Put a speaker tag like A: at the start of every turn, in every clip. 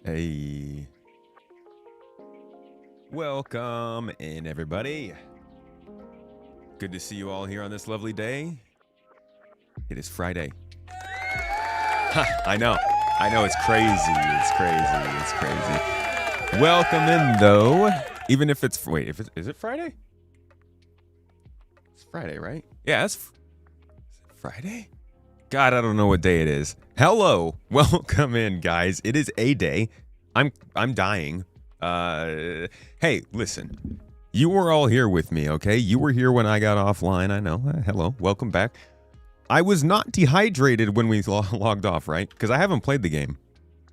A: Hey. Welcome in, everybody. Good to see you all here on this lovely day. It is Friday. I know. It's crazy. It's crazy. Welcome in, though. Even if it's... Wait, is it Friday? It's Friday, right? Yeah, is it Friday? God, I don't know what day it is. Hello. Welcome in, guys. It is a day. I'm dying. Hey, listen. You were all here with me, okay? You were here when I got offline. I know. Hello. Welcome back. I was not dehydrated when we logged off, right? Because I haven't played the game.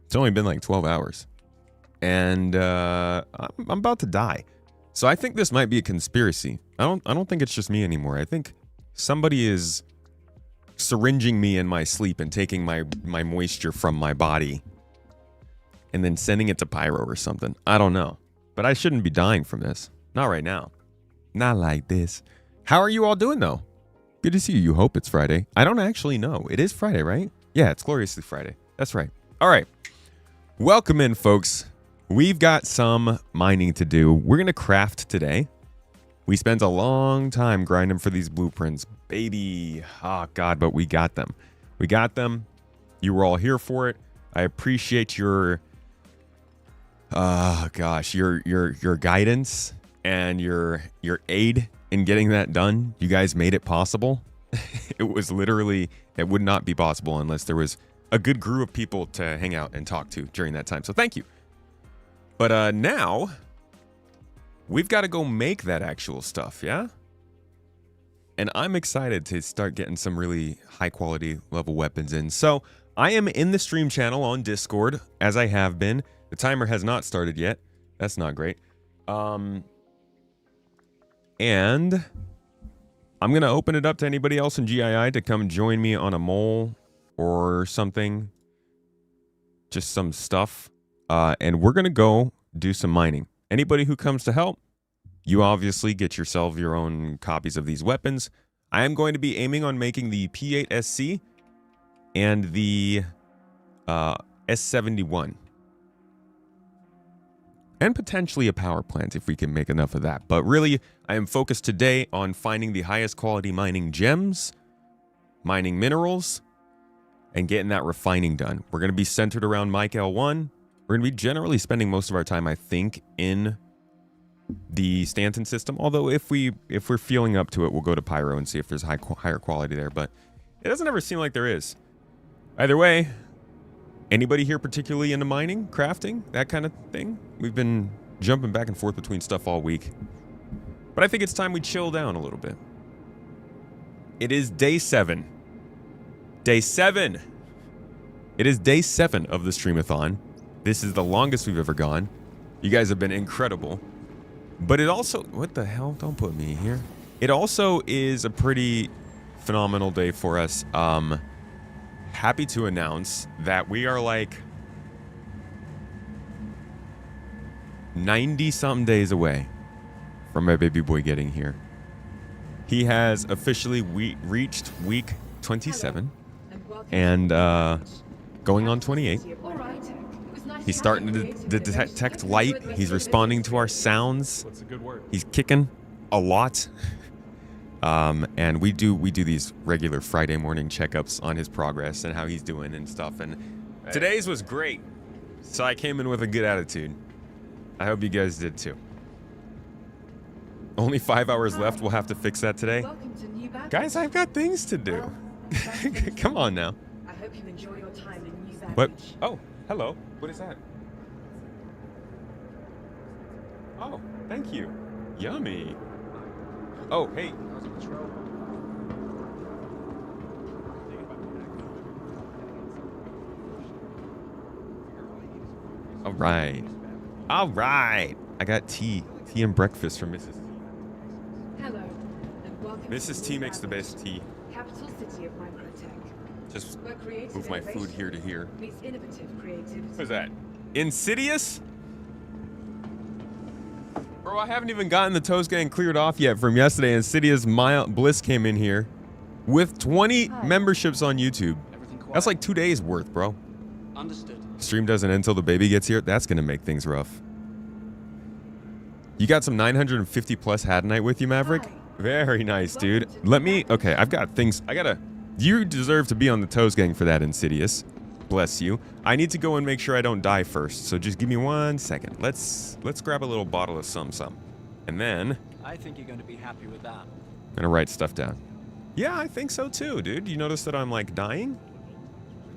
A: It's only been like 12 hours. And I'm about to die. So I think this might be a conspiracy. I don't think it's just me anymore. I think somebody is syringing me in my sleep and taking my moisture from my body and then sending it to Pyro or something. I don't know. But I shouldn't be dying from this. Not right now. Not like this. How are you all doing, though? Good to see you. You hope it's Friday. I don't actually know. It is Friday, right? Yeah, it's gloriously Friday. That's right. All right. Welcome in, folks. We've got some mining to do. We're going to craft today. We spent a long time grinding for these blueprints. Baby. Oh, God, but we got them. We got them. You were all here for it. I appreciate your... your guidance and your aid in getting that done. You guys made it possible. It was literally... It would not be possible unless there was a good group of people to hang out and talk to during that time. So thank you. But now... we've got to go make that actual stuff, yeah? And I'm excited to start getting some really high-quality level weapons in. So, I am in the stream channel on Discord, as I have been. The timer has not started yet. That's not great. And I'm going to open it up to anybody else in GII to come join me on a mole or something. Just some stuff. And we're going to go do some mining. Anybody who comes to help, you obviously get yourself your own copies of these weapons. I am going to be aiming on making the P8SC and the S71. And potentially a power plant if we can make enough of that. But really, I am focused today on finding the highest quality mining gems, mining minerals, and getting that refining done. We're going to be centered around Mike L1. We're going to be generally spending most of our time, I think, in the Stanton system. Although if we're feeling up to it, we'll go to Pyro and see if there's higher quality there. But it doesn't ever seem like there is. Either way, anybody here particularly into mining, crafting, that kind of thing? We've been jumping back and forth between stuff all week. But I think it's time we chill down a little bit. It is day 7. Day 7! It is day 7 of the Streamathon. This is the longest we've ever gone. You guys have been incredible. But it also... What the hell? Don't put me here. It also is a pretty phenomenal day for us. Happy to announce that we are like 90-something days away from my baby boy getting here. He has officially reached week 27 and going on 28. He's starting to detect light. He's responding to our sounds. He's kicking a lot. And we do these regular Friday morning checkups on his progress and how he's doing and stuff. And today's was great. So I came in with a good attitude. I hope you guys did too. Only 5 hours left. We'll have to fix that today. Guys, I've got things to do. Come on now.
B: I hope you enjoy your time in New Zealand.
A: What? Oh, hello. What is that? Oh, thank you. Yummy. Oh, hey. All right. All right. I got tea. Tea and breakfast from Mrs. T.
B: Hello, and welcome.
A: Mrs. T makes the best tea.
B: Capital city of microtech.
A: Just
B: Where creative
A: move my food
B: innovation
A: here to here.
B: meets innovative creativity.
A: What is that? Insidious? Bro, I haven't even gotten the toast getting cleared off yet from yesterday. Insidious Bliss came in here with 20 memberships on YouTube. That's like 2 days worth, bro.
C: Understood.
A: Stream doesn't end until the baby gets here. That's gonna make things rough. You got some 950 plus Hadanite with you, Maverick?
B: Hi.
A: Very nice, dude. Let me, okay, I've got things, you deserve to be on the Toes Gang for that, Insidious. Bless you. I need to go and make sure I don't die first, so just give me 1 second. Let's grab a little bottle of some. And then,
C: I think you're going to be happy with that.
A: I'm gonna write stuff down. Yeah, I think so too, dude. You notice that I'm like dying?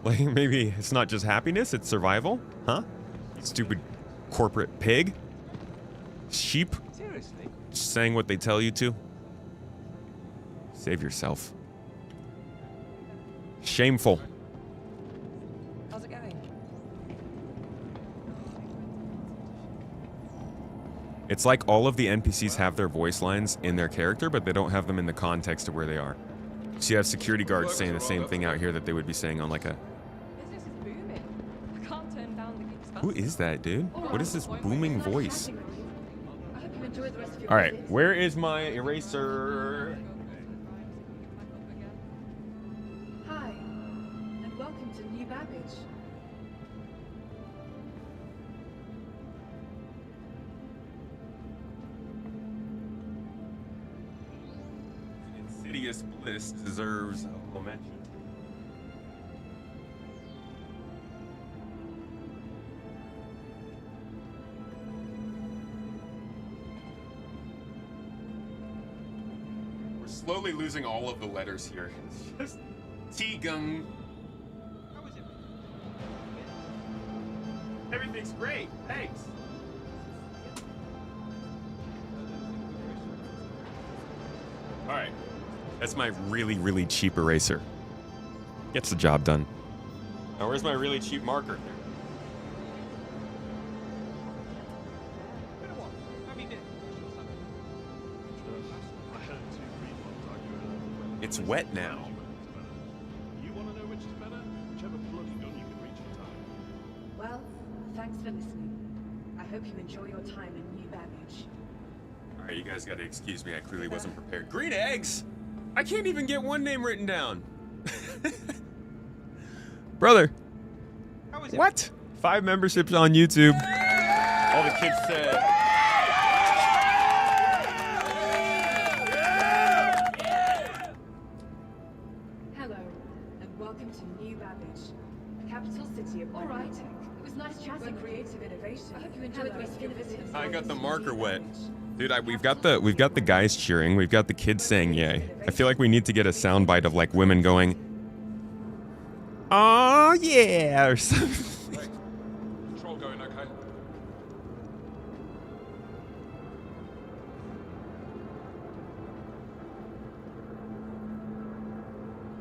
A: Like maybe it's not just happiness, it's survival? Huh? Stupid corporate pig? Sheep?
C: Seriously?
A: Just saying what they tell you to? Save yourself. Shameful.
C: How's it going?
A: It's like all of the NPCs have their voice lines in their character, but they don't have them in the context of where they are. So you have security guards saying the same thing out here that they would be saying on like a...
D: Business is booming. I can't turn down the gigs.
A: Who is that, dude? What is this booming voice?
B: I hope you enjoy the rest of your
A: All right,
B: visit.
A: where is my eraser?
B: Hi, and welcome to New Babbage.
A: Insidious bliss deserves a mention. We're slowly losing all of the letters here. It's just T-gung.
C: How is it?
A: Everything's great. Thanks. All right. That's my really, really cheap eraser. Gets the job done. Now, where's my really cheap marker? It's wet now.
E: You want to know which is better? Whichever bloody gun you can reach in time.
B: Well, thanks for listening. I hope you enjoy your time in New Babbage.
A: All right, you guys got to excuse me. I clearly wasn't prepared. Green eggs? I can't even get one name written down. Brother.
C: How is it?
A: What? 5 memberships on YouTube. All the kids said.
B: Hello, and welcome to New Babbage, the capital city of my project. It was nice chatting. Creative innovation. I hope you enjoyed the rest of your visit.
A: I got the marker wet. Dude, we've got the guys cheering. We've got the kids saying yay. I feel like we need to get a soundbite of like women going, "Oh yeah," or something.
E: Right. Control going okay?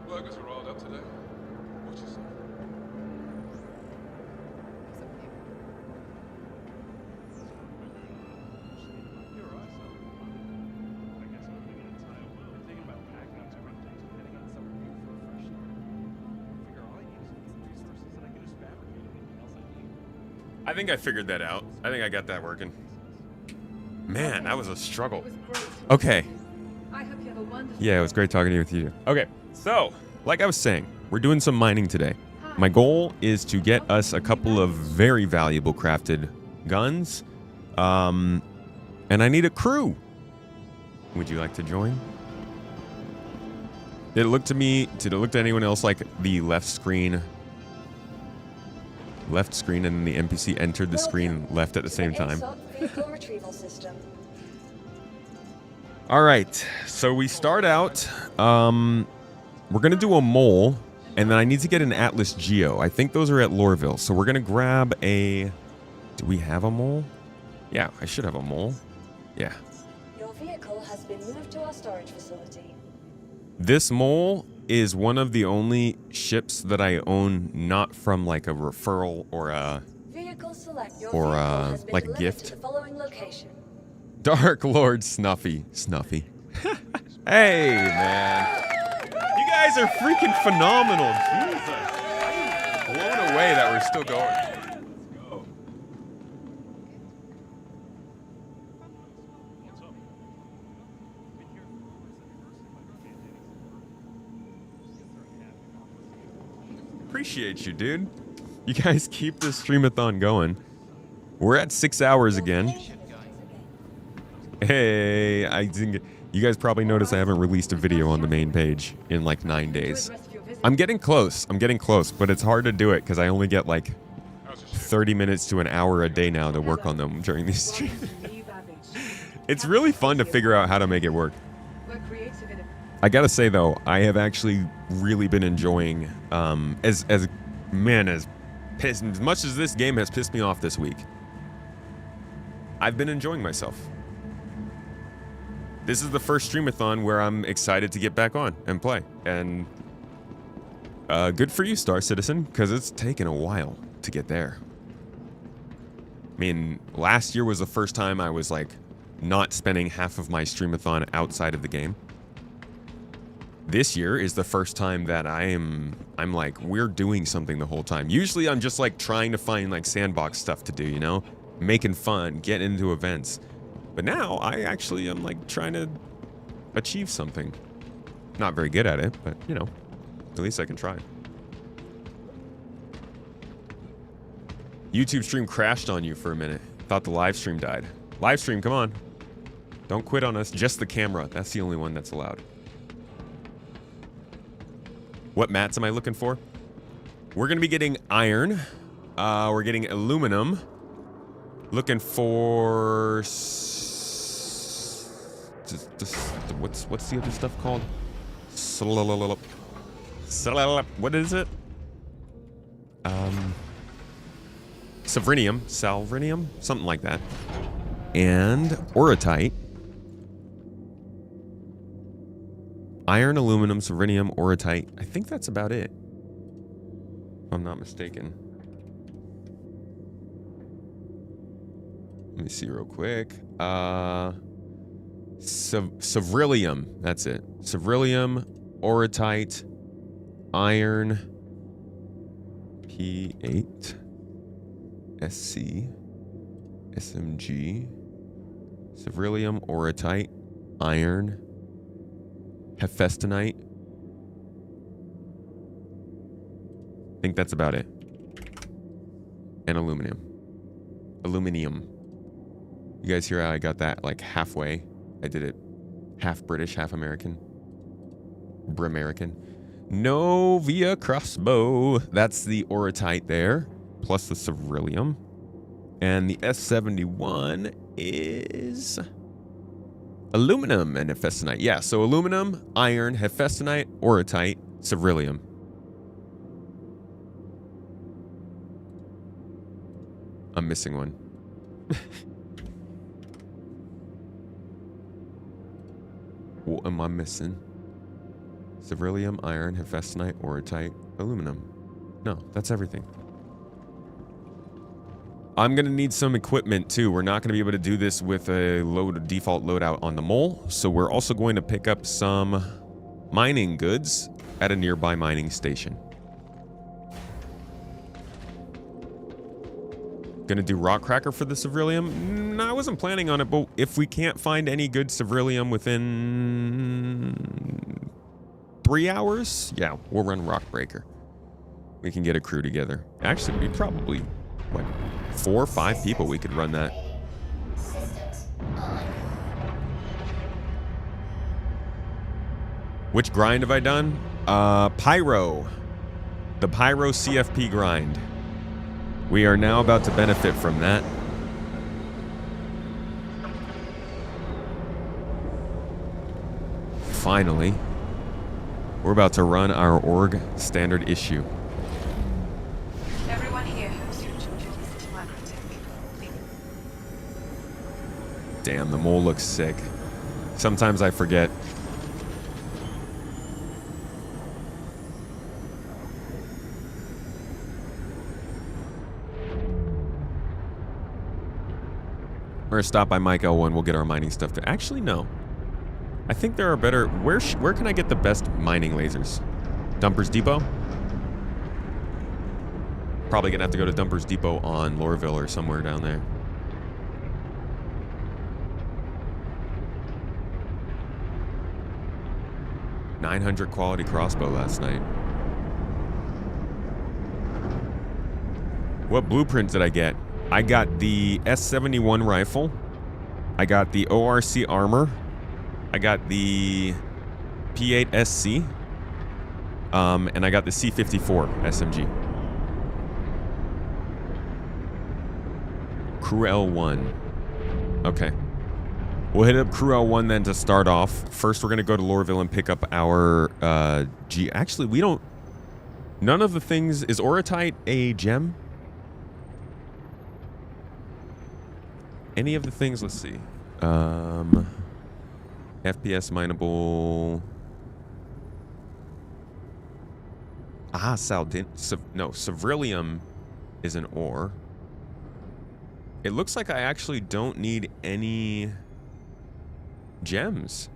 E: Workers are riled up today. What you say? You're right, son. I guess I'm living in an entire world. Thinking about packing up to Hamptons and heading out somewhere new for a fresh start. Figure I'll use the resources that I can just fabricate anything else I need.
A: I think I figured that out. I think I got that working. Man, that was a struggle.
B: It was great.
A: Okay.
B: I hope you have a wonderful
A: Yeah, it was great talking with you. Okay, so, like I was saying, we're doing some mining today. My goal is to get us a couple of very valuable crafted guns. And I need a crew. Would you like to join? Did it look to anyone else like the left screen and then the NPC entered the screen left at the same time?
F: Vehicle retrieval system.
A: All right, so we start out, we're gonna do a mole, and then I need to get an Atlas Geo. I think those are at Lorville, so we're gonna grab a, do we have a mole? Yeah, I should have a mole. Yeah.
F: Your vehicle has been moved to our storage facility.
A: This mole is one of the only ships that I own not from like a referral or a
F: Vehicle select. Your
A: Or,
F: vehicle has been
A: like a
F: delivered
A: gift.
F: to the following location.
A: Dark Lord Snuffy. Hey, man. You guys are freaking phenomenal. Jesus. I'm blown away that we're still going. Let's go. Appreciate you, dude. You guys keep this streamathon going. We're at 6 hours again. Hey, I think you guys probably noticed I haven't released a video on the main page in like 9 days. I'm getting close. But it's hard to do it because I only get like 30 minutes to an hour a day now to work on them during these streams. It's really fun to figure out how to make it work. I gotta say though, I have actually really been enjoying as much as this game has pissed me off this week. I've been enjoying myself. This is the first streamathon where I'm excited to get back on and play. And good for you, Star Citizen, because it's taken a while to get there. I mean, last year was the first time I was like not spending half of my streamathon outside of the game. This year is the first time that I'm like, we're doing something the whole time. Usually I'm just like trying to find like sandbox stuff to do, you know? Making fun, getting into events. But now I actually am like trying to achieve something. Not very good at it, but you know, at least I can try. YouTube stream crashed on you for a minute. Thought the live stream died. Live stream, come on. Don't quit on us. Just the camera. That's the only one that's allowed. What mats am I looking for? We're going to be getting iron. We're getting aluminum. Looking for... What's the other stuff called? What is it? Salvrinium, something like that. And orotite. Iron, aluminum, salvrinium, orotite. I think that's about it, if I'm not mistaken. Let me see real quick. Savrillium, that's it. Savrillium, orotite, iron, P8, SC, SMG, Savrillium, orotite, iron, Hephaestonite. I think that's about it. And aluminum. You guys hear how I got that like halfway? I did it half British, half American. Bramerican. Novia crossbow. That's the orotite there. Plus the Savrillium. And the S71 is aluminum and Hephaestonite. Yeah, so aluminum, iron, Hephaestonite, orotite, Savrillium. I'm missing one. What am I missing? Savrillium, iron, Hephaestonite, orotite, aluminum. No, that's everything. I'm going to need some equipment too. We're not going to be able to do this with a default loadout on the mole. So we're also going to pick up some mining goods at a nearby mining station. Gonna do rock cracker for the Savrillium? No, I wasn't planning on it, but if we can't find any good Savrillium within 3 hours, yeah, we'll run rock breaker. We can get a crew together. Actually, we probably, what, 4 or 5 people we could run that. Which grind have I done? Pyro. The Pyro CFP grind. We are now about to benefit from that. Finally, we're about to run our org standard issue.
B: Everyone here hopes you enjoyed your visit to Microtech.
A: Damn, the mole looks sick. Sometimes I forget. We're gonna stop by Mike L1. We'll get our mining stuff to. Actually, no. I think there are better. Where can I get the best mining lasers? Dumpers Depot? Probably gonna have to go to Dumpers Depot on Lorville or somewhere down there. $900 quality crossbow last night. What blueprint did I get? I got the S71 rifle. I got the ORC armor. I got the P8 SC. And I got the C54 SMG. Crew L1. Okay. We'll hit up Crew L1 then to start off. First, we're going to go to Lorville and pick up our Actually, we don't... None of the things... Is Oratite a gem? Any of the things? Let's see. FPS mineable... Ah, Cevrilium is an ore. It looks like I actually don't need any gems.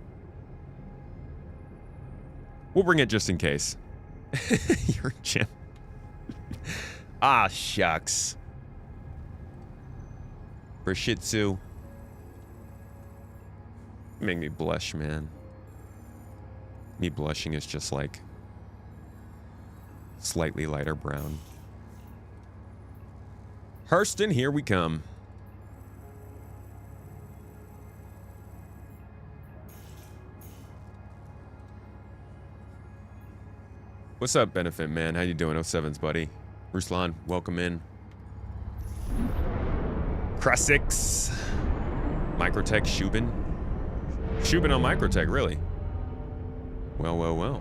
A: We'll bring it just in case. Your gem. Ah, shucks. For Shih Tzu. Make me blush, man. Me blushing is just like slightly lighter brown. Hurston, here we come. What's up, Benefit Man? How you doing? 07s, buddy. Ruslan, welcome in. Crossix. Microtech Shubin. Shubin on Microtech, really? Well, well, well.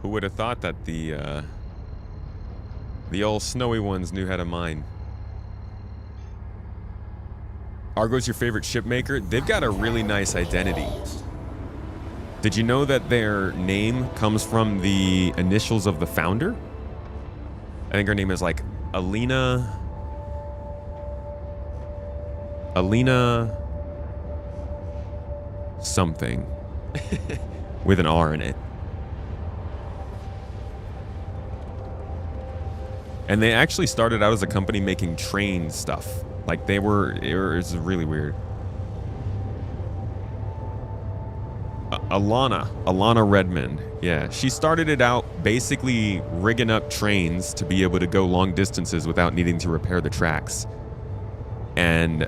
A: Who would have thought that the old snowy ones knew how to mine? Argo's your favorite ship maker? They've got a really nice identity. Did you know that their name comes from the initials of the founder? I think her name is like Alina something with an R in it. And they actually started out as a company making train stuff. Like it was really weird. Alana Redmond. Yeah, she started it out basically rigging up trains to be able to go long distances without needing to repair the tracks. And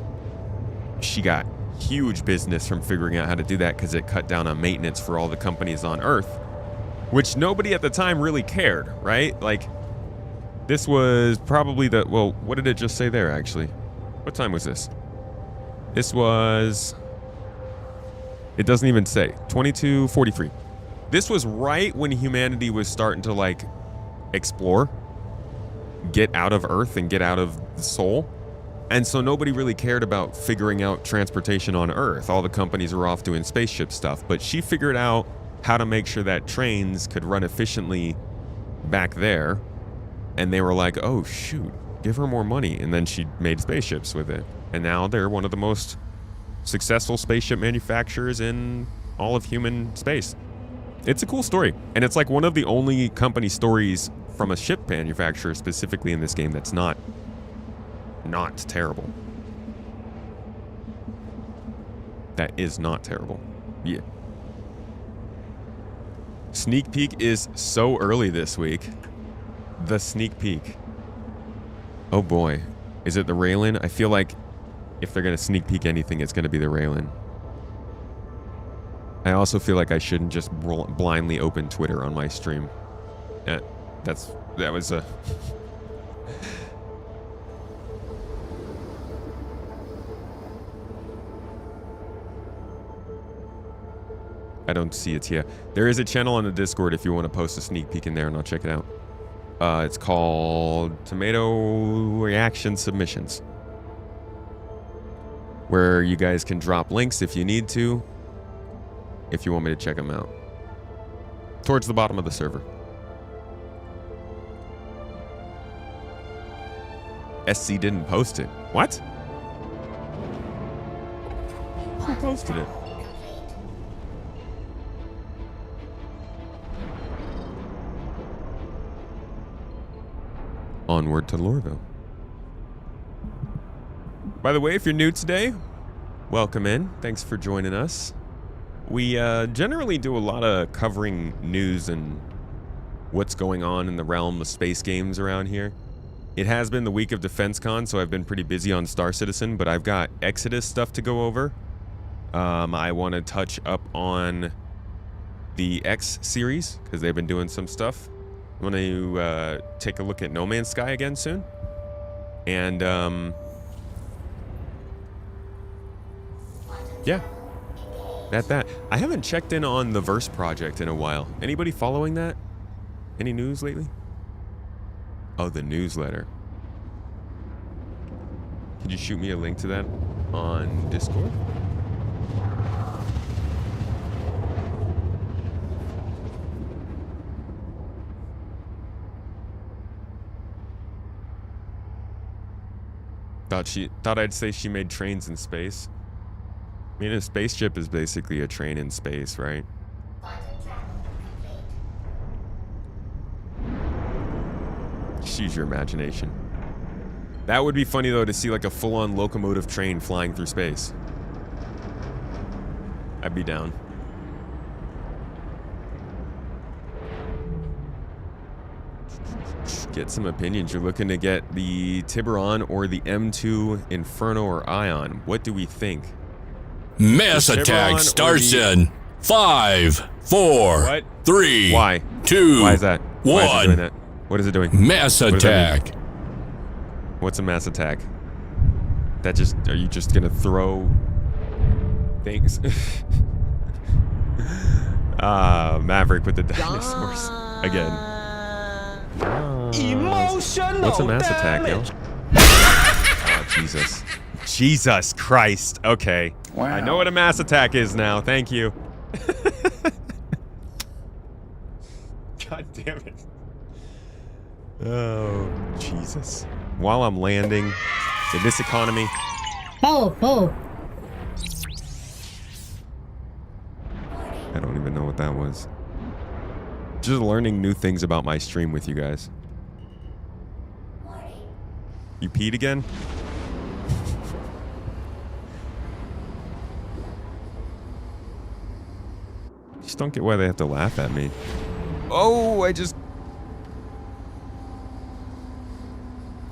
A: she got huge business from figuring out how to do that because it cut down on maintenance for all the companies on Earth, which nobody at the time really cared, right? Like, this was probably the... Well, what did it just say there, actually? What time was this? This was... It doesn't even say. 22:43. This was right when humanity was starting to, like, explore, get out of Earth and get out of the Sol. And so nobody really cared about figuring out transportation on Earth. All the companies were off doing spaceship stuff. But she figured out how to make sure that trains could run efficiently back there. And they were like, oh, shoot, give her more money. And then she made spaceships with it. And now they're one of the most successful spaceship manufacturers in all of human space. It's a cool story. And it's like one of the only company stories from a ship manufacturer specifically in this game that's not terrible. That is not terrible. Yeah. Sneak peek is so early this week. The sneak peek. Oh boy. Is it the Raylan? I feel like if they're going to sneak peek anything, it's going to be the Raylan. I also feel like I shouldn't just blindly open Twitter on my stream. That was a... I don't see it here. There is a channel on the Discord if you want to post a sneak peek in there, and I'll check it out. It's called Tomato Reaction Submissions, where you guys can drop links if you need to, if you want me to check them out. Towards the bottom of the server. SC didn't post it. What? Who posted it? Onward to Lorville. By the way, if you're new today, welcome in. Thanks for joining us. We generally do a lot of covering news and what's going on in the realm of space games around here. It has been the week of DefenseCon, so I've been pretty busy on Star Citizen, but I've got Exodus stuff to go over. I want to touch up on the X series, because they've been doing some stuff. I want to take a look at No Man's Sky again soon. And, yeah. That. I haven't checked in on the Verse project in a while. Anybody following that? Any news lately? Oh, the newsletter. Could you shoot me a link to that on Discord? Thought I'd say she made trains in space. I mean, a spaceship is basically a train in space, right? Just use your imagination. That would be funny, though, to see like a full-on locomotive train flying through space. I'd be down. Get some opinions. You're looking to get the Tiburon or the M2 Inferno or Ion. What do we think?
G: Mass attack starts in 5, 4,
A: What?
G: 3,
A: Why?
G: 2,
A: Why is that? Why is it doing
G: 1.
A: that? What is it doing?
G: Mass
A: What does that
G: attack.
A: mean? What's a mass attack? That just... Are you just gonna throw things? Maverick with the dinosaurs again.
C: Emotional
A: What's a mass attack, yo? Oh, Jesus. Jesus Christ. Okay.
H: Wow.
A: I know what a mass attack is now. Thank you. God damn it. Oh, Jesus. While I'm landing in this economy.
I: Oh.
A: I don't even know what that was. Just learning new things about my stream with you guys. You peed again? Just don't get why they have to laugh at me. Oh, I just...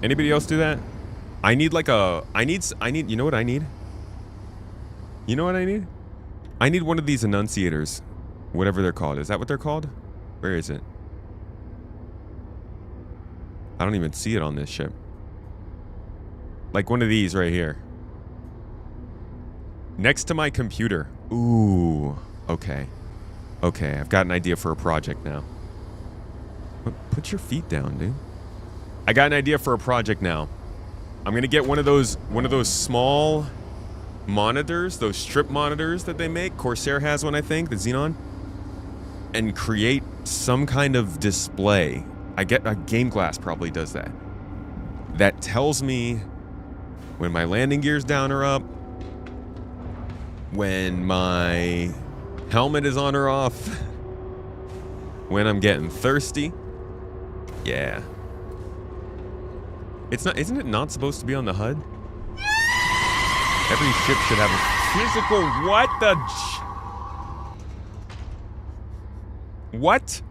A: Anybody else do that? I need like a... I need... You know what I need? You know what I need? I need one of these enunciators. Whatever they're called. Is that what they're called? Where is it? I don't even see it on this ship. Like one of these right here. Next to my computer. Ooh. Okay. Okay, I've got an idea for a project now. Put your feet down, dude. I got an idea for a project now. I'm gonna get one of those small monitors, those strip monitors that they make. Corsair has one, I think, the Xenon. And create some kind of display. I get a Game Glass probably does that. That tells me when my landing gears down or up, when my helmet is on or off, when I'm getting thirsty. Yeah. It's not, isn't it not supposed to be on the HUD? Every ship should have a physical, what the... What?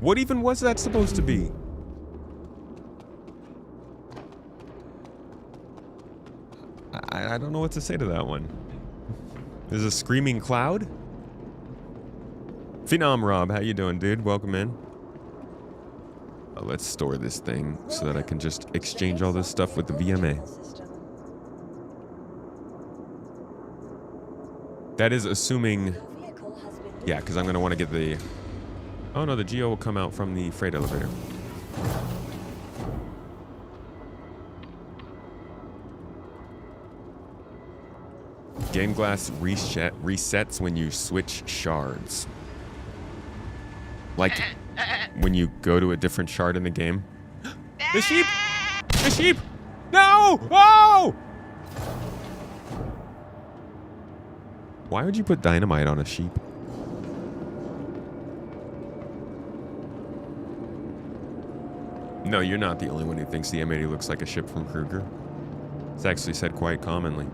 A: What even was that supposed to be? I don't know what to say to that one. There's a screaming cloud? Phenom Rob, how you doing, dude? Welcome in. Let's store this thing so that I can just exchange all this stuff with the VMA. That is assuming... Yeah, because I'm going to want to get the... Oh no, the Geo will come out from the freight elevator. Game Glass resets when you switch shards. Like when you go to a different shard in the game. The sheep! The sheep! No! Whoa! Why would you put dynamite on a sheep? No, you're not the only one who thinks the M80 looks like a ship from Kruger. It's actually said quite commonly.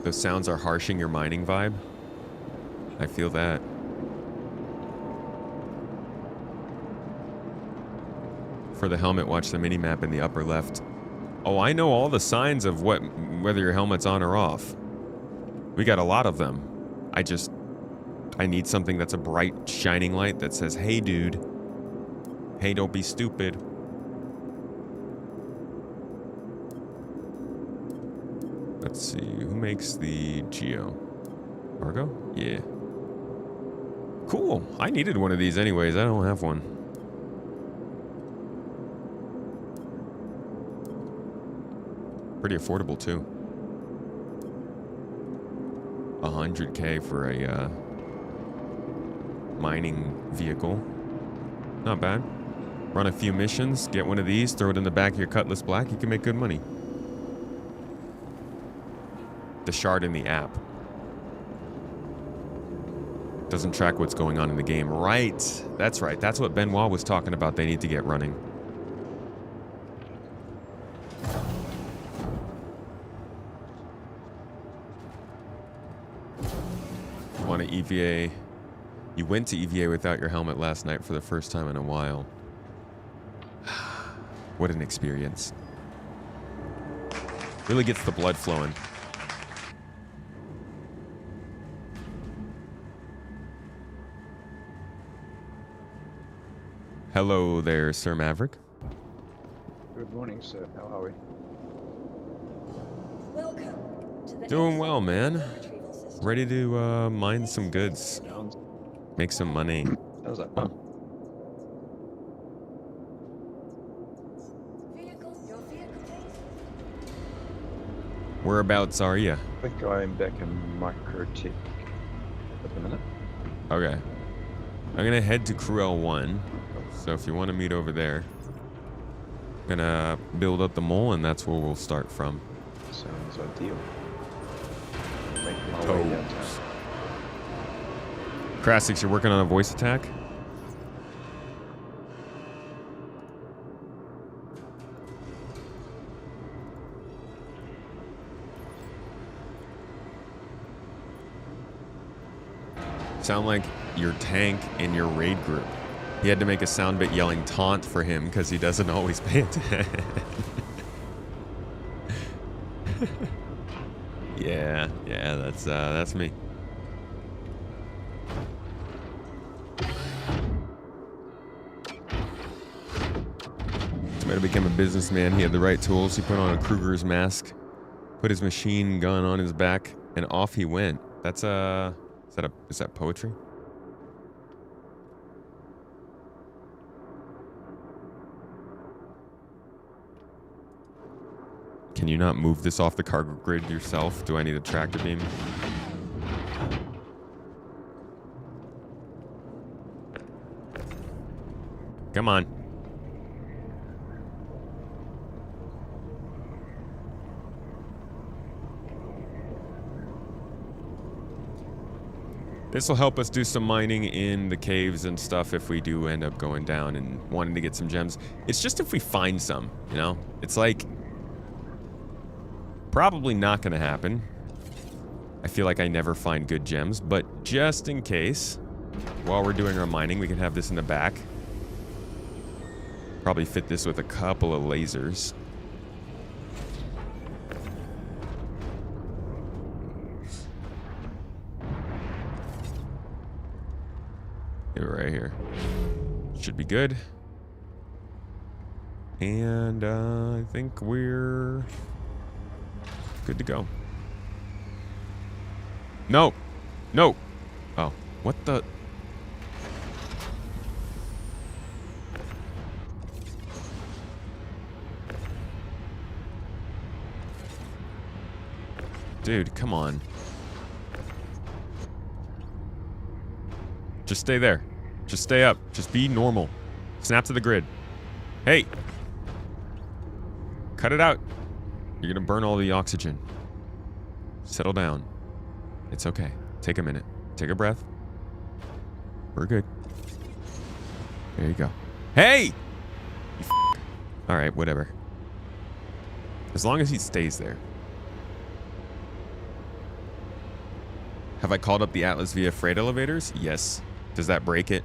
A: Those sounds are harshing your mining vibe. I feel that. For the helmet, watch the mini-map in the upper left. Oh, I know all the signs of whether your helmet's on or off. We got a lot of them. I need something that's a bright, shining light that says, hey, dude. Hey, don't be stupid. Let's see, who makes the Geo? Argo? Yeah. Cool. I needed one of these anyways. I don't have one. Pretty affordable too. 100K for a mining vehicle. Not bad. Run a few missions, get one of these, throw it in the back of your Cutlass Black, you can make good money. The shard in the app doesn't track what's going on in the game. Right. That's right. That's what Benoit was talking about. They need to get running. Want to EVA? You went to EVA without your helmet last night for the first time in a while. What an experience. Really gets the blood flowing. Hello there, Sir Maverick.
H: Good morning, sir. How are we?
F: Welcome to the
A: Doing well, man.
F: retrieval system.
A: Ready to mine some goods. Make some money.
H: How's that fun?
F: Your vehicle takes.
A: Whereabouts are you?
H: I think I'm back in Microtech at the minute.
A: Okay. I'm gonna head to Crew L1. So if you want to meet over there, I'm gonna build up the mole, and that's where we'll start from.
H: Sounds ideal. Making my way
A: Toes.
H: downtown.
A: Crassix, you're working on a voice attack? Sound like your tank in your raid group. He had to make a sound bit yelling taunt for him because he doesn't always pay attention. Yeah, that's me. Tomato became a businessman. He had the right tools. He put on a Kruger's mask, put his machine gun on his back, and off he went. That's is that poetry? Can you not move this off the cargo grid yourself? Do I need a tractor beam? Come on. This will help us do some mining in the caves and stuff if we do end up going down and wanting to get some gems. It's just if we find some, you know? It's like... probably not going to happen. I feel like I never find good gems, but just in case, while we're doing our mining, we can have this in the back. Probably fit this with a couple of lasers. Right here. Should be good. And I think we're good to go. No. No. Oh, what the? Dude, come on. Just stay there. Just stay up. Just be normal. Snap to the grid. Hey. Cut it out. You're gonna burn all the oxygen. Settle down. It's okay. Take a minute. Take a breath. We're good. There you go. Hey! You all right, whatever. As long as he stays there. Have I called up the Atlas via freight elevators? Yes. Does that break it?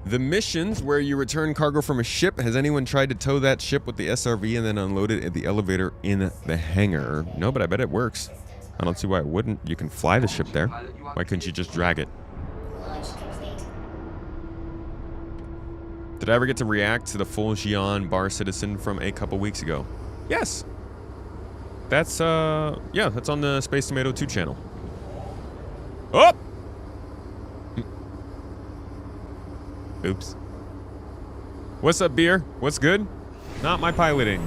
A: The missions where you return cargo from a ship. Has anyone tried to tow that ship with the SRV and then unload it at the elevator in the hangar? No, but I bet it works. I don't see why it wouldn't. You can fly the ship there. Why couldn't you just drag it? Did I ever get to react to the full Xi'an bar citizen from a couple weeks ago? Yes. That's, yeah, that's on the Space Tomato 2 channel. Oh! Oops. What's up, beer? What's good? Not my piloting.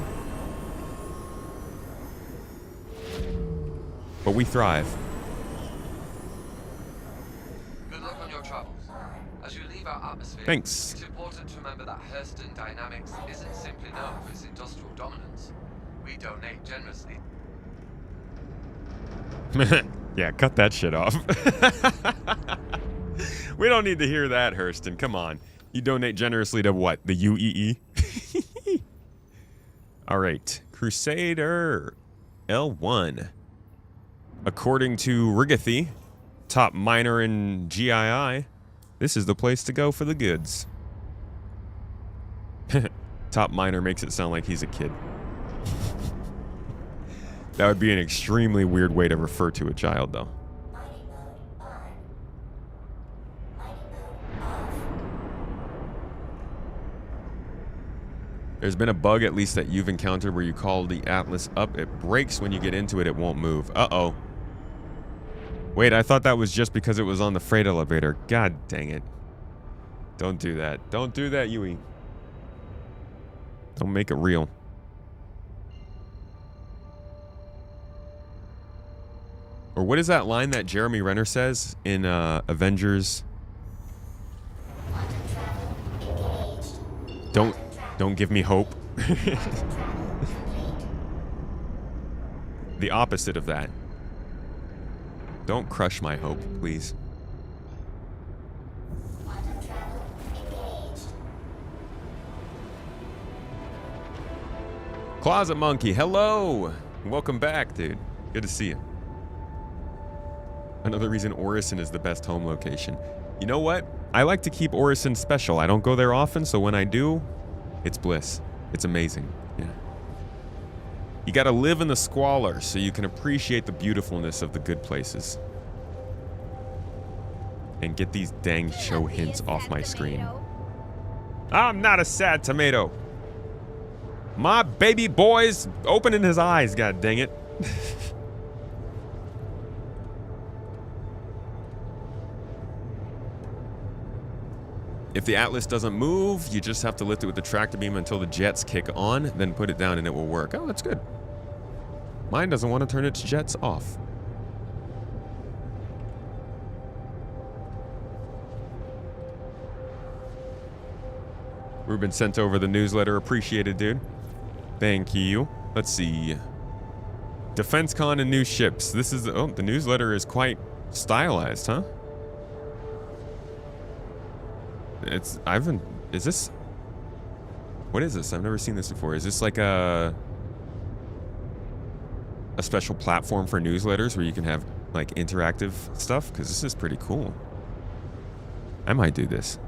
A: But we thrive.
J: Good luck on your travels. As you leave our atmosphere,
A: Thanks.
J: it's important to remember that Hurston Dynamics isn't simply known for its industrial dominance. We donate generously.
A: Yeah, cut that shit off. We don't need to hear that, Hurston. Come on. You donate generously to what? The UEE? All right. Crusader L1. According to Rigathy, top miner in GII, this is the place to go for the goods. Top miner makes it sound like he's a kid. That would be an extremely weird way to refer to a child, though. There's been a bug, at least that you've encountered, where you call the Atlas up. It breaks when you get into it. It won't move. Uh-oh. Wait, I thought that was just because it was on the freight elevator. God dang it. Don't do that. Don't do that, Yui. Don't make it real. Or what is that line that Jeremy Renner says in Avengers? Don't give me hope. The opposite of that. Don't crush my hope, please. Closet Monkey, hello! Welcome back, dude. Good to see you. Another reason Orison is the best home location. You know what? I like to keep Orison special. I don't go there often, so when I do, it's bliss. It's amazing. Yeah. You gotta live in the squalor so you can appreciate the beautifulness of the good places. And get these dang show hints off my screen. I'm not a sad tomato. My baby boy's opening his eyes, god dang it. If the Atlas doesn't move, you just have to lift it with the tractor beam until the jets kick on, then put it down and it will work. Oh, that's good. Mine doesn't want to turn its jets off. Ruben sent over the newsletter. Appreciated, dude. Thank you. Let's see. DefenseCon and new ships. This is... Oh, the newsletter is quite stylized, huh? It's... Is this... What is this? I've never seen this before. Is this like a special platform for newsletters where you can have like interactive stuff? Because this is pretty cool. I might do this.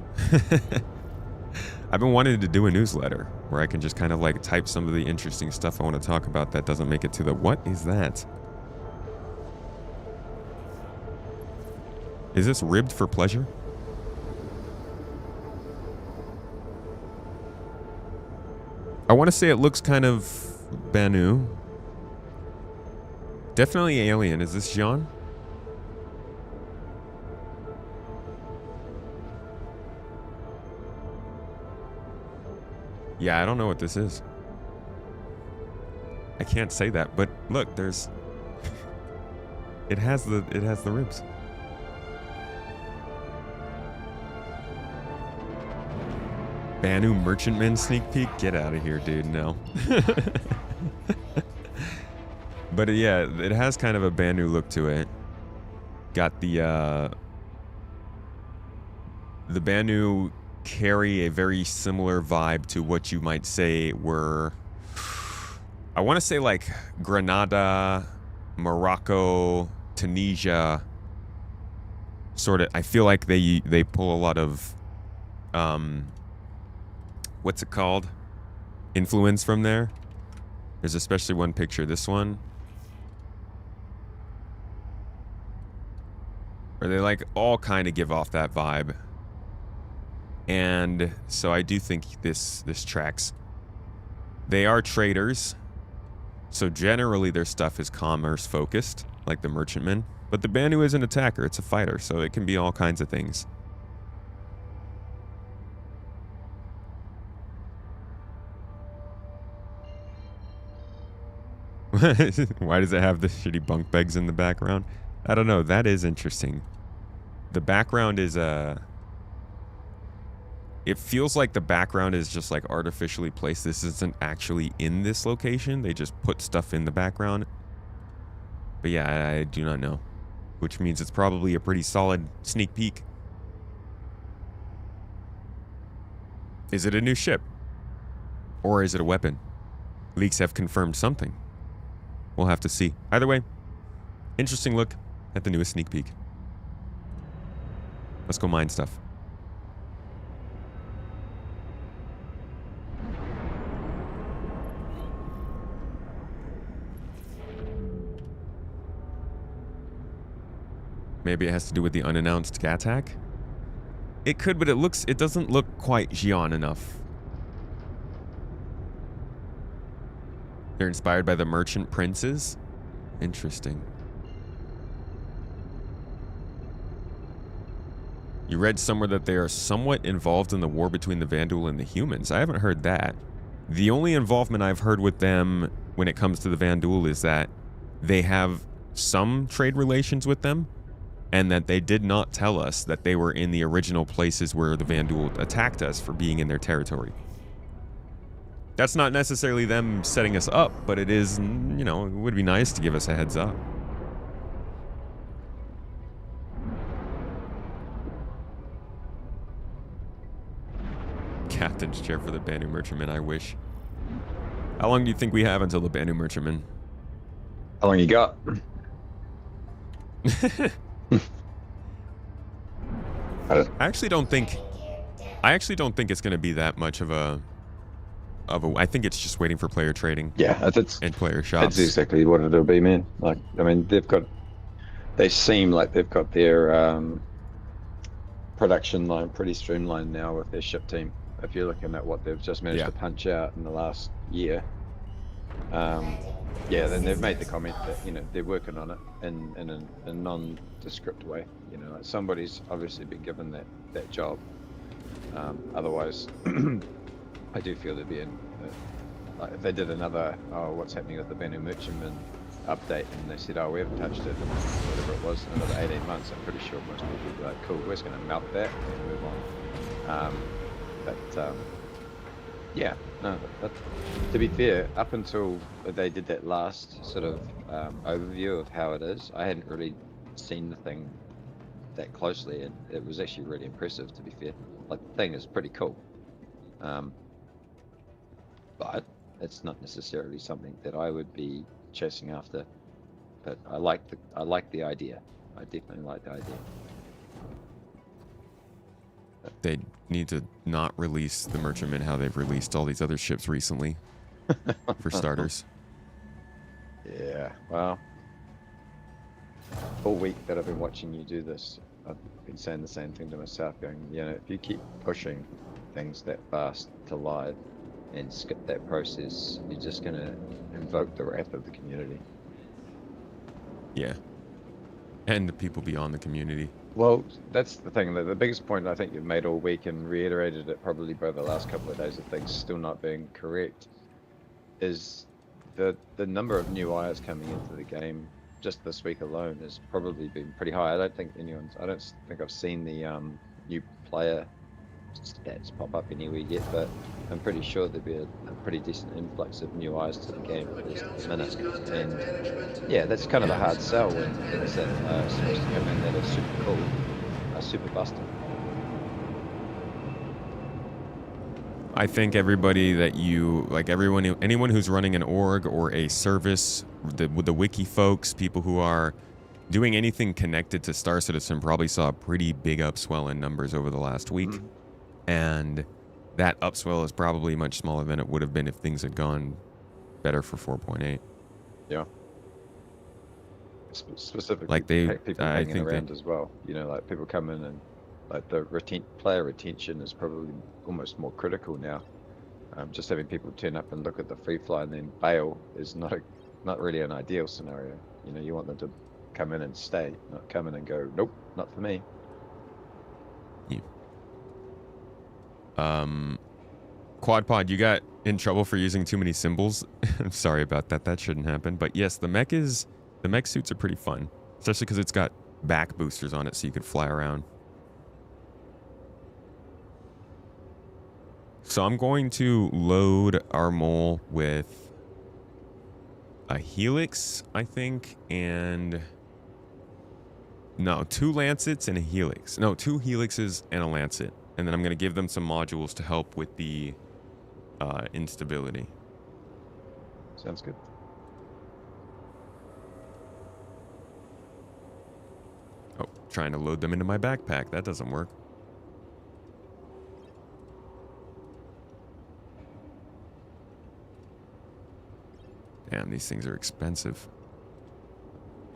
A: I've been wanting to do a newsletter where I can just kind of like type some of the interesting stuff I want to talk about that doesn't make it to the... What is that? Is this ribbed for pleasure? I want to say it looks kind of Banu. Definitely alien. Is this Jean? Yeah, I don't know what this is. I can't say that, but look, there's... it has the ribs. Banu Merchantman sneak peek? Get out of here, dude. No. But yeah, it has kind of a Banu look to it. Got the Banu carry a very similar vibe to what you might say were, I want to say like Grenada, Morocco, Tunisia. Sort of, I feel like they pull a lot of, what's it called? Influence from there. There's especially one picture, this one, where they like all kind of give off that vibe. And so I do think this tracks. They are traders, so generally their stuff is commerce focused, like the merchantman. But the Banu is an attacker, it's a fighter, so it can be all kinds of things. Why does it have the shitty bunk beds in the background? I don't know, that is interesting. The background is it feels like the background is just like artificially placed. This isn't actually in this location. They just put stuff in the background. But yeah, I do not know. Which means it's probably a pretty solid sneak peek. Is it a new ship? Or is it a weapon? Leaks have confirmed something. We'll have to see. Either way, interesting look at the newest sneak peek. Let's go mine stuff. Maybe it has to do with the unannounced attack? It could, but it doesn't look quite Xi'an enough. They're inspired by the merchant princes? Interesting. You read somewhere that they are somewhat involved in the war between the Vanduul and the humans. I haven't heard that. The only involvement I've heard with them when it comes to the Vanduul is that they have some trade relations with them, and that they did not tell us that they were in the original places where the Vanduul attacked us for being in their territory. That's not necessarily them setting us up, but it is, you know, it would be nice to give us a heads up. Captain's chair for the Banu Merchantman, I wish. How long do you think we have until the Banu Merchantman?
H: How long you got?
A: I actually don't think it's going to be that much of a I think it's just waiting for player trading.
H: Yeah,
A: and player shops.
H: That's exactly what it'll be, man. Like, I mean, they seem like they've got their production line pretty streamlined now with their ship team. If you're looking at what they've just managed to punch out in the last year, yeah, then they've made the comment that, you know, they're working on it in a nondescript way. You know, like somebody's obviously been given that job. Otherwise, I do feel there'd be like if they did another, what's happening with the Banu Merchantman update, and they said, we haven't touched it in whatever it was, another 18 months, I'm pretty sure most people would be like, cool, we're just going to melt that and move on. Yeah, no, but to be fair, up until they did that last sort of overview of how it is, I hadn't really seen the thing that closely, and it was actually really impressive, to be fair. Like, the thing is pretty cool. But it's not necessarily something that I would be chasing after. But I like the idea. I definitely like the idea.
A: They need to not release the Merchantman how they've released all these other ships recently, for starters.
H: Yeah, well, all week that I've been watching you do this, I've been saying the same thing to myself, going, you know, if you keep pushing things that fast to live and skip that process, you're just going to invoke the wrath of the community.
A: Yeah. And the people beyond the community.
H: Well, that's the thing. The biggest point I think you've made all week, and reiterated it probably by the last couple of days of things still not being correct, is the number of new hires coming into the game just this week alone has probably been pretty high. I don't think I've seen the new player stats pop up anywhere yet, but I'm pretty sure there'd be a pretty decent influx of new eyes to the game at least at the minute. And yeah, that's kind of a hard sell when things that are supposed to come in that are super cool are super busted.
A: I think everybody that you like, anyone who's running an org or a service, the wiki folks, people who are doing anything connected to Star Citizen probably saw a pretty big upswell in numbers over the last week, and that upswell is probably much smaller than it would have been if things had gone better for 4.8.
H: Yeah. Specifically,
A: Like
H: people hanging around as well. You know, like people come in and like the player retention is probably almost more critical now. Just having people turn up and look at the free fly and then bail is not really an ideal scenario. You know, you want them to come in and stay, not come in and go, nope, not for me.
A: Yeah. Quadpod, you got in trouble for using too many symbols. I'm sorry about that. That shouldn't happen. But yes, the mech suits are pretty fun, especially because it's got back boosters on it, so you could fly around. So I'm going to load our mole with a helix, I think, and no, 2 lancets and a helix. No, 2 helixes and a lancet. And then I'm going to give them some modules to help with the instability.
H: Sounds good.
A: Oh, trying to load them into my backpack. That doesn't work. Damn, these things are expensive.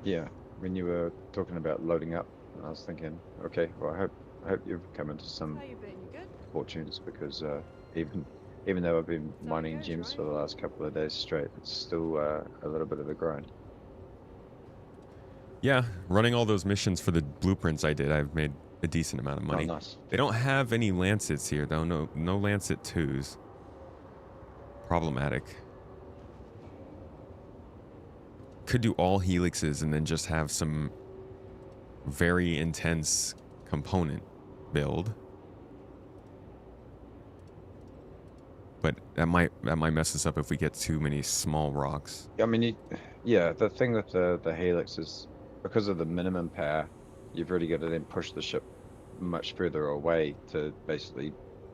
H: Yeah, when you were talking about loading up, I was thinking, okay, well, I hope you've come into some
D: How you been? You good?
H: fortunes, because even though I've been mining gems for the last couple of days straight, it's still a little bit of a grind.
A: Yeah, running all those missions for the blueprints I did, I've made a decent amount of money.
H: Oh, nice.
A: They don't have any lancets here, though. No lancet 2s. Problematic. Could do all helixes and then just have some very intense component build. But that might mess us up if we get too many small rocks.
H: I mean, yeah, the thing with the helix is because of the minimum power, you've really got to then push the ship much further away to basically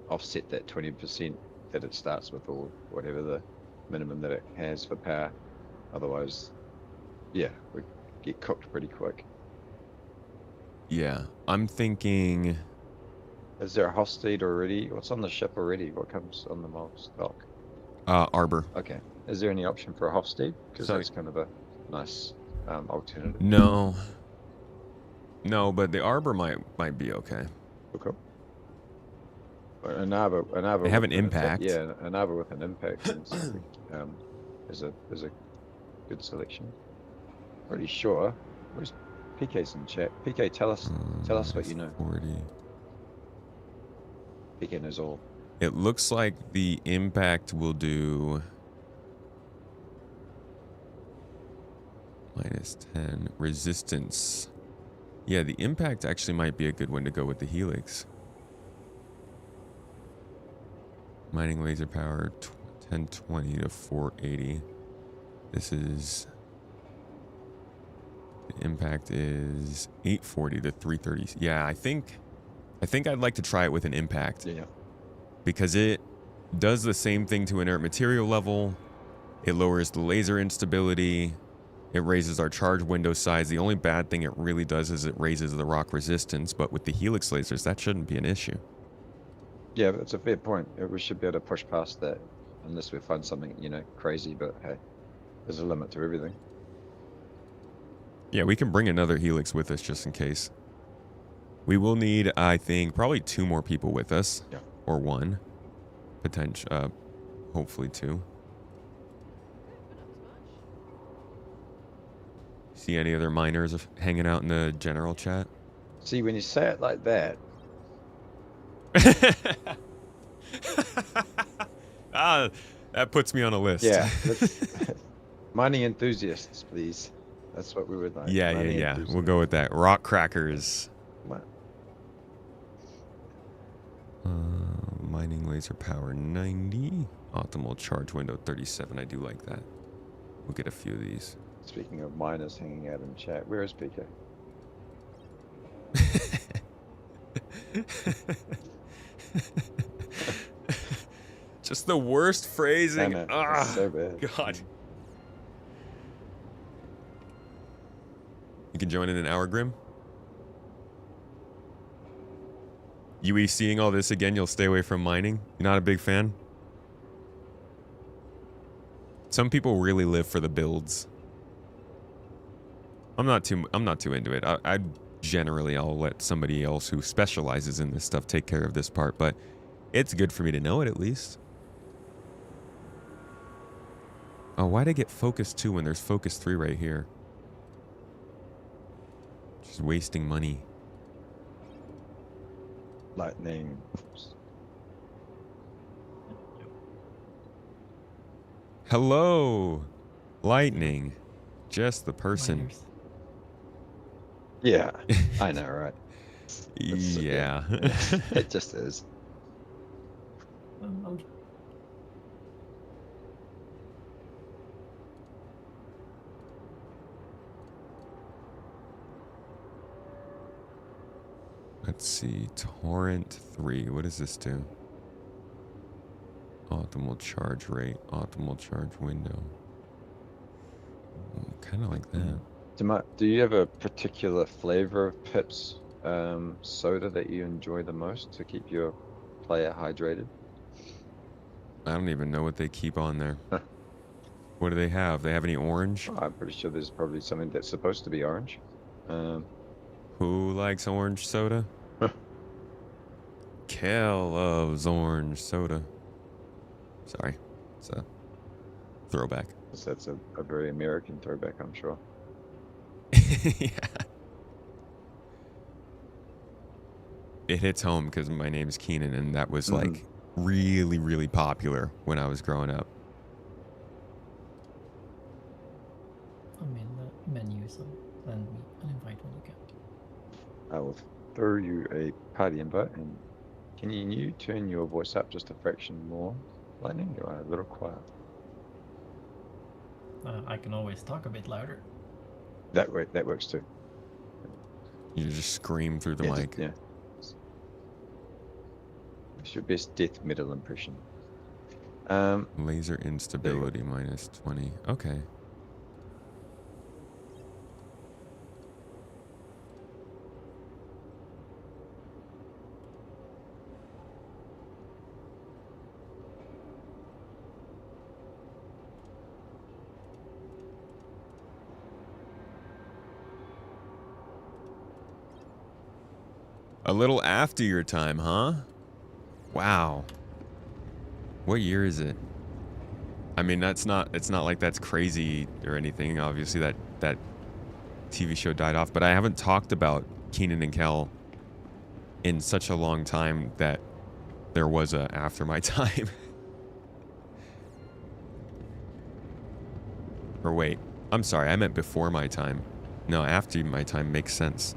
H: offset that 20% that it starts with, or whatever the minimum that it has for power. Otherwise, yeah, we get cooked pretty quick.
A: Yeah, I'm thinking...
H: Is there a Hofstede already? What's on the ship already? What comes on the mole stock?
A: Arbor.
H: Okay. Is there any option for a Hofstede? Because that's kind of a nice alternative.
A: No, but the Arbor might be okay.
H: Okay. An Arbor
A: They have an impact.
H: Yeah, an Arbor with an impact is a good selection. Pretty sure. Where's PK's in chat? PK, tell us what you know.
A: 40.
H: PK knows all.
A: It looks like the impact will do -10 resistance. Yeah, the impact actually might be a good one to go with the helix. Mining laser power 1020 to 480. This is... The impact is 840 to 330. Yeah, I think I'd like to try it with an impact.
H: Yeah.
A: Because it does the same thing to inert material level. It lowers the laser instability. It raises our charge window size. The only bad thing it really does is it raises the rock resistance, but with the helix lasers, that shouldn't be an issue.
H: Yeah, that's a fair point. We should be able to push past that unless we find something, crazy, but hey, there's a limit to everything.
A: Yeah, we can bring another helix with us just in case. We will need, I think, probably 2 more people with us.
H: Yeah.
A: Or 1. Hopefully 2. See any other miners hanging out in the general chat?
H: See, when you say it like that...
A: That puts me on a list.
H: Yeah. Mining enthusiasts, please. That's what we would like.
A: Yeah. We'll go with that. Rock crackers. Mining laser power 90. Optimal charge window 37. I do like that. We'll get a few of these.
H: Speaking of miners hanging out in chat, where is PK?
A: Just the worst phrasing.
H: Damn it,
A: Ah,
H: that's so bad.
A: God. You can join in an hour, Grim. UE seeing all this again, you'll stay away from mining. You're not a big fan? Some people really live for the builds. I'm not too into it. I generally I'll let somebody else who specializes in this stuff take care of this part, but it's good for me to know it at least. Oh, why'd I get focus 2 when there's focus 3 right here? Just wasting money.
H: Lightning.
A: Hello, Lightning. Just the person.
H: Yeah, I know, right?
A: Yeah.
H: It just is.
A: Let's see, Torrent 3. What does this do? Optimal charge rate, optimal charge window. Kind of like that.
H: Do you have a particular flavor of Pips soda that you enjoy the most to keep your player hydrated?
A: I don't even know what they keep on there. What do they have? They have any orange?
H: I'm pretty sure there's probably something that's supposed to be orange.
A: Who likes orange soda? Kel loves orange soda. Sorry, it's a throwback.
H: That's a very American throwback, I'm sure.
A: Yeah. It hits home because my name's Keenan, and that was like really, really popular when I was growing up.
K: I'm in the menu, so send me an invite when you can.
H: I will throw you a party invite, and can you turn your voice up just a fraction more, Lightning? You are a little quiet.
K: I can always talk a bit louder.
H: That works too.
A: You just scream through the mic.
H: Yeah. It's your best death metal impression.
A: Laser instability minus 20. Okay. A little after your time, huh? Wow. What year is it? I mean, it's not like that's crazy or anything. Obviously that TV show died off, but I haven't talked about Keenan and Kel in such a long time that there was a after my time. Or wait, I'm sorry, I meant before my time. No, after my time makes sense.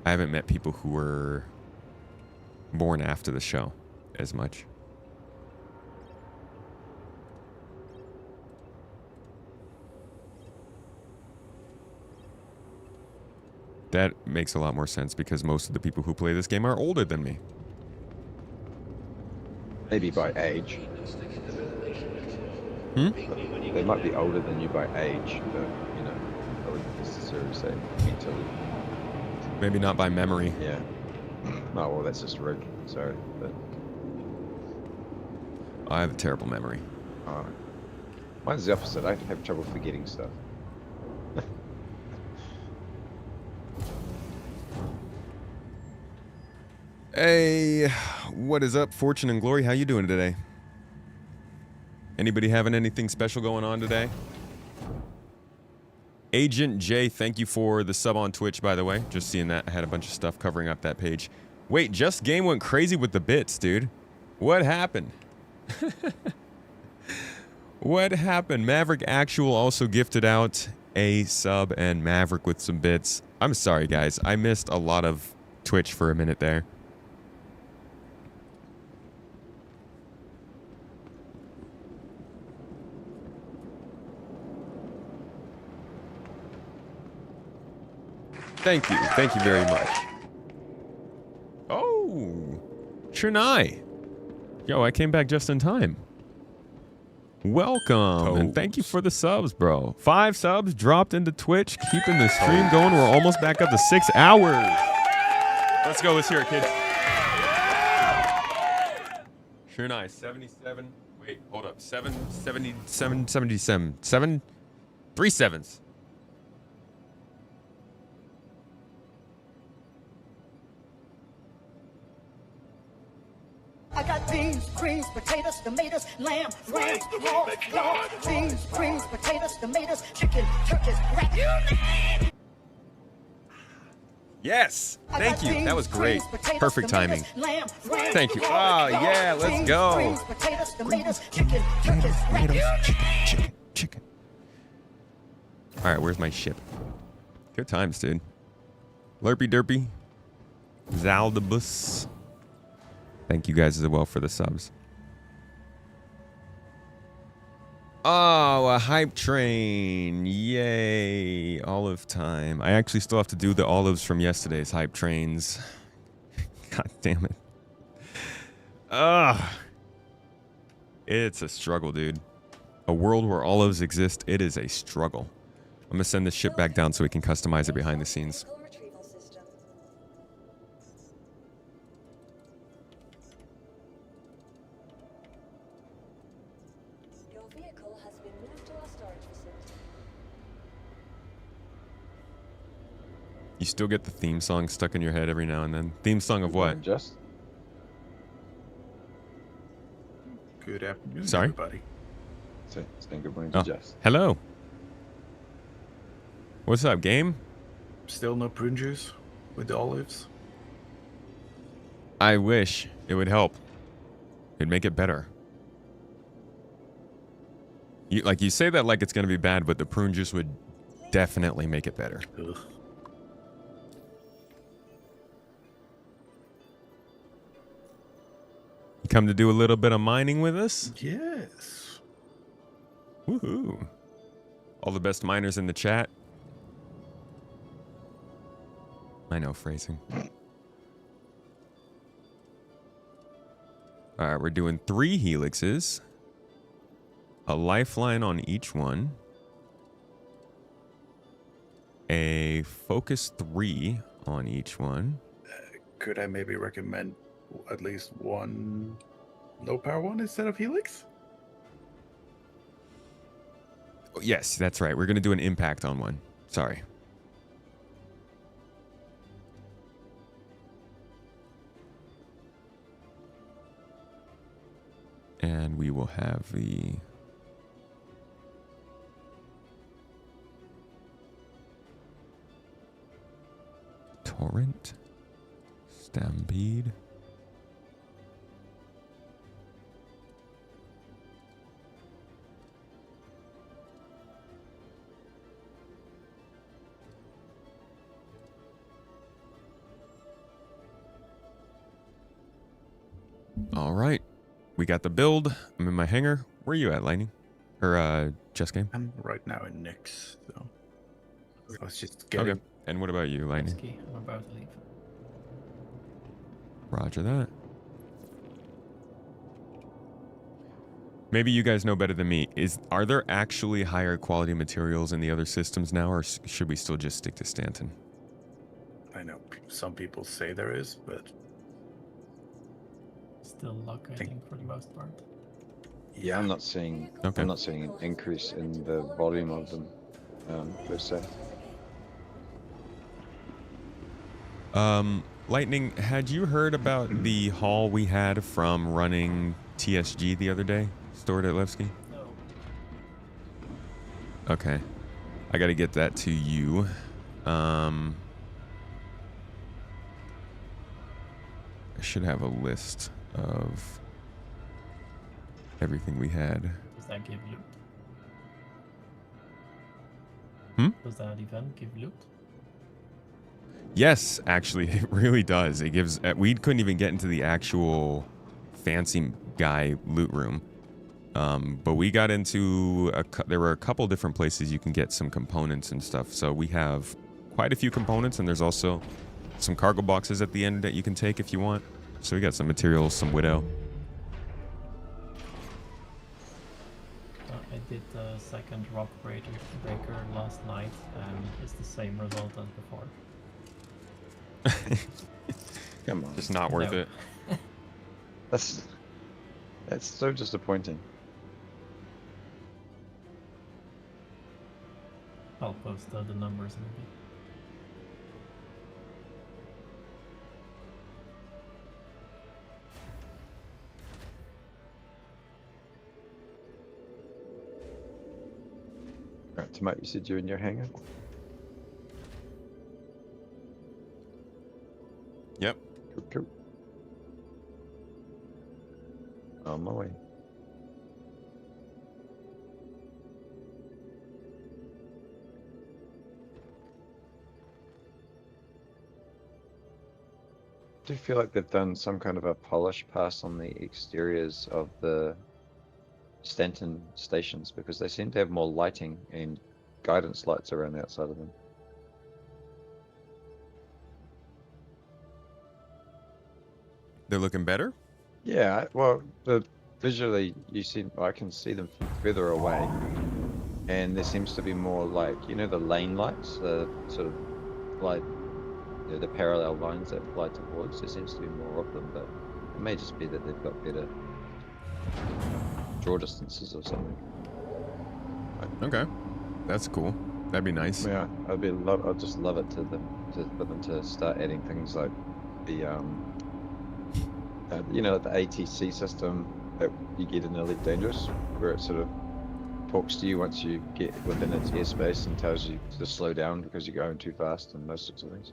A: I haven't met people who were born after the show as much. That makes a lot more sense because most of the people who play this game are older than me.
H: Maybe by age. They might be older than you by age, but you know, I wouldn't necessarily say mentally.
A: Maybe not by memory.
H: Yeah. Oh, well, that's just rude. Sorry, but
A: I have a terrible memory.
H: Mine's the opposite. I have trouble forgetting stuff.
A: Hey, what is up, Fortune and Glory? How you doing today? Anybody having anything special going on today? Agent J, thank you for the sub on Twitch, by the way. Just seeing that. I had a bunch of stuff covering up that page. Wait, Just Game went crazy with the bits, dude. What happened? What happened? Maverick Actual also gifted out a sub and Maverick with some bits. I'm sorry, guys. I missed a lot of Twitch for a minute there. Thank you. Thank you very much. Oh. Chernai. Yo, I came back just in time. Welcome, and thank you for the subs, bro. 5 subs dropped into Twitch, keeping the stream going. We're almost back up to 6 hours. Let's go. Let's hear it, kids. Chernai, 77. Wait, hold up. 77. 7 3 sevens.
L: I got beans, greens, potatoes, tomatoes, lamb, ram, hog, dog, beans, greens, potatoes, tomatoes, chicken, turkeys, rat. You name it.
A: Yes. Thank you. That was great. Perfect timing.
L: Lamb, ram,
A: Thank you.
L: hog,
A: Oh,
L: dog,
A: yeah. Let's
L: beans,
A: go.
L: greens, potatoes, tomatoes, chicken, turkeys, rat.
A: Chicken. All right, where's my ship? Good times, dude. Lurpy Derpy. Zaldibus. Thank you guys as well for the subs. Oh, a hype train. Yay. Olive time. I actually still have to do the olives from yesterday's hype trains. God damn it. Ugh. It's a struggle, dude. A world where olives exist, it is a struggle. I'm going to send this ship back down so we can customize it behind the scenes. You still get the theme song stuck in your head every now and then. Theme song of what?
H: Just.
E: Good afternoon,
A: Sorry?
E: everybody.
H: Saying good morning to Jess.
A: Hello. What's up, game?
E: Still no prune juice with the olives?
A: I wish it would help. It'd make it better. You say that like it's going to be bad, but the prune juice would definitely make it better.
E: Ugh.
A: You come to do a little bit of mining with us?
E: Yes.
A: Woohoo. All the best miners in the chat. I know phrasing. All right, we're doing 3 helixes. A lifeline on each one. A focus 3 on each one.
E: Could I maybe recommend at least one low power one instead of helix?
A: Oh, yes, that's right. We're going to do an impact on one. Sorry. And we will have the Torrent, Stampede. All right. We got the build. I'm in my hangar. Where are you at, Lightning? Or, Just Game?
E: I'm right now in Nyx, so I was just getting...
A: Okay. And what about you, Lightning?
K: Risky. I'm about to leave.
A: Roger that. Maybe you guys know better than me. Are there actually higher quality materials in the other systems now, or should we still just stick to Stanton?
E: I know some people say there is, but...
K: Still luck, I think, for the most part.
H: Yeah, I'm not seeing.
A: Okay.
H: I'm not seeing an increase in the volume of them, per se.
A: Lightning, had you heard about the haul we had from running TSG the other day, stored at Levski?
K: No.
A: Okay. I got to get that to you. I should have a list of everything we had.
K: Does that give loot?
A: Hmm?
K: Does that event give loot?
A: Yes, actually, it really does. It gives. We couldn't even get into the actual fancy guy loot room, but we got into. There were a couple different places you can get some components and stuff. So we have quite a few components, and there's also some cargo boxes at the end that you can take if you want. So we got some materials, some widow.
K: I did the second rock breaker last night, and it's the same result as before.
H: Come on.
A: Just not worth
K: No.
A: it.
H: That's so disappointing.
K: I'll post the numbers in a bit.
H: Right, Tomato, you said you're in your hangar?
A: Yep.
H: Cool. On my way. Do you feel like they've done some kind of a polish pass on the exteriors of the Stanton stations, because they seem to have more lighting and guidance lights around the outside of them?
A: They're looking better?
H: Yeah, well, visually I can see them from further away, and there seems to be more like, you know, the lane lights, the sort of like, you know, the parallel lines that fly towards. There seems to be more of them, but it may just be that they've got better draw distances or something.
A: Okay, that's cool. That'd be nice.
H: Yeah, I'd just love it for them to start adding things like the you know, the ATC system that you get in Elite Dangerous, where it sort of talks to you once you get within its airspace and tells you to slow down because you're going too fast and those sorts of things.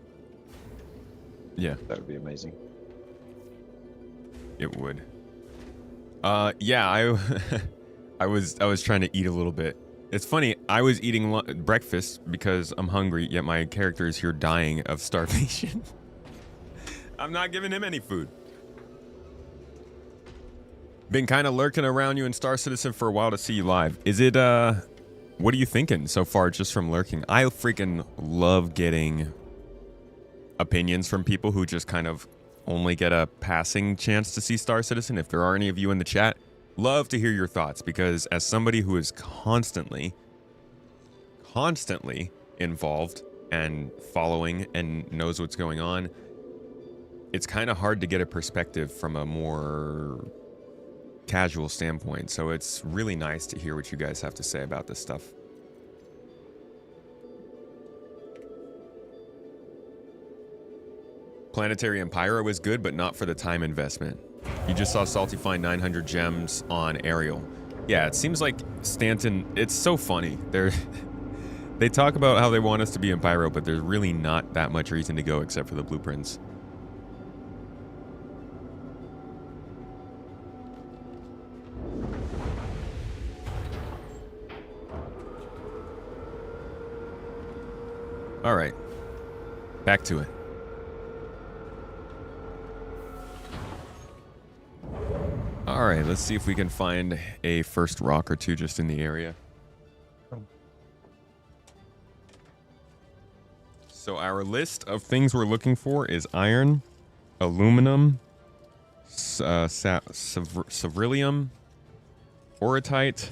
A: Yeah,
H: that would be amazing.
A: It would. Yeah, I was trying to eat a little bit. It's funny, I was eating breakfast because I'm hungry, yet my character is here dying of starvation. I'm not giving him any food. Been kind of lurking around you in Star Citizen for a while to see you live. Is it, what are you thinking so far just from lurking? I freaking love getting opinions from people who just kind of only get a passing chance to see Star Citizen. If there are any of you in the chat, love to hear your thoughts, because as somebody who is constantly involved and following and knows what's going on, it's kind of hard to get a perspective from a more casual standpoint. So it's really nice to hear what you guys have to say about this stuff. Planetary and Pyro was good, but not for the time investment. You just saw Salty find 900 gems on Ariel. Yeah, it seems like Stanton, it's so funny. They talk about how they want us to be in Pyro, but there's really not that much reason to go except for the blueprints. All right, back to it. All right, let's see if we can find a first rock or two just in the area. So our list of things we're looking for is iron, aluminum, ceruleum, orotite,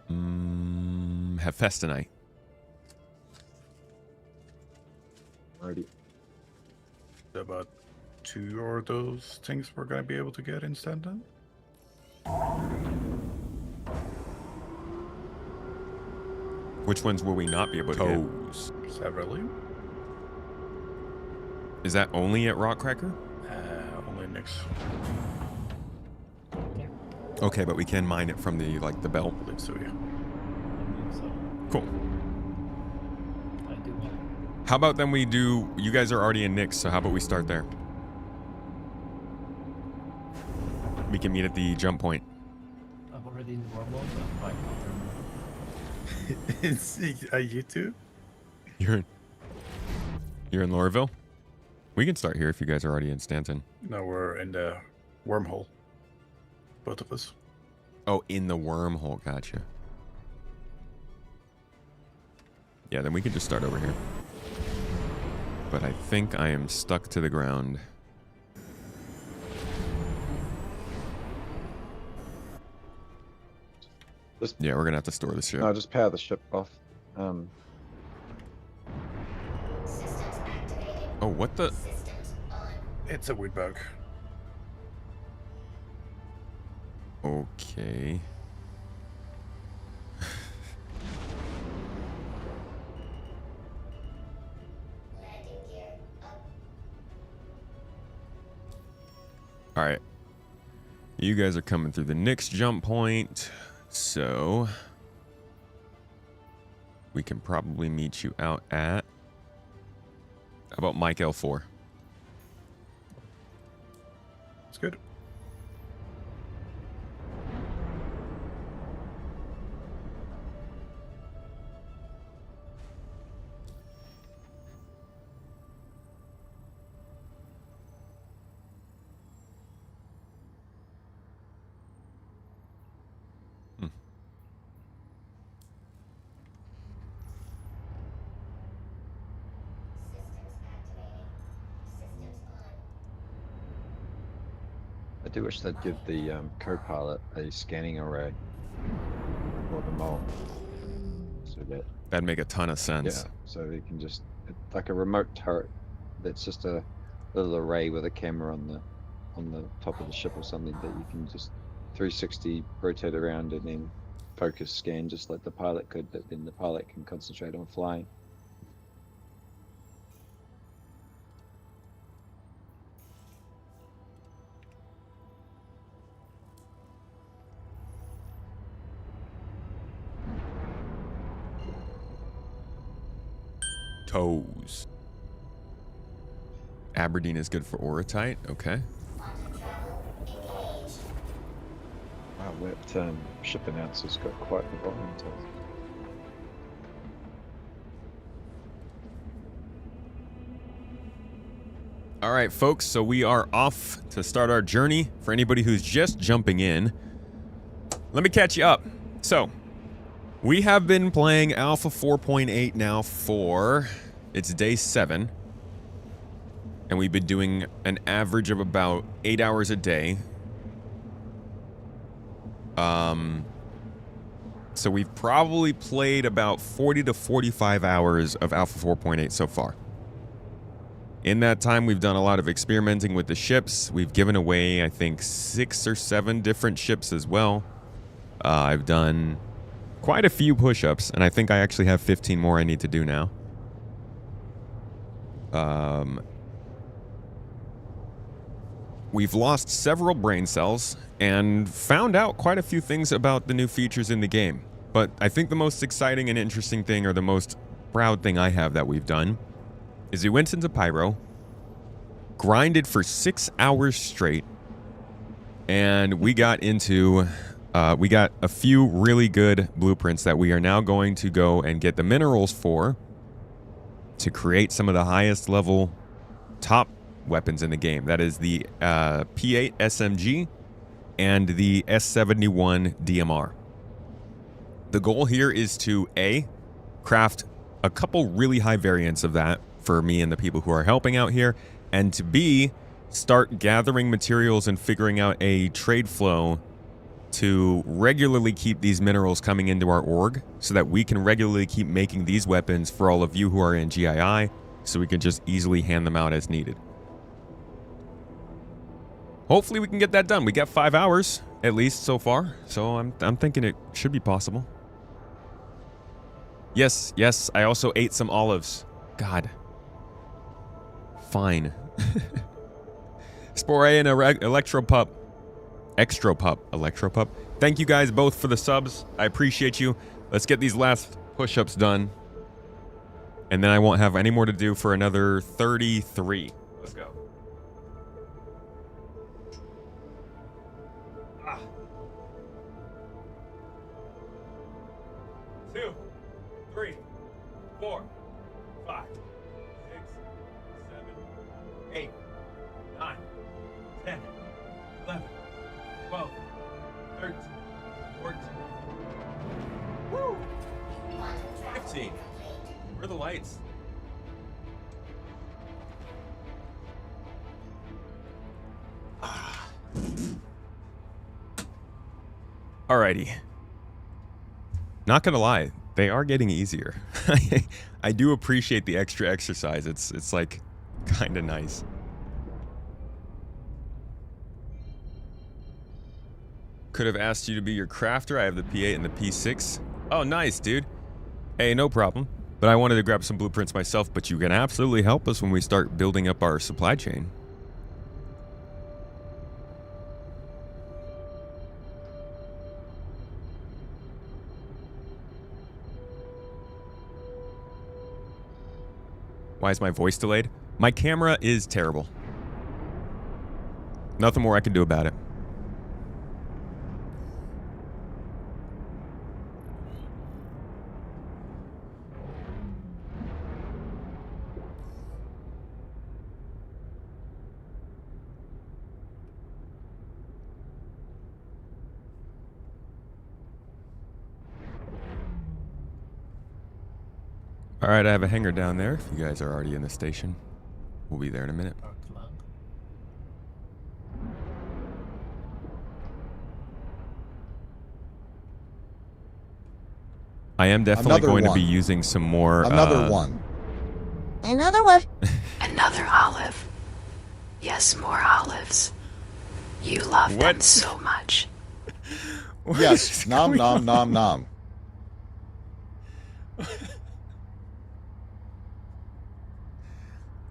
A: hephaestonite.
H: Alrighty.
E: About 2 of those things we're going to be able to get in Stanton.
A: Which ones will we not be able to
E: Toes. Severally.
A: get? Is that only at Rockcracker?
E: Only next.
K: Yeah.
A: Okay, but we can mine it from the the belt.
E: I believe so, yeah.
A: Cool.
K: I do well.
A: How about then we do? You guys are already in Nyx, so how about we start there? We can meet at the jump point.
K: I'm already in Wormhole, but I
E: You too?
A: You're in Lorville? We can start here if you guys are already in Stanton.
E: No, we're in the wormhole. Both of us.
A: Oh, in the wormhole, gotcha. Yeah, then we can just start over here. but I think I am stuck to the ground. Yeah, we're gonna have to store the ship.
H: No, just power the ship off.
A: Oh, what the?
E: It's a wood bug.
A: Okay. All right. You guys are coming through the next jump point, so we can probably meet you out at, how about Mike L4?
E: It's good.
H: I do wish they'd give the co-pilot a scanning array for the mole, so
A: that'd make a ton of sense.
H: Yeah, so they can just like a remote turret that's just a little array with a camera on the top of the ship or something that you can just 360 rotate around and then focus scan just like the pilot could, but then the pilot can concentrate on flying.
A: Toes. Aberdeen is good for Orotite. Okay.
H: Wow, that ship announcer's got quite the volume to it.
A: All right, folks, so we are off to start our journey. For anybody who's just jumping in, let me catch you up. So, we have been playing Alpha 4.8 now for, it's day 7. And we've been doing an average of about 8 hours a day. So we've probably played about 40 to 45 hours of Alpha 4.8 so far. In that time, we've done a lot of experimenting with the ships. We've given away, I think, 6 or 7 different ships as well. I've done quite a few push-ups, and I think I actually have 15 more I need to do now. We've lost several brain cells and found out quite a few things about the new features in the game. But I think the most exciting and interesting thing, or the most proud thing I have that we've done, is we went into Pyro, grinded for 6 hours straight, and we got into, we got a few really good blueprints that we are now going to go and get the minerals for to create some of the highest level top weapons in the game. That is the P8 SMG and the S71 DMR. The goal here is to A, craft a couple really high variants of that for me and the people who are helping out here, and to B, start gathering materials and figuring out a trade flow to regularly keep these minerals coming into our org so that we can regularly keep making these weapons for all of you who are in GII, so we can just easily hand them out as needed. Hopefully we can get that done. We got 5 hours at least so far, so I'm thinking it should be possible. Yes, I also ate some olives. God. Fine. Spore and Electropup. Electropup. Thank you guys both for the subs. I appreciate you. Let's get these last push-ups done. And then I won't have any more to do for another 33. Let's go. 2, 3, 4, 5, 6, 7, 8, 9, 10, 11, 12, 13, 14. Woo! 15. Where are the lights? Alrighty. Not gonna lie, they are getting easier. I do appreciate the extra exercise. It's like kind of nice. Could have asked you to be your crafter. I have the P8 and the P6. Oh, nice, dude. Hey, no problem. But I wanted to grab some blueprints myself, but you can absolutely help us when we start building up our supply chain. Why is my voice delayed? My camera is terrible. Nothing more I can do about it. All right, I have a hangar down there. If you guys are already in the station, we'll be there in a minute. I am definitely going to be using some more.
M: Another one.
F: Another one.
B: Another olive. Yes, more olives. You love them so much.
M: Yes, nom nom nom nom.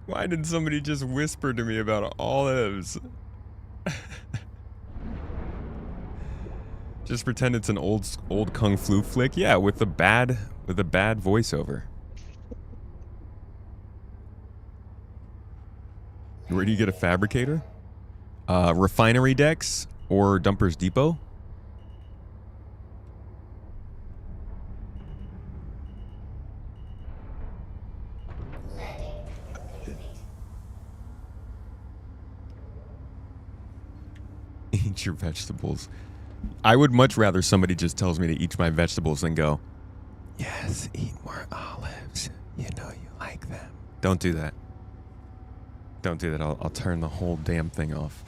A: Why did somebody just whisper to me about olives? Just pretend it's an old kung fu flick. Yeah, with a bad voiceover. Where do you get a fabricator? Refinery decks or Dumpers Depot? Eat your vegetables. I would much rather somebody just tells me to eat my vegetables than go, yes, eat more olives. You know you like them. Don't do that. Don't do that. I'll turn the whole damn thing off.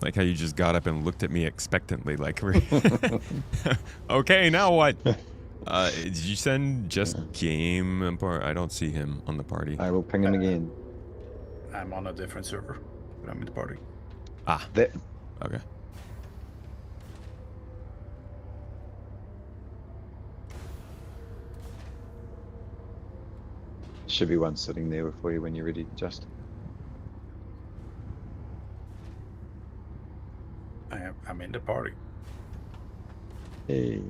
A: Like how you just got up and looked at me expectantly like, okay, now what? Did you send just game? I don't see him on the party.
H: I will ping him again.
E: I'm on a different server, but I'm in the party.
A: Ah. Okay.
H: Should be one sitting there for you when you're ready, Justin.
E: I'm in the party.
H: Hey.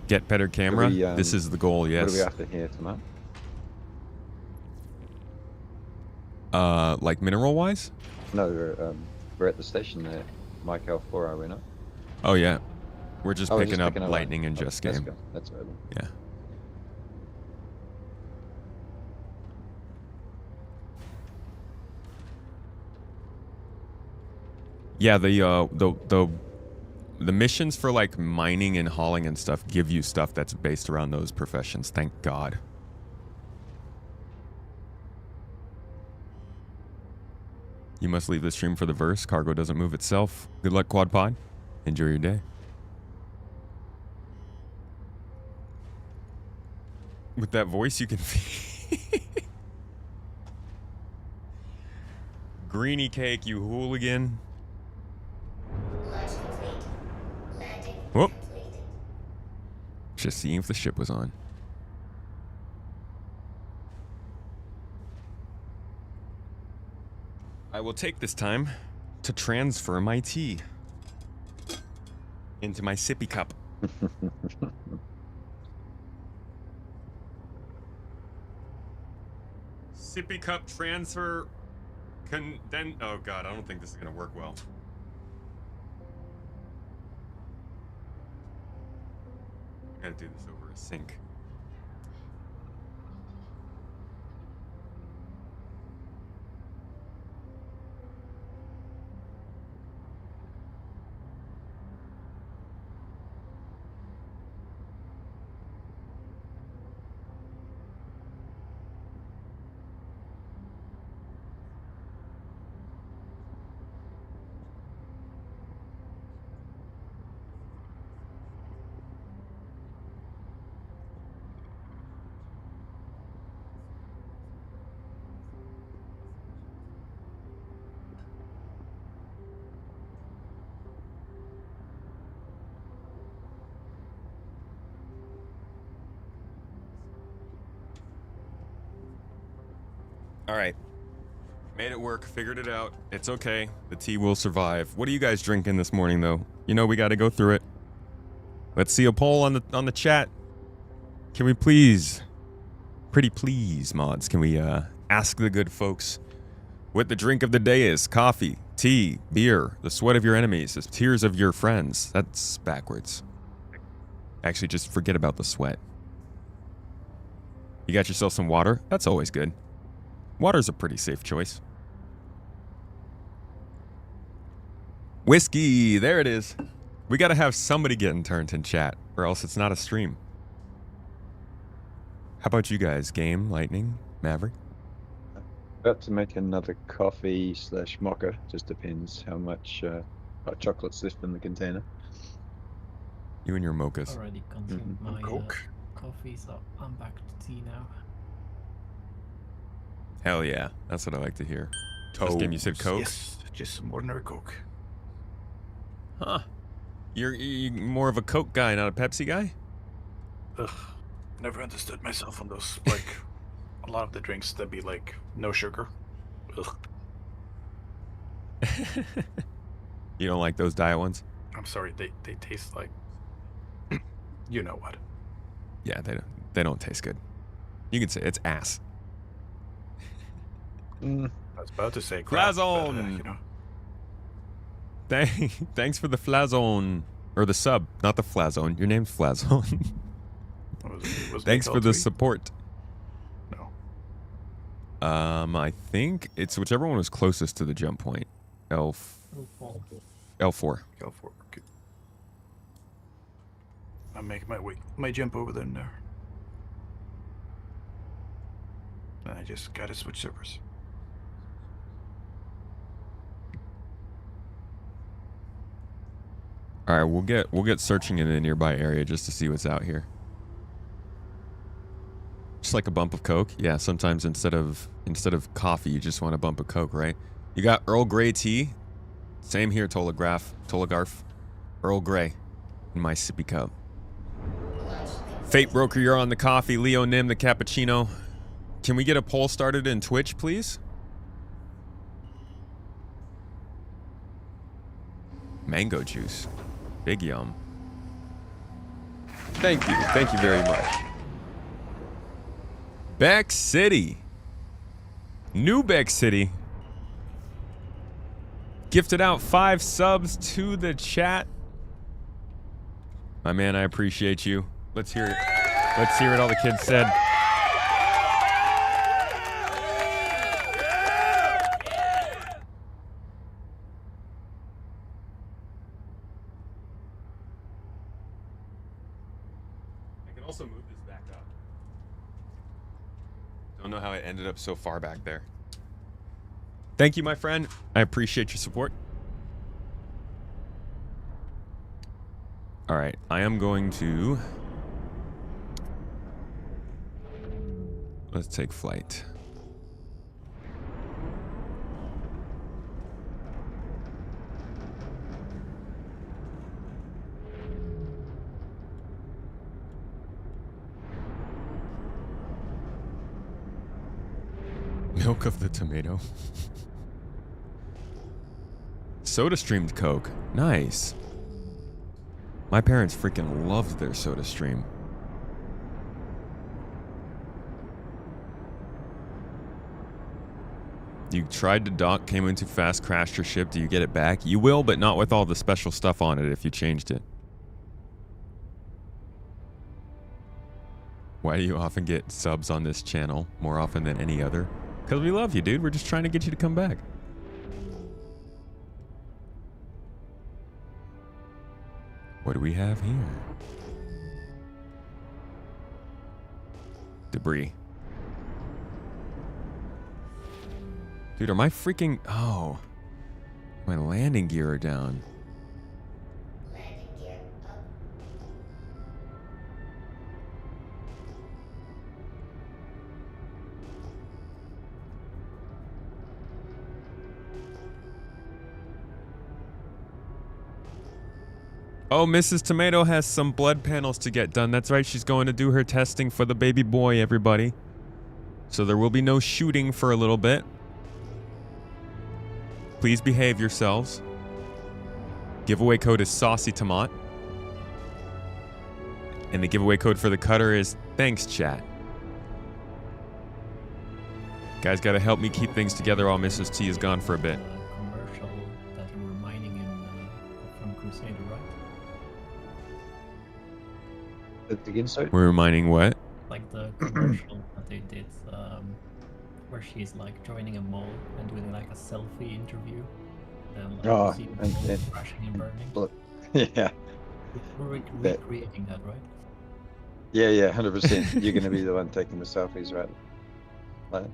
A: Get better camera. This is the goal. Yes.
H: What are we after here tonight?
A: Like mineral wise?
H: No, we're at the station there. Mike L4, are we not?
A: Oh yeah, we're just picking up lightning and just game.
H: That's right.
A: Yeah. Yeah, the missions for like mining and hauling and stuff give you stuff that's based around those professions. Thank God. You must leave the stream for the verse. Cargo doesn't move itself. Good luck, Quad Pod. Enjoy your day. With that voice, you can. Greenie cake, you hooligan. Whoop. Just seeing if the ship was on. I will take this time to transfer my tea into my sippy cup. Sippy cup transfer. Oh God, I don't think this is gonna work well. I gotta do this over a sink. All right. Made it work. Figured it out. It's okay. The tea will survive. What are you guys drinking this morning, though? You know we got to go through it. Let's see a poll on the chat. Can we please, pretty please, mods, can we ask the good folks what the drink of the day is? Coffee, tea, beer, the sweat of your enemies, the tears of your friends. That's backwards. Actually, just forget about the sweat. You got yourself some water? That's always good. Water's a pretty safe choice. Whiskey, there it is. We gotta have somebody getting turned in chat, or else it's not a stream. How about you guys? Game, Lightning, Maverick?
H: About to make another coffee / mocha. Just depends how much hot chocolate's left in the container.
A: You and your mochas.
K: Already consumed my coffee, so I'm back to tea now.
A: Hell yeah, that's what I like to hear. This game you said Coke?
E: Yes, just some ordinary Coke.
A: Huh. You're more of a Coke guy, not a Pepsi guy?
E: Ugh. Never understood myself on those, like, a lot of the drinks that be, like, no sugar. Ugh.
A: You don't like those diet ones?
E: I'm sorry, they taste like... you know what.
A: Yeah, they don't taste good. You can say it's ass.
E: I was about to say crap,
A: Flazone!
E: but, you know.
A: Thanks for the Flazone. Or the sub, not the Flazone. Your name's Flazone.
E: Was
A: Thanks for the
E: tweet?
A: support.
E: No.
A: I think it's whichever one was closest to the jump point. L4.
E: L4. Okay. I'll make my jump over there now. I just gotta switch servers.
A: All right, we'll get searching in the nearby area just to see what's out here. Just like a bump of Coke. Yeah, sometimes instead of coffee, you just want a bump of Coke, right? You got Earl Grey tea. Same here, Tolagarf. Earl Grey in my sippy cup. Fate Broker, you're on the coffee. Leo Nim, the cappuccino. Can we get a poll started in Twitch, please? Mango juice. Big yum. Thank you very much. Beck City. New Beck City. Gifted out 5 subs to the chat. My man, I appreciate you. Let's hear it. Let's hear what all the kids said. Also move this back up. Don't know how it ended up so far back there. Thank you, my friend. I appreciate your support. All right, I am going to... Let's take flight. Milk of the tomato. Soda streamed Coke. Nice. My parents freaking loved their Soda Stream. You tried to dock, came in too fast, crashed your ship. Do you get it back? You will, but not with all the special stuff on it if you changed it. Why do you often get subs on this channel more often than any other? Because we love you, dude. We're just trying to get you to come back. What do we have here? Debris. Dude, are my freaking... Oh. My landing gear are down. Oh, Mrs. Tomato has some blood panels to get done. That's right, she's going to do her testing for the baby boy, everybody. So there will be no shooting for a little bit. Please behave yourselves. Giveaway code is Saucy Tomat. And the giveaway code for the cutter is Thanks Chat. Guys gotta help me keep things together while Mrs. T is gone for a bit.
K: Commercial that you were mining in from Crusader, right?
H: Again, sorry?
A: We're mining what?
K: Like the commercial that they did, where she's like joining a mall and doing like a selfie interview. Then like,
H: Oh,
K: you see
H: and
K: people
H: then-
K: crashing and burning.
H: Yeah.
K: We're
H: That-
K: recreating that, right?
H: Yeah, yeah, 100%. You're going to be the one taking the selfies, right? Like,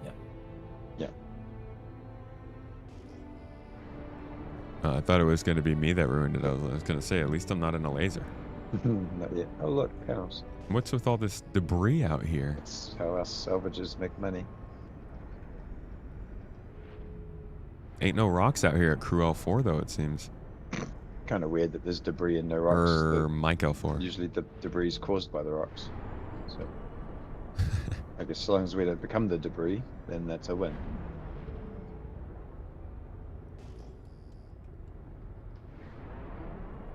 K: Yeah.
H: yeah.
A: I thought it was going to be me that ruined it. I was going to say, at least I'm not in a laser.
H: Not yet. Oh, look, panels.
A: What's with all this debris out here?
H: That's how us salvagers make money.
A: Ain't no rocks out here at Crew L4, though, it seems.
H: Kind of weird that there's debris and no rocks.
A: Or
H: The-
A: Mike L4.
H: Usually the debris is caused by the rocks. So, I guess as long as we don't become the debris, then that's a win.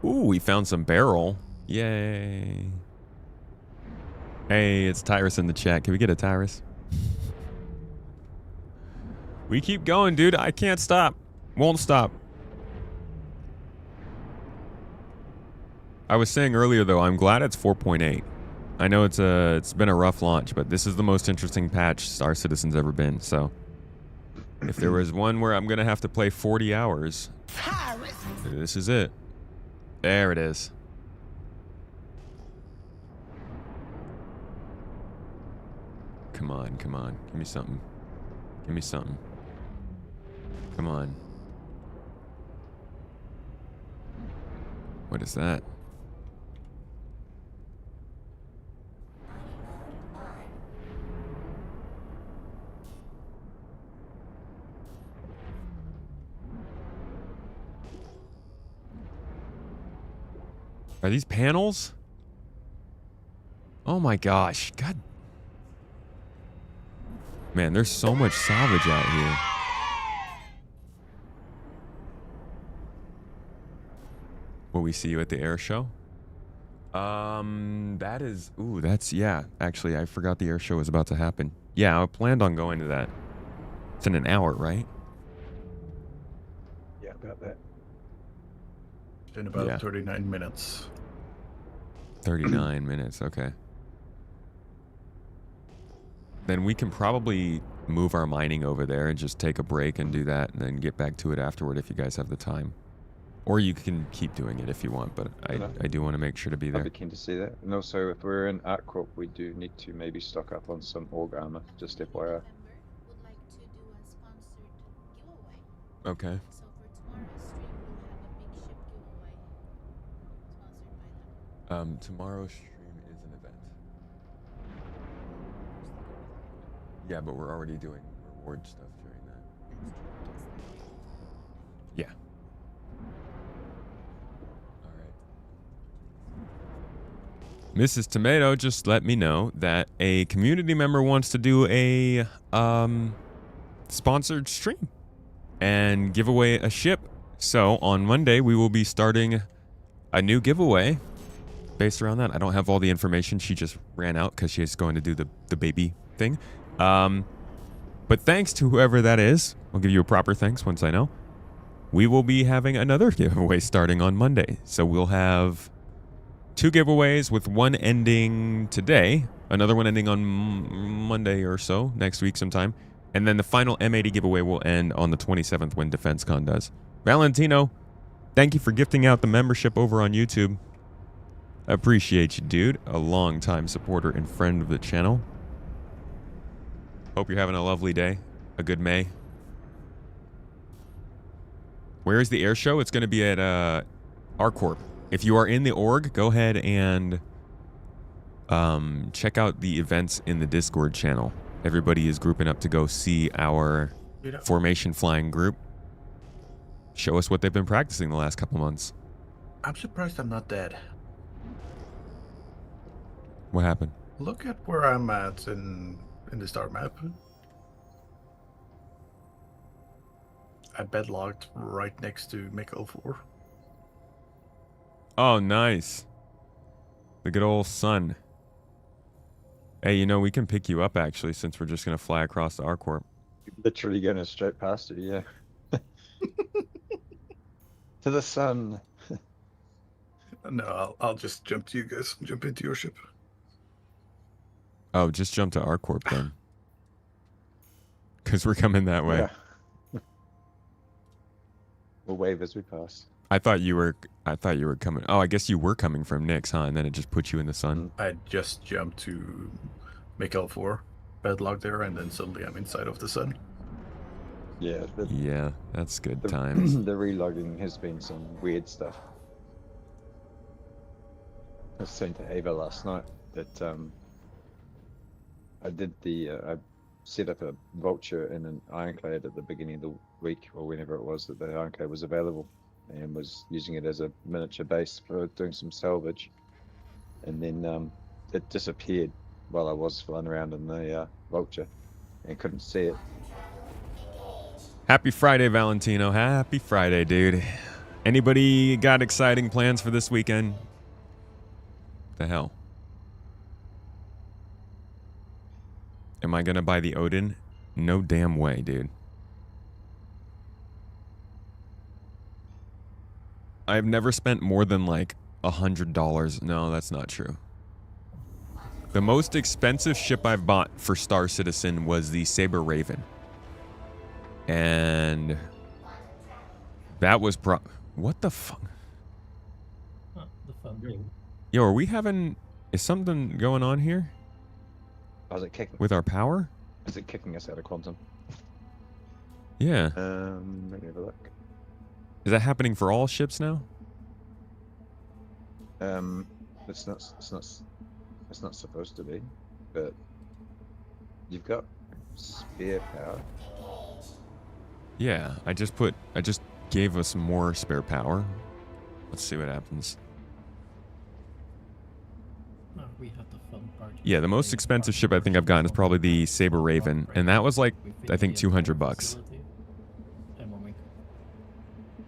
A: Ooh, we found some barrel. Yay. Hey, it's Tyrus in the chat. Can we get a Tyrus? We keep going, dude. I can't stop. Won't stop. I was saying earlier, though, I'm glad it's 4.8. I know it's been a rough launch, but this is the most interesting patch Star Citizen's ever been. So if there was one where I'm going to have to play 40 hours, this is it. There it is. Come on, come on. Give me something. Give me something. Come on. What is that? Are these panels? Oh my gosh. God. Man, there's so much salvage out here. Will we see you at the air show? That is... Ooh, that's... Yeah, actually, I forgot the air show was about to happen. Yeah, I planned on going to that. It's in an hour, right?
H: Yeah, about that.
E: In about
A: Yeah.
E: 39 minutes.
A: 39 minutes, okay. Then we can probably move our mining over there and just take a break and do that and then get back to it afterward if you guys have the time. Or you can keep doing it if you want, but I do want to make sure to be
H: I'd
A: there.
H: be keen to see that. And also, if we're in Art Corp, we do need to maybe stock up on some org armor, just FYI.
A: Okay. Tomorrow's stream is an event. Yeah, but we're already doing reward stuff during that. Yeah. Mrs. Tomato just let me know that a community member wants to do a sponsored stream and give away a ship. So on Monday, we will be starting a new giveaway based around that. I don't have all the information. She just ran out because she's going to do the baby thing. But thanks to whoever that is, I'll give you a proper thanks once I know. We will be having another giveaway starting on Monday. So we'll have 2 giveaways with one ending today, another one ending on Monday or so, next week sometime. And then the final M80 giveaway will end on the 27th when DefenseCon does. Valentino, thank you for gifting out the membership over on YouTube. I appreciate you, dude. A long-time supporter and friend of the channel. Hope you're having a lovely day. A good May. Where is the air show? It's going to be at R-Corp. If you are in the org, go ahead and check out the events in the Discord channel. Everybody is grouping up to go see our formation flying group. Show us what they've been practicing the last couple months.
E: I'm surprised I'm not dead.
A: What happened?
E: Look at where I'm at in in the start map. I bedlocked right next to Mick 04.
A: Oh, nice. The good old sun. Hey, you know, we can pick you up, actually, since we're just going to fly across the R-Corp.
H: Literally going straight past you, yeah. To the sun.
E: No, I'll just jump to you guys. Jump into your ship.
A: Oh, just jump to R-Corp then. Because we're coming that way.
H: Yeah. We'll wave as we pass.
A: I thought you were coming. Oh, I guess you were coming from Nick's, huh? And then it just put you in the sun.
E: I just jumped to Mick 04, bedlock there, and then suddenly I'm inside of the sun.
H: Yeah.
A: Yeah, that's good times.
H: The relogging has been some weird stuff. I was saying to Ava last night that I set up a vulture in an ironclad at the beginning of the week, or whenever it was that the ironclad was available, and was using it as a miniature base for doing some salvage. And then it disappeared while I was flying around in the vulture and couldn't see it.
A: Happy Friday, Valentino. Happy Friday, dude. Anybody got exciting plans for this weekend? The hell? Am I gonna buy the Odin? No damn way, dude. I've never spent more than like $100. No, that's not true. The most expensive ship I've bought for Star Citizen was the Saber Raven. And that was what the fuck?
K: Oh, the phone.
A: Yo, are we having... Is something going on here?
H: How's it kicking?
A: With our power?
H: Is it kicking us out of quantum?
A: Yeah.
H: Let me have a look.
A: Is that happening for all ships now?
H: It's not supposed to be, but you've got spare power.
A: Yeah, I just gave us more spare power. Let's see what happens.
K: No, we have the fun part.
A: Yeah, the most expensive ship I think I've gotten is probably the Saber Raven, and that was like, I think, $200.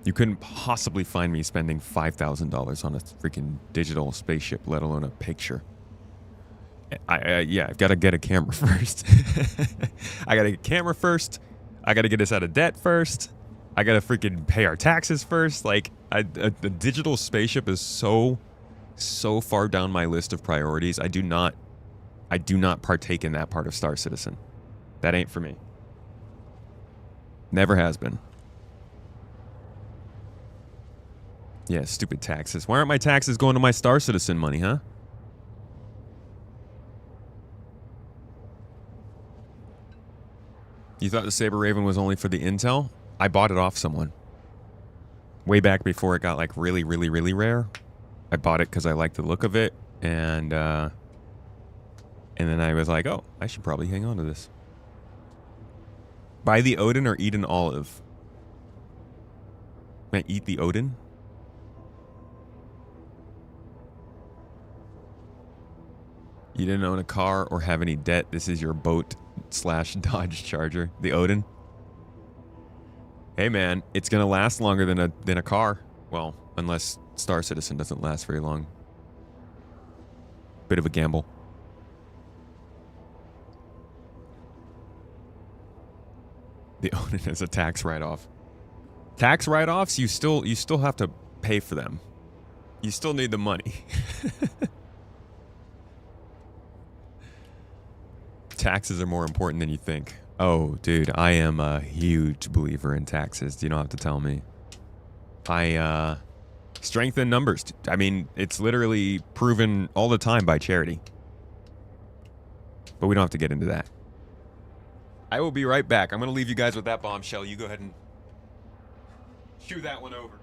A: You couldn't possibly find me spending $5,000 on a freaking digital spaceship, let alone a picture. Yeah, I've got to get a camera first. I got to get a camera first. I got to get us out of debt first. I got to freaking pay our taxes first. Like, the digital spaceship is so far down my list of priorities. I do not partake in that part of Star Citizen. That ain't for me. Never has been. Yeah, stupid taxes. Why aren't my taxes going to my Star Citizen money, huh? You thought the Saber Raven was only for the intel? I bought it off someone. Way back before it got like really, really, really rare. I bought it because I liked the look of it, and then I was like, oh, I should probably hang on to this. Buy the Odin or eat an olive? Can I eat the Odin? You didn't own a car or have any debt. This is your boat / Dodge Charger. The Odin. Hey man, it's gonna last longer than a car. Well, unless Star Citizen doesn't last very long. Bit of a gamble. The Odin is a tax write-off. Tax write-offs, you still have to pay for them. You still need the money. Taxes are more important than you think. Oh, dude, I am a huge believer in taxes. You don't have to tell me. Strength in numbers. I mean, it's literally proven all the time by charity. But we don't have to get into that. I will be right back. I'm going to leave you guys with that bombshell. You go ahead and chew that one over.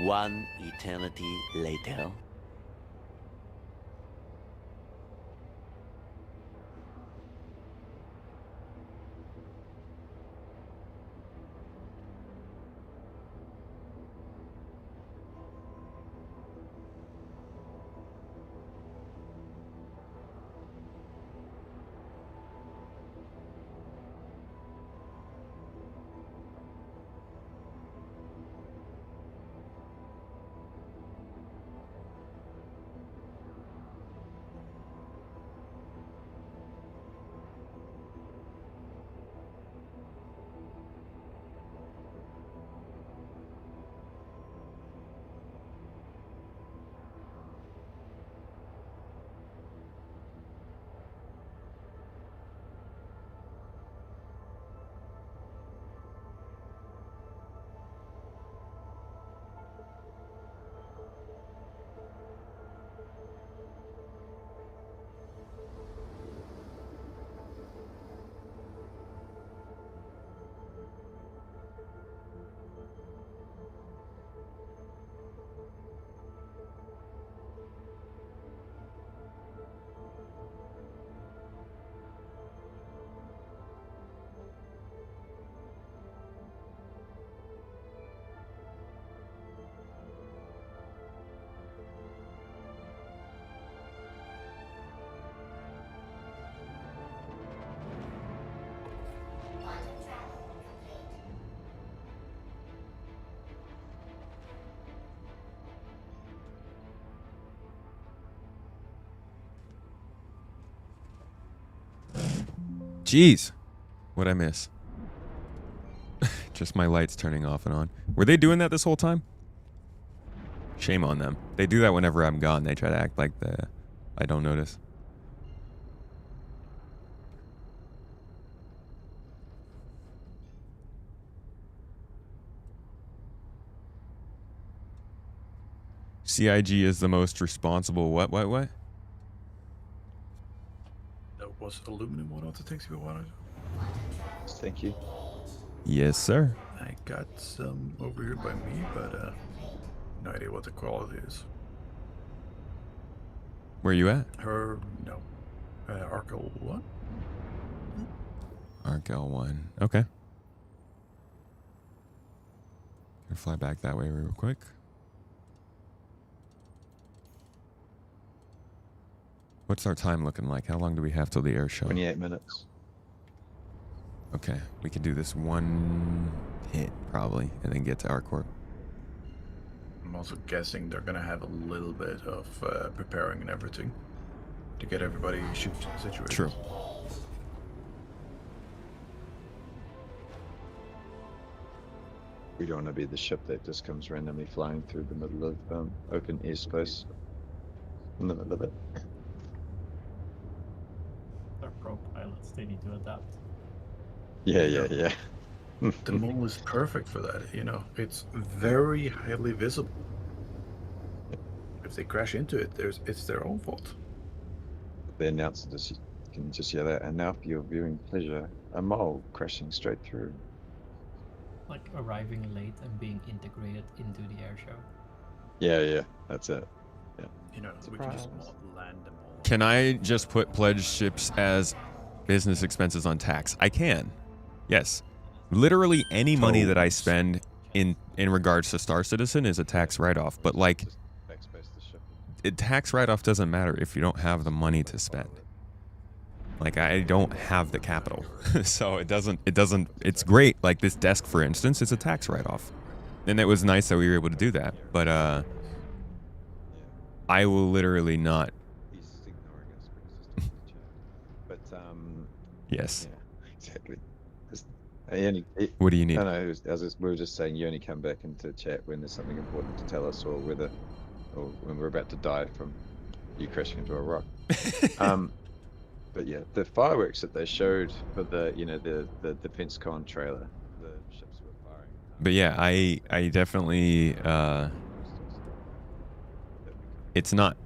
N: One eternity later.
A: Jeez. What'd I miss? Just my lights turning off and on. Were they doing that this whole time? Shame on them. They do that whenever I'm gone. They try to act like I don't notice. CIG is the most responsible. What?
E: That was aluminum. What else takes you a while?
H: Thank you.
A: Yes, sir.
E: I got some over here by me, but no idea what the quality is.
A: Where you at?
E: No. Arcal 1?
A: Arcal 1. Okay. Gonna fly back that way real quick. What's our time looking like? How long do we have till the air show?
H: 28 minutes.
A: Okay, we can do this one hit probably, and then get to Arcorp.
E: I'm also guessing they're gonna have a little bit of preparing and everything to get everybody situated.
A: True.
H: We don't want to be the ship that just comes randomly flying through the middle of open airspace. In the middle of it.
K: They're pro pilots, they need to adapt.
H: Yeah.
E: The mole is perfect for that, you know. It's very highly visible. If they crash into it, it's their own fault.
H: They announced this, you can just hear that. And now for your viewing pleasure, a mole crashing straight through.
K: Like arriving late and being integrated into the air show.
H: Yeah, that's it. Yeah.
E: You know, we can just land them all.
A: Can I just put pledged ships as business expenses on tax? I can. Yes. Literally any money that I spend in regards to Star Citizen is a tax write-off. But like, tax write-off doesn't matter if you don't have the money to spend. Like, I don't have the capital. So it doesn't, it's great. Like this desk, for instance, it's a tax write-off. And it was nice that we were able to do that. But I will literally not.
H: But
A: yes.
H: Yeah, exactly.
A: What do you need?
H: No, we were just saying, you only come back into chat when there's something important to tell us, or when we're about to die from you crashing into a rock. But yeah, the fireworks that they showed for the Defense Con trailer, the ships were firing.
A: But yeah, I definitely it's not.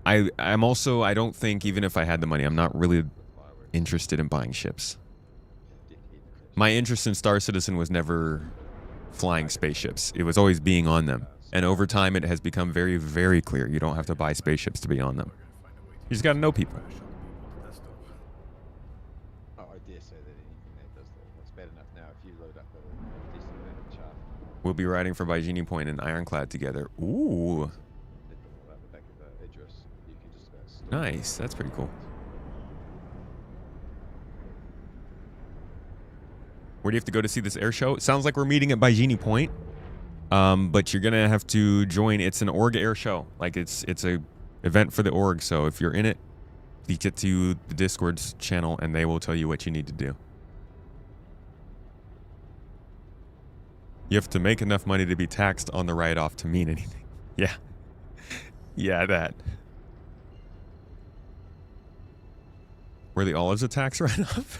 A: I'm also, I don't think, even if I had the money, I'm not really interested in buying ships. My interest in Star Citizen was never flying spaceships. It was always being on them. And over time, it has become very, very clear. You don't have to buy spaceships to be on them. You just got to know people.
H: Oh, I dare say that anything that does that. That's bad enough now. If you load up a decent amount of chaff,
A: We'll be riding from Bygenie Point and Ironclad together. Ooh,
H: out the back of Idris, you can just about store
A: nice. That's pretty cool. Where do you have to go to see this air show? It sounds like we're meeting at Bygenie Point. But you're gonna have to join. It's an org air show. Like it's a event for the org. So if you're in it, you get to the Discord's channel and they will tell you what you need to do. You have to make enough money to be taxed on the write-off to mean anything. Yeah. Yeah, that. Were the olives a tax write-off?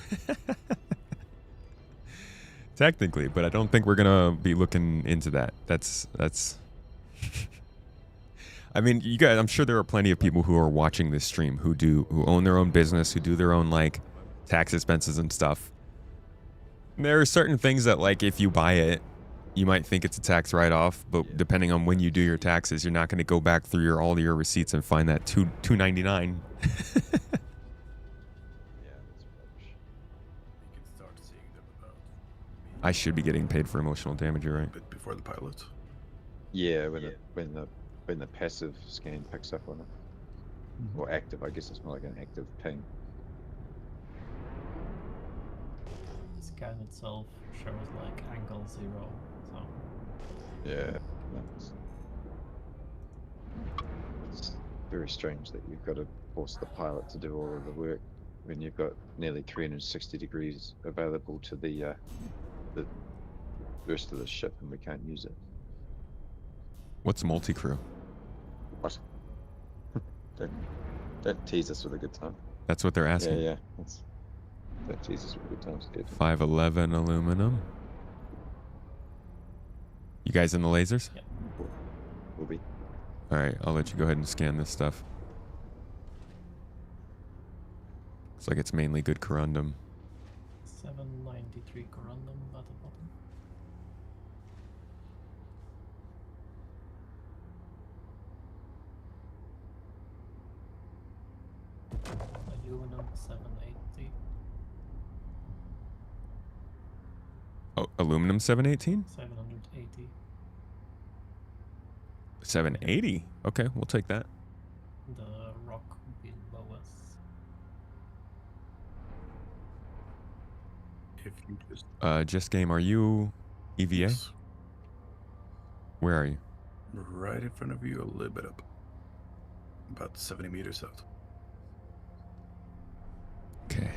A: Technically, but I don't think we're gonna be looking into that. That's I mean, you guys, I'm sure there are plenty of people who are watching this stream who own their own business, who do their own like tax expenses and stuff. And there are certain things that like if you buy it, you might think it's a tax write-off, but depending on when you do your taxes, you're not going to go back through all your receipts and find that $2.99. I should be getting paid for emotional damage, right?
E: Bit before the pilot.
H: Yeah, when the passive scan picks up on it, or active. I guess it's more like an active ping.
K: The scan itself shows like angle 0, so.
H: Yeah, it's very strange that you've got to force the pilot to do all of the work when you've got nearly 360 degrees available to the rest of the ship and we can't use it.
A: What's multi-crew?
H: What? Don't tease us with a good time.
A: That's what they're asking.
H: Yeah. Don't tease us with good times, kid.
A: 511 aluminum. You guys in the lasers?
K: Yeah.
H: Will be.
A: All right, I'll let you go ahead and scan this stuff. Looks like it's mainly good corundum.
K: 793 corundum at the bottom. Aluminum 780.
A: Oh, aluminum 718?
K: 780.
A: 780? Okay, we'll take that.
K: The rock would be lowest.
E: If you
A: Just game, are you EVA?
E: Yes.
A: Where are you?
E: Right in front of you, a little bit up. About 70 meters out.
A: Okay.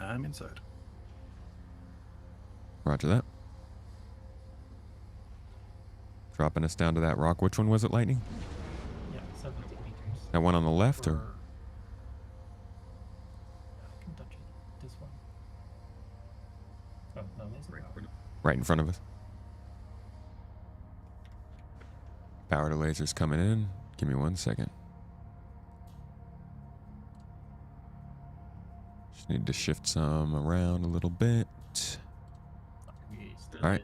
E: I'm inside.
A: Roger that. Dropping us down to that rock. Which one was it, Lightning?
K: Yeah, 70 meters.
A: That one on the left, or?
K: I can touch it. This one. Oh, no, this one.
A: Right in front of us. Power to lasers coming in. Give me 1 second. Just need to shift some around a little bit. All right.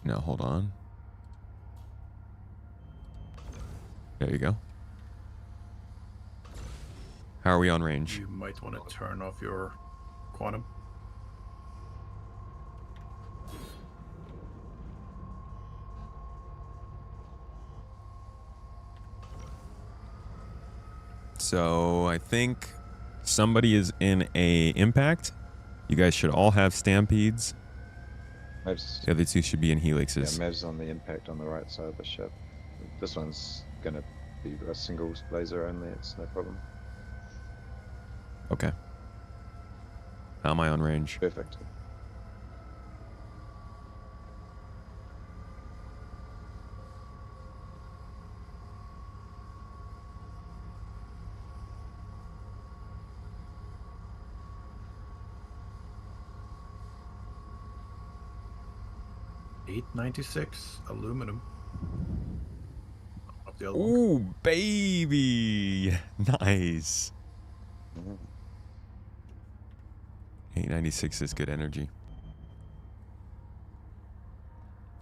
A: No, hold on. There you go. How are we on range?
E: You might want to turn off your quantum.
A: So I think somebody is in a impact. You guys should all have stampedes. The other two should be in helixes.
H: Yeah, Mav's on the impact on the right side of the ship. This one's gonna be a single laser only, it's no problem.
A: Okay. How am I on range?
H: Perfect.
E: 896 aluminum. Up the other one.
A: Ooh, baby. Nice. 896 is good energy.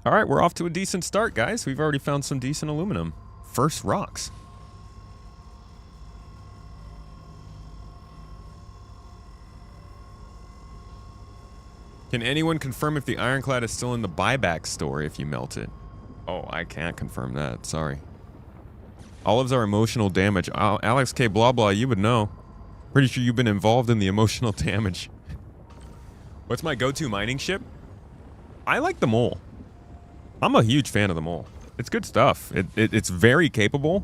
A: All right, we're off to a decent start, guys. We've already found some decent aluminum. First rocks. Can anyone confirm if the ironclad is still in the buyback store if you melt it? Oh, I can't confirm that. Sorry. Olives are emotional damage. Alex K. Blah Blah, you would know. Pretty sure you've been involved in the emotional damage. What's my go-to mining ship? I like the Mole. I'm a huge fan of the Mole. It's good stuff. It's very capable,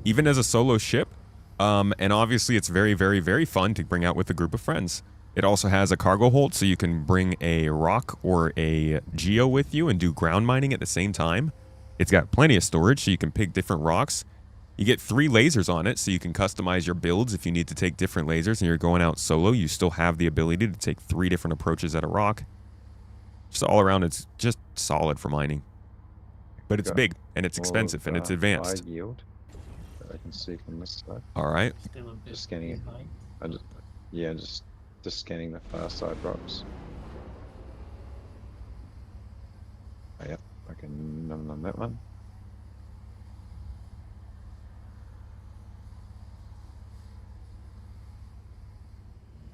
A: even as a solo ship. And obviously it's very, very, very fun to bring out with a group of friends. It also has a cargo hold, so you can bring a rock or a geo with you and do ground mining at the same time. It's got plenty of storage, so you can pick different rocks. You get 3 lasers on it, so you can customize your builds if you need to take different lasers and you're going out solo. You still have the ability to take 3 different approaches at a rock. Just all around, it's just solid for mining. But it's big, and it's expensive, and it's advanced.
H: High yield that I can see from this side.
A: All right.
H: Just scanning it. Just scanning the far side rocks. Oh, yeah, I can num on that one.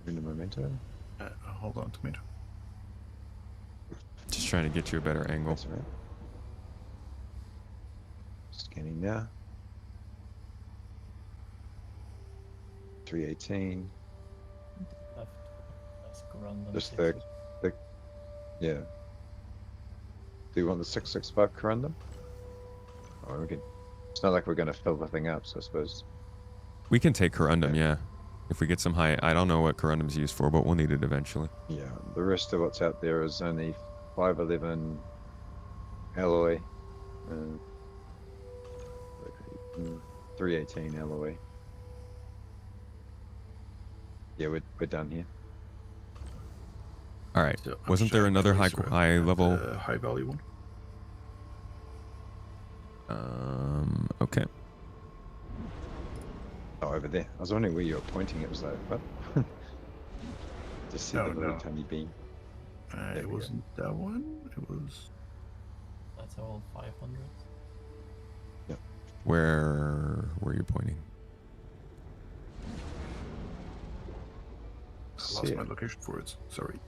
H: In the memento.
E: Hold on, tomato.
A: Just trying to get you a better angle.
H: That's right. Scanning now. 318.
K: Left. Let's go random.
H: Just the yeah. Do you want the 665 corundum? Or we can. It's not like we're going to fill the thing up, so I suppose.
A: We can take corundum, yeah. If we get some high, I don't know what corundum's used for, but we'll need it eventually.
H: Yeah, the rest of what's out there is only 511 alloy and 318 alloy. Yeah, we're done here.
A: All right.
E: So
A: Wasn't there another high level?
E: High value one.
A: Okay.
H: Oh, over there. I was wondering where you were pointing. It was like, what? Just see the little tiny beam.
E: It wasn't that one. It was.
K: That's all 500.
H: Yep.
A: Where were you pointing?
E: I lost my location for it. Sorry.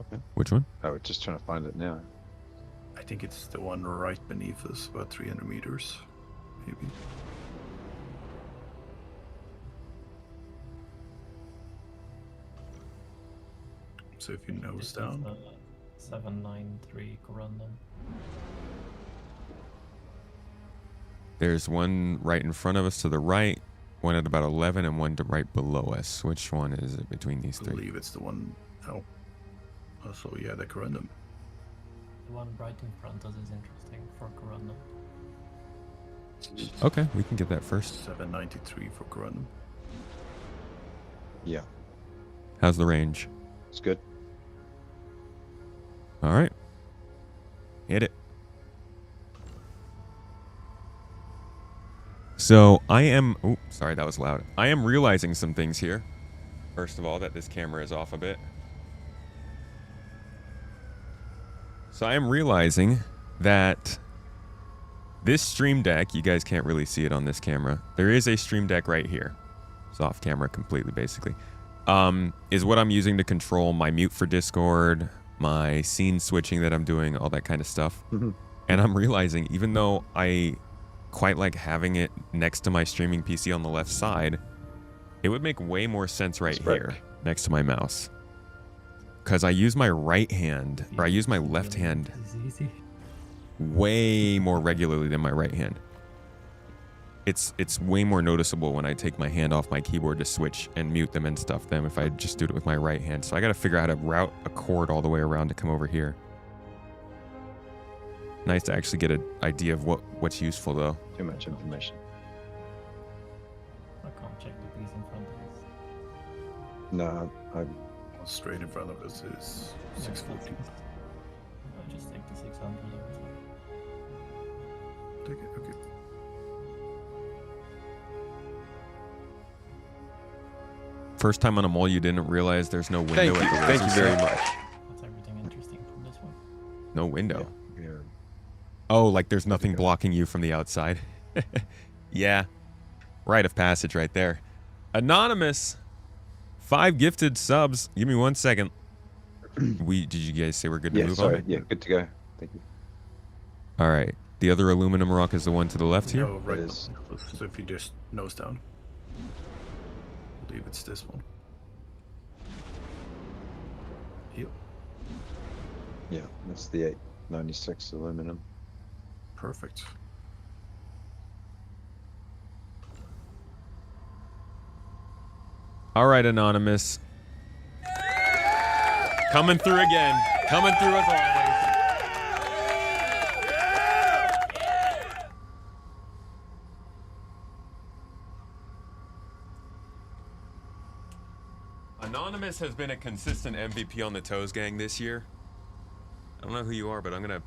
H: Okay.
A: Which one?
H: Oh, we're just trying to find it now.
E: I think it's the one right beneath us, about 300 meters, maybe. So if you nose down.
K: 793 corundum.
A: There's one right in front of us to the right, one at about 11, and one to right below us. Which one is it between these
E: I
A: three?
E: believe it's the one. Oh. So yeah, the corundum.
K: The one right in front of us is interesting for corundum.
A: Okay, we can get that first.
E: 793 for corundum.
H: Yeah.
A: How's the range?
H: It's good.
A: All right. Hit it. So I am... Oh, sorry, that was loud. I am realizing some things here. First of all, that this camera is off a bit. So I am realizing that this stream deck, you guys can't really see it on this camera. There is a stream deck right here. It's off camera completely, basically. Is what I'm using to control my mute for Discord, my scene switching that I'm doing, all that kind of stuff.
H: Mm-hmm.
A: And I'm realizing, even though I quite like having it next to my streaming PC on the left side, it would make way more sense right here next to my mouse. Because I use my right hand, or I use my left hand way more regularly than my right hand. It's way more noticeable when I take my hand off my keyboard to switch and mute them and stuff than if I just do it with my right hand. So I got to figure out how to route a cord all the way around to come over here. Nice to actually get an idea of what's useful though.
H: Too much information.
K: I can't check the piece in front of us.
H: No,
E: Straight in front of us is 640.
K: I'll just take the 600 over top.
E: Take it, okay.
A: First time on a mall, you didn't realize there's no window.
H: Thank you.
A: at the
H: Thank you
A: laser
H: very
A: sight?
H: much.
K: What's everything interesting from this one?
A: No window.
H: Yeah.
A: Oh, like there's nothing blocking you from the outside. Yeah. Rite of passage right there. Anonymous. 5 gifted subs. Give me 1 second. Did you guys say we're good to
H: Yeah,
A: move
H: sorry.
A: on?
H: Yeah, good to go. Thank you.
A: All right. The other aluminum rock is the one to the left here?
E: No, right.
H: It is.
E: So if you just nose down, I believe it's this one. Yep.
H: Yeah, that's the 896 aluminum.
E: Perfect.
A: All right, Anonymous. Coming through again. Coming through as always. Anonymous has been a consistent MVP on the Toes Gang this year. I don't know who you are, but I'm gonna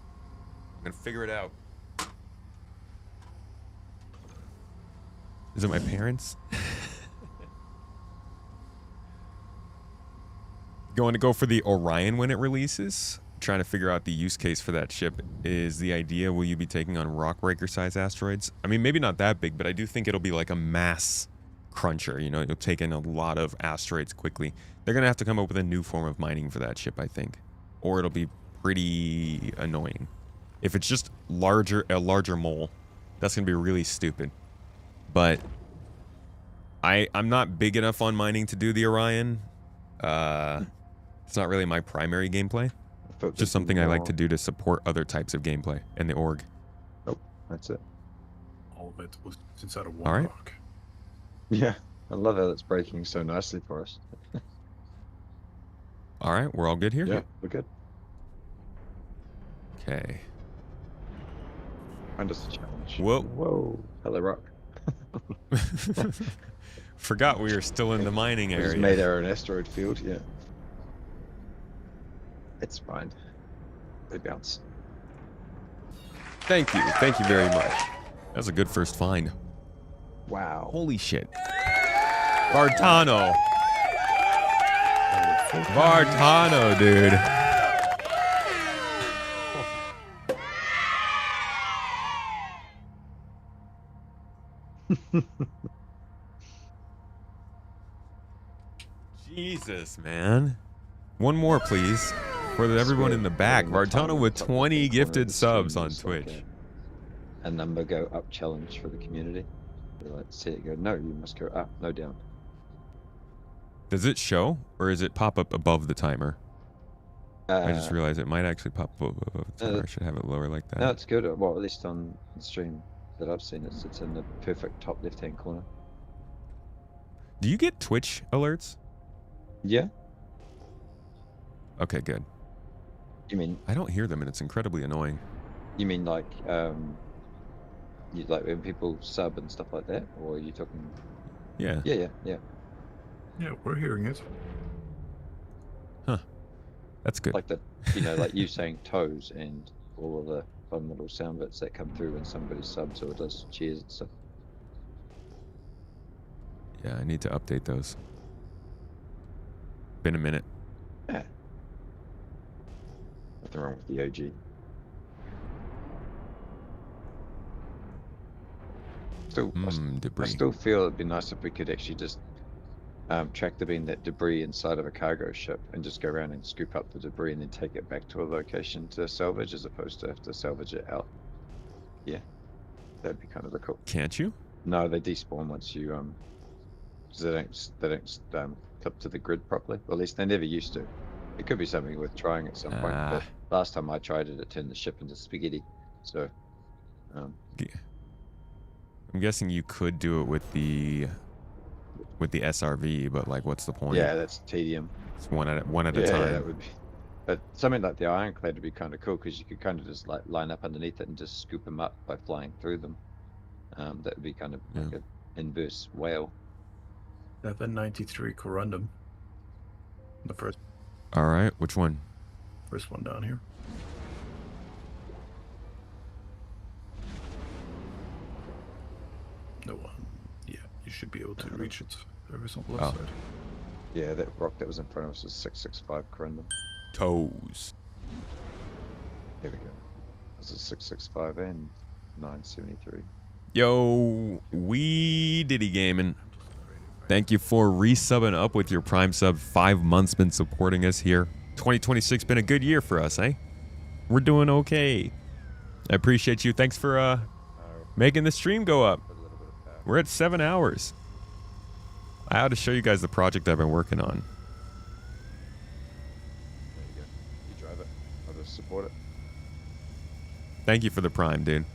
A: figure it out. Is it my parents? Going to go for the Orion when it releases. Trying to figure out the use case for that ship. Is the idea, will you be taking on rockbreaker size asteroids? I mean, maybe not that big, but I do think it'll be like a mass cruncher. You know, it'll take in a lot of asteroids quickly. They're going to have to come up with a new form of mining for that ship, I think. Or it'll be pretty annoying. If it's just a larger mole, that's going to be really stupid. But I'm not big enough on mining to do the Orion. It's not really my primary gameplay. It's just something I like to do to support other types of gameplay in the org.
H: Nope, that's it.
E: All of it was inside of one
A: All right.
E: rock.
H: Yeah, I love how it's breaking so nicely for us.
A: All right, we're all good here?
H: Yeah, we're good.
A: Okay.
H: Find us a challenge.
A: Whoa.
H: Whoa. Hello, rock.
A: Forgot we were still in the mining
H: We
A: area.
H: just made our own asteroid field, yeah. It's fine. They bounce.
A: Thank you very much. That was a good first find.
H: Wow.
A: Holy shit. Vartano. Vartano, dude. Jesus, man. One more, please. For everyone in the back. Vartano with 20 gifted subs on Twitch.
H: A number go up challenge for the community. They like to see it go, no, you must go up, no down.
A: Does it show, or is it pop up above the timer? I just realized it might actually pop up above the timer. I should have it lower like that.
H: No, it's good. Well, at least on the stream that I've seen, it's in the perfect top left-hand corner.
A: Do you get Twitch alerts?
H: Yeah.
A: Okay, good.
H: You mean?
A: I don't hear them, and it's incredibly annoying.
H: You mean like, you like when people sub and stuff like that, or are you talking?
A: Yeah.
H: Yeah.
E: Yeah, we're hearing it.
A: Huh. That's good.
H: Like the, like you saying toes and all of the fun little sound bits that come through when somebody subs or does cheers and stuff.
A: Yeah, I need to update those. Been a minute.
H: Yeah. Nothing wrong with the OG.
A: Debris.
H: I still feel it'd be nice if we could actually just tractor beam that debris inside of a cargo ship and just go around and scoop up the debris and then take it back to a location to salvage, as opposed to have to salvage it out. Yeah, that'd be kind of a cool.
A: Can't you?
H: No, they despawn once you 'cause they don't clip to the grid properly. Well, at least they never used to. It could be something worth trying at some point. But last time I tried it, it turned the ship into spaghetti. So.
A: I'm guessing you could do it with the SRV, but like, what's the point?
H: Yeah, that's tedium.
A: It's one at a time.
H: Yeah, that would be. But something like the ironclad would be kind of cool, because you could kind of just like line up underneath it and just scoop them up by flying through them. That would be kind of like an inverse whale.
E: 793 corundum. The first.
A: All right, which one?
E: First one down here. No one. Yeah, you should be able to reach it. There is on the left side.
H: Yeah, that rock that was in front of us was 665 corundum.
A: Toes.
H: There we go. This is 665 and 973.
A: Yo, we Diddy Gaming. Thank you for resubbing up with your Prime sub. 5 months been supporting us here. 2026 been a good year for us, eh? We're doing okay. I appreciate you. Thanks for making the stream go up. We're at 7 hours. I ought to show you guys the project I've been working on.
H: There you go. You drive it. I'll just support it.
A: Thank you for the Prime, dude.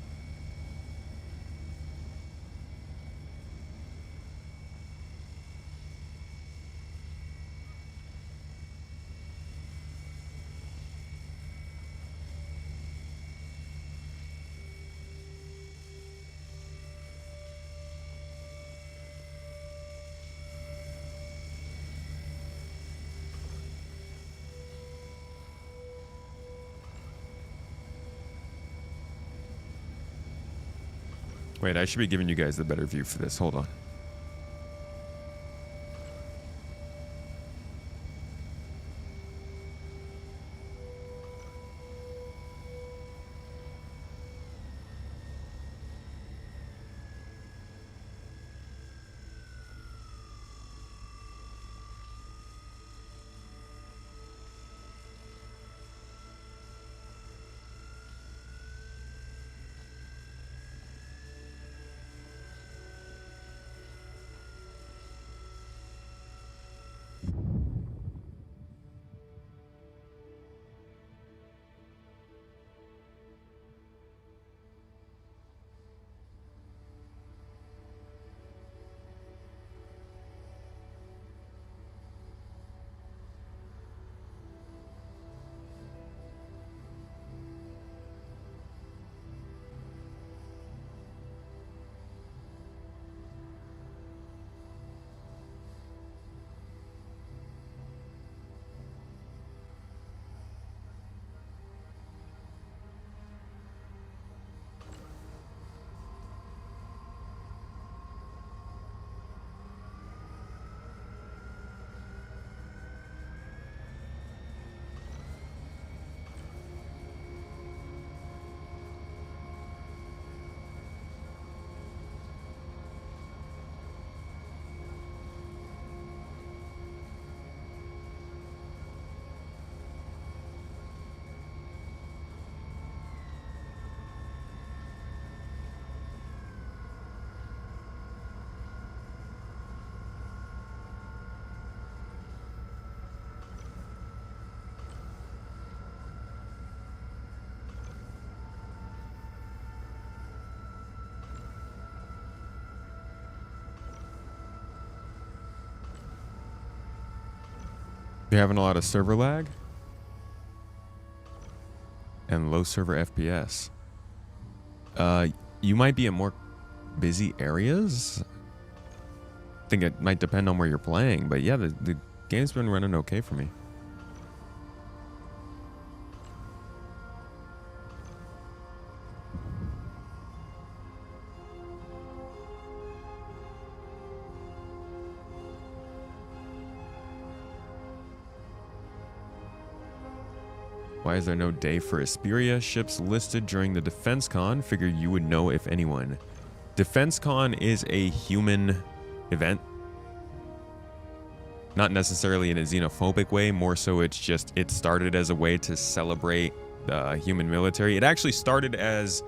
A: Wait, I should be giving you guys the better view for this. Hold on. You're having a lot of server lag and low server FPS. You might be in more busy areas. I think it might depend on where you're playing, but yeah, the game's been running okay for me. Why is there no day for Asperia ships listed during the Defense Con? Figured you would know if anyone. Defense Con is a human event. Not necessarily in a xenophobic way, more so it started as a way to celebrate the human military. It actually started as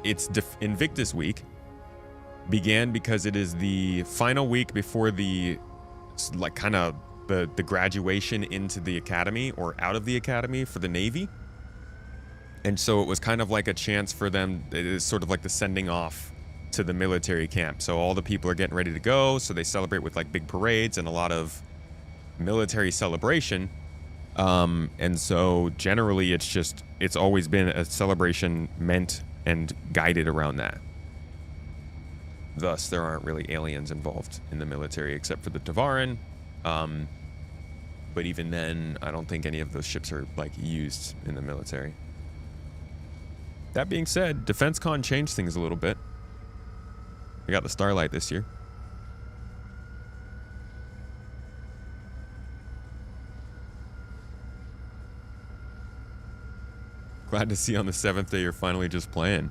A: it's Invictus Week. Began because it is the final week before the the graduation into the academy or out of the academy for the Navy. And so it was kind of like a chance for them. It is sort of like the sending off to the military camp. So all the people are getting ready to go. So they celebrate with like big parades and a lot of military celebration. And so generally it's always been a celebration meant and guided around that. Thus, there aren't really aliens involved in the military except for the Tavaran. But even then, I don't think any of those ships are like used in the military. That being said, DefenseCon changed things a little bit. We got the Starlight this year. Glad to see on the 7th day you're finally just playing.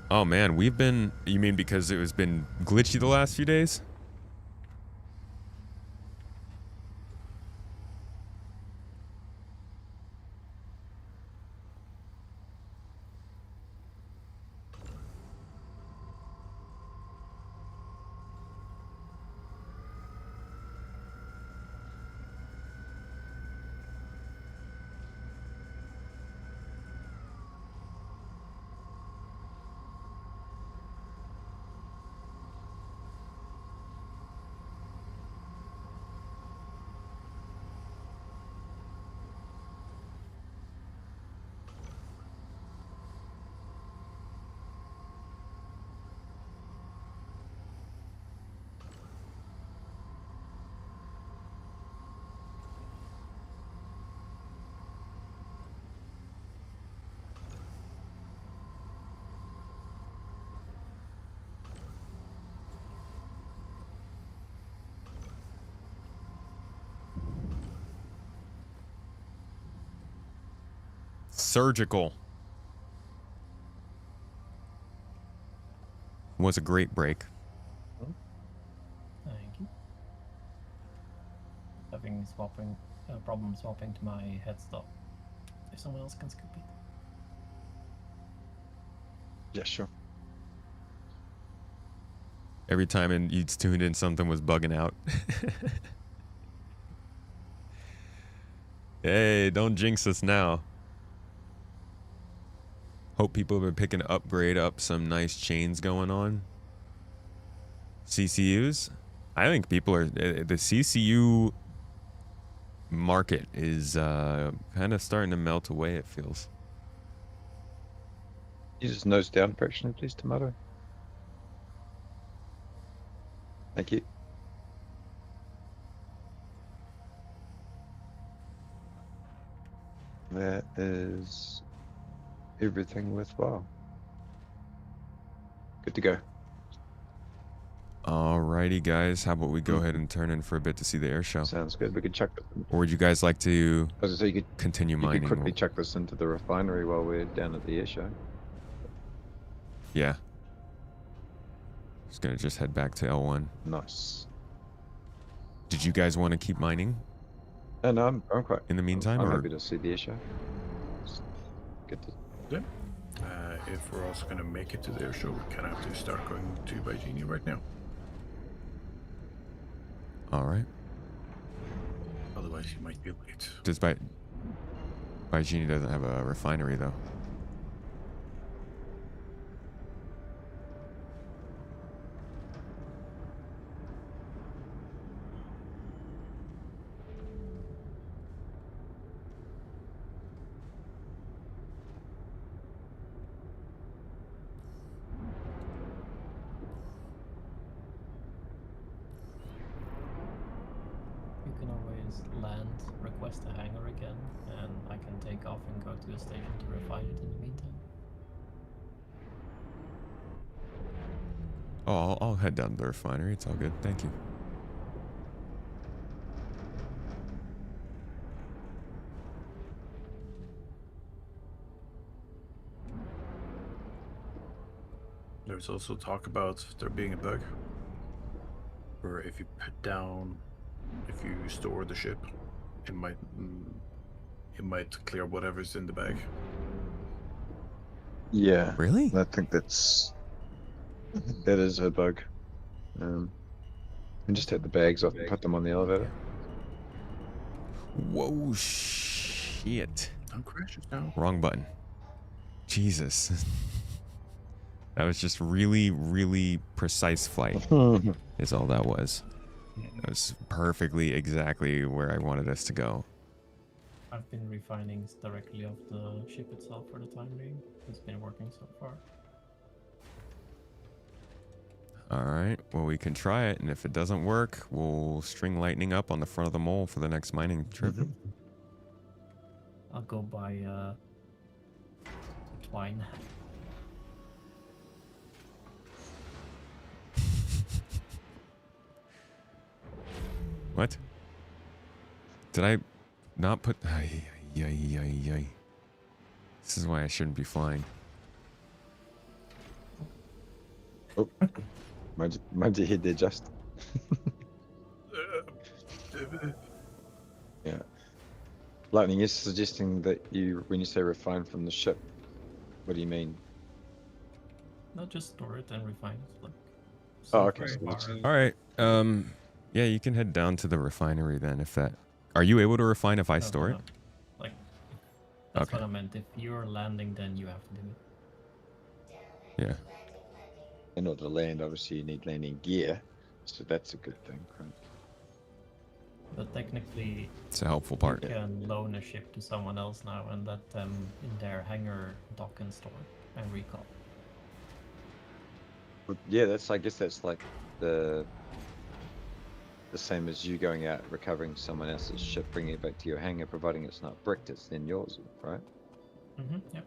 A: Oh man, we've been... You mean because it was been glitchy the last few days? Surgical. Was a great break.
K: Thank you. Having swapping problem swapping to my headstop. If someone else can scoop it.
H: Yeah, sure.
A: Every time you tuned in, something was bugging out. Hey, don't jinx us now. Hope people have been picking upgrade up some nice chains going on. CCUs? I think people are... The CCU market is kind of starting to melt away, it feels.
H: You just nose down fractionally, please, Tomato. Thank you. That is everything worthwhile. Good to go.
A: Alrighty, guys. How about we go ahead and turn in for a bit to see the air show?
H: Sounds good. We could chuck this.
A: Or would you guys like to
H: I was gonna say you could
A: continue
H: you
A: mining?
H: could quickly chuck this into the refinery while we're down at the air show.
A: Yeah. Just gonna head back to L1.
H: Nice.
A: Did you guys want to keep mining?
H: No, I'm quite.
A: In the meantime,
H: I'm
A: or?
H: happy to see the air show. It's good to.
E: Yeah. If we're also going to make it to the air show, we kind of have to start going to Beijing right now.
A: All right.
E: Otherwise, you might be late.
A: Does Beijing doesn't have a refinery though.
K: You can always land, request a hangar again, and I can take off and go to a station to refine it in the meantime.
A: Oh, I'll head down to the refinery. It's all good. Thank you.
E: There's also talk about there being a bug where if you if you store the ship, it might clear whatever's in the bag.
H: Yeah.
A: Really?
H: I think that is a bug. And just take the bags off and put them on the elevator.
A: Whoa, shit.
E: Don't crash it now.
A: Wrong button. Jesus. That was just really, really precise flight. Is all that was. That was perfectly exactly where I wanted us to go.
K: I've been refining directly off the ship itself for the time being. It's been working so far.
A: All right. Well, we can try it, and if it doesn't work, we'll string lightning up on the front of the mole for the next mining trip.
K: I'll go buy twine.
A: What? Did I not put... Ay, ay, ay, ay, ay. This is why I shouldn't be flying.
H: Oh, mind your head there, just. Yeah. Lightning is suggesting that when you say refine from the ship, what do you mean?
K: Not just store it and refine it. Like,
H: Oh, okay.
A: All right. Yeah, you can head down to the refinery then. If that, are you able to refine if I store it?
K: Like, that's
A: Okay.
K: what I meant. If you're landing, then you have to do it.
A: Yeah.
H: In order to land, obviously you need landing gear, so that's a good thing. Right?
K: But technically,
A: It's a helpful part.
K: you can loan a ship to someone else now and let them in their hangar dock and store and recall.
H: But yeah, I guess that's like the same as you going out recovering someone else's ship, bringing it back to your hangar, providing it's not bricked, it's then yours, right?
K: Yep.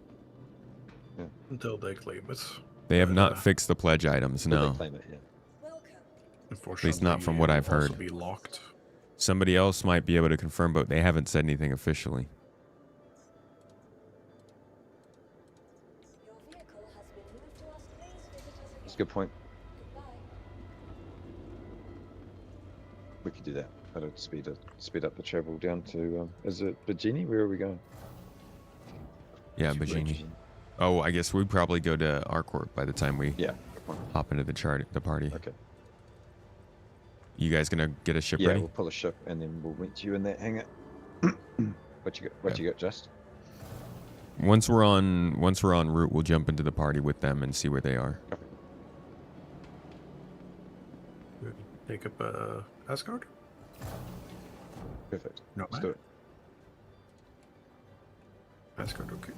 H: Yeah.
E: Until they claim it.
A: They have not fixed the pledge items.
H: Until
A: No.
H: they claim it, yeah.
A: At least not from what I've
E: it will
A: heard.
E: also be locked.
A: Somebody else might be able to confirm, but they haven't said anything officially.
H: That's a good point. We could do that. That'd speed up the travel down to, is it Virginia? Where are we going?
A: Yeah,
H: To
A: Bajini.
H: Virginia.
A: Oh, I guess we'd probably go to Arcorp by the time we
H: Yeah.
A: hop into the party.
H: Okay.
A: You guys gonna get a ship
H: Yeah,
A: ready?
H: we'll pull a ship and then we'll meet you in that hangar. What you got, Just?
A: Once we're en route, we'll jump into the party with them and see where they are.
H: Okay.
E: Pick up Asgard?
H: Perfect.
E: No,
H: Let's do it.
E: Asgard, okay.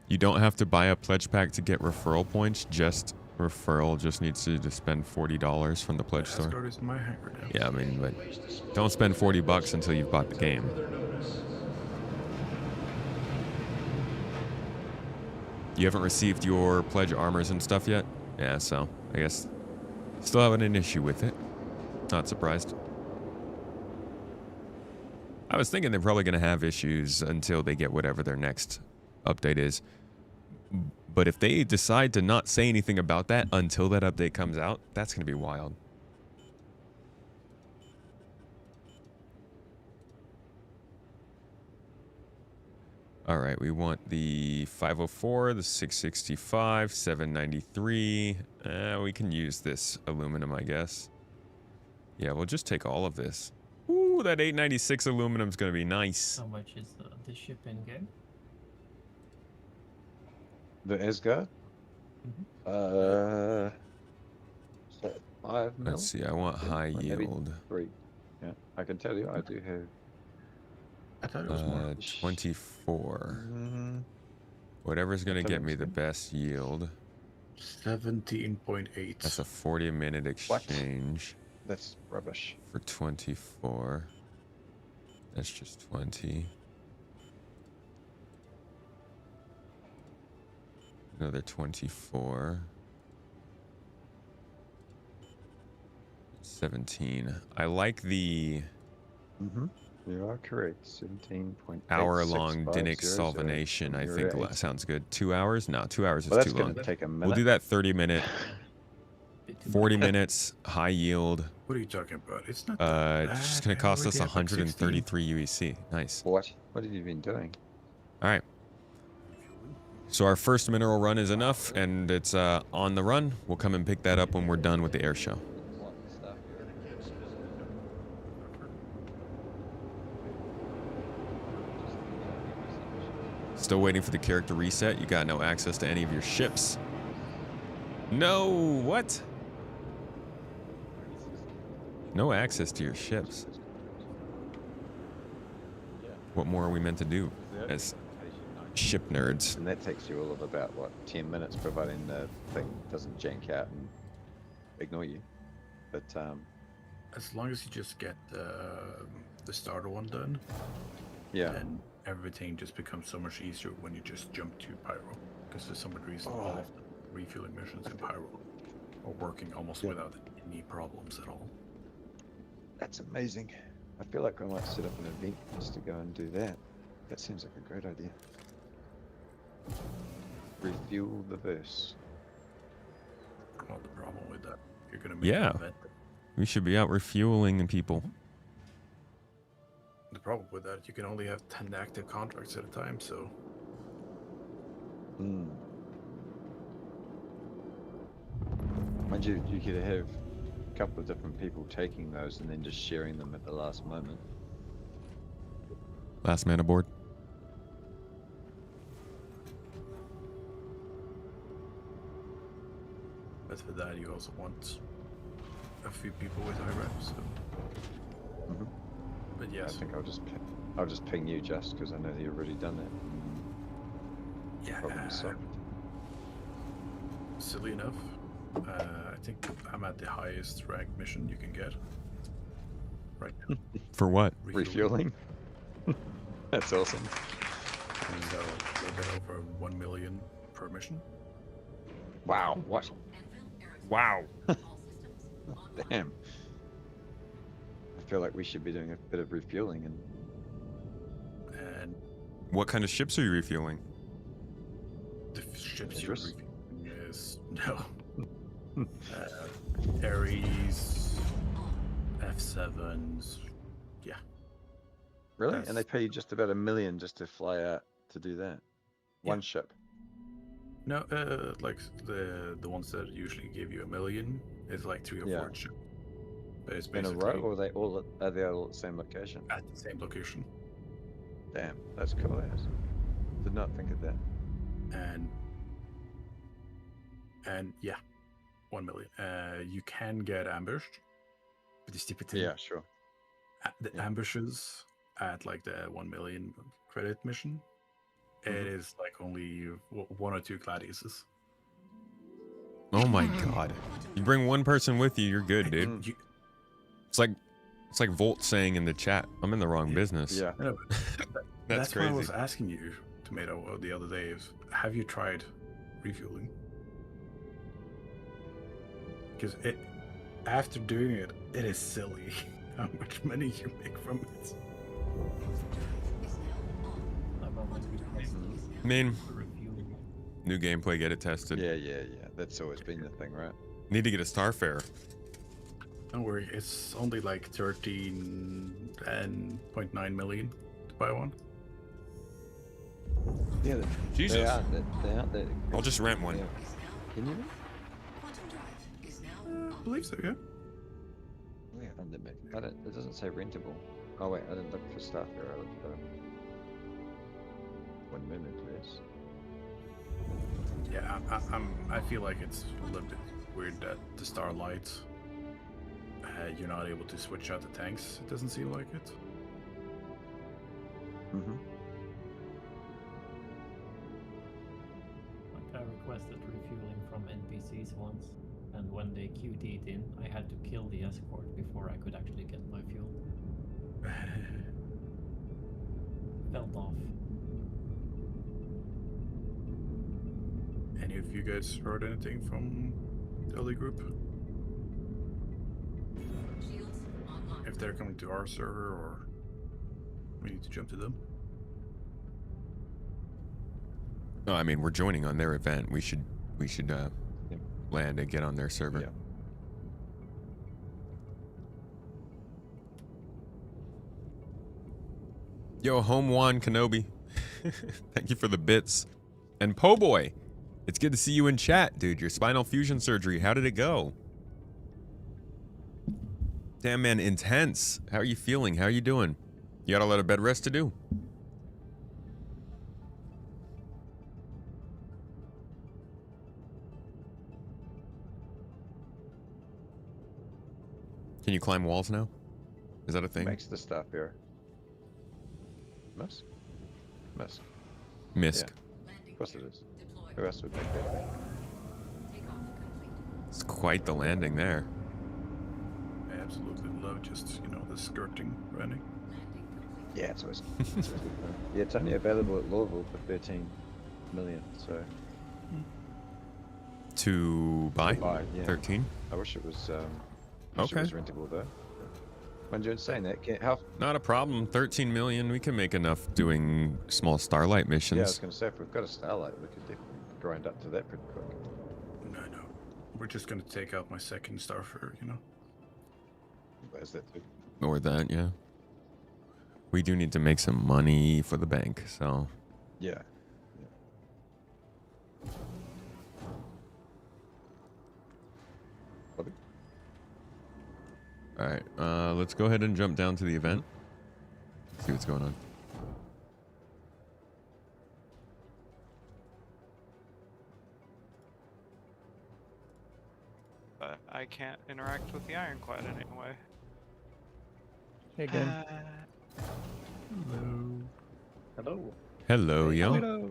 A: You don't have to buy a pledge pack to get referral points. Just referral just needs to spend $40 from the pledge store.
E: Asgard is my hangar now.
A: Yeah, I mean, but don't spend $40 until you've bought the game. You haven't received your pledge armors and stuff yet? Yeah, so I guess still having an issue with it. Not surprised. I was thinking they're probably going to have issues until they get whatever their next update is. But if they decide to not say anything about that until that update comes out, that's going to be wild. All right, we want the 504, the 665, 793. We can use this aluminum, I guess. Yeah, we'll just take all of this. Ooh, that 896 aluminum is going to be nice.
K: How much is the ship in game?
H: The Asgard? So 5 mil?
A: Let's see, I want high
H: Maybe
A: yield.
H: 3. Yeah, I can tell you, I do have.
E: I thought it was more.
A: 24. Whatever's going to get me the best yield.
E: 17.8.
A: That's a 40-minute exchange.
H: That's rubbish.
A: For 24. That's just 20. Another 24. 17. I like the
H: You are correct. 17.8.
A: hour-long Dinnick solvenation. I think sounds good. 2 hours? No, 2 hours is
H: Well, that's
A: too long.
H: gonna take a minute.
A: We'll do that 30-minute. 40 minutes, high yield.
E: What are you talking about? It's not.
A: It's just gonna cost us 133 UEC. Nice.
H: What? What have you been doing?
A: All right. So our first mineral run is enough, and it's on the run. We'll come and pick that up when we're done with the air show. Still waiting for the character reset. You got no access to any of your ships. No, what? No access to your ships. What more are we meant to do? Ship nerds.
H: And that takes you all of about, what, 10 minutes, providing the thing doesn't jank out and ignore you. But,
E: as long as you just get the starter one done,
H: yeah.
E: then everything just becomes so much easier when you just jump to Pyro. Because for some reason, all of the refueling missions in Pyro are working almost without any problems at all.
H: That's amazing. I feel like I might set up an event just to go and do that. That seems like a great idea. Refuel the verse.
E: Not the problem with that. You're gonna make
A: Yeah.
E: an event.
A: We should be out refueling people.
E: The problem with that, you can only have 10 active contracts at a time, so...
H: Mind you, you could have a couple of different people taking those and then just sharing them at the last moment.
A: Last man aboard.
E: But for that, you also want a few people with high reps, so... But yes.
H: I think I'll just ping you, just because I know that you've already done that.
E: Yeah.
H: Problem solved.
E: Silly enough, I think I'm at the highest ranked mission you can get right now.
A: For what?
H: Refueling? That's awesome.
E: And you'll get over 1 million per mission.
H: Wow, what?
A: Wow.
H: Damn. I feel like we should be doing a bit of refueling
E: And
A: What kind of ships are you refueling?
E: the ships you're refueling is Ares, F7s, yeah.
H: Really? And they pay you just about $1 million just to fly out to do that? One ship?
E: No, like the ones that usually give you $1 million is like 3 or 4 ships. But it's
H: In a
E: basically
H: row, or are they all at the same location?
E: at the same location.
H: Damn, that's cool. Did not think of that.
E: And yeah, 1 million. You can get ambushed, but the stupid thing.
H: Yeah, sure.
E: The ambushes at like the 1 million credit mission, it is like only 1 or 2 gladiuses.
A: Oh my god. You bring one person with you, you're good, dude. It's like Volt saying in the chat, I'm in the wrong business.
H: Yeah.
E: I know, but that's
A: crazy.
E: why I was asking you, Tomato, the other day, is have you tried refueling? Because after doing it, it is silly how much money you make from it.
A: I mean, new gameplay, get it tested.
H: Yeah. That's always been the thing, right?
A: Need to get a Starfare.
E: Don't worry, it's only like 13.9 million to buy one.
H: Yeah,
A: Jesus.
H: They are.
A: I'll just rent one.
H: Yeah. Can you?
E: I believe so, yeah.
H: Oh, yeah, it doesn't say rentable. Oh wait, I didn't look for stuff here. I looked for 1 minute, please.
E: Yeah, I feel like it's a little bit weird that the Starlight, you're not able to switch out the tanks. It doesn't seem like it.
K: Like I requested refueling from NPCs once, and when they QT'd in, I had to kill the escort before I could actually get my fuel. Felt off.
E: Any of you guys heard anything from the other group? If they're coming to our server, or we need to jump to them?
A: No, I mean, we're joining on their event. We should land and get on their server.
H: Yeah.
A: Yo, Home Juan Kenobi. Thank you for the bits. And Po Boy, it's good to see you in chat, dude. Your spinal fusion surgery, how did it go? Damn, man, intense. How are you feeling? How are you doing? You got a lot of bed rest to do? Can you climb walls now? Is that a thing?
H: Makes the stuff here. Miss.
A: Misk.
H: Of course it is. Who else would make that?
A: It's quite the landing there.
E: I absolutely love just, the skirting running.
H: Yeah, it's always, it's always good fun. Yeah, it's only available at Louisville for 13 million, so.
A: To buy?
H: Yeah.
A: 13?
H: I wish it was, wish it was rentable though. When you're saying that, how?
A: Not a problem. 13 million. We can make enough doing small Starlight missions.
H: Yeah, I was going to say, if we've got a Starlight, we could definitely grind up to that pretty quick.
E: No. We're just going to take out my second Starfarer,
H: Where's that too?
A: Or that, yeah. We do need to make some money for the bank, so.
H: Yeah.
A: Alright, let's go ahead and jump down to the event. See what's going on.
O: But I can't interact with the Ironclad in any way.
P: Hey again.
E: Hello.
A: Hello, yo.
P: Hello.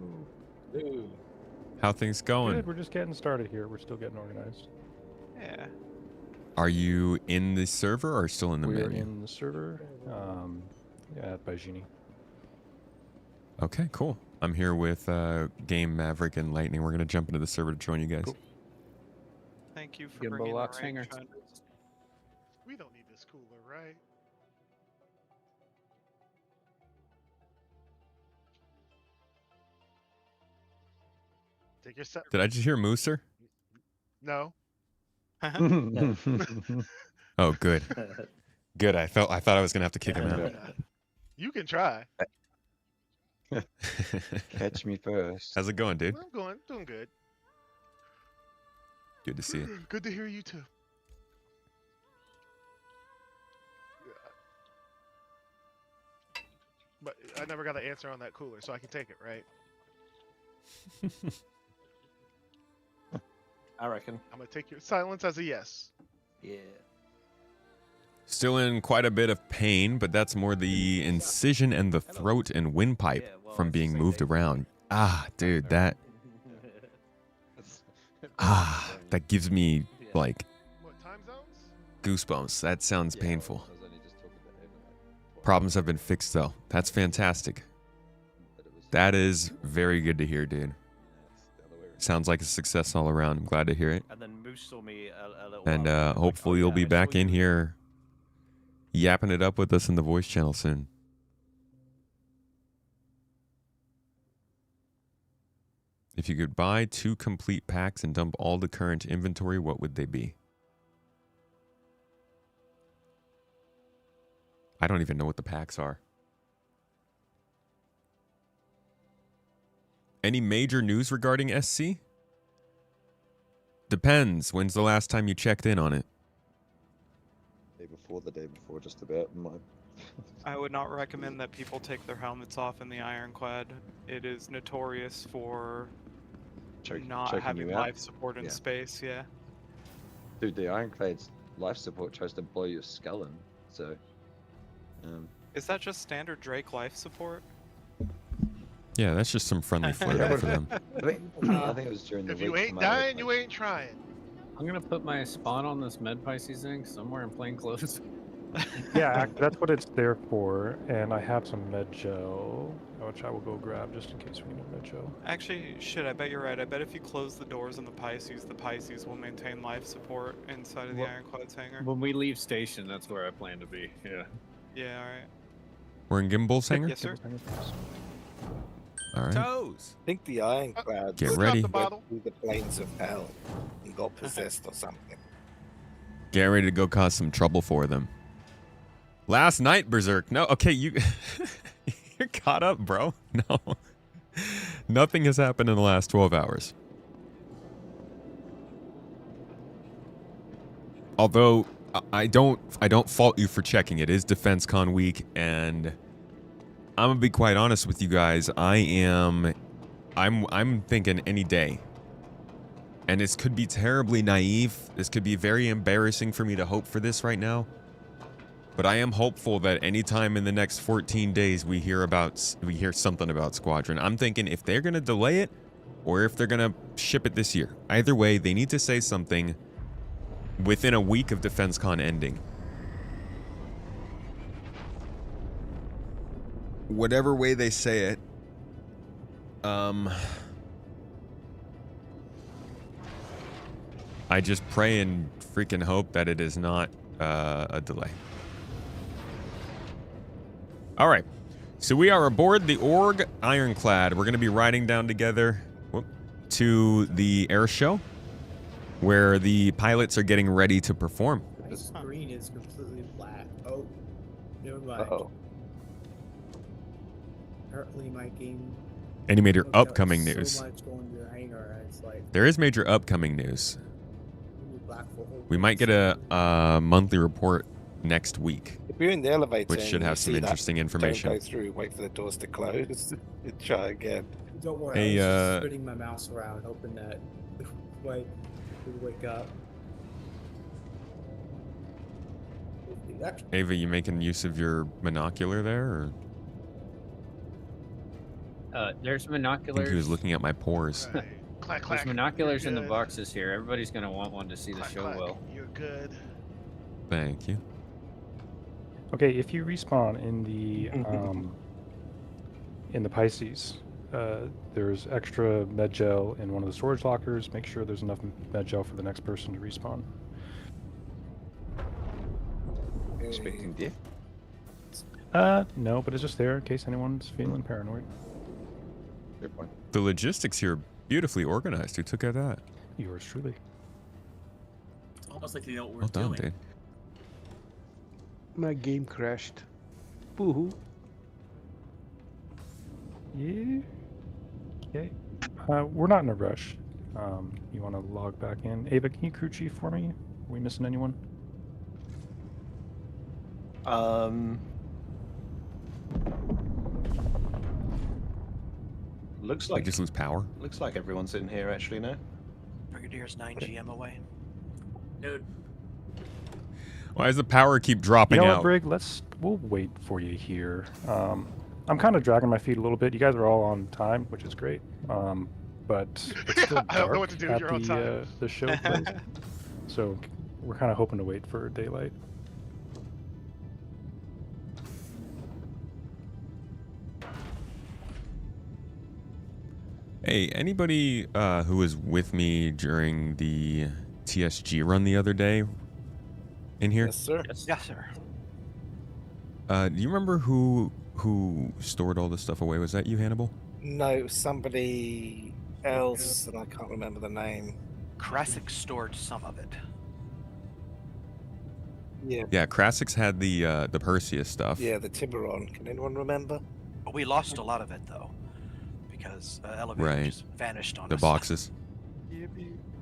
A: How things going?
P: Good, we're just getting started here. We're still getting organized.
O: Yeah.
A: Are you in the server or still in the
P: We're
A: menu?
P: in the server, at Bajini.
A: Okay, cool. I'm here with Game Maverick and Lightning. We're gonna jump into the server to join you guys.
P: Cool.
O: Thank you for
C: Gimbal
O: bringing
C: Locks
O: the
C: hanger.
O: range on.
E: We don't need this cooler, right? Take your set.
A: Did I just hear Mooser?
E: No.
A: Oh, good. Good. I thought I was gonna have to kick him out.
E: You can try.
H: Catch me first.
A: How's it going, dude?
E: I'm doing good.
A: Good to see you.
E: Good to hear you too. But I never got an answer on that cooler, so I can take it, right?
C: I reckon.
E: I'm gonna take your silence as a yes.
C: Yeah.
A: Still in quite a bit of pain, but that's more the incision and the throat and windpipe from being moved around. Ah, dude, that gives me like goosebumps. That sounds painful. Problems have been fixed though. That's fantastic. That is very good to hear, dude. Sounds like a success all around. I'm glad to hear it.
C: And then Moose saw me a little
A: And
C: while ago,
A: hopefully you'll be back in here yapping it up with us in the voice channel soon. If you could buy 2 complete packs and dump all the current inventory, what would they be? I don't even know what the packs are. Any major news regarding SC? Depends. When's the last time you checked in on it?
H: The day before, just about.
O: I would not recommend that people take their helmets off in the Ironclad. It is notorious for not
H: choking
O: having
H: you out?
O: life support in space, yeah.
H: Dude, the Ironclad's life support tries to blow your skull in, so.
O: Is that just standard Drake life support?
A: Yeah, that's just some friendly flirt for them.
H: I think it was during the
E: If
H: week.
E: you ain't dying, you ain't trying.
C: I'm gonna put my spawn on this Med Pisces thing somewhere in plain clothes.
P: Yeah, that's what it's there for, and I have some med gel, which I will go grab just in case we need a med gel.
O: Actually, shit, I bet you're right. I bet if you close the doors on the Pisces will maintain life support inside of the Ironclad's hangar.
C: When we leave station, that's where I plan to be. Yeah.
O: Yeah, alright.
A: We're in Gimbal's hangar?
O: Yes, sir.
A: All right.
Q: Toes. I think the Ironclad
A: Get ready.
Q: went through the plains of hell and got possessed or something.
A: Get ready to go cause some trouble for them. Last night, Berserk. No, okay, you're caught up, bro. No. Nothing has happened in the last 12 hours. Although I don't fault you for checking. It is DefenseCon week, and I'm gonna be quite honest with you guys. I'm thinking any day. And this could be terribly naive. This could be very embarrassing for me to hope for this right now. But I am hopeful that anytime in the next 14 days we hear something about Squadron. I'm thinking if they're gonna delay it, or if they're gonna ship it this year. Either way, they need to say something within a week of DefenseCon ending. Whatever way they say it, I just pray and freaking hope that it is not a delay. All right, so we are aboard the Org Ironclad. We're going to be riding down together to the air show, where the pilots are getting ready to perform.
R: My screen is completely black. Oh, never mind.
H: Uh-oh.
R: Apparently my game...
A: Any major upcoming news?
R: So much going to hangar, it's like...
A: There is major upcoming news.
R: Black for whole
A: We might get a monthly report next week,
Q: If you're in the elevator,
A: which should
Q: and
A: have
Q: you
A: some
Q: see that,
A: interesting information.
Q: Don't go through. Wait for the doors to close. And try again.
R: Don't worry,
A: Hey,
R: I was just spinning my mouse around, hoping that we wake up.
A: Ava, you making use of your monocular there, or?
C: There's
A: I
C: binoculars.
A: think he was looking at my pores.
E: Clack,
C: There's
E: clack.
C: binoculars
E: You're
C: in the
E: good.
C: boxes here. Everybody's gonna want one to see the
E: Clack,
C: show
E: clack.
C: well.
E: You're good.
A: Thank you.
P: Okay, if you respawn in the Pisces, there's extra med gel in one of the storage lockers. Make sure there's enough med gel for the next person to respawn.
H: Expecting death?
P: No, but it's just there in case anyone's feeling paranoid.
H: Good point.
A: The logistics here are beautifully organized. Who took out that?
P: Yours truly.
S: It's almost like they know what we're
A: Well done,
S: doing.
A: dude.
T: My game crashed. Boo-hoo.
P: Yeah. Okay. We're not in a rush. You want to log back in? Ava, can you crew chief for me? Are we missing anyone?
U: Looks
A: Like
U: like
A: just lose power.
U: looks like everyone's in here actually now.
S: Brigadier's 9 GM away. Dude,
A: Why does the power keep dropping
P: You know what,
A: out?
P: Brig? We'll wait for you here. I'm kind of dragging my feet a little bit. You guys are all on time, which is great. But it's still dark
E: I don't know what to do.
P: at
E: You're on time.
P: the show place. So we're kind of hoping to wait for daylight.
A: Hey, anybody who was with me during the TSG run the other day in here?
Q: Yes, sir.
S: yes, sir.
A: Do you remember who stored all this stuff away? Was that you, Hannibal?
Q: No, it was somebody else, and I can't remember the name.
S: Krasik stored some of it.
Q: Yeah.
A: Yeah, Krasix had the Perseus stuff.
Q: Yeah, the Tiburon. Can anyone remember?
S: But we lost a lot of it though, because elevator
A: Right.
S: just vanished on
A: The
S: us.
A: boxes.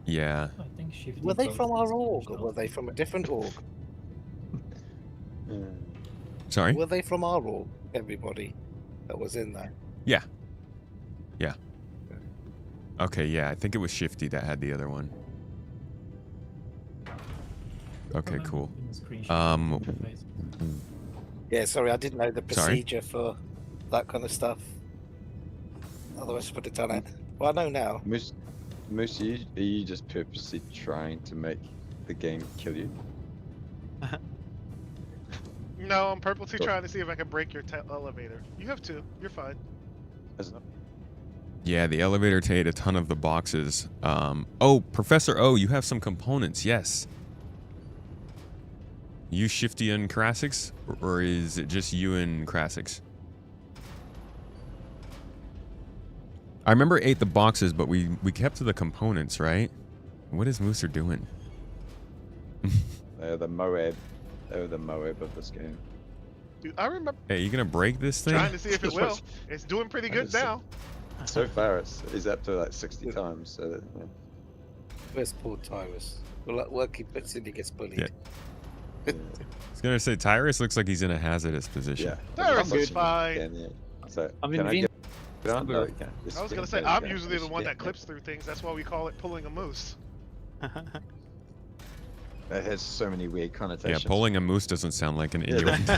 A: Yeah.
K: I think shifting
Q: Were they
K: both
Q: from our
K: is
Q: org,
K: finished
Q: or were
K: off.
Q: they from a different org?
A: Sorry?
Q: Were they from our org, everybody that was in there?
A: Yeah. Yeah. Okay, yeah, I think it was Shifty that had the other one. Okay, cool.
Q: Yeah, sorry, I didn't know the
A: Sorry?
Q: procedure for that kind of stuff. Otherwise, I would have done it. Well, I know now.
H: Moose, are you just purposely trying to make the game kill you?
E: No, I'm purposely trying to see if I can break your elevator. You have two. You're fine.
A: Yeah, the elevator ate a ton of the boxes. Oh, Professor O, you have some components, yes. You, Shifty, and Krasix? Or is it just you and Krasix? I remember it ate the boxes, but we kept to the components, right? What is Mooser doing?
H: They're the Moab. They're the Moab of this game.
E: Dude, I remember
A: Hey, you gonna break this thing?
E: trying to see if it will. It's doing pretty good now.
H: So far, it's up to like 60 times. So that, yeah.
Q: Where's poor Tyrus? Well, that work he puts in, he gets bullied.
A: Yeah. I was gonna say, Tyrus looks like he's in a hazardous position.
H: Yeah.
E: Tyrus is fine.
H: Yeah. So,
C: I'm
H: can
C: in
H: I
C: Venus.
H: get on? No, you can't.
E: I was gonna say I'm usually the one that clips through things. That's why we call it pulling a moose.
H: It has so many weird
A: Yeah,
H: connotations.
A: pulling a moose doesn't sound like an innuendo.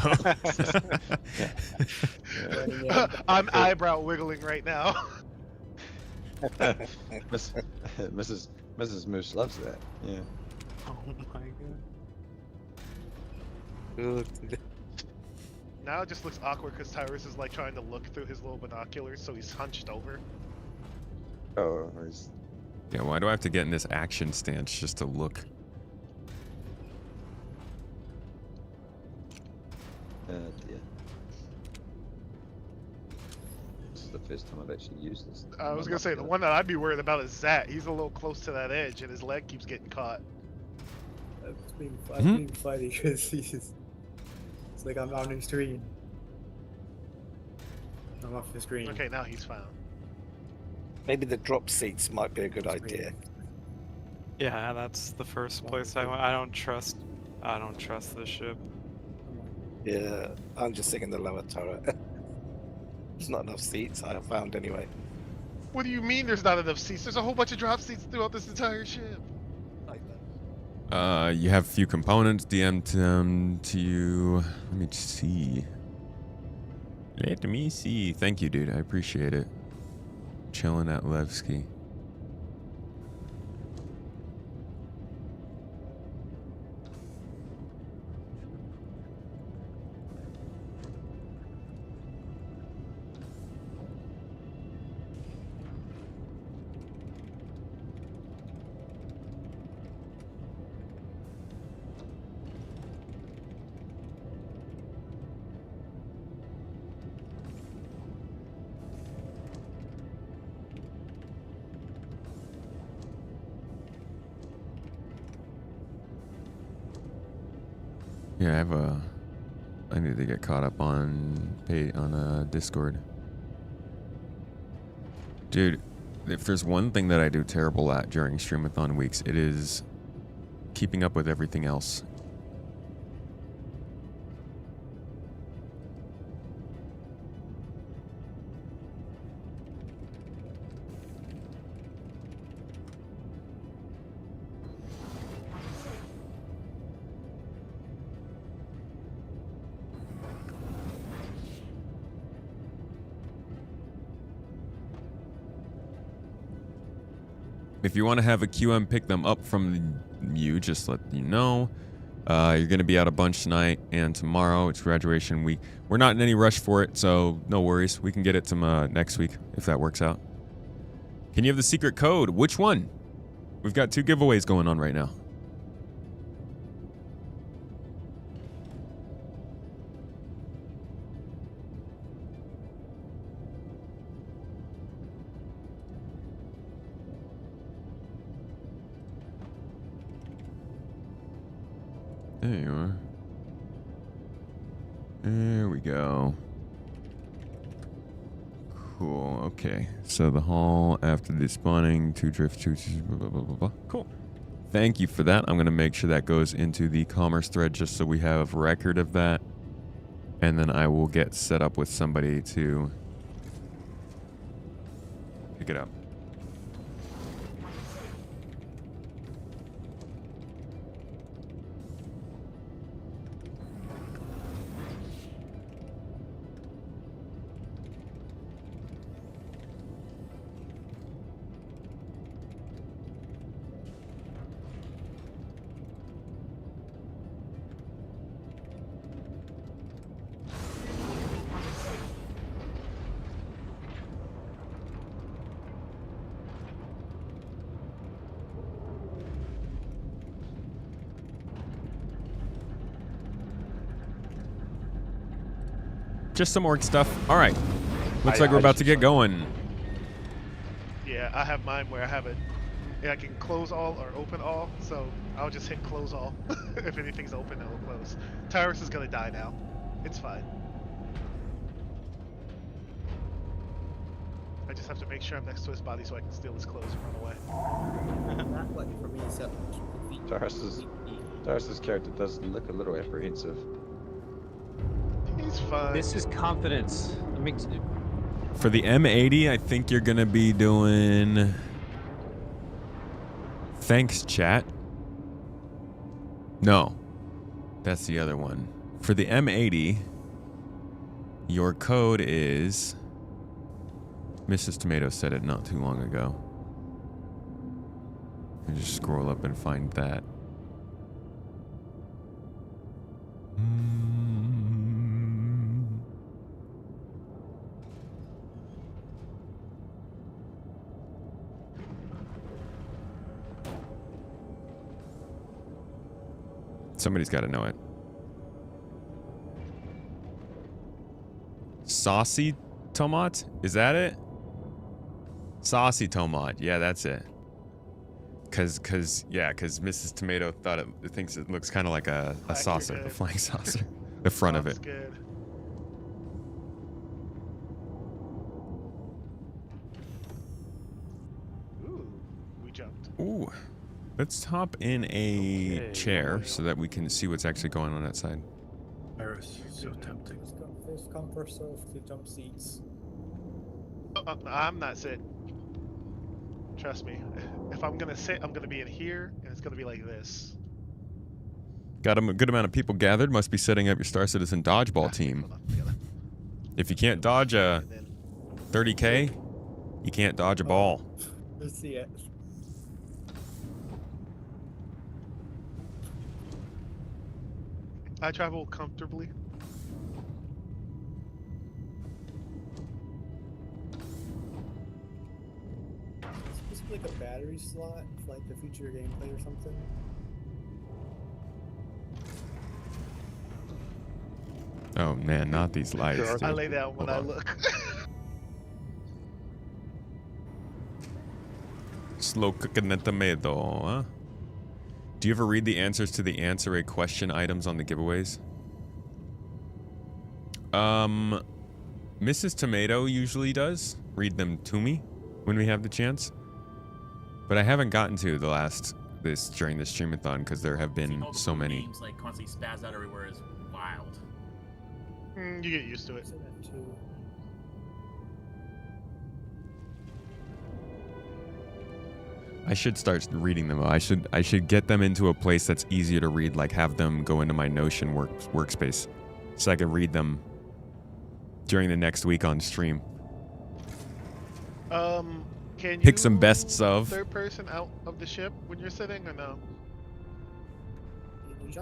E: I'm eyebrow wiggling right now.
H: Mrs. Moose loves that. Yeah.
O: Oh my god.
E: Now it just looks awkward because Tyrus is like trying to look through his little binoculars, so he's hunched over.
H: Oh,
A: Yeah, why do I have to get in this action stance just to look?
H: yeah. This is the first time I've actually used this.
E: I was gonna say the one that I'd be worried about is Zat. He's a little close to that edge, and his leg keeps getting caught.
R: I'm being funny because he's just, it's like I'm on the screen. I'm off the screen.
E: Okay, now he's found.
Q: Maybe the drop seats might be a good idea.
O: Yeah, that's the first place I went. I don't trust this ship.
Q: Yeah, I'm just thinking the lower turret. There's not enough seats, I have found anyway.
E: What do you mean there's not enough seats? There's a whole bunch of drop seats throughout this entire ship.
A: You have a few components DM'd to you. Let me see. Let me see. Thank you, dude. I appreciate it. Chilling at Levski. Yeah, I need to get caught up on Discord. Dude, if there's one thing that I do terrible at during Streamathon weeks, it is keeping up with everything else. If you want to have a QM pick them up from you, just let you know. You're going to be out a bunch tonight and tomorrow. It's graduation week. We're not in any rush for it, so no worries. We can get it to next week if that works out. Can you have the secret code? Which one? We've got 2 giveaways going on right now. There you are. There we go. Cool. Okay. So the hull after the spawning, 2 drift, 2 blah, blah, blah, blah. Cool. Thank you for that. I'm going to make sure that goes into the commerce thread just so we have record of that. And then I will get set up with somebody to pick it up. Just some orc stuff. All right. Looks like we're about to get going.
E: Yeah, I have mine where I have it. I can close all or open all, so I'll just hit close all. If anything's open, it'll close. Tyrus is gonna die now. It's fine. I just have to make sure I'm next to his body so I can steal his clothes and run away.
R: That one for me is up.
H: Tyrus's character does look a little apprehensive.
E: He's fine.
C: This is confidence. It makes it.
A: For the M80, I think you're going to be doing... Thanks, chat. No, that's the other one. For the M80, your code is... Mrs. Tomato said it not too long ago. And just scroll up and find that. Somebody's got to know it. Saucy Tomat? Is that it? Saucy Tomat. Yeah, that's it. Cause Mrs. Tomato thinks it looks kind of like a saucer, a flying saucer. The front of it.
E: Good. Ooh, we jumped.
A: Ooh. Let's hop in a chair so that we can see what's actually going on outside.
R: Iris, so tempting. First come, first serve to jump seats.
E: I'm not sitting. Trust me. If I'm gonna sit, I'm gonna be in here, and it's gonna be like this.
A: Got a good amount of people gathered. Must be setting up your Star Citizen dodgeball team. If you can't dodge a 30K, you can't dodge a ball.
R: Let's see it.
E: I travel comfortably.
R: It's like a battery slot, for like the future gameplay or something.
A: Oh man, not these lights. Dude.
E: I lay down when I look.
A: Slow cooking the tomato, huh? Do you ever read the answers to the answer a question items on the giveaways? Mrs. Tomato usually does read them to me when we have the chance. But I haven't gotten to during this streamathon because there have been so many.
G: Games like constantly spaz out everywhere is wild.
E: You get used to it.
A: I should start reading them. I should get them into a place that's easier to read, like have them go into my Notion workspace, so I can read them during the next week on stream.
E: Can
A: pick
E: you
A: some bests of
E: third person out of the ship when you're sitting, or no?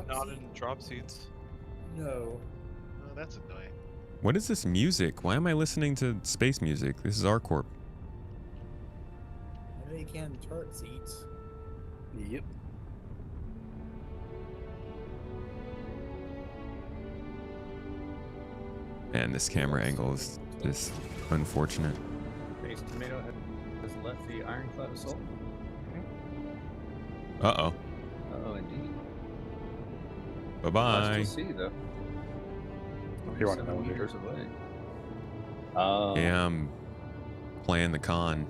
O: Not in drop seats.
R: No.
E: Oh, that's annoying.
A: What is this music? Why am I listening to space music? This is ArcCorp.
R: I know you can in turret seats.
Q: Yep.
A: Man, this camera angle is just unfortunate.
C: Base Tomato has left the Ironclad assault.
A: Uh-oh.
C: Oh, indeed.
A: Bye-bye.
C: Nice to see, though.
P: You want to
C: 7
P: know
C: meters away.
A: Yeah, I'm playing the con.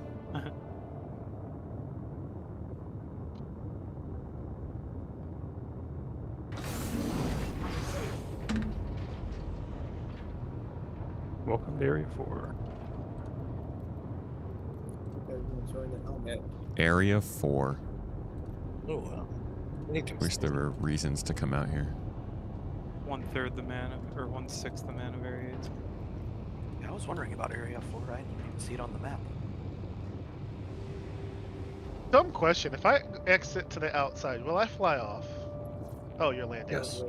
P: Welcome to Area 4.
R: Everyone's wearing the helmet.
A: Area 4.
Q: Oh, well.
A: Wish there were reasons to come out here.
O: 1/3 the mana, or 1/6 the mana variates.
S: Yeah, I was wondering about Area 4. I didn't even see it on the map.
E: Dumb question. If I exit to the outside, will I fly off? Oh, you're landing.
Q: Yes.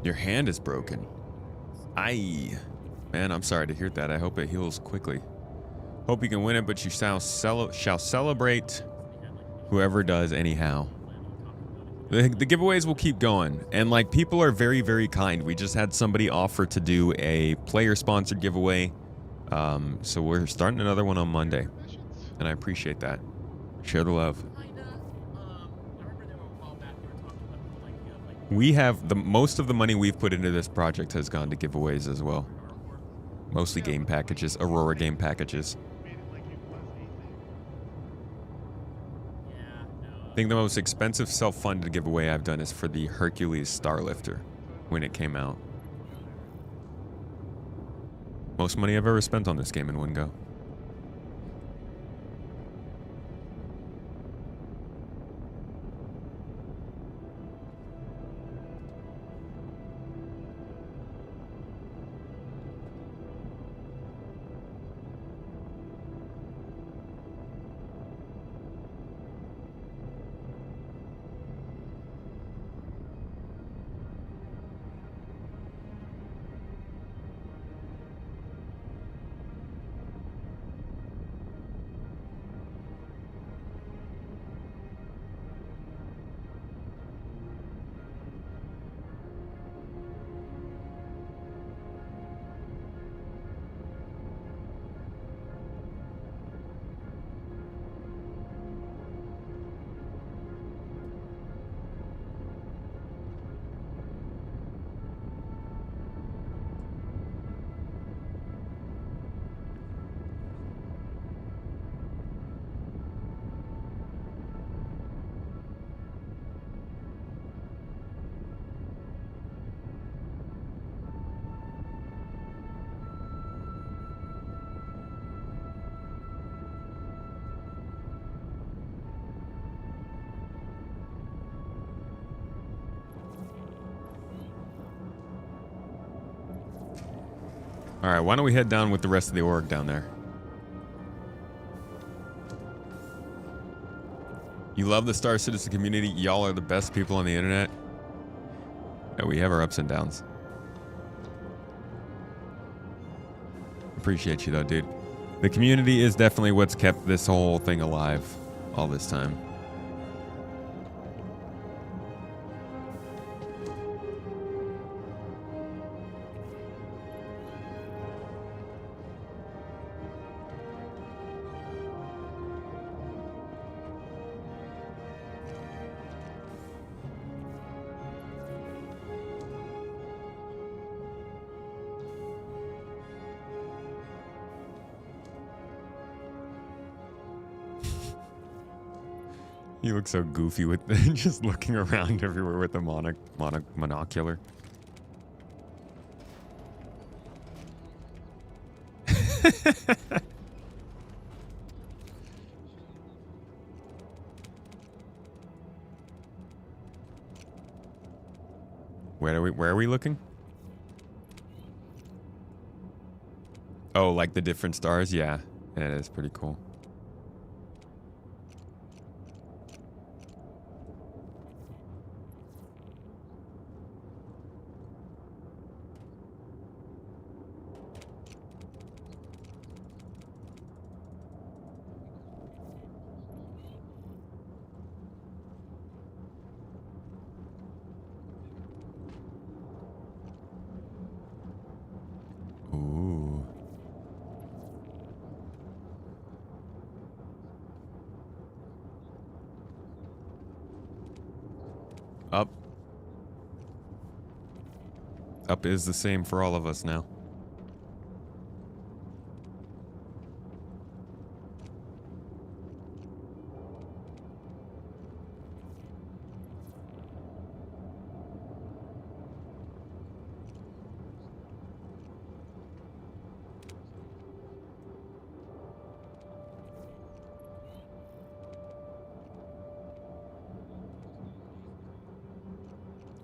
A: Your hand is broken. Aye. Man, I'm sorry to hear that. I hope it heals quickly. Hope you can win it, but you shall celebrate whoever does anyhow. The giveaways will keep going. And like, people are very, very kind. We just had somebody offer to do a player-sponsored giveaway. So we're starting another one on Monday. And I appreciate that. Share the love. We have most of the money we've put into this project has gone to giveaways as well. Mostly game packages, Aurora game packages. I think the most expensive self-funded giveaway I've done is for the Hercules Starlifter when it came out. Most money I've ever spent on this game in one go. All right, why don't we head down with the rest of the org down there? You love the Star Citizen community. Y'all are the best people on the internet. Yeah, we have our ups and downs. Appreciate you though, dude. The community is definitely what's kept this whole thing alive all this time. You look so goofy with just looking around everywhere with the monocular. Where are we looking? Oh, like the different stars? Yeah, it is pretty cool. Ooh. Up. Up is the same for all of us now.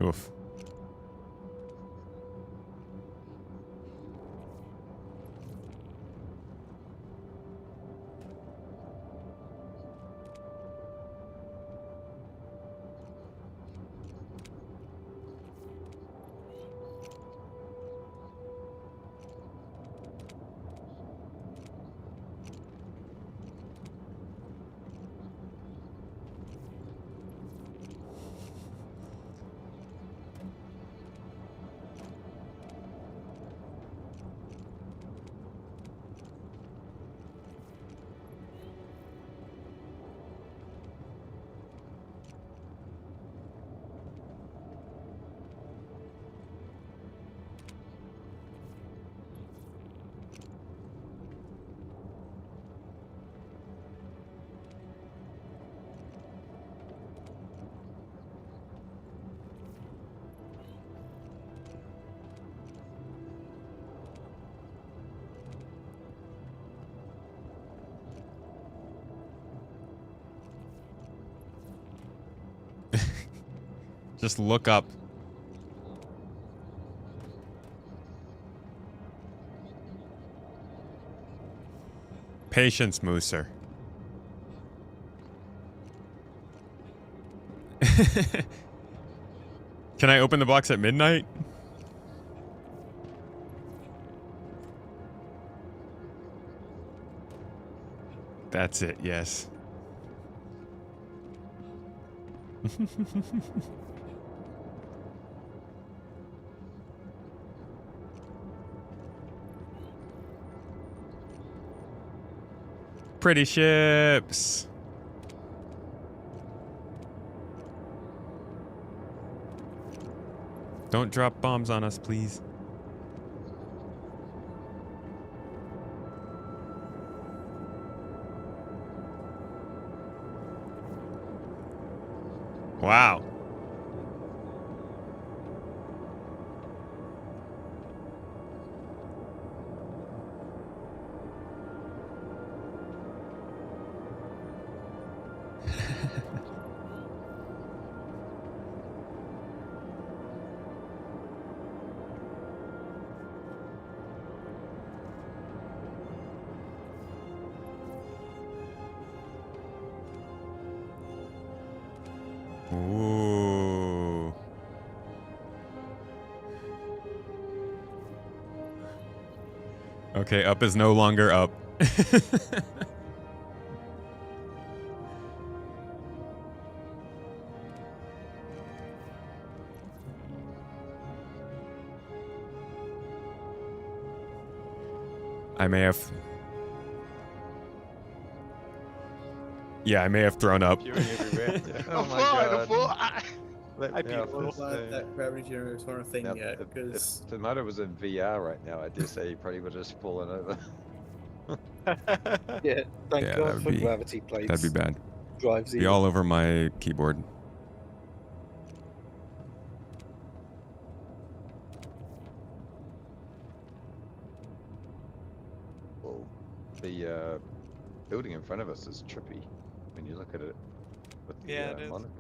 A: Oof. Just look up. Patience, Mooser. Can I open the box at midnight? That's it, yes. Pretty ships. Don't drop bombs on us, please. Wow. Ooh. Okay, up is no longer up. I may have... Yeah, I may have thrown up.
M: Oh my god.
R: I'd be glad that gravity generator is not a thing yet, because
H: If Tomato was in VR right now, I dare say he probably would have just fallen over.
Q: Yeah, thank
A: Yeah, that
Q: God
A: would
Q: for
A: be...
Q: gravity plates.
A: That'd be bad.
Q: Drives
A: Be
Q: you.
A: all over my keyboard.
H: Well, the building in front of us is trippy when you look at it with the
O: Yeah, it is.
H: monocle.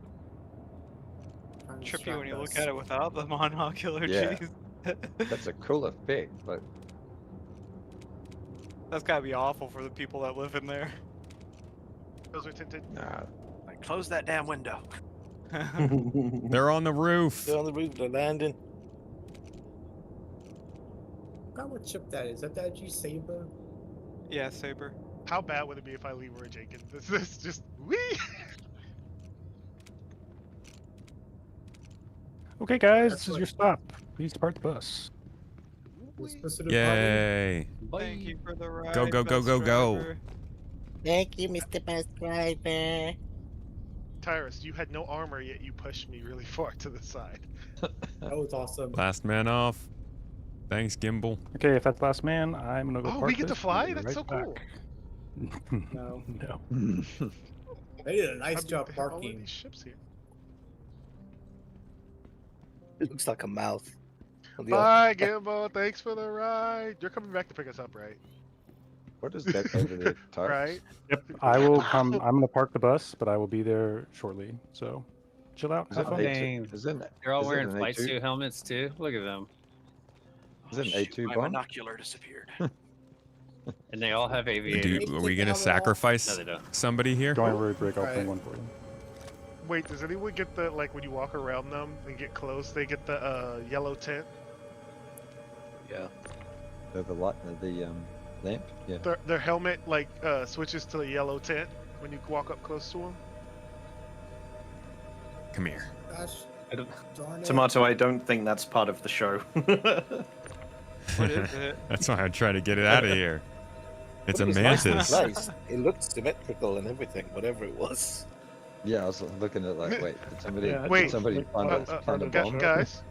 O: Trippy when you look at it without the monocular.
H: Yeah.
O: Jeez.
H: That's a cool effect, but
O: That's gotta be awful for the people that live in there.
E: Those are tinted.
H: nah.
S: Like, close that damn window.
A: They're on the roof.
Q: They're on the roof, they're landing.
R: I forgot what chip that is. Is that actually Saber?
O: Yeah, Saber.
E: How bad would it be if I Leroy Jenkins? This is just wee.
P: Okay, guys, this is your stop. Please depart the bus.
A: Yay.
O: Thank you for the ride.
A: Go, go, go,
O: bus
A: go, go.
O: driver.
Q: Thank you, Mr. Bus Driver.
E: Tyrus, you had no armor yet you pushed me really far to the side.
R: That was awesome.
A: Last man off. Thanks, Gimbal.
P: Okay, if that's last man, I'm gonna go
E: Oh,
P: park
E: we get to
P: this
E: fly?
P: and be
E: That's so
P: right
E: cool.
P: back.
R: No.
P: No.
R: They did a nice
E: mean,
R: job
E: they have all of
R: parking.
E: these ships here.
Q: It looks like a mouth. on the
E: Bye, Gimbal. Thanks for the ride. You're coming back to pick us up, right?
H: What is that over there, Tyrus?
E: Right?
P: Yep, I will come. I'm gonna park the bus, but I will be there shortly. So, chill out.
H: Is
P: Have
H: it
P: fun.
H: A2? Is it,
C: They're all
H: is it
C: wearing
H: an
C: flight
H: A2?
C: suit helmets too. Look at them.
H: Is it an A2
S: My
H: bomb?
S: binocular disappeared.
C: And they all have aviators.
A: Are we gonna sacrifice
C: No, they don't.
A: somebody here?
P: Don't worry, Rick. I'll
R: Right.
P: bring one for you.
E: Wait, does anyone get the, like, when you walk around them and get close, they get the yellow tint?
Q: Yeah.
H: The light, the lamp? Yeah.
E: Their helmet, like, switches to the yellow tint when you walk up close to them?
A: Come here.
R: Gosh,
U: I don't,
R: darn it.
U: Tomato, I don't think that's part of the show.
O: What is it?
A: That's why I try to get it out of here. It's a
Q: But it was nice and
A: mantis.
Q: nice. It looked symmetrical and everything, whatever it was.
H: Yeah, I was looking at like, wait, did somebody,
P: Yeah,
E: Wait,
H: did somebody find a bomb?
E: guys,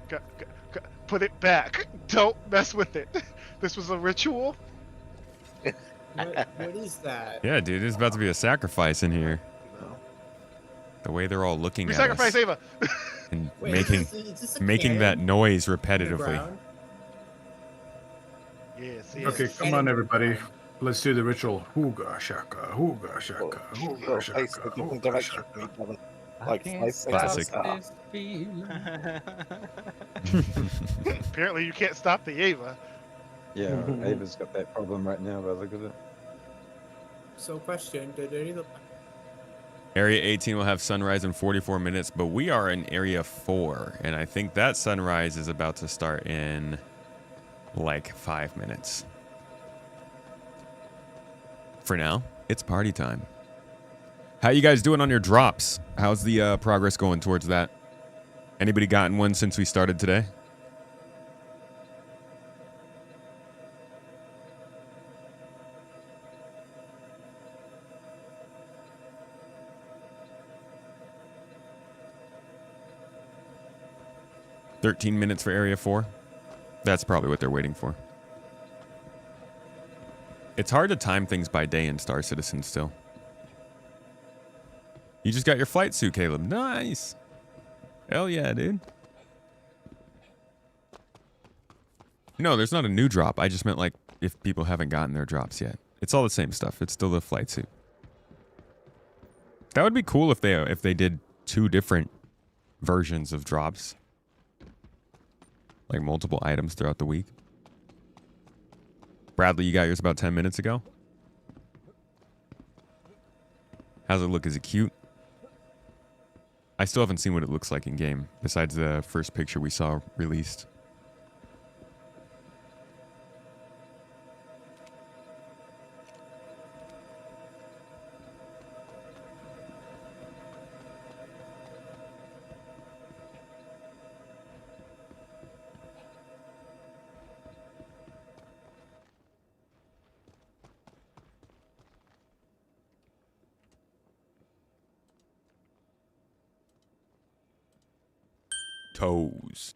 E: put it back. Don't mess with it. This was a ritual.
R: What is that?
A: Yeah, dude, there's about to be a sacrifice in here. The way they're all looking
E: We
A: at
E: sacrifice
A: us
E: Ava.
A: and
R: Wait,
A: making
R: is this a
A: making that
R: cannon
A: noise
R: in the
A: repetitively.
R: ground?
E: Yes,
I: Okay,
E: yes.
I: come on, everybody. Let's do the ritual. Hooga shaka, hooga shaka,
Q: Well,
I: hooga
Q: face
I: shaka,
Q: the different
I: hooga
Q: direction
I: shaka.
Q: from each other. Like five
A: Classic.
Q: seconds.
E: Apparently, you can't stop the Ava.
H: Yeah, Ava's got that problem right now, but look at it.
R: So, question: did any of the
A: Area 18 will have sunrise in 44 minutes, but we are in Area 4, and I think that sunrise is about to start in like 5 minutes. For now, it's party time. How you guys doing on your drops? How's the progress going towards that? Anybody gotten one since we started today? "13 minutes for Area 4. That's probably what they're waiting for. It's hard to time things by day in Star Citizen still. You just got your flight suit, Caleb. Nice. Hell yeah, dude. No, there's not a new drop. I just meant like if people haven't gotten their drops yet. It's all the same stuff. It's still the flight suit. That would be cool if they did 2 different versions of drops. Like multiple items throughout the week. Bradley, you got yours about 10 minutes ago? How's it look? Is it cute? I still haven't seen what it looks like in game, besides the first picture we saw released. Toes.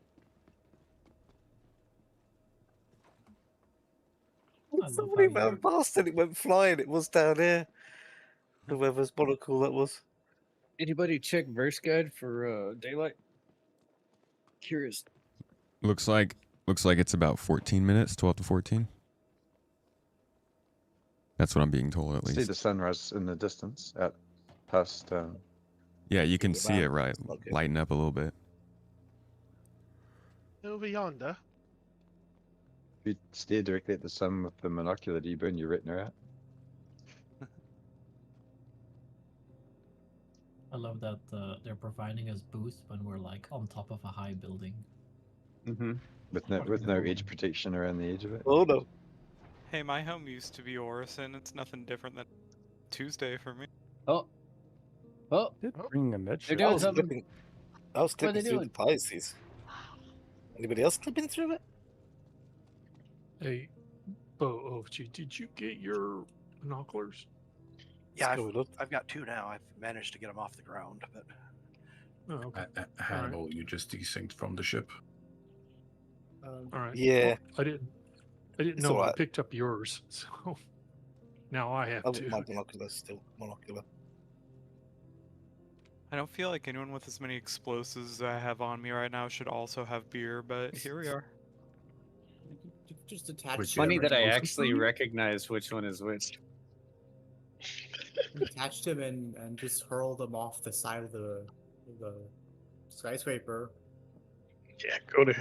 Q: Somebody ran past and it went flying. It was down here. Whoever's monocle that was.
C: Anybody check verse guide for daylight? Curious.
A: Looks like it's about 14 minutes, 12 to 14. That's what I'm being told, at least.
H: See the sunrise in the distance at past.
A: Yeah, you can see it, right? Lighten up a little bit.
J: Over yonder.
H: If you stare directly at the sun with the monocular, do you burn your retina out?
K: I love that they're providing us boost when we're like on top of a high building.
H: Mm-hmm. With no edge protection around the edge of it.
Q: Oh no.
O: Hey, my home used to be Orison. It's nothing different than Tuesday for me.
C: Oh.
P: Did bring a med
C: They're
P: ship.
C: doing
Q: I was
C: something.
Q: clipping, I was
C: What are they
Q: clipping through the
C: doing?
Q: Pisces. Anybody else clipping through it?
I: Hey, Bo, did you get your binoculars?
S: Yeah,
Q: Let's go, look.
S: I've got 2 now. I've managed to get them off the ground, but
I: Oh, okay. Hannibal, you just desynced from the ship. All right.
Q: Yeah.
I: Well, I didn't
Q: It's
I: know I
Q: alright.
I: picked up yours, so now I have
Q: I've
I: to.
Q: got my binoculars still. Monocular.
O: I don't feel like anyone with as many explosives as I have on me right now should also have beer, but here we are.
R: Just attach.
C: It's funny that I actually recognize which one is which.
R: Attach them and just hurl them off the side of the skyscraper.
I: Yeah, go to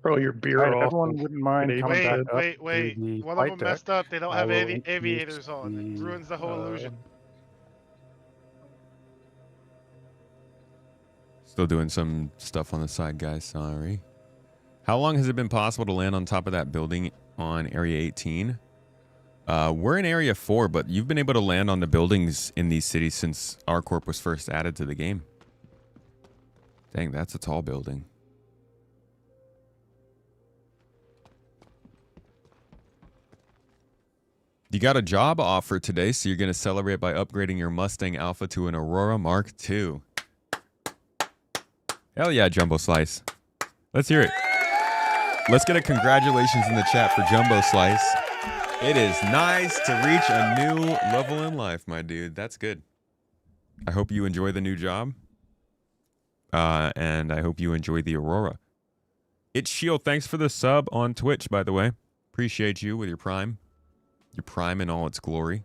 I: hurl your beer
P: Alright, if
I: off.
P: everyone wouldn't mind coming back up
J: Wait.
P: to the
J: One of
P: flight
J: them
P: deck,
J: messed up. They don't
P: I
J: have
P: will introduce
J: aviators on. It
P: the,
J: ruins the whole illusion.
A: Still doing some stuff on the side, guys. Sorry. How long has it been possible to land on top of that building on Area 18? We're in Area 4, but you've been able to land on the buildings in these cities since R-Corp was first added to the game. Dang, that's a tall building. You got a job offer today, so you're going to celebrate by upgrading your Mustang Alpha to an Aurora Mark II. Hell yeah, Jumbo Slice. Let's hear it. Let's get a congratulations in the chat for Jumbo Slice. It is nice to reach a new level in life, my dude. That's good. I hope you enjoy the new job. And I hope you enjoy the Aurora. It's Shield. Thanks for the sub on Twitch, by the way. Appreciate you with your Prime. Your Prime in all its glory.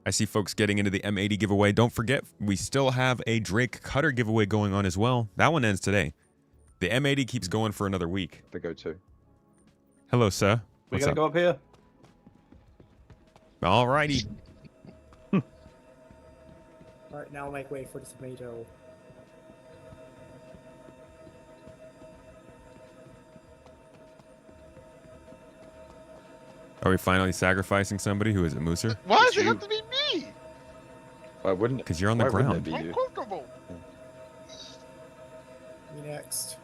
A: I see folks getting into the M80 giveaway. Don't forget, we still have a Drake Cutter giveaway going on as well. That one ends today. The M80 keeps going for another week.
H: The go-to.
A: Hello, sir.
U: We
A: What's
U: gotta
A: up?
U: go up here.
A: Alrighty.
R: Alright, now make way for the tomato.
A: Are we finally sacrificing somebody? Who is it, Mooser?
J: Why does it have to be me?
H: Why wouldn't it?
A: Because you're on the
H: Why wouldn't
A: ground.
H: it be
J: I'm
H: you?
J: comfortable.
R: Me next.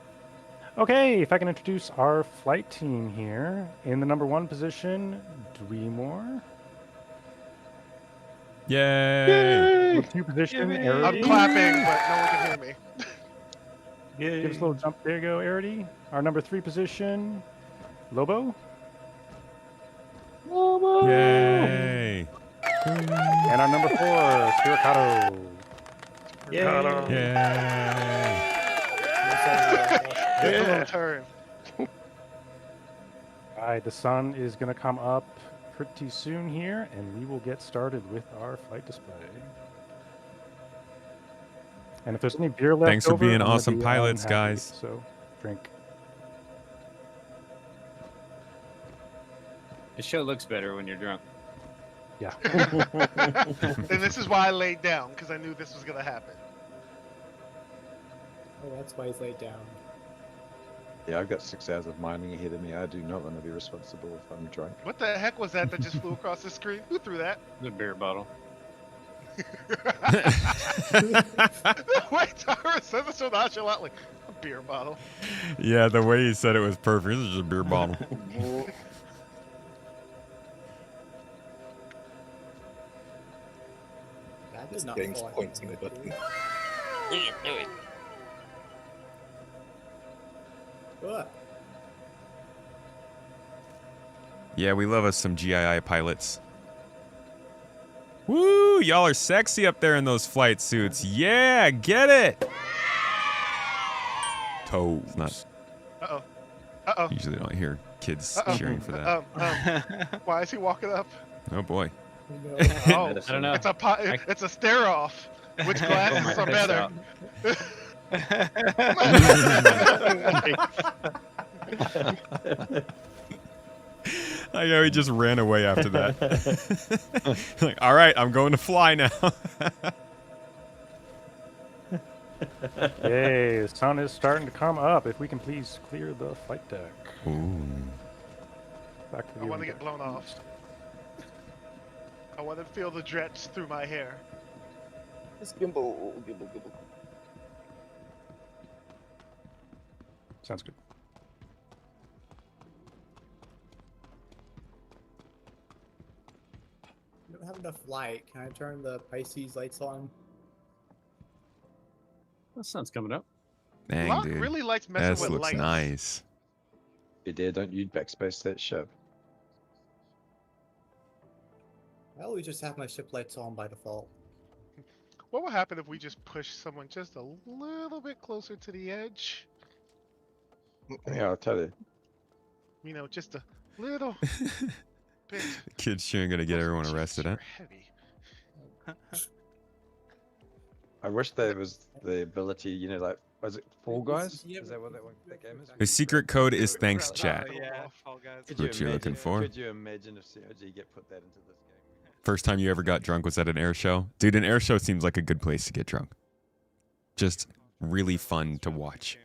P: Okay, if I can introduce our flight team here. In the #1 position, Dweemore.
A: Yay!
P: Number 2 position,
J: I'm
P: Arity.
J: clapping, but no one can hear me.
P: Give us a little jump. There you go, Arity. Our #3 position, Lobo.
A: Yay!
P: And our #4, Spiricato.
A: Yay!
J: Yeah. Turn.
P: Alright, the sun is going to come up pretty soon here, and we will get started with our flight display. And if there's any beer left
A: Thanks for
P: over,
A: being
P: I'm gonna
A: awesome
P: be
A: pilots,
P: unhappy,
A: guys.
P: So, drink.
C: The show looks better when you're drunk.
P: Yeah.
J: And this is why I laid down, because I knew this was gonna happen.
R: Oh, that's why he's laid down.
H: Yeah, I've got 6 hours of mining ahead of me. I do not want to be responsible if I'm drunk.
J: What the heck was that just flew across the screen? Who threw that?
C: The beer bottle.
J: Wait, Tara said it so nonchalantly. A beer bottle.
A: Yeah, the way he said it was perfect. This is a beer bottle.
R: That did
Q: This
R: not
Q: game's
R: fall, I
Q: pointing the
R: think.
Q: button. Do it.
R: Ugh.
A: Yeah, we love us some GII pilots. Woo! Y'all are sexy up there in those flight suits. Yeah, get it! Toes. Not.
J: Uh-oh. Uh-oh.
A: Usually don't hear kids cheering for that.
J: Why is he walking up?
A: Oh boy.
J: Oh,
C: I don't know.
J: It's a stare off. Which glasses are better?
A: I know he just ran away after that. Like, all right, I'm going to fly now.
P: Yay, the sun is starting to come up. If we can please clear the flight deck.
A: Ooh.
P: Back to the
J: I want to
P: viewing
J: get blown off. I want to feel the jets through my hair.
Q: It's gimbal.
P: Sounds good.
R: I don't have enough light. Can I turn the Pisces lights on?
C: The sun's coming up.
A: Dang,
J: Locke
A: dude.
J: really likes messing
A: This
J: with
A: looks
J: lights.
A: nice.
H: You dare, don't you backspace that ship.
R: I always just have my ship lights on by default.
J: What would happen if we just push someone just a little bit closer to the edge?
H: Yeah, I'll tell you.
J: You know, just a little bit.
A: The kids cheering gonna get everyone arrested, huh?
J: Heavy.
H: I wish there was the ability, you know, like, was it Fall Guys? Is that what that game is?
A: The secret code is thanks, chat.
O: Yeah, Fall Guys.
H: Could
A: What you're looking for.
H: Could you imagine if COG get put that into this game?
A: First time you ever got drunk was at an air show? Dude, an air show seems like a good place to get drunk. Just really fun to watch.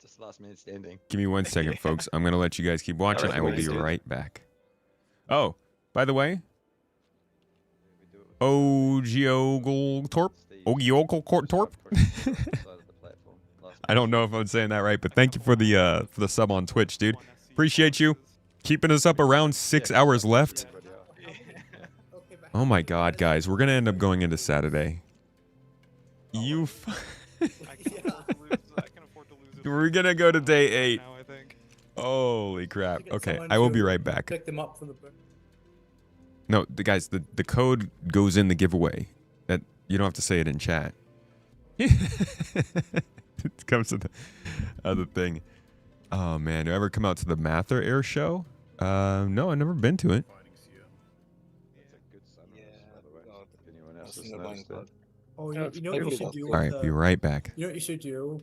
H: Just last man standing.
A: Give me 1 second, folks. I'm going to let you guys keep watching. I will be right back. Oh, by the way, Ogiogletorp? Ogiogletorp? I don't know if I'm saying that right, but thank you for the sub on Twitch, dude. Appreciate you. Keeping us up around 6 hours left. Oh my god, guys. We're going to end up going into Saturday. You... We're going to go to day 8. Holy crap. Okay, I will be right back.
R: Pick them up from the.
A: No, guys, the code goes in the giveaway. That you don't have to say it in chat. It comes to the other thing. Oh man, do I ever come out to the Mather Air Show? No, I've never been to it.
R: Oh, you know what you should do?
A: All right, be right back.
R: You know what you should do?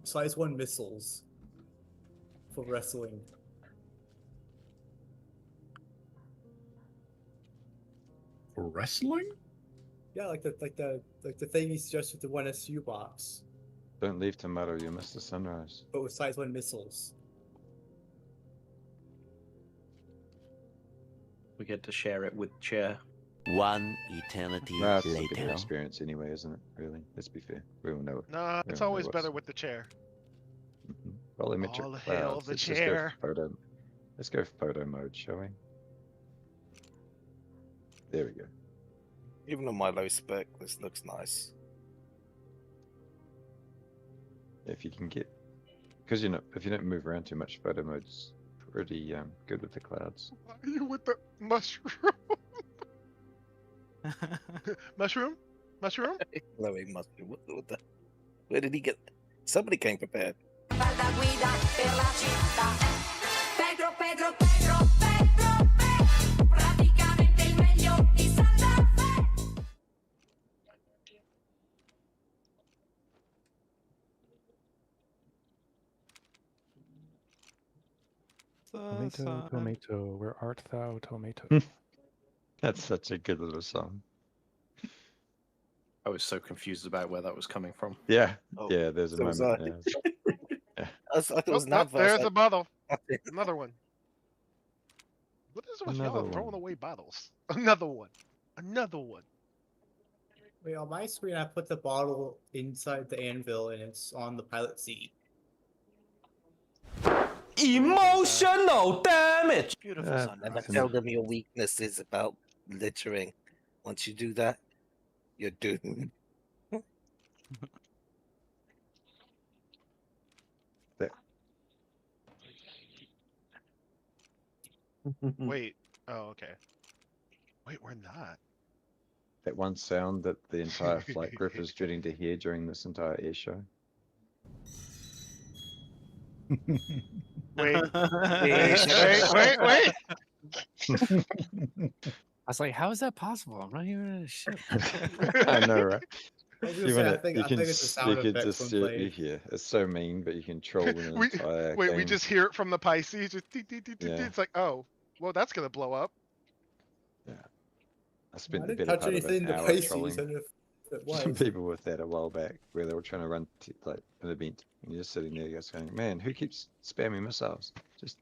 R: Size 1 missiles for wrestling.
I: For wrestling?
R: Yeah, like the thing you suggested, the 1SU box,
H: Don't leave tomorrow, you miss the sunrise.
R: but with size 1 missiles.
U: We get to share it with Chair.
N: One eternity
H: Nah, it's a bigger
N: later.
H: experience anyway, isn't it? Really? Let's be fair. We all know it.
J: Nah,
H: We
J: it's
H: all know
J: always
H: what's-
J: better with the chair.
H: Volumetric
J: All hail
H: clouds.
J: the
H: Let's just
J: chair.
H: go for photo. Let's go photo mode, shall we? There we go.
Q: Even on my low spec, this looks nice.
H: If you can get, because if you don't move around too much, photo mode's pretty good with the clouds.
J: Why are you with the mushroom? Mushroom? Mushroom?
Q: Glowing mushroom. What the? Where did he get? Somebody came prepared.
P: Tomato, tomato, where art thou, tomato?
H: That's such a good little song.
U: I was so confused about where that was coming from.
H: Yeah,
Q: Oh,
H: yeah. There's a
Q: so was
H: moment. Yeah.
Q: I thought it was an
J: Oh,
Q: advert.
J: there's a bottle. Another one. What is it with
H: Another
J: y'all throwing
H: one.
J: away bottles? Another one. Another one.
R: Wait, on my screen, I put the bottle inside the anvil and it's on the pilot seat.
S: Emotional damage. Beautiful,
Q: And
S: son.
Q: I tell them your weakness is about littering. Once you do that, you're doomed.
J: Wait. Oh, okay. Wait, we're not.
H: That one sound that the entire flight group is dreading to hear during this entire air show.
J: Wait. Wait.
C: I was like, how is that possible? I'm not even in a ship.
H: I know, right?
R: I was gonna say, I think it's a sound effect when played.
H: hear. It's so mean, but you can troll an entire
J: Wait, we
H: game.
J: just hear it from the Pisces. Just It's like, oh, well, that's gonna blow up.
H: Yeah. I spent
R: I
H: the
R: didn't
H: better
R: touch
H: part of
R: anything
H: an
R: to
H: hour
R: Pisces,
H: trolling
R: and if it was.
H: some people with that a while back, where they were trying to run like an event, and you're just sitting there, just going, "Man, who keeps spamming missiles? Just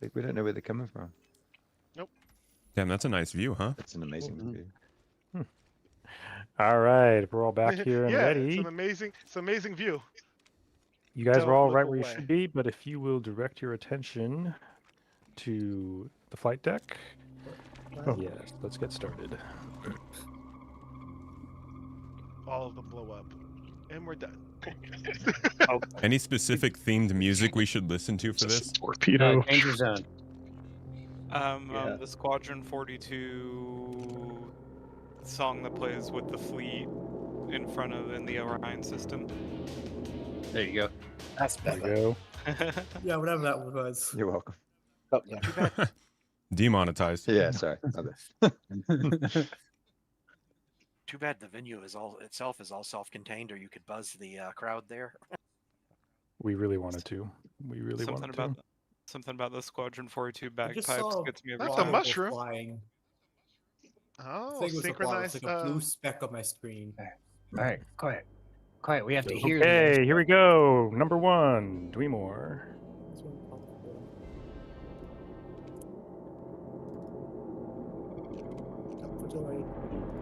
H: like we don't know where they're coming from."
A: Damn, that's a nice view, huh?
H: It's an amazing view.
P: All right, we're all back here and
J: Yeah,
P: ready.
J: it's an amazing view.
P: You guys are all
J: Don't
P: right
J: look
P: where you
J: away.
P: should be, but if you will direct your attention to the flight deck. Yes, let's get started.
J: All of them blow up, and we're done.
A: Any specific themed music we should listen to for this?
T: Torpedo.
C: Danger zone.
O: The Squadron 42 song that plays with the fleet in front of in the Orion system.
C: There you go.
Q: That's
P: There
Q: better.
P: you go.
R: Yeah, whatever that one was.
H: You're welcome.
Q: Oh, yeah.
A: Demonetized.
H: Yeah, sorry.
S: Too bad the venue is all self-contained, or you could buzz the crowd there.
P: We really wanted to. We really
O: Something
P: wanted
O: about
P: to.
O: Something about the Squadron 42
R: I just
O: bagpipes
R: saw
O: gets me every
J: That's
O: time.
J: a mushroom.
R: flying.
J: Oh,
R: I think it was
J: synchronized.
R: like a blue speck on my screen.
C: All right, quiet. Quiet, we have to hear
P: Okay, here we go. Number 1, Dweemore.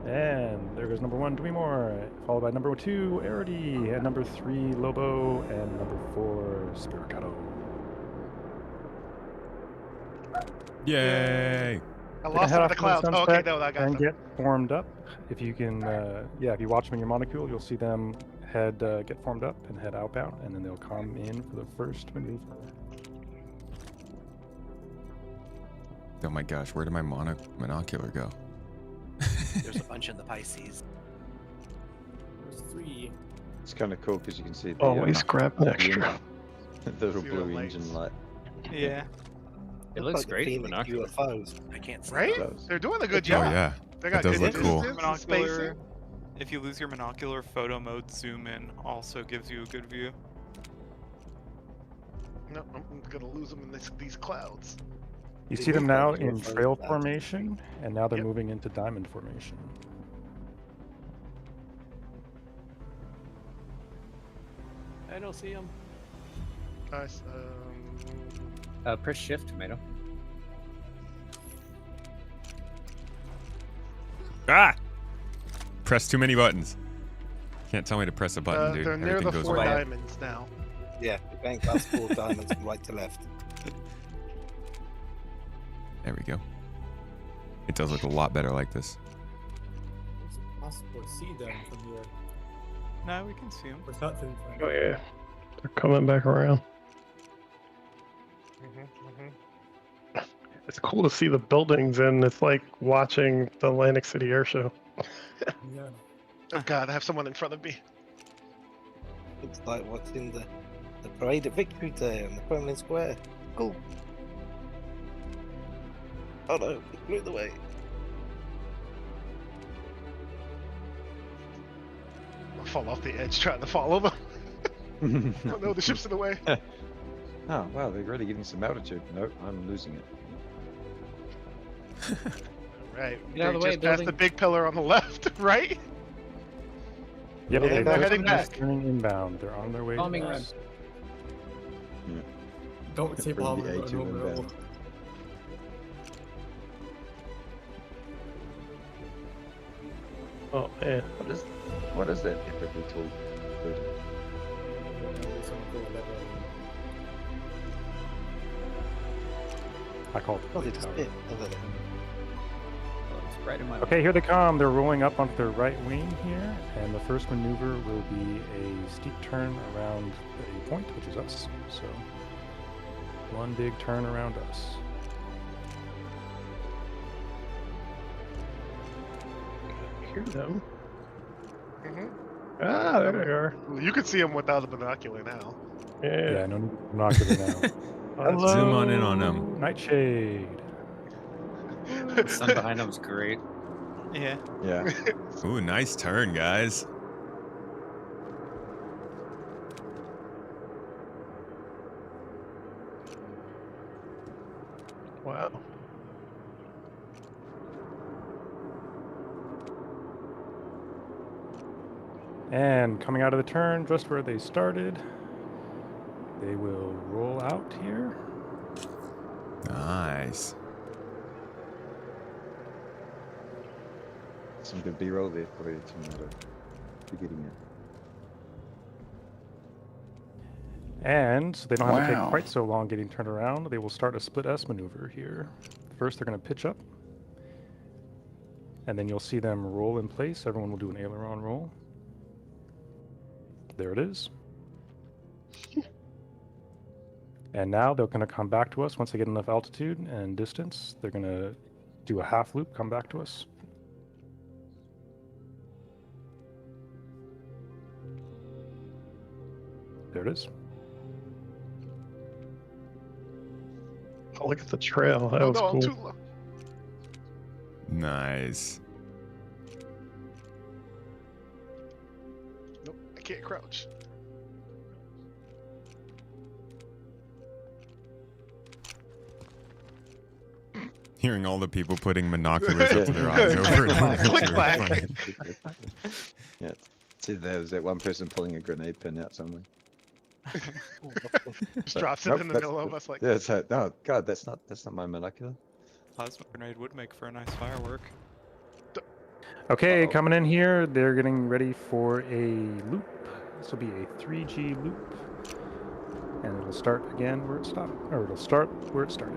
P: And there goes number 1, Dweemore, followed by number 2, Arity, and number 3, Lobo, and number 4, Spiricato.
A: Yay!
J: I lost him in the clouds. Oh, okay, no, I got
P: and
J: them.
P: get formed up. If you can, if you watch them in your monocule, you'll see them get formed up and head outbound, and then they'll come in for the first maneuver.
A: Oh my gosh, where did my monocular go?
S: There's a bunch in the Pisces.
R: There's 3.
H: It's kind of cool because you can see the
T: Always grab an extra.
H: the little
J: See the
H: blue
J: lights.
H: engine light.
O: Yeah.
C: It looks
Q: Like the
C: great
Q: theme
C: with
Q: of
C: binoculars.
Q: UFOs.
S: I can't see
J: Right?
S: those.
J: They're doing a good
A: Oh
J: job.
A: yeah,
J: They
A: that
J: got
A: does
J: good
A: look cool.
J: distance and spacing.
O: If you lose your monocular, photo mode zoom in also gives you a good view.
J: No, I'm gonna lose them in these clouds.
P: You
Q: They
P: see them
Q: move
P: now
Q: like
P: in
Q: UFOs
P: trail
Q: now.
P: formation, and now they're
J: Yep.
P: moving into diamond formation.
C: I don't see them.
J: Nice.
C: Press shift, tomato.
A: Ah! Press too many buttons. Can't tell me to press a button, dude.
J: they're near
A: Everything
J: the
A: goes
J: 4
A: wrong.
J: diamonds now.
Q: Yeah, the bank has 4 diamonds from right to left.
A: There we go. It does look a lot better like this.
R: It's impossible to see them from here.
O: No, we can see them.
R: There's nothing from
T: Oh yeah, they're coming back around. It's cool to see the buildings, and it's like watching the Atlantic City Air Show.
R: Yeah.
J: Oh god, I have someone in front of me.
Q: Looks like what's in the Parade of Victory Day on the Kremlin Square. Cool. Oh no, it blew the way.
J: I'll fall off the edge trying to follow them. Oh no, the ship's in the way.
H: Oh wow, they're really getting some altitude. Nope, I'm losing it.
J: Right.
C: Get out of the way,
J: just past the
C: building.
J: big pillar on the left, right?
P: Yep,
J: And they're heading
P: just
J: back.
P: turning inbound. They're on their way.
C: Bombing
P: to
C: red.
P: us.
R: Don't say
H: Bring
R: bomb
H: the
R: on
H: A2
R: no
H: inbound.
R: roll.
T: Oh man.
H: What is that typically tool?
P: I called.
Q: Oh, they just
P: tower.
Q: hit. Oh, they-
C: It's right in my
P: Okay, here they come. They're rolling up onto their right wing here, and the first maneuver will be a steep turn around a point, which is us. So, one big turn around us.
T: Hear them.
J: Mm-hmm.
T: Ah, there they are.
J: You can see them without a binocular now.
T: Yeah.
P: Yeah, no need to knock it now.
T: Hello.
A: Zoom on in on them.
P: Nightshade.
C: The sun behind him is great.
O: Yeah.
H: Yeah.
A: Ooh, nice turn, guys.
T: Wow.
P: And coming out of the turn, just where they started, they will roll out here.
A: Nice.
H: Some good B-roll there for you to be getting it.
P: And so they don't have to
M: Wow.
P: take quite so long getting turned around. They will start a split S maneuver here. First, they're going to pitch up. And then you'll see them roll in place. Everyone will do an aileron roll. There it is. And now they're going to come back to us once they get enough altitude and distance. They're going to do a half loop, come back to us. There it is.
T: Oh, look at the trail. That
J: Oh
T: was
J: no, I'm
T: cool.
J: too low.
A: Nice.
J: Nope, I can't crouch.
A: Hearing all the people putting binoculars up to their eyes over and over.
J: Click
A: It's
J: back.
A: funny.
H: Yeah. See, there's that one person pulling a grenade pin out somewhere.
J: Just drops it
H: Nope,
J: in the
H: that's
J: middle of us like.
H: Yeah, it's no, God, that's not my monocular.
O: Plasma grenade would make for a nice firework.
P: Okay, coming in here, they're getting ready for a loop. This will be a 3G loop. And it'll start again where it stopped, or it'll start where it started.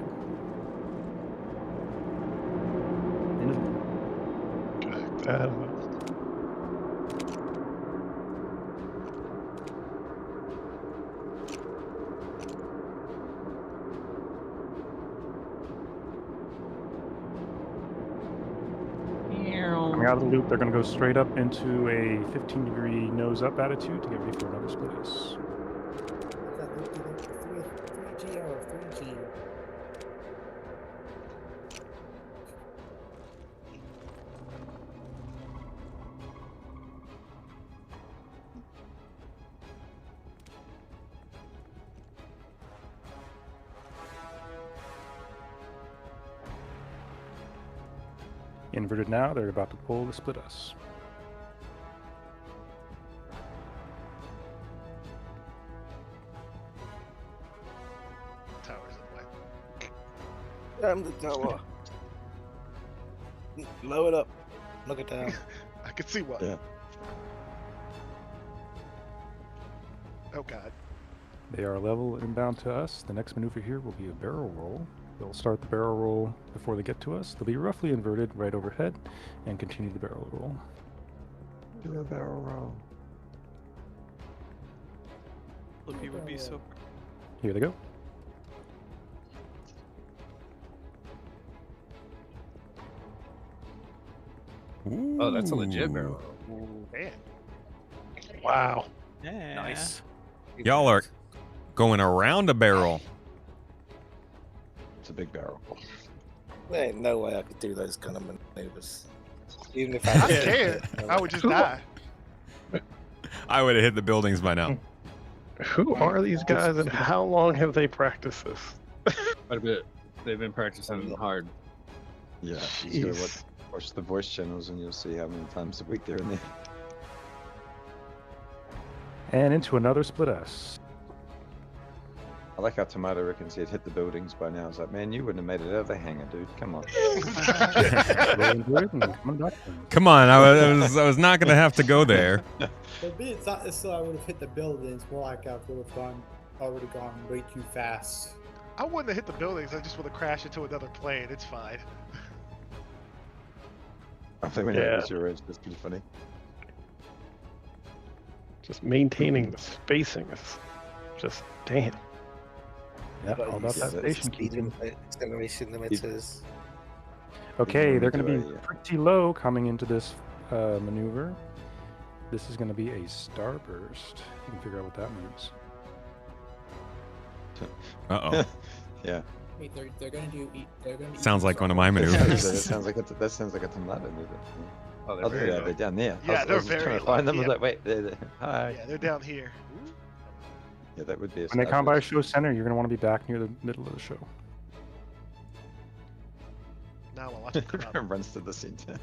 P: Into the loop. Coming out of the loop, they're going to go straight up into a 15-degree nose-up attitude to get ready for another split S.
R: 3G or 3G.
P: Inverted now, they're about to pull the split S.
J: Towers in the way.
Q: Damn the tower. Lower it up. Look it down.
J: I can see what.
H: Yeah.
J: Oh god.
P: They are level inbound to us. The next maneuver here will be a barrel roll. They'll start the barrel roll before they get to us. They'll be roughly inverted right overhead and continue the barrel roll.
H: Do a barrel roll.
O: Lippy would be so.
P: Here they go.
C: Oh, that's a legit barrel.
J: Man.
T: Wow.
O: Yeah.
C: Nice.
A: Y'all are going around a barrel.
H: It's a big barrel.
Q: There ain't no way I could do those kind of maneuvers. Even if
J: I
Q: I
J: can't. I would just die.
A: I would have hit the buildings by now.
T: Who are these guys and how long have they practiced this?
C: Quite a bit. They've been practicing hard.
H: Yeah. You just gotta
T: Jeez.
H: watch the voice channels and you'll see how many times a week they're in there.
P: And into another split S.
H: I like how Tomato reckons he'd hit the buildings by now. I was like, man, you wouldn't have made it out of the hangar, dude. Come on.
A: Come on, I was not gonna have to go there.
R: For me, it's not so I would have hit the buildings. More like I would have already gone way too fast.
J: I wouldn't have hit the buildings. I just would have crashed into another plane. It's fine.
H: I think when you hit your edge, that's pretty funny.
T: Just maintaining the spacing is just damn.
P: Yeah, all about that station
Q: speed
P: keeping.
Q: limit, acceleration limiters.
P: Okay, they're going to be pretty low coming into this maneuver. This is going to be a starburst. You can figure out what that means.
A: Uh-oh.
H: Yeah.
R: Wait, they're going to do. They're going to.
A: Sounds like one of my maneuvers.
H: that sounds like a Tomato move.
Q: Oh,
H: Oh, they're down there.
J: Yeah,
H: I
J: they're
H: was
J: very
H: trying to find them. I was
J: low,
H: like, wait, hi.
J: Yeah, they're down here.
H: Yeah, that would be a
P: When they come by
H: starburst.
P: show center, you're going to want to be back near the middle of the show.
J: Now I'll watch them come out.
H: Runs to the center.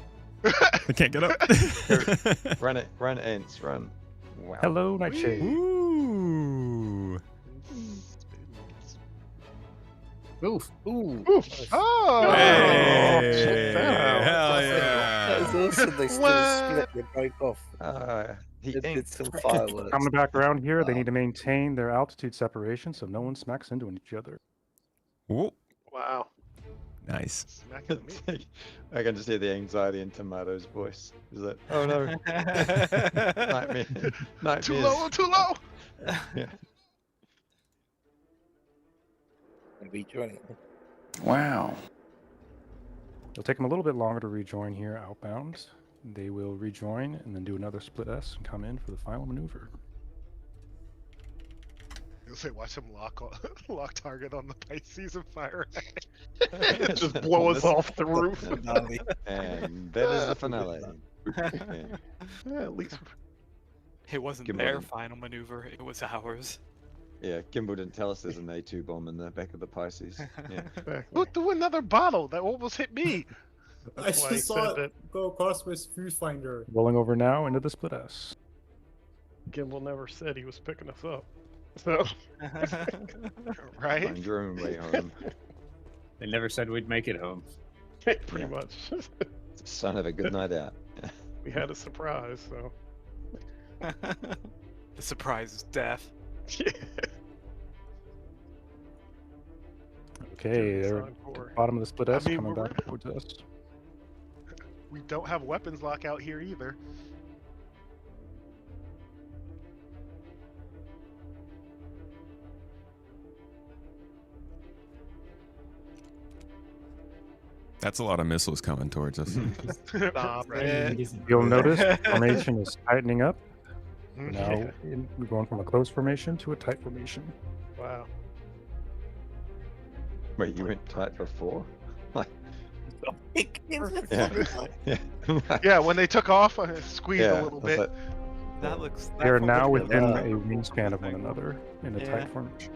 A: I can't get up.
H: Run, ants, run. Wow.
P: Hello, Nightshade.
A: Ooh.
Q: Oof. Ooh.
J: Oof. Oh!
A: Hey!
J: Check that out.
A: Hell yeah!
Q: That was awesome. They still split the bike off.
H: He
Q: Did
H: ain't.
Q: some fireworks.
P: Coming back around here, they need to maintain their altitude separation so no one smacks into each other.
A: Whoa.
T: Wow.
A: Nice.
J: Smacking at me.
H: I can just hear the anxiety in Tomato's voice. Is that? Oh no! Nightmare. Nightmares.
J: Too low, too low.
H: Yeah.
Q: Rejoin.
I: Wow.
P: It'll take them a little bit longer to rejoin here outbound. They will rejoin and then do another split S and come in for the final maneuver.
J: You'll say, watch them lock target on the Pisces and fire. Just blow us off the roof.
H: And that is the finale.
J: Yeah, at least
O: It wasn't
H: Gimbal
O: their
H: didn't-
O: final maneuver, it was ours.
H: Yeah, Gimbal didn't tell us there's an A2 bomb in the back of the Pisces. Yeah.
J: Who threw another bottle that almost hit me?
R: I
T: That's why he
R: just saw
T: said
R: it go across with food finder.
P: Rolling over now into the split S.
T: Gimbal never said he was picking us up. So,
J: Right?
H: Find your own way home.
C: They never said we'd make it home.
T: pretty much.
H: Son of a good night out.
T: We had a surprise, so.
O: The surprise is death.
P: Okay, they're at the bottom of the split S,
J: I mean,
P: coming
J: we're-
P: back towards us.
J: We don't have weapons lock out here either.
A: That's a lot of missiles coming towards us.
J: Stop it.
P: You'll notice formation is tightening up.
J: Mhm.
P: Now we're going from a close formation to a tight formation.
J: Wow.
H: Wait, you went tight before? Like,
J: Yeah, when they took off, I squeezed
H: Yeah,
J: a little
H: I was
J: bit.
H: like-
O: That looks.
P: They are now
O: formation
P: within
O: looks
P: a
O: like
P: wingspan of one
O: thing.
P: another in a
O: Yeah.
P: tight formation.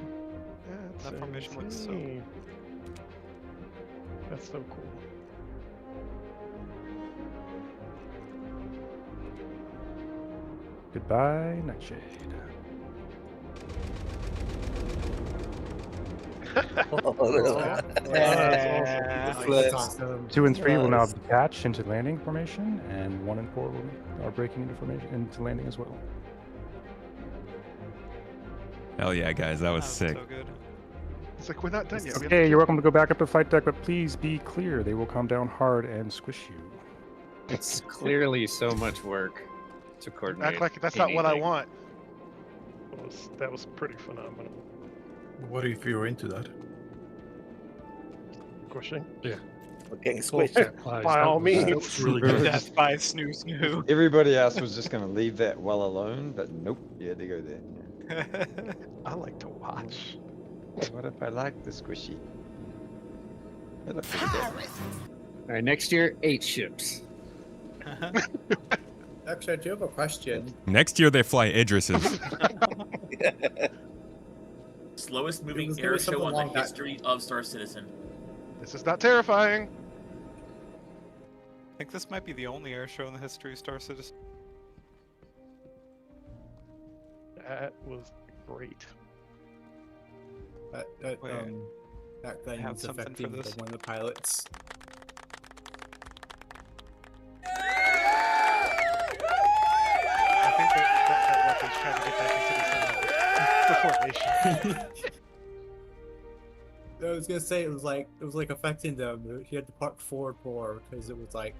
O: That formation looks so.
T: That's so cool.
P: Goodbye, Nightshade.
R: That's awesome.
P: 2 and 3 will now detach into landing formation, and 1 and 4 are breaking into formation into landing as well.
A: Hell yeah, guys, that was sick.
O: So good.
J: It's like we're not done yet. We have
P: Okay,
J: to
P: you're welcome to go back up to flight deck, but please be clear. They will come down hard and squish you.
C: It's clearly so much work to coordinate.
J: act like that's not what I
C: anything.
J: want.
T: That was pretty phenomenal.
I: What if you're into that?
T: Squishing?
I: Yeah.
Q: We're getting squished.
T: By all means.
I: That's really good.
O: Death by snoo snoo.
H: Everybody else was just going to leave that well alone, but nope, you had to go there.
J: I like to watch.
H: What if I like the squishy? That looked pretty good.
C: All right, next year, 8 ships.
R: Actually, I do have a question.
A: Next year they fly Idrises.
G: Slowest moving
R: There
G: air
R: was
G: show
R: something
G: on
R: along
G: the
R: that-
G: history of Star Citizen.
J: This is not terrifying.
O: I think this might be the only air show in the history of Star Citizen.
T: That was great.
R: That thing
O: have
R: was
O: something for
R: affecting
O: this?
R: one of the pilots.
J: I think that weapon's trying to get back into the formation.
R: I was gonna say it was like affecting them. He had to park forward more because it was like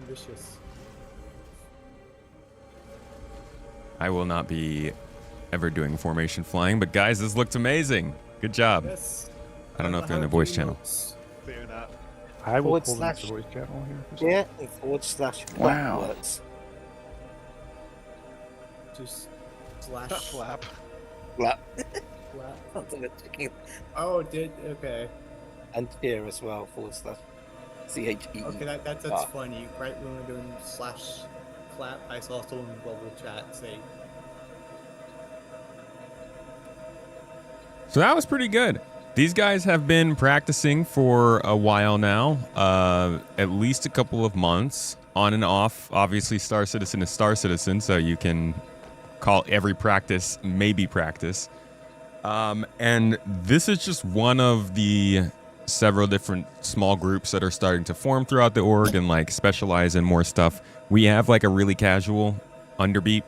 R: vicious.
A: I will not be ever doing formation flying, but guys, this looked amazing. Good job.
R: Yes.
A: I don't know if they're in the voice channel.
J: They're not.
P: I will
Q: Forward
P: pull them
Q: slash.
P: to the voice channel here. For a second.
Q: Yeah, and forward slash
P: Wow.
Q: works.
R: Just slash
J: That flap.
Q: Flap.
R: flap.
Q: Something that's chicken.
R: Oh, it did okay.
Q: And here as well, forward slash. CHE.
R: Okay, that's funny. Right when we were doing slash clap, I saw someone in the global chat say,
A: So that was pretty good. These guys have been practicing for a while now, at least a couple of months, on and off. Obviously, Star Citizen is Star Citizen, so you can call every practice maybe practice. And this is just one of the several different small groups that are starting to form throughout the org and like specialize in more stuff. We have like a really casual underbeat.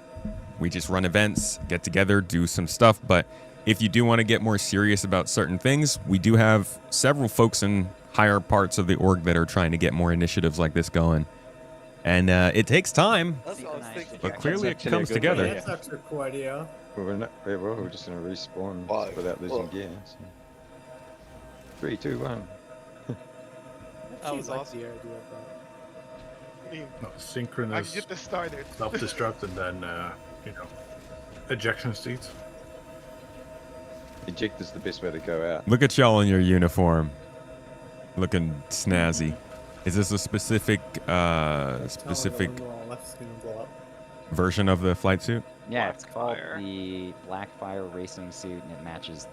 A: We just run events, get together, do some stuff, but if you do want to get more serious about certain things, we do have several folks in higher parts of the org that are trying to get more initiatives like this going. And it takes time, but clearly it comes together.
R: that's actually a cool idea.
H: We're just going to respawn without losing gear. So. 3, 2, 1.
O: That was
R: like
O: awesome.
R: the idea of that.
J: I mean,
I: No,
J: I can
I: synchronous
J: get this started.
I: self-destruct and then, ejection seats.
H: Eject is the best way to go out.
A: Look at y'all in your uniform, looking snazzy. Is this a specific version of the flight suit?
D: Yeah, it's called the Blackfire Racing Suit, and it matches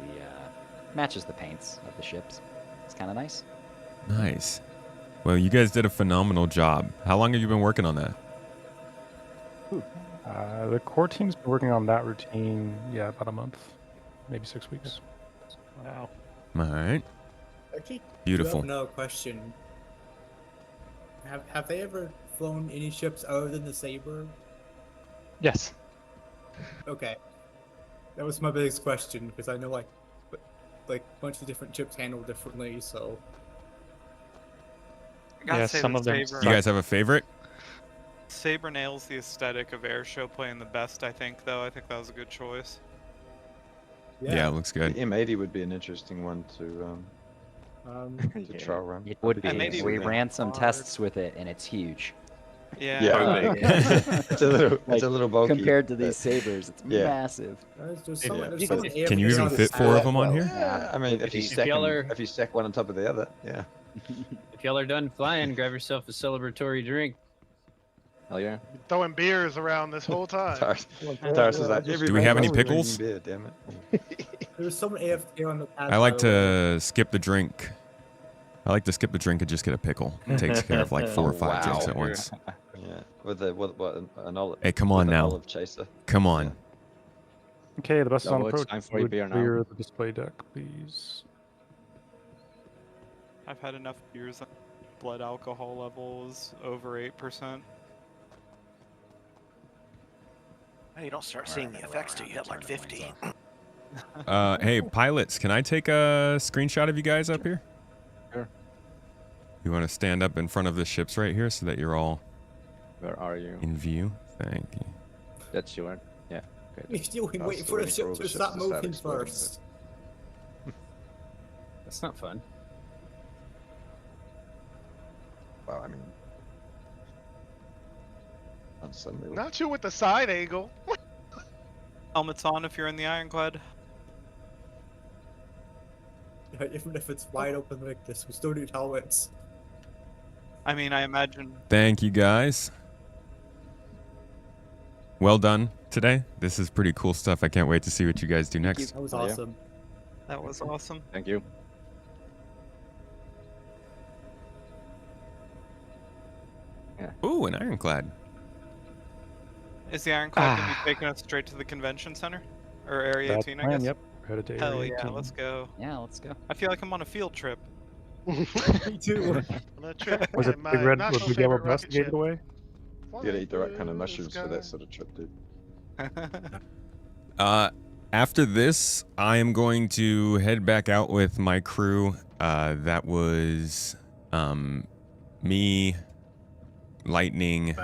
D: the paints of the ships. It's kind of nice.
A: Nice. Well, you guys did a phenomenal job. How long have you been working on that?
P: The core team's been working on that routine, about a month, maybe 6 weeks.
R: Wow.
A: All right.
R: Actually,
A: Beautiful.
R: I have another question. Have they ever flown any ships other than the Saber?
P: Yes.
R: Okay. That was my biggest question because I know like a bunch of different ships handle differently, so.
O: I gotta say
P: some
O: the
P: of them.
O: Saber-
A: You guys have a favorite?
O: Saber nails the aesthetic of airshow playing the best, I think, though. I think that was a good choice.
A: Yeah, it looks good.
H: The M80 would be an interesting one to trial run.
D: It would be.
O: M80
D: We
O: would be
D: ran some tests with it, and it's huge.
O: Yeah.
H: It's a little bulky.
D: Compared to these Sabers, it's massive.
A: Can you even fit 4 of them on here?
H: Yeah, I mean, if you stack one on top of the other, yeah.
C: If y'all are done flying, grab yourself a celebratory drink.
D: Hell yeah.
J: Throwing beers around this whole time.
H: Taurus is like,
A: Do we have any pickles?
H: Beer, damn it.
R: There's some AFK on the pad.
A: I like to skip the drink. I like to skip the drink and just get a pickle. It takes care of like 4 or 5 drinks at once.
H: Yeah, with an olive.
A: Hey, come on
H: with an
A: now.
H: Olive chaser.
A: Come on.
P: Okay, the bus is on
U: So it's
P: approach.
U: time for you
P: Would
U: beer now.
P: clear the display deck, please.
O: I've had enough beers. Blood alcohol levels over 8%.
S: Hey, you don't start seeing the effects till you hit like 50.
A: Hey, pilots, can I take a screenshot of you guys up here?
U: Sure.
A: You want to stand up in front of the ships right here so that you're all
U: Where are you?
A: in view? Thank you.
U: That's you, right? Yeah. Okay.
R: We're still waiting for the ship to stop moving first.
C: That's not fun.
H: Well, I mean, on Sunday.
J: Not you with the side angle.
O: Helmets on if you're in the ironclad.
R: Even if it's wide open like this, we still need helmets.
O: I mean, I imagine.
A: Thank you guys. Well done today. This is pretty cool stuff. I can't wait to see what you guys do next.
R: That was awesome.
O: That was awesome.
U: Thank you.
A: Ooh, an ironclad.
O: Is the Ironclad going to be taking us straight to the convention center? Or Area
P: That's
O: 18,
P: the
O: I
P: plan,
O: guess?
P: yep. We're headed to
O: Hell
P: Area
O: yeah,
P: 18.
O: let's go.
D: Yeah, let's go.
O: I feel like I'm on a field trip.
R: Me too.
J: On a trip
P: Was
J: in
P: it
J: my
P: big red or
J: national
P: big yellow
J: favorite
P: bus
J: rocket
P: that gave
J: ship.
P: it away?
H: You gotta eat the right kind of mushrooms for that sort of trip, dude.
A: After this, I am going to head back out with my crew. That was me, Lightning,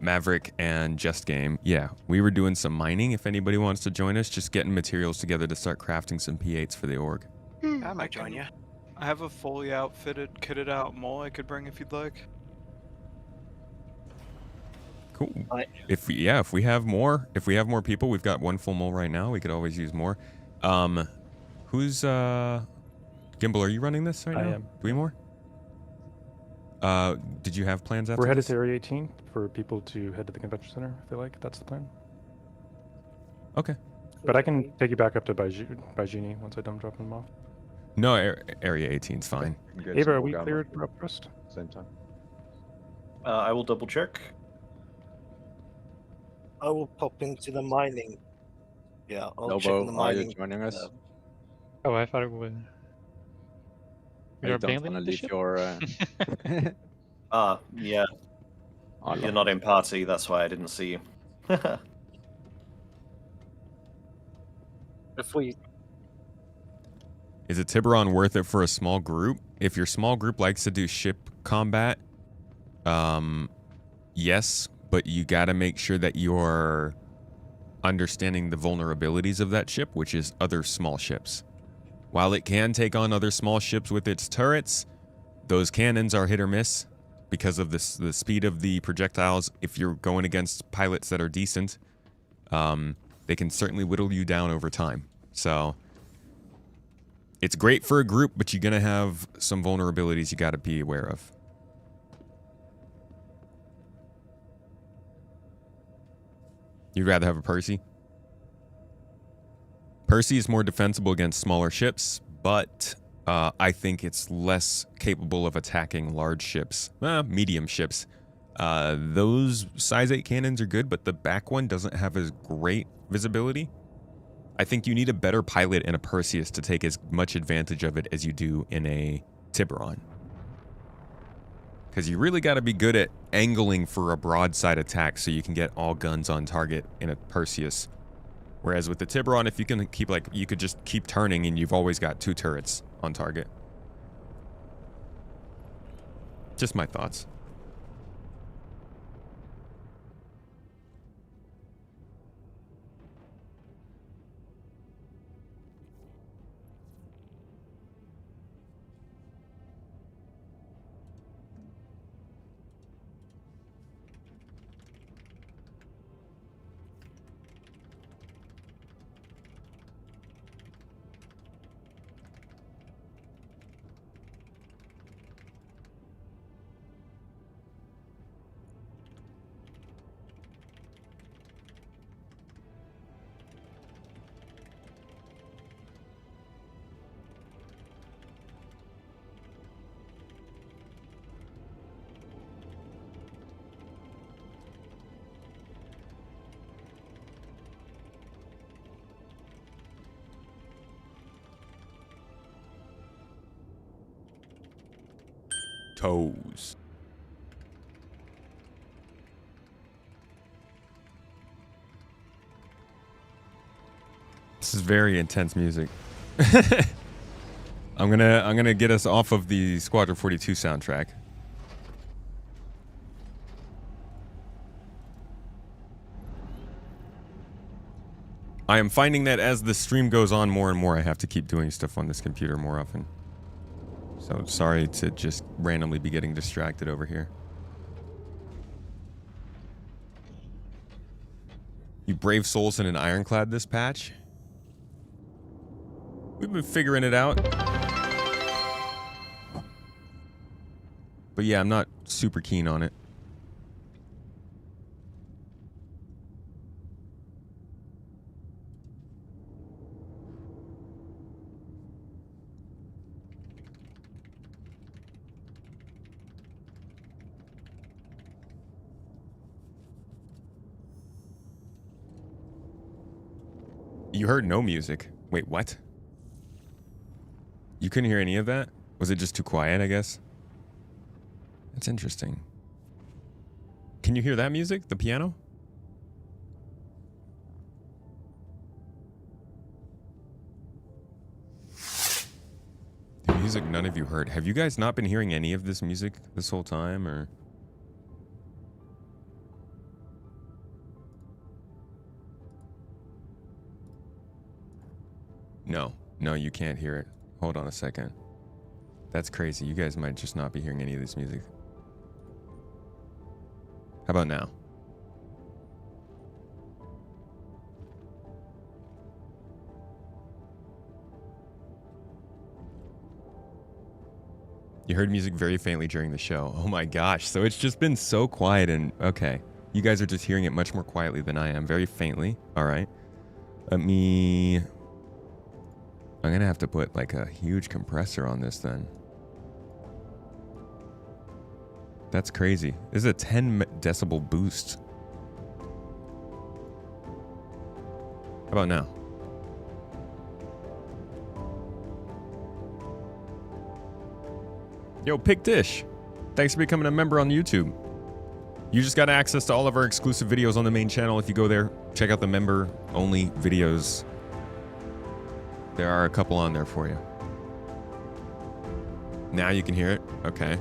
A: Maverick, and Just Game. Yeah, we were doing some mining. If anybody wants to join us, just getting materials together to start crafting some P8s for the org.
S: I might join you.
O: I have a fully outfitted, kitted out mole I could bring if you'd like.
A: Cool. If we have more people, we've got one full mole right now. We could always use more. Who's Gimbal? Are you running this right now?
P: I am.
A: 3 more. Did you have plans after?
P: We're headed
A: this?
P: to Area 18 for people to head to the convention center if they like. That's the plan.
A: Okay.
P: But I can take you back up to Baijini once I'm done dropping them off.
A: No, Area 18's fine.
P: Ava, are we cleared for up first?
H: Same time.
L: I will double check.
Q: I will pop into the mining. Yeah, I'll check
U: Lobo,
Q: the
U: are you
Q: mining.
U: joining us?
V: Oh, I thought it would.
U: You
V: You're
U: don't
V: abandoning
U: want to
V: the
U: leave
V: ship?
U: your...
L: Yeah. You're not in party, that's why I didn't see you.
Q: If we
A: Is a Tiburon worth it for a small group? If your small group likes to do ship combat, yes, but you gotta make sure that you're understanding the vulnerabilities of that ship, which is other small ships. While it can take on other small ships with its turrets, those cannons are hit or miss because of the speed of the projectiles. If you're going against pilots that are decent, they can certainly whittle you down over time. So it's great for a group, but you're gonna have some vulnerabilities you gotta be aware of. You'd rather have a Percy? Percy is more defensible against smaller ships, but I think it's less capable of attacking large ships, medium ships. Those size 8 cannons are good, but the back one doesn't have as great visibility. I think you need a better pilot in a Perseus to take as much advantage of it as you do in a Tiburon. Because you really got to be good at angling for a broadside attack so you can get all guns on target in a Perseus. Whereas with the Tiburon, if you can keep you could just keep turning and you've always got 2 turrets on target. Just my thoughts. Toes. This is very intense music. I'm gonna get us off of the Squadron 42 soundtrack. I am finding that as the stream goes on more and more, I have to keep doing stuff on this computer more often. So sorry to just randomly be getting distracted over here. You brave souls in an ironclad this patch? We've been figuring it out. But yeah, I'm not super keen on it. You heard no music. Wait, what? You couldn't hear any of that? Was it just too quiet, I guess? That's interesting. Can you hear that music? The piano? The music none of you heard. Have you guys not been hearing any of this music this whole time, or? No, you can't hear it. Hold on a second. That's crazy. You guys might just not be hearing any of this music. How about now? You heard music very faintly during the show. Oh my gosh. So it's just been so quiet and okay. You guys are just hearing it much more quietly than I am. Very faintly. All right. I'm going to have to put like a huge compressor on this then. That's crazy. This is a 10 decibel boost. How about now? Yo, Pick Dish. Thanks for becoming a member on YouTube. You just got access to all of our exclusive videos on the main channel. If you go there, check out the member-only videos. There are a couple on there for you. Now you can hear it? Okay.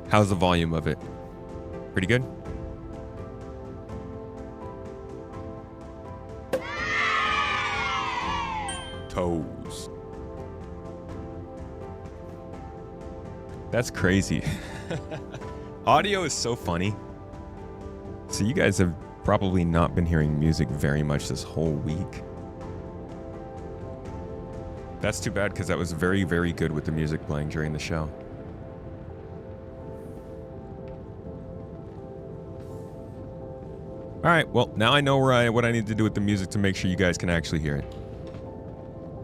A: How's the volume of it? Pretty good? Toes. That's crazy. Audio is so funny. So you guys have probably not been hearing music very much this whole week. That's too bad because that was very, very good with the music playing during the show. All right, well, now I know what I need to do with the music to make sure you guys can actually hear it.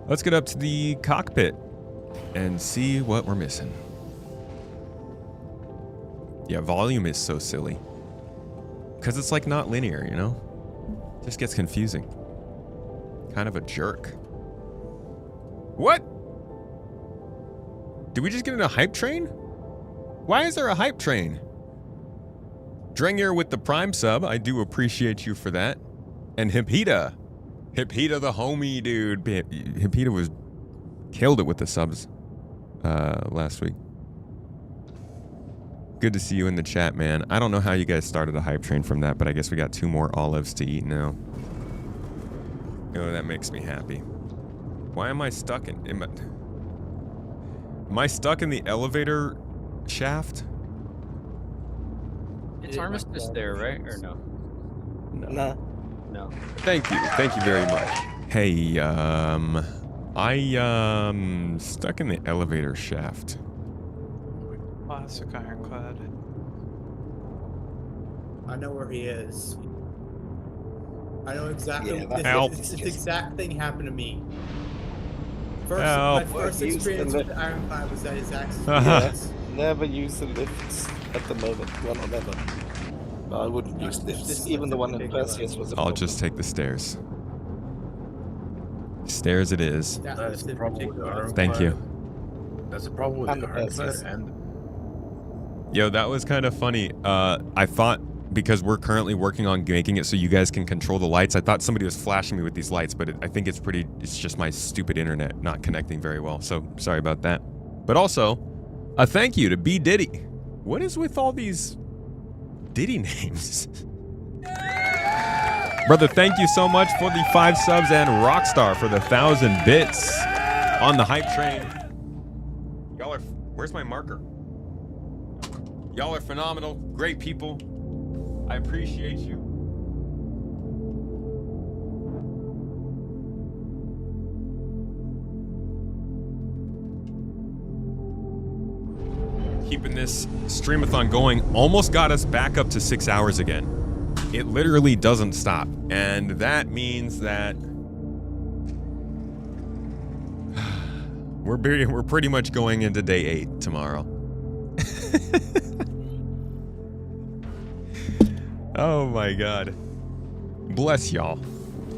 A: Let's get up to the cockpit and see what we're missing. Yeah, volume is so silly. Because it's like not linear, you know? Just gets confusing. Kind of a jerk. What? Did we just get in a hype train? Why is there a hype train? Drengir with the Prime sub. I do appreciate you for that. And Hippita. Hippita the homie, dude. Hippita killed it with the subs last week. Good to see you in the chat, man. I don't know how you guys started a hype train from that, but I guess we got 2 more olives to eat now. Oh, that makes me happy. Why am I stuck am I stuck in the elevator shaft?
C: It's Armistice there, right? Or no?
Q: No.
A: Thank you very much. Hey, I stuck in the elevator shaft.
O: Classic ironclad.
R: I know where he is. I know exactly.
Q: Yeah,
R: this exact thing happened to me.
A: Help.
R: My first experience with the ironclad was that exact
Q: Yes. Never use the lifts at the moment. Well, not never. I wouldn't use lifts. Even the one in Perseus was a
A: I'll just take the stairs. Stairs it is.
I: That's the problem with the ironclad.
A: Thank you.
I: That's the problem with the ironclad and...
A: Yo, that was kind of funny. I thought, because we're currently working on making it so you guys can control the lights, I thought somebody was flashing me with these lights, but I think it's just my stupid internet not connecting very well, so sorry about that. But also, a thank you to B. Diddy. What is with all these Diddy names? Brother, thank you so much for the 5 subs and Rockstar for the 1,000 bits on the hype train. Y'all are... Where's my marker? Y'all are phenomenal. Great people. I appreciate you. Keeping this streamathon going almost got us back up to 6 hours again. It literally doesn't stop. And that means that we're pretty much going into day 8 tomorrow. Oh my god. Bless y'all.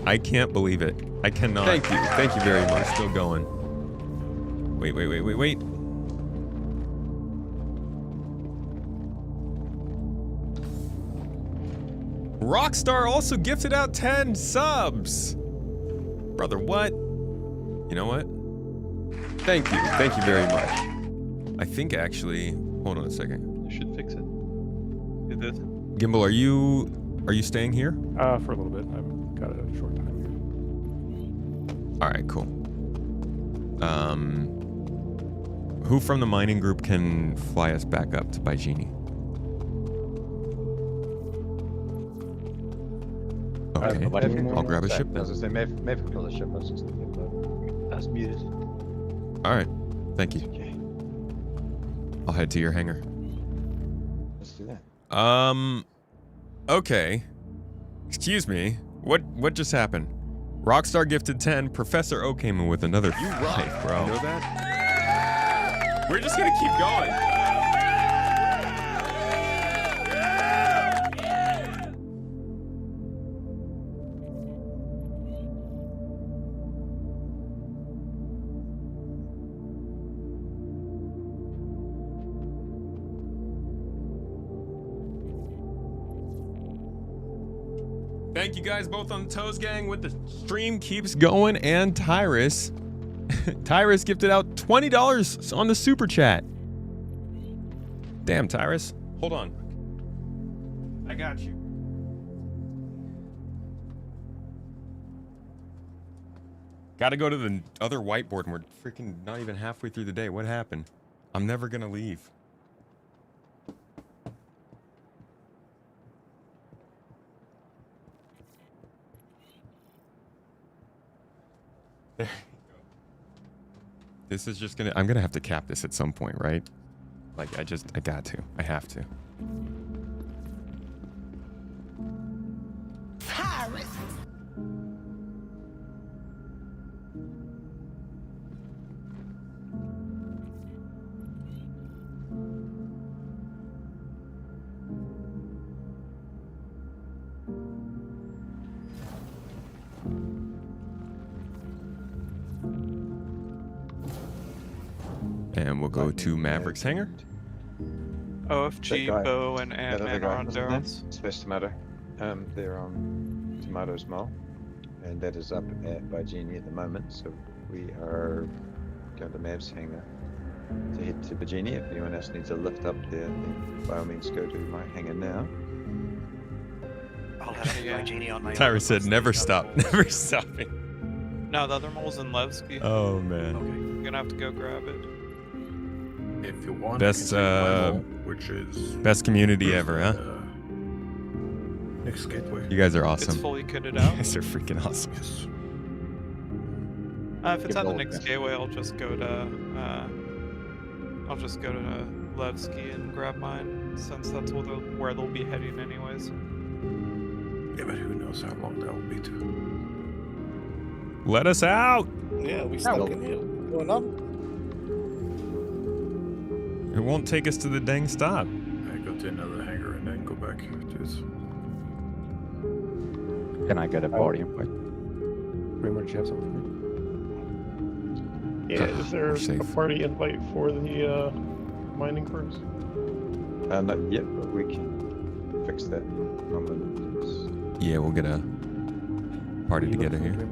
A: I can't believe it. I cannot.
H: Thank you.
A: Thank you very much. Still going. Wait. Rockstar also gifted out 10 subs. Brother, what? You know what? Thank you. Thank you very much. I think actually, hold on a second.
E: You should fix it. You did.
A: Gimbal, are you staying here?
P: For a little bit. I've got a short time here.
A: All right, cool. Who from the mining group can fly us back up to Baijini? Okay, I'll grab a ship then.
H: As I say, maybe pull the ship. I was just thinking about. I was muted.
A: All right, thank you.
H: Okay.
A: I'll head to your hangar.
H: Let's do that.
A: Okay. Excuse me. What just happened? Rockstar gifted 10. Professor O came in with another 5, bro.
H: You know that?
A: We're just gonna keep going. Thank you guys both on the Toes Gang with the stream keeps going, and Tyrus. Tyrus gifted out $20 on the super chat. Damn, Tyrus. Hold on. I got you. Gotta go to the other whiteboard and we're freaking not even halfway through the day. What happened? I'm never gonna leave. There you go. This is just I'm gonna have to cap this at some point, right? Like, I got to. I have to.
B: Tyrus.
A: And we'll go to Maverick's hangar.
O: OFG, Bo, and Ant-Man are on drones.
H: Space Tomato. They're on Tomato's Mall. And that is up at Baijini at the moment. So we are going to Mav's hangar to head to Baijini. If anyone else needs a lift up there, then by all means go to my hangar now.
S: I'll have Baijini on my
A: Tyrus said, never stop. Never stopping.
O: No, the other mole's in Levski.
A: Oh, man.
O: Okay. You're gonna have to go grab it.
I: If you want,
A: Best,
I: which is
A: best community ever, huh?
I: Next gateway.
A: You guys are awesome.
O: It's fully kitted out.
A: You guys are freaking awesome.
I: Yes.
O: If it's at the next gateway, I'll just go to Levski and grab mine, since that's where they'll be heading anyways.
I: Yeah, but who knows how long that will be too.
A: Let us out!
Q: Yeah, we stuck in here. What's going on?
A: It won't take us to the dang stop.
I: I go to another hangar and then go back to it.
D: Can I get a party invite?
P: Raymond, did you have something
T: Yeah, is there a party invite for the mining crews?
H: Not yet, but we can fix that.
A: Yeah, we'll get a party together here.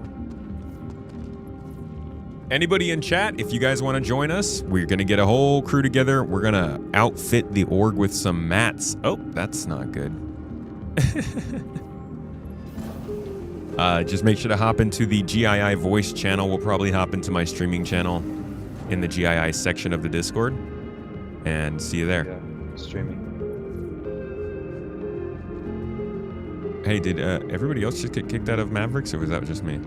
A: Anybody in chat, if you guys want to join us, we're going to get a whole crew together. We're going to outfit the org with some mats. Oh, that's not good. Just make sure to hop into the GII voice channel. We'll probably hop into my streaming channel in the GII section of the Discord. And see you there.
H: Yeah, streaming.
A: Hey, did everybody else just get kicked out of Mavericks, or was that just me?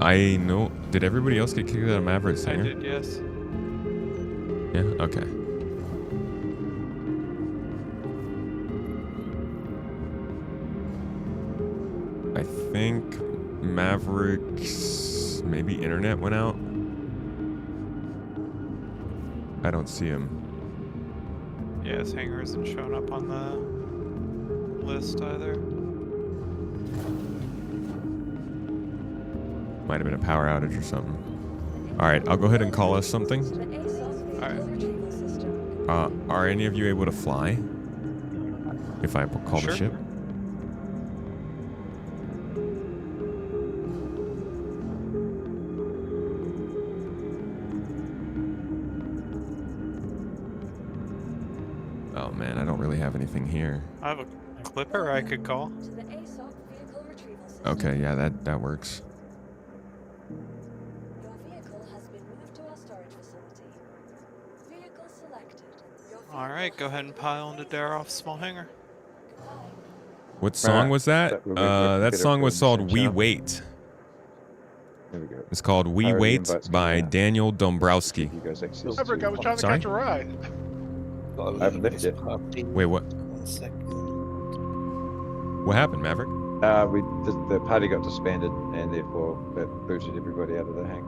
A: I know. Did everybody else get kicked out of Mavericks?
O: I did, yes.
A: Yeah. Okay. I think Mavericks. His maybe internet went out. I don't see him.
O: Yeah, his hangar isn't showing up on the list either.
A: Might have been a power outage or something. All right, I'll go ahead and call us something.
O: All right.
A: Are any of you able to fly? If I call the ship? Oh man, I don't really have anything here.
O: I have a clipper I could call.
A: Okay, yeah, that works.
O: All right, go ahead and pile into Daroff's small hangar.
A: What song was that? That song was called "We Wait."
H: There we go.
A: It's called "We Wait" by Daniel Dombrowski.
J: Maverick, I was trying to catch a ride.
H: I haven't lifted it.
A: Wait, what? What happened, Maverick?
H: The party got disbanded, and therefore that booted everybody out of the hang.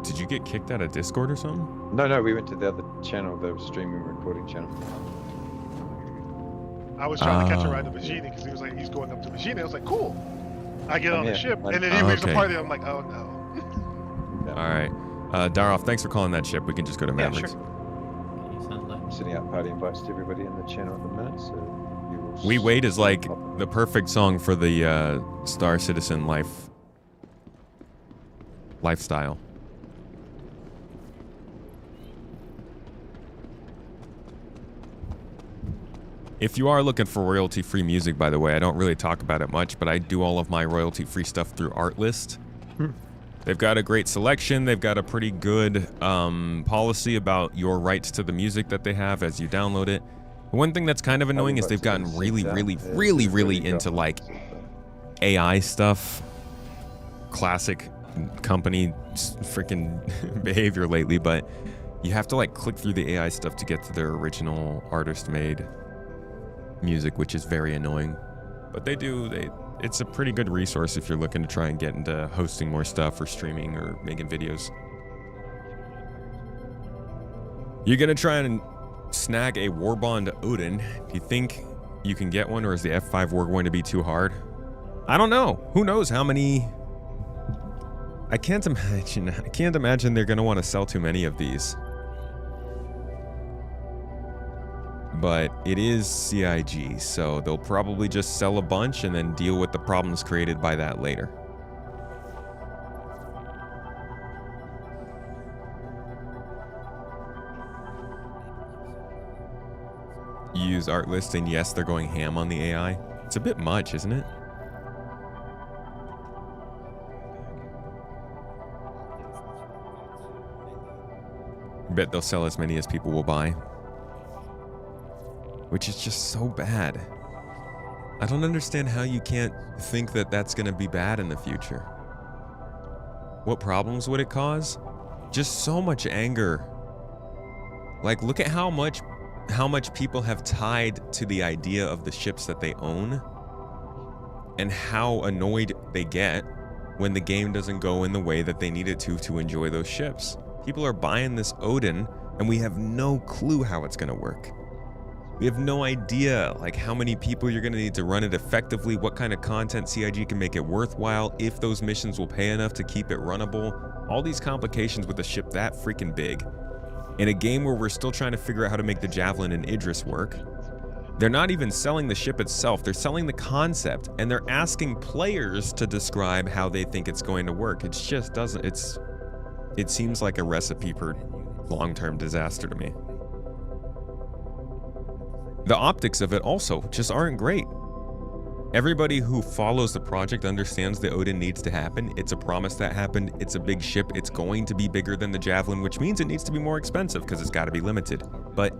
A: Did you get kicked out of Discord or something?
H: No, we went to the other channel, the streaming recording channel.
J: I was trying to catch a ride to Vagina because he was like, he's going up to Vagina. I was like, cool. I get on the ship, and then he leaves the party. I'm like, oh no.
A: All right. Daroff, thanks for calling that ship. We can just go to Mavericks.
H: I'm sending out party invites to everybody in the channel at the minute, so you will.
A: "We Wait" is like the perfect song for the Star Citizen lifestyle. If you are looking for royalty-free music, by the way, I don't really talk about it much, but I do all of my royalty-free stuff through Artlist. They've got a great selection. They've got a pretty good policy about your rights to the music that they have as you download it. One thing that's kind of annoying is they've gotten really into like AI stuff. Classic company freaking behavior lately, but you have to like click through the AI stuff to get to their original artist-made music, which is very annoying. But it's a pretty good resource if you're looking to try and get into hosting more stuff or streaming or making videos. You're gonna try and snag a Warbond Odin. Do you think you can get one, or is the F5 war going to be too hard? I don't know. Who knows how many... I can't imagine they're gonna want to sell too many of these. But it is CIG, so they'll probably just sell a bunch and then deal with the problems created by that later. You use Artlist, and yes, they're going ham on the AI. It's a bit much, isn't it? I bet they'll sell as many as people will buy. Which is just so bad. I don't understand how you can't think that that's going to be bad in the future. What problems would it cause? Just so much anger. Like, look at how much people have tied to the idea of the ships that they own, and how annoyed they get when the game doesn't go in the way that they need it to enjoy those ships. People are buying this Odin, and we have no clue how it's going to work. We have no idea like how many people you're going to need to run it effectively, what kind of content CIG can make it worthwhile, if those missions will pay enough to keep it runnable. All these complications with a ship that freaking big. In a game where we're still trying to figure out how to make the Javelin and Idris work. They're not even selling the ship itself, they're selling the concept, and they're asking players to describe how they think it's going to work. It just doesn't, it seems like a recipe for long-term disaster to me. The optics of it also just aren't great. Everybody who follows the project understands the Odin needs to happen. It's a promise that happened. It's a big ship. It's going to be bigger than the Javelin, which means it needs to be more expensive because it's got to be limited. But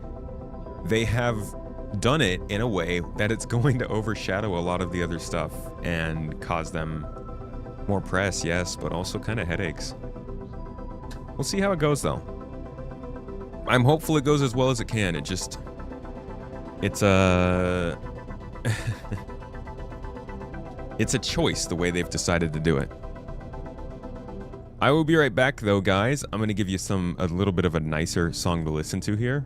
A: they have done it in a way that it's going to overshadow a lot of the other stuff and cause them more press, yes, but also kind of headaches. We'll see how it goes, though. I'm hopeful it goes as well as it can. It's a... It's a choice the way they've decided to do it. I will be right back though, guys. I'm gonna give you a little bit of a nicer song to listen to here.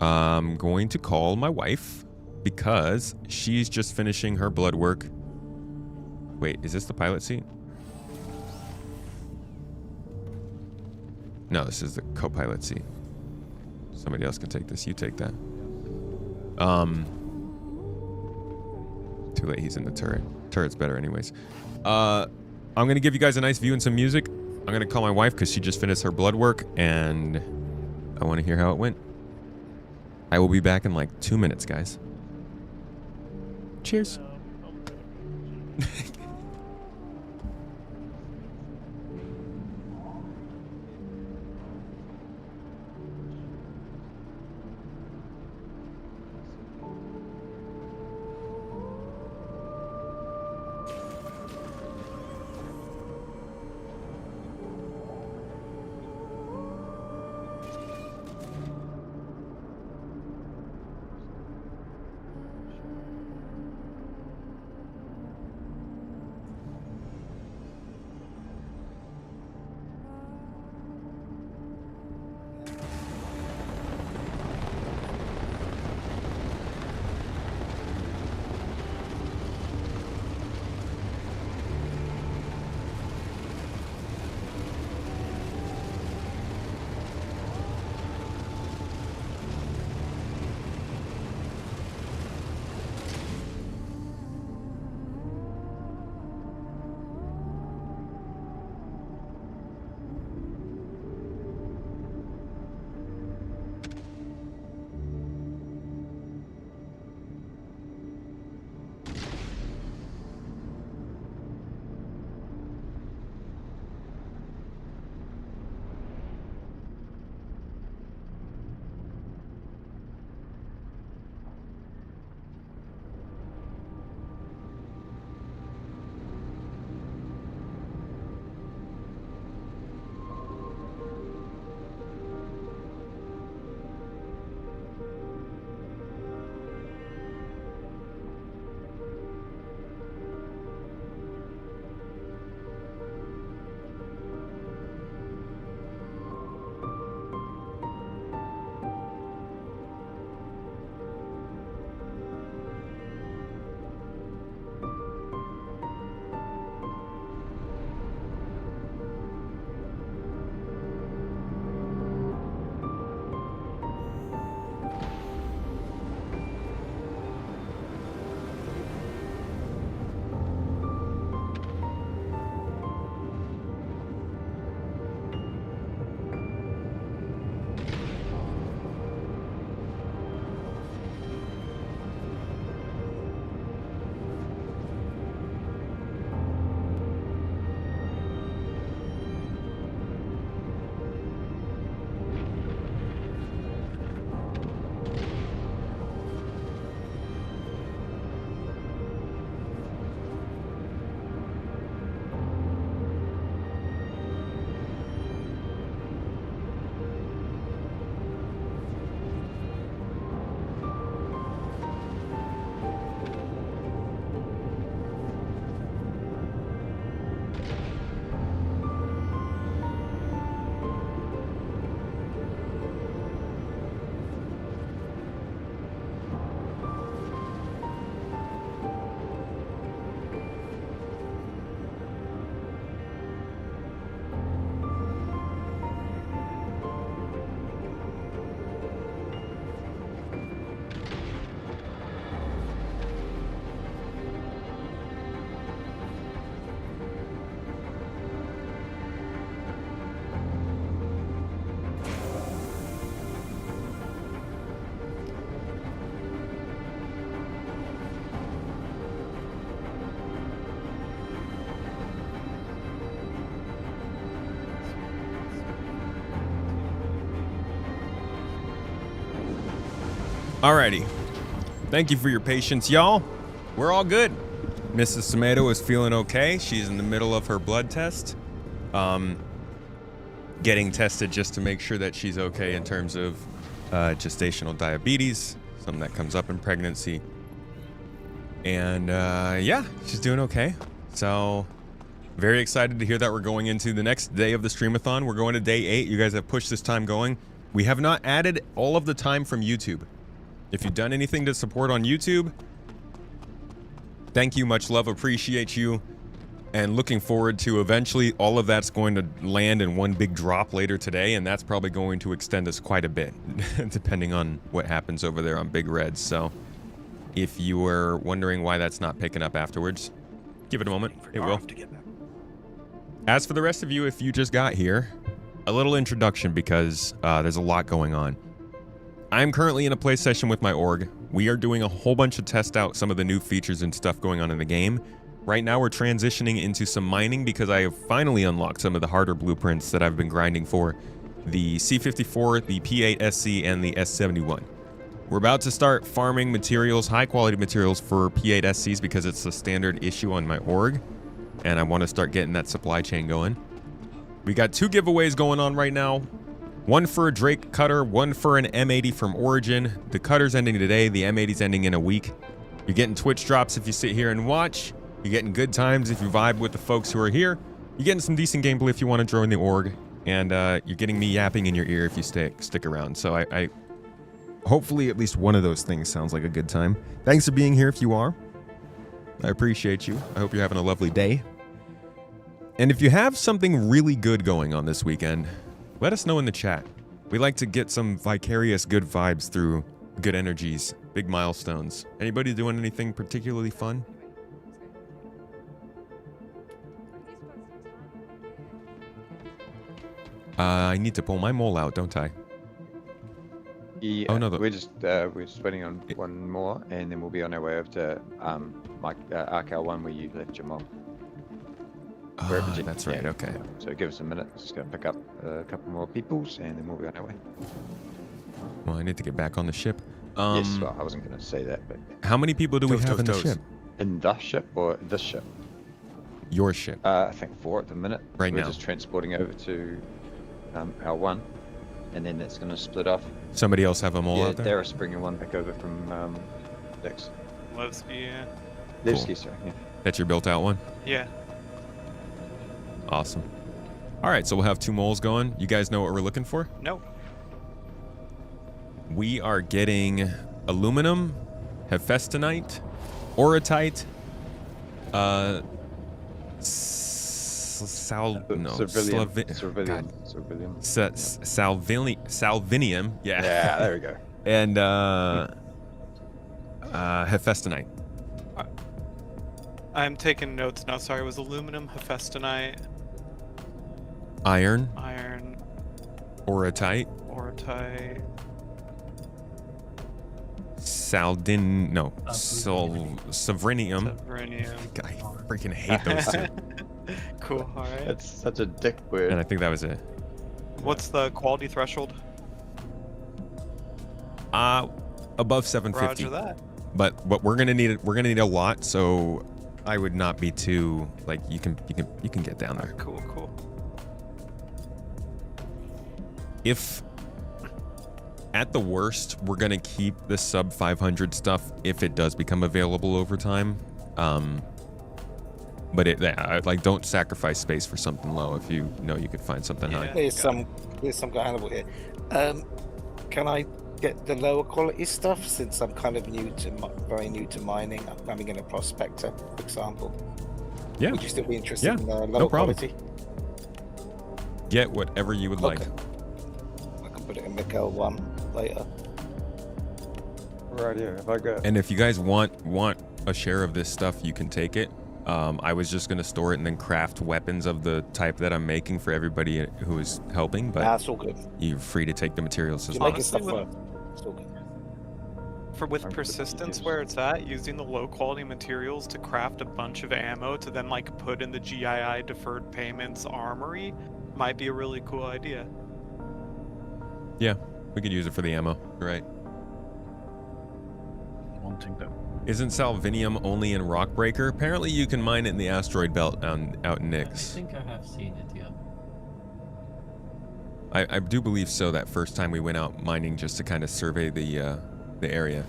A: I'm going to call my wife because she's just finishing her blood work. Wait, is this the pilot seat? No, this is the co-pilot seat. Somebody else can take this. You take that. Too late, he's in the turret. Turret's better anyways. I'm gonna give you guys a nice view and some music. I'm gonna call my wife because she just finished her blood work and I want to hear how it went. I will be back in like 2 minutes, guys. Cheers. Alrighty. Thank you for your patience, y'all. We're all good. Mrs. Tomato is feeling okay. She's in the middle of her blood test. Getting tested just to make sure that she's okay in terms of gestational diabetes, something that comes up in pregnancy. And yeah, she's doing okay. So very excited to hear that we're going into the next day of the streamathon. We're going to day 8. You guys have pushed this time going. We have not added all of the time from YouTube. If you've done anything to support on YouTube, thank you, much love, appreciate you. And looking forward to eventually all of that's going to land in one big drop later today, and that's probably going to extend us quite a bit, depending on what happens over there on Big Red. So if you were wondering why that's not picking up afterwards, give it a moment, it will. As for the rest of you, if you just got here, a little introduction because there's a lot going on. I'm currently in a play session with my org. We are doing a whole bunch of test out some of the new features and stuff going on in the game. Right now we're transitioning into some mining because I have finally unlocked some of the harder blueprints that I've been grinding for. The C54, the P8SC, and the S71. We're about to start farming materials, high quality materials for P8SCs because it's a standard issue on my org. And I want to start getting that supply chain going. We got 2 giveaways going on right now. One for a Drake cutter, one for an M80 from Origin. The cutter's ending today, the M80's ending in a week. You're getting Twitch drops if you sit here and watch. You're getting good times if you vibe with the folks who are here. You're getting some decent gameplay if you want to join the org. And you're getting me yapping in your ear if you stick around. So I hopefully at least one of those things sounds like a good time. Thanks for being here if you are. I appreciate you. I hope you're having a lovely day. And if you have something really good going on this weekend, let us know in the chat. We like to get some vicarious good vibes through good energies, big milestones. Anybody doing anything particularly fun? I need to pull my mole out, don't I?
H: Yeah,
A: oh, no,
H: we're just waiting on one more, and then we'll be on our way over to RKL1 where you left your mole.
A: That's right, okay.
H: So give us a minute. Just going to pick up a couple more peoples, and then we'll be on our way.
A: Well, I need to get back on the ship.
H: Yes, well, I wasn't going to say that, but...
A: How many people do we have in the ship?
H: In the ship or this ship?
A: Your ship?
H: I think 4 at the minute.
A: Right now.
H: We're just transporting over to L1, and then that's going to split off.
A: Somebody else have a mole out there?
H: Yeah, Darius bringing one back over from Dix.
O: Levski, yeah.
H: Levski, sorry, yeah.
A: That's your built out one?
O: Yeah.
A: Awesome. All right, so we'll have 2 moles going. You guys know what we're looking for?
O: No.
A: We are getting aluminum, hephaestonite, orotite, salvinium.
H: Yeah, there we go.
A: And hephaestonite.
O: I'm taking notes now. Sorry, it was aluminum, hephaestonite,
A: iron, orotite, savrinium. I freaking hate those 2.
O: Cool, alright.
H: That's such a dick word.
A: And I think that was it.
O: What's the quality threshold?
A: Above 750.
O: Roger that.
A: But we're gonna need a lot, so I would not be too like you can get down there.
O: Cool.
A: If at the worst, we're gonna keep the sub 500 stuff if it does become available over time. But don't sacrifice space for something low if you know you could find something high.
Q: There's some kind of here. Can I get the lower quality stuff since I'm kind of very new to mining? I'm coming in a prospector, for example.
A: Yeah.
Q: Would you still be interested in the lower
A: no problem.
Q: quality?
A: Get whatever you would like.
Q: I can put it in Miguel 1 later.
H: Right here, if I go.
A: And if you guys want a share of this stuff, you can take it. I was just gonna store it and then craft weapons of the type that I'm making for everybody who is helping, but
Q: that's all good.
A: You're free to take the materials as well.
O: With persistence where it's at, using the low quality materials to craft a bunch of ammo to then like put in the GII deferred payments armory might be a really cool idea.
A: Yeah, we could use it for the ammo, right?
I: Wanting that.
A: Isn't Salvinium only in Rockbreaker? Apparently you can mine it in the asteroid belt out in Nyx.
K: I think I have seen it, yeah.
A: I do believe so, that first time we went out mining just to kind of survey the area.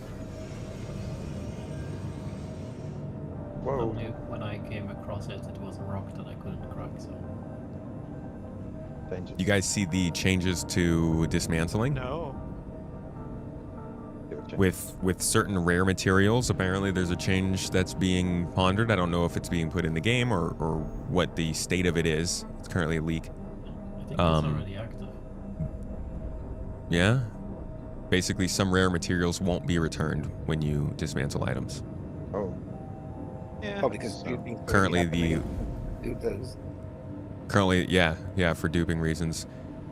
K: Only when I came across it, it was a rock that I couldn't crack, so...
A: You guys see the changes to dismantling?
O: No.
A: With certain rare materials, apparently there's a change that's being pondered. I don't know if it's being put in the game or what the state of it is. It's currently a leak.
K: I think it's already active.
A: Yeah? Basically, some rare materials won't be returned when you dismantle items.
H: Oh.
Q: Yeah. Probably because
A: Currently, yeah, for duping reasons.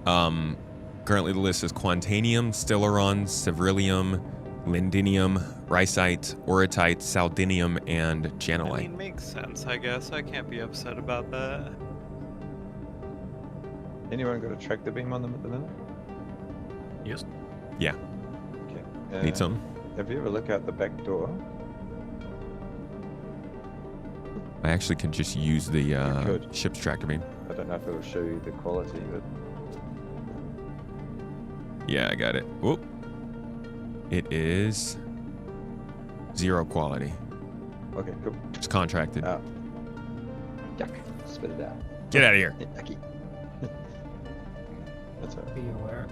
A: Currently, the list is Quantanium, Stelleron, Severilium, Lindinium, Ricite, Orotite, Saldinium, and
O: I
A: Janolite.
O: mean, makes sense, I guess. I can't be upset about that.
H: Anyone got a tractor beam on them at the minute?
I: Yes.
A: Yeah.
H: Okay.
A: Need some?
H: Have you ever looked out the back door?
A: I actually can just use the ship's tractor beam.
H: I don't know if it'll show you the quality, but
A: Yeah, I got it. Whoop. It is 0 quality.
H: okay, cool.
A: It's contracted.
H: Yuck. Spit it out.
A: Get out of here.
H: Yucky. That's all right.
K: Be aware,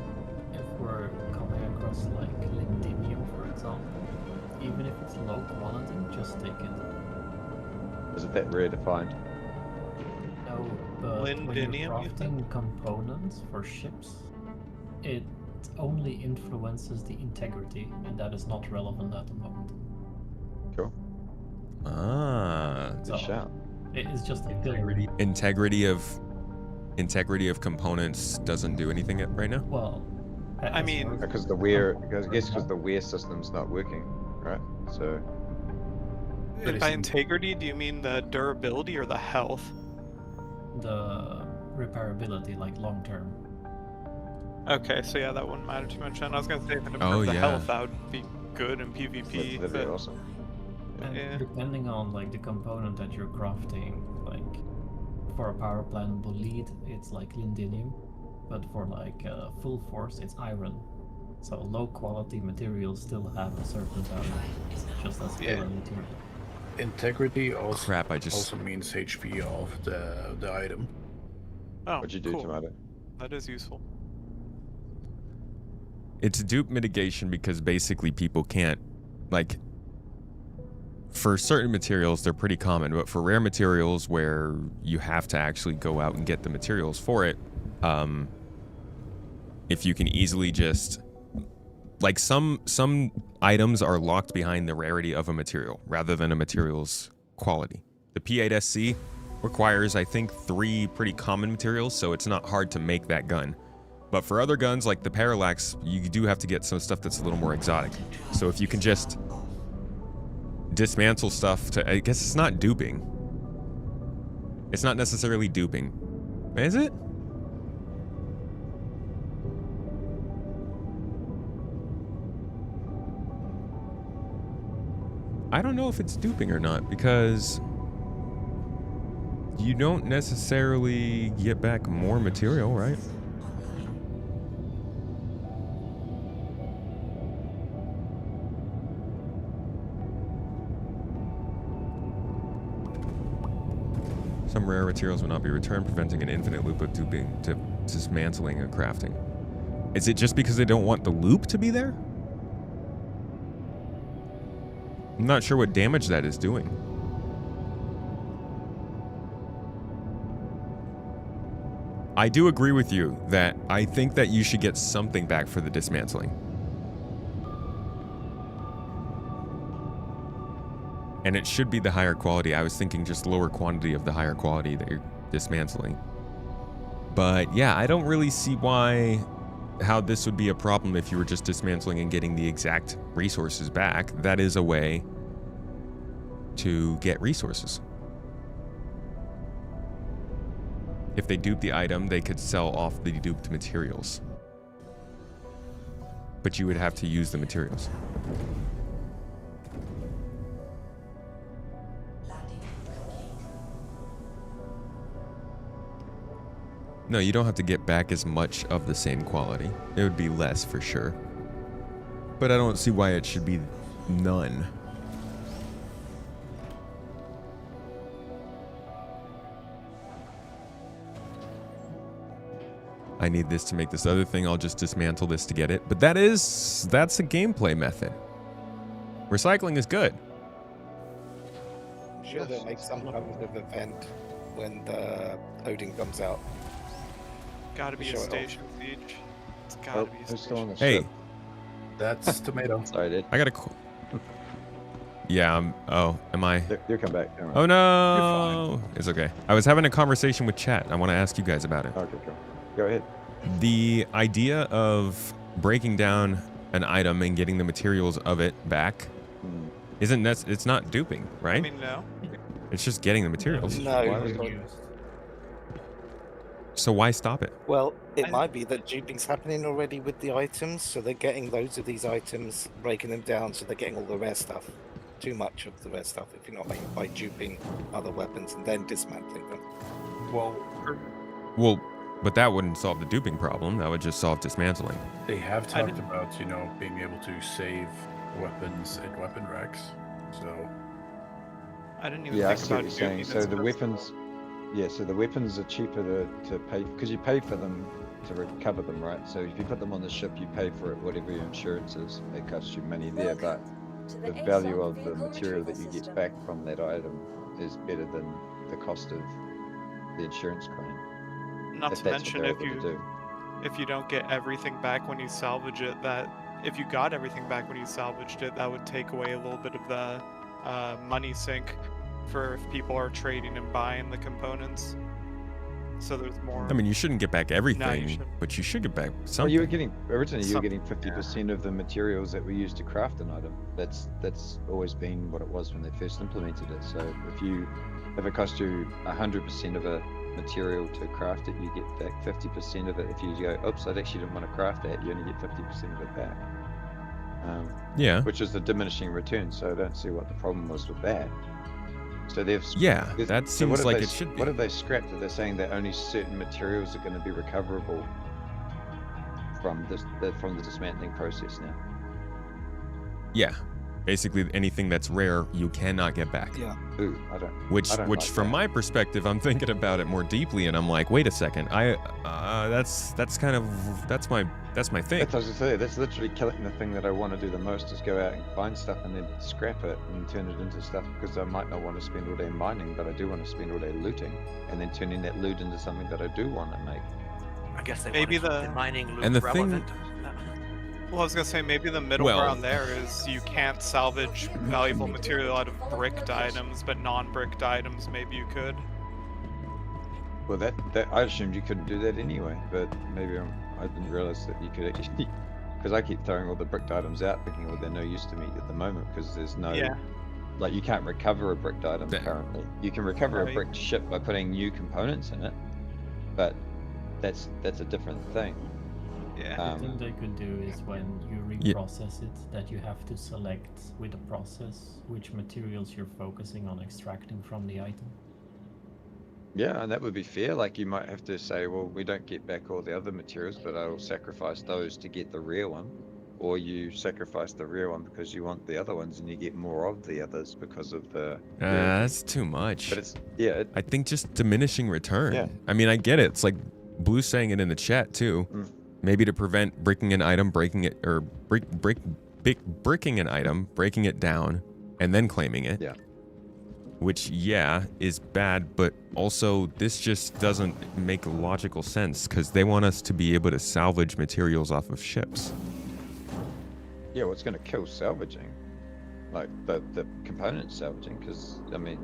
K: if we're coming across like lindinium, for example, even if it's low quality, just take it.
H: Is it that rare to find?
K: No, but when you're
O: Lindinium, you
K: crafting components for ships, it only influences the integrity, and that is not relevant at the moment.
H: Cool.
A: Ah.
H: Good shout.
K: It is just integrity.
A: Integrity of components doesn't do anything right now?
K: Well,
O: I mean,
H: because the wear system's not working, right? So.
O: And by integrity, do you mean the durability or the health?
K: The repairability, like long term.
O: Okay, so yeah, that wouldn't matter too much. And I was gonna say that in
A: Oh,
O: terms of
A: yeah.
O: health, that would be good in PvP.
H: That'd be
O: but-
H: awesome.
K: And
O: Yeah.
K: depending on like the component that you're crafting, like for a power plantable lead, it's like lindinium, but for like full force, it's iron. So low quality materials still have a certain value, just as
I: Yeah.
K: filler material.
I: Integrity also,
A: Crap, I just-
I: also means HP of the item.
O: Oh,
H: What'd you do,
O: cool.
H: Tomato?
O: That is useful.
A: It's dupe mitigation because basically people can't, like, for certain materials, they're pretty common, but for rare materials where you have to actually go out and get the materials for it, if you can easily just, like, some items are locked behind the rarity of a material rather than a material's quality. The P8SC requires, I think, 3 pretty common materials, so it's not hard to make that gun. But for other guns like the Parallax, you do have to get some stuff that's a little more exotic. So if you can just dismantle stuff to, I guess it's not duping. It's not necessarily duping. Is it? I don't know if it's duping or not, because you don't necessarily get back more material, right? Some rare materials will not be returned, preventing an infinite loop of duping to dismantling and crafting. Is it just because they don't want the loop to be there? I'm not sure what damage that is doing. I do agree with you that I think that you should get something back for the dismantling. And it should be the higher quality. I was thinking just lower quantity of the higher quality that you're dismantling. But yeah, I don't really see how this would be a problem if you were just dismantling and getting the exact resources back. That is a way to get resources. If they dupe the item, they could sell off the duped materials. But you would have to use the materials. No, you don't have to get back as much of the same quality. It would be less for sure. But I don't see why it should be none. I need this to make this other thing. I'll just dismantle this to get it. But that's a gameplay method. Recycling is good.
Q: I'm sure they'll make some kind of event when the loading comes out.
O: Gotta be
Q: Show
O: a
Q: it off.
O: station siege. It's gotta be a
H: Who's still on
O: station.
H: the
A: Hey,
H: ship?
I: That's tomato.
H: Sorry, dude.
A: I got a. Yeah. Am I?
H: You come back. Don't worry.
A: Oh no! It's okay. I was having a conversation with chat. I want to ask you guys about it.
H: Okay, cool. Go ahead.
A: The idea of breaking down an item and getting the materials of it back isn't it's not duping, right?
O: I mean, no.
A: It's just getting the materials.
Q: No.
A: So why stop it?
Q: Well, it might be that duping's happening already with the items, so they're getting loads of these items, breaking them down, so they're getting all the rare stuff. Too much of the rare stuff, if you know what I mean, by duping other weapons and then dismantling them.
A: Well, but that wouldn't solve the duping problem. That would just solve dismantling.
I: They have talked about, being able to save weapons in weapon racks. So
O: I didn't even
H: Yeah, I
O: think
H: see what
O: about
H: you're saying.
O: duping
H: So
O: as
H: the
O: first.
H: weapons, so the weapons are cheaper to pay because you pay for them to recover them, right? So if you put them on the ship, you pay for it, whatever your insurance is. It costs you money there, but the value of the material that you get back from that item is better than the cost of the insurance claim.
O: Not
H: if
O: to
H: that's
O: mention
H: what
O: if
H: they're able to do.
O: you don't get everything back when you salvage it, if you got everything back when you salvaged it, that would take away a little bit of the money sink for if people are trading and buying the components. So there's more.
A: I mean, you shouldn't get back everything,
O: shouldn't.
A: but you should get back
H: Well,
A: something.
H: you were getting originally you were
O: Something,
H: getting 50% of the materials that were used to craft an item. That's always been what it was when they first implemented it. So if it cost you 100% of a material to craft it, you get back 50% of it. If you go, oops, I actually didn't want to craft that, you only get 50% of it back.
A: Yeah.
H: Which is the diminishing return. So I don't see what the problem was with that. So
A: that
H: so
A: seems
H: what have
A: like
H: they-
A: it should be.
H: What have they scrapped? Are they saying that only certain materials are going to be recoverable from the dismantling process now?
A: Yeah. Basically, anything that's rare, you cannot get back.
Q: Yeah.
H: Ooh, I don't
A: Which,
H: like
A: from
H: that.
A: my perspective, I'm thinking about it more deeply, and I'm like, wait a second, that's my thing.
H: That's what I was gonna say. That's literally killing the thing that I want to do the most is go out and find stuff and then scrap it and turn it into stuff because I might not want to spend all day mining, but I do want to spend all day looting and then turning that loot into something that I do want to make.
S: I guess they
O: Maybe
S: want to keep
O: the-
S: the mining loop
A: and the thing-
S: relevant.
O: Well, I was gonna say maybe the middle
A: Well-
O: ground there is you can't salvage valuable material out of bricked items, but non-bricked items maybe you could.
H: Well, that I assumed you couldn't do that anyway, but maybe I didn't realize that you could actually. Because I keep throwing all the bricked items out, thinking, well, they're no use to me at the moment because there's no.
O: Yeah.
H: Like you can't recover a bricked item currently. You can recover
O: Right.
H: a bricked ship by putting new components in it, but that's a different thing.
O: Yeah.
K: The thing they could do is when you
A: Yeah.
K: reprocess it, that you have to select with the process which materials you're focusing on extracting from the item.
H: Yeah, and that would be fair. Like you might have to say, well, we don't get back all the other materials, but I will sacrifice those to get the rare one. Or you sacrifice the rare one because you want the other ones and you get more of the others because of the...
A: That's too much.
H: But it's, yeah.
A: I think just diminishing return.
H: Yeah.
A: I mean, I get it. It's like Blue's saying it in the chat too. Maybe to prevent breaking an item, breaking it, or bricking an item, breaking it down, and then claiming it.
H: Yeah.
A: Which, yeah, is bad, but also this just doesn't make logical sense because they want us to be able to salvage materials off of ships.
H: Yeah, what's going to kill salvaging? Like the component salvaging, because, I mean,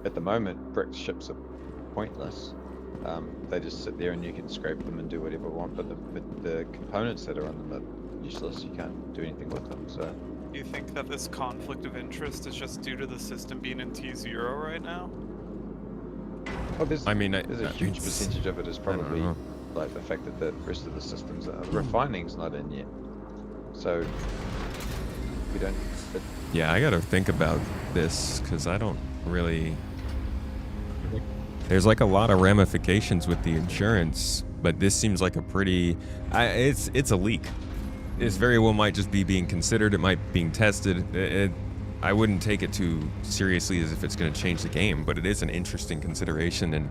H: at the moment, bricked ships are pointless. They just sit there and you can scrape them and do whatever you want, but the components that are on them are useless. You can't do anything with them, so...
O: Do you think that this conflict of interest is just due to the system being in T0 right now?
H: Well, there's a huge
A: it's-
H: percentage of it is
A: I don't
H: probably
A: know.
H: like the fact that the rest of the systems are... The refining's not in yet. So, we don't...
A: Yeah, I gotta think about this because I don't really... There's like a lot of ramifications with the insurance, but this seems like a pretty... it's a leak. This very well might just be being considered. It might be being tested. I wouldn't take it too seriously as if it's going to change the game, but it is an interesting consideration, and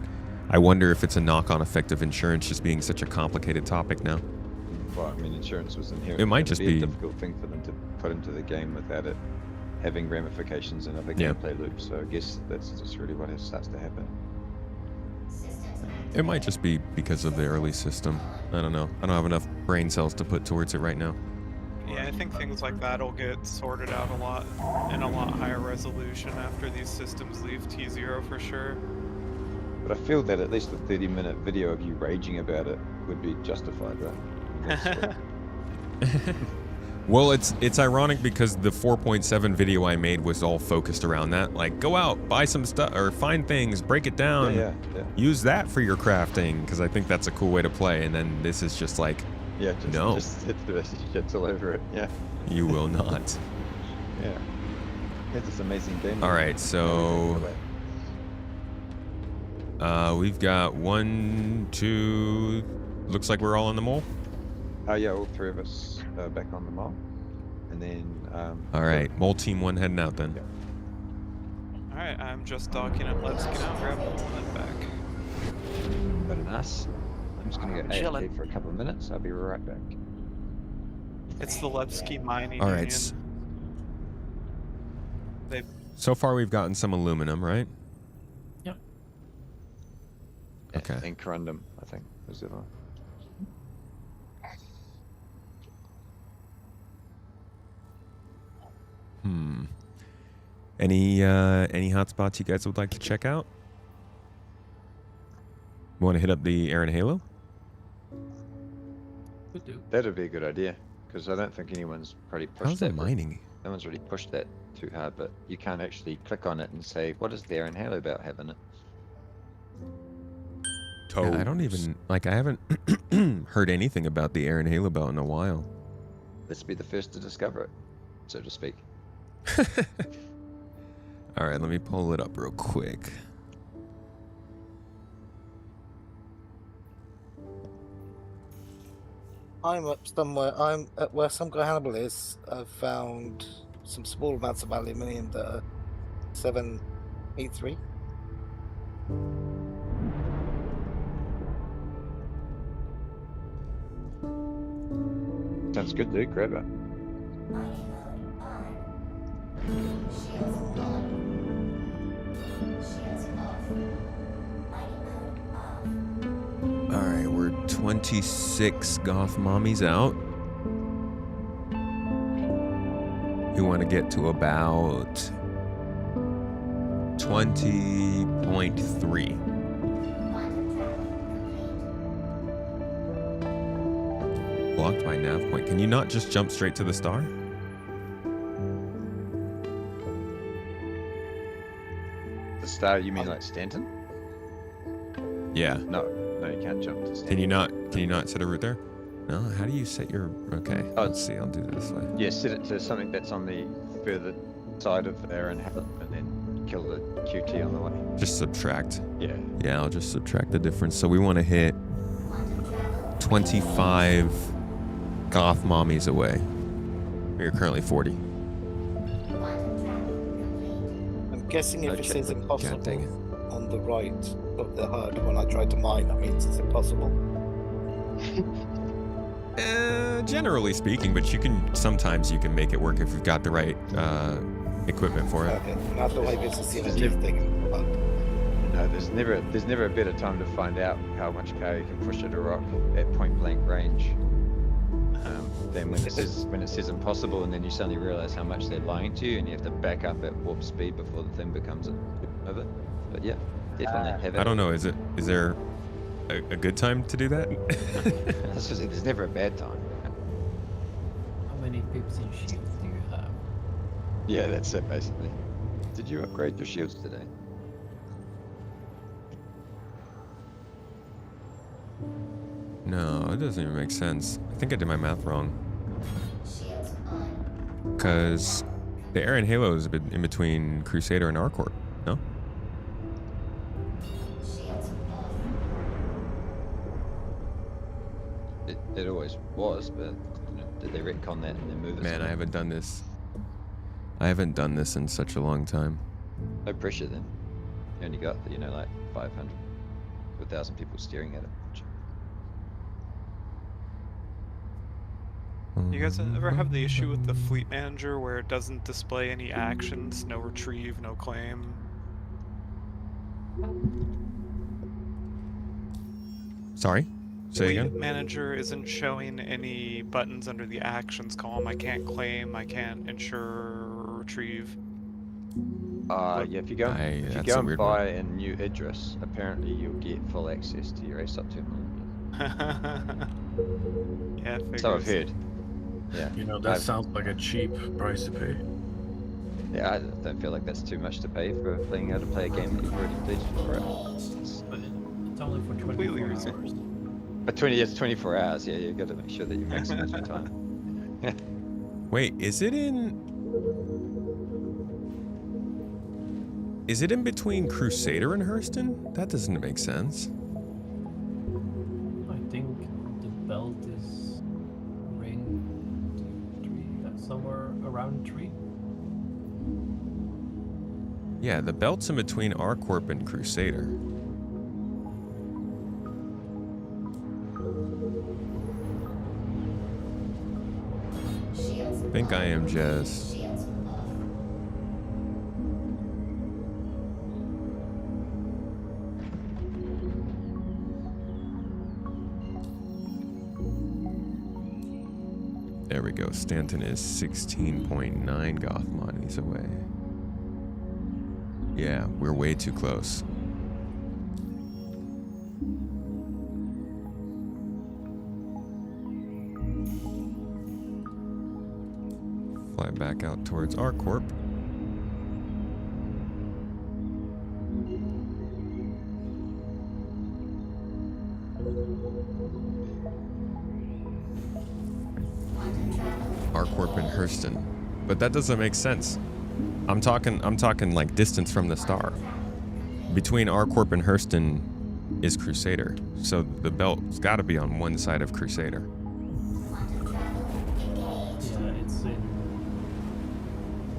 A: I wonder if it's a knock-on effect of insurance just being such a complicated topic now.
H: Well, I mean, insurance was inherently
A: It might
H: gonna
A: just
H: be
A: be
H: a difficult thing for them to put into the game without it having ramifications in other
A: Yeah.
H: gameplay loops. So I guess that's just really what starts to happen.
A: It might just be because of the early system. I don't know. I don't have enough brain cells to put towards it right now.
O: Yeah, I think things like that will get sorted out a lot in a lot higher resolution after these systems leave T0 for sure.
H: But I feel that at least a 30-minute video of you raging about it would be justified, right?
A: Well, it's ironic because the 4.7 video I made was all focused around that. Like, go out, buy some stuff, or find things, break it down,
H: Yeah.
A: use that for your crafting, because I think that's a cool way to play. And then this is just like,
H: Yeah, just,
A: no,
H: just hit the shits all over it. Yeah.
A: you will not.
H: Yeah. It's this amazing game.
A: All right, so we've got 1, 2. Looks like we're all on the mole.
H: Oh yeah, all three of us back on the mall, and then.
A: All right, mole team 1 heading out then.
O: Alright, I'm just docking it. Let's get out, grab the mole and head back.
H: Very nice. I'm just gonna go
S: Chilling.
H: AFK for a couple of minutes. I'll be right back.
O: It's the Levski mining
A: All
O: union.
A: right.
O: They
A: So far, we've gotten some aluminum, right?
K: Yep.
A: Okay.
H: And corundum, I think, was the other one.
A: Any hotspots you guys would like to check out? Want to hit up the Aaron Halo?
K: Could do.
H: That'd be a good idea, because I don't think anyone's probably pushed
A: How's
H: that.
A: the mining?
H: No one's really pushed that too hard, but you can't actually click on it and say, what is the Aaron Halo about having it?
A: Yeah, I don't even, like, I haven't heard anything about the Aaron Halo belt in a while.
H: Let's be the first to discover it, so to speak.
A: All right, let me pull it up real quick.
Q: I'm up somewhere. I'm at where some guy Hannibal is. I've found some small amounts of aluminium that are 783.
H: Sounds good, dude. Grab it.
A: All right, we're 26 goth mommies out. We want to get to about 20.3. Blocked by nav point. Can you not just jump straight to the star?
H: The star, you mean like Stanton?
A: Yeah.
H: No, you can't jump to Stanton.
A: Can you not set a route there? No. How do you set your? Okay. Let's see. I'll do it this way.
H: Yeah, set it to something that's on the further side of Aaron Halo, and then kill the QT on the way.
A: Just subtract.
H: Yeah.
A: Yeah, I'll just subtract the difference. So we want to hit 25 goth mommies away. We're currently 40.
Q: I'm guessing if
A: No
Q: it
A: check.
Q: says
A: God
Q: impossible
A: dang it.
Q: on the right of the HUD when I try to mine, that means it's impossible.
A: Generally speaking, but sometimes you can make it work if you've got the right equipment for it.
Q: Okay, now the way this is the only thing.
H: No, there's never a better time to find out how much power you can push at a rock at point blank range than when it says impossible, and then you suddenly realize how much they're lying to you, and you have to back up at warp speed before the thing becomes over. But yeah, definitely have it.
A: I don't know. Is there a good time to do that?
H: There's never a bad time.
K: How many pips and shields do you have?
H: Yeah, that's it basically. Did you upgrade your shields today?
A: No, it doesn't even make sense. I think I did my math wrong. Because the Aaron Halo is in between Crusader and Arcort, no?
H: It always was, but did they retcon that and then move it?
A: Man, I haven't done this. I haven't done this in such a long time.
H: No pressure then. You only got, like 500. 1,000 people staring at it.
O: You guys ever have the issue with the fleet manager where it doesn't display any actions, no retrieve, no claim?
A: Sorry? Say again?
O: Fleet manager isn't showing any buttons under the actions column. I can't claim, I can't insure or retrieve.
H: Yeah, if you go, if you
A: that's
H: go
A: a
H: and
A: weird
H: buy a new address, apparently you'll get full access to your ASUP terminal.
O: Yeah,
H: So I've
O: figures.
H: heard. Yeah.
I: You know, that sounds like a cheap price to pay.
H: Yeah, I don't feel like that's too much to pay for being able to play a game that you've already played for.
K: It's only for 24 hours.
H: But 24 hours. Yeah, you got to make sure that you maximize your time.
A: Wait, is it in between Crusader and Hurston? That doesn't make sense.
K: I think the belt is ring 2, 3, somewhere around 3.
A: Yeah, the belt's in between R-Corp and Crusader. I think I am just... There we go. Stanton is 16.9 Gothmani's away. Yeah, we're way too close. Fly back out towards R-Corp. R-Corp and Hurston. But that doesn't make sense. I'm talking like distance from the star. Between R-Corp and Hurston is Crusader. So the belt's gotta be on one side of Crusader.
K: Yeah, it's in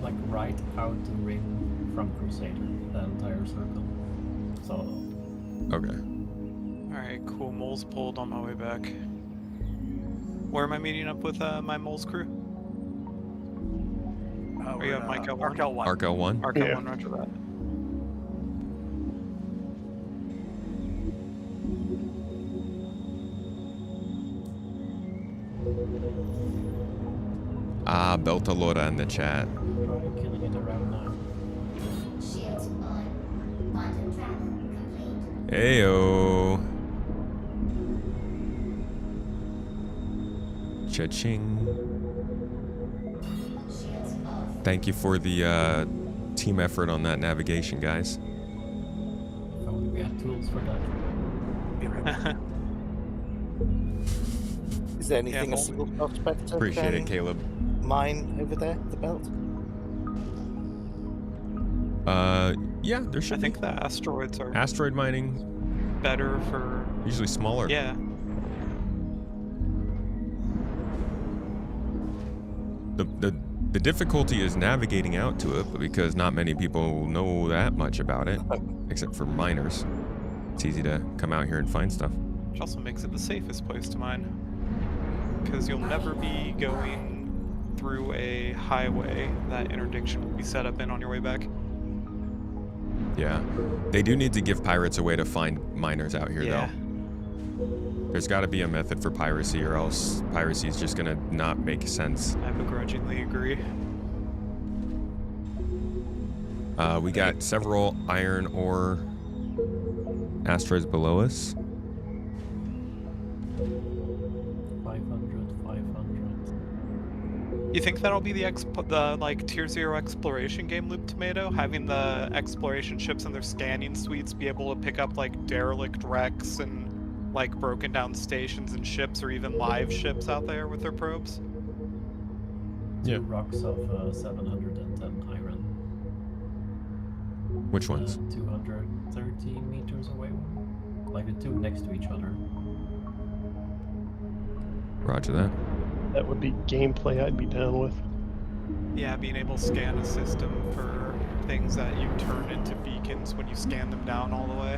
K: like right out the ring from Crusader, the entire circle. So
A: Okay.
O: Alright, cool. Mole's pulled on my way back. Where am I meeting up with my Mole's crew? Are you at Mike L1?
S: Arc L1.
A: Arc L1?
O: Arc L1, roger that.
A: Ah, Beltalora in the chat.
K: try killing it around now.
A: Heyo. Cha-ching. Thank you for the team effort on that navigation, guys.
K: If only we had tools for that.
Q: Is there anything else to prospect?
A: Appreciate it, Caleb.
Q: Mine over there, the belt?
A: Yeah, there should
O: I think the asteroids are
A: asteroid mining
O: better for...
A: usually smaller.
O: Yeah.
A: The difficulty is navigating out to it, because not many people know that much about it, except for miners. It's easy to come out here and find stuff.
O: Which also makes it the safest place to mine. Because you'll never be going through a highway that interdiction will be set up in on your way back.
A: Yeah. They do need to give pirates a way to find miners out here, though. There's got to be a method for piracy, or else piracy is just going to not make sense.
O: I begrudgingly agree.
A: We got several iron ore asteroids below us.
K: 500, 500.
O: You think that'll be the like tier 0 exploration game loop, Tomato? Having the exploration ships and their scanning suites be able to pick up like derelict wrecks and like broken down stations and ships, or even live ships out there with their probes?
K: Two rocks of 710 iron.
A: Which ones?
K: 230 meters away. Like the two next to each other.
A: Roger that.
T: That would be gameplay I'd be down with.
O: Yeah, being able to scan a system for things that you turn into beacons when you scan them down all the way.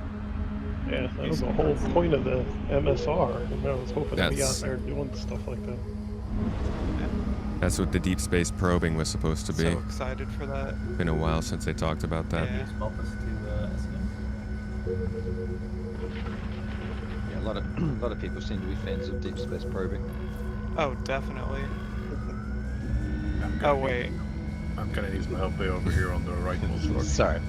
T: Yeah, that was the whole point of the MSR. And I was hoping to be out
A: That's-
T: there doing stuff like that.
A: That's what the deep space probing was supposed to be.
O: So excited for that.
A: Been a while since they talked about that.
O: Yeah.
H: Yeah, a lot of people seem to be fans of deep space probing.
O: Oh, definitely. Oh wait.
I: I'm gonna need some help over here on the rightmost floor.
H: Sorry.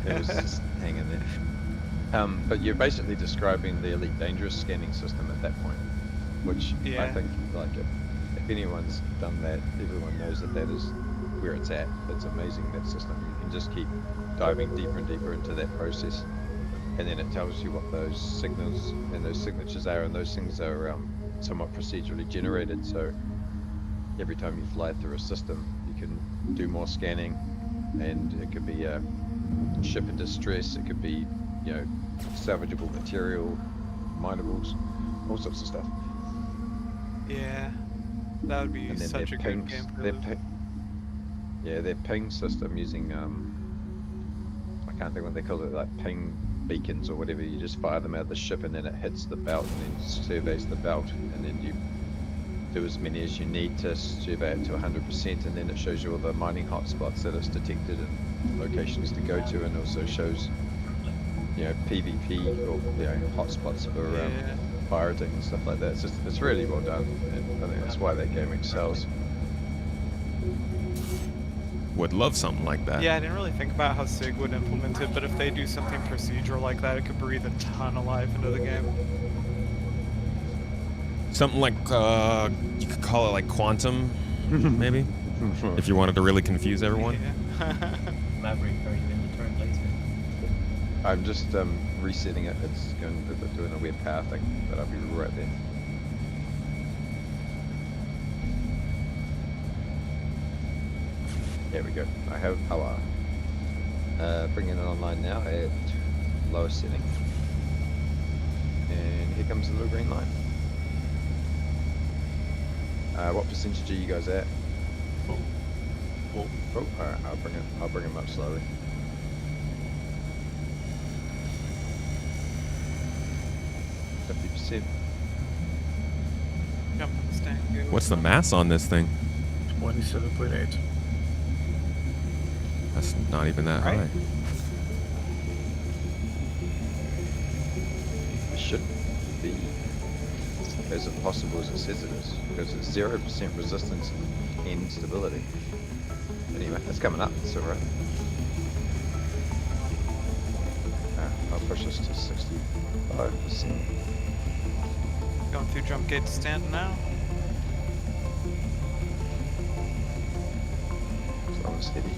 H: It was just hanging there. But you're basically describing the Elite Dangerous scanning system at that point, which I
O: Yeah.
H: think, like, if anyone's done that, everyone knows that that is where it's at. It's amazing, that system. You can just keep diving deeper and deeper into that process, and then it tells you what those signals and those signatures are, and those things are somewhat procedurally generated. So every time you fly through a system, you can do more scanning, and it could be a ship in distress, it could be, you know, salvageable material, minables, all sorts of stuff.
O: Yeah. That would be
H: And then
O: such
H: their
O: a good game for
H: their
O: them.
H: their ping system using I can't think what they call it, like ping beacons or whatever. You just fire them out of the ship, and then it hits the belt and then surveys the belt, and then you do as many as you need to survey it to 100%, and then it shows you all the mining hotspots that it's detected and locations to go to, and also shows, you know, PvP or, you know, hotspots for pirating and stuff like that. It's really well done, and I think that's why that game excels.
A: Would love something like that.
O: Yeah, I didn't really think about how SIG would implement it, but if they do something procedural like that, it could breathe a ton of life into the game.
A: Something like you could call it like quantum, maybe, if you wanted to really confuse everyone.
K: Maverick, are you in the turn later?
H: I'm just resetting it. It's doing a weird power thing, but I'll be right there. There we go. I have power. Bringing it online now at lowest setting. And here comes the little green line. What percentage are you guys at? Oh, alright, I'll bring him up slowly.
O: Jump in the stand.
A: What's the mass on this thing?
I: 27.8.
A: That's not even that high.
H: It should be as impossible as it says it is, because it's 0% resistance and stability. Anyway, it's coming up, it's alright. I'll push this to 65%.
O: Going through jump gate to stand now.
H: As long as steady.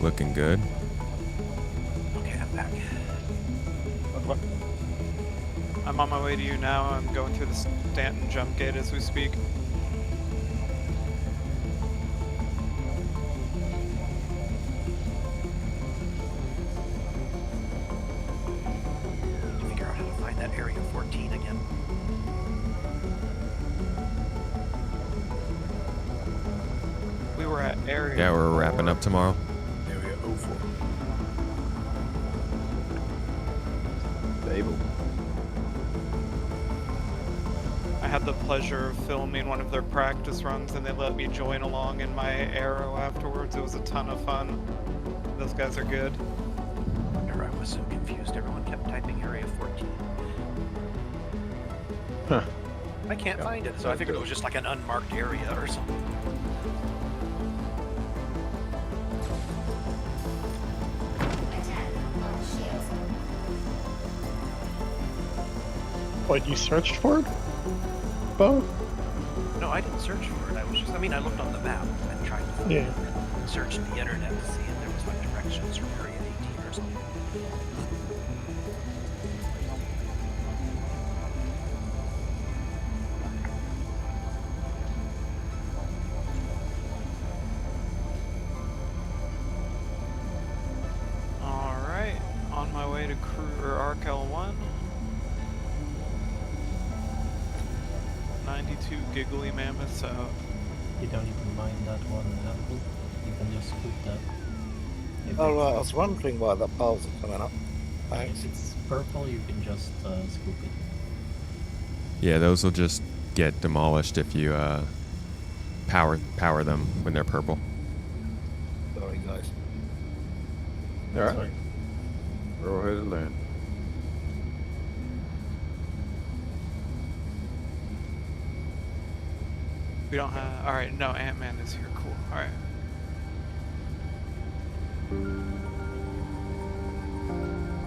A: Looking good.
S: Okay, I'm back.
O: I'm on my way to you now. I'm going through the Stanton jump gate as we speak.
S: Figure out how to find that area 14 again.
O: We were at area.
A: Yeah, we're wrapping up tomorrow.
I: Area 04.
H: Stable.
O: I had the pleasure of filming one of their practice runs, and they let me join along in my arrow afterwards. It was a ton of fun. Those guys are good.
S: Wonder, I was so confused. Everyone kept typing area 14.
H: Huh.
S: I can't find it, so I figured it was just like an unmarked area or something.
T: What, you searched for it? Bo?
S: No, I didn't search for it. I was just, I mean, I looked on the map and tried to find
T: Yeah.
S: it and searched the internet to see if there was like directions from area 18 or something.
O: Alright, on my way to crew or Arc L1. 92 giggly mammoths out.
K: You don't even mind that one, Hannibal. You can just scoop that.
Q: Oh, right, I was wondering why the piles are coming up. Thanks.
K: If it's purple, you can just scoop it.
A: Yeah, those will just get demolished if you power them when they're purple.
Q: Sorry, guys.
H: All right.
K: Sorry.
H: We're all here to learn.
O: We don't have. All right, no, Ant-Man is here. Cool. All right.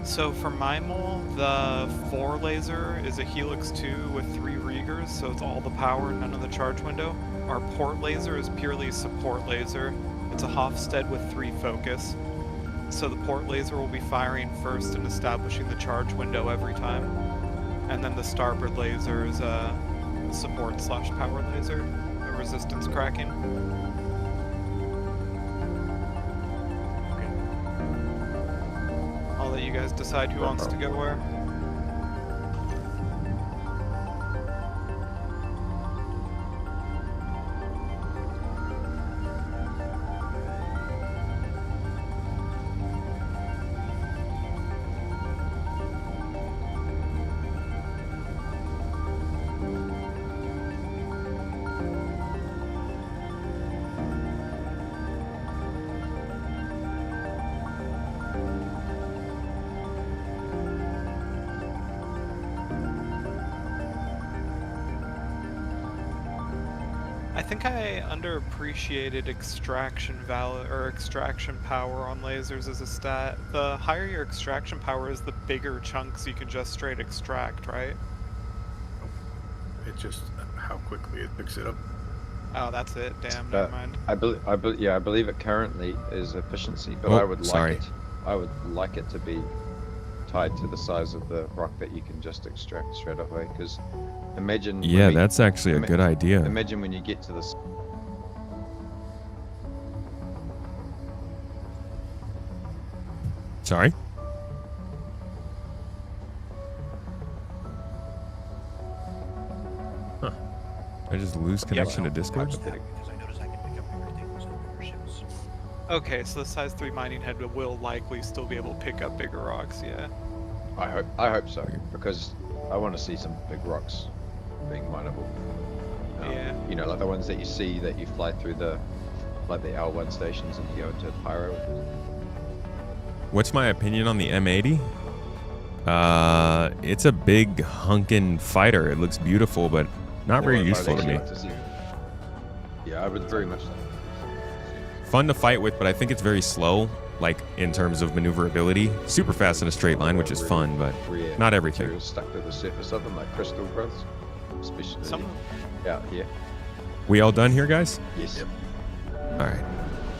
O: So for my mole, the 4 laser is a Helix 2 with 3 Riegers, so it's all the power, none of the charge window. Our port laser is purely support laser. It's a Hofstede with 3 focus. So the port laser will be firing first and establishing the charge window every time. And then the starboard laser is a support/power laser, a resistance cracking. I'll let you guys decide who wants to go where. I think I underappreciated extraction extraction power on lasers as a stat. The higher your extraction power is, the bigger chunks you can just straight extract, right?
I: It's just how quickly it picks it up.
O: Oh, that's it. Damn, never mind.
H: I believe it currently is efficiency, but
A: Oh,
H: I would
A: sorry.
H: like it to be tied to the size of the rock that you can just extract straight away. Because imagine.
A: Yeah, that's actually a good idea.
H: Imagine when you get to this.
A: Sorry? Huh. I just lose connection to Discord?
S: Because I noticed I can pick up bigger things on bigger ships.
O: Okay, so the size 3 mining head will likely still be able to pick up bigger rocks, yeah.
H: I hope so, because I want to see some big rocks being mineable.
O: Yeah.
H: You know, like the ones that you see that you fly through the L1 stations and you go into Pyro.
A: What's my opinion on the M80? It's a big hunkin' fighter. It looks beautiful, but not very useful to me.
H: Yeah, I would very much like.
A: Fun to fight with, but I think it's very slow, like in terms of maneuverability. Super fast in a straight line, which is fun, but not everything.
H: Materials stuck to the surface of them, like crystal growths, especially out here.
A: We all done here, guys?
H: Yes.
A: All right.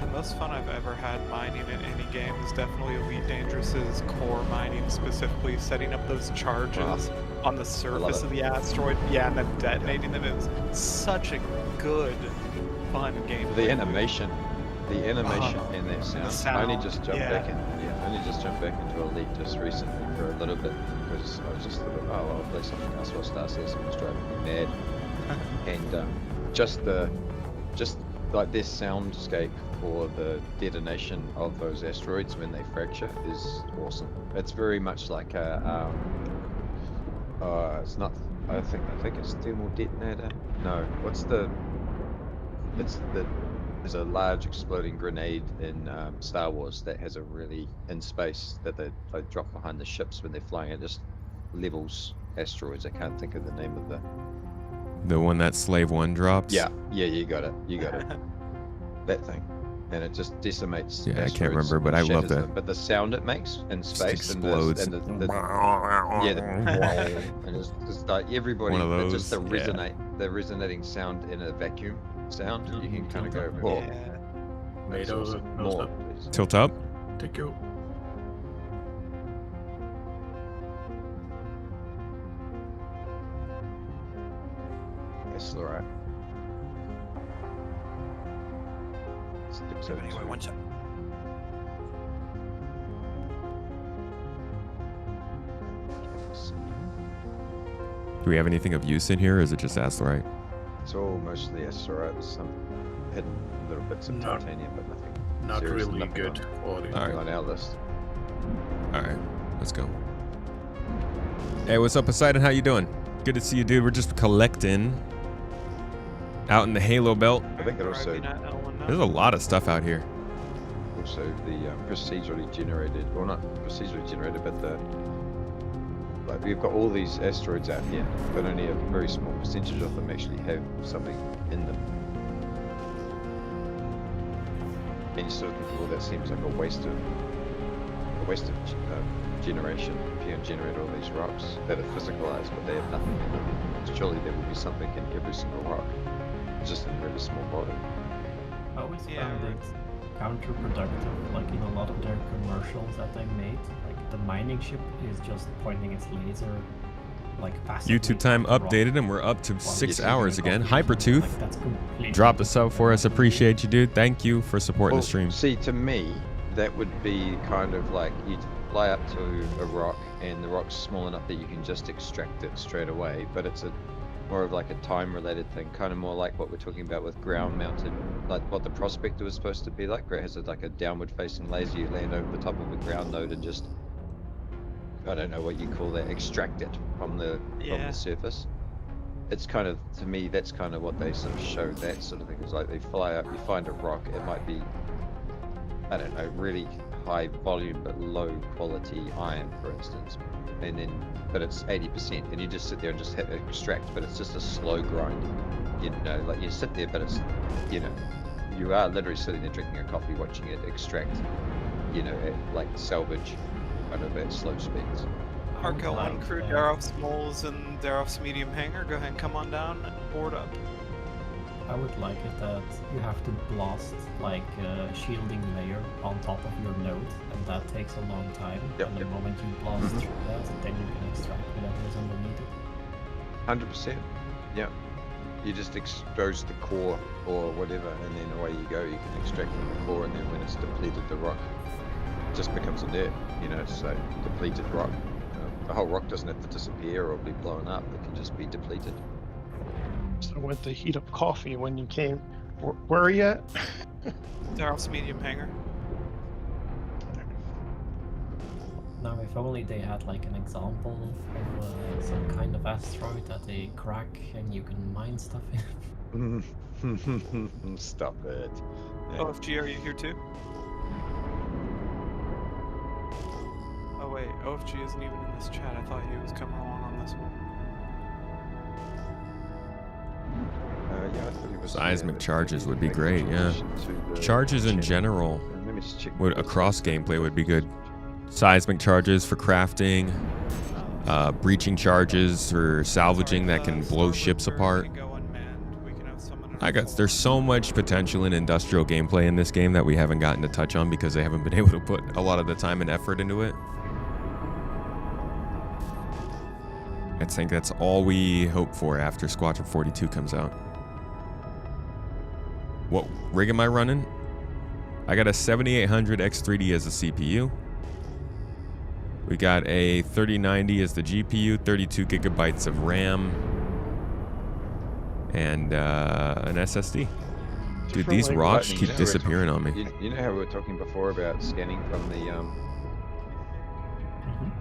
O: The most fun I've ever had mining in any game is definitely Elite Dangerous's core mining, specifically setting up those charges on the surface of the asteroid. Yeah, and then detonating them. It was such a good, fun game.
H: The animation and that sound.
O: sound,
H: I only just jumped
O: yeah.
H: back in. Yeah, I only just jumped back into Elite just recently for a little bit because I was just thought, oh, I'll play something else while Star Citizen was driving me mad. And just like this soundscape for the detonation of those asteroids when they fracture is awesome. It's very much like a it's not. I think it's thermal detonator. No, there's a large exploding grenade in Star Wars that has a really in space that they drop behind the ships when they're flying. It just levels asteroids. I can't think of the name of
A: The one that Slave 1 drops?
H: Yeah, you got it. That thing. And it just decimates.
A: Yeah, I can't
H: asteroids
A: remember, but
H: and
A: I love
H: shatters
A: that.
H: them. But the sound it makes in space
A: explodes.
H: and and it's just like everybody.
A: One of
H: but just the
A: those, yeah.
H: the resonating sound in a vacuum sound. You can kind of go. Whoa. That's
I: Tomatoes,
H: awesome.
I: no
H: More,
I: stuff.
H: please.
A: Tilt up?
I: Take you.
H: That's all right.
S: So anyway, one sec.
A: Do we have anything of use in here, or is it just asteroid?
H: It's all mostly asteroid. There's some hidden little bits of titanium, but nothing.
I: Not
H: Seriously,
I: really
H: nothing
I: good audio.
A: All right.
H: on our list.
A: All right, let's go. Hey, what's up, Poseidon? How you doing? Good to see you, dude. We're just collecting out in the Halo Belt.
H: I think that also
A: There's a lot of stuff out here.
H: also the procedurally generated, or not procedurally generated, but the like we've got all these asteroids out here, but only a very small percentage of them actually have something in them. And you sort of think, well, that seems like a waste of generation. If you generate all these rocks that are physicalized, but they have nothing in them, surely there would be something in every single rock, just in really small volume.
K: I always found it counterproductive, like in a lot of their commercials that they made, like the mining ship is just pointing its laser, like passively
A: YouTube time
K: at the rock.
A: updated, and we're up to 6
K: you're
A: hours
K: doing
A: again.
K: copies.
A: Hypertooth,
K: Like, that's completely
A: drop a sub for us. Appreciate you, dude. Thank you for supporting
H: Well,
A: the stream.
H: see, to me, that would be kind of like you'd fly up to a rock, and the rock's small enough that you can just extract it straight away, but it's more of like a time-related thing, kind of more like what we're talking about with ground-mounted, like what the Prospector was supposed to be like, where it has like a downward-facing laser. You land over the top of a ground node and just, I don't know what you call that, extract it from the surface. It's kind of, to me, that's kind of what they sort of show, that sort of thing. It's like they fly up, you find a rock, it might be, I don't know, really high volume but low quality iron, for instance, and then but it's 80%, and you just sit there and just hit extract, but it's just a slow grind, you know, like you sit there, but it's, you know, you are literally sitting there drinking a coffee watching it extract, you know, at like salvage kind of at slow speeds.
O: Arco 1 crew, Daroff's moles and Daroff's medium hangar, go ahead and come on down and board up.
K: I would like it that you have to blast like a shielding layer on top of your node, and that takes a long time. And the moment you blast through that, then you can extract whatever is underneath it.
H: 100%. Yeah. You just expose the core or whatever, and then away you go. You can extract from the core, and then when it's depleted, the rock just becomes inert. You know, so depleted rock. The whole rock doesn't have to disappear or be blown up. It can just be depleted.
T: So I went to heat up coffee when you came. Where are you at?
O: Daroff's medium hangar.
K: Now, if only they had like an example of some kind of asteroid that they crack and you can mine stuff in.
H: Stop it. Yeah.
O: OFG, are you here too? Oh wait, OFG isn't even in this chat. I thought he was coming along on this one.
H: Yeah, I thought he was
A: Seismic charges would be great, yeah. Charges in general would across gameplay would be good. Seismic charges for crafting, breaching charges for salvaging that can blow ships apart. There's so much potential in industrial gameplay in this game that we haven't gotten to touch on because they haven't been able to put a lot of the time and effort into it. I think that's all we hope for after Squadron 42 comes out. What rig am I running? I got a 7800 X3D as a CPU. We got a 3090 as the GPU, 32 gigabytes of RAM, and an SSD. Dude, these rocks keep disappearing on me.
H: You know how we were talking before about scanning from the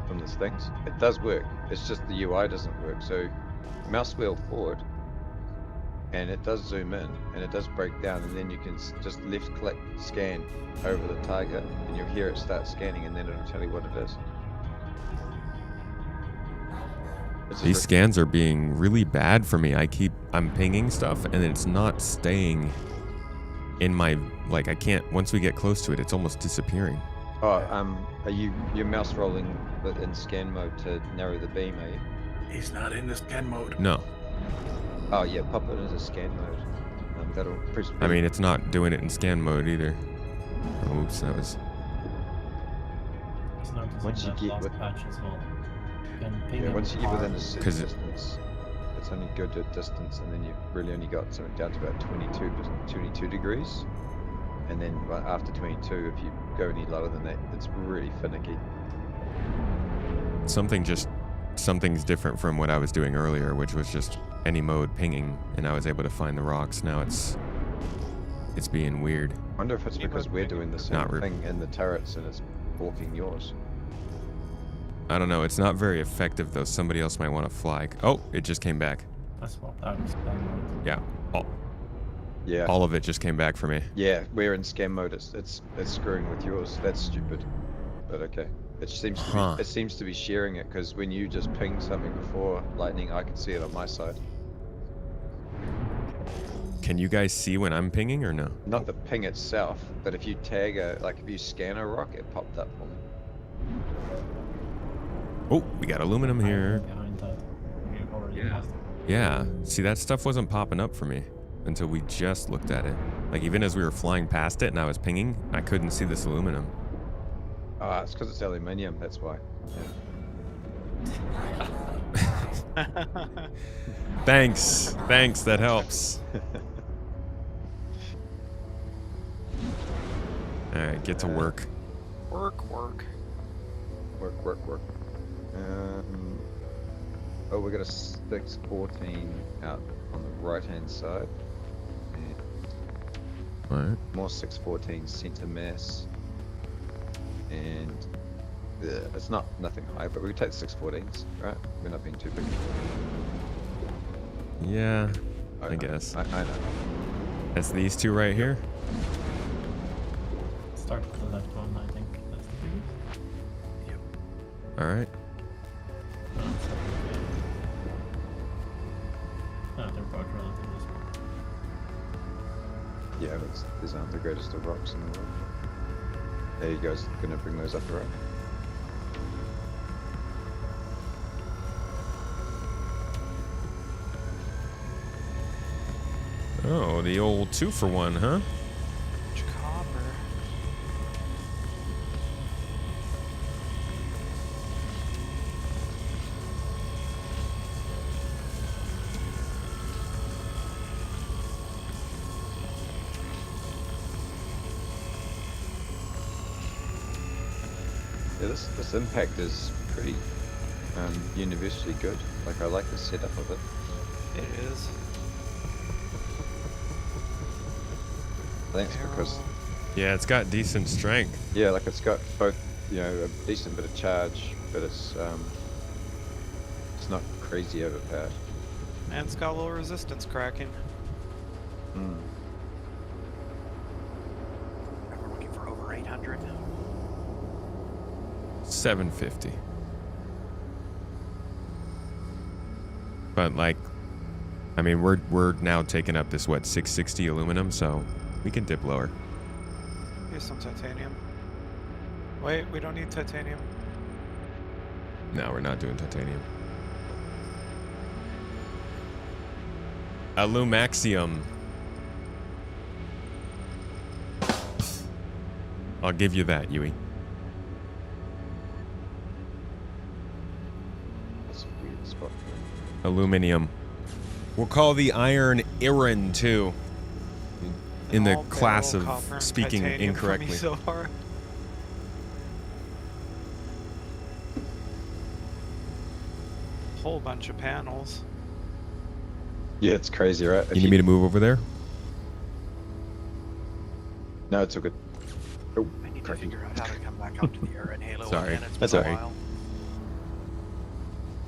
H: from these things? It does work. It's just the UI doesn't work. So mouse wheel forward, and it does zoom in, and it does break down, and then you can just left click scan over the target, and you'll hear it start scanning, and then it'll tell you what it is.
A: These scans are being really bad for me. I'm pinging stuff and it's not staying in my, like I can't, once we get close to it, it's almost disappearing.
H: Oh, are your mouse rolling in scan mode to narrow the beam, are you?
I: He's not in the scan mode.
A: No.
H: Oh yeah, pop it into scan mode. That'll press.
A: I mean, it's not doing it in scan mode either. Oops, that was.
H: Once you get with
K: patch as well.
H: once you get within a certain distance, it's only good at distance, and then you've really only got something down to about 22 degrees, and then after 22, if you go any lower than that, it's really finicky.
A: Something's different from what I was doing earlier, which was just any mode pinging, and I was able to find the rocks. Now it's It's being weird.
H: I wonder if it's because we're doing the same
A: Not re-
H: thing in the turrets and it's blocking yours.
A: I don't know. It's not very effective though. Somebody else might want to fly. Oh, it just came back.
K: I swapped out of spam mode.
A: Yeah.
H: Yeah.
A: All of it just came back for me.
H: Yeah, we're in scam mode. It's screwing with yours. That's stupid. But okay. It seems to be sharing it because when you just pinged something before lightning, I could see it on my side.
A: Can you guys see when I'm pinging or no?
H: Not the ping itself, but if you tag if you scan a rock, it popped up for me.
A: Oh, we got aluminum here.
K: Behind that. We've already lost it.
A: Yeah. See, that stuff wasn't popping up for me until we just looked at it. Like even as we were flying past it and I was pinging, I couldn't see this aluminum.
H: Ah, it's because it's aluminium. That's why.
A: Thanks. Thanks. That helps. All right, get to work.
O: Work.
H: Work. Oh, we got a 614 out on the right-hand side.
A: Alright.
H: More 614 center mass. And it's nothing high, but we can take the 614s, right? We're not being too big.
A: Yeah, I guess.
H: I know.
A: That's these two right here.
K: Start with the left one, I think. That's the biggest.
A: All right.
K: No, they're both relatively small.
H: Yeah, these aren't the greatest of rocks in the world. There you guys gonna bring those up the rock.
A: Oh, the old 2-for-1, huh?
O: Copper.
H: Yeah, this impact is pretty universally good. Like I like the setup of it.
O: It is.
H: I think it's because
A: Yeah, it's got decent strength.
H: yeah, like it's got both, you know, a decent bit of charge, but it's not crazy overpowered.
O: And it's got a little resistance cracking.
H: Mm.
S: And we're looking for over 800.
A: 750. But like, I mean, we're now taking up this 660 aluminum, so we can dip lower.
O: Here's some titanium. Wait, we don't need titanium.
A: No, we're not doing titanium. Alumaxium. I'll give you that, Yui.
H: That's a weird spot.
A: Aluminium. We'll call the iron iron too. In the class of speaking incorrectly.
O: So far. Whole bunch of panels.
H: Yeah, it's crazy, right?
A: You need me to move over there?
H: No, it's all good. Oh,
S: I need to figure out how to come back up to the air and halo
A: Sorry.
S: again. It's
A: That's
S: been
A: all
S: a
A: right.
S: while.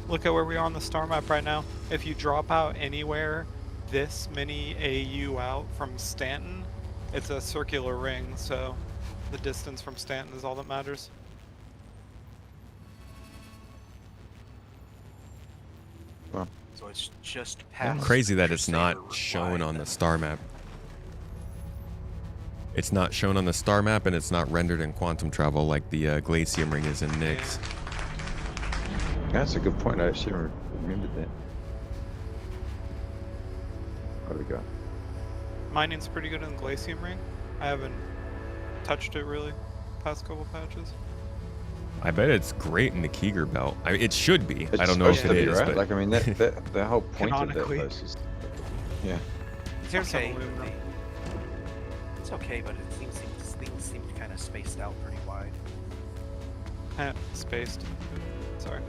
O: Look at where we are on the star map right now. If you drop out anywhere this many AU out from Stanton, it's a circular ring, so the distance from Stanton is all that matters.
H: Well,
S: So it's just past.
A: Crazy that it's
S: Crusader
A: not
S: Reply
A: shown on
S: then.
A: the star map. It's not shown on the star map and it's not rendered in quantum travel like the glacium ring is in Nyx.
H: that's a good point. I actually remembered that. What do we got?
O: Mining's pretty good in the glacium ring. I haven't touched it really past couple patches.
A: I bet it's great in the Keeger belt. I mean, it should be.
H: It's
A: I don't know if
H: supposed
A: it
H: to be,
A: is,
H: right?
A: but
H: Like, I mean, that the whole point of that
O: Canonically.
H: place is, yeah.
O: Here's some
S: Okay,
O: aluminum.
S: It's okay, but things seem kind of spaced out pretty wide.
O: Spaced. Sorry.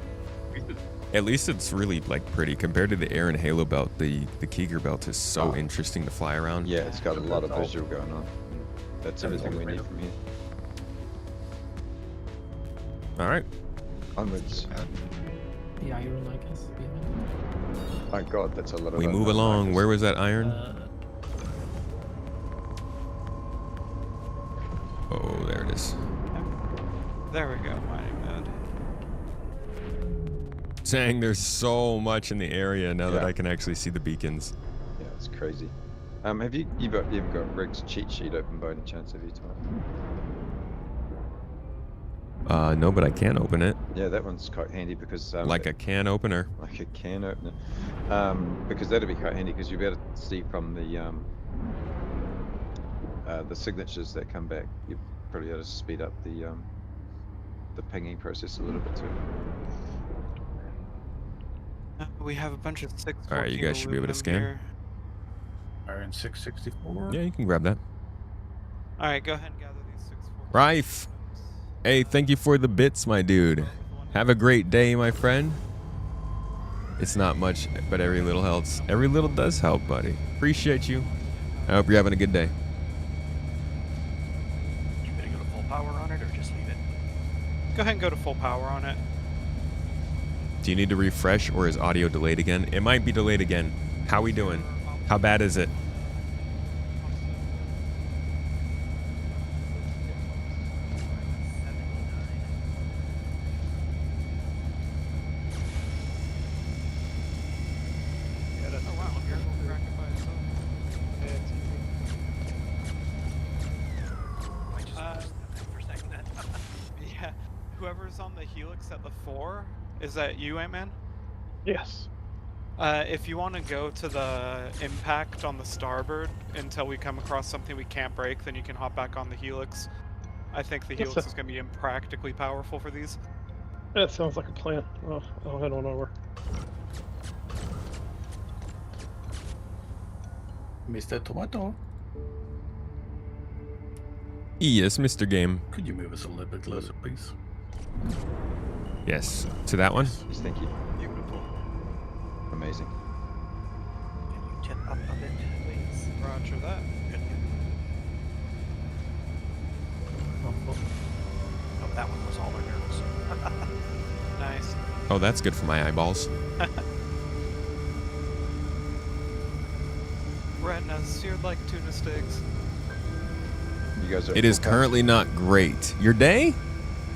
A: At least it's really like pretty compared to the Air and Halo belt. The Keeger belt is so interesting to fly around.
H: Yeah, it's got a lot of visual going on. That's everything we need from here.
A: All right.
H: Onwards.
K: The iron, I guess.
H: My God, that's a lot of.
A: We move along. Where was that iron? Oh, there it is.
O: There we go, mining mode.
A: Saying there's so much in the area now that I can actually see the beacons.
H: Yeah, it's crazy. Have you even got Rick's cheat sheet open by any chance? Have you, Tom?
A: No, but I can open it.
H: Yeah, that one's quite handy because
A: like a can opener.
H: Like a can opener. Because that'd be quite handy because you'll be able to see from the signatures that come back. You probably able to speed up the pinging process a little bit too.
O: We have a bunch of 6.
A: All right, you guys should be able to scan.
I: Iron 664.
A: Yeah, you can grab that.
O: All right, go ahead and gather these 6.
A: Rife. Hey, thank you for the bits, my dude. Have a great day, my friend. It's not much, but every little helps. Every little does help, buddy. Appreciate you. I hope you're having a good day.
S: You gonna go to full power on it or just leave it?
O: Go ahead and go to full power on it.
A: Do you need to refresh or is audio delayed again? It might be delayed again. How we doing? How bad is it?
O: Yeah, whoever's on the helix at the 4, is that you, Ant-Man?
T: Yes.
O: If you want to go to the impact on the starboard until we come across something we can't break, then you can hop back on the helix. I think the
T: Yes,
O: helix
T: sir.
O: is going to be impractically powerful for these.
T: That sounds like a plan. Well, I'll head on over.
I: Mr. Tomato,
A: Yes, Mr. Game.
I: could you move us a little bit closer, please?
A: Yes. To that one?
H: Yes, thank you.
S: Beautiful.
H: Amazing.
S: Can you tip up a bit, please?
O: Roger that.
S: Good. Oh, that one was all our nerves.
O: Nice.
A: Oh, that's good for my eyeballs.
O: Retina seared like tuna steaks.
H: You guys are.
A: It is currently not great. Your day?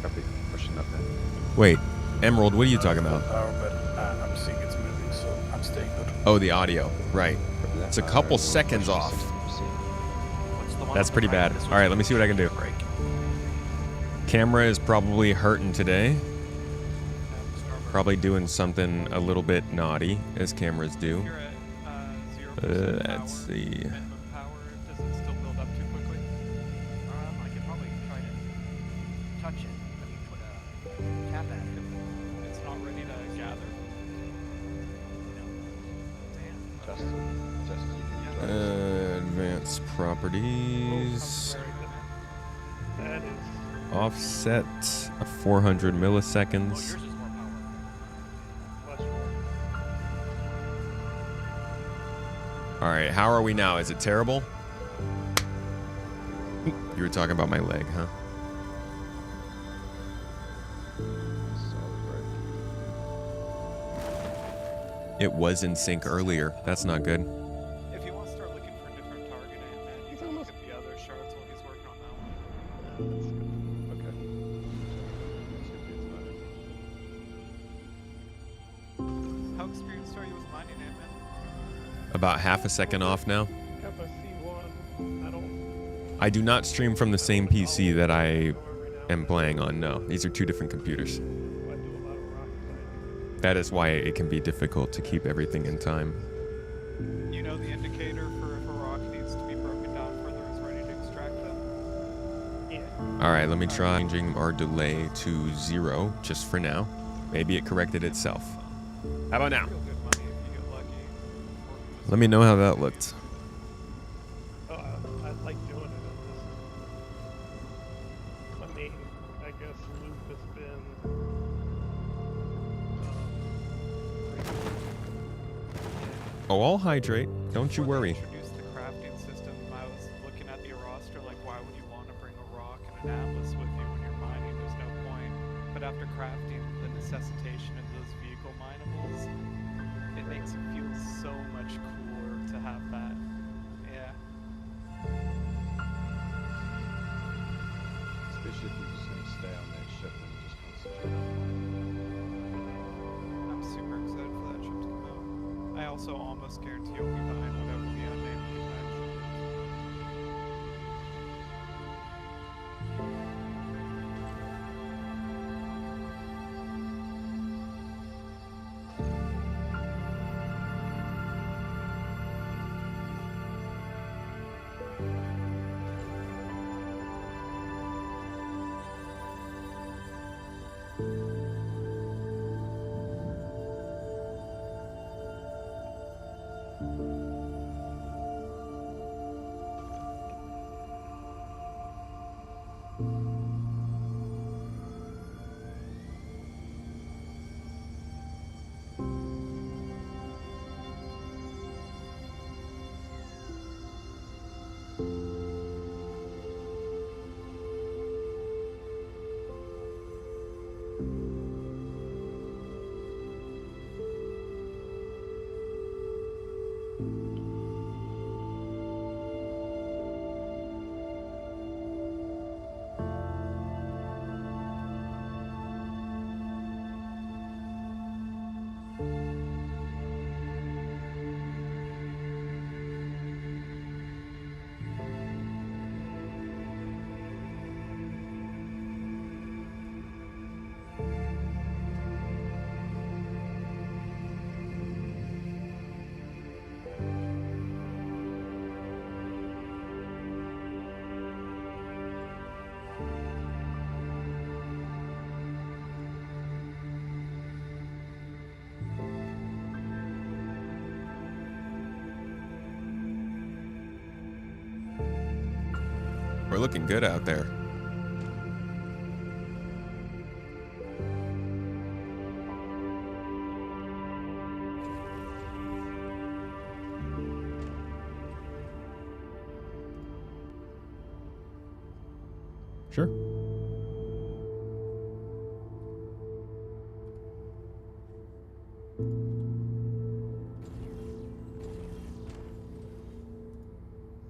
H: Copy. Pushing up now.
A: Wait, Emerald, what are you talking about?
I: Power, but I'm seeing it's moving, so I'm staying good.
A: Oh, the audio. Right. It's a couple seconds off.
S: What's the one
A: That's
S: on the
A: pretty
S: right?
A: bad.
S: This
A: All
S: was
A: right, let me see what I can do.
S: break.
A: Camera is probably hurting today. Probably doing something a little bit naughty, as cameras do.
O: You're at 0%
A: Let's see.
O: minimum power. Does it still build up too quickly?
S: I could probably try to touch it. I mean, put a tap at it.
O: It's not ready to gather.
A: Advanced properties.
T: That is.
A: Offset of 400 milliseconds. All right, how are we now? Is it terrible? You were talking about my leg, huh? It was in sync earlier. That's not good.
O: If you want to start looking for a different target, Ant-Man, you can look at the other shards while he's working on that one. How experienced are you with mining, Ant-Man?
A: About half a second off now.
T: Have a C1. I don't.
A: I do not stream from the same PC that I am playing on. No, these are two different computers. That is why it can be difficult to keep everything in time.
O: You know the indicator for if a rock needs to be broken down further is ready to extract them?
T: Yeah.
A: All right, let me try changing our delay to 0 just for now. Maybe it corrected itself. How about now? Let me know how that looked.
T: Oh, I like doing it. My main, I guess, loop has been
A: Oh, I'll hydrate. Don't you worry.
O: Introduced the crafting system. I was looking at the roster, like, why would you want to bring a rock and an atlas with you when you're mining? There's no point. But after crafting the necessitation of those vehicle minables, it makes it feel so much cooler to have that. Yeah.
H: Especially if you're just going to stay on that ship and just concentrate.
O: I'm super excited for that ship to come out. I also almost guarantee you'll be buying whatever the unnamed convention is.
A: We're looking good out there. Sure.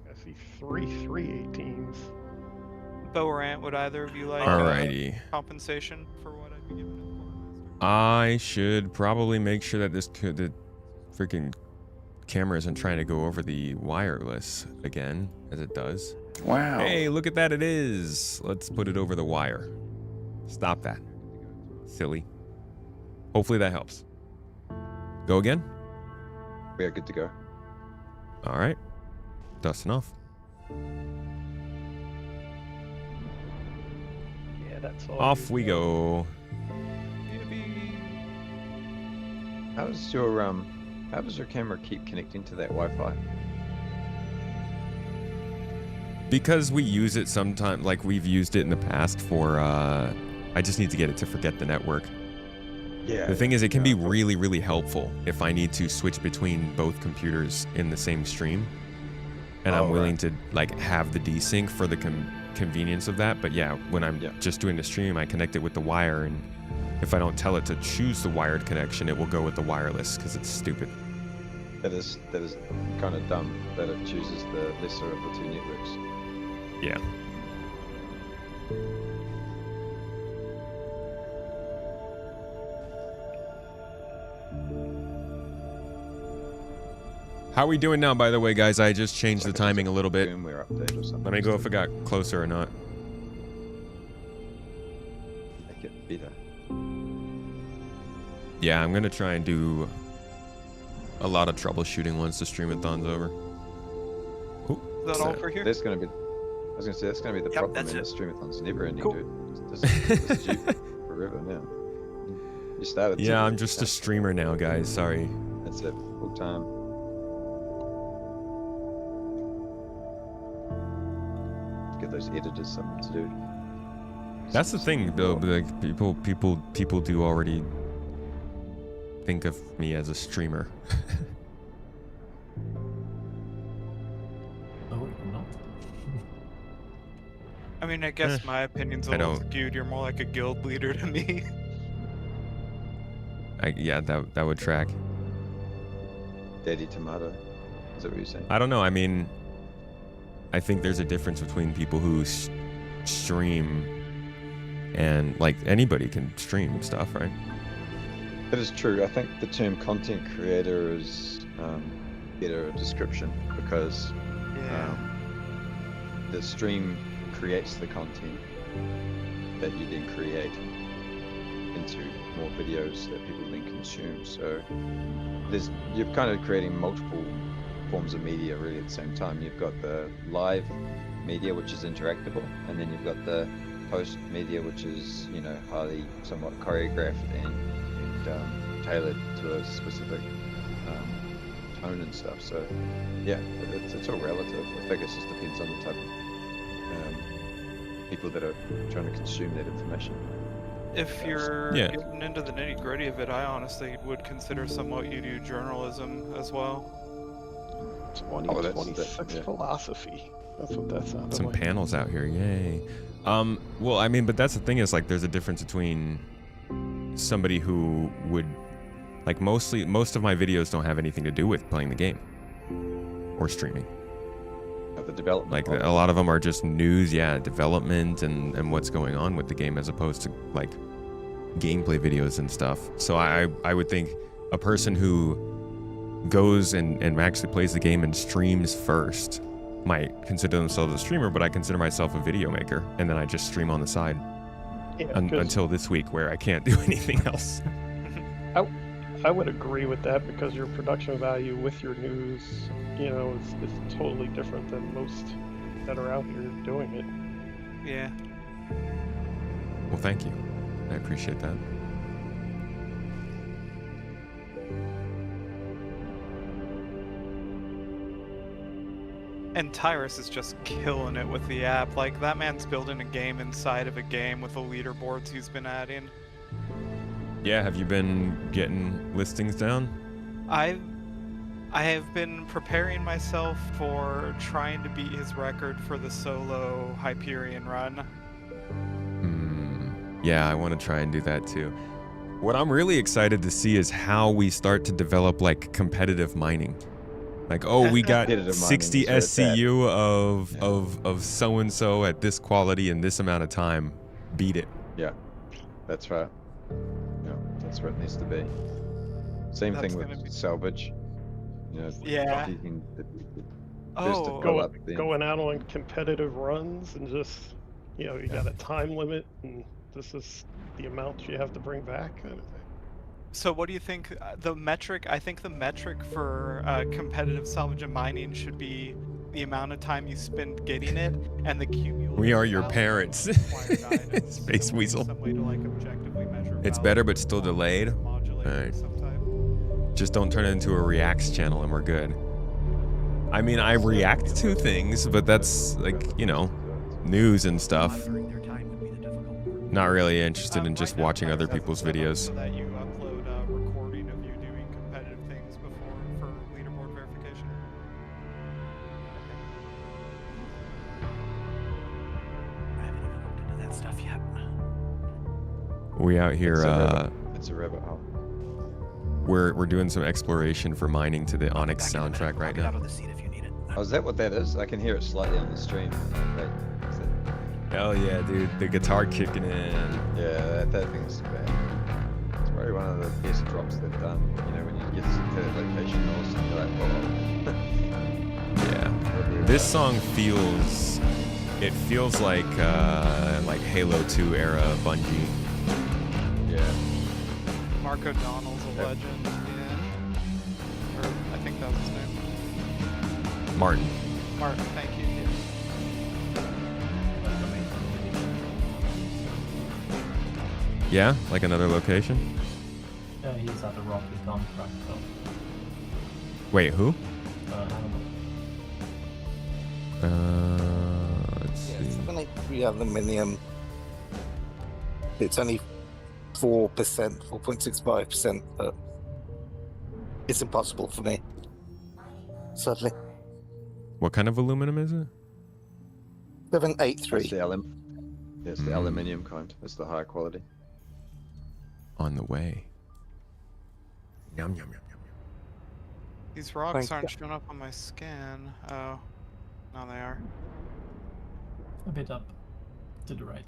T: I see 3 318s.
O: Bo or Ant, would either of you like
A: Alrighty.
O: compensation for what I'd be given to the quartermaster?
A: I should probably make sure that the freaking camera isn't trying to go over the wireless again, as it does.
I: Wow.
A: Hey, look at that, it is. Let's put it over the wire. Stop that. Silly. Hopefully that helps. Go again?
H: We are good to go.
A: All right. Dusting off.
T: Yeah, that's all.
A: Off we go.
H: How does your camera keep connecting to that Wi-Fi?
A: Because we use it sometimes, like we've used it in the past for, I just need to get it to forget the network.
H: Yeah.
A: The thing is, it can be really, really helpful if I need to switch between both computers in the same stream. And I'm willing to like have the desync for the convenience of that. But yeah, when I'm just doing the stream, I connect it with the wire, and if I don't tell it to choose the wired connection, it will go with the wireless because it's stupid.
H: That is kind of dumb that it chooses the lesser of the two networks.
A: Yeah. How are we doing now, by the way, guys? I just changed the timing a little bit.
H: Firmware update or something.
A: Let me go if it got closer or not.
H: Make it better.
A: Yeah, I'm going to try and do a lot of troubleshooting once the streamathon's over.
O: Is that all for here?
H: That's going to be... I was going to say, that's going to be the problem,
O: that's
H: man.
O: it.
H: This streamathon's never ending,
O: Cool.
H: dude. This is you forever now. You started...
A: Yeah, I'm just a streamer now, guys. Sorry.
H: That's it. Full time. Give those editors something to do.
A: That's the thing, though. Like people do already think of me as a streamer.
K: Oh, you're not?
O: I mean, I guess my opinion's a
A: I
O: little
A: don't-
O: skewed. You're more like a guild leader to me.
A: Yeah, that would track.
H: Daddy Tomato. Is that what you're saying?
A: I don't know. I mean, I think there's a difference between people who stream and like anybody can stream stuff, right?
H: That is true. I think the term content creator is better a description because the stream creates the content that you then create into more videos that people then consume. So you're kind of creating multiple forms of media really at the same time. You've got the live media, which is interactable, and then you've got the post media, which is, you know, highly somewhat choreographed and tailored to a specific tone and stuff. So yeah, it's all relative. I think it just depends on the type of people that are trying to consume that information.
O: If you're getting into the nitty gritty of it, I honestly would consider somewhat you do journalism as well.
T: 2026 philosophy. That's what that sounded
A: Some
T: like.
A: panels out here, yay. Well, I mean, but that's the thing is like there's a difference between somebody who would like most of my videos don't have anything to do with playing the game or streaming.
H: The development.
A: Like a lot of them are just news, development and what's going on with the game as opposed to like gameplay videos and stuff. So I would think a person who goes and actually plays the game and streams first might consider themselves a streamer, but I consider myself a video maker, and then I just stream on the side until this week where I can't do anything else.
T: I would agree with that because your production value with your news, you know, is totally different than most that are out here doing it.
O: Yeah.
A: Well, thank you. I appreciate that.
O: And Tyrus is just killing it with the app. Like, that man's building a game inside of a game with the leaderboards he's been adding.
A: Yeah, have you been getting listings down?
O: I have been preparing myself for trying to beat his record for the solo Hyperion run.
A: Yeah, I want to try and do that too. What I'm really excited to see is how we start to develop like competitive mining. Like, oh, we got 60 SCU of so and so at this quality in this amount of time. Beat it.
H: Yeah, that's right. Yeah, that's where it needs to be. Same thing with salvage. You know,
O: yeah.
H: you can
T: Going out on competitive runs and just, you know, you got a time limit and this is the amount you have to bring back kind of thing.
O: So what do you think the metric? I think the metric for competitive salvage and mining should be the amount of time you spend getting it and the cumulative.
A: We are your parents. Space Weasel.
O: Some way to, like, objectively measure
A: It's better but still delayed. Alright. Just don't turn it into a reacts channel and we're good. I mean, I react to things, but that's like, you know, news and stuff. Not really interested in just watching other people's videos.
O: So that you upload a recording of you doing competitive things before for leaderboard verification.
S: I haven't even looked into that stuff yet.
A: We out here,
H: it's a rabbit hole.
A: We're doing some exploration for mining to the Onyx soundtrack right now.
H: Oh, is that what that is? I can hear it slightly on the stream. Wait, is that...
A: Hell yeah, dude. The guitar kicking in.
H: Yeah, that thing's bad. It's probably one of the best drops they've done. You know, when you get to that location or something like,
A: Yeah. This song feels... It feels like Halo 2 era Bungie.
H: Yeah.
O: Mark O'Donnell's a legend. Yeah. Or I think that was his name.
A: Martin.
O: Martin, thank you.
A: Yeah, like another location?
K: Yeah, he's at the Rocky contract though.
A: Wait, who? Let's see.
Q: It's only 3 aluminium. It's only 4%, 4.65%, but It's impossible for me. Sadly.
A: What kind of aluminum is it?
Q: 783.
H: It's the it's the aluminium kind. It's the higher quality.
A: On the way. Yum, yum, yum, yum.
O: These rocks aren't showing up on my scan. Oh, no, they are.
K: A bit up to the right.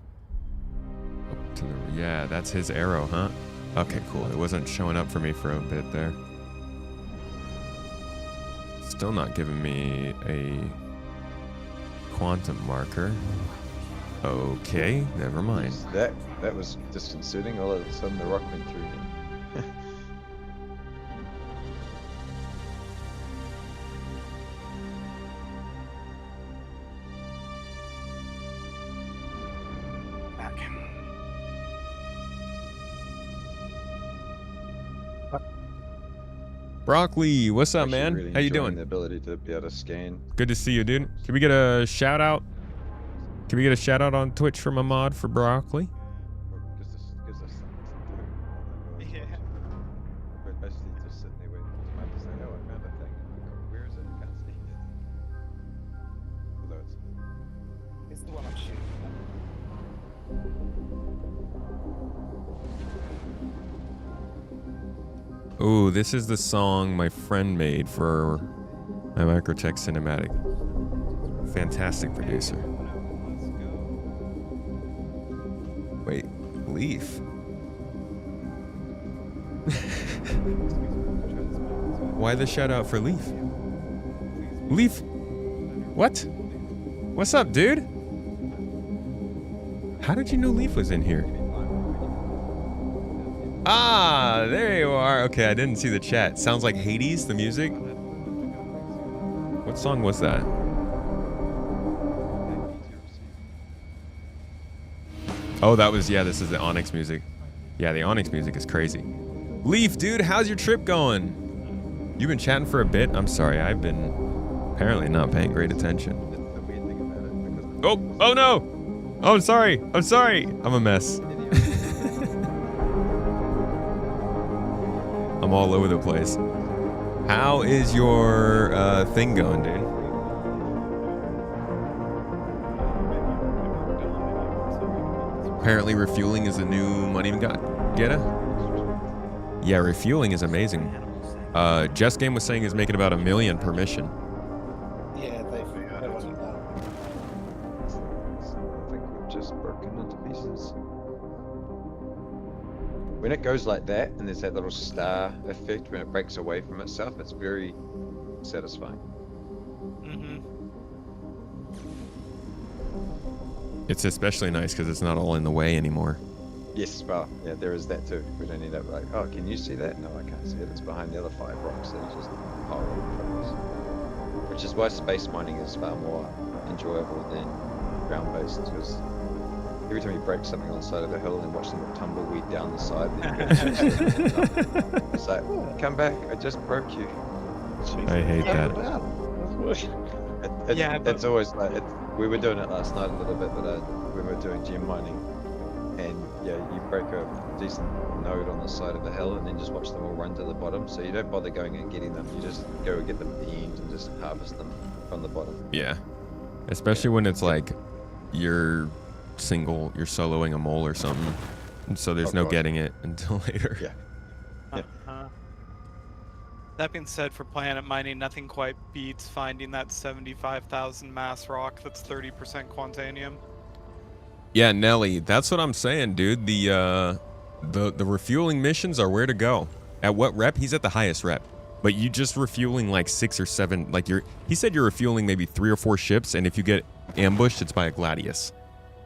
A: Up to the, yeah, that's his arrow, huh? Okay, cool. It wasn't showing up for me for a bit there. Still not giving me a quantum marker. Okay, never mind.
H: That was disconcerting. All of a sudden, the rock went through me.
A: Broccoli, what's up,
H: Actually
A: man?
H: really
A: How you
H: enjoying
A: doing?
H: The ability to be able to scan.
A: Good to see you, dude. Can we get a shout out? Can we get a shout out on Twitch from a mod for Broccoli?
H: Gives us something to do.
O: Yeah.
H: We're basically just sitting there waiting for Mike to say, "Oh, I found a thing." Where is it? I can't see it. Although
Q: It's the one I'm shooting.
A: Ooh, this is the song my friend made for my Microtech cinematic. Fantastic producer. Wait, Leaf? Why the shout out for Leaf? Leaf? What? What's up, dude? How did you know Leaf was in here? Ah, there you are. Okay, I didn't see the chat. Sounds like Hades, the music. What song was that? Oh, that was, yeah, this is the Onyx music. Yeah, the Onyx music is crazy. Leaf, dude, how's your trip going? You've been chatting for a bit? I'm sorry, I've been apparently not paying great attention. Oh no! Oh, I'm sorry. I'm a mess. I'm all over the place. How is your thing going, dude? Apparently refueling is the new money getter. Yeah, refueling is amazing. Jess Game was saying he's making about $1 million per mission.
Q: Yeah, they've
H: I think we've just broken into pieces. When it goes like that, and there's that little star effect when it breaks away from itself, it's very satisfying.
A: It's especially nice because it's not all in the way anymore.
H: Yes, well, yeah, there is that too. We don't end up like, oh, can you see that? No, I can't see it. It's behind the other 5 rocks that are just piled in front of us. Which is why space mining is far more enjoyable than ground-based, because every time you break something on the side of the hill and watch them tumbleweed down the side, it's like, oh, come back, I just broke you.
A: I hate that.
H: It's always like, we were doing it last night a little bit, but we were doing gem mining, and yeah, you break a decent node on the side of the hill and then just watch them all run to the bottom, so you don't bother going and getting them, you just go and get them at the end and just harvest them from the bottom.
A: Yeah. Especially when it's like you're soloing a mole or something, and so there's no getting it until later.
H: Yeah.
O: That being said, for planet mining, nothing quite beats finding that 75,000 mass rock that's 30% quantanium.
A: Yeah, Nelly, that's what I'm saying, dude. The refueling missions are where to go. At what rep? He's at the highest rep. But you just refueling like 6 or 7, like he said you're refueling maybe 3 or 4 ships, and if you get ambushed, it's by a Gladius.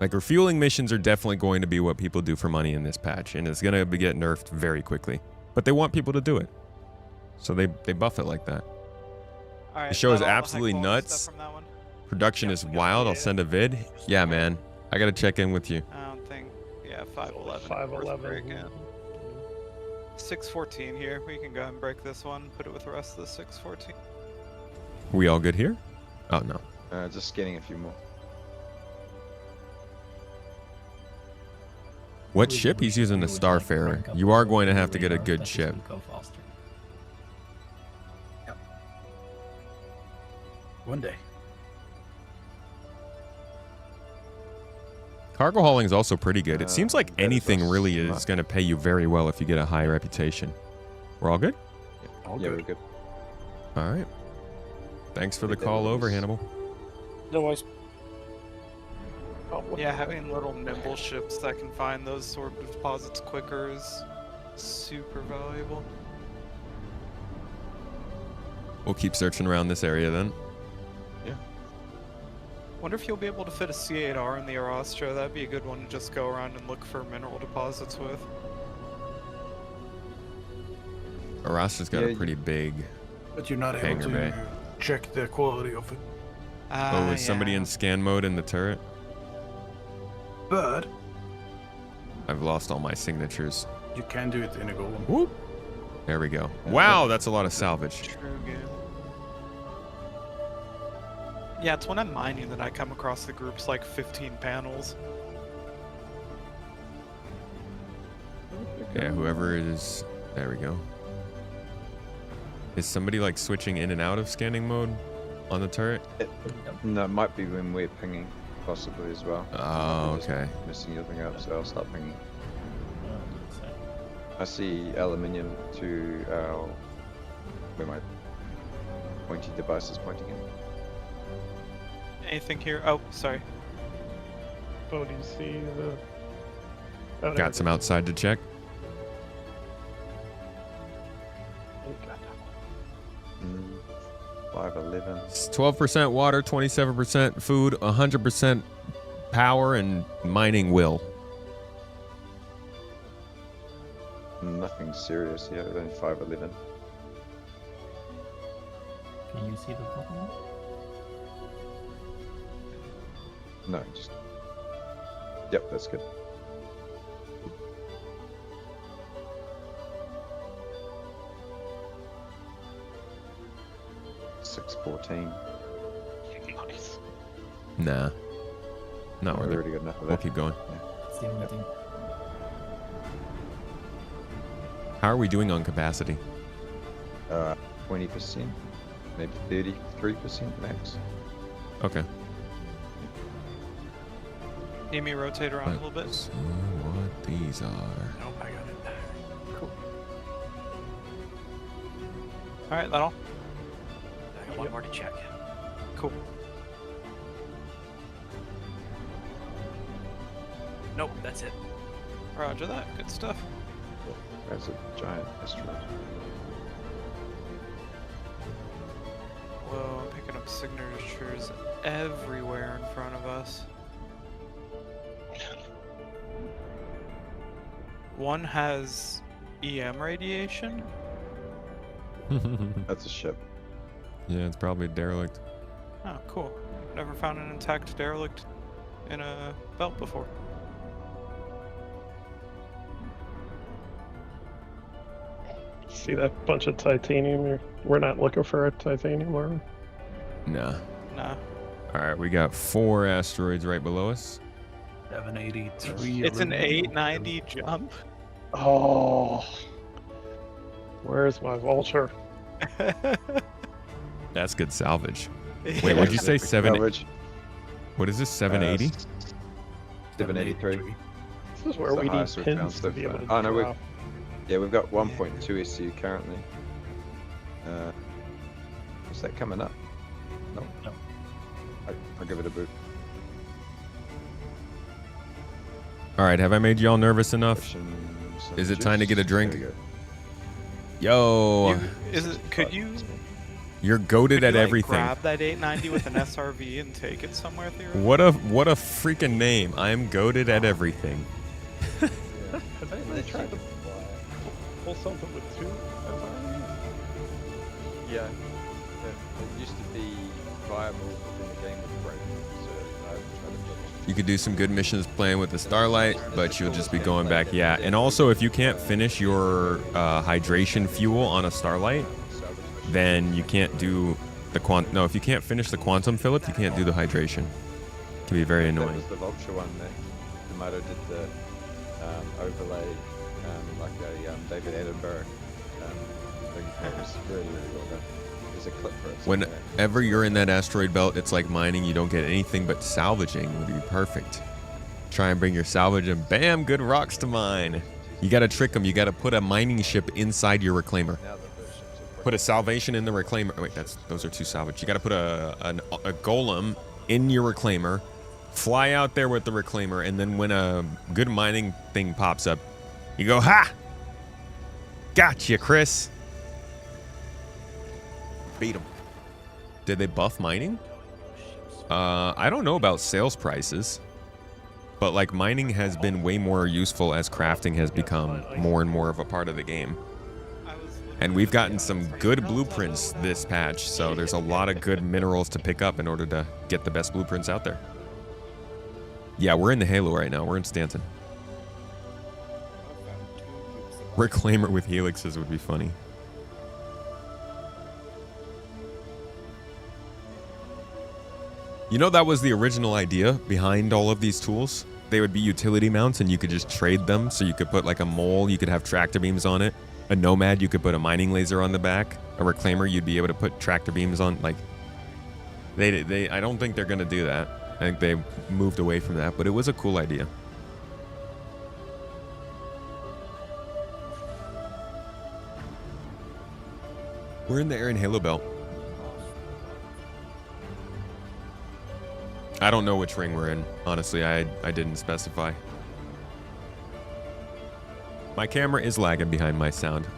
A: Like, refueling missions are definitely going to be what people do for money in this patch, and it's gonna get nerfed very quickly. But they want people to do it. So they buff it like that.
O: Alright,
A: the show is
O: all the
A: absolutely
O: high-quality
A: nuts.
O: stuff from that one?
A: Production is wild. I'll send a vid. Yeah, man. I gotta check in with you.
O: I don't think, yeah, 511.
T: 511.
O: 614 here. We can go ahead and break this one, put it with the rest of the 614.
A: We all good here? Oh, no.
H: Just getting a few more.
A: What ship? He's using the Starfarer. You are going to have to get a good ship.
I: One day.
A: Cargo hauling is also pretty good. It seems like
H: that is
A: anything
H: us.
A: really is going to pay you very well if you get a high reputation. We're all good?
H: Yeah, we're good.
A: All right. Thanks for the call over, Hannibal.
Q: No worries.
O: Yeah, having little nimble ships that can find those sort of deposits quicker is super valuable.
A: We'll keep searching around this area then.
H: Yeah.
O: Wonder if you'll be able to fit a C8R in the Arastra. That'd be a good one to just go around and look for mineral deposits with.
A: Arastra's got a pretty big
I: But you're not able
A: hangar
I: to
A: bay.
I: check the quality of it.
A: Oh, is somebody in scan mode in the turret?
I: But
A: I've lost all my signatures.
I: you can do it in a golem.
A: Whoop. There we go. Wow, that's a lot of salvage.
O: True game. Yeah, it's when I'm mining that I come across the groups like 15 panels.
A: Yeah, whoever is... There we go. Is somebody like switching in and out of scanning mode on the turret?
H: No, it might be when we're pinging, possibly as well.
A: Oh,
H: We're just
A: okay.
H: Missing everything up, so I'll start pinging. I see aluminium to our... where my pointy device is pointing in.
O: Anything here? Oh, sorry.
T: Oh, do you see the... Oh,
A: Got some outside to check.
T: Oh, God.
H: 511.
A: It's 12% water, 27% food, 100% power, and mining will.
H: Nothing serious yet, only 511.
K: Can you see the bottom one?
H: No, just... Yep, that's good. $614.
J: Nice.
A: Nah. Not
H: No,
A: worth
H: we
A: it.
H: already got enough of
A: We'll
H: that.
A: keep going.
K: It's the only thing.
A: How are we doing on capacity?
H: 20%, maybe 33% max.
A: Okay.
O: Need me to rotate around a little bit?
A: See what these are.
I: Nope, I got it.
O: Cool. Alright, that all?
S: I got one more to check.
O: Cool.
S: Nope, that's it.
O: Roger that. Good stuff.
H: There's a giant asteroid.
O: Whoa, I'm picking up signatures everywhere in front of us. One has EM radiation.
H: That's a ship.
A: Yeah, it's probably a derelict.
O: Oh, cool. Never found an intact derelict in a belt before.
T: See that bunch of titanium? We're not looking for a titanium, are we?
A: Nah.
O: Nah.
A: All right, we got 4 asteroids right below us.
I: 783.
O: It's an 890 jump.
T: Oh. Where's my vulture?
A: That's good salvage. Wait, what'd you say? 7?
H: Salvage.
A: What is this? 780?
H: 783.
T: This is where
H: It's the
T: we need
H: highest we've found
T: pins
H: so
T: to be able
H: far.
T: to
H: Oh no,
T: drop.
H: we've got 1.2 SU currently. Is that coming up? No.
K: No.
H: I'll give it a boot.
A: All right, have I made y'all nervous enough?
H: Some
A: Is it time to get a
H: juice.
A: drink?
H: There we go.
A: Yo,
O: Could you
A: you're goated at
O: like,
A: everything.
O: grab that 890 with an SRV and take it somewhere theoretically?
A: What a freaking name! I'm goated at everything.
T: Have I ever tried to pull something with 2 SRVs?
H: Yeah, it used to be viable within the game with break, so I would try to build
A: You could do some good missions playing with the Starlight, but you'll just be going back. Yeah, and also if you can't finish your hydration fuel on a Starlight, then you can't do the No, if you can't finish the quantum Phillip, you can't do the hydration. It can be very
H: That
A: annoying.
H: was the Vulture one that Tomato did the overlay, like a David Attenborough thing. It was really, really well done. There's a clip for it.
A: Whenever you're in that asteroid belt, it's like mining. You don't get anything but salvaging. Would be perfect. Try and bring your salvage and bam, good rocks to mine. You got to trick them. You got to put a mining ship inside your reclaimer. Put a salvation in the reclaimer. Oh, wait, those are two salvage. You got to put a golem in your reclaimer. Fly out there with the reclaimer, and then when a good mining thing pops up, you go, ha! Gotcha, Chris. Beat them. Did they buff mining? I don't know about sales prices, but like mining has been way more useful as crafting has become more and more of a part of the game. And we've gotten some good blueprints this patch, so there's a lot of good minerals to pick up in order to get the best blueprints out there. Yeah, we're in the Halo right now. We're in Stanton. Reclaimer with helixes would be funny. You know, that was the original idea behind all of these tools. They would be utility mounts and you could just trade them. So you could put like a mole, you could have tractor beams on it. A nomad, you could put a mining laser on the back. A reclaimer, you'd be able to put tractor beams on. Like, I don't think they're gonna do that. I think they moved away from that, but it was a cool idea. We're in the Aaron Halo belt. I don't know which ring we're in. Honestly, I didn't specify. My camera is lagging behind my sound.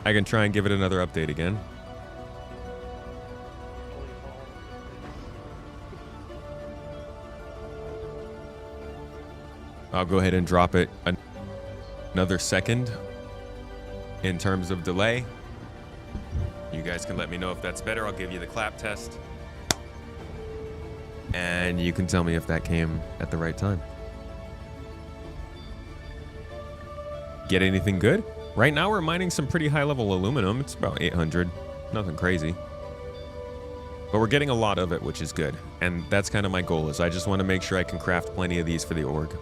A: I can try and give it another update again. I'll go ahead and drop it another second in terms of delay. You guys can let me know if that's better. I'll give you the clap test. And you can tell me if that came at the right time. Get anything good? Right now we're mining some pretty high level aluminum. It's about 800. Nothing crazy. But we're getting a lot of it, which is good. And that's kind of my goal, is I just want to make sure I can craft plenty of these for the org.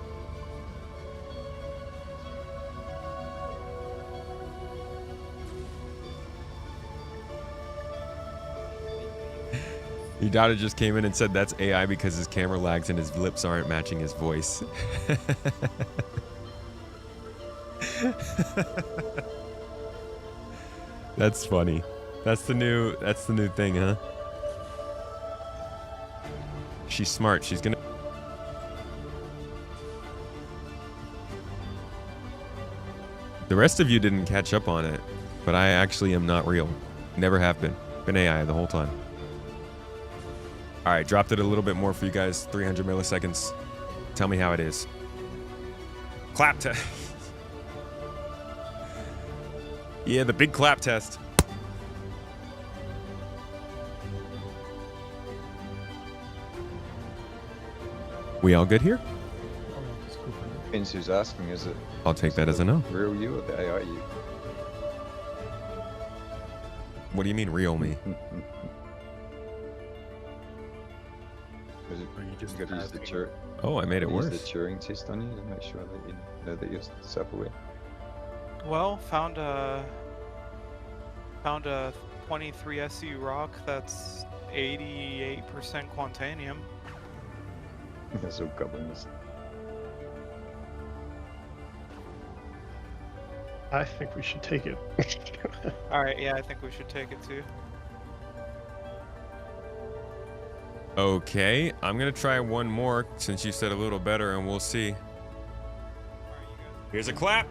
A: Your daughter just came in and said that's AI because his camera lags and his lips aren't matching his voice. That's funny. That's the new thing, huh? She's smart. She's gonna... The rest of you didn't catch up on it, but I actually am not real. Never have been. Been AI the whole time. All right, dropped it a little bit more for you guys. 300 milliseconds. Tell me how it is. Clap test. Yeah, the big clap test. We all good here?
H: Depends who's asking, is it?
A: I'll take that as a no.
H: Real you or the AI you?
A: What do you mean real me?
H: You got to use the Turing.
A: Oh, I made it worse.
H: Use the Turing test on you to make sure that you know that you're self-aware.
O: Well, found a 23 SU rock that's 88% quantanium.
H: That's all goblins.
T: I think we should take it.
O: Alright, yeah, I think we should take it too.
A: Okay, I'm gonna try one more since you said a little better, and we'll see. Here's a clap.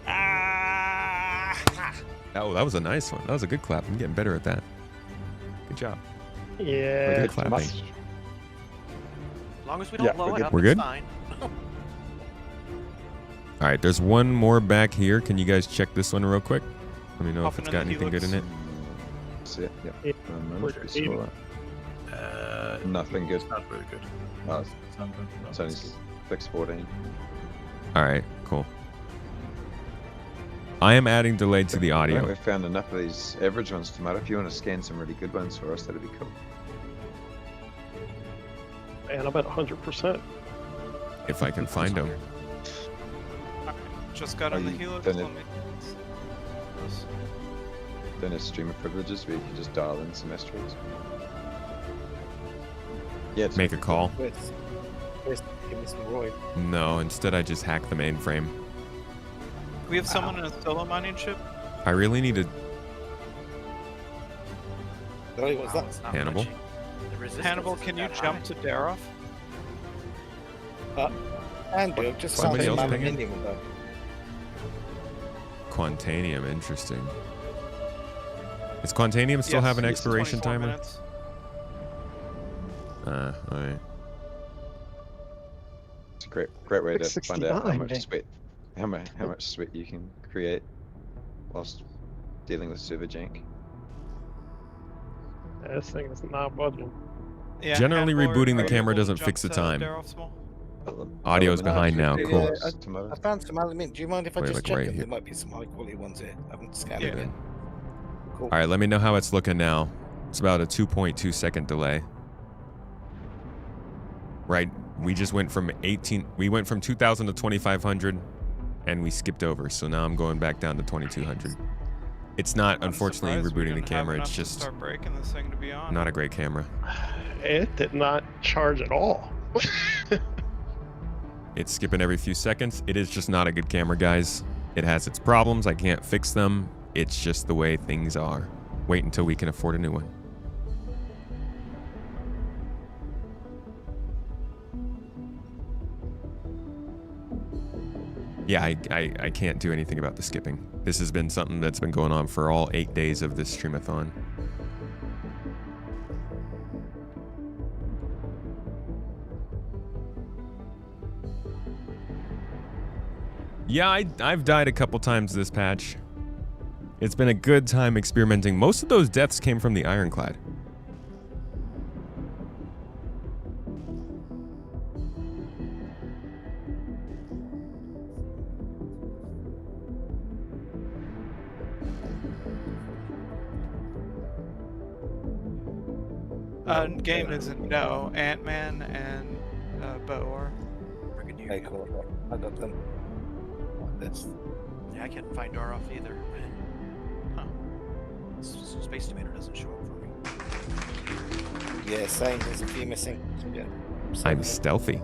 A: Ah! Oh, that was a nice one. That was a good clap. I'm getting better at that. Good job.
T: Yeah.
A: Good clapping.
S: As long as we don't blow it up,
A: We're good?
S: it's fine.
A: All right, there's one more back here. Can you guys check this one real quick? Let me know if it's got anything good in it.
H: That's it. Yep. Nothing good.
I: It's not very good.
H: Oh,
I: It's not good. No,
H: it's only 614.
A: All right, cool. I am adding delay to the
H: I
A: audio.
H: think we've found enough of these average ones to matter. If you want to scan some really good ones for us, that'd be cool.
T: And I'm at 100%.
A: If I can find them.
O: Just got on the helix.
H: Then
O: Let me...
H: don't have streamer privileges where you can just dial in some asteroids? Yeah.
A: Make a call.
Q: Chris, give me some Roy.
A: No, instead I just hack the mainframe.
O: We have someone in a solo mining ship.
A: I really need to.
Q: Sorry, what's that?
A: Hannibal.
O: Hannibal, can you jump to Daroff?
Q: Andrew, just
A: Somebody
Q: sounds
A: else
Q: like
A: pinging?
Q: aluminium though.
A: Quantanium, interesting. Does Quantanium still have an expiration timer? Alright.
H: It's a great way to find out how
T: 69,
H: much
T: mate.
H: sweat, how much sweat you can create whilst dealing with server jank.
T: Yeah, this thing is not budging.
O: Yeah,
A: Generally,
O: Hannibal,
A: rebooting the
O: are you
A: camera
O: able to
A: doesn't
O: jump
A: fix the
O: to
A: time.
O: Daroff Small?
A: Audio's behind now.
Q: Yeah,
A: Cool.
Q: I found some aluminium. Do you mind if I
A: Wait,
Q: just
A: like
Q: check
A: right
Q: them?
A: here.
Q: There might be some high quality ones here. I haven't scanned
O: Yeah.
Q: it yet. Cool.
A: Alright, let me know how it's looking now. It's about a 2.2 second delay. Right, we just went from 2,000 to 2,500 and we skipped over, so now I'm going back down to 2,200. It's not, unfortunately,
O: Surprised we
A: rebooting the
O: didn't have
A: camera,
O: enough
A: it's
O: to
A: just
O: start breaking this thing to be on.
A: not a great camera.
T: It did not charge at all.
A: It's skipping every few seconds. It is just not a good camera, guys. It has its problems, I can't fix them. It's just the way things are. Wait until we can afford a new one. Yeah, I can't do anything about the skipping. This has been something that's been going on for all 8 days of this streamathon. Yeah, I've died a couple times this patch. It's been a good time experimenting. Most of those deaths came from the Ironclad.
O: Game isn't no. Ant-Man and Boar.
Q: Okay, cool. I got them. This.
S: Yeah, I can't find Daroff either. Huh. Space Debater doesn't show up for me.
Q: Yeah, same. There's a few missing. Yeah.
A: I'm stealthy.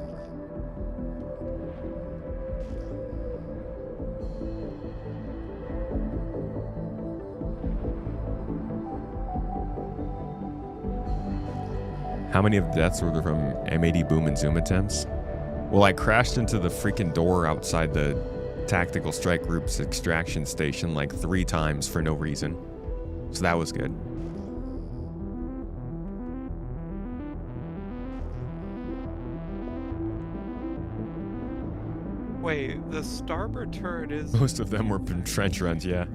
A: How many of the deaths were from M80 boom and zoom attempts? Well, I crashed into the freaking door outside the Tactical Strike Group's extraction station like 3 times for no reason. So that was good.
O: Wait, the starboard turret is...
A: Most of them were trench runs, yeah.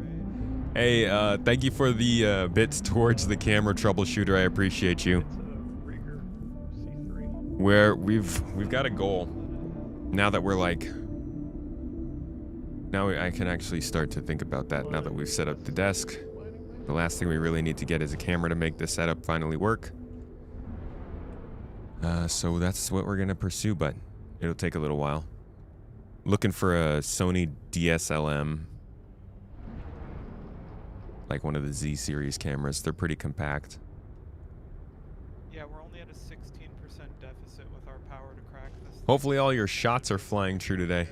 A: Hey, thank you for the bits towards the camera troubleshooter. I appreciate you. We've got a goal. Now that we're like... Now I can actually start to think about that now that we've set up the desk. The last thing we really need to get is a camera to make the setup finally work. So that's what we're gonna pursue, but it'll take a little while. Looking for a Sony DSLM. Like one of the Z series cameras. They're pretty compact.
O: Yeah, we're only at a 16% deficit with our power to crack this.
A: Hopefully all your shots are flying true today.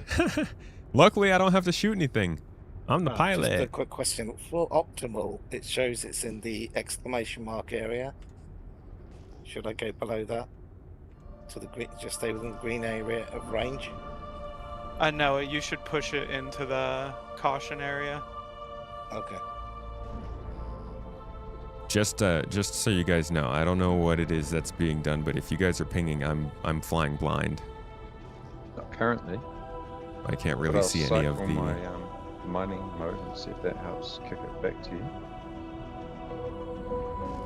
A: Luckily, I don't have to shoot anything. I'm the pilot.
Q: Just a quick question. For optimal, it shows it's in the exclamation mark area. Should I go below that? To the green, just stay within the green area of range?
O: No, you should push it into the caution area.
Q: Okay.
A: Just so you guys know, I don't know what it is that's being done, but if you guys are pinging, I'm flying blind.
H: Not currently.
A: I can't
H: But
A: really
H: I'll
A: see any of
H: cycle
A: the...
H: my mining mode and see if that helps kick it back to you.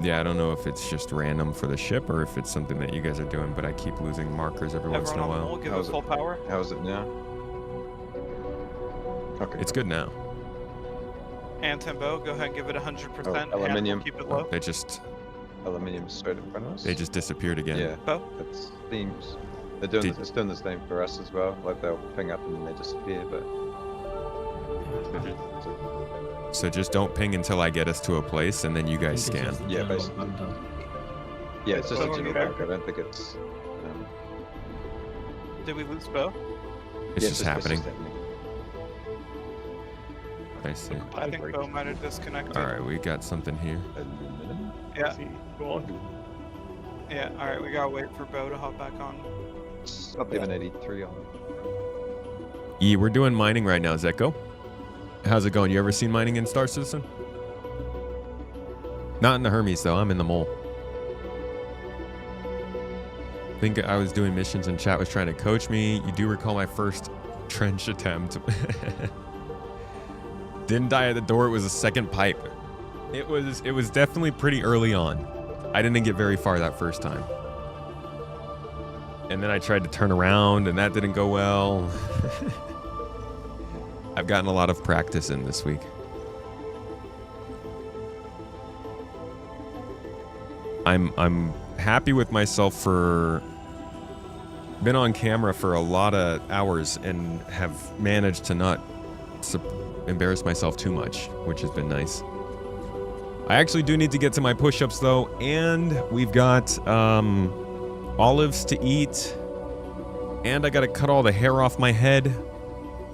A: Yeah, I don't know if it's just random for the ship or if it's something that you guys are doing, but I keep losing markers every once in a
O: Everyone on
A: while.
O: the wall, give it full power.
H: How is it now? Okay.
A: It's good now.
O: Antembo, go ahead and give it 100%.
H: Oh, aluminium.
O: Keep it low.
A: They just
H: Aluminium straight in front of us.
A: they just disappeared again.
H: Yeah.
O: Oh.
H: It seems they're doing it's doing the same for us as well. Like they'll ping up and then they disappear, but
A: So just don't ping until I get us to a place, and then you guys scan.
H: Yeah, basically. Yeah, it's just a
T: Oh,
H: general
T: okay.
H: mark. I don't think it's.
O: Did we lose Bo?
A: It's
H: yeah,
A: just
H: it's
A: happening. I see.
O: I think Bo might have disconnected.
A: All right, we got something here.
O: Yeah.
T: Go on.
O: Yeah. All right, we gotta wait for Bo to hop back on.
H: Not even 83 on.
A: We're doing mining right now, Zeko. How's it going? You ever seen mining in Star Citizen? Not in the Hermes, though. I'm in the mole. I think I was doing missions and chat was trying to coach me. You do recall my first trench attempt. Didn't die at the door. It was a second pipe. It was definitely pretty early on. I didn't get very far that first time. And then I tried to turn around and that didn't go well. I've gotten a lot of practice in this week. I'm happy with myself for been on camera for a lot of hours and have managed to not embarrass myself too much, which has been nice. I actually do need to get to my push-ups though, and we've got olives to eat, and I gotta cut all the hair off my head.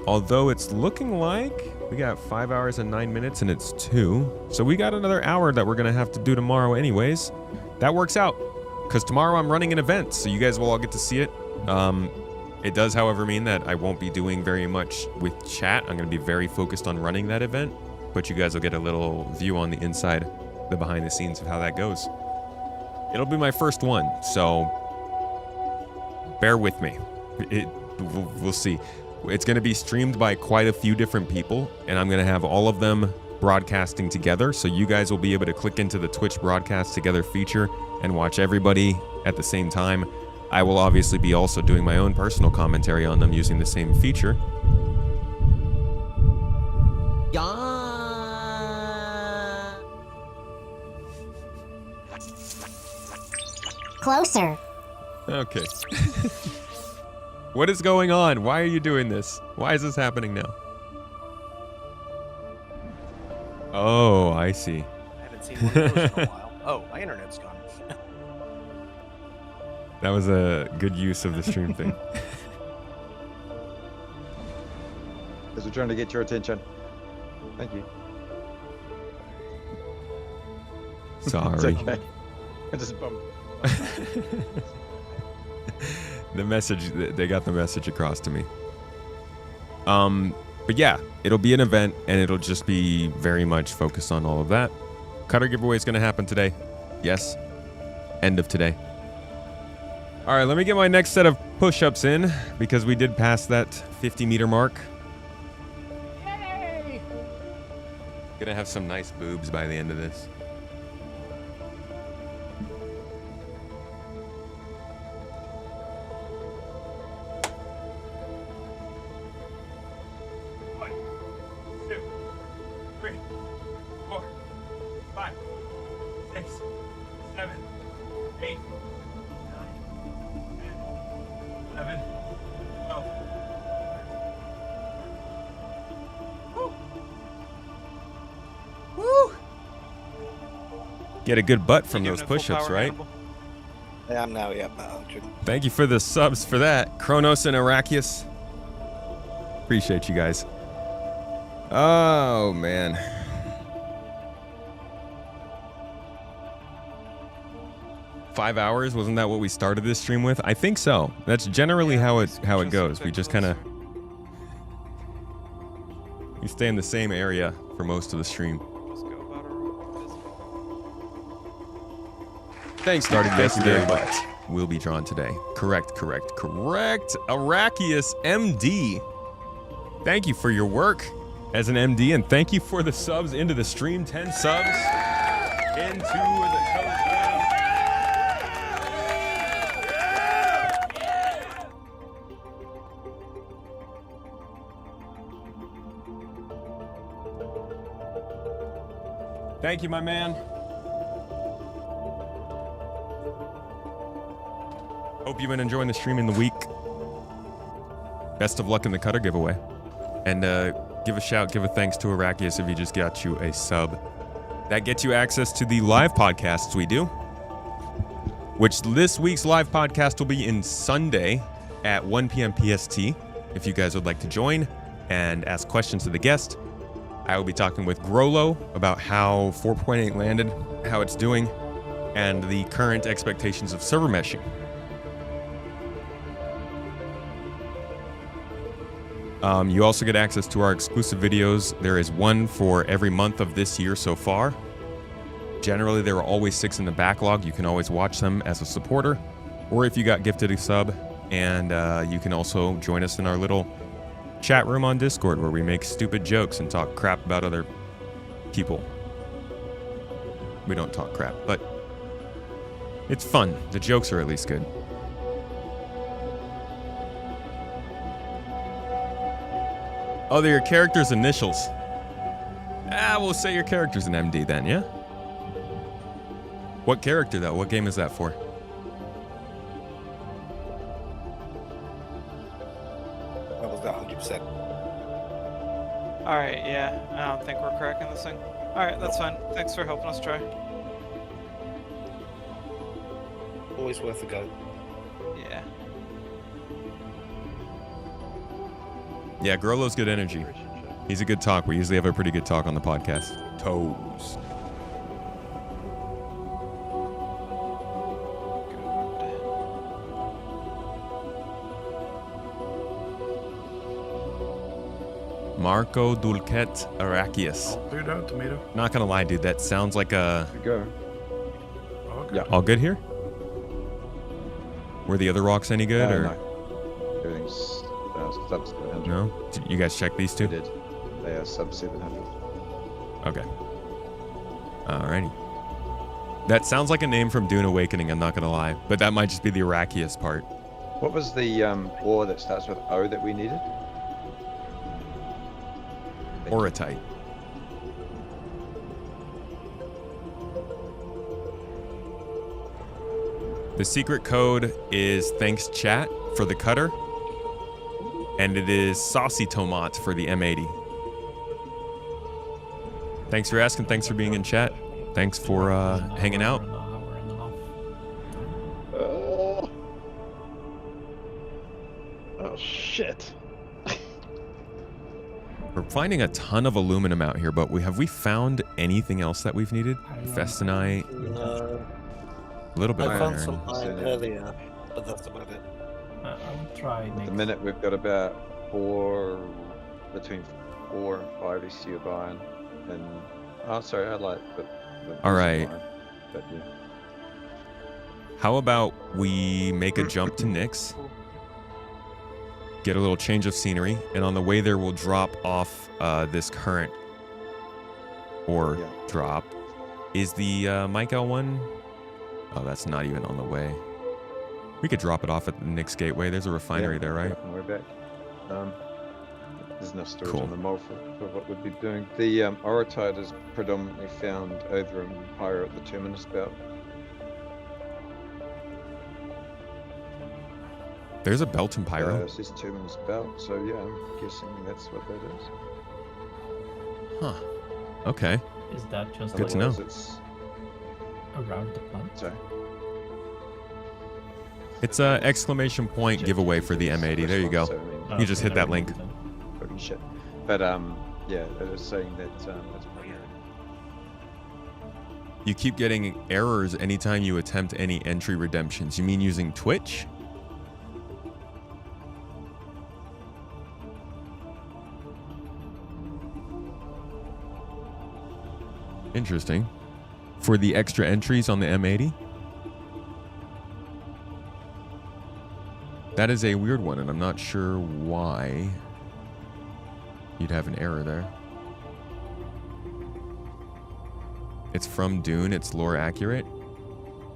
A: Although it's looking like we got 5 hours and 9 minutes and it's 2. So we got another hour that we're gonna have to do tomorrow anyways. That works out, because tomorrow I'm running an event, so you guys will all get to see it. It does, however, mean that I won't be doing very much with chat. I'm gonna be very focused on running that event, but you guys will get a little view on the inside, the behind the scenes of how that goes. It'll be my first one, so bear with me. We'll see. It's going to be streamed by quite a few different people, and I'm going to have all of them broadcasting together, so you guys will be able to click into the Twitch broadcast together feature and watch everybody at the same time. I will obviously be also doing my own personal commentary on them using the same feature.
B: Closer.
A: Okay. What is going on? Why are you doing this? Why is this happening now? Oh, I see.
S: I haven't seen one of those in a while. Oh, my internet's gone.
A: That was a good use of the stream thing.
H: Because we're trying to get your attention. Thank you.
A: Sorry.
H: It's okay. I just bumped.
A: The message, they got the message across to me. But yeah, it'll be an event and it'll just be very much focused on all of that. Cutter giveaway is going to happen today. Yes. End of today. All right, let me get my next set of push-ups in because we did pass that 50-meter mark. Yay! Gonna have some nice boobs by the end of this. Get a good butt from those push-ups, right?
Q: I am now, yeah, about 100.
A: Thank you for the subs for that. Kronos and Arakius. Appreciate you guys. Oh, man. Five hours? Wasn't that what we started this stream with? I think so. That's generally how it goes. We just kind of... We stay in the same area for most of the stream. Thanks, started yesterday, but will be drawn today. Correct. Arakius MD. Thank you for your work as an MD, and thank you for the subs into the stream. 10 subs into the color game. Thank you, my man. Hope you've been enjoying the stream in the week. Best of luck in the Cutter giveaway. And give a shout, give a thanks to Arakius if he just got you a sub. That gets you access to the live podcasts we do, which this week's live podcast will be in Sunday at 1 p.m. PST. If you guys would like to join and ask questions to the guest, I will be talking with Grolo about how 4.8 landed, how it's doing, and the current expectations of server meshing. You also get access to our exclusive videos. There is one for every month of this year so far. Generally, there are always 6 in the backlog. You can always watch them as a supporter, or if you got gifted a sub. And you can also join us in our little chat room on Discord where we make stupid jokes and talk crap about other people. We don't talk crap, but it's fun. The jokes are at least good. Oh, they're your character's initials. We'll say your character's an MD then, yeah? What character, though? What game is that for?
Q: That was not 100%.
O: Alright, yeah. I don't think we're cracking this thing. Alright, that's fine. Thanks for helping us try.
Q: Always worth a go.
O: Yeah.
A: Yeah, Grolo's good energy. He's a good talk. We usually have a pretty good talk on the podcast. Toes. Marco Dulcet Arakius.
I: Cleared out, tomato.
A: Not gonna lie, dude, that sounds like a...
H: Go.
I: Yeah.
A: All good here? Were the other rocks any good, or...?
H: No. Everything's sub 700.
A: No? Did you guys check these two?
H: We did. They are sub 700.
A: Okay. Alrighty. That sounds like a name from Dune Awakening, I'm not gonna lie. But that might just be the Arakius part.
H: What was the ore that starts with O that we needed?
A: Oratite. The secret code is thanks chat for the cutter, and it is saucy tomat for the M80. Thanks for asking. Thanks for being in chat. Thanks for hanging out.
J: Oh shit.
A: We're finding a ton of aluminum out here, but have we found anything else that we've needed? Festonite?
Q: No.
A: A little bit
Q: I
A: of
Q: found
A: iron.
Q: some iron earlier, but that's about it.
K: I'll try
H: At
K: next.
H: the minute, we've got about between 4 and 5 ECU of iron. And, oh, sorry, I like the
A: All right.
H: iron, but yeah.
A: How about we make a jump to Nyx, get a little change of scenery, and on the way there we'll drop off this current ore drop. Is the Mike L1? Oh, that's not even on the way. We could drop it off at the Nyx Gateway. There's a refinery there, right?
H: We're back. There's enough storage
A: Cool.
H: on the mole for what we'd be doing. The Oratite is predominantly found over in higher at the Terminus belt.
A: There's a belt in Pyro.
H: This is Terminus belt, so yeah, I'm guessing that's what that is.
A: Huh. Okay.
K: Is that just
A: Good to know.
H: It's
K: around the plant?
H: Sorry.
A: It's a exclamation point giveaway for the M80. There you go. You just hit that link.
H: Fucking shit. But yeah, it was saying that it's primary.
A: You keep getting errors anytime you attempt any entry redemptions. You mean using Twitch? Interesting. For the extra entries on the M80? That is a weird one, and I'm not sure why you'd have an error there. It's from Dune, it's lore accurate.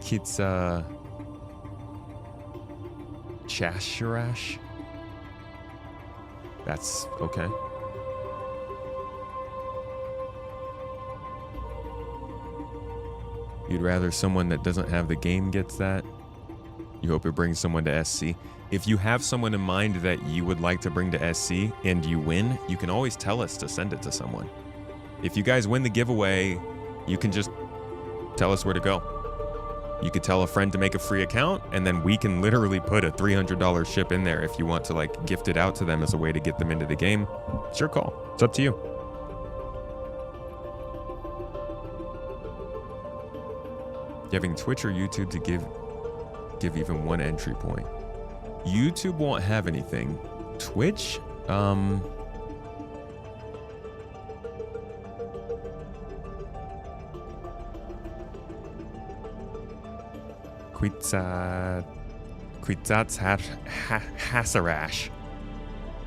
A: It's Chashirash. That's okay. You'd rather someone that doesn't have the game gets that? You hope it brings someone to SC. If you have someone in mind that you would like to bring to SC and you win, you can always tell us to send it to someone. If you guys win the giveaway, you can just tell us where to go. You could tell a friend to make a free account, and then we can literally put a $300 ship in there if you want to like gift it out to them as a way to get them into the game. It's your call. It's up to you. Having Twitch or YouTube to give even one entry point. YouTube won't have anything. Twitch, Hasarash.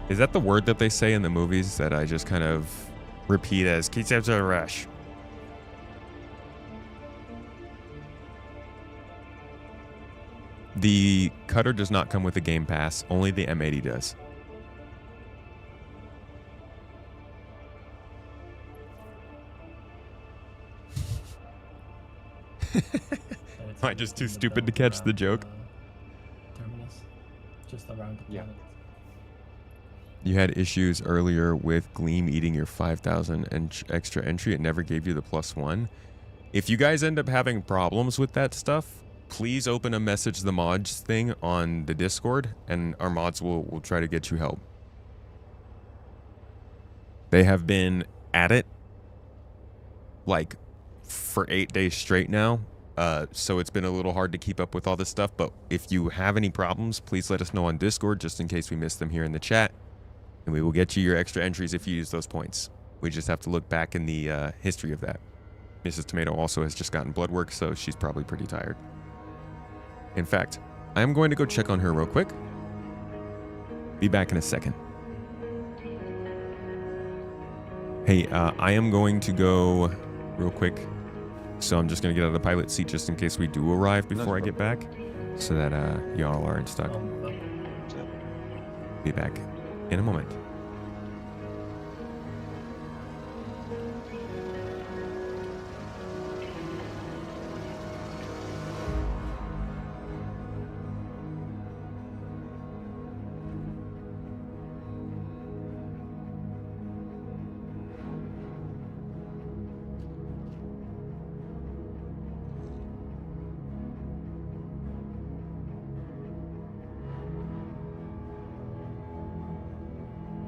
A: Is that the word that they say in the movies that I just kind of repeat as Kitsabzarash? The cutter does not come with a Game Pass, only the M80 does. Am I just too stupid to catch the joke?
K: Terminus, just around the planet.
A: You had issues earlier with Gleam eating your 5,000 extra entry. It never gave you the +1. If you guys end up having problems with that stuff, please open a message the mods thing on the Discord, and our mods will try to get you help. They have been at it like for 8 days straight now. So it's been a little hard to keep up with all this stuff, but if you have any problems, please let us know on Discord just in case we miss them here in the chat, and we will get you your extra entries if you use those points. We just have to look back in the history of that. Mrs. Tomato also has just gotten blood work, so she's probably pretty tired. In fact, I'm going to go check on her real quick. Be back in a second. Hey, I am going to go real quick. So I'm just going to get out of the pilot seat just in case we do arrive before I get back, so that y'all are in stock. Be back in a moment.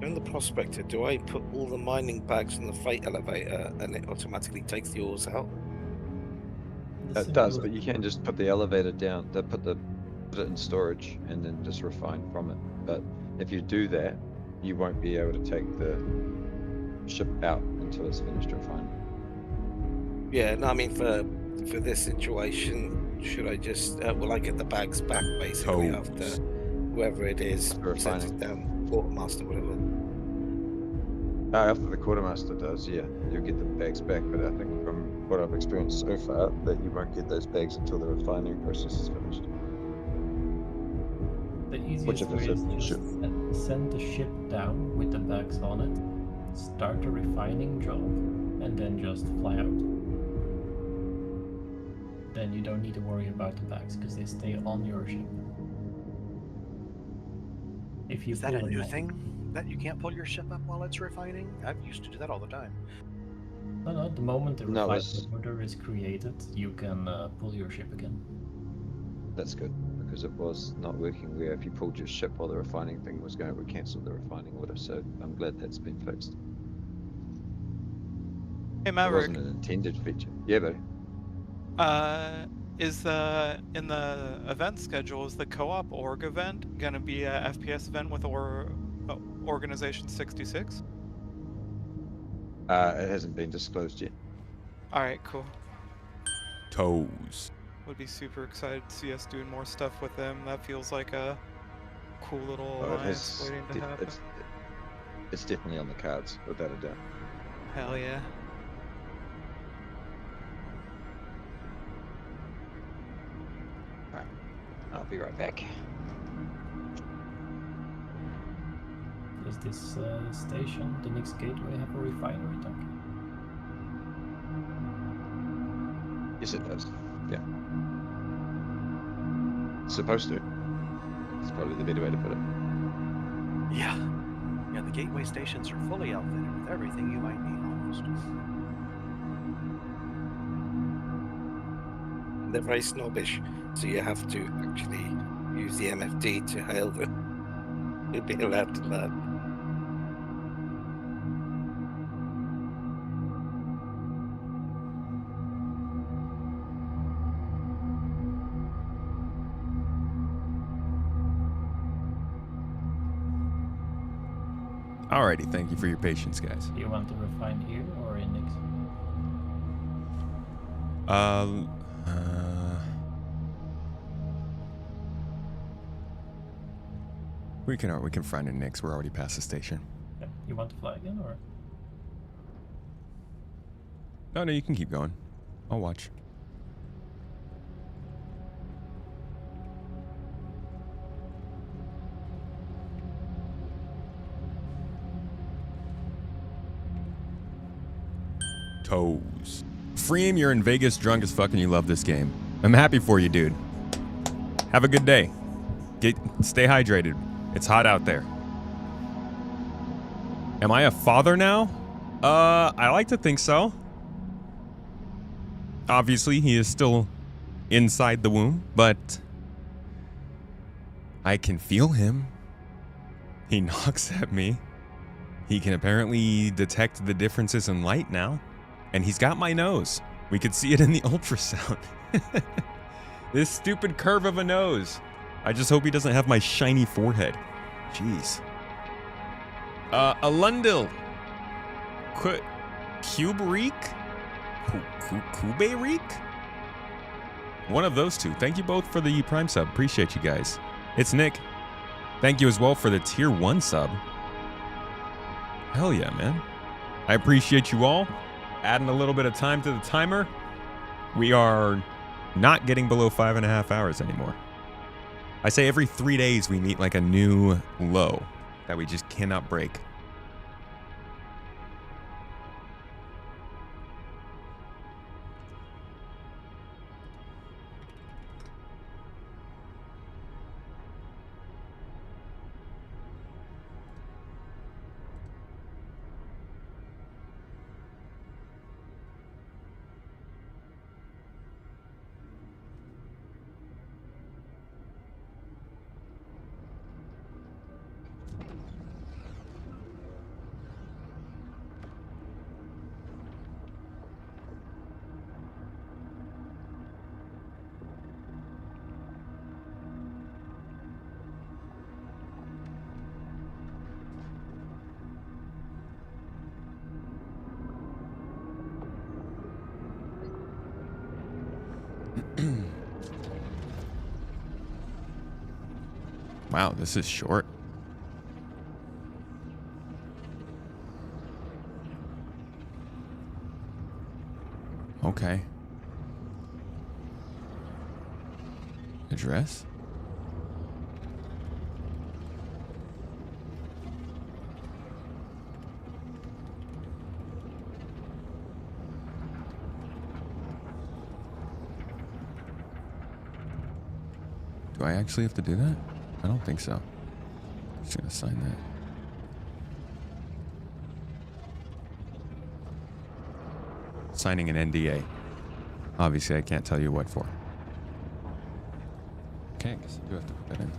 Q: In the Prospector, do I put all the mining bags in the freight elevator and it automatically takes the ores out?
H: It does, but you can just put the elevator down, put it in storage and then just refine from it. But if you do that, you won't be able to take the ship out until it's finished refining.
Q: Yeah, no, I mean for this situation, should I just will I get the bags back basically after whoever it is sends it down, quartermaster, whatever?
H: After the quartermaster does, yeah, you'll get the bags back. But I think from what I've experienced so far, that you won't get those bags until the refining process is finished.
K: The easiest way is just send the ship down with the bags on it, start the refining job, and then just fly out. Then you don't need to worry about the bags because they stay on your ship. If you
S: Is that a new thing? That you can't pull your ship up while it's refining? I used to do that all the time.
K: No, the moment the refining order is created, you can pull your ship again.
H: That's good, because it was not working where if you pulled your ship while the refining thing was going, it would cancel the refining order, so I'm glad that's been fixed.
O: Hey Maverick.
H: It wasn't an intended feature. Yeah, buddy.
O: Is in the event schedule, is the co-op org event gonna be a FPS event with Organization 66?
H: It hasn't been disclosed yet.
O: Alright, cool.
A: Toes.
O: Would be super excited to see us doing more stuff with them. That feels like a cool little alliance waiting to happen.
H: It's definitely on the cards, without a doubt.
O: Hell yeah.
D: Alright, I'll be right back.
K: Does this station, the next gateway, have a refinery tank?
H: Yes, it does. Yeah. supposed to. It's probably the better way to put it.
S: Yeah. Yeah, the gateway stations are fully outfitted with everything you might need almost.
Q: They're very snobbish, so you have to actually use the MFD to hail them. You'll be allowed to learn.
A: Alrighty, thank you for your patience, guys.
K: Do you want to refine here or in Nix?
A: We can find a Nix. We're already past the station.
K: Yeah. You want to fly again or?
A: No, you can keep going. I'll watch. Toes. Freem, you're in Vegas drunk as fuck and you love this game. I'm happy for you, dude. Have a good day. Stay hydrated. It's hot out there. Am I a father now? I like to think so. Obviously, he is still inside the womb, but I can feel him. He knocks at me. He can apparently detect the differences in light now. And he's got my nose. We could see it in the ultrasound. This stupid curve of a nose. I just hope he doesn't have my shiny forehead. Jeez. Alundil. Kuberik? Kuberik? One of those two. Thank you both for the Prime sub. Appreciate you guys. It's Nick. Thank you as well for the tier 1 sub. Hell yeah, man. I appreciate you all. Adding a little bit of time to the timer. We are not getting below 5.5 hours anymore. I say every 3 days we meet like a new low that we just cannot break. Wow, this is short. Okay. Address? Do I actually have to do that? I don't think so. I'm just gonna sign that. Signing an NDA. Obviously, I can't tell you what for. Okay, I guess I do have to put that in.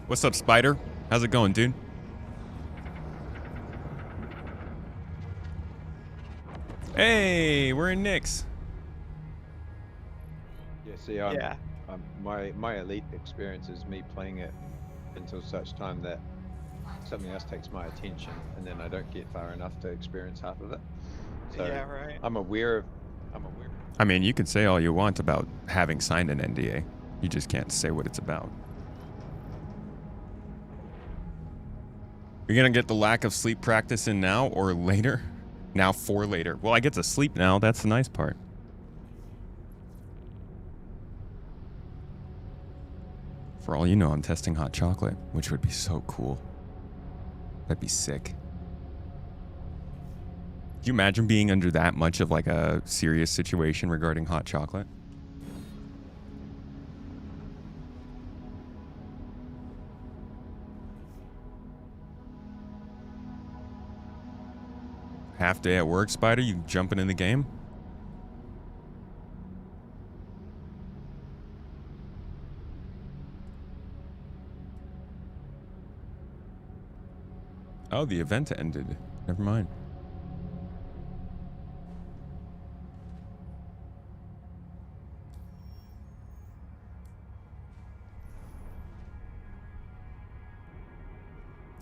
A: What's up, Spider? How's it going, dude? Hey, we're in Nix.
H: Yeah, see, my elite experience is me playing it until such time that something else takes my attention, and then I don't get far enough to experience half of it. So
O: Yeah, right.
H: I'm aware of.
A: I mean, you can say all you want about having signed an NDA. You just can't say what it's about. You're gonna get the lack of sleep practice in now or later? Now for later. Well, I get to sleep now. That's the nice part. For all you know, I'm testing hot chocolate, which would be so cool. That'd be sick. Do you imagine being under that much of like a serious situation regarding hot chocolate? Half day at work, Spider? You jumping in the game? Oh, the event ended. Never mind.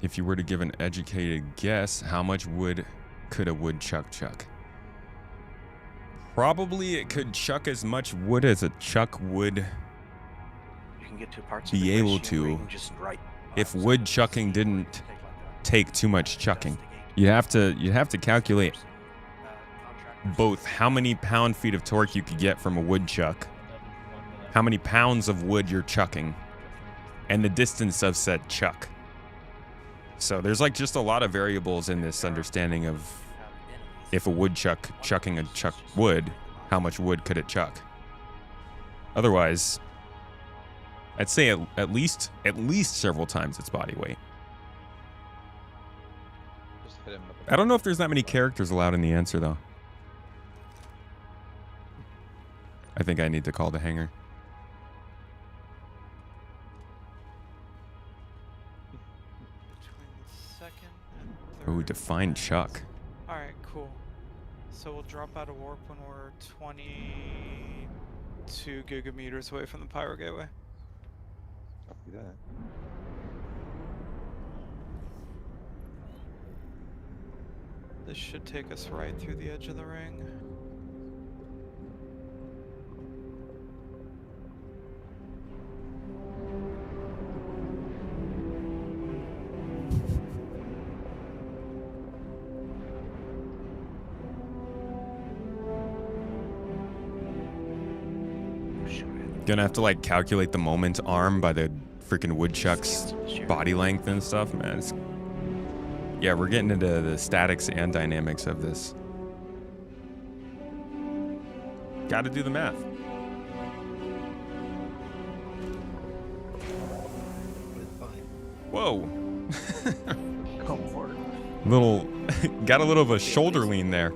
A: If you were to give an educated guess, how much wood could a woodchuck chuck? Probably it could chuck as much wood as a chuck would
S: You can get to parts
A: be
S: of the
A: able
S: question where you
A: to
S: can just write
A: if wood chucking didn't take too much chucking. You'd have to calculate both how many pound-feet of torque you could get from a woodchuck, how many pounds of wood you're chucking, and the distance of said chuck. So there's like just a lot of variables in this understanding of if a woodchuck chucking a chuck wood, how much wood could it chuck? Otherwise, I'd say at least several times its body weight.
H: Just hit him with
A: I don't know if there's that many characters allowed in the answer though. I think I need to call the hangar. Ooh, define chuck.
O: Alright, cool. So we'll drop out of warp when we're 22 gigameters away from the Pyro Gateway.
H: Copy that.
O: This should take us right through the edge of the ring.
A: Gonna have to like calculate the moment arm by the freaking woodchuck's body length and stuff, man. Yeah, we're getting into the statics and dynamics of this. Gotta do the math. Whoa. Little, got a little of a shoulder lean there.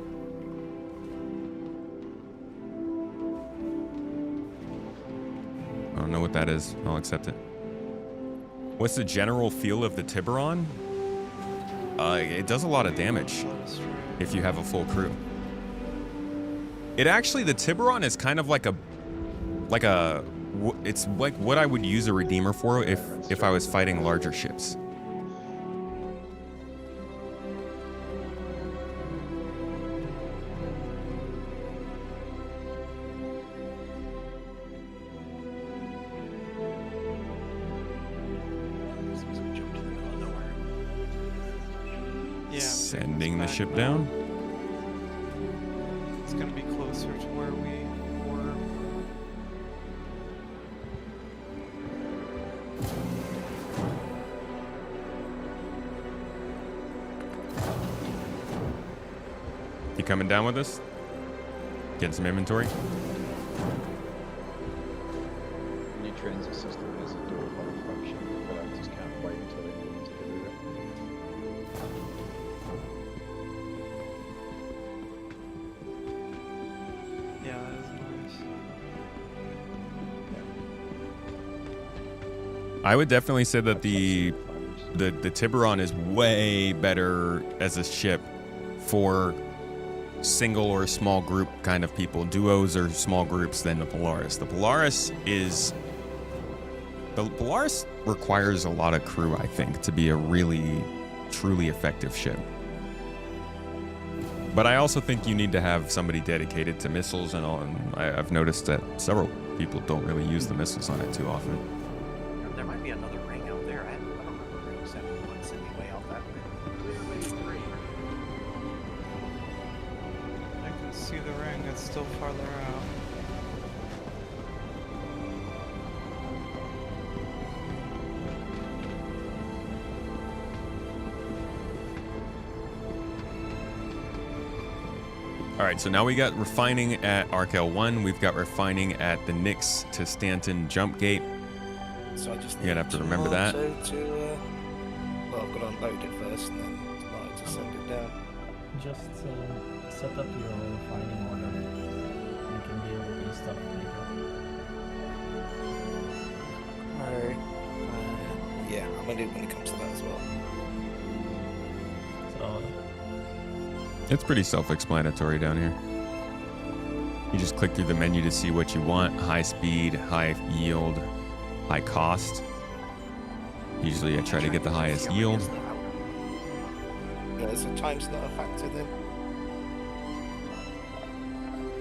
A: I don't know what that is. I'll accept it. What's the general feel of the Tiburon? It does a lot of damage if you have a full crew. It actually, the Tiburon is kind of it's like what I would use a Redeemer for if I was fighting larger ships. Sending the ship down.
O: It's gonna be closer to where we were.
A: You coming down with us? Getting some inventory?
H: New transit system is a dual function, but I just can't wait until they move into the river.
O: Yeah, that is nice.
A: I would definitely say that the Tiburon is way better as a ship for single or small group kind of people, duos or small groups, than the Polaris. The Polaris requires a lot of crew, I think, to be a really truly effective ship. But I also think you need to have somebody dedicated to missiles and all, and I've noticed that several people don't really use the missiles on it too often.
S: There might be another ring out there. I don't remember rings having one sitting way out that way. Maybe 3.
O: I can see the ring. It's still farther out.
A: All right, so now we got refining at Arkel 1. We've got refining at the Nix to Stanton jump gate.
Q: So I just
A: You're gonna have to remember that.
Q: well, I've got to unload it first and then tonight to send it down.
K: Just set up your refining order. You can deal with this stuff later.
Q: Alright. Yeah, I'm gonna do it when it comes to that as well.
K: So
A: It's pretty self-explanatory down here. You just click through the menu to see what you want. High speed, high yield, high cost. Usually I try to get the highest yield.
Q: Yeah, is the time's not a factor then?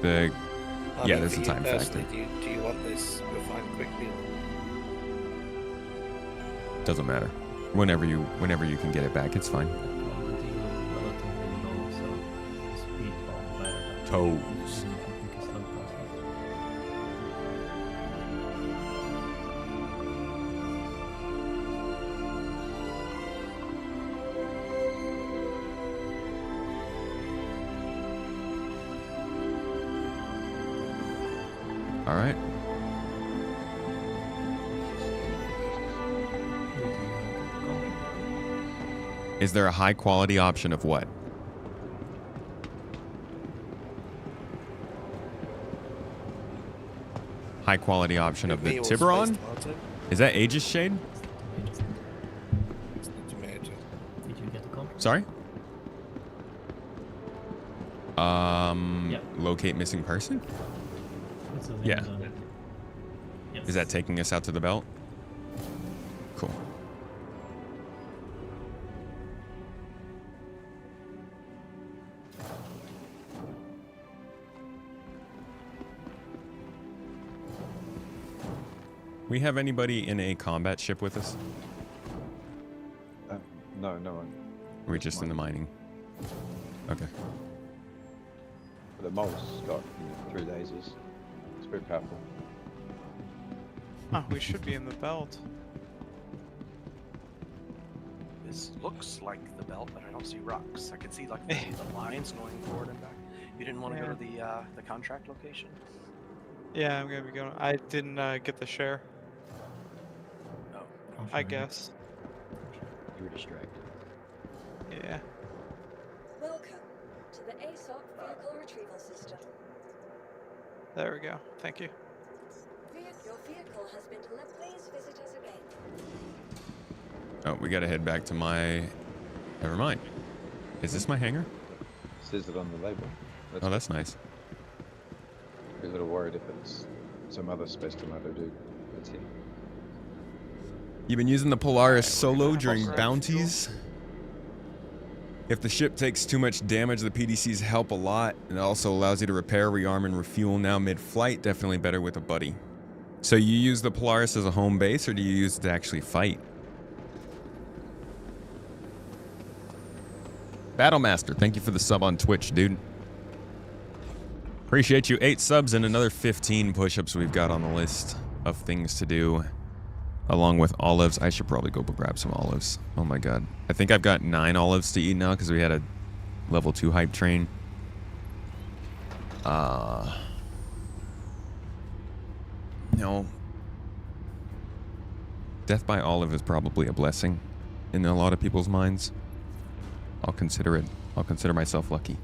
A: Yeah,
Q: mean,
A: there's
Q: for
A: a
Q: you
A: time factor.
Q: personally, do you want this refined quickly?
A: Doesn't matter. Whenever you can get it back, it's fine. Toes. All right. Is there a high quality option of what? High quality option of the Tiburon? Is that Aegis Shade?
K: Did you get the contract?
A: Sorry?
K: Yeah.
A: Locate missing person?
K: It's a
A: Yeah.
K: Yes.
A: Is that taking us out to the belt? Cool. We have anybody in a combat ship with us?
H: No, no one.
A: Or are we just in the mining? Okay.
H: But the mole's got 3 lasers. It's pretty powerful.
O: Oh, we should be in the belt.
S: This looks like the belt, but I don't see rocks. I can see like the lines going forward and back. You didn't want to go to the contract location?
O: Yeah, I'm gonna be going. I didn't get the share.
S: Oh.
O: I guess.
D: You were distracted.
O: Yeah.
B: Welcome to the ASOC vehicle retrieval system.
O: There we go. Thank you.
B: Your vehicle has been delivered. Please visit us again.
A: Oh, we gotta head back to my... Never mind. Is this my hangar?
H: It says it on the label.
A: Oh, that's nice.
H: Be a little worried if it's some other space tomato dude. That's here.
A: You've been using the Polaris solo during bounties? If the ship takes too much damage, the PDCs help a lot. It also allows you to repair, rearm, and refuel now mid-flight. Definitely better with a buddy. So you use the Polaris as a home base, or do you use it to actually fight? Battlemaster, thank you for the sub on Twitch, dude. Appreciate you. 8 subs and another 15 push-ups we've got on the list of things to do. Along with olives. I should probably go grab some olives. Oh my god. I think I've got 9 olives to eat now because we had a level 2 hype train. No. Death by olive is probably a blessing in a lot of people's minds. I'll consider it. I'll consider myself lucky.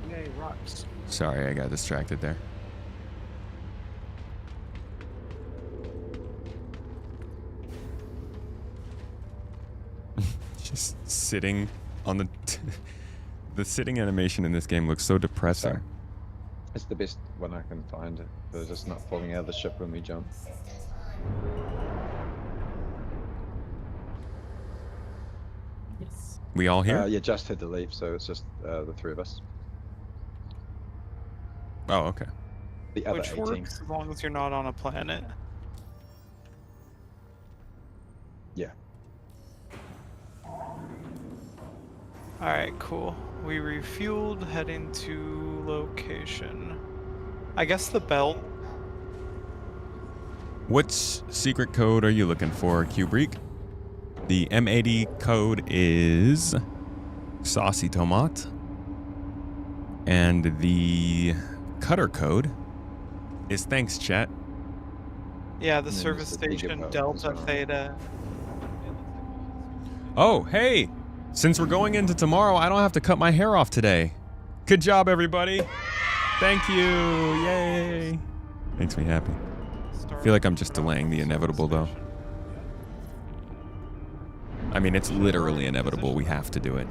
S: Yay, rocks.
A: Sorry, I got distracted there. Just sitting on the the sitting animation in this game looks so depressing.
H: Sorry. It's the best one I can find. They're just not falling out of the ship when we jump.
K: Yes.
A: We all here?
H: Yeah, just had to leave, so it's just the three of us.
A: Oh, okay.
H: The other
O: Which
H: 18.
O: works as long as you're not on a planet.
H: Yeah.
O: Alright, cool. We refueled, heading to location. I guess the belt.
A: What secret code are you looking for, Kubrick? The M80 code is Saucy Tomat. And the Cutter code is Thanks, Chat.
O: Yeah, the
H: And then
O: service
H: there's the bigger
O: station
H: belt as
O: Delta
H: well.
O: Theta.
A: Oh, hey! Since we're going into tomorrow, I don't have to cut my hair off today. Good job, everybody! Thank you! Yay! Makes me happy. I feel like I'm just delaying the inevitable, though. I mean, it's literally inevitable. We have to do it.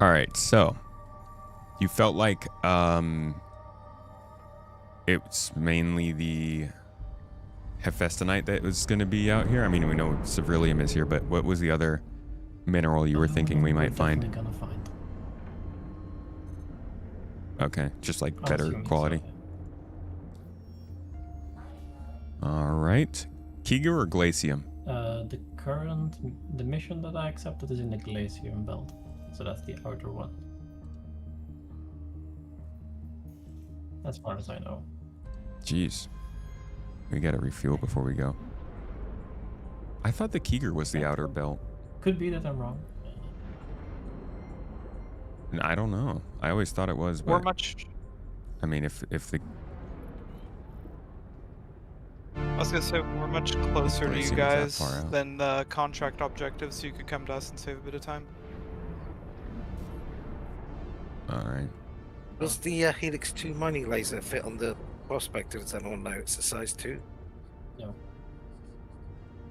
A: All right, so you felt like it's mainly the Hephaestonite that was going to be out here. I mean, we know Ceruleum is here, but what was the other mineral you were thinking we might find?
K: Definitely gonna find.
A: Okay, just like
K: I'm
A: better
K: assuming so,
A: quality. All right, Kiger or Glacium?
K: The mission that I accepted is in the Glacium belt, so that's the outer one. As far as I know.
A: Jeez, we gotta refuel before we go. I thought the Kiger was the outer belt.
K: Could be that I'm wrong.
A: I don't know. I always thought it was,
O: We're
A: but
O: much.
A: I mean, if the
O: I was gonna say we're much closer to you
A: Glacium's that
O: guys
A: far out.
O: than the contract objectives, so you could come to us and save a bit of time.
A: all right.
Q: Does the Helix 2 mining laser fit on the Prospector? Does anyone know it's a size 2?
K: No.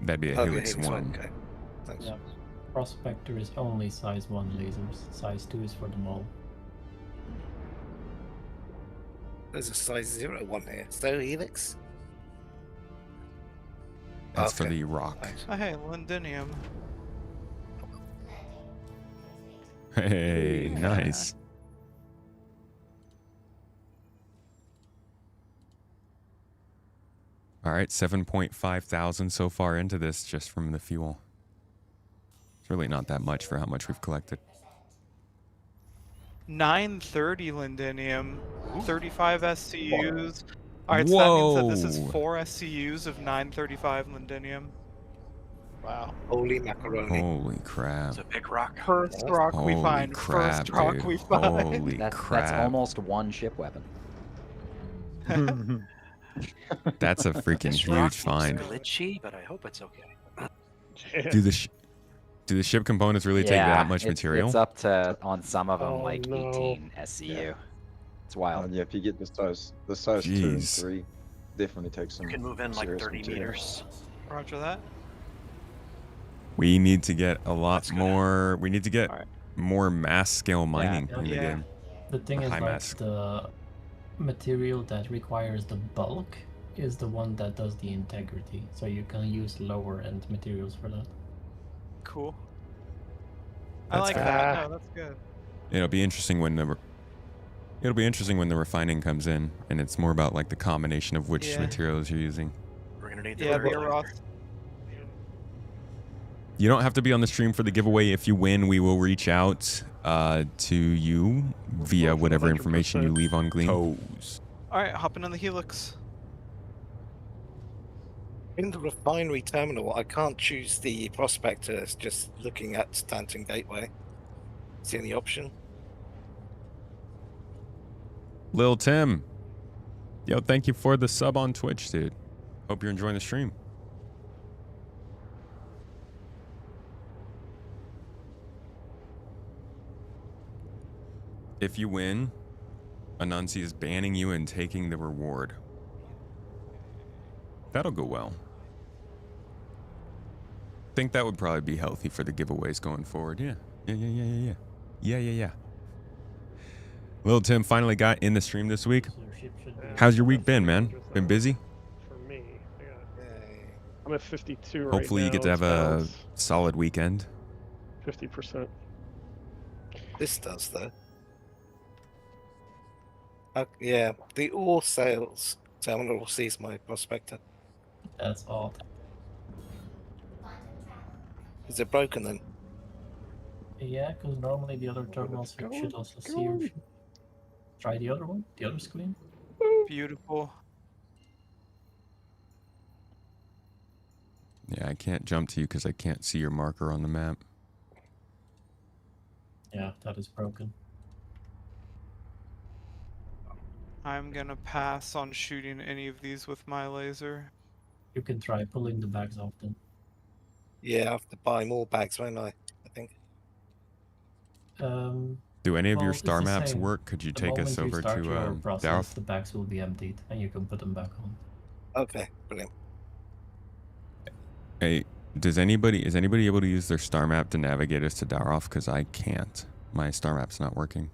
A: That'd be a
Q: Oh, the
A: Helix 1.
Q: Okay. Thanks.
K: Yeah. Prospector is only size 1 lasers. Size 2 is for the mole.
Q: There's a size 0 one here. Is there a Helix?
A: That's for
Q: Okay.
A: the rock.
Q: Thanks.
O: Oh, hey, Lindinium.
A: Hey, nice. All right, 7.5 thousand so far into this just from the fuel. It's really not that much for how much we've collected.
O: 930 Lindinium. 35 SCUs. Alright, so
A: Whoa.
O: that means that this is 4 SCUs of 935 Lindinium.
Q: Wow. Holy macaroni.
A: Holy crap.
S: It's a big rock.
O: First rock we
A: Holy
O: find.
A: crap,
O: First rock
A: dude.
O: we find.
A: Holy
D: That's
A: crap.
D: almost one ship weapon.
A: That's a freaking
S: This rock
A: huge
S: looks
A: find.
S: glitchy, but I hope it's okay.
A: Do the ship components really take that much material?
D: It's up to, on some of them,
T: Oh,
D: like
T: no.
D: 18 SCU. It's wild.
H: Yeah, if you get the size 2 and
A: Jeez.
H: 3, definitely takes some.
S: You can move in like
H: serious
S: 30
H: material.
S: meters.
O: Roger that.
A: We need to get a lot
S: That's good.
A: more. We need to get
D: Alright.
A: more mass scale mining in the
O: Yeah.
A: game.
K: The thing is,
A: High
K: like,
A: mass.
K: the material that requires the bulk is the one that does the integrity. So you can use lower end materials for that.
O: Cool. I
A: That's
O: like
A: good.
O: that. No, that's good.
A: It'll be interesting when the refining comes in, and it's more about like the combination of which
O: Yeah.
A: materials you're using.
S: We're gonna need the
O: Yeah, the
S: fertilizer.
O: Ross.
A: You don't have to be on the stream for the giveaway. If you win, we will reach out to you via whatever information you leave on Gleam.
O: Alright, hopping on the Helix.
Q: In the refinery terminal, I can't choose the Prospector. It's just looking at Stanton Gateway. Is there any option?
A: Lil Tim. Yo, thank you for the sub on Twitch, dude. Hope you're enjoying the stream. If you win, Anansi is banning you and taking the reward. That'll go well. Think that would probably be healthy for the giveaways going forward. Yeah. Yeah. Little Tim finally got in the stream this week. How's your week been, man? Been busy?
T: For me, I'm at 52 right
A: Hopefully you
T: now.
A: get to have a solid weekend.
T: 50%.
Q: This does though. Yeah, the ore sales terminal sees my prospector.
K: That's odd.
Q: Is it broken then?
K: Yeah, because normally the other terminals should also see your ship. Try the other one, the other screen.
O: Beautiful.
A: Yeah, I can't jump to you because I can't see your marker on the map.
K: Yeah, that is broken.
O: I'm gonna pass on shooting any of these with my laser.
K: You can try pulling the bags off them.
Q: Yeah, I have to buy more bags, won't I think.
A: Do any of your
K: Well,
A: star
K: it's the
A: maps
K: same.
A: work? Could you
K: The
A: take us
K: moment you
A: over
K: start
A: to
K: your process,
A: Darth?
K: the bags will be emptied, and you can put them back on.
Q: Okay, brilliant.
A: Hey, is anybody able to use their star map to navigate us to Daroff? Because I can't. My star map's not working.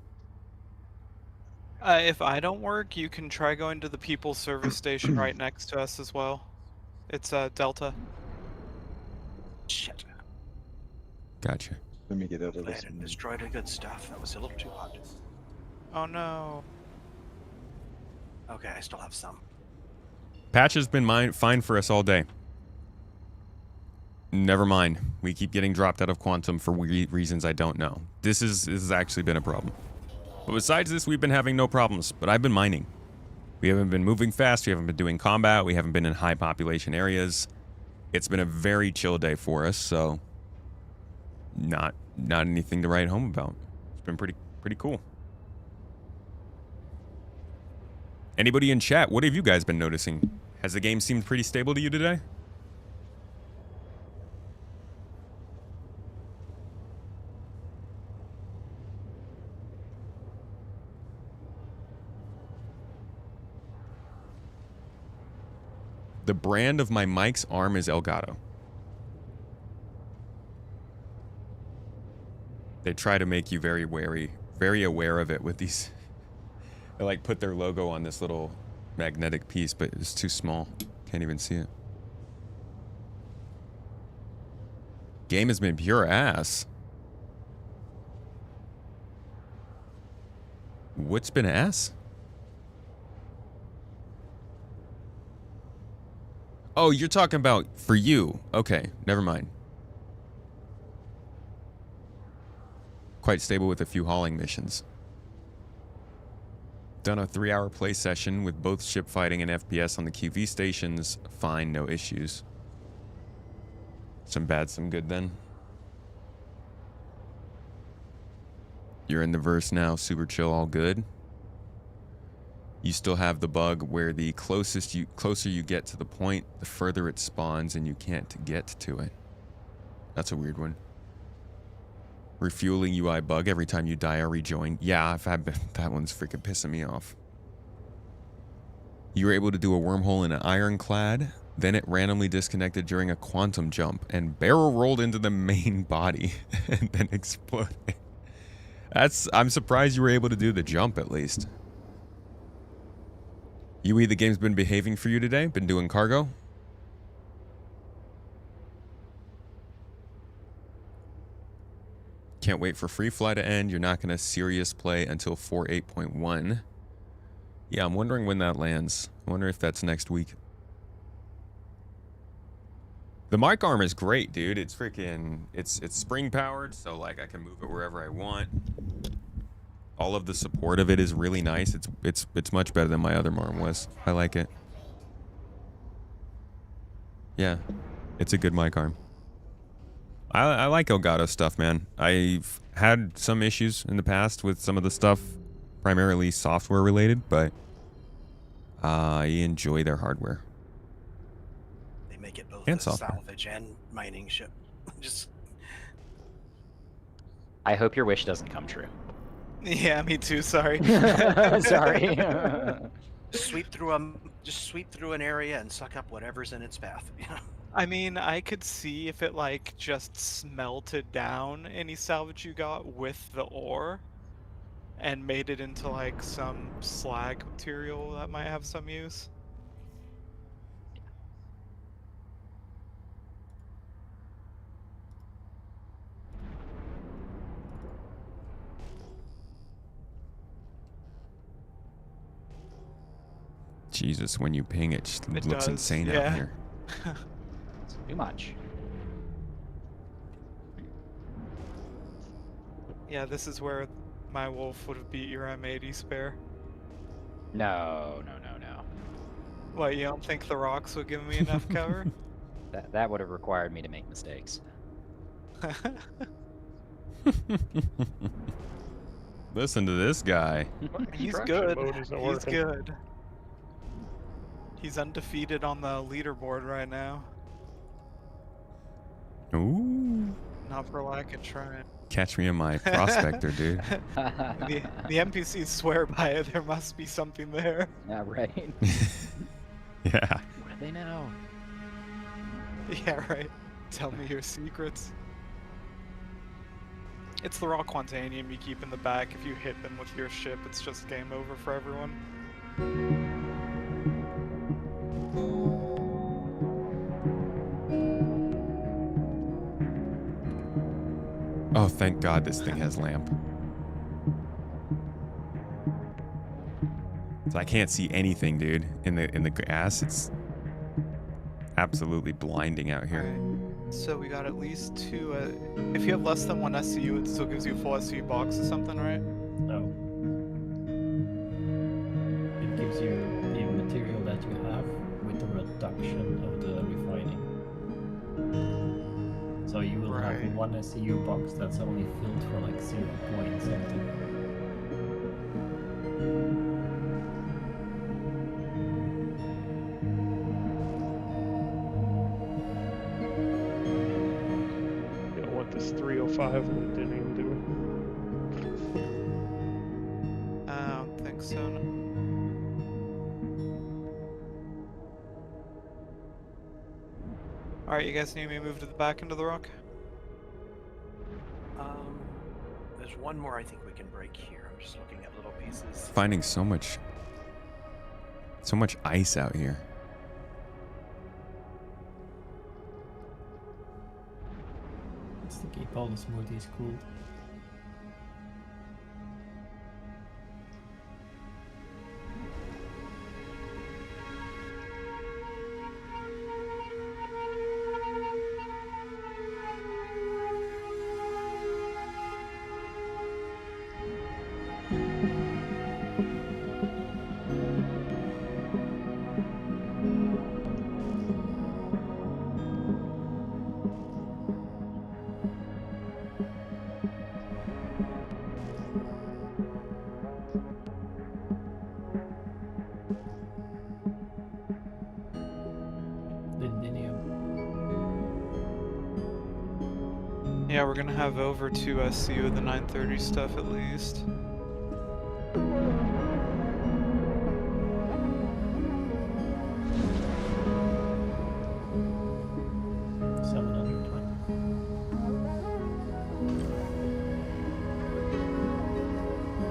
O: If I don't work, you can try going to the People service station right next to us as well. It's Delta.
S: Shit.
A: Gotcha.
H: Let me get out of
S: I
H: this.
S: had destroyed the good stuff. That was a little too hot.
O: Oh no.
S: Okay, I still have some.
A: Patch has been fine for us all day. Never mind. We keep getting dropped out of Quantum for reasons I don't know. This has actually been a problem. But besides this, we've been having no problems. But I've been mining. We haven't been moving fast. We haven't been doing combat. We haven't been in high population areas. It's been a very chill day for us, so not anything to write home about. It's been pretty cool. Anybody in chat, what have you guys been noticing? Has the game seemed pretty stable to you today? The brand of my mic's arm is Elgato. They try to make you very aware of it with these. They like put their logo on this little magnetic piece, but it's too small. Can't even see it. Game has been pure ass. What's been ass? Oh, you're talking about for you. Okay, never mind. Quite stable with a few hauling missions. Done a 3-hour play session with both ship fighting and FPS on the QV stations. Fine, no issues. Some bad, some good then. You're in the verse now, super chill, all good. You still have the bug where the closer you get to the point, the further it spawns and you can't get to it. That's a weird one. Refueling UI bug every time you die or rejoin. Yeah, I've had that one's freaking pissing me off. You were able to do a wormhole in an ironclad, then it randomly disconnected during a quantum jump and barrel rolled into the main body and then exploded. I'm surprised you were able to do the jump at least. Yui, the game's been behaving for you today? Been doing cargo? Can't wait for Free Fly to end. You're not going to serious play until 4.8.1. Yeah, I'm wondering when that lands. I wonder if that's next week. The mic arm is great, dude. It's freaking... It's spring powered, so like I can move it wherever I want. All of the support of it is really nice. It's much better than my other arm was. I like it. Yeah, it's a good mic arm. I like Elgato stuff, man. I've had some issues in the past with some of the stuff, primarily software related, but I enjoy their hardware.
S: both
A: And
S: a
A: software.
S: salvage and mining ship. Just
D: I hope your wish doesn't come true.
O: Yeah, me too. Sorry.
D: Sorry.
S: sweep through just sweep through an area and suck up whatever's in its path. You know.
O: I mean, I could see if it like just smelted down any salvage you got with the ore and made it into like some slag material that might have some use.
A: Jesus, when you ping it, just
O: It
A: looks
O: does,
A: insane out
O: yeah.
A: here.
D: It's too much.
O: Yeah, this is where my wolf would have beat your M80 spare.
D: No.
O: What, you don't think the rocks would give me enough cover?
D: That would have required me to make mistakes.
A: Listen to this guy.
O: He's
T: Extraction
O: good.
T: mode isn't
O: He's
T: working.
O: good. He's undefeated on the leaderboard right now.
A: Ooh.
O: Not for lack of trying.
A: Catch me in my prospector, dude.
O: the NPCs swear by it. There must be something there.
D: Yeah, right.
A: Yeah.
D: What do they know?
O: Yeah, right. Tell me your secrets. It's the raw quantanium you keep in the back. If you hit them with your ship, it's just game over for everyone.
A: Oh, thank God this thing has lamp. So I can't see anything, dude. In the grass, it's absolutely blinding out here.
O: So we got at least 2. If you have less than 1 SCU, it still gives you a full SCU box or something, right?
K: No. It gives you the material that you have with the reduction of the refining. So you will have 1 SCU box that's only filled for like 0 point something.
T: You don't want this 305 and it didn't even do it.
O: I don't think so. No. Alright, you guys need me to move to the back end of the rock?
S: There's one more I think we can break here. I'm just looking at little pieces.
A: Finding so much ice out here.
K: It's to keep all the smoothies cool.
O: Yeah, we're gonna have over 2 SCU of the 930 stuff at least.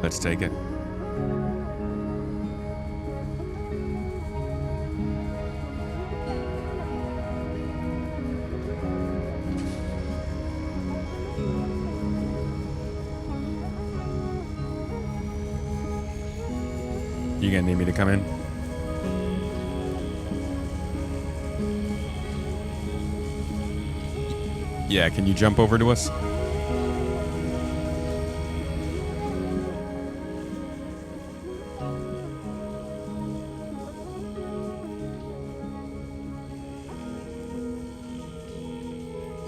A: Let's take it. You gonna need me to come in? Yeah, can you jump over to us?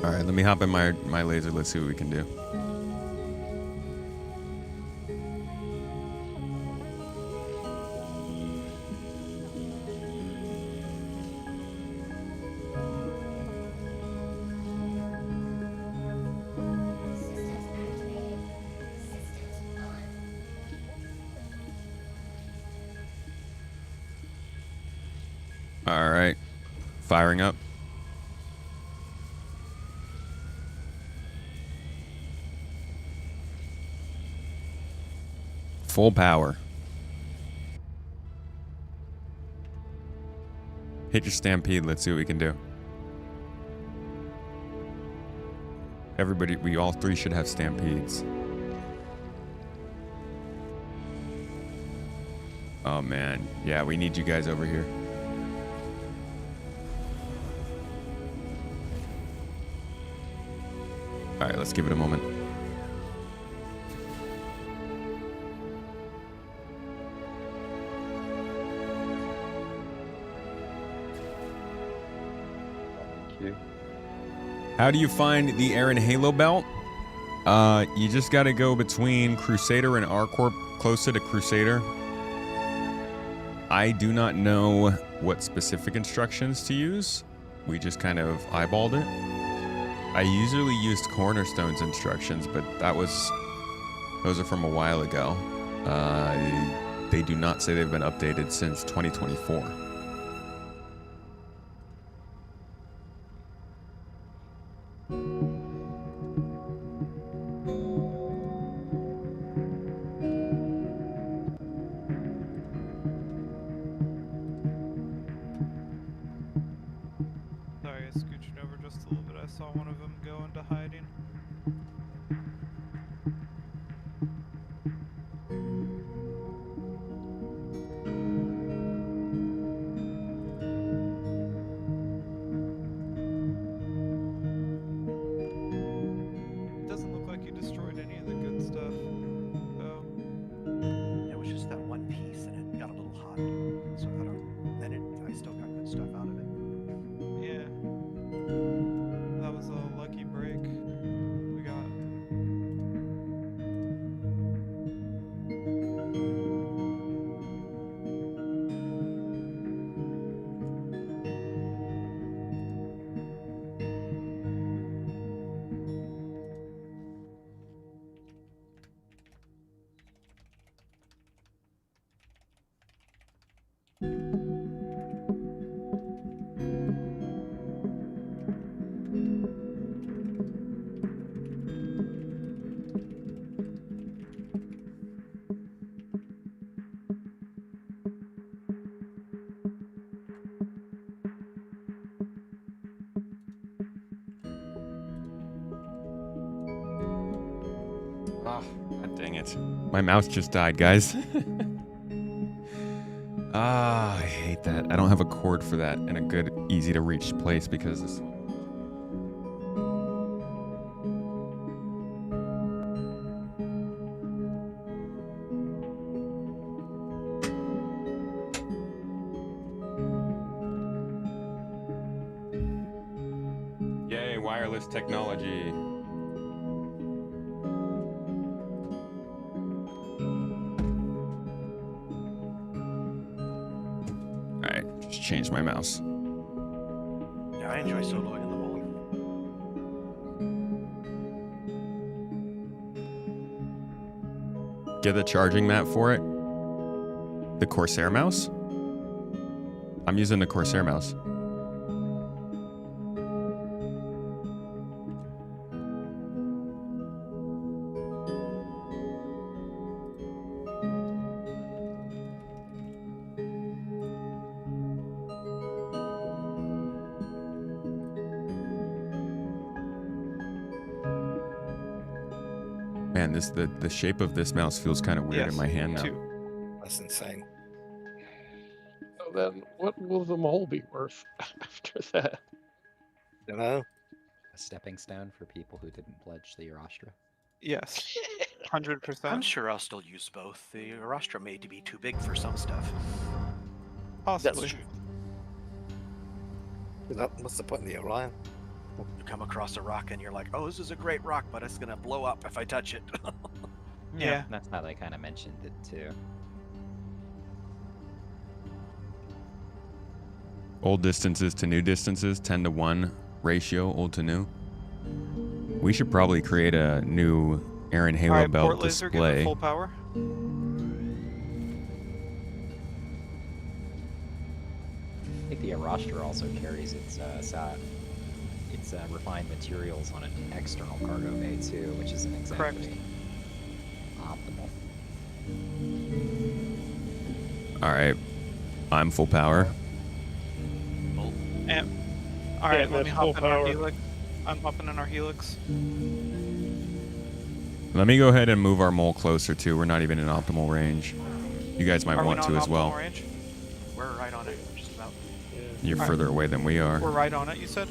A: Alright, let me hop in my laser. Let's see what we can do. All right. Firing up. Full power. Hit your stampede. Let's see what we can do. Everybody, we all three should have stampedes. Oh man, yeah, we need you guys over here. All right, let's give it a moment. How do you find the Aaron Halo belt? You just got to go between Crusader and R-Corp, closer to Crusader. I do not know what specific instructions to use. We just kind of eyeballed it. I usually used Cornerstone's instructions, but those are from a while ago. They do not say they've been updated since 2024.
O: Sorry, scooching over just a little bit. I saw one of them go into hiding. It doesn't look like you destroyed any of the good stuff, though.
S: It was just that one piece, and it got a little hot. So I don't. Then I still got good stuff out of it.
O: Yeah. That was a lucky break we got.
A: Oh, God dang it. My mouse just died, guys. I hate that. I don't have a cord for that in a good, easy to reach place because this. Yay, wireless technology. Change my mouse.
S: Yeah, I enjoy soloing in the bowling.
A: Get the charging mat for it. The Corsair mouse? I'm using the Corsair mouse. Man, the shape of this mouse feels kind of weird in my hand now.
Q: That's insane.
T: So then, what will the mole be worth after that?
Q: You know?
D: A stepping stone for people who didn't pledge the Eurostra.
O: Yes. 100%.
S: I'm sure I'll still use both. The Eurostra may be too big for some stuff.
O: Possibly.
S: That's true.
Q: What's the point of the Orion?
S: You come across a rock and you're like, oh, this is a great rock, but it's gonna blow up if I touch it.
D: Yeah, that's how they kind of mentioned it too.
A: Old distances to new distances, 10-to-1 ratio, old to new. We should probably create a new Aaron Halo
O: Alright,
A: belt
O: port laser, give it
A: display.
O: full power.
D: I think the India roster also carries its refined materials on an external cargo bay too, which isn't exactly optimal.
A: All right, I'm full power.
O: And, all right, let me hop in our helix. I'm hopping in our helix.
A: Let me go ahead and move our mole closer too. We're not even in optimal range. You guys might want to as well.
O: Range?
S: We're right on it, just about.
A: You're further away than we are.
O: We're right on it, you said?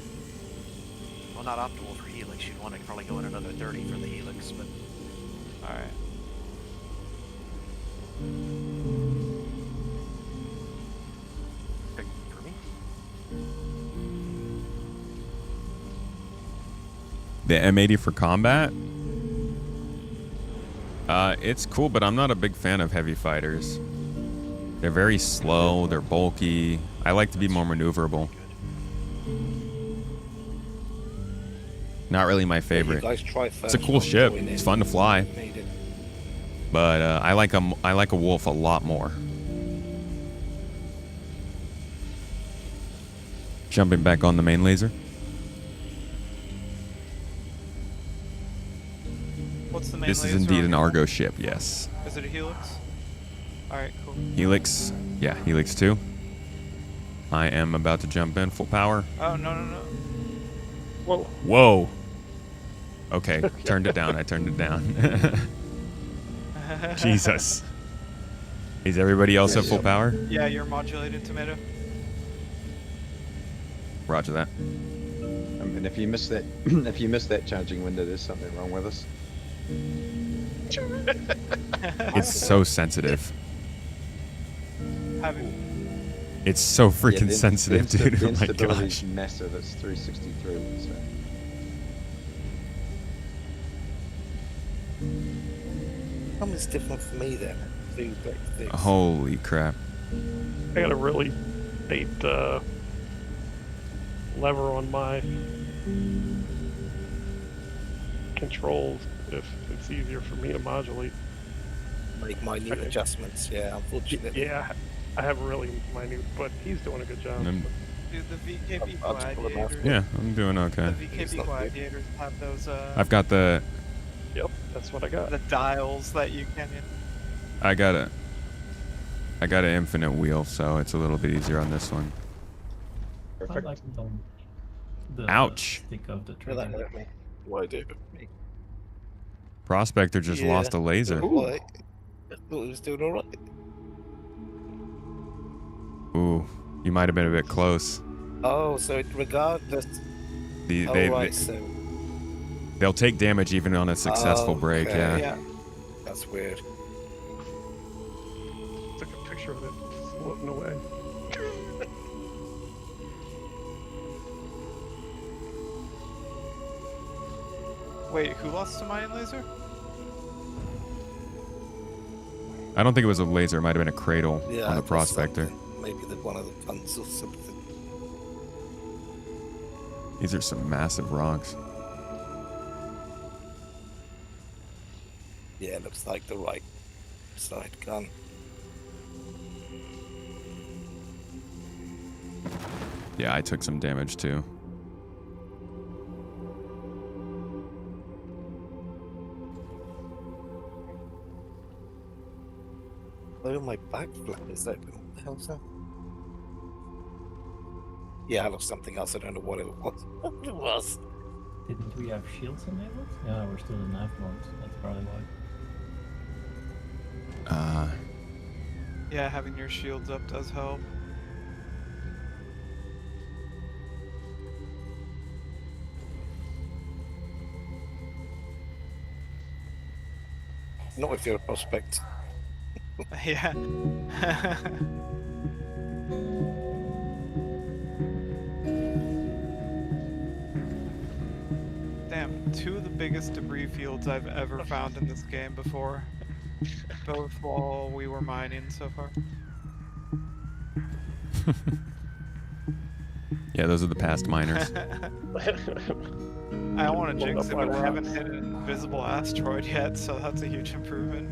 S: Well, not optimal for helix. You'd want to probably go in another 30 for the helix, but.
O: All right.
S: Pick for me.
A: The M80 for combat? It's cool, but I'm not a big fan of heavy fighters. They're very slow, they're bulky. I like to be more maneuverable. Not really my favorite. It's a cool ship. It's fun to fly. But I like a Wolf a lot more. Jumping back on the main laser.
O: What's the main
A: This is
O: laser
A: indeed
O: on
A: an
O: the
A: Argo ship, yes.
O: Is it a helix? Alright, cool.
A: Helix, yeah, Helix 2. I am about to jump in full power.
O: Oh, no.
T: Whoa.
A: Whoa. Okay, turned it down. I turned it down. Jesus. Is everybody else at full power?
O: Yeah, you're modulated, Tomato.
A: Roger that.
H: And if you miss that charging window, there's something wrong with us.
A: It's so sensitive.
O: Having
A: It's so freaking
H: the
A: sensitive, dude.
H: The
A: Oh my
H: instability's
A: gosh.
H: massive. It's 363. So.
Q: Something's different for me then.
A: Holy crap.
T: I got a really bait lever on my controls if it's easier for me to modulate.
Q: Make minute adjustments, yeah, unfortunately.
T: Yeah, I have really minute, but he's doing a good job.
O: Dude, the VKP gladiators.
A: Yeah, I'm doing okay.
O: The VKP gladiators have those.
A: I've got the.
T: Yep, that's what I got.
O: The dials that you can.
A: I got an infinite wheel, so it's a little bit easier on this one.
K: I like the
A: Ouch.
K: stick of the trigger.
Q: Why do?
A: Prospector just lost a laser.
Q: I thought he was doing alright.
A: Ooh, you might have been a bit close.
Q: Oh, so regardless.
A: They'll take damage even on a successful break, yeah.
Q: That's weird.
T: Took a picture of it floating away.
O: Wait, who lost to Mayan laser?
A: I don't think it was a laser. It might have been a cradle
Q: Yeah,
A: on the
Q: it was
A: prospector.
Q: something. Maybe one of the guns or something.
A: These are some massive rocks.
Q: Yeah, looks like the right side gun.
A: Yeah, I took some damage too.
Q: Oh, my back flap is open. What the hell's that? Yeah, I lost something else. I don't know what it was. What it was.
K: Didn't we have shields enabled? Yeah, we're still in knife mode. That's probably why.
O: Yeah, having your shields up does help.
Q: Not if you're a prospect.
O: Yeah. Damn, two of the biggest debris fields I've ever found in this game before. Both while we were mining so far.
A: Yeah, those are the past miners.
O: I don't want to jinx it, but we haven't hit an invisible asteroid yet, so that's a huge improvement.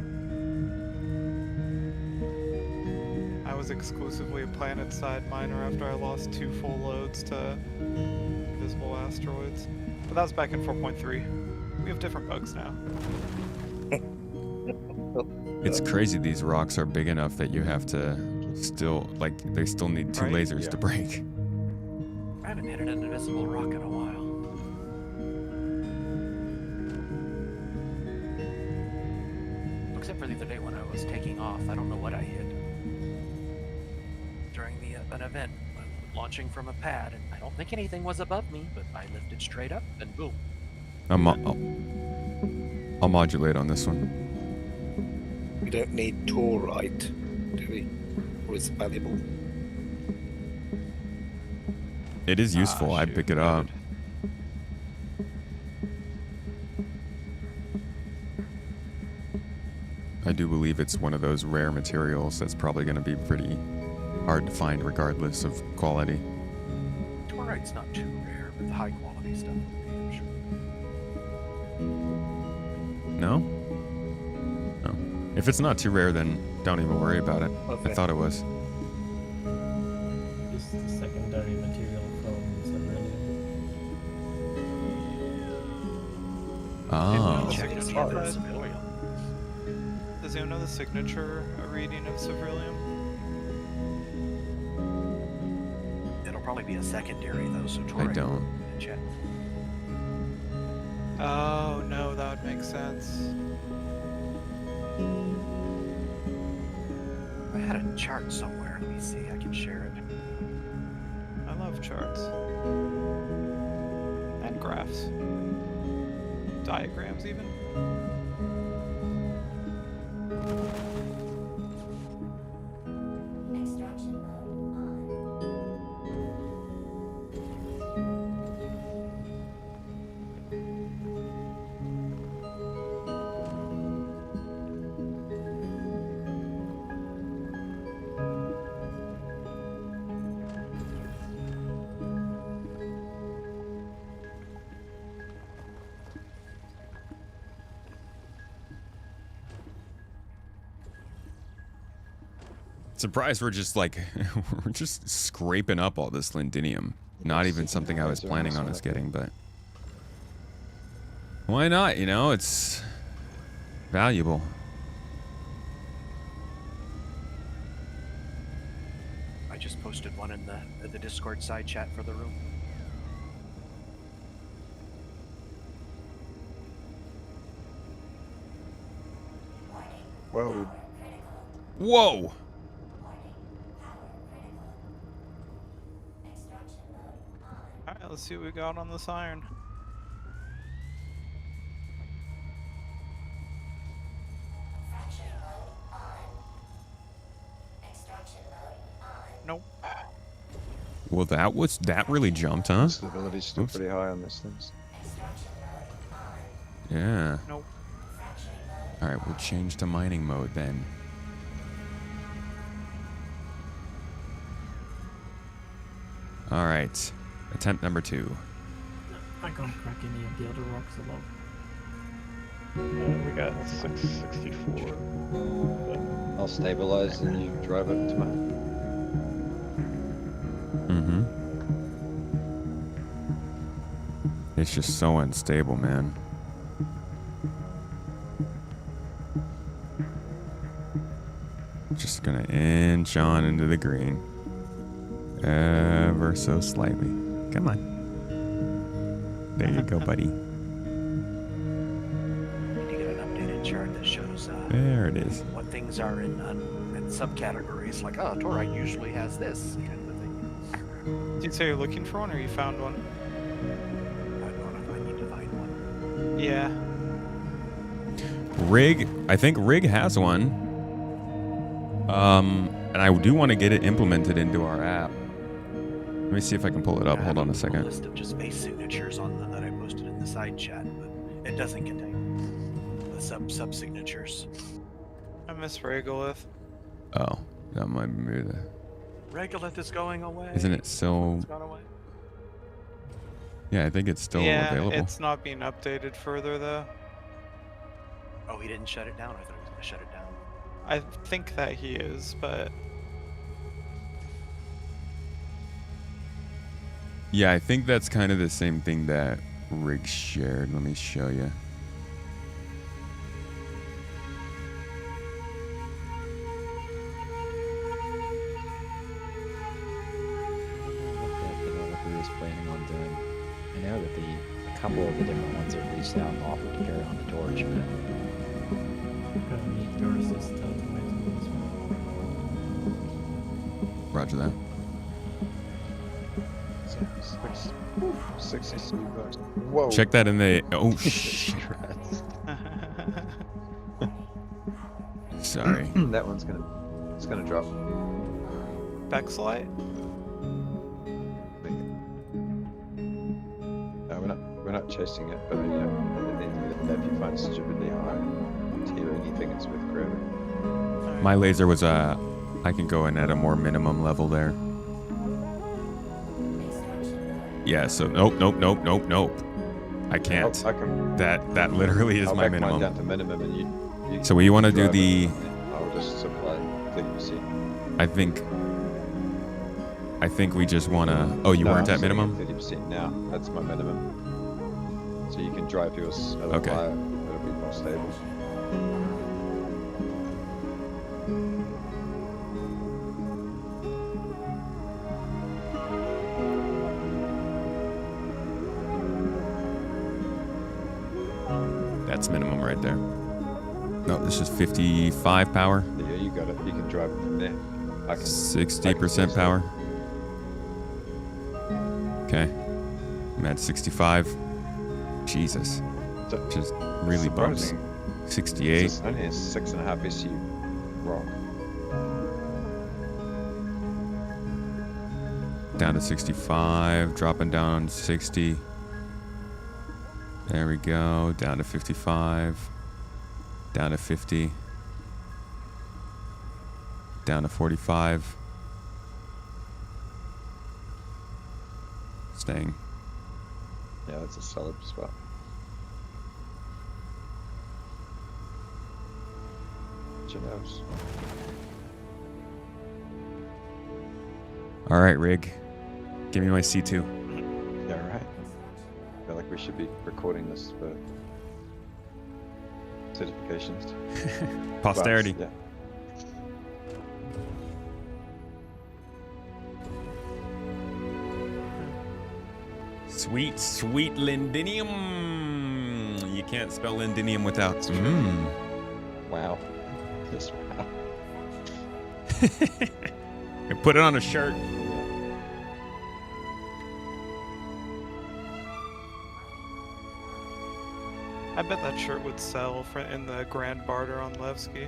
O: I was was exclusively a planet-side miner after I lost 2 full loads to invisible asteroids. But that was back in 4.3. We have different bugs now.
A: It's crazy these rocks are big enough that you have to still, like, they still need 2 lasers to break.
S: I haven't hit an invisible rock in a while. Except for the other day when I was taking off. I don't know what I hit. During an event, launching from a pad, and I don't think anything was above me, but I lifted straight up, and boom.
A: I'll modulate on this one.
Q: We don't need Torite, do we? Or is it valuable?
A: It is useful. I pick it up. I do believe it's one of those rare materials that's probably going to be pretty hard to find regardless of quality.
S: Torite's not too rare, but the high quality stuff would be, I'm sure.
A: No? No. If it's not too rare, then don't even worry about it.
Q: Okay.
A: I thought it was.
K: It's the secondary material from Cerulean.
A: Oh.
O: Does anyone know the signature reading of Cerulean?
S: It'll probably be a secondary though, so
A: I
S: Torite
A: don't.
S: check.
O: Oh no, that would make sense.
S: I had a chart somewhere. Let me see. I can share it.
O: I love charts. And graphs. Diagrams even.
A: Surprised we're just like, we're just scraping up all this lindinium. Not even something I was planning on us getting, but why not? You know, it's valuable.
S: I just posted one in the Discord side chat for the room.
H: Whoa.
A: Whoa!
O: Alright, let's see what we got on this iron. Nope.
A: Well, that really jumped, huh?
H: Stability's still
A: Oops.
H: pretty high on this thing.
A: Yeah.
O: Nope.
A: Alright, we'll change to mining mode then. Alright. Attempt number 2.
K: I can't crack any of the other rocks above.
T: We got 664.
H: I'll stabilize and you drive it to mine.
A: Mm-hmm. It's just so unstable, man. Just gonna inch on into the green. Ever so slightly. Come on. There you go, buddy.
S: You get an updated chart that shows
A: There it is.
S: what things are in subcategories. Like, oh, Torite usually has this kind of a thing.
O: Did you say you're looking for one or you found one?
S: I don't know if I need to find one.
O: Yeah.
A: Rig, I think Rig has one. And I do want to get it implemented into our app. Let me see if I can pull it up. Hold on a
S: A
A: second.
S: list of just base signatures on that I posted in the side chat, but it doesn't contain the sub signatures.
O: I miss Regolith.
A: Oh, that might be the...
S: Regolith is going away.
A: Isn't it still...
S: It's gone away.
A: Yeah, I think it's still
O: yeah,
A: available.
O: it's not being updated further though.
S: Oh, he didn't shut it down. I thought he was going to shut it down.
O: I think that he is, but
A: Yeah, I think that's kind of the same thing that Rig shared. Let me show you.
D: What he was planning on doing. I know that a couple of the different ones have reached out and offered to carry on the torch.
A: Roger that.
H: 60 bucks. Whoa.
A: Check that in the. Oh shit. Sorry.
H: That one's gonna drop.
O: Backslide?
H: No, we're not chasing it, but you know, if you find it stupidly high tier anything, it's with gravity.
A: My laser was I can go in at a more minimum level there. Yeah, so nope. I can't.
H: I can.
A: That literally is
H: I'll
A: my
H: back
A: minimum.
H: mine down to minimum, and you
A: So we want to do
H: drive
A: the.
H: it, I'll just supply 30%.
A: I think we just want to. Oh, you
H: No,
A: weren't
H: I'm
A: at minimum?
H: 30% now. That's my minimum. So you can drive yours a little higher. It'll be more stable.
A: That's minimum right there. No, this is 55 power.
H: Yeah, you got it. You can drive it from there.
A: 60% power. Okay. I'm at 65. Jesus. Just really bumps.
H: Surprising.
A: 68.
H: It's only a 6.5 SU rock.
A: Down to 65. Dropping down 60. There we go. Down to 55. Down to 50. Down to 45. Staying.
H: Yeah, that's a solid spot. Chinos.
A: All right, Rig. Give me my C2.
H: Yeah, right. I feel like we should be recording this for certifications.
A: Posterity.
H: But, yeah.
A: Sweet, sweet lindinium. You can't spell lindinium without.
H: Wow. Just wow.
A: Put it on a shirt.
O: I bet that shirt would sell in the grand barter on Levski.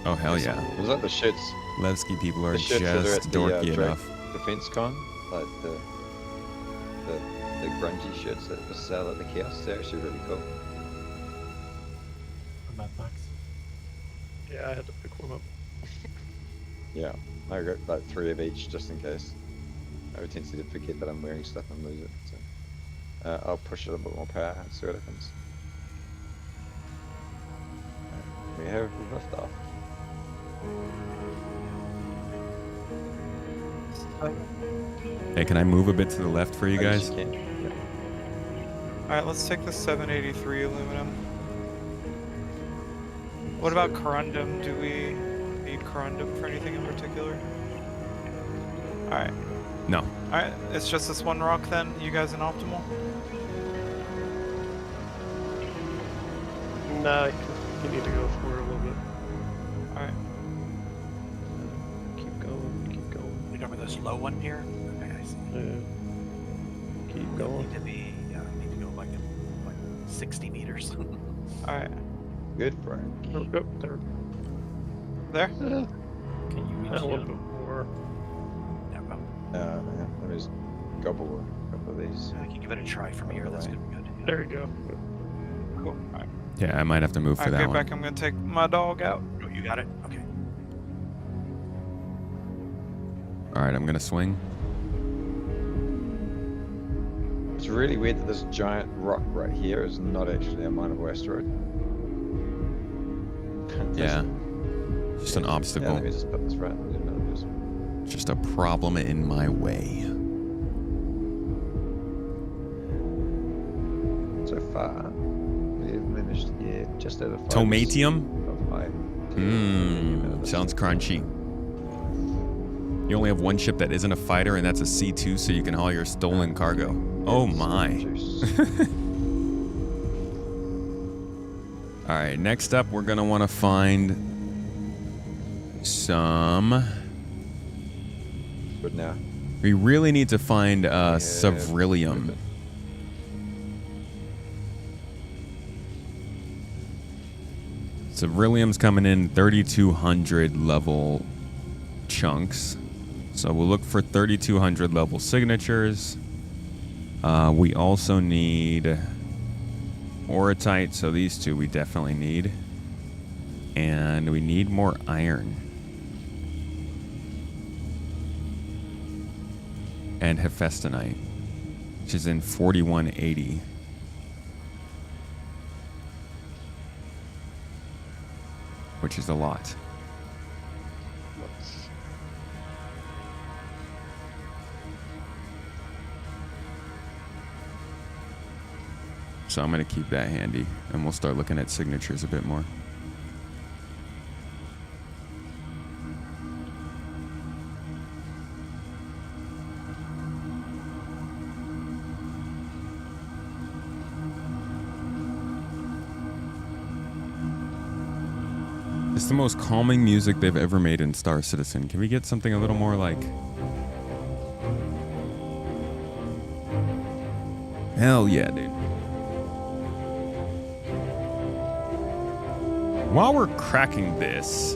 A: Oh, hell yeah.
H: Was that the shirts?
A: Levski people are
H: The shirts that are
A: just
H: at the,
A: dorky
H: Drake
A: enough.
H: Defense Con, like the grungy shirts that just sell at the kiosks. They're actually really cool.
K: Mad Max.
T: Yeah, I had to pick one up.
H: Yeah, I got like 3 of each just in case. I would tend to forget that I'm wearing stuff and lose it. So I'll push it a bit more power and see what happens. We have liftoff.
A: Hey, can I move a bit to the left for you guys?
O: Alright, let's take the 783 aluminum. What about corundum? Do we need corundum for anything in particular? Alright.
A: No.
O: Alright, it's just this one rock then? You guys in optimal?
T: Nah, you need to go for it a little bit.
O: Alright.
T: Keep going.
S: We go for this low one here? Okay, I see.
T: Yeah. Keep going.
S: Need to be, need to go like 60 meters.
O: Alright.
H: Good, Frank.
T: Oh, there.
O: There?
K: Can you reach
T: A little
K: him?
T: bit more.
H: Yeah, let me just gobble a couple of these.
S: I can give it a try from here. That's good.
T: There you go.
O: Cool. Alright.
A: Yeah, I might have to move for
O: Alright,
A: that
O: get
A: one.
O: back. I'm gonna take my dog out.
S: Oh, you got it? Okay.
A: All right, I'm gonna swing.
H: It's really weird that this giant rock right here is not actually a mineable asteroid.
A: Yeah. Just an
H: Yeah,
A: obstacle.
H: let me just put this right.
A: Just a problem in my way.
H: So far, we've managed to get just over 5
A: Tomatium?
H: of my
A: Sounds crunchy. You only have one ship that isn't a fighter, and that's a C2, so you can haul your stolen cargo. Oh my. Alright, next up, we're going to want to find some...
H: Good now.
A: We really need to find Sevrillium. Sevrillium's coming in 3,200 level chunks. So we'll look for 3,200 level signatures. We also need Orotite, so these two we definitely need. And we need more iron. And Hephaestonite, which is in 4180. Which is a lot. So I'm going to keep that handy, and we'll start looking at signatures a bit more. It's the most calming music they've ever made in Star Citizen. Can we get something a little more like... Hell yeah, dude. While we're cracking this...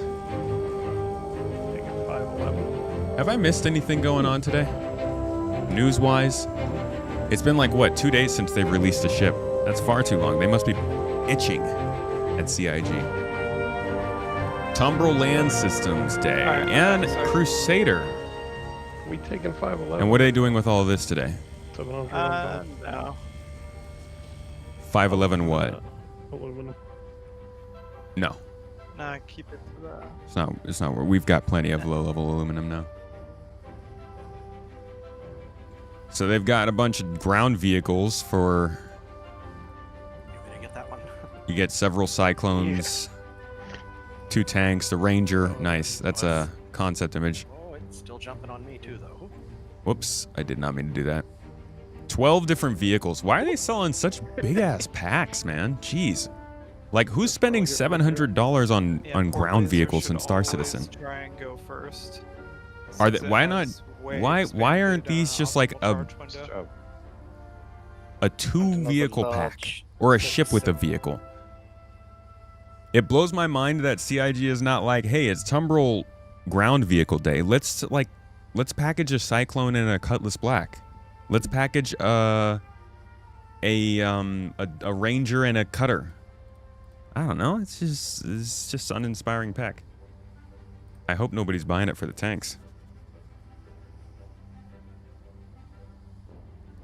A: Have I missed anything going on today? News-wise? It's been like, what, 2 days since they released a ship. That's far too long. They must be itching at CIG. Tumbrel Land Systems Day and Crusader.
T: We taking 511.
A: And what are they doing with all of this today?
T: 700.
O: No.
A: 511 what?
T: Aluminum.
A: No.
O: Nah, keep it to that.
A: It's not where we've got plenty of low level aluminum now. So they've got a bunch of ground vehicles for...
S: You gonna get that one?
A: You get several Cyclones, 2 tanks, the Ranger. Nice. That's a concept image.
S: Oh, it's still jumping on me too, though.
A: Whoops. I did not mean to do that. 12 different vehicles. Why are they selling such big-ass packs, man? Jeez. Like, who's spending $700 on ground vehicles in Star Citizen?
O: Try and go first.
A: Are they? Why not? Why aren't these just like a 2-vehicle pack or a ship with a vehicle? It blows my mind that CIG is not like, hey, it's Tumbrel Ground Vehicle Day. Let's package a Cyclone and a Cutlass Black. Let's package a Ranger and a Cutter. I don't know. It's just uninspiring pack. I hope nobody's buying it for the tanks.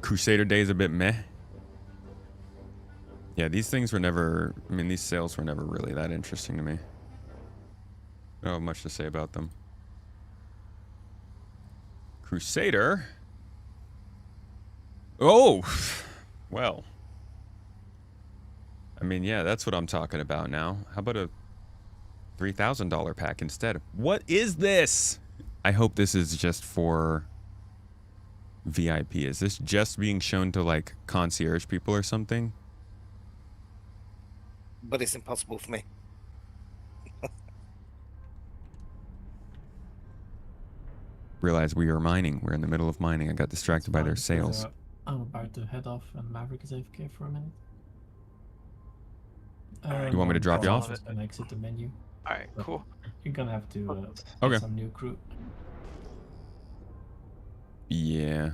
A: Crusader Day is a bit meh. Yeah, these things were never... I mean, these sales were never really that interesting to me. I don't have much to say about them. Crusader? Oh! Well... I mean, yeah, that's what I'm talking about now. How about a $3,000 pack instead? What is this? I hope this is just for VIP. Is this just being shown to, like, concierge people or something?
Q: But it's impossible for me.
A: Realize we are mining. We're in the middle of mining. I got distracted by their sales.
K: I'm about to head off and Maverick is AFK for a minute.
A: You want me to drop you off?
K: And exit the menu.
O: Alright, cool.
K: You're gonna have to
A: Okay.
K: get some new crew.
A: Yeah.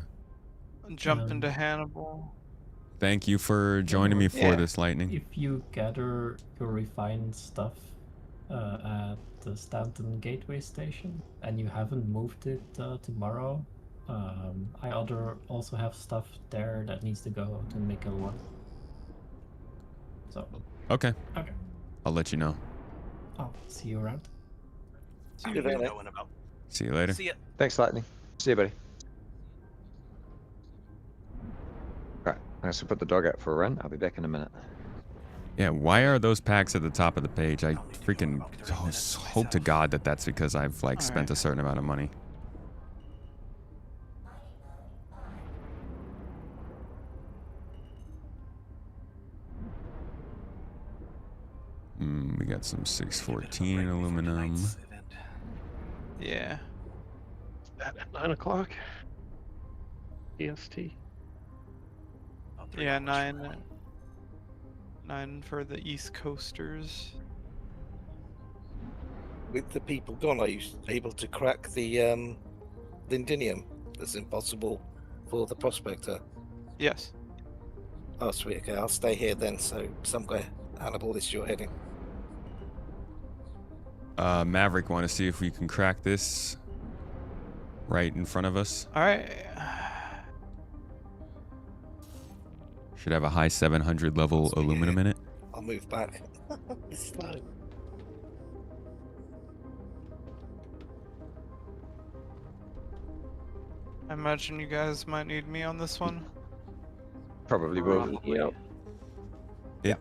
O: Jump into Hannibal.
A: Thank you for joining me for this, Lightning.
K: If you gather your refined stuff at the Stanton Gateway Station and you haven't moved it tomorrow, I also have stuff there that needs to go to Nickel 1. So.
A: Okay.
K: Okay.
A: I'll let you know.
K: I'll see you around.
S: See what you're knowing about.
A: See you later.
S: See ya.
H: Thanks, Lightning. See you, buddy. Right, I should put the dog out for a run. I'll be back in a minute.
A: Yeah, why are those packs at the top of the page? I freaking hope to God that that's because I've like spent a certain amount of money. We got some 614 aluminum.
O: Yeah.
T: At 9 o'clock. EST.
O: Yeah, 9 for the East Coasters.
Q: With the people gone, are you able to crack the lindinium? That's impossible for the prospector.
O: Yes.
Q: Oh, sweet. Okay, I'll stay here then. So, somewhere, Hannibal, this is your heading.
A: Maverick, want to see if we can crack this right in front of us?
O: All right.
A: Should have a high 700 level aluminum in it.
Q: I'll move back. It's slow.
O: I imagine you guys might need me on this one.
H: Probably will.
T: Yep.
A: Yeah.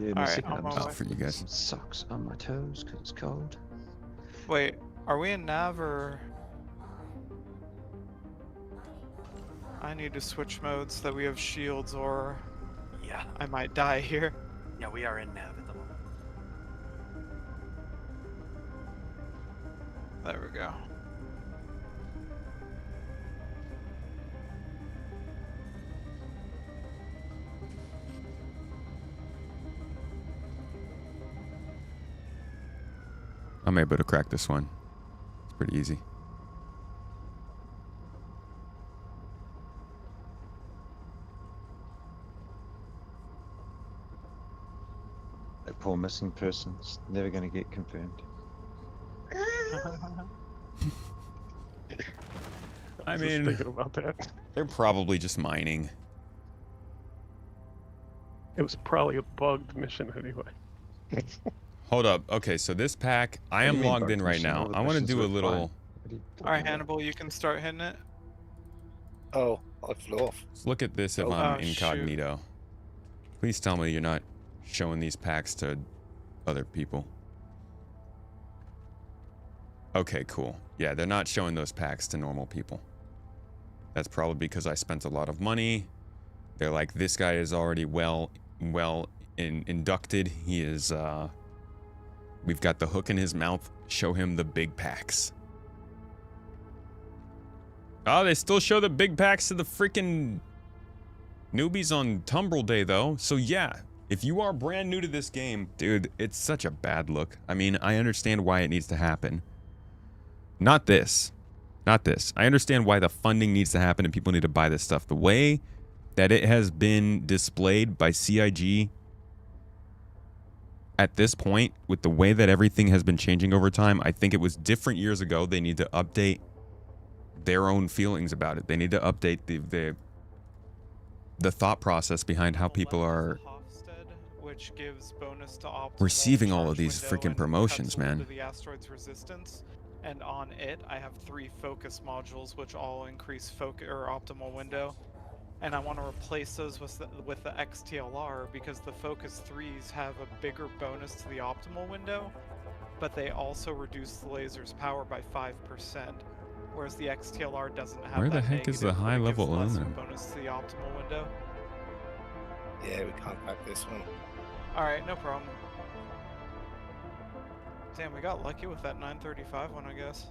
H: Yeah,
O: All right, I'm on
A: out
O: my-
A: for you guys.
H: Some socks on my toes because it's cold.
O: Wait, are we in nav or? I need to switch modes so that we have shields or
S: Yeah.
O: I might die here.
S: Yeah, we are in nav at the moment.
O: There we go.
A: I'm able to crack this one. It's pretty easy.
H: That poor missing person's never going to get confirmed.
A: I
T: was
A: mean,
T: thinking about that.
A: They're probably just mining.
T: It was probably a bugged mission anyway.
A: Hold up. Okay, so this pack, I am logged in right now. I want to do a little.
O: All right, Hannibal, you can start hitting it.
Q: Oh, I flew off.
A: Let's look at this if
O: Oh,
A: I'm
O: shoot.
A: incognito. Please tell me you're not showing these packs to other people. Okay, cool. Yeah, they're not showing those packs to normal people. That's probably because I spent a lot of money. They're like, this guy is already well inducted. He is, we've got the hook in his mouth. Show him the big packs. Oh, they still show the big packs to the freaking newbies on Tumbrel Day, though. So yeah, if you are brand new to this game, dude, it's such a bad look. I mean, I understand why it needs to happen. Not this. Not this. I understand why the funding needs to happen and people need to buy this stuff. The way that it has been displayed by CIG at this point, with the way that everything has been changing over time, I think it was different years ago. They need to update their own feelings about it. They need to update the thought process behind how people are
O: Which gives bonus to optimal
A: receiving all of
O: charge
A: these
O: window
A: freaking
O: and
A: promotions,
O: cuts
A: man.
O: into the asteroid's resistance, and on it I have 3 focus modules which all increase focus or optimal window, and I want to replace those with the XTLR because the focus 3s have a bigger bonus to the optimal window, but they also reduce the laser's power by 5%. Whereas the XTLR doesn't have
A: Where the
O: that
A: heck is the
O: negative, but it
A: high-level
O: gives less
A: aluminum?
O: bonus to the optimal window.
Q: Yeah, we can't crack this one.
O: Alright, no problem. Damn, we got lucky with that 935 one, I guess.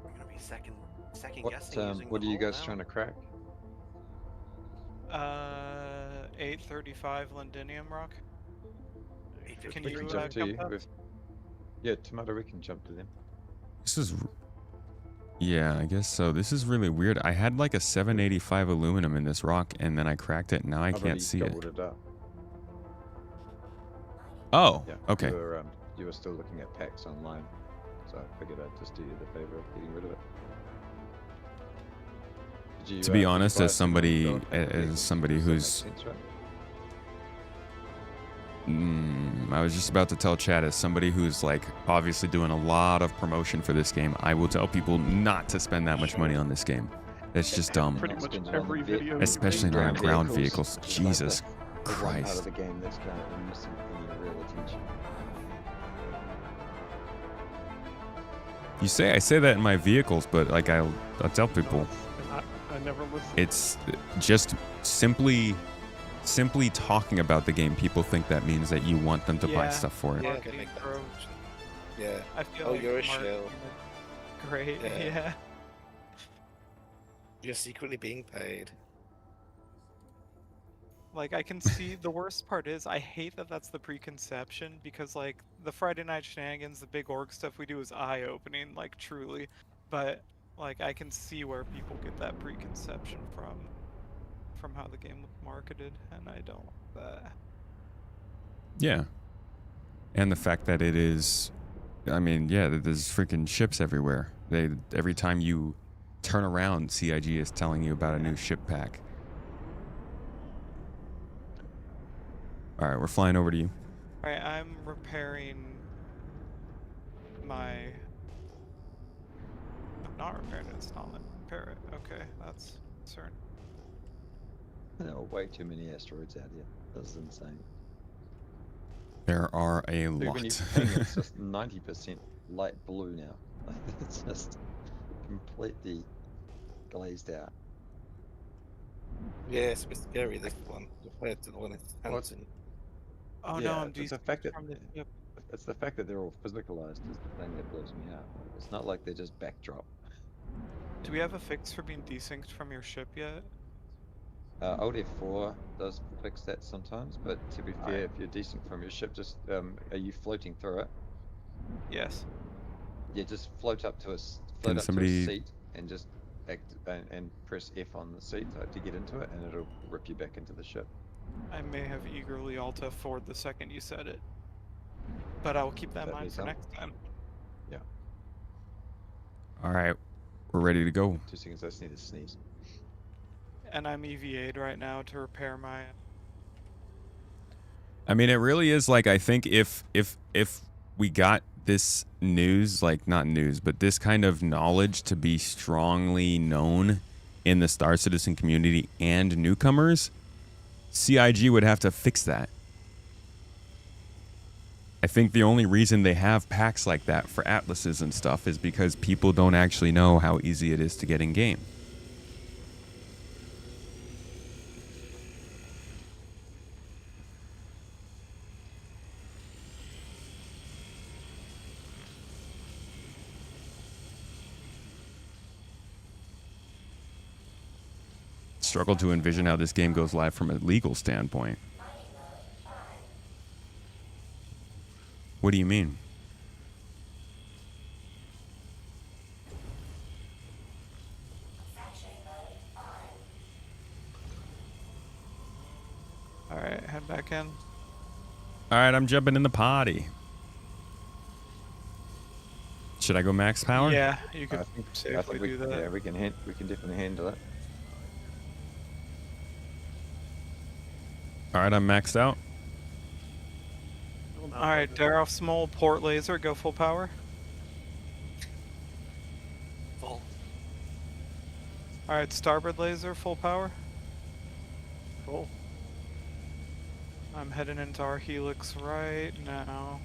S: I'm gonna be second
H: What,
S: guessing using
H: what
S: the
H: are you
S: hull
H: guys
S: now.
H: trying to crack?
O: 835 lindinium rock. Can
H: We
O: you
H: can jump to you
O: jump up?
H: with... Yeah, Tomato, we can jump to them.
A: This is... Yeah, I guess so. This is really weird. I had like a 785 aluminum in this rock, and then I cracked it, and now I
H: I've already
A: can't see it.
H: doubled up.
A: Oh,
H: Yeah,
A: okay.
H: You were still looking at packs online, so I figured I'd just do you the favor of getting rid of it. Did you,
A: To be
H: did you
A: honest,
H: buy
A: as
H: some
A: somebody,
H: gold pack
A: as somebody
H: Does that make
A: who's...
H: sense, right?
A: I was just about to tell Chad, as somebody who's like obviously doing a lot of promotion for this game, I will tell people not to spend that much money on this game. It's just dumb.
T: Pretty much every video. you
A: Especially
T: make.
A: on ground vehicles.
H: It's
A: Jesus
H: the one part of
A: Christ.
H: the game that's currently missing any real attention.
A: You say I say that in my vehicles, but like I tell people,
T: I never listen.
A: it's just simply talking about the game. People think that means that you want them to buy stuff for it.
Q: Yeah,
O: Marketing
Q: make that
O: approach.
Q: Yeah.
O: I feel
Q: Oh,
O: like
Q: you're a
O: marketing
Q: shell.
O: is Great.
Q: Yeah.
O: Yeah.
Q: You're secretly being paid.
O: Like I can see the worst part is I hate that that's the preconception, because like the Friday night shenanigans, the big org stuff we do is eye-opening, like truly. But like I can see where people get that preconception from how the game was marketed, and I don't like that.
A: Yeah. And the fact that it is, I mean, yeah, there's freaking ships everywhere. Every time you turn around, CIG is telling you about a new ship pack. All right, we're flying over to you.
O: Alright, I'm repairing my... I'm not repairing it, it's not letting me repair it. Okay, that's concern.
H: There are way too many asteroids out here. That's insane.
A: There are a
H: Look,
A: lot.
H: when you ping, it's just 90% light blue now. It's just completely glazed out.
Q: Yeah, it's a bit scary, this one, compared to the one it's Hanson.
O: Oh
H: yeah,
O: no, I'm
H: it's the fact that
O: from the ship.
H: it's the fact that they're all physicalized is the thing that blows me out. It's not like they just backdrop.
O: Do we have a fix for being desynced from your ship yet?
H: Alt F4 does fix that sometimes, but to be fair, if you're decent from your ship, just are you floating through it?
O: Yes.
H: Yeah, just float up to a
A: Can
H: to a
A: somebody-
H: seat and just and press F on the seat to get into it, and it'll rip you back into the ship.
O: I may have eagerly Alt F4'd the second you said it. But I will keep that in
H: That
O: mind
H: needs
O: for
H: help.
O: next time.
H: Yeah.
A: All right, we're ready to go.
H: 2 seconds, I just need to sneeze.
O: And I'm EVA'd right now to repair my...
A: I mean, it really is like, I think if we got this news, like not news, but this kind of knowledge to be strongly known in the Star Citizen community and newcomers, CIG would have to fix that. I think the only reason they have packs like that for atlases and stuff is because people don't actually know how easy it is to get in game. Struggle to envision how this game goes live from a legal standpoint. What do you mean?
O: Alright, head back in.
A: All right, I'm jumping in the party. Should I go max power?
O: Yeah, you could
H: I think
O: safely
H: we,
O: do that.
H: Yeah, we can definitely handle it.
A: All right, I'm maxed out.
O: Alright, dare off small port laser, go full power.
S: Full.
O: Alright, starboard laser, full power.
T: Cool.
O: I'm heading into our helix right now.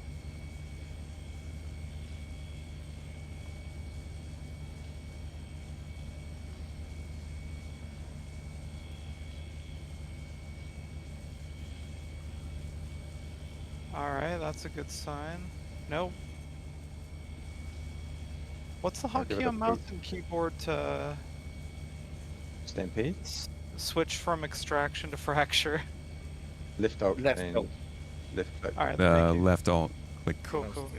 O: Alright, that's a good sign. Nope. What's the
H: I'll give it
O: hotkey
H: a
O: on mouse and keyboard to
H: Stampede?
O: switch from extraction to fracture?
H: Lift alt
Q: Left
H: and
Q: alt.
H: lift click.
O: Alright,
A: Left alt click.
O: cool, cool.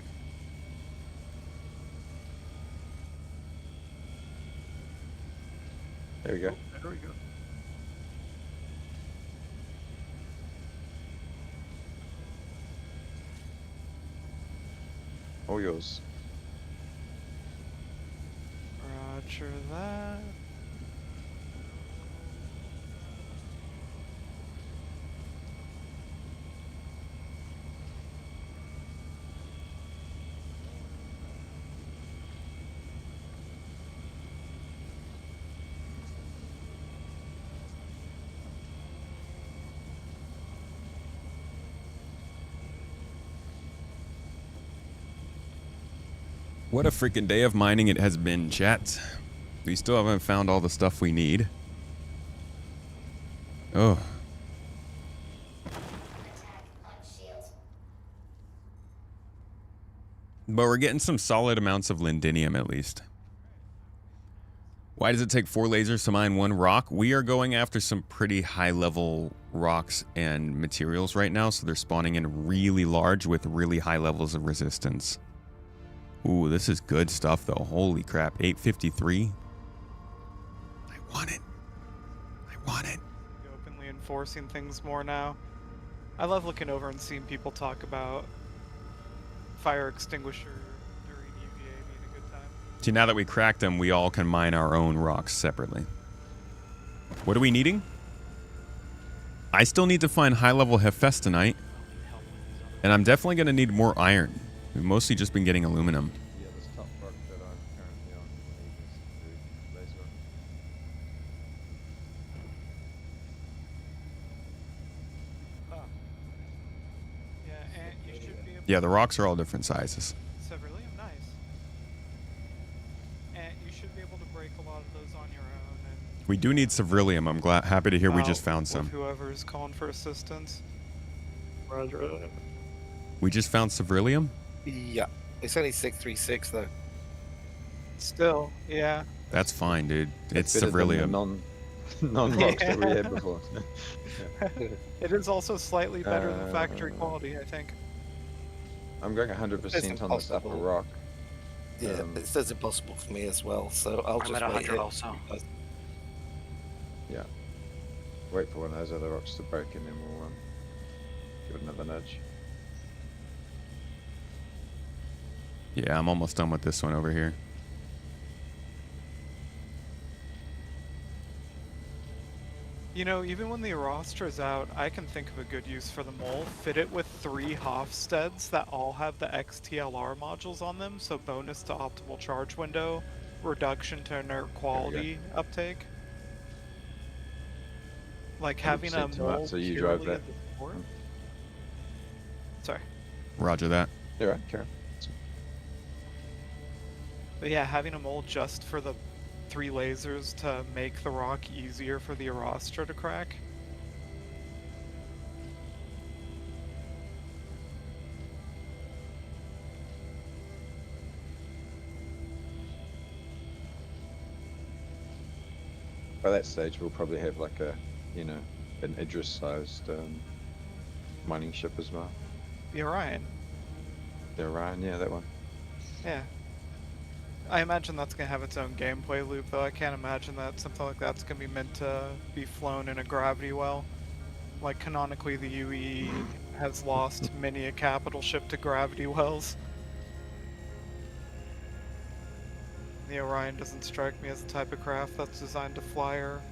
H: There we go.
T: There we go.
H: All yours.
O: Roger that.
A: What a freaking day of mining it has been, chat. We still haven't found all the stuff we need. Oh. But we're getting some solid amounts of lindinium at least. Why does it take 4 lasers to mine 1 rock? We are going after some pretty high level rocks and materials right now, so they're spawning in really large with really high levels of resistance. Ooh, this is good stuff though. Holy crap. 853. I want it. I want it.
O: Openly enforcing things more now. I love looking over and seeing people talk about fire extinguisher during UVA being a good time.
A: See, now that we cracked them, we all can mine our own rocks separately. What are we needing? I still need to find high-level Hephaestonite. And I'm definitely going to need more iron. We've mostly just been getting aluminum.
H: Yeah, this top rock that I'm currently on is the laser.
O: Yeah, and you should be able
A: Yeah, the rocks are all different sizes.
O: Ceruleum, nice. And you should be able to break a lot of those on your own. And
A: We do need Ceruleum. I'm happy to hear we just found
O: with
A: some.
O: whoever's calling for assistance.
T: Roger.
A: We just found Ceruleum?
Q: Yeah, it's only 636 though.
O: Still, yeah.
A: That's fine, dude. It's
H: better than the
A: Ceruleum.
H: non-rocks that we had before.
O: It is also slightly better than factory quality, I think.
H: I'm going 100% on this upper rock.
Q: Yeah, it says impossible for me as well, so I'll
S: I'm
Q: just
S: at
Q: wait
S: 100
Q: here.
S: also.
H: Yeah. Wait for one of those other rocks to break and then we'll give it another nudge.
A: Yeah, I'm almost done with this one over here.
O: You know, even when the Arostra's out, I can think of a good use for the mole. Fit it with 3 Hofsteds that all have the XTLR modules on them, so bonus to optimal charge window, reduction to inert quality uptake. Like having a
H: 100% to that,
O: mole
H: so you
O: purely
H: drive that.
O: at the core. Sorry.
A: Roger that.
H: You're right, Karen.
O: But yeah, having a mole just for the 3 lasers to make the rock easier for the Arostra to crack.
H: By that stage, we'll probably have like a, you know, an Idris-sized mining ship as well.
O: The Orion.
H: The Orion, yeah, that one.
O: Yeah. I imagine that's going to have its own gameplay loop, though. I can't imagine that something like that's going to be meant to be flown in a gravity well. Like, canonically, the UE has lost many a capital ship to gravity wells. The Orion doesn't strike me as the type of craft that's designed to fly or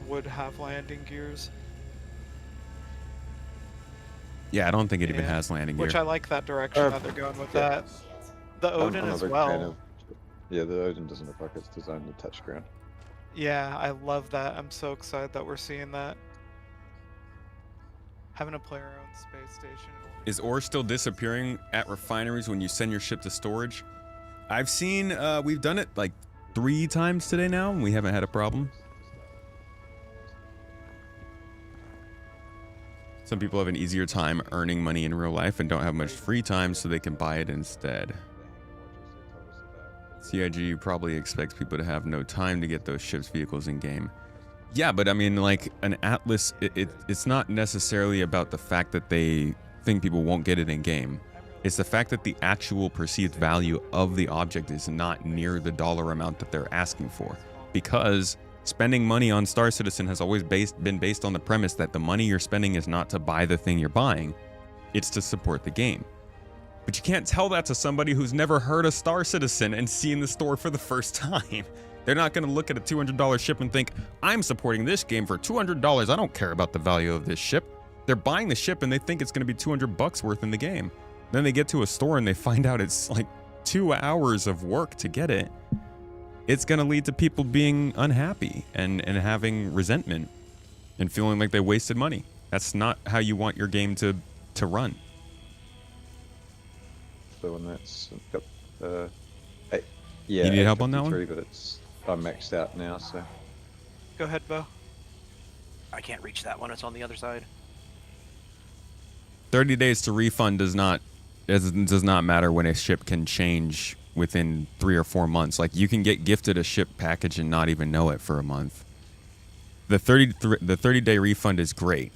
O: would have landing gears.
A: Yeah, I don't think it even has landing gear.
O: Which I like that direction that they're going with that. The Odin
H: I'm a
O: as
H: big
O: well.
H: fan of- yeah, the Odin doesn't look like it's designed to touch ground.
O: Yeah, I love that. I'm so excited that we're seeing that. Having a player own space station.
A: Is ore still disappearing at refineries when you send your ship to storage? I've seen, we've done it like 3 times today now, and we haven't had a problem. Some people have an easier time earning money in real life and don't have much free time, so they can buy it instead. CIG probably expects people to have no time to get those ships' vehicles in game. Yeah, but I mean, like, an Atlas, it's not necessarily about the fact that they think people won't get it in game. It's the fact that the actual perceived value of the object is not near the dollar amount that they're asking for. Because spending money on Star Citizen has always been based on the premise that the money you're spending is not to buy the thing you're buying, it's to support the game. But you can't tell that to somebody who's never heard of Star Citizen and seen the store for the first time. They're not going to look at a $200 ship and think, I'm supporting this game for $200. I don't care about the value of this ship. They're buying the ship and they think it's going to be $200 worth in the game. Then they get to a store and they find out it's like 2 hours of work to get it. It's going to lead to people being unhappy and having resentment and feeling like they wasted money. That's not how you want your game to run.
H: though on that. I've got yeah.
A: You need help on that one?
H: 853, but I'm maxed out now, so.
O: Go ahead, Bo.
S: I can't reach that one. It's on the other side.
A: 30 days to refund does not matter when a ship can change within 3 or 4 months. Like, you can get gifted a ship package and not even know it for a month. The 30-day refund is great,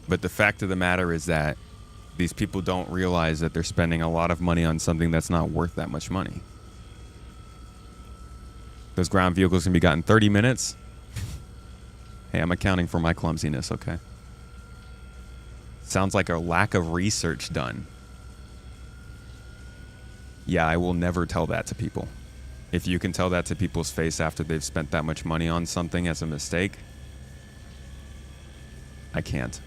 A: but the fact of the matter is that these people don't realize that they're spending a lot of money on something that's not worth that much money. Those ground vehicles can be got in 30 minutes. Hey, I'm accounting for my clumsiness, okay? Sounds like a lack of research done. Yeah, I will never tell that to people. If you can tell that to people's face after they've spent that much money on something as a mistake, I can't.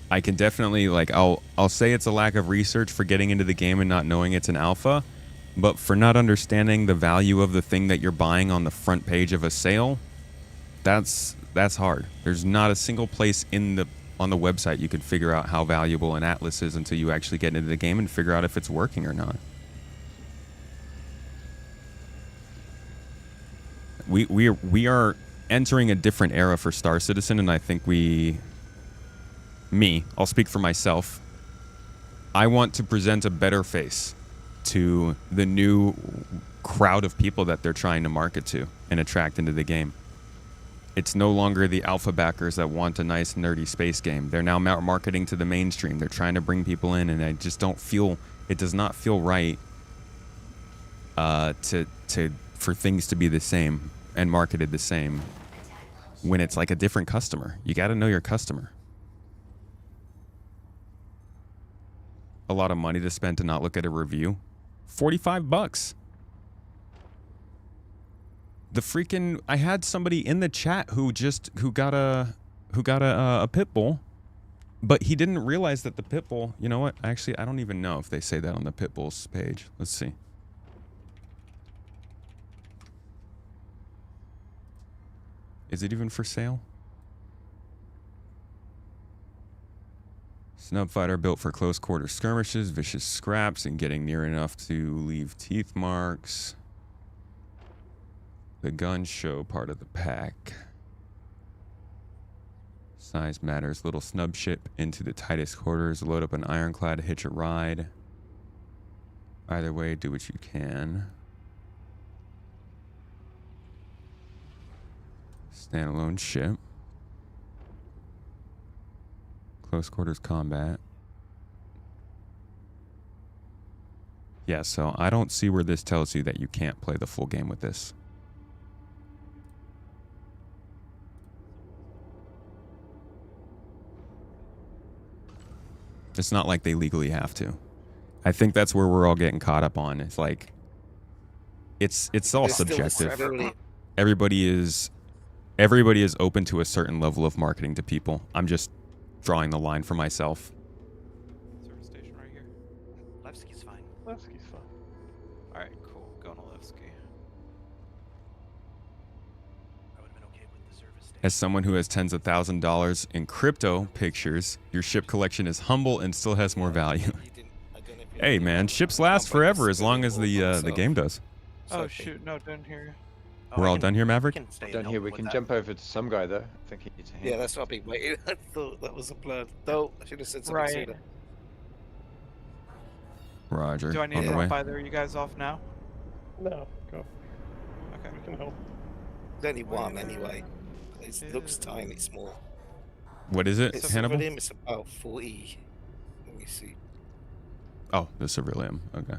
A: I can definitely, like, I'll say it's a lack of research for getting into the game and not knowing it's an alpha, but for not understanding the value of the thing that you're buying on the front page of a sale, that's hard. There's not a single place on the website you can figure out how valuable an Atlas is until you actually get into the game and figure out if it's working or not. We are entering a different era for Star Citizen, and I think I'll speak for myself. I want to present a better face to the new crowd of people that they're trying to market to and attract into the game. It's no longer the alpha backers that want a nice nerdy space game. They're now marketing to the mainstream. They're trying to bring people in, and I just don't feel, it does not feel right for things to be the same and marketed the same when it's like a different customer. You got to know your customer. A lot of money to spend to not look at a review. $45. The freaking, I had somebody in the chat who got a Pitbull, but he didn't realize that the Pitbull, you know what? Actually, I don't even know if they say that on the Pitbull's page. Let's see. Is it even for sale? Snub fighter built for close quarter skirmishes, vicious scraps, and getting near enough to leave teeth marks. The guns show part of the pack. Size matters. Little snub ship into the tightest quarters. Load up an ironclad, hitch a ride. Either way, do what you can. Standalone ship. Close quarters combat. Yeah, so I don't see where this tells you that you can't play the full game with this. It's not like they legally have to. I think that's where we're all getting caught up on. It's like, it's all subjective. Everybody is open to a certain level of marketing to people. I'm just drawing the line for myself.
O: Service station right here.
S: Levski's fine.
J: Levski's fine.
O: All right, cool. Going to Levski.
S: I would have been okay with the service station.
A: As someone who has tens of $1,000s in crypto pictures, your ship collection is humble and still has more value. Hey man, ships last forever as long as the game does.
O: Oh shoot, no, didn't hear you.
A: We're all done here, Maverick?
H: Done here. We can jump over to some guy though. I think he needs a hand.
Q: Yeah, that's what I've been waiting. I thought that was a plan. No, I should have said something
O: Right.
Q: sooner.
A: Roger.
O: Do I need
A: On
O: to
A: the way.
O: drop either of you guys off now?
T: No, go.
O: Okay.
T: We can help.
Q: There's only one anyway. It looks tiny, small.
A: What is it,
Q: It's
A: Hannibal?
Q: Civilian, it's about 40. Let me see.
A: Oh, the Civilium. Okay.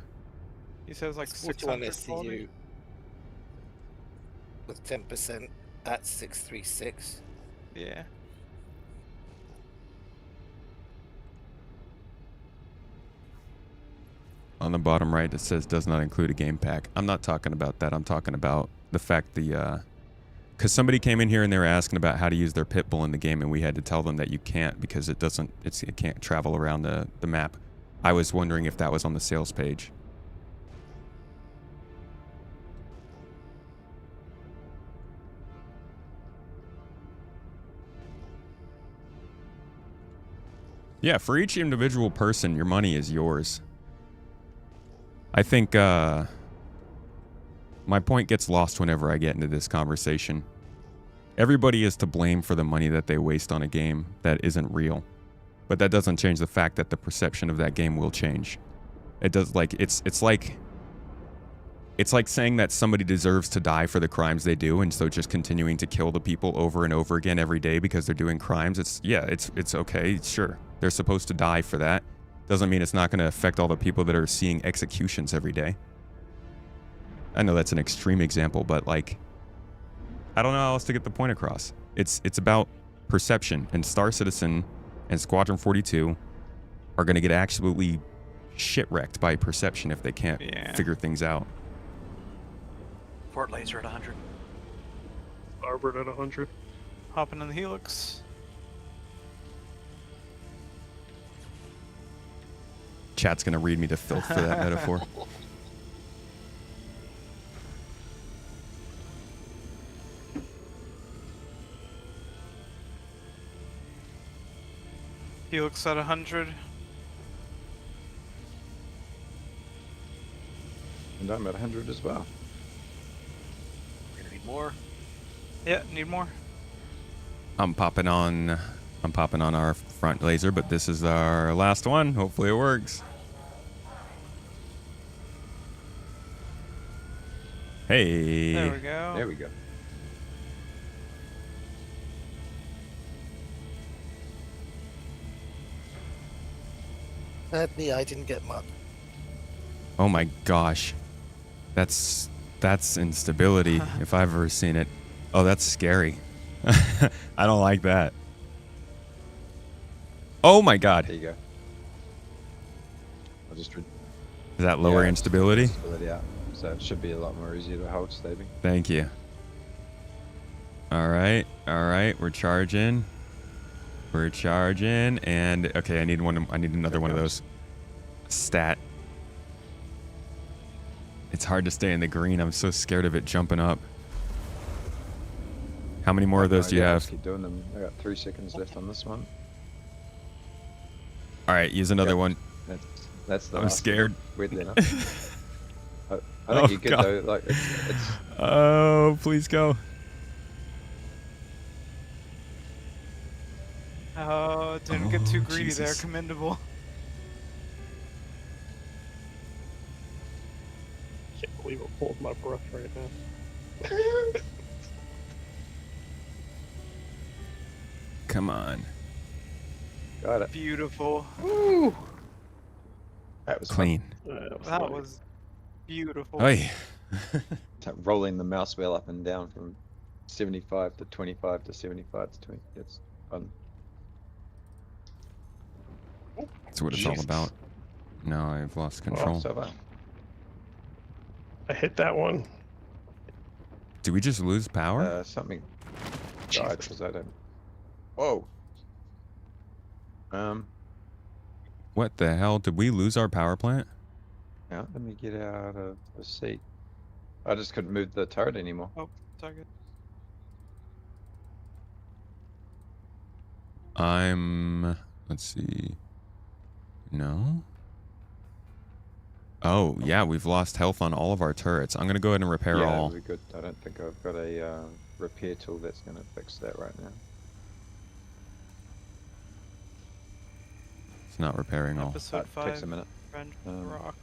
O: He says like
Q: 41
O: 600 quality.
Q: SCU with 10% at 636.
O: Yeah.
A: On the bottom right, it says does not include a game pack. I'm not talking about that. I'm talking about the fact because somebody came in here and they were asking about how to use their Pitbull in the game, and we had to tell them that you can't because it can't travel around the map. I was wondering if that was on the sales page. Yeah, for each individual person, your money is yours. I think my point gets lost whenever I get into this conversation. Everybody is to blame for the money that they waste on a game that isn't real. But that doesn't change the fact that the perception of that game will change. It does, like, it's like saying that somebody deserves to die for the crimes they do, and so just continuing to kill the people over and over again every day because they're doing crimes. It's okay, sure. They're supposed to die for that. Doesn't mean it's not going to affect all the people that are seeing executions every day. I know that's an extreme example, but like, I don't know how else to get the point across. It's about perception, and Star Citizen and Squadron 42 are going to get absolutely shit-wrecked by perception if they can't figure things out.
S: Fort laser at 100.
T: Starboard at 100.
O: Hopping in the Helix.
A: Chat's going to read me to filth for that metaphor.
O: Helix at 100.
H: And I'm at 100 as well.
S: We're gonna need more.
O: Yeah, need more.
A: I'm popping on our front laser, but this is our last one. Hopefully it works. Hey.
O: There we go.
H: There we go.
Q: Sadly, I didn't get much.
A: Oh my gosh. That's instability if I've ever seen it. Oh, that's scary. I don't like that. Oh my god.
H: There you go. I'll just
A: Is that lower instability?
H: Instability out. So it should be a lot more easier to hold steady.
A: Thank you. All right, we're charging. We're charging, and okay, I need another one of those. Stat. It's hard to stay in the green. I'm so scared of it jumping up. How many more of those do you have?
H: Keep doing them. I got 3 seconds left on this one.
A: All right, use another one.
H: That's the
A: I'm
H: last
A: scared.
H: one, weirdly enough. I think you're good though. Like it's
A: Oh, please go.
O: Oh, didn't get too greedy there.
A: Jesus.
O: Commendable.
T: Can't believe I'm holding my breath right now.
A: Come on.
H: Got it.
O: Beautiful.
H: Woo. That was
A: Clean.
O: That was beautiful.
A: Hey.
H: Rolling the mouse wheel up and down from 75 to 25 to 75 to 20. It's fun.
A: That's what it's all about. No, I've lost control.
T: I hit that one.
A: Did we just lose power?
H: Something died because I don't. Whoa.
A: What the hell? Did we lose our power plant?
H: Yeah, let me get out of the seat. I just couldn't move the turret anymore.
O: Oh, target.
A: Let's see. No? Oh, yeah, we've lost health on all of our turrets. I'm going to go ahead and repair all.
H: Yeah, good. I don't think I've got a repair tool that's going to fix that right now.
A: It's not repairing all.
O: Episode 5.
H: Takes a minute.
O: Friend Rock.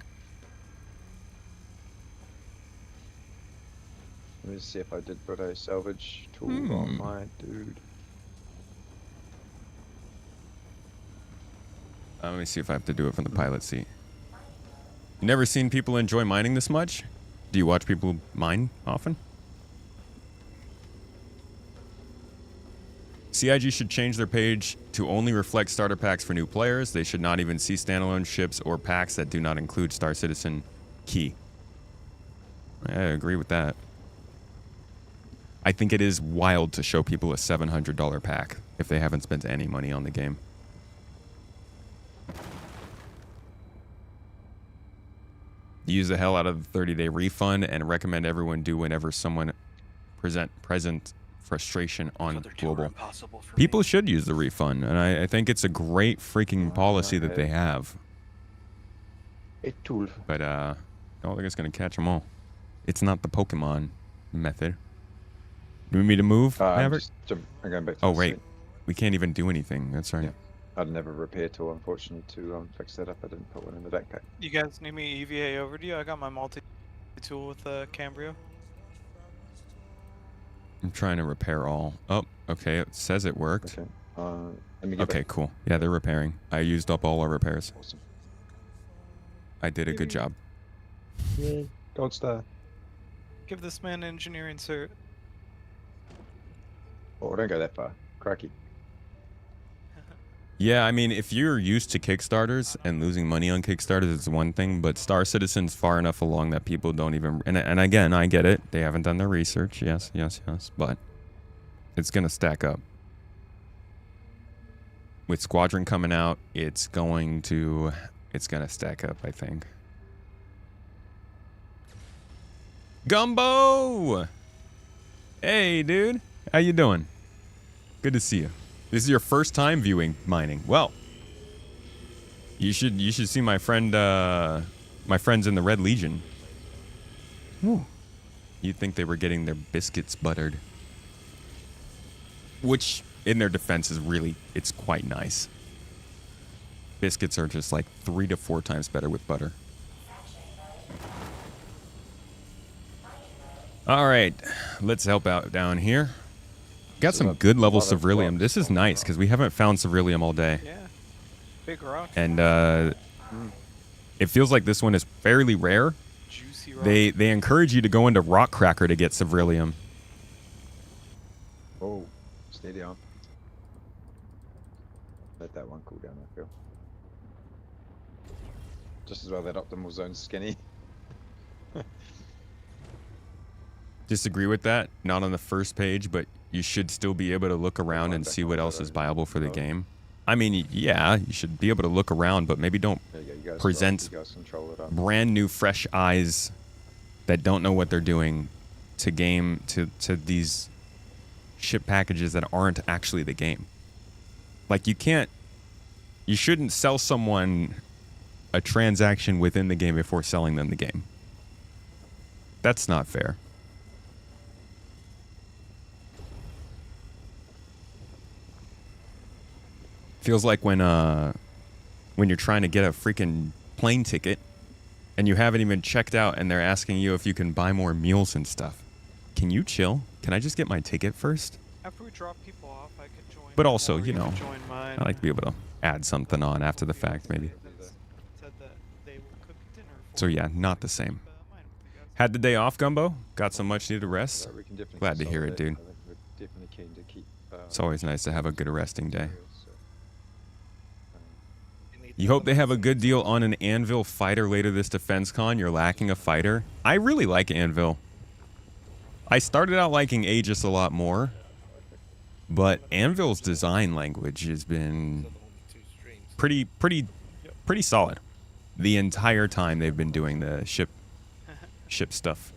H: Let me see if I did put a salvage tool on my dude.
A: Let me see if I have to do it from the pilot seat. You never seen people enjoy mining this much? Do you watch people mine often? CIG should change their page to only reflect starter packs for new players. They should not even see standalone ships or packs that do not include Star Citizen key. I agree with that. I think it is wild to show people a $700 pack if they haven't spent any money on the game. Use the hell out of the 30-day refund and recommend everyone do whenever someone present frustration on
S: Other two are
A: global.
S: impossible for
A: People should use the refund, and I think it's a great freaking policy that they have.
H: A tool.
A: But I don't think it's gonna catch them all. It's not the Pokemon method. You need me to move,
H: I'm
A: Maverick?
H: I'm going back to
A: Oh
H: the
A: wait,
H: seat.
A: we can't even do anything. That's right.
H: Yeah. I'd never repair tool, unfortunately, to fix that up. I didn't put one in the backpack.
O: You guys need me EVA over to you? I got my multi-tool with Cambrio.
A: I'm trying to repair all. Oh, okay. It says it worked.
H: Okay. Let me get
A: Okay,
H: back.
A: cool. Yeah, they're repairing. I used up all our repairs.
H: Awesome.
A: I did a good job.
T: Yay. Gold star.
O: Give this man an engineering cert.
H: Oh, don't go that far. Cracky.
A: Yeah, I mean, if you're used to Kickstarters and losing money on Kickstarters, it's one thing, but Star Citizen's far enough along that people don't even... And again, I get it. They haven't done their research. Yes, but it's going to stack up. With Squadron coming out, it's going to stack up, I think. Gumbo! Hey, dude. How you doing? Good to see you. This is your first time viewing mining. Well, you should see my friend, my friends in the Red Legion. Whew. You'd think they were getting their biscuits buttered. Which, in their defense, is really, it's quite nice. Biscuits are just like 3 to 4 times better with butter. All right, let's help out down here. Got some good level Ceruleum. This is nice because we haven't found Ceruleum all day.
O: Yeah. Big rock.
A: And it feels like this one is fairly rare.
O: Juicy rock.
A: They encourage you to go into Rock Cracker to get Ceruleum.
H: Oh, stay down. Let that one cool down, I feel. Just as well that optimal zone's skinny.
A: Disagree with that. Not on the first page, but you should still be able to look around and see what else is viable for the game. I mean, yeah, you should be able to look around, but maybe don't present brand new, fresh eyes that don't know what they're doing to these ship packages that aren't actually the game. Like, you shouldn't sell someone a transaction within the game before selling them the game. That's not fair. Feels like when you're trying to get a freaking plane ticket and you haven't even checked out and they're asking you if you can buy more meals and stuff. Can you chill? Can I just get my ticket first?
O: After we drop people off, I could join.
A: But also, you
O: can
A: know,
O: join mine.
A: I like to be able to add something on after the fact, maybe.
O: Said that they will cook dinner for
A: So yeah, not the same. Had the day off, Gumbo? Got some much needed rest?
H: We can definitely
A: Glad to hear it,
H: consolidate.
A: dude.
H: I think we're definitely keen to keep.
A: It's always nice to have a good resting day. You hope they have a good deal on an Anvil fighter later this Defense Con. You're lacking a fighter. I really like Anvil. I started out liking Aegis a lot more, but Anvil's design language has been pretty solid the entire time they've been doing the ship stuff.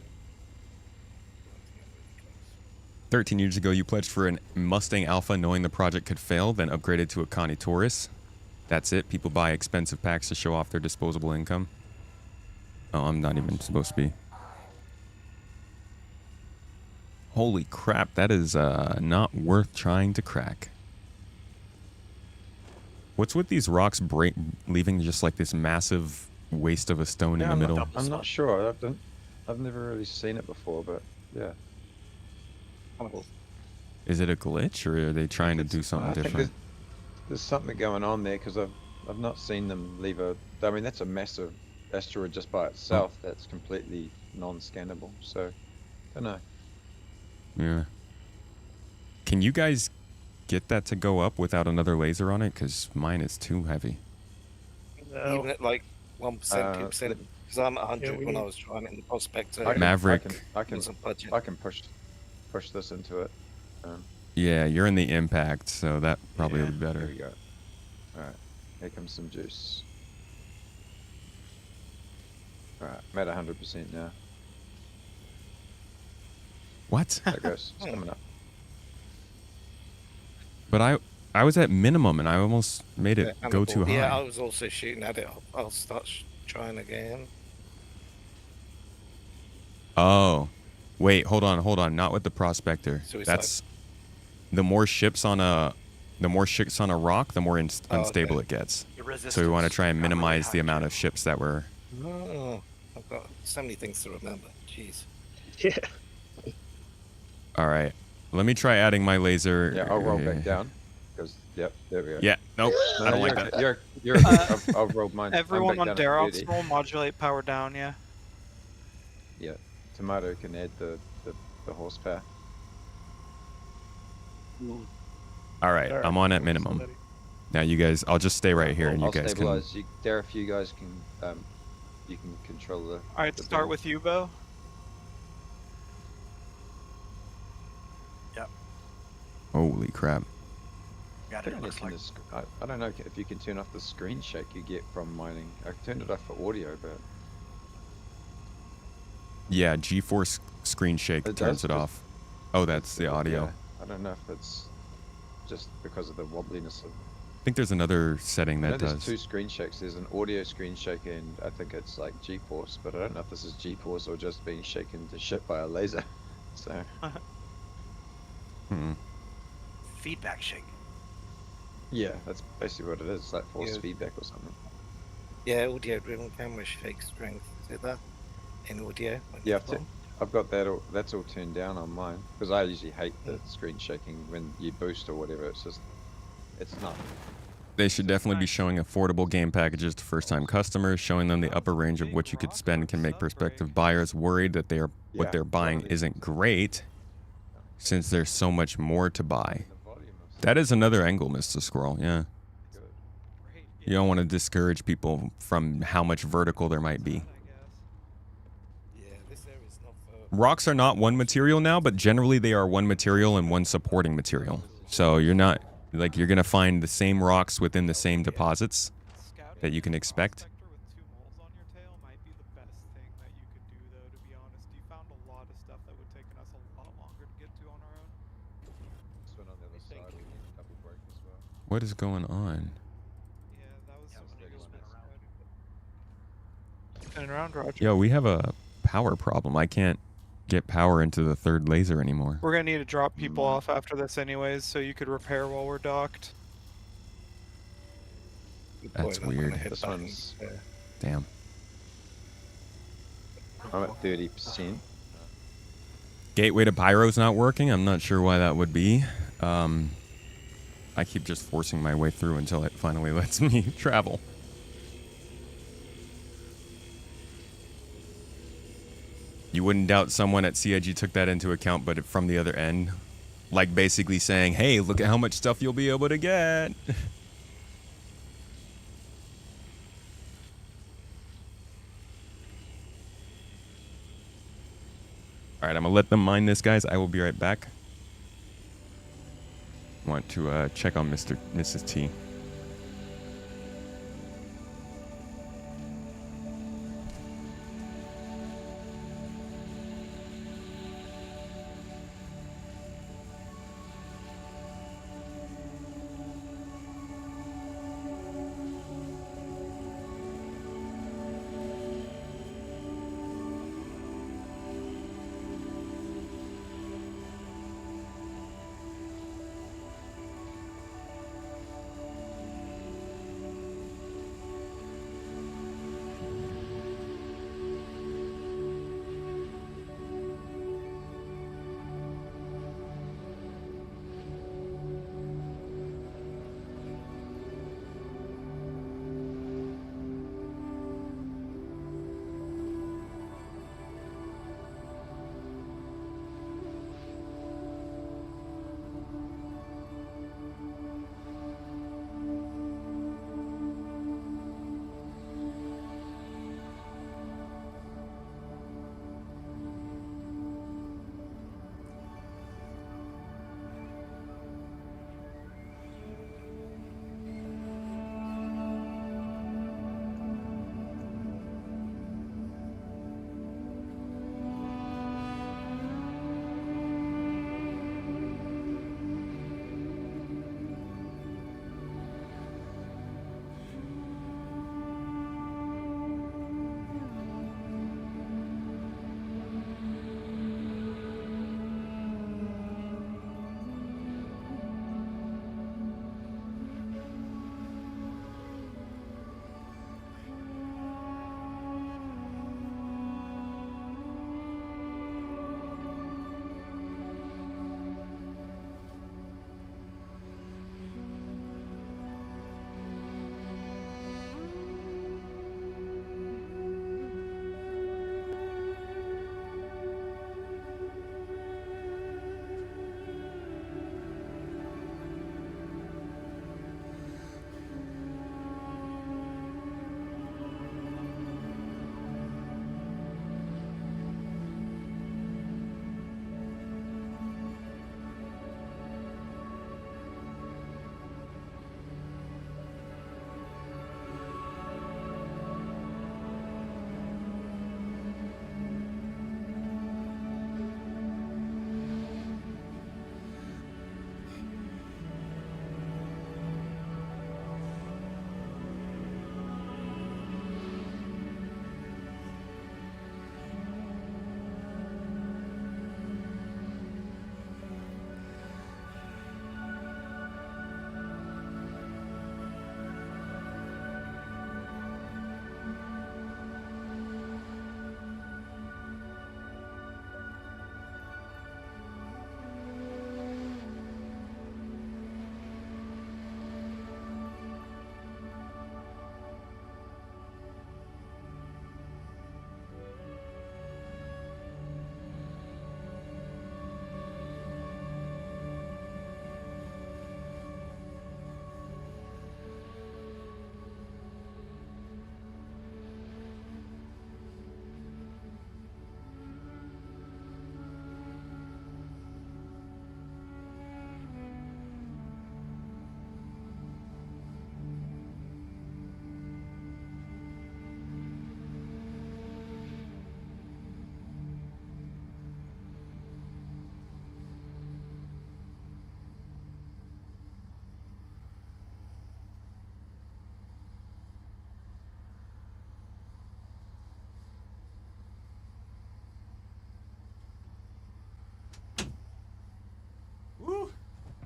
A: 13 years ago, you pledged for a Mustang Alpha knowing the project could fail, then upgraded to a Connie Taurus. That's it. People buy expensive packs to show off their disposable income. Oh, I'm not even supposed to be. Holy crap, that is not worth trying to crack. What's with these rocks leaving just like this massive waste of a stone in the middle?
H: I'm not sure. I've never really seen it before, but yeah.
A: Is it a glitch, or are they trying to do something different?
H: There's something going on there because I've not seen them leave a. I mean, that's a massive asteroid just by itself. That's completely non-scannable. So, I don't know.
A: Yeah. Can you guys get that to go up without another laser on it? Because mine is too heavy.
Q: Even at like 1%, 2%, because I'm at 100 when I was trying it in the Prospector.
A: Maverick.
H: I can push this into it.
A: Yeah, you're in the impact, so that probably would be better.
H: There we go. Alright, here comes some juice. Alright, I'm at 100% now.
A: What?
H: There it goes. It's coming up.
A: But I was at minimum, and I almost made it go too high.
Q: Yeah, I was also shooting at it. I'll start trying again.
A: Oh, wait, hold on. Not with the prospector.
Q: Suicide.
A: That's the more ships on a rock, the more unstable it gets. So we want to try and minimize the amount of ships that were.
Q: Oh, I've got so many things to remember. Jeez.
T: Yeah.
A: All right, let me try adding my laser.
H: Yeah, I'll roll back down. Because yep, there we go.
A: Yeah, nope,
H: No,
A: I don't like
H: okay.
A: that.
H: You're okay. I'll roll mine. I'm
O: Everyone
H: back
O: on
H: down at
O: Daroff's
H: 30.
O: roll modulate power down, yeah.
H: Yeah, Tomato can add the horsepower.
A: All right, I'm on at minimum. Now you guys, I'll just stay right here, and you
H: I'll
A: guys
H: stabilize. Dareth, you guys can you can control the.
O: Alright, start with you, Bo.
S: Yep.
A: Holy crap!
S: Got
H: I
S: it.
H: think
S: Looks like.
H: I don't know if you can turn off the screen shake you get from mining. I turned it off for audio, but
A: Yeah, G-force screen shake
H: It
A: turns
H: does
A: it
H: just-
A: off. Oh, that's the audio.
H: yeah, I don't know if it's just because of the wobbliness of.
A: I think there's another setting
H: I know
A: that
H: there's
A: does.
H: two screen shakes. There's an audio screen shake, and I think it's like G-force, but I don't know if this is G-force or just being shaken to shit by a laser. So.
S: Feedback shake.
H: Yeah, that's basically what it is. It's like force
Q: Yeah.
H: feedback or something.
Q: Yeah, audio driven camera shake strength. Is it that? In audio?
H: Yeah, I've got that. That's all turned down on mine because I usually hate the screen shaking when you boost or whatever. It's just, it's not.
A: They should definitely be showing affordable game packages to first-time customers, showing them the upper range of what you could spend can make prospective buyers worried that what
H: Yeah,
A: they're buying isn't great, since there's so much more to buy. That is another angle, Mr. Squirrel, yeah. You don't want to discourage people from how much vertical there might be. Rocks are not one material now, but generally they are one material and one supporting material. So you're not, like, you're going to find the same rocks within the same deposits that you can expect. What is going on?
O: Spinning around, Roger.
A: Yo, we have a power problem. I can't get power into the third laser anymore.
O: We're gonna need to drop people off after this anyways, so you could repair while we're docked.
A: That's weird.
H: This one's.
A: Damn.
H: I'm at 30%.
A: Gateway to Pyro's not working. I'm not sure why that would be. I keep just forcing my way through until it finally lets me travel. You wouldn't doubt someone at CIG took that into account, but from the other end, like basically saying, hey, look at how much stuff you'll be able to get. All right, I'm gonna let them mine this, guys. I will be right back. Want to check on Mrs. T.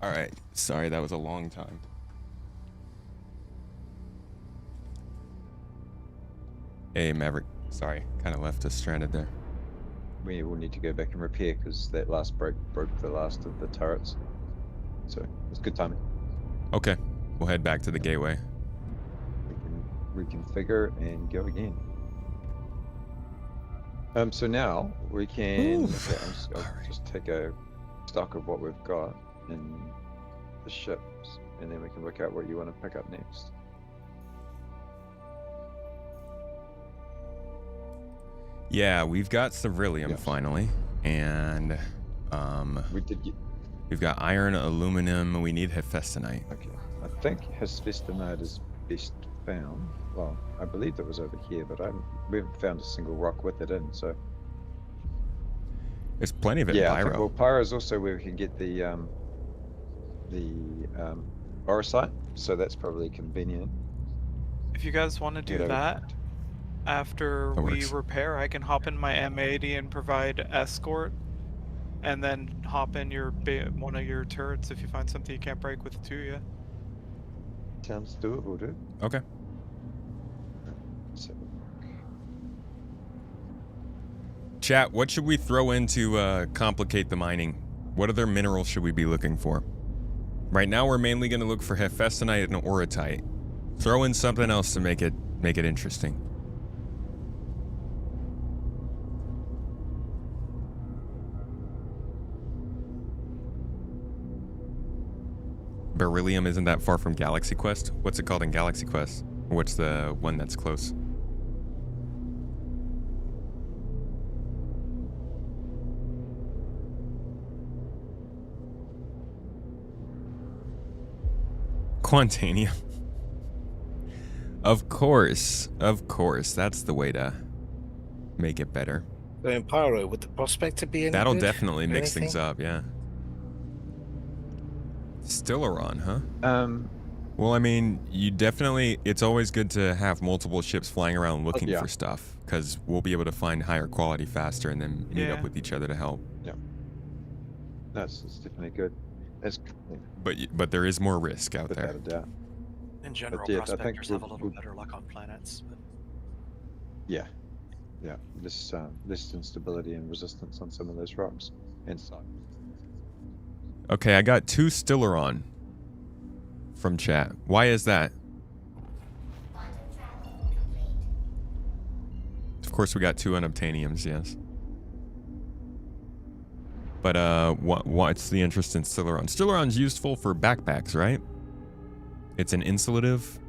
A: All right. Sorry, that was a long time. Hey, Maverick. Sorry, kind of left us stranded there.
H: We will need to go back and repair because that last break broke the last of the turrets. So it's good timing.
A: Okay, we'll head back to the gateway.
H: We can reconfigure and go again. So now we can. Okay, I'll just take a stock of what we've got in the ships, and then we can work out what you want to pick up next.
A: Yeah, we've got Ceruleum finally, and we've got iron, aluminum. We need Hephaestonite.
H: Okay, I think Hephaestonite is best found. Well, I believe it was over here, but we haven't found a single rock with it in. So
A: there's plenty of it.
H: Yeah,
A: in Pyro.
H: well, Pyro is also where we can get the Orosite, so that's probably convenient.
O: If you guys want to do that, after we repair, I can hop in my M80 and provide escort, and then hop in one of your turrets if you find something you can't break with to you.
H: Sounds doable, dude.
A: Okay.
H: So,
A: Chat, what should we throw in to complicate the mining? What other minerals should we be looking for? Right now, we're mainly going to look for Hephaestonite and Orotite. Throw in something else to make it interesting. Beryllium isn't that far from Galaxy Quest. What's it called in Galaxy Quest? Or what's the one that's close? Quantanium. Of course, that's the way to make it better.
Q: So in Pyro, would the Prospector be any
A: That'll
Q: good
A: definitely
Q: or
A: mix things
Q: anything?
A: up, yeah. Stellaron, huh? Well, I mean, it's always good to have multiple ships flying around looking for stuff, because we'll be able to find higher quality faster and then meet up with each other to help.
H: Yeah. That's definitely good.
A: But there is more risk out there.
H: Without a doubt.
S: In general,
H: yeah, I
S: prospectors
H: think
S: have a little better luck on planets. But...
H: Yeah. Less instability and resistance on some of those rocks and size.
A: Okay, I got 2 Stellaron from chat. Why is that? Of course, we got 2 unobtainiums, yes. But what's the interest in Stellaron? Stellaron's useful for backpacks, right? It's an insulative.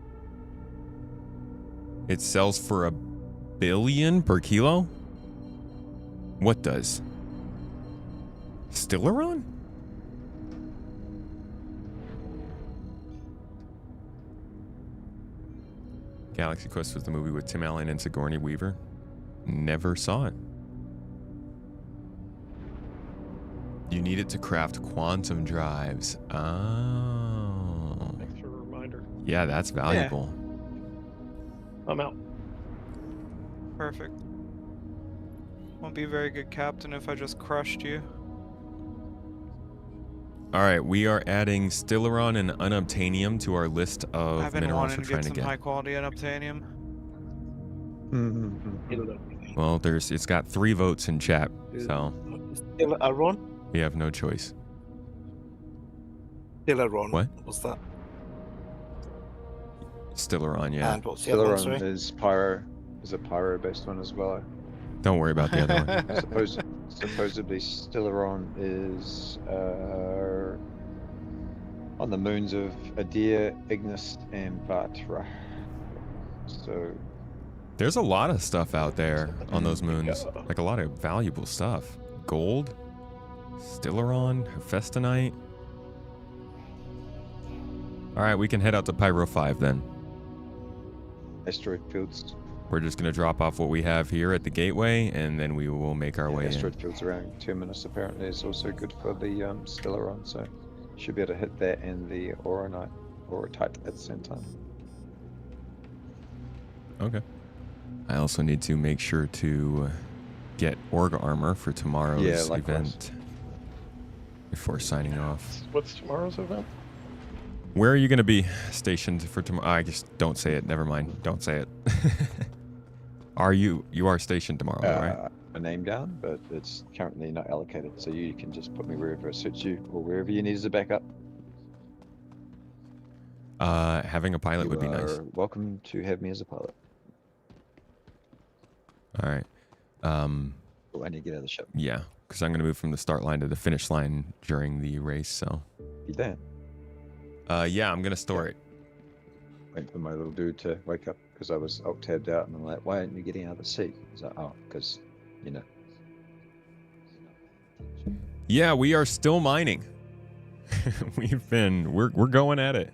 A: It sells for $1 billion per kilo? What does? Stellaron? Galaxy Quest was the movie with Tim Allen and Sigourney Weaver. Never saw it. You need it to craft quantum drives. Oh.
T: Thanks for a reminder.
A: Yeah, that's valuable.
T: I'm out.
O: Perfect. Won't be a very good captain if I just crushed you.
A: All right, we are adding Stellaron and unobtainium to our list of
O: I've been
A: minerals
O: wanting
A: we're
O: to
A: trying
O: get
A: to
O: some high
A: get.
O: quality unobtainium.
A: Well, it's got 3 votes in chat, so
Q: Stellaron?
A: we have no choice.
Q: Stellaron.
A: What?
Q: What's that?
A: Stellaron, yeah.
Q: And what's the other one,
H: Stellaron
Q: sorry?
H: is Pyro. Is a Pyro-based one as well.
A: Don't worry about the other one.
H: Supposedly Stellaron is on the moons of Adir, Ignis, and Vatra. So
A: There's a lot of stuff out there on those moons. Like a lot of valuable stuff. Gold, Stellaron, Hephaestonite. All right, we can head out to Pyro 5 then.
H: asteroid fields.
A: We're just going to drop off what we have here at the gateway, and then we will make our way in.
H: Asteroid fields around Terminus apparently is also good for the Stellaron, so should be able to hit that and the Orotite at the same time.
A: Okay. I also need to make sure to get Org armor for tomorrow's
H: likewise.
A: event. before signing off.
T: What's tomorrow's event?
A: Where are you going to be stationed for tomorrow? I just don't say it. Never mind. Don't say it. You are stationed tomorrow, right?
H: A name down, but it's currently not allocated, so you can just put me wherever it suits you or wherever you need as a backup.
A: Having a pilot would be nice.
H: Welcome to have me as a pilot.
A: All right.
H: I need to get out of the ship.
A: Yeah, because I'm going to move from the start line to the finish line during the race, so.
H: You there?
A: Yeah, I'm going to store it.
H: Wait for my little dude to wake up because I was alt-tabbed out and I'm like, why aren't you getting out of the seat? He's like, oh, because, you know.
A: Yeah, we are still mining. we're going at it.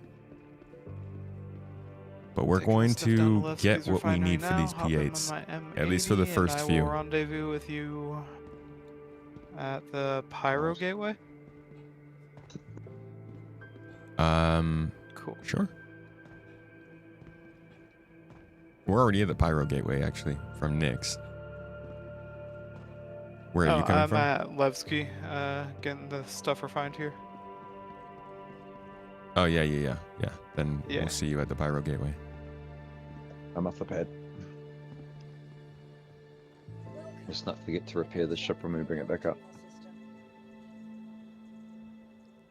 A: But we're going to get what we need for these P8s, at least for the first
O: I
A: few.
O: will rendezvous with you at the Pyro Gateway.
A: Cool. Sure. We're already at the Pyro Gateway, actually, from Nick's. Where are you coming from?
O: I'm at Levski, getting the stuff refined here.
A: Oh, yeah. Then we'll see you at the Pyro Gateway.
H: I'm off the pad. Let's not forget to repair the ship when we bring it back up.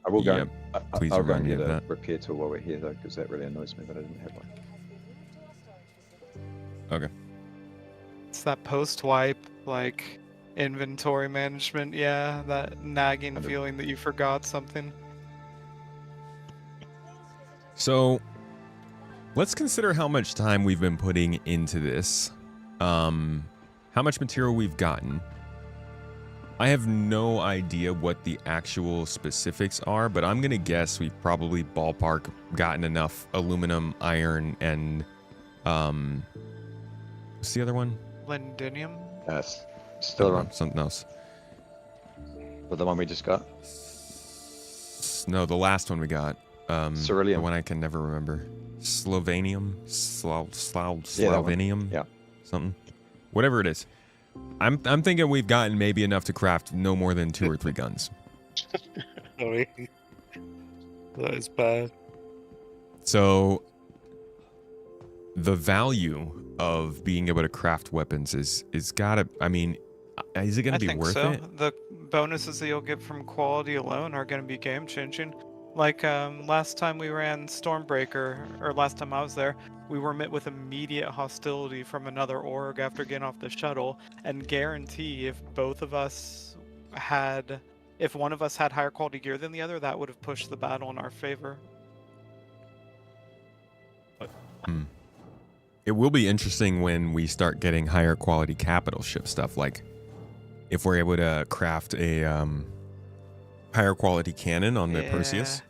H: I will go.
A: Yep. Please
H: I'll go
A: remind
H: and
A: me
H: get
A: of
H: a
A: that.
H: repair tool while we're here, though, because that really annoys me that I didn't have one.
A: Okay.
O: It's that post-wipe, like, inventory management, yeah, that nagging feeling that you forgot something.
A: So, let's consider how much time we've been putting into this. How much material we've gotten. I have no idea what the actual specifics are, but I'm going to guess we've probably ballpark gotten enough aluminum, iron, and what's the other one?
O: Lindinium?
H: Yes. Still wrong.
A: Something else.
H: But the one we just got?
A: No, the last one we got.
H: Ceruleum.
A: The one I can never remember. Slovenium? Slovenium?
H: Yeah.
A: Something. Whatever it is. I'm thinking we've gotten maybe enough to craft no more than 2 or 3 guns.
Q: Sorry. That is bad.
A: So the value of being able to craft weapons is gotta, I mean, is it gonna be worth it?
O: The bonuses that you'll get from quality alone are going to be game changing. Like last time we ran Stormbreaker, or last time I was there, we were met with immediate hostility from another org after getting off the shuttle, and guarantee if both of us had, if one of us had higher quality gear than the other, that would have pushed the battle in our favor.
A: It will be interesting when we start getting higher quality capital ship stuff, like if we're able to craft a higher quality cannon on the Perseus,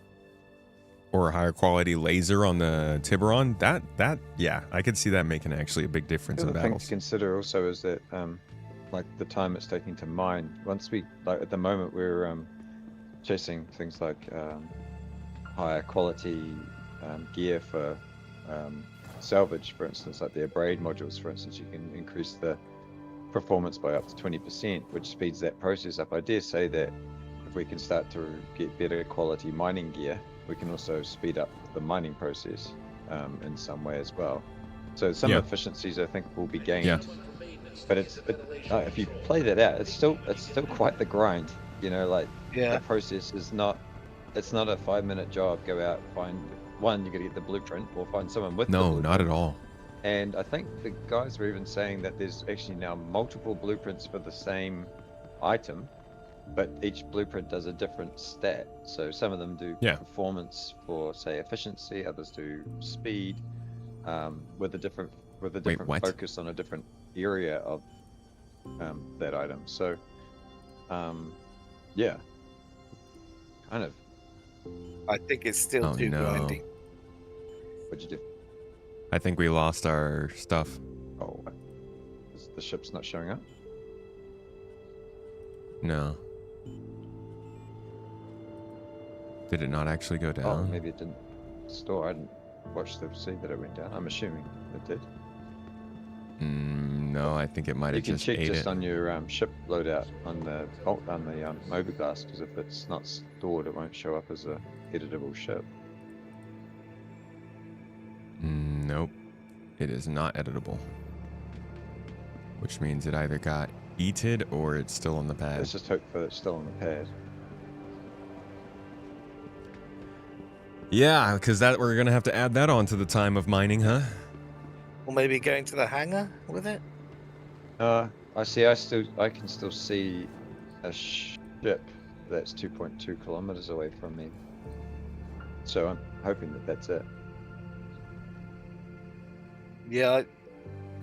A: or a higher quality laser on the Tiburon. That yeah, I could see that making actually a big difference in
H: The other thing
A: battles.
H: to consider also is that, like the time it's taking to mine. Once we, like at the moment, we're chasing things like higher quality gear for salvage, for instance, like the abrade modules. For instance, you can increase the performance by up to 20%, which speeds that process up. I dare say that if we can start to get better quality mining gear, we can also speed up the mining process in some way as well. So some efficiencies I think will be gained. But if you play that out, it's still quite the grind. You know, like the process is not, it's not a 5-minute job. Go out, find one, you got to get the blueprint, or find someone with the blueprint.
A: Not at all.
H: And I think the guys were even saying that there's actually now multiple blueprints for the same item, but each blueprint does a different stat. So some of them do performance for, say, efficiency, others do speed, with a different focus on a different area of that item. So yeah, kind of.
Q: I think it's still too grinding.
H: What'd you do?
A: I think we lost our stuff.
H: Oh, the ship's not showing up?
A: No. Did it not actually go down?
H: Oh, maybe it didn't store. I didn't watch the see that it went down. I'm assuming it did.
A: No, I think it might
H: You
A: have
H: can
A: just
H: check
A: ate
H: just
A: it.
H: on your ship loadout on the mobiGlass, because if it's not stored, it won't show up as a editable ship.
A: Nope, it is not editable. Which means it either got eaten or it's still on the pad.
H: Let's just hope that it's still on the pad.
A: Yeah, because that we're gonna have to add that on to the time of mining, huh?
Q: Or maybe going to the hangar with it?
H: I see. I can still see a ship that's 2.2 kilometers away from me. So I'm hoping that that's it.
Q: Yeah.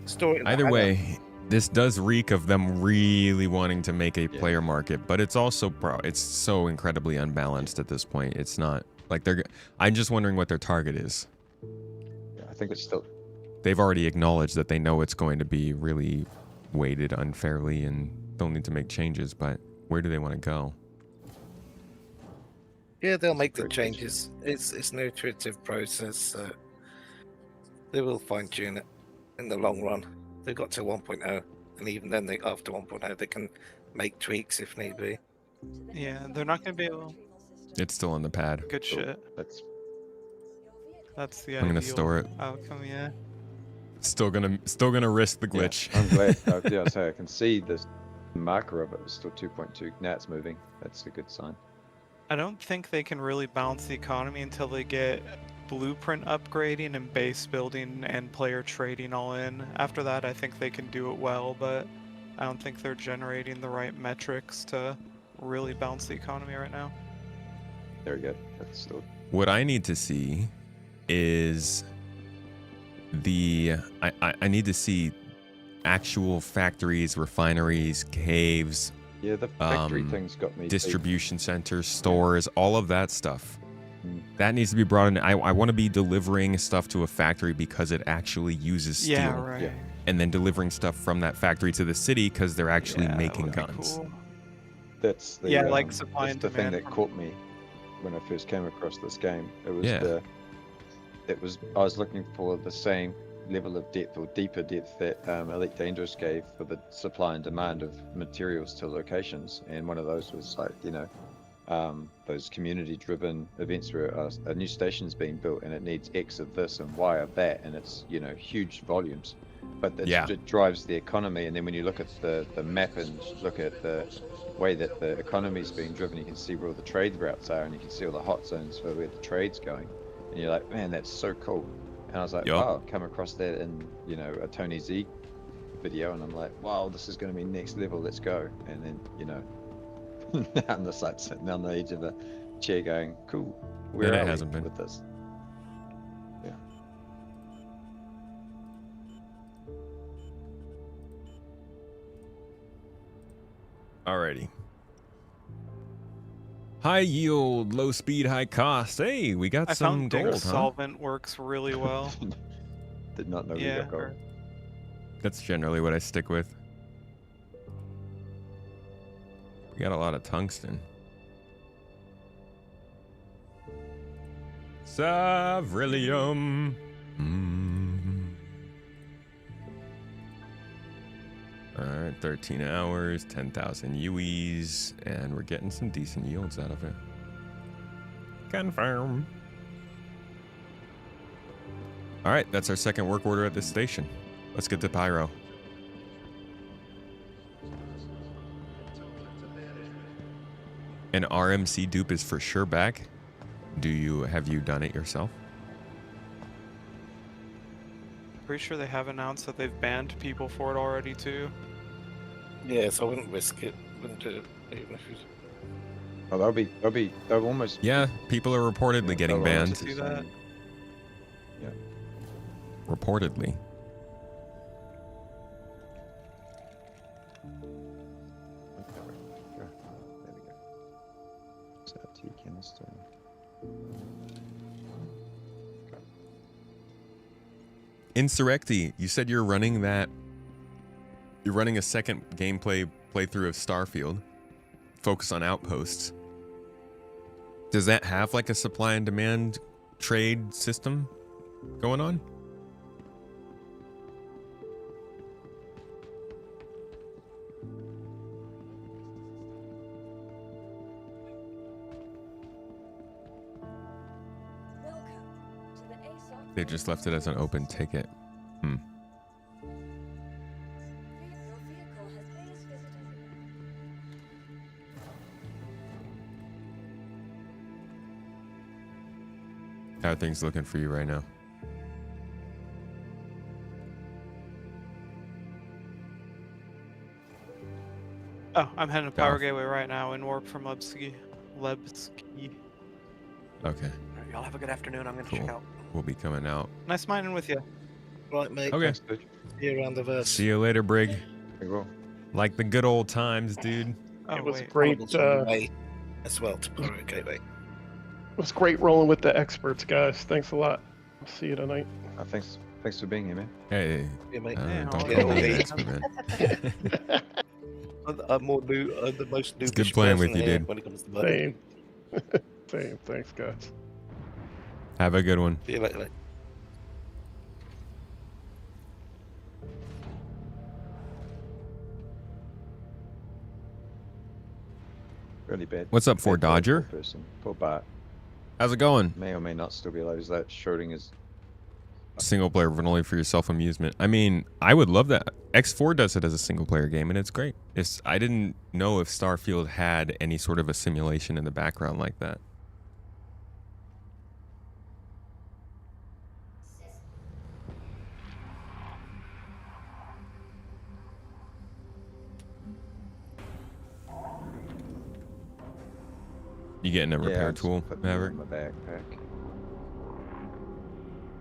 Q: Store it in the
A: Either
Q: hangar.
A: way, this does reek of them really wanting to make a player market, but it's also it's so incredibly unbalanced at this point. It's not like I'm just wondering what their target is.
H: Yeah, I think it's still.
A: They've already acknowledged that they know it's going to be really weighted unfairly and they'll need to make changes, but where do they want to go?
Q: Yeah, they'll make the changes. It's an iterative process, so they will fine tune it in the long run. They've got to 1.0, and even then, after 1.0, they can make tweaks if need be.
O: Yeah, they're not going to be able.
A: It's still on the pad.
O: Good shit. That's the
A: I'm gonna
O: ideal
A: store it.
O: outcome. Yeah.
A: Still gonna risk the glitch.
H: Yeah, I'm glad. Yeah, I can see this marker of it. It's still 2.2. Now it's moving. That's a good sign.
O: I don't think they can really balance the economy until they get blueprint upgrading and base building and player trading all in. After that, I think they can do it well, but I don't think they're generating the right metrics to really balance the economy right now.
H: Very good. That's still.
A: What I need to see is I need to see actual factories, refineries, caves.
H: Yeah, the factory thing's got me.
A: Distribution centers, stores, all of that stuff. That needs to be brought in. I want to be delivering stuff to a factory because it actually uses steel.
O: Yeah, right. Yeah.
A: And then delivering stuff from that factory to the city because they're actually making guns.
O: Cool.
H: That's the,
O: like supply
H: that's
O: and
H: the thing
O: demand
H: that caught me when I first came across this game. It was I was looking for the same level of depth or deeper depth that Elite Dangerous gave for the supply and demand of materials to locations, and one of those was like those community-driven events where a new station's being built and it needs X of this and Y of that, and it's huge volumes, but it drives the economy. And then when you look at the map and look at the way that the economy is being driven, you can see where all the trade routes are, and you can see all the hot zones for where the trade's going, and you're like, man, that's so cool. And I was like, wow, I've come across that in a Tony Z video, and I'm like, wow, this is going to be next level, let's go. And then I'm just like sitting on the edge of a chair going, cool, where are we with this? Yeah.
A: Alrighty. High yield, low speed, high cost. Hey, we got
O: I
A: some
O: found
A: gold,
O: Digger
A: huh?
O: Solvent works really well.
H: Did not know we
O: Yeah.
H: got gold.
A: That's generally what I stick with. We got a lot of tungsten. Savrillium. Alright, 13 hours, 10,000 UEs, and we're getting some decent yields out of it. Confirm. Alright, that's our second work order at this station. Let's get to Pyro. An RMC dupe is for sure back. Have you done it yourself?
O: Pretty sure they have announced that they've banned people for it already too.
Q: Yeah, so I wouldn't risk it. Wouldn't do it. Even if it...
H: Oh, they'll almost.
A: Yeah, people are reportedly getting
H: they'll
A: banned.
H: almost
O: See that?
H: Yeah.
A: Reportedly.
H: Canister.
A: Insurrecti, you said you're running that. You're running a second gameplay playthrough of Starfield. Focus on outposts. Does that have like a supply and demand trade system going on? They just left it as an open ticket. Hmm. How are things looking for you right now?
O: Oh, I'm heading to Power Gateway right now in warp from Lebski.
A: Okay.
S: Alright, y'all have a good afternoon. I'm gonna check out.
A: We'll be coming out.
O: Nice mining with you.
Q: Right, mate.
A: Okay.
Q: See you around the verse.
A: See you later, Brig.
H: Cool.
A: Like the good old times, dude.
T: It was
O: wait.
T: great.
Q: As well to Power Gateway.
T: It was great rolling with the experts, guys. Thanks a lot. I'll see you tonight.
H: Thanks for being here, man.
A: Hey.
Q: Yeah, mate.
A: Don't call
Q: Yeah,
A: me
Q: me.
A: an expert, man.
Q: I'm more new. I'm the most
A: It's good
Q: noobish
A: playing with
Q: person
A: you,
Q: here
A: dude.
Q: when it comes to money.
T: Same. Same. Thanks, guys.
A: Have a good one.
Q: See you later, mate.
H: Really bad.
A: What's up, Fort
H: bad
A: Dodger?
H: Poor person. Poor Bart.
A: How's it going?
H: May or may not still be alive. Is that Schrodinger's?
A: Single player, but only for your self amusement. I mean, I would love that. X4 does it as a single player game, and it's great. I didn't know if Starfield had any sort of a simulation in the background like that. You getting a repair tool, Maverick?
H: In my backpack.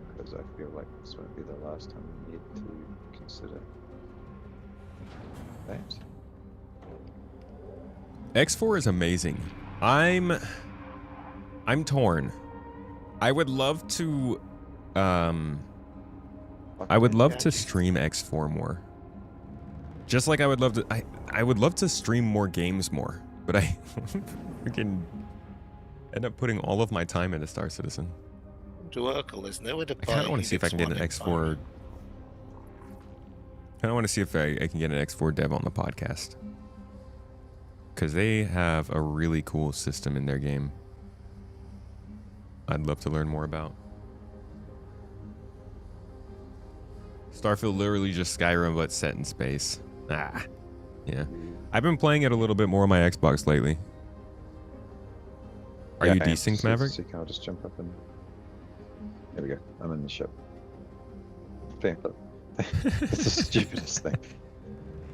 H: Because I feel like this won't be the last time we need to consider that.
A: X4 is amazing. I'm torn. I would love to stream X4 more. Just like I would love to I would love to stream more games more, but I freaking end up putting all of my time into Star Citizen.
Q: To Urkel, there's nowhere to
A: I kind of want to see if I can get an X4. I want to see if I can get an X4 dev on the podcast. Because they have a really cool system in their game. I'd love to learn more about. Starfield literally just Skyrim, but set in space. Yeah. I've been playing it a little bit more on my Xbox lately. Are you desynced, Maverick?
H: I'll just jump up and... There we go. I'm in the ship. It's the stupidest thing.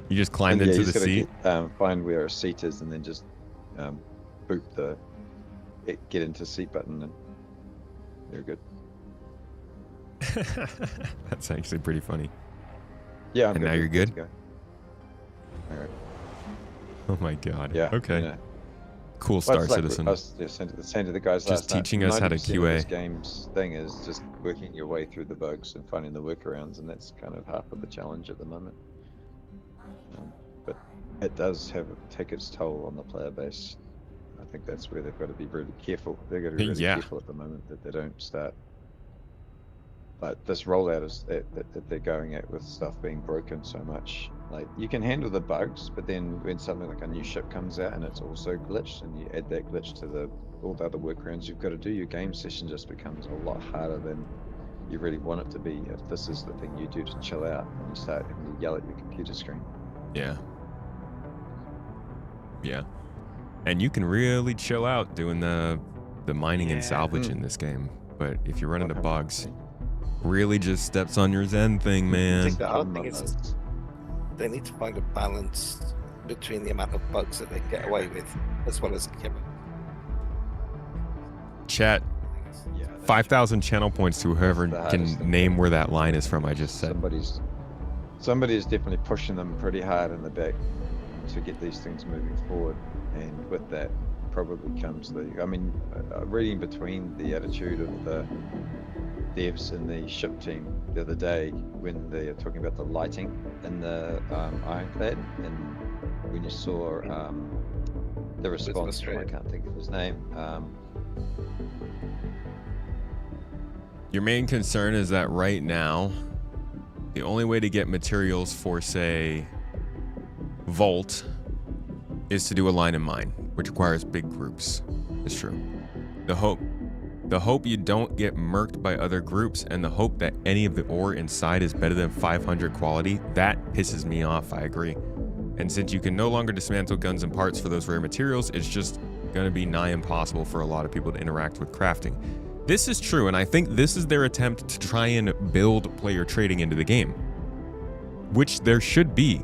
A: You just climbed into the seat?
H: Find where a seat is and then just boop the get into seat button and you're good.
A: That's actually pretty funny.
H: Yeah, I'm
A: and
H: good.
A: now you're good?
H: Go. All right.
A: Oh my god.
H: Yeah.
A: Okay.
H: You know.
A: Cool
H: Well,
A: Star
H: it's like
A: Citizen.
H: I was saying to the guys
A: Just
H: last night,
A: teaching us how to
H: 90% of
A: QA.
H: This game's thing is just working your way through the bugs and finding the workarounds, and that's kind of half of the challenge at the moment. But it does take its toll on the player base. I think that's where they've got to be really careful. They've got to be really
A: Yeah.
H: careful at the moment that they don't start. But this rollout is that they're going at with stuff being broken so much. Like, you can handle the bugs, but then when something like a new ship comes out and it's also glitched, and you add that glitch to all the other workarounds you've got to do, your game session just becomes a lot harder than you really want it to be. If this is the thing you do to chill out, and you start having to yell at your computer screen.
A: Yeah. Yeah. And you can really chill out doing the mining and salvage in this game. But if you run into bugs, really just steps on your Zen thing,
Q: I
A: man.
Q: think the hard thing is they need to find a balance between the amount of bugs that they get away with, as well as
A: Chat. 5,000 channel points to whoever can name where that line is from I just said.
H: Somebody is definitely pushing them pretty hard in the back to get these things moving forward, and with that probably comes reading between the attitude of the devs in the ship team the other day when they are talking about the lighting in the ironclad, and when you saw the response from, I can't think of his name.
A: Your main concern is that right now, the only way to get materials for, say, Volt is to do a line and mine, which requires big groups. It's true. The hope The hope you don't get murked by other groups, and the hope that any of the ore inside is better than 500 quality, that pisses me off, I agree. And since you can no longer dismantle guns and parts for those rare materials, it's just going to be nigh impossible for a lot of people to interact with crafting. This is true, and I think this is their attempt to try and build player trading into the game. Which there should be.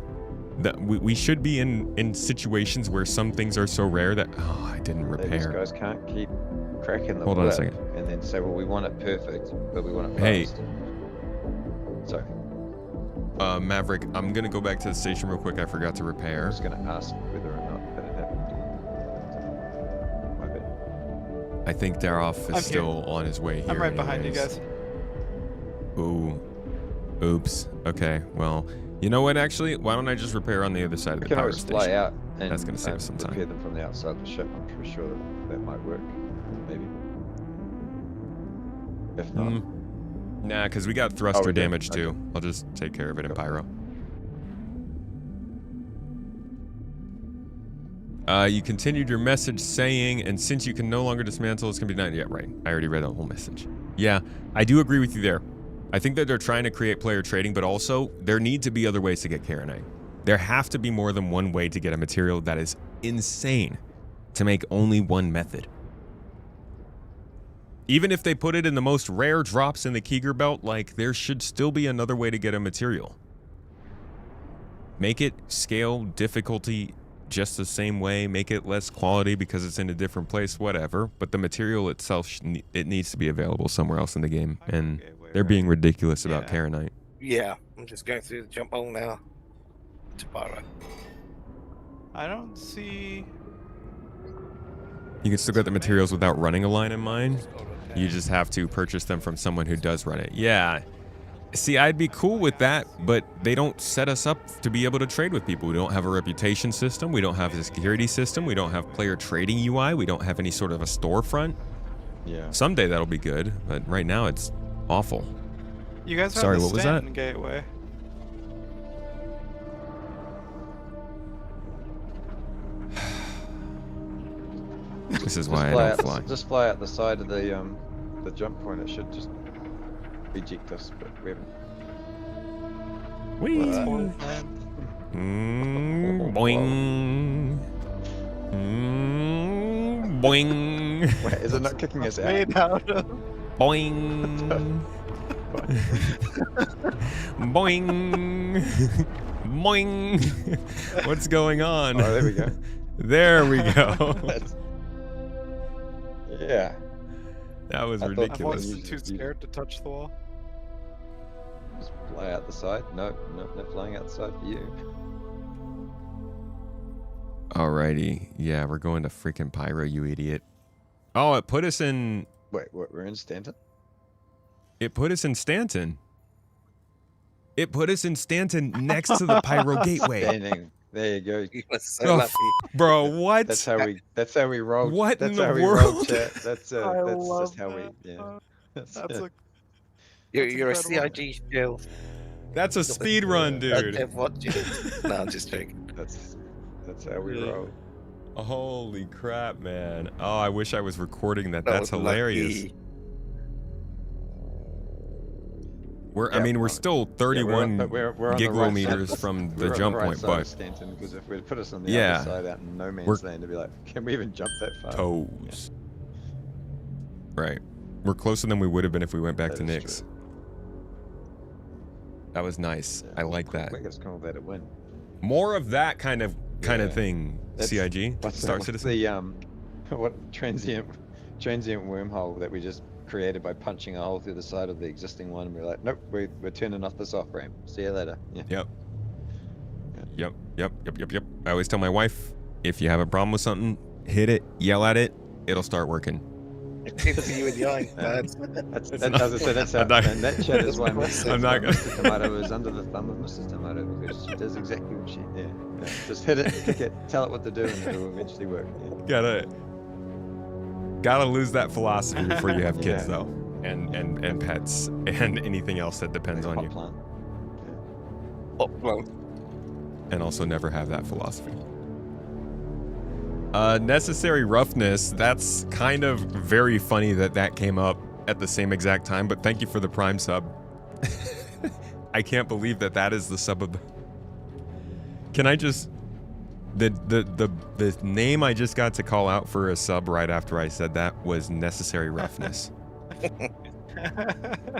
A: That we should be in situations where some things are so rare that, oh, I didn't repair.
H: These guys can't keep cracking the
A: Hold on a second.
H: and then say, well, we want it perfect, but we want it
A: Hey.
H: fast. Sorry.
A: Maverick, I'm going to go back to the station real quick. I forgot to repair.
H: I was going to ask whether or not that had happened. My bad.
A: I think Daroff is
O: I'm
A: still on his way here.
O: I'm right behind you
A: anyways.
O: guys.
A: Ooh. Oops. Okay, well, you know what, actually? Why don't I just repair on the other side of
H: We
A: the
H: can
A: power
H: always
A: station?
H: fly out and
A: That's going to save us some
H: repair
A: time.
H: them from the outside of the ship. I'm pretty sure that might work. Maybe. If not.
A: Nah, because we got thruster
H: we do?
A: damage
H: Okay.
A: too. I'll just take care of it in pyro. You continued your message saying, and since you can no longer dismantle, it's going to be done. Yeah, right. I already read the whole message. Yeah, I do agree with you there. I think that they're trying to create player trading, but also there need to be other ways to get Karenite. There have to be more than one way to get a material that is insane to make only one method. Even if they put it in the most rare drops in the Keeger belt, like, there should still be another way to get a material. Make it scale difficulty just the same way, make it less quality because it's in a different place, whatever. But the material itself, it needs to be available somewhere else in the game, and they're being ridiculous about Karenite.
Q: Yeah, I'm just going through the jump hole now. To Pyro.
O: I don't see.
A: You can still get the materials without running a line in mine. You just have to purchase them from someone who does run it. Yeah. See, I'd be cool with that, but they don't set us up to be able to trade with people. We don't have a reputation system. We don't have a security system. We don't have player trading UI. We don't have any sort of a storefront.
H: Yeah.
A: Someday that'll be good, but right now it's awful.
O: You guys have
A: Sorry,
O: the
A: what was that?
O: Stanton gateway.
A: This is why I don't fly.
H: Just fly out the side of the jump point. It should just eject us, but we haven't.
A: Whee! Boing. Boing.
H: Wait, is it not kicking us out?
O: Made out of.
A: Boing. Boing. Boing. What's going on?
H: Oh, there we go.
A: There we go.
H: Yeah.
A: That was
O: I
A: ridiculous.
O: wasn't too scared to touch the wall.
H: Just fly out the side. No flying out the side for you.
A: Alrighty. Yeah, we're going to freaking Pyro, you idiot. Oh, it put us in...
H: Wait, what, we're in Stanton?
A: It put us in Stanton. It put us in Stanton next to the Pyro Gateway.
H: Standing. There you go.
Q: You were so lucky.
A: Bro, what?
H: That's how we roll.
A: What
H: That's
A: in
H: how
A: the
H: we roll,
A: world?
H: chat. That's
O: love
H: just how we.
O: that.
H: Yeah.
O: That's
H: it.
O: a.
Q: You're a
O: incredible.
Q: CIG shield.
A: That's a speed run, dude.
Q: No, I'm just joking.
H: That's how we roll.
A: Holy crap, man. Oh, I wish I was recording that.
Q: That
A: That's
Q: was
A: hilarious.
Q: lucky.
A: I mean, we're still 31
H: we're on the
A: gigaroll
H: right
A: meters
H: side.
A: from
H: We're
A: the
H: on
A: jump
H: right
A: point,
H: side of
A: but
H: Stanton, because if we'd put us on the
A: yeah,
H: other side out in no man's
A: we're
H: land, to be like, can we even jump that far?
A: toes. Right. We're closer than we would have been if we went back to
H: That is
A: Nick's. That was nice. I like that.
H: I guess call that a win.
A: More of that kind of thing.
H: That's-
A: CIG.
H: What's
A: Star
H: what's
A: Citizen.
H: the what transient wormhole that we just created by punching a hole through the side of the existing one, and we're like, nope, we're turning off this off ramp. See you later. Yeah.
A: Yep. Yep. I always tell my wife, if you have a problem with something, hit it, yell at it, it'll start working.
Q: It's you in the eye, man.
H: That's how. And that chat is why
A: I'm not gonna.
H: Mr. Tomato is under the thumb of Mrs. Tomato, because she does exactly what she. Yeah. Just hit it, kick it, tell it what to do, and it'll eventually work. Yeah.
A: Gotta lose that philosophy before you have kids,
H: Yeah.
A: though, and pets and anything else that depends on you.
H: Plant.
Q: Oh, well.
A: And also never have that philosophy. Necessary roughness. That's kind of very funny that came up at the same exact time, but thank you for the Prime sub. I can't believe that is the sub of the... Can I just... The name I just got to call out for a sub right after I said that was Necessary Roughness.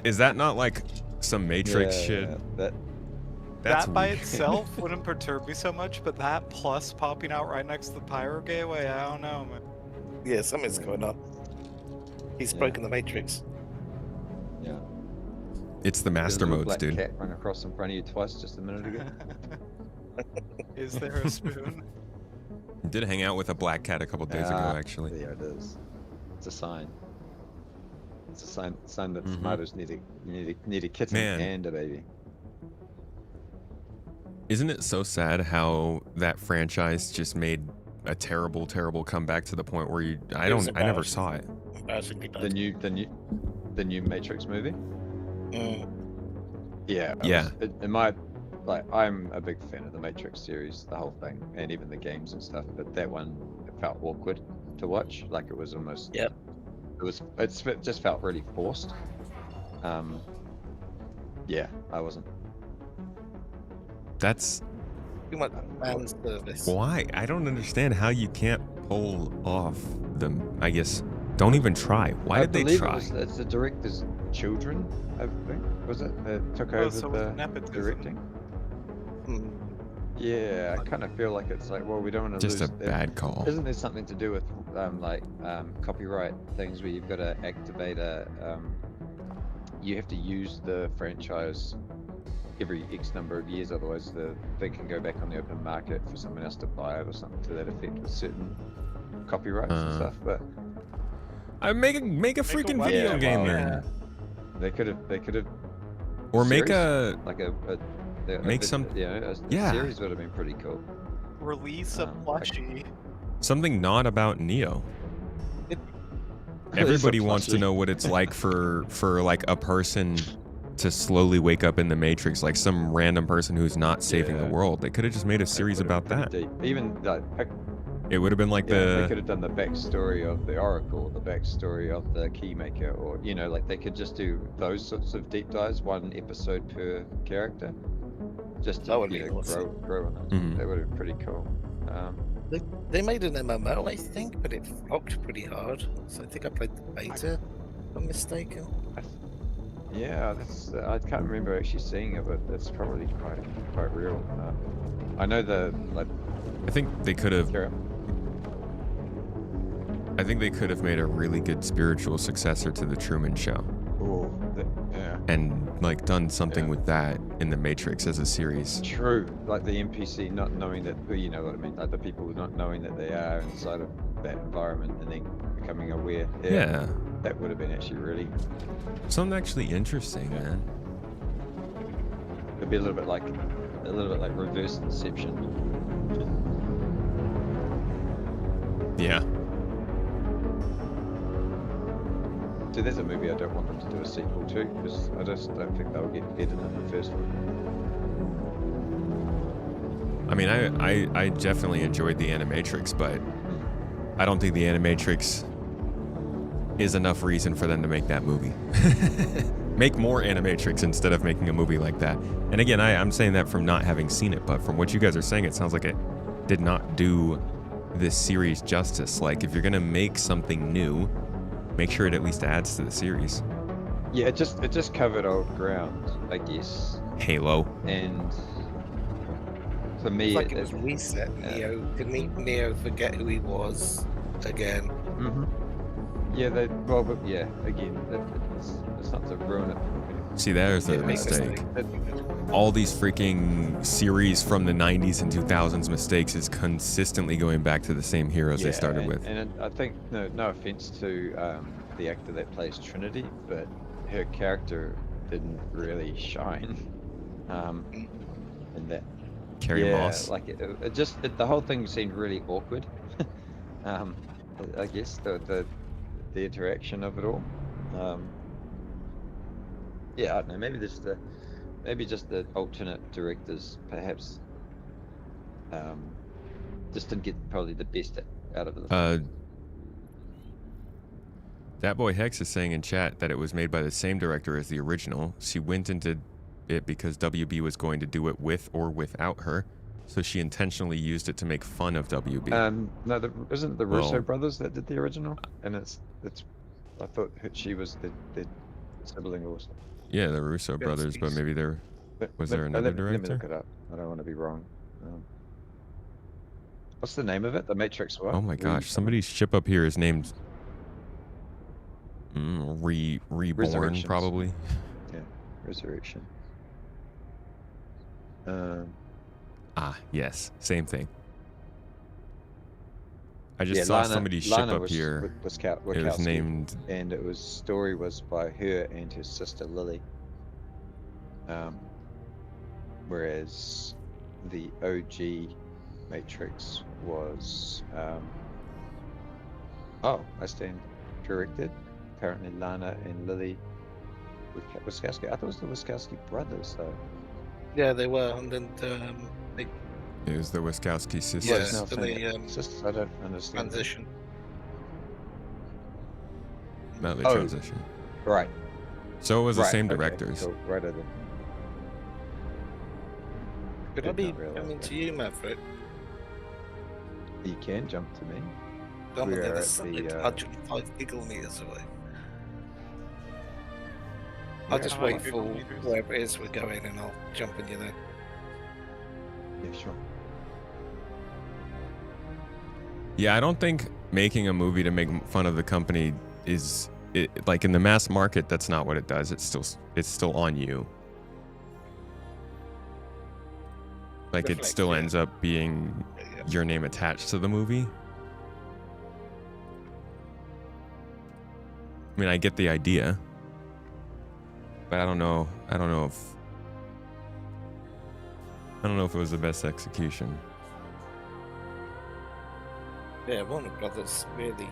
A: Is that not like some Matrix shit?
O: That by
A: weird.
O: itself wouldn't perturb me so much, but that plus popping out right next to the Pyro Gateway, I don't know, man.
Q: Yeah, something's going on. He's broken the Matrix.
H: Yeah.
A: It's the master
H: There's a little
A: modes,
H: black
A: dude.
H: cat run across in front of you twice just a minute ago.
O: Is there a spoon?
A: Did hang out with a black cat a couple days ago, actually.
H: There it is. It's a sign. It's a sign that tomatoes need a kitten
A: Man.
H: and a baby.
A: Isn't it so sad how that franchise just made a terrible, terrible comeback to the point where I never saw it.
Q: The
H: new Matrix movie. Yeah.
A: Yeah.
H: I'm a big fan of the Matrix series, the whole thing, and even the games and stuff. But that one, it felt awkward to watch. Like it was almost.
Q: Yep.
H: It just felt really forced. Yeah, I wasn't.
A: That's
Q: too much fan service.
A: why. I don't understand how you can't pull off the. I guess don't even try. Why did they try?
H: It's the director's children, I think. Was it? That took over
O: so
H: the
O: nepotism.
H: directing. Yeah, I kind of feel like it's like, well, we don't want to
A: Just
H: lose.
A: a bad call.
H: Isn't there something to do with copyright things where you've got to activate you have to use the franchise every X number of years, otherwise they can go back on the open market for someone else to buy it or something to that effect with certain copyrights and stuff. But
A: I make a freaking video game then.
H: They could have.
A: Or make
H: series,
A: a
H: like
A: make some
H: a series would have been pretty cool.
O: Release a plushie.
A: Something not about Neo. Everybody wants to know what it's like for like a person to slowly wake up in the Matrix, like some random person who's not saving the world. They could have just made a series about that.
H: Even
A: it would have been like
H: they could have done the backstory of the Oracle, the backstory of the Keymaker, or like they could just do those sorts of deep dives, one episode per character, just to
Q: awesome.
H: grow on it. That would have been pretty cool.
Q: They made an MMO, I think, but it flopped pretty hard. So I think I played the beta, if I'm mistaken.
H: Yeah, I can't remember actually seeing it, but that's probably quite real. I know
A: I think they could have. I think they could have made a really good spiritual successor to the Truman Show.
H: Ooh, yeah.
A: And like done something with that in the Matrix as a series.
H: True, like the NPC not knowing that, you know what I mean, like the people not knowing that they are inside of that environment and then becoming aware.
A: Yeah.
H: That would have been actually really
A: something actually interesting, man.
H: It'd be a little bit like reverse Inception.
A: Yeah.
H: So there's a movie I don't want them to do a sequel to, because I just don't think they'll get better than the first one.
A: I mean, I definitely enjoyed the Animatrix, but I don't think the Animatrix is enough reason for them to make that movie. Make more Animatrix instead of making a movie like that. And again, I'm saying that from not having seen it, but from what you guys are saying, it sounds like it did not do this series justice. Like, if you're gonna make something new, make sure it at least adds to the series.
H: Yeah, it just covered old ground, I guess.
A: Halo.
H: And for me,
Q: it's like it was reset. Neo didn't Neo forget who he was again?
H: Yeah, again, it's not to ruin it.
A: See, there's the mistake. All these freaking series from the 90s and 2000s mistakes is consistently going back to the same heroes they started with.
H: And I think, no offense to the actor that plays Trinity, but her character didn't really shine in that.
A: Carrie Moss.
H: Like the whole thing seemed really awkward. I guess the interaction of it all. Yeah, I don't know. Maybe just the alternate directors perhaps just didn't get probably the best out of the.
A: That boy Hex is saying in chat that it was made by the same director as the original. She went into it because WB was going to do it with or without her, so she intentionally used it to make fun of WB.
H: No, isn't the Russo
A: Well-
H: brothers that did the original? And it's. I thought she was the sibling or something.
A: Yeah, the Russo brothers, but maybe there was there another
H: Let me
A: director?
H: look it up. I don't want to be wrong. What's the name of it? The Matrix what?
A: Oh my gosh, somebody's ship up here is named Reborn,
H: Resurrections.
A: probably.
H: Yeah, Resurrection.
A: Yes, same thing. I just
H: Yeah,
A: saw
H: Lana-
A: somebody's ship
H: Lana
A: up
H: was-
A: here.
H: was
A: It was
H: Wachowski,
A: named.
H: and it was story was by her and her sister Lily. Whereas the OG Matrix was I stand corrected. Apparently Lana and Lily Wachowski. I thought it was the Wachowski brothers though.
Q: Yeah, they were, and then they
A: It was the Wachowski sisters.
Q: yes,
H: now
Q: and they
H: sisters. I don't understand.
Q: transition.
A: No, they
H: Oh.
A: transition.
H: Right.
A: So it was the
H: Right,
A: same
H: okay,
A: directors.
H: cool. Right over.
Q: Could I
H: Did
Q: be
H: not realize
Q: coming
H: that.
Q: to you, Maverick?
H: You can jump to me.
Q: I'm on
H: We
Q: the
H: are
Q: other
H: at
Q: side,
H: the,
Q: 105 kilometers away.
H: Yeah,
Q: I'll just
H: how
Q: wait
H: many
Q: for
H: kilometers?
Q: wherever it is we're going, and I'll jump in you there.
H: Yeah, sure.
A: Yeah, I don't think making a movie to make fun of the company is like in the mass market. That's not what it does. It's still on you. Like it
Q: Reflects,
A: still
Q: yeah.
A: ends up being your name attached to the movie. I mean, I get the idea, but I don't know if it was the best execution.
Q: Yeah, Warner Brothers really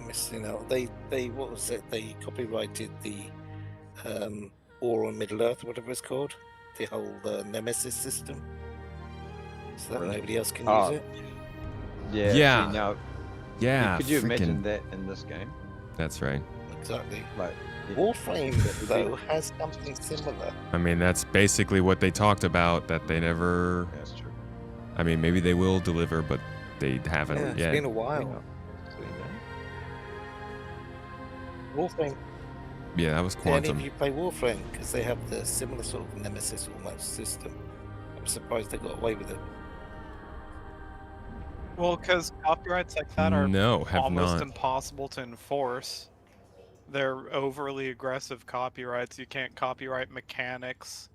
Q: missing out. They what was it? They copyrighted the War on Middle Earth, whatever it's called, the whole Nemesis system, so that
H: Really?
Q: nobody else can
H: Oh,
Q: use it.
H: Yeah.
A: Yeah.
H: See, now,
A: Yeah,
H: Could you imagine
A: freaking-
H: that in this game?
A: That's right.
Q: Exactly.
H: Like
Q: Warframe though has something similar.
A: I mean, that's basically what they talked about, that they never...
H: That's true.
A: I mean, maybe they will deliver, but they haven't
Q: Yeah, it's
A: yet.
Q: been a while. Warframe.
A: Yeah, that was
Q: Did any of
A: Quantum.
Q: you play Warframe? Because they have the similar sort of Nemesis almost system. I'm surprised they got away with it.
O: Well, because copyrights like that are
A: No, have
O: almost
A: not.
O: impossible to enforce. They're overly aggressive copyrights. You can't copyright mechanics.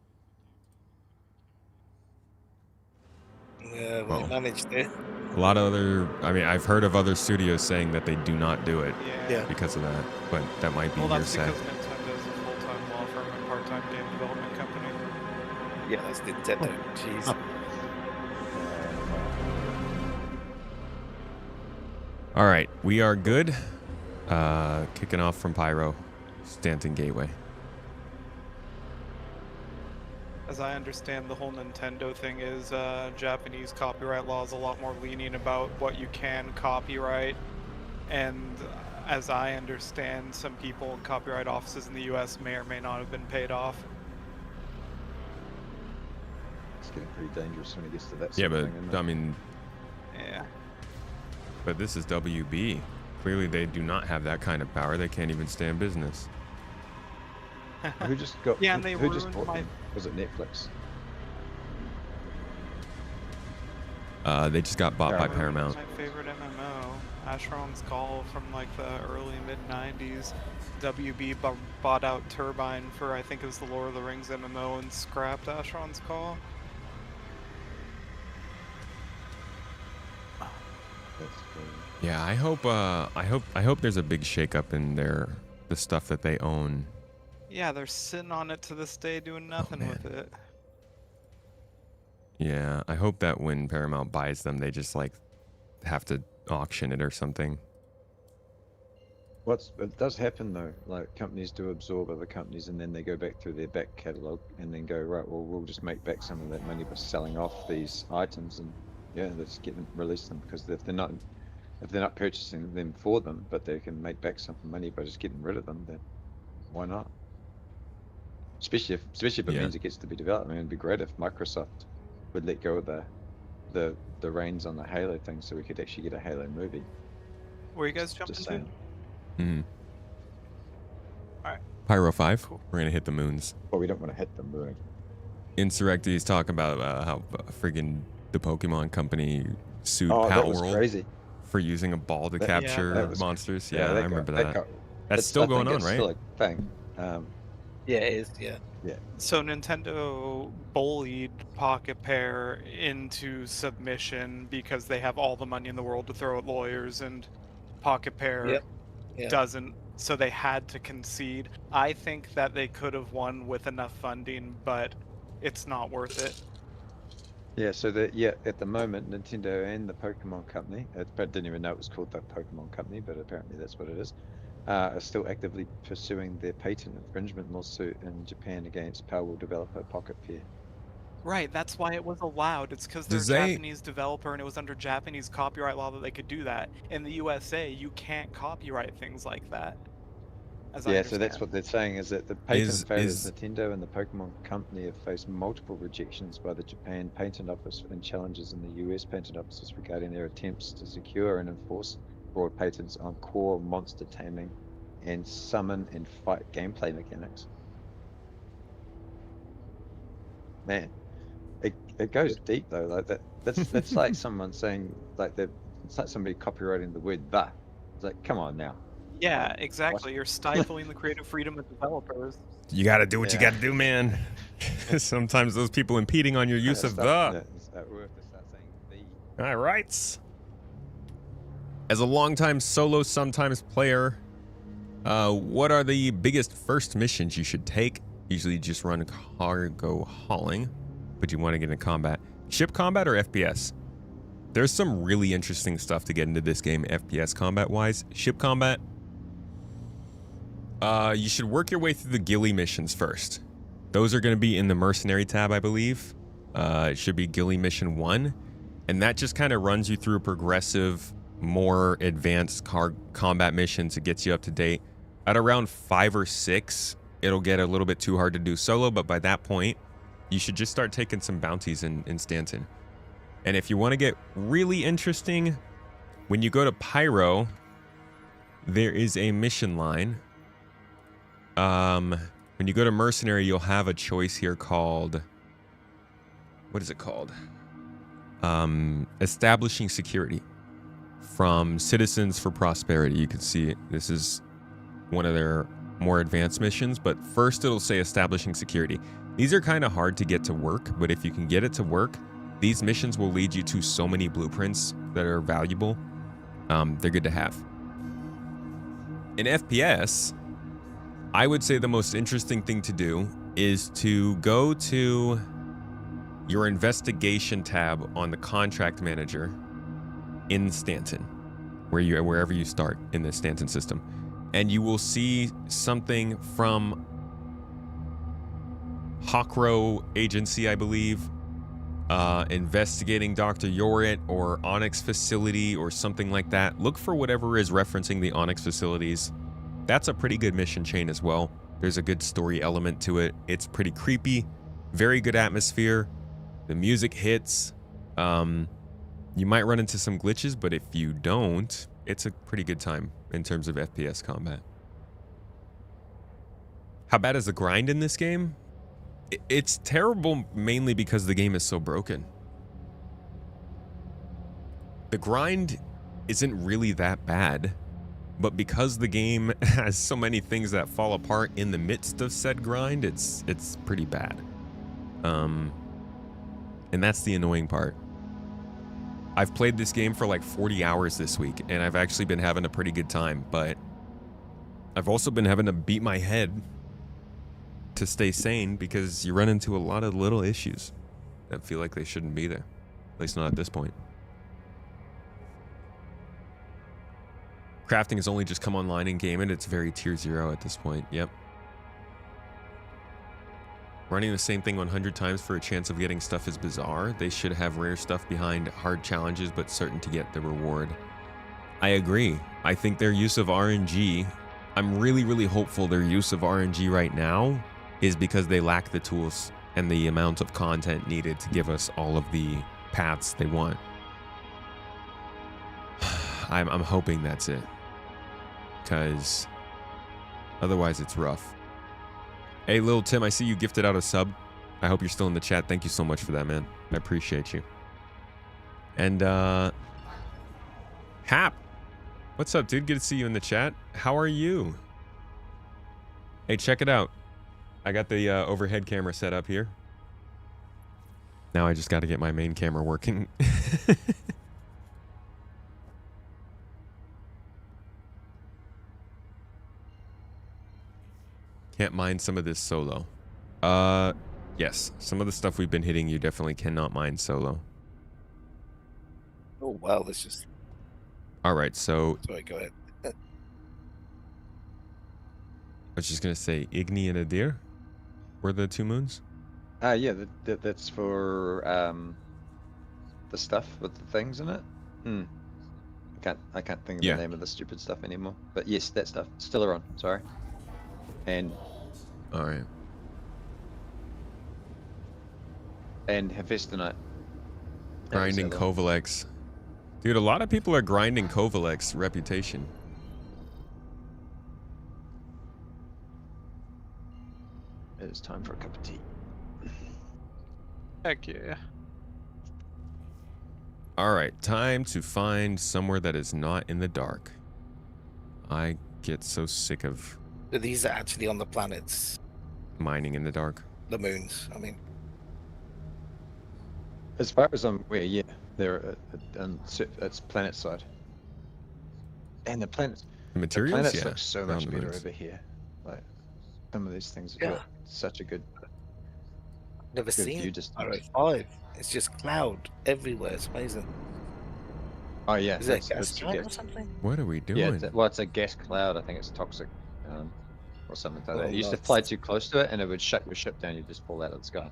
Q: Yeah,
A: Well,
Q: they managed it.
A: A lot of other... I mean, I've heard of other studios saying that they do not do it
Q: Yeah.
A: because of that, but that might be
O: Well, that's
A: hearsay.
O: because Nintendo's a full-time law firm and part-time game development company.
Q: Yeah, that's Nintendo. Jeez.
A: All right, we are good. Kicking off from Pyro, Stanton Gateway.
O: As I understand, the whole Nintendo thing is Japanese copyright law is a lot more lenient about what you can copyright. And as I understand, some people in copyright offices in the US may or may not have been paid off.
H: It's getting pretty dangerous when it gets to that
A: Yeah,
H: sort
A: but
H: of thing, isn't it?
A: I mean,
O: Yeah.
A: but this is WB. Clearly, they do not have that kind of power. They can't even stand business.
H: Who just got?
O: Yeah, and they
H: who just
O: ruined
H: bought
O: my-
H: them? Was it Netflix?
A: They just got bought by Paramount.
O: My favorite MMO, Asheron's Call from like the early mid-90s. WB bought out Turbine for, I think it was the Lord of the Rings MMO, and scrapped Asheron's Call.
H: That's crazy.
A: Yeah, I hope there's a big shakeup in the stuff that they own.
O: Yeah, they're sitting on it to this day doing nothing with it.
A: Yeah, I hope that when Paramount buys them, they just like have to auction it or something.
H: It does happen though. Like companies do absorb other companies, and then they go back through their back catalog and then go, right, well, we'll just make back some of that money by selling off these items, and Yeah, let's get them, release them, because if they're not purchasing them for them, but they can make back some money by just getting rid of them, then why not? Especially if it
A: Yeah.
H: means it gets to be developed. I mean, it'd be great if Microsoft would let go of the reins on the Halo thing, so we could actually get a Halo movie.
O: Where you guys jumping
H: Just
O: to?
H: saying.
A: Mm-hmm.
O: Alright.
A: Pyro 5. We're gonna hit the moons.
H: Well, we don't want to hit them, really.
A: Insurrecty's talking about how friggin' the Pokemon company sued
H: Oh, that
A: Pal
H: was
A: World
H: crazy.
A: for using a ball to
H: That
A: capture
H: was-
A: monsters.
H: yeah,
A: Yeah,
H: that
A: I remember
H: got-
A: that.
H: got-
A: That's
H: it's-
A: still
H: I think
A: going on,
H: it's
A: right?
H: Still a thing.
Q: Yeah, it is. Yeah.
H: Yeah.
O: So Nintendo bullied Pocket Pair into submission because they have all the money in the world to throw at lawyers, and Pocket Pair
Q: Yep. Yeah.
O: doesn't. So they had to concede. I think that they could have won with enough funding, but it's not worth it.
H: Yeah, so at the moment, Nintendo and the Pokemon Company, I didn't even know it was called the Pokemon Company, but apparently that's what it is, are still actively pursuing their patent infringement lawsuit in Japan against Power developer Pocket Pair.
O: Right, that's why it was allowed. It's because they're a
A: Does they-
O: Japanese developer and it was under Japanese copyright law that they could do that. In the USA, you can't copyright things like that. As I
H: Yeah, so
O: understand.
H: that's what they're saying, is that the patent
A: Is-
H: failures,
A: is-
H: Nintendo and the Pokemon Company have faced multiple rejections by the Japan Patent Office and challenges in the US Patent Offices regarding their attempts to secure and enforce broad patents on core monster taming and summon and fight gameplay mechanics. Man, it goes deep though. Like that's like someone saying it's like somebody copywriting the word "the." It's like, come on now.
O: Yeah, exactly. You're stifling the creative freedom of developers.
A: You gotta do what you
H: Yeah.
A: gotta do, man. Sometimes those people impeding on your use of the. All right. As a longtime solo, sometimes player, what are the biggest first missions you should take? Usually you just run cargo hauling, but you want to get into combat. Ship combat or FPS? There's some really interesting stuff to get into this game, FPS combat-wise. Ship combat, you should work your way through the ghillie missions first. Those are going to be in the mercenary tab, I believe. It should be ghillie mission 1. And that just kind of runs you through progressive, more advanced combat missions. It gets you up to date. At around 5 or 6, it'll get a little bit too hard to do solo, but by that point, you should just start taking some bounties in Stanton. And if you want to get really interesting, when you go to Pyro, there is a mission line. When you go to Mercenary, you'll have a choice here called... What is it called? Establishing security from Citizens for Prosperity. You can see it. This is one of their more advanced missions, but first it'll say establishing security. These are kind of hard to get to work, but if you can get it to work, these missions will lead you to so many blueprints that are valuable. They're good to have. In FPS, I would say the most interesting thing to do is to go to your investigation tab on the contract manager in Stanton, wherever you start in the Stanton system, and you will see something from Hawkrow Agency, I believe, investigating Dr. Yorit or Onyx facility or something like that. Look for whatever is referencing the Onyx facilities. That's a pretty good mission chain as well. There's a good story element to it. It's pretty creepy, very good atmosphere. The music hits. You might run into some glitches, but if you don't, it's a pretty good time in terms of FPS combat. How bad is the grind in this game? It's terrible mainly because the game is so broken. The grind isn't really that bad, but because the game has so many things that fall apart in the midst of said grind, it's pretty bad. And that's the annoying part. I've played this game for like 40 hours this week, and I've actually been having a pretty good time, but I've also been having to beat my head to stay sane because you run into a lot of little issues that feel like they shouldn't be there. At least not at this point. Crafting has only just come online in game, and it's very tier 0 at this point. Yep. Running the same thing 100 times for a chance of getting stuff is bizarre. They should have rare stuff behind hard challenges, but certain to get the reward. I agree. I think their use of RNG, I'm really, really hopeful their use of RNG right now is because they lack the tools and the amount of content needed to give us all of the paths they want. I'm hoping that's it. Because otherwise it's rough. Hey, Lil Tim, I see you gifted out a sub. I hope you're still in the chat. Thank you so much for that, man. I appreciate you. And, Hap. What's up, dude? Good to see you in the chat. How are you? Hey, check it out. I got the overhead camera set up here. Now I just got to get my main camera working. Can't mine some of this solo. Yes. Some of the stuff we've been hitting you definitely cannot mine solo.
Q: Oh, wow, this is...
A: All right, so...
Q: Sorry, go ahead.
A: I was just going to say, Igni and Adir were the two moons?
H: Yeah, that's for the stuff with the things in it. I can't think of the name of the stupid stuff anymore. But yes, that stuff. Stellaron, sorry. And
A: all right.
H: And Hephaestonite.
A: Grinding Kovalex. Dude, a lot of people are grinding Kovalex reputation.
H: It is time for a cup of tea.
O: Heck yeah.
A: All right, time to find somewhere that is not in the dark. I get so sick of...
Q: So these are actually on the planets.
A: Mining in the dark.
Q: The moons, I mean.
H: As far as I'm aware, yeah. They're it's planet side. And the planets...
A: The materials,
H: the planets
A: yeah.
H: look so much better
A: moons.
H: over here. Like, some of these things have got such a good...
Q: Never
H: good
Q: seen
H: view distance.
Q: RO5. It's just cloud everywhere. It's amazing.
H: Oh yeah,
Q: Is it a
H: that's
Q: gas cloud or something?
A: What are we doing?
H: Yeah, well, it's a gas cloud. I think it's toxic, or something like that.
Q: Oh,
H: You used to
Q: nuts.
H: fly too close to it, and it would shut your ship down. You'd just fall out of the sky.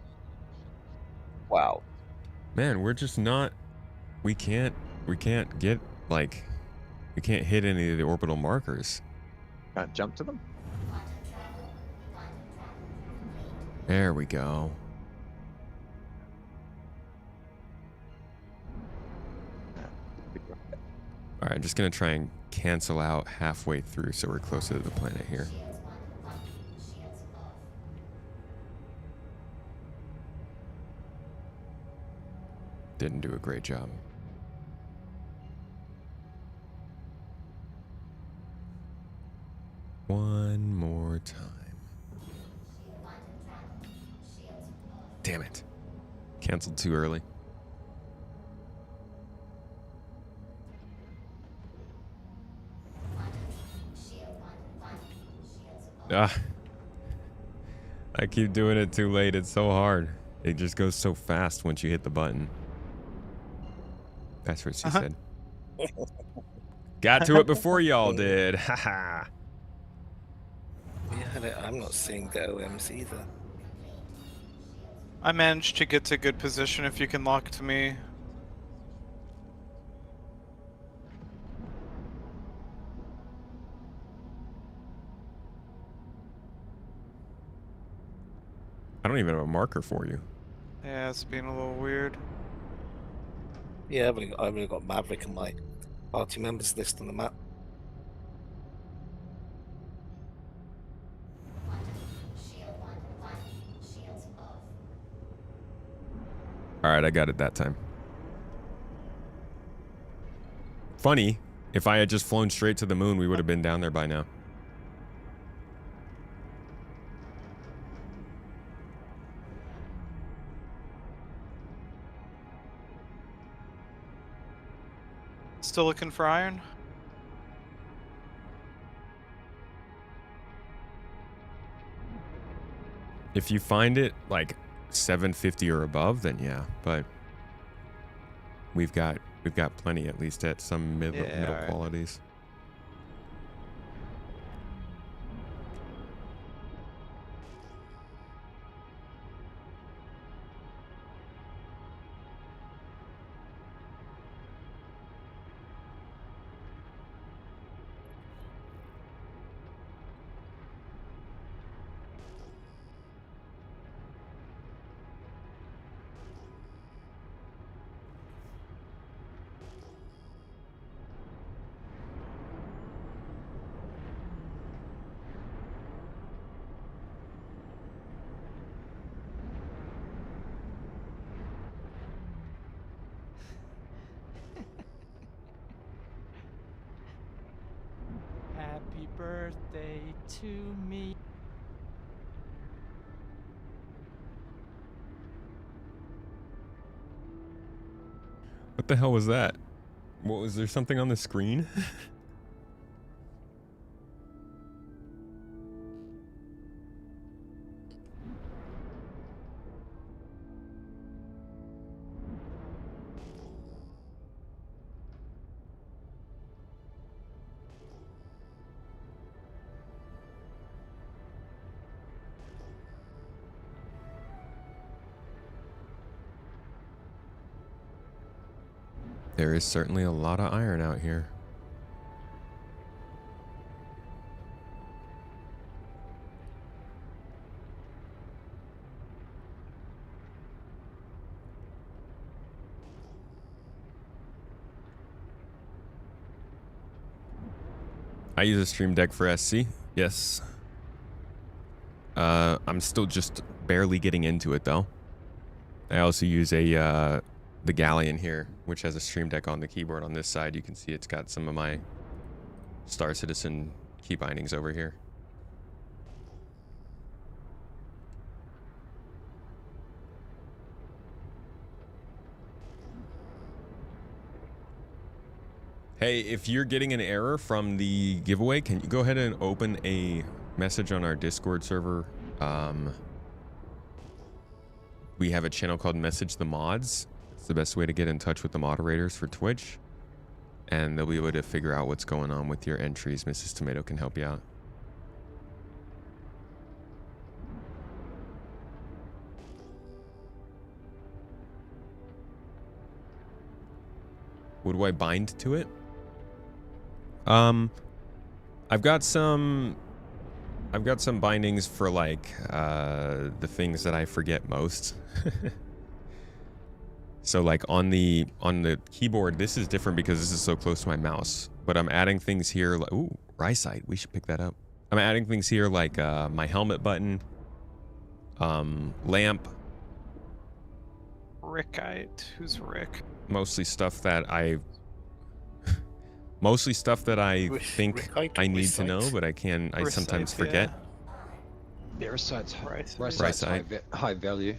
Q: Wow.
A: Man, we're just not... We can't get, like... We can't hit any of the orbital markers.
H: Can't jump to them?
A: There we go. All right, I'm just going to try and cancel out halfway through so we're closer to the planet here. Didn't do a great job. One more time. Damn it. Canceled too early. I keep doing it too late. It's so hard. It just goes so fast once you hit the button. That's what she said. Got to it before y'all did. Haha.
Q: Yeah, I'm not seeing the OMs either.
O: I managed to get to good position if you can lock to me.
A: I don't even have a marker for you.
O: Yeah, it's being a little weird.
Q: Yeah, I've only got Maverick on my party members list on the map.
A: All right, I got it that time. Funny, if I had just flown straight to the moon, we would have been down there by now.
O: Still looking for iron?
A: If you find it like 750 or above, then yeah, but we've got plenty, at least at some middle
O: alright.
A: qualities.
F: birthday to me.
A: What the hell was that? What was there something on the screen? There is certainly a lot of iron out here. I use a Stream Deck for SC. Yes. I'm still just barely getting into it though. I also use a the Galleon here, which has a Stream Deck on the keyboard on this side. You can see it's got some of my Star Citizen key bindings over here. Hey, if you're getting an error from the giveaway, can you go ahead and open a message on our Discord server? We have a channel called Message the Mods. It's the best way to get in touch with the moderators for Twitch. And they'll be able to figure out what's going on with your entries. Mrs. Tomato can help you out. What do I bind to it? I've got some bindings for like the things that I forget most. So like on the keyboard, this is different because this is so close to my mouse. But I'm adding things here like, ooh, Rysite, we should pick that up. I'm adding things here like my helmet button, lamp.
O: Rickite, who's Rick?
A: Mostly stuff that I think I need to know, but I sometimes forget.
H: Yeah, Rysite's
A: Rysite.
H: high value.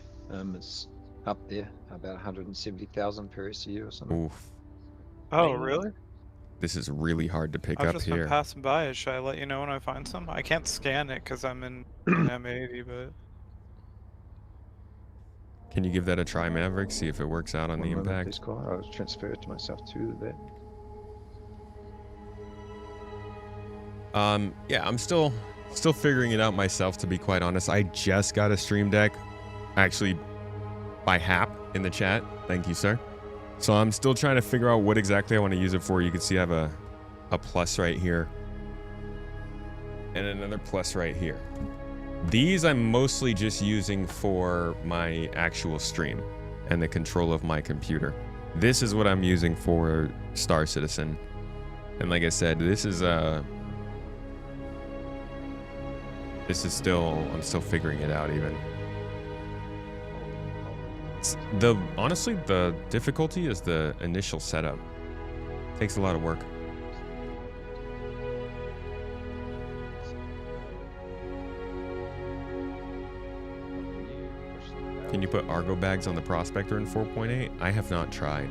H: It's up there, about 170,000 per SCU or something.
A: Oof.
O: Oh, really?
A: This is really hard to pick
O: I've
A: up
O: just
A: here.
O: been passing by it. Should I let you know when I find some? I can't scan it because I'm in an M80, but...
A: Can you give that a try, Maverick? See if it works out on the impact.
H: Please, Connor. I'll transfer it to myself too there.
A: Yeah, I'm still figuring it out myself, to be quite honest. I just got a Stream Deck, actually, by Hap in the chat. Thank you, sir. So I'm still trying to figure out what exactly I want to use it for. You can see I have a plus right here. And another plus right here. These I'm mostly just using for my actual stream and the control of my computer. This is what I'm using for Star Citizen. And like I said, I'm still figuring it out even. Honestly, the difficulty is the initial setup. It takes a lot of work. Can you put Argo bags on the Prospector in 4.8? I have not tried.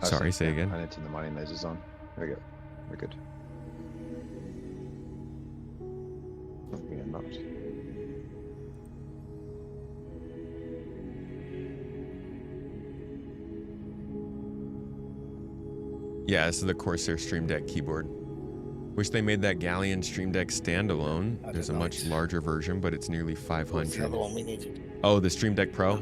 A: Sorry, say again.
H: I need to turn the mining lasers on. There we go. We're good. We are not.
A: Yeah, this is the Corsair Stream Deck keyboard. Wish they made that Galleon Stream Deck standalone. There's a much larger version, but it's nearly 500.
Q: What's the other one we needed?
A: Oh, the Stream Deck Pro?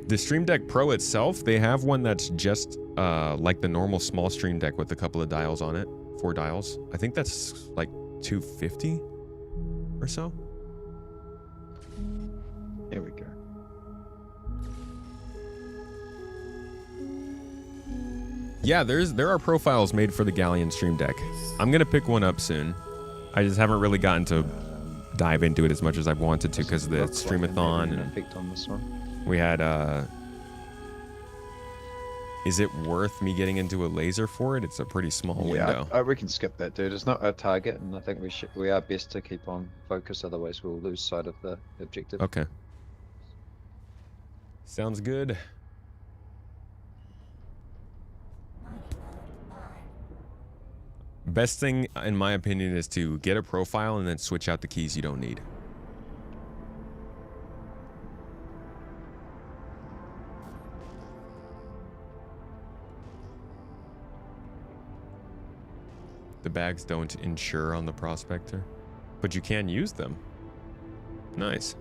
A: The Stream Deck Pro itself, they have one that's just like the normal small Stream Deck with a couple of dials on it. 4 dials. I think that's like $250 or so.
H: Here we go.
A: Yeah, there are profiles made for the Galleon Stream Deck. I'm gonna pick one up soon. I just haven't really gotten to dive into it as much as I've wanted to because of the streamathon. And
H: picked on this one.
A: we had Is it worth me getting into a laser for it? It's a pretty small window.
H: We can skip that, dude. It's not our target, and I think we are best to keep on focus. Otherwise, we'll lose sight of the objective.
A: Okay. Sounds good. Best thing, in my opinion, is to get a profile and then switch out the keys you don't need. The bags don't insure on the prospector, but you can use them. Nice.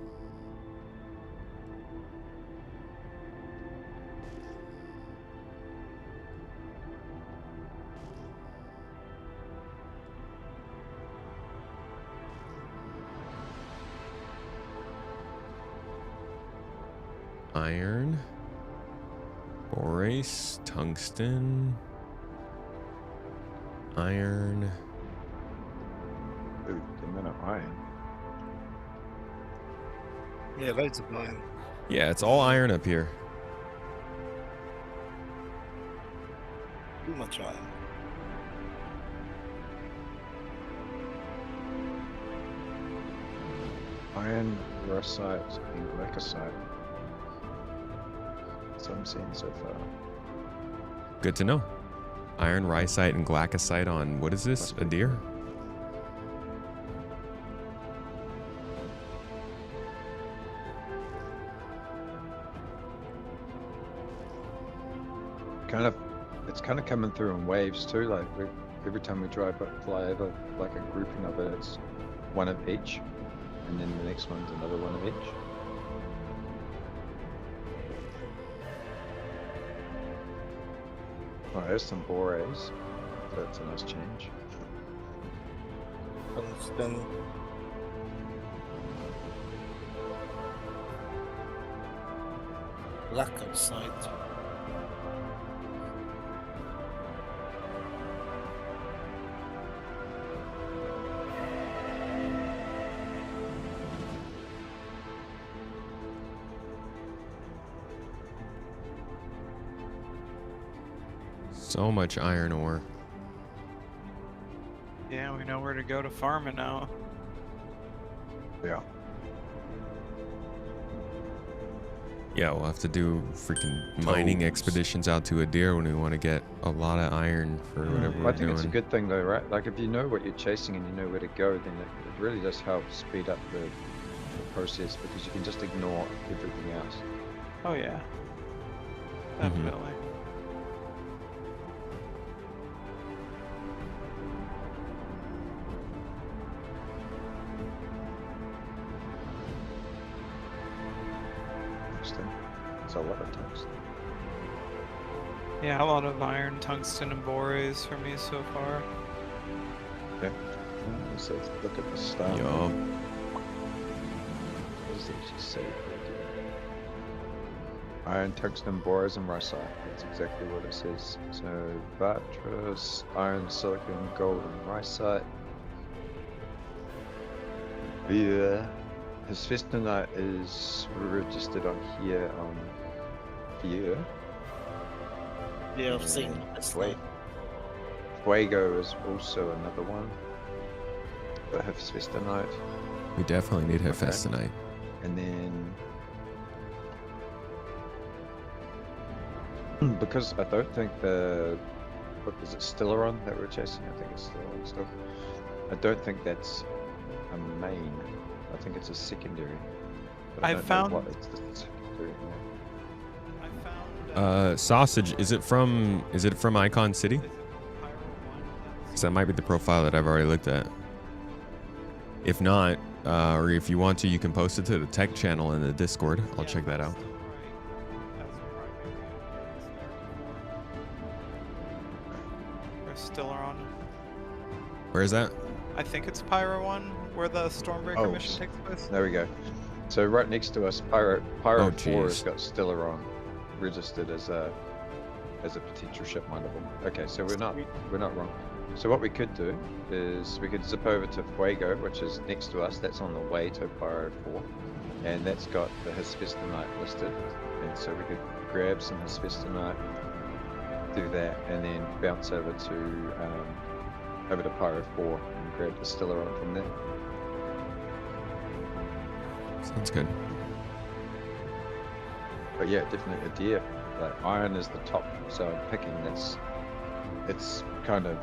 A: Iron, borace, tungsten, iron.
H: Ooh, the amount of iron.
Q: Yeah, loads of iron.
A: Yeah, it's all iron up here.
Q: Too much iron.
H: Iron, rosite, and glaucosite. That's what I'm seeing so far.
A: Good to know. Iron, rhyosite, and glaucosite on, what is this? A deer?
H: It's kind of coming through in waves too. Like every time we fly over, like a grouping of it, it's one of each, and then the next one's another one of each. Oh, there's some borates. That's a nice change.
Q: Tungsten. Glaucosite.
A: So much iron ore.
O: Yeah, we know where to go to farm it now.
H: Yeah.
A: Yeah, we'll have to do freaking mining expeditions out to a deer when we want to get a lot of iron for whatever we're
H: I think
A: doing.
H: it's a good thing though, right? Like if you know what you're chasing and you know where to go, then it really does help speed up the process because you can just ignore everything else.
O: Oh yeah. Definitely.
H: It's a lot of tungsten.
O: Yeah, a lot of iron, tungsten, and borates for me so far.
H: Yeah. So let's look at the stuff.
A: Yup.
H: What does it actually say? Iron, tungsten, borates, and rhyosite. That's exactly what it says. So Vatros, iron, silicon, gold, and rhyosite. The Hespestonite is registered on here on Fear.
Q: Yeah, I've seen this way.
H: Fuego is also another one. The Hespestonite.
A: We definitely need Hephaestonite.
H: And then because I don't think what is it, Stellaron that we're chasing? I think it's Stellaron still. I don't think that's a main. I think it's a secondary. But I don't know what it's the secondary.
A: Sausage, is it from Icon City? Because that might be the profile that I've already looked at. If not, or if you want to, you can post it to the tech channel in the Discord. I'll check that out.
O: Or Stellaron.
A: Where is that?
O: I think it's Pyro 1, where the Stormbreaker mission takes place.
H: There we go. So right next to us, Pyro 4
A: geez.
H: has got Stellaron registered as a potential ship mineable. Okay, so we're not wrong. So what we could do is we could zip over to Fuego, which is next to us. That's on the way to Pyro 4, and that's got the Hespestonite listed. And so we could grab some Hespestonite do that, and then bounce over to Pyro 4 and grab the Stiller on from there.
A: Sounds good.
H: But yeah, definitely a deer. Like iron is the top, so I'm picking this. It's kind of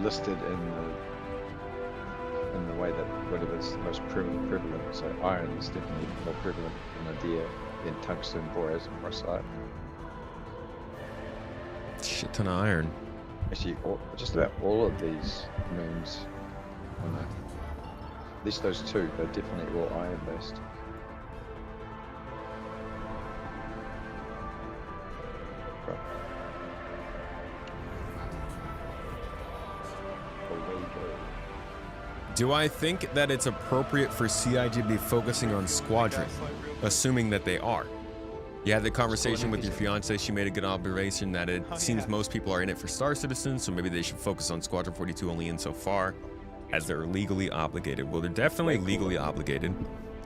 H: listed in the way that whatever's the most prevalent. So iron is definitely more prevalent in a deer than tungsten, boraz, and brushlight.
A: Shit ton of iron.
H: Actually, just about all of these moons, at least those two, they're definitely all iron based.
A: Do I think that it's appropriate for CIG to be focusing on Squadron, assuming that they are? You had the conversation with your fiance. She made a good observation that it seems most people are in it for Star Citizen, so maybe they should focus on Squadron 42 only insofar as they're legally obligated. Well, they're definitely legally obligated.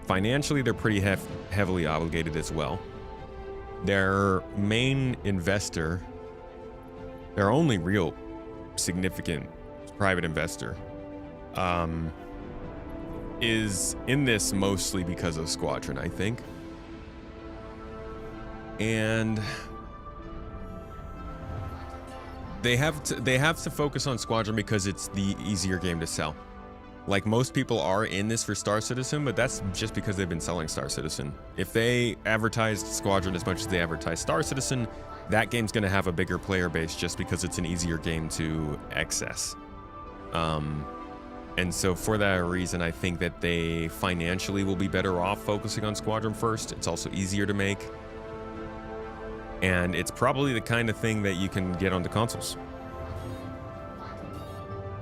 A: Financially, they're pretty heavily obligated as well. Their main investor, their only real significant private investor, is in this mostly because of Squadron, I think. And they have to focus on Squadron because it's the easier game to sell. Like, most people are in this for Star Citizen, but that's just because they've been selling Star Citizen. If they advertised Squadron as much as they advertise Star Citizen, that game's going to have a bigger player base just because it's an easier game to access. And so for that reason, I think that they financially will be better off focusing on Squadron first. It's also easier to make. And it's probably the kind of thing that you can get onto consoles.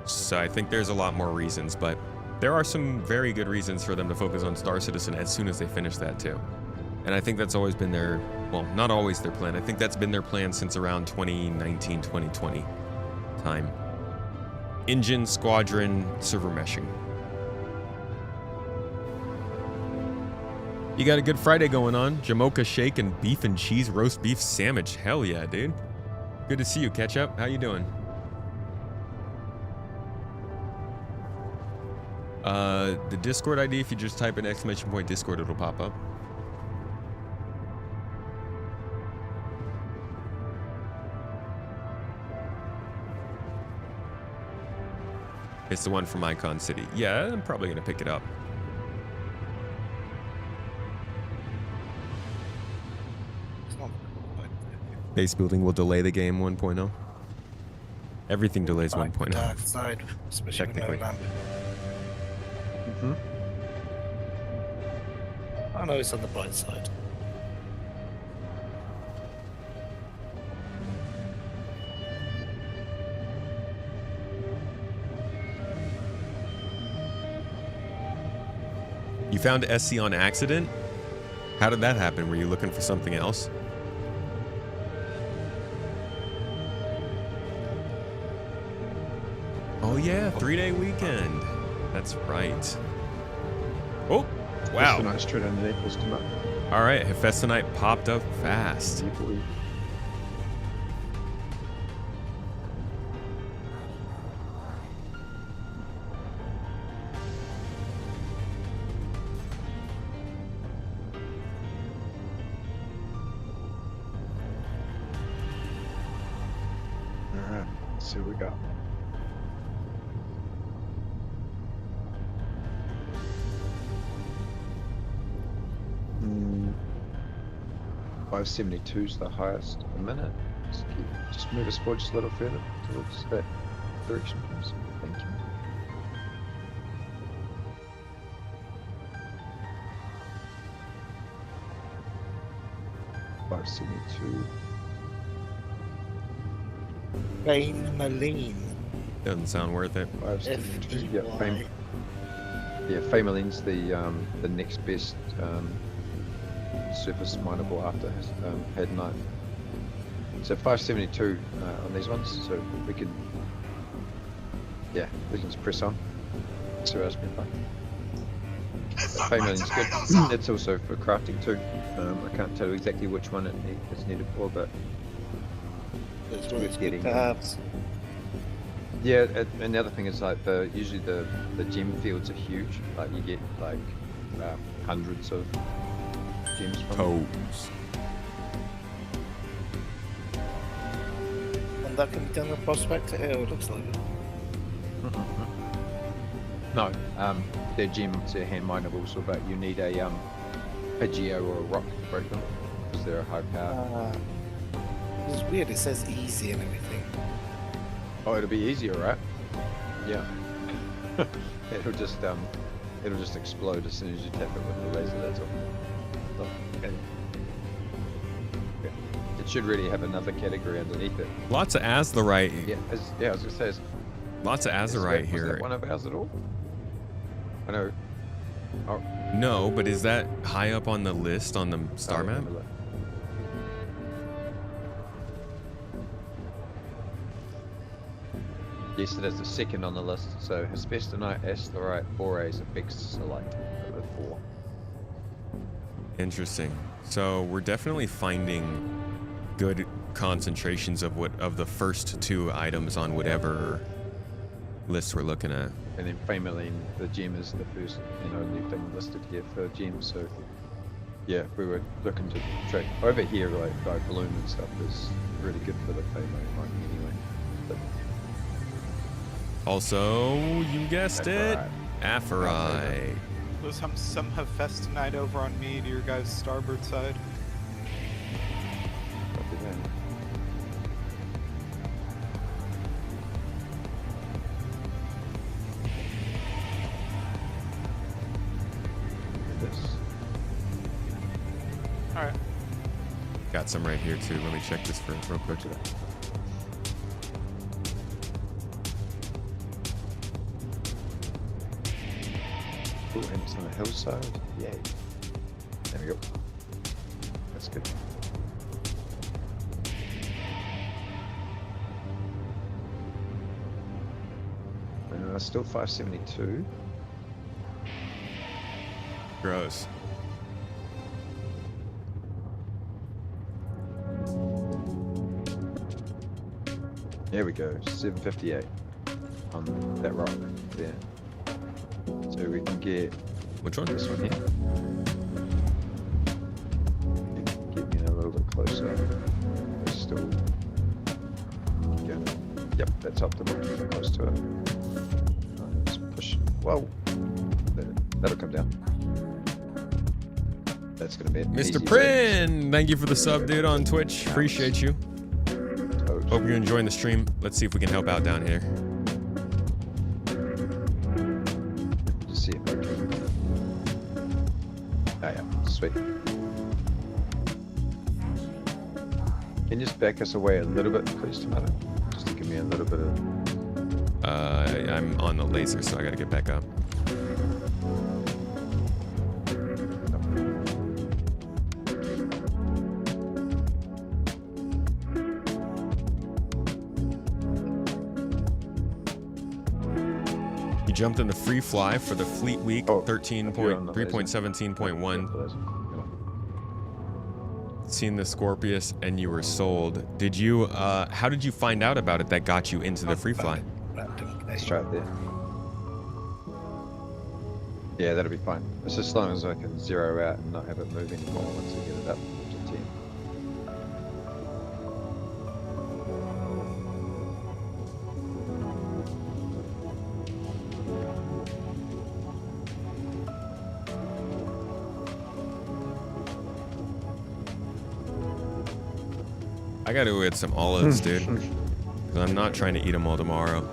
A: So I think there's a lot more reasons, but there are some very good reasons for them to focus on Star Citizen as soon as they finish that too. And I think that's always been their, well, not always their plan. I think that's been their plan since around 2019, 2020 time. Engine, Squadron, server meshing. You got a good Friday going on. Jamocha shake and beef and cheese roast beef sandwich. Hell yeah, dude. Good to see you, Ketchup. How you doing? The Discord ID, if you just type in ! Discord, it'll pop up. It's the one from Icon City. Yeah, I'm probably gonna pick it up. Base building will delay the game 1.0. Everything delays 1.0.
Q: Dark side, especially with no
A: Technically.
Q: lamp. I know it's on the bright side.
A: You found SC on accident? How did that happen? Were you looking for something else? Oh yeah, 3-day weekend. That's right. Oh, wow.
H: Hephaestonite straight underneath was come up.
A: All right, Hephaestonite popped up fast.
H: Alright, let's see what we got. Mm, 572 is the highest a minute. Just move us forward just a little further towards that direction, please. Thank you.
Q: Famaline.
A: Doesn't sound worth it.
H: 572. Yeah, Famaline's the next best surface mineable after Head 9. So 572 on these ones, so we can, yeah, we can just press on. So that's been fun. Famaline's good. It's also for crafting too. I can't tell you exactly which one it's needed for, but
Q: That's what it's
H: getting.
Q: good to have.
H: Yeah, and the other thing is like usually the gem fields are huge. Like you get like hundreds of gems from
A: Toes.
Q: And that can be done in Prospector. Oh, it looks like it.
H: No, they're gems, they're hand minables, but you need a geo or a rock to break them because they're a high power.
Q: It's weird. It says easy and everything.
H: Oh, it'll be easier, right? Yeah. it'll just explode as soon as you tap it with the laser. That's all. Okay. Yeah. It should really have another category underneath it.
A: Lots of azurite.
H: Yeah, I was gonna say.
A: Lots of azurite here.
H: Was that one of ours at all? I know. Oh.
A: No, but is that high up on the list on the star map?
H: Yes, it is the second on the list. So Hespestonite, Azurite, Borax, and Bixolite are the 4.
A: Interesting. So we're definitely finding good concentrations of the first 2 items on whatever list we're looking at.
H: And then Fameline, the gem is the first and only thing listed here for gems. So yeah, we were looking to track over here, like by bloom and stuff is really good for the Fameline mining anyway. But
A: also, you guessed it, Aphorite.
O: There's some have Festinite over on me to your guys' starboard side. Alright.
A: Got some right here too. Let me check this for real quick.
H: Ooh, and it's on a hillside. Yay. There we go. That's good. Still 572.
A: Gross.
H: There we go. 758 on that rock there. So we can get
A: which one?
H: This one here. Get me a little bit closer. We're still. Yeah. Yep, that's optimal. Close to it. Let's push. Whoa. That'll come down. That's gonna be an easy
A: Mr. Prin, thank you for the sub, dude, on Twitch. Appreciate you. Hope you're enjoying the stream. Let's see if we can help out down here.
H: Just see if I can. Oh yeah, sweet. Can you just back us away a little bit, please, Tomato? Just to give me a little bit of.
A: I'm on the laser, so I gotta get back up. You jumped in the free fly for the Fleet Week 3.17.1. Seen the Scorpius and you were sold. Did you, how did you find out about it that got you into the free fly?
H: Let's try it there. Yeah, that'll be fine. It's just as long as I can zero out and not have it move anymore once I get it up to 10.
A: I gotta go get some olives, dude. 'Cause I'm not trying to eat them all tomorrow.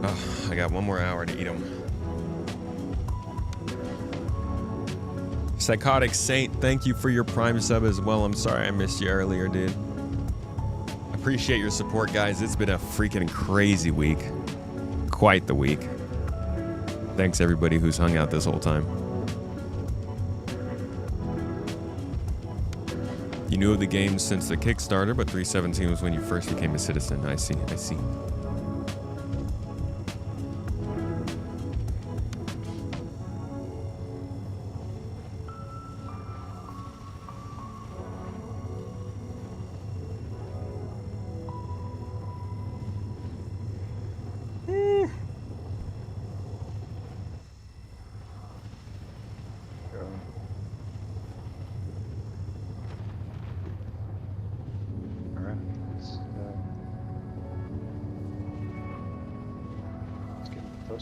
A: Oh, I got 1 more hour to eat them. Psychotic Saint, thank you for your Prime sub as well. I'm sorry I missed you earlier, dude. Appreciate your support, guys. It's been a freaking crazy week. Quite the week. Thanks everybody who's hung out this whole time. You knew of the game since the Kickstarter, but 3.17 was when you first became a citizen. I see, I see.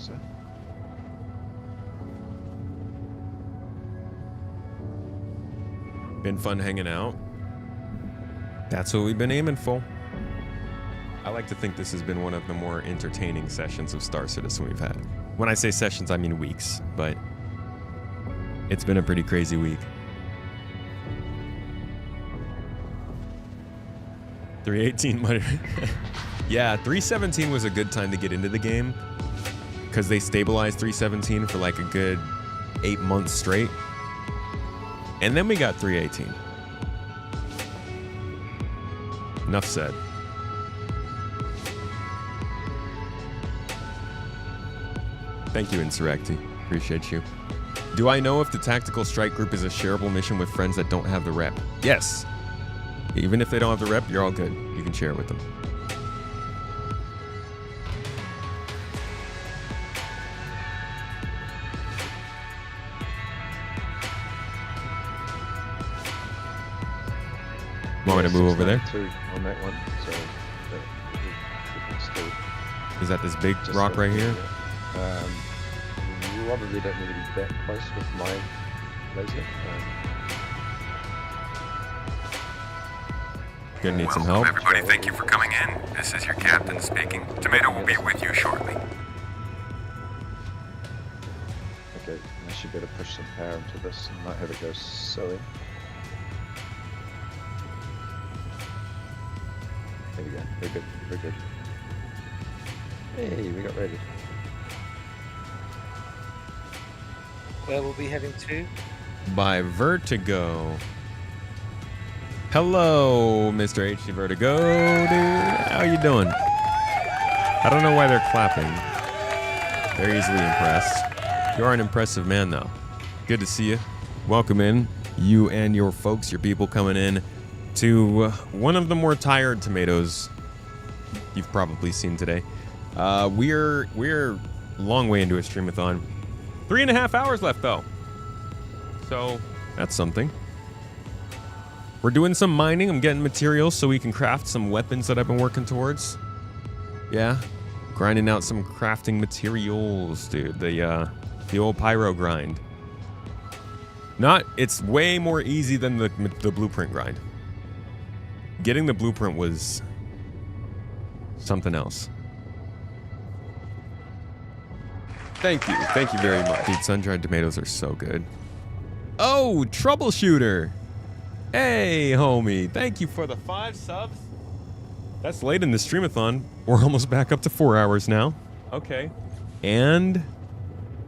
H: sir.
A: Been fun hanging out. That's what we've been aiming for. I like to think this has been one of the more entertaining sessions of Star Citizen we've had. When I say sessions, I mean weeks, but it's been a pretty crazy week. 318 might. Yeah, 317 was a good time to get into the game because they stabilized 317 for like a good 8 months straight. And then we got 318. Enough said. Thank you, Insurrecti. Appreciate you. Do I know if the Tactical Strike Group is a shareable mission with friends that don't have the rep? Yes. Even if they don't have the rep, you're all good. You can share it with them. Want me to move over there?
H: On that one, so we can still
A: Is that this big rock right here?
H: You probably don't need to be that close with my laser.
A: Gonna need some help.
M: Everybody, thank you for coming in. This is your captain speaking. Tomato will be with you shortly.
H: Okay, I should be able to push some power into this and not have it go silly. There we go. We're good. We're good. Hey, we got ready.
Q: Where we'll be heading to?
A: By Vertigo. Hello, Mr. HC Vertigo, dude. How you doing? I don't know why they're clapping. They're easily impressed. You are an impressive man, though. Good to see you. Welcome in, you and your folks, your people coming in to one of the more tired tomatoes you've probably seen today. We're a long way into a streamathon. 3.5 hours left, though. So that's something. We're doing some mining. I'm getting materials so we can craft some weapons that I've been working towards. Yeah, grinding out some crafting materials, dude. The old pyro grind. It's way more easy than the blueprint grind. Getting the blueprint was something else. Thank you very much. Dude, sun-dried tomatoes are so good. Oh, troubleshooter. Hey, homie. Thank you for the 5 subs. That's late in the streamathon. We're almost back up to 4 hours now. Okay. And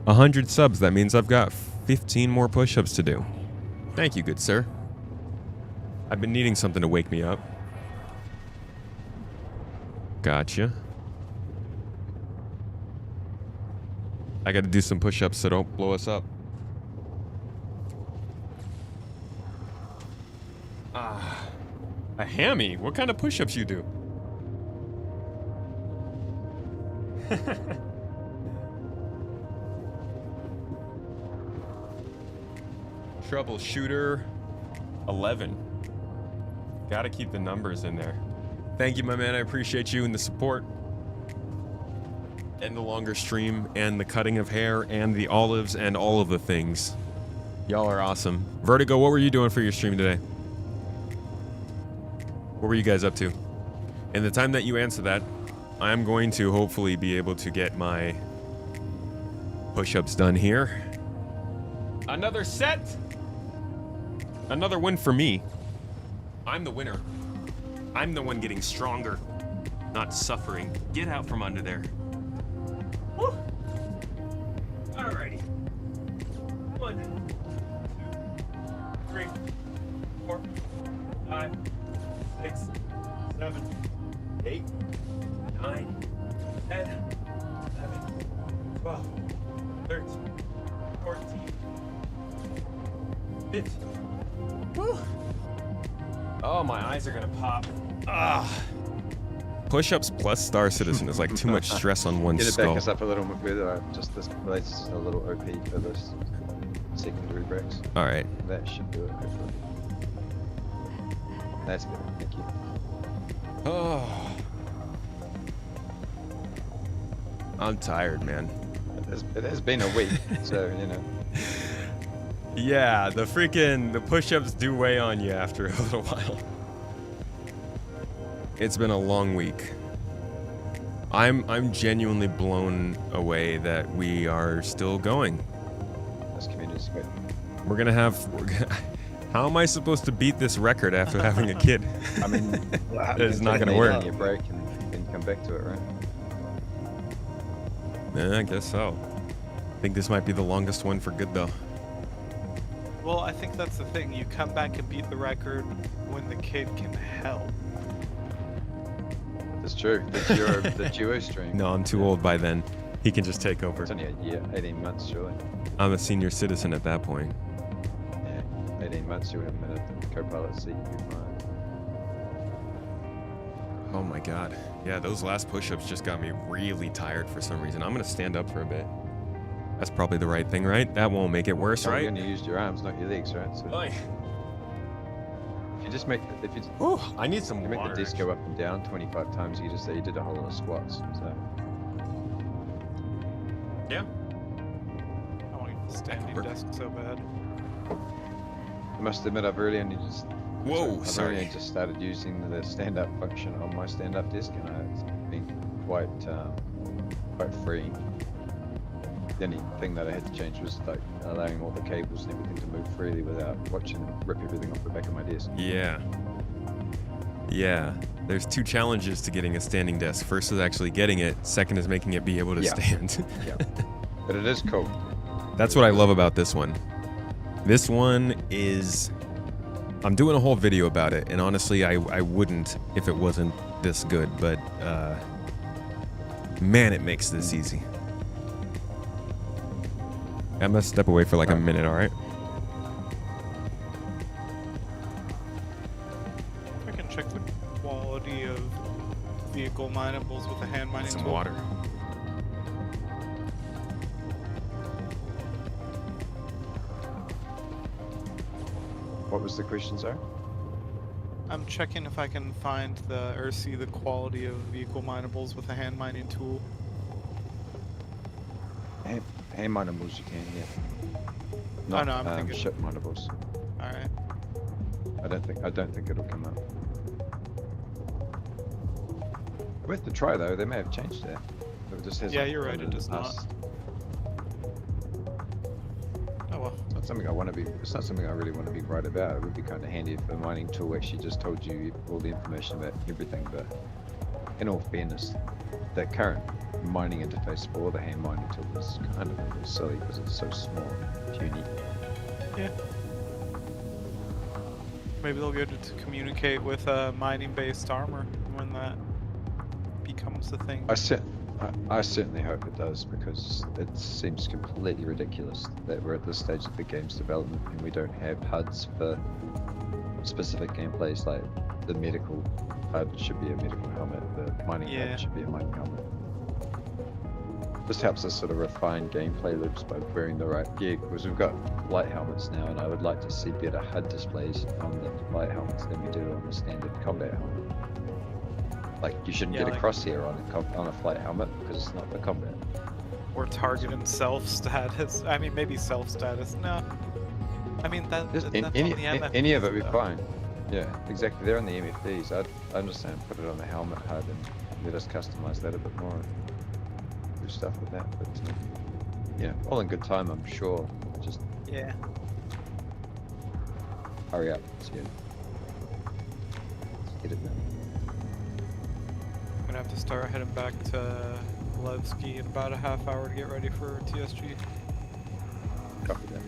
A: 100 subs. That means I've got 15 more push-ups to do. Thank you, good sir. I've been needing something to wake me up. Gotcha. I gotta do some push-ups so don't blow us up. A hammy? What kind of push-ups you do? Troubleshooter 11. Gotta keep the numbers in there. Thank you, my man. I appreciate you and the support. And the longer stream, and the cutting of hair, and the olives, and all of the things. Y'all are awesome. Vertigo, what were you doing for your stream today? What were you guys up to? In the time that you answer that, I'm going to hopefully be able to get my push-ups done here. Another set! Another win for me. I'm the winner. I'm the one getting stronger, not suffering. Get out from under there. Woo! Alrighty. 1, 2, 3, 4, 5, 6, 7, 8, 9, 10, 11, 12, 13, 14, 15. Woo! Oh, my eyes are gonna pop. Push-ups plus Star Citizen is like too much stress on one
H: Get it
A: skull.
H: back us up a little bit. Just this place a little OP for this secondary bricks.
A: All right.
H: That should do it. Hopefully. That's good. Thank you.
A: Oh, I'm tired, man.
H: It has been a week, so you know.
A: Yeah, the push-ups do weigh on you after a little while. It's been a long week. I'm genuinely blown away that we are still going.
H: This community's great.
A: We're gonna how am I supposed to beat this record after having a kid?
H: I mean,
A: it's not gonna work.
H: You break and come back to it, right?
A: Yeah, I guess so. I think this might be the longest one for good though.
O: Well, I think that's the thing. You come back and beat the record when the kid can help.
H: That's true. The duo stream.
A: No, I'm too old by then. He can just take over.
H: It's only a year, 18 months, surely.
A: I'm a senior citizen at that point.
H: Yeah, 18 months, you'll have him in a co-pilot seat. You'll be fine.
A: Oh my god. Yeah, those last push-ups just got me really tired for some reason. I'm gonna stand up for a bit. That's probably the right thing, right? That won't make it worse, right?
H: You're gonna use your arms, not your legs, right? So
A: Oy.
H: if you just make,
A: I need some
H: you make
A: water.
H: the disc go up and down 25 times, you just say you did a whole lot of squats. So
A: yeah.
O: I want the standing desk so bad.
H: I must admit, I've really only just I've only just started using the stand-up function on my stand-up desk, and it's been quite freeing. The only thing that I had to change was like allowing all the cables and everything to move freely without watching them rip everything off the back of my desk.
A: Yeah. Yeah. There's two challenges to getting a standing desk. First is actually getting it. Second is making it be able to stand.
H: Yeah. But it is cool.
A: That's what I love about this one. This one is... I'm doing a whole video about it, and honestly, I wouldn't if it wasn't this good, but man, it makes this easy. I'm gonna step away for like a minute, alright?
O: I can check the quality of vehicle minables with a hand mining
A: Some
O: tool.
A: water.
H: What was the question, sir?
O: I'm checking if I can find or see the quality of vehicle minables with a hand mining tool.
H: Hand minables you can, yeah. Not,
O: no, I'm thinking
H: ship minables.
O: Alright.
H: I don't think it'll come up. Worth the try though. They may have changed that. It just hasn't.
O: Yeah, you're right. It does not. Oh well.
H: It's not something I want to be. It's not something I really want to be right about. It would be kind of handy if the mining tool actually just told you all the information about everything. But in all fairness, the current mining interface for the hand mining tool is kind of a little silly because it's so small and puny.
O: Yeah. Maybe they'll be able to communicate with mining-based armor when that becomes the thing.
H: I certainly hope it does, because it seems completely ridiculous that we're at this stage of the game's development and we don't have HUDs for specific gameplays. Like the medical HUD should be a medical helmet, the mining HUD should be a mining helmet. This helps us sort of refine gameplay loops by wearing the right gear, because we've got light helmets now, and I would like to see better HUD displays on the light helmets than we do on the standard combat helmet. Like, you shouldn't get a crosshair on a flight helmet because it's not for combat.
O: Or target and self status. I mean, maybe self status. No. I mean, that's on the MFDs.
H: Any of it would be fine. Yeah, exactly. They're on the MFDs. I'd understand put it on the helmet HUD and let us customize that a bit more. Do stuff with that. But, yeah, all in good time, I'm sure. Just hurry up. Let's get it done.
O: I'm gonna have to start heading back to Levski in about a half hour to get ready for TSG.
H: Copy that.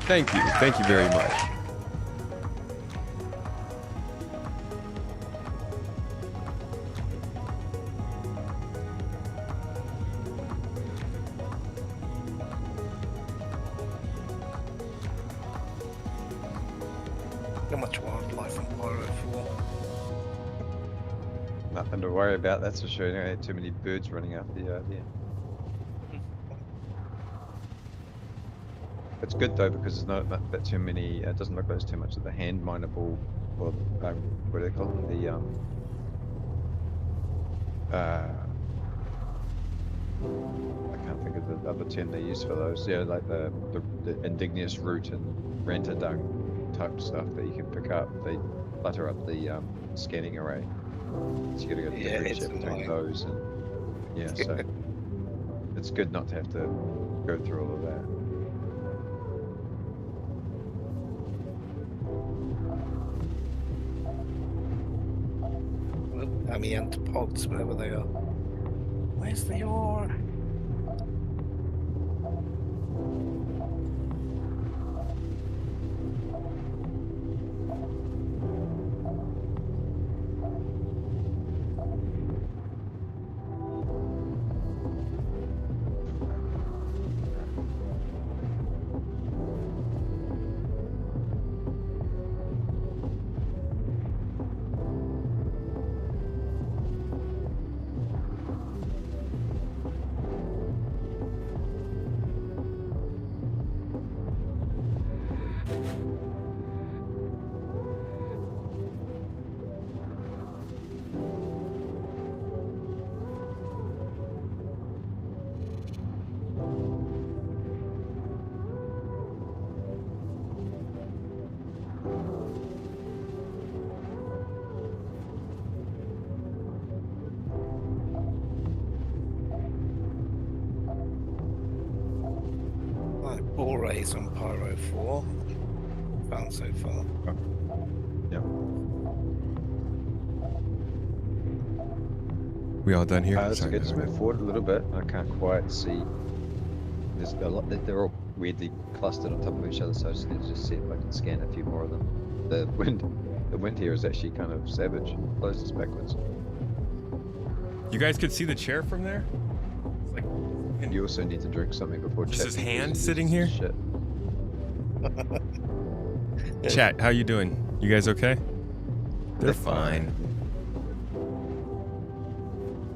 A: Thank you very much.
Q: How much wildlife and pyro for?
H: Nothing to worry about, that's for sure. I had too many birds running after you out there. It's good though because there's not that too many. It doesn't look like there's too much of the hand mineable, or what do they call them? I can't think of the other term they use for those. Yeah, like the indigenous root and rantadung type stuff that you can pick up. They clutter up the scanning array. So you got to go differentiate between those, and yeah, so it's good not to have to go through all of that.
Q: Amiantopods, wherever they are. Where's the ore? Borays on Pyro 4. Found so far.
H: Yep.
A: We all done here?
H: Let's just move forward a little bit. I can't quite see. There's a lot. They're all weirdly clustered on top of each other, so I just need to just see if I can scan a few more of them. The wind here is actually kind of savage. It blows us backwards.
A: You guys could see the chair from there?
H: You also need to drink something before chat.
A: Is his hand sitting here?
H: Shit.
A: Chat, how you doing? You guys okay? They're fine.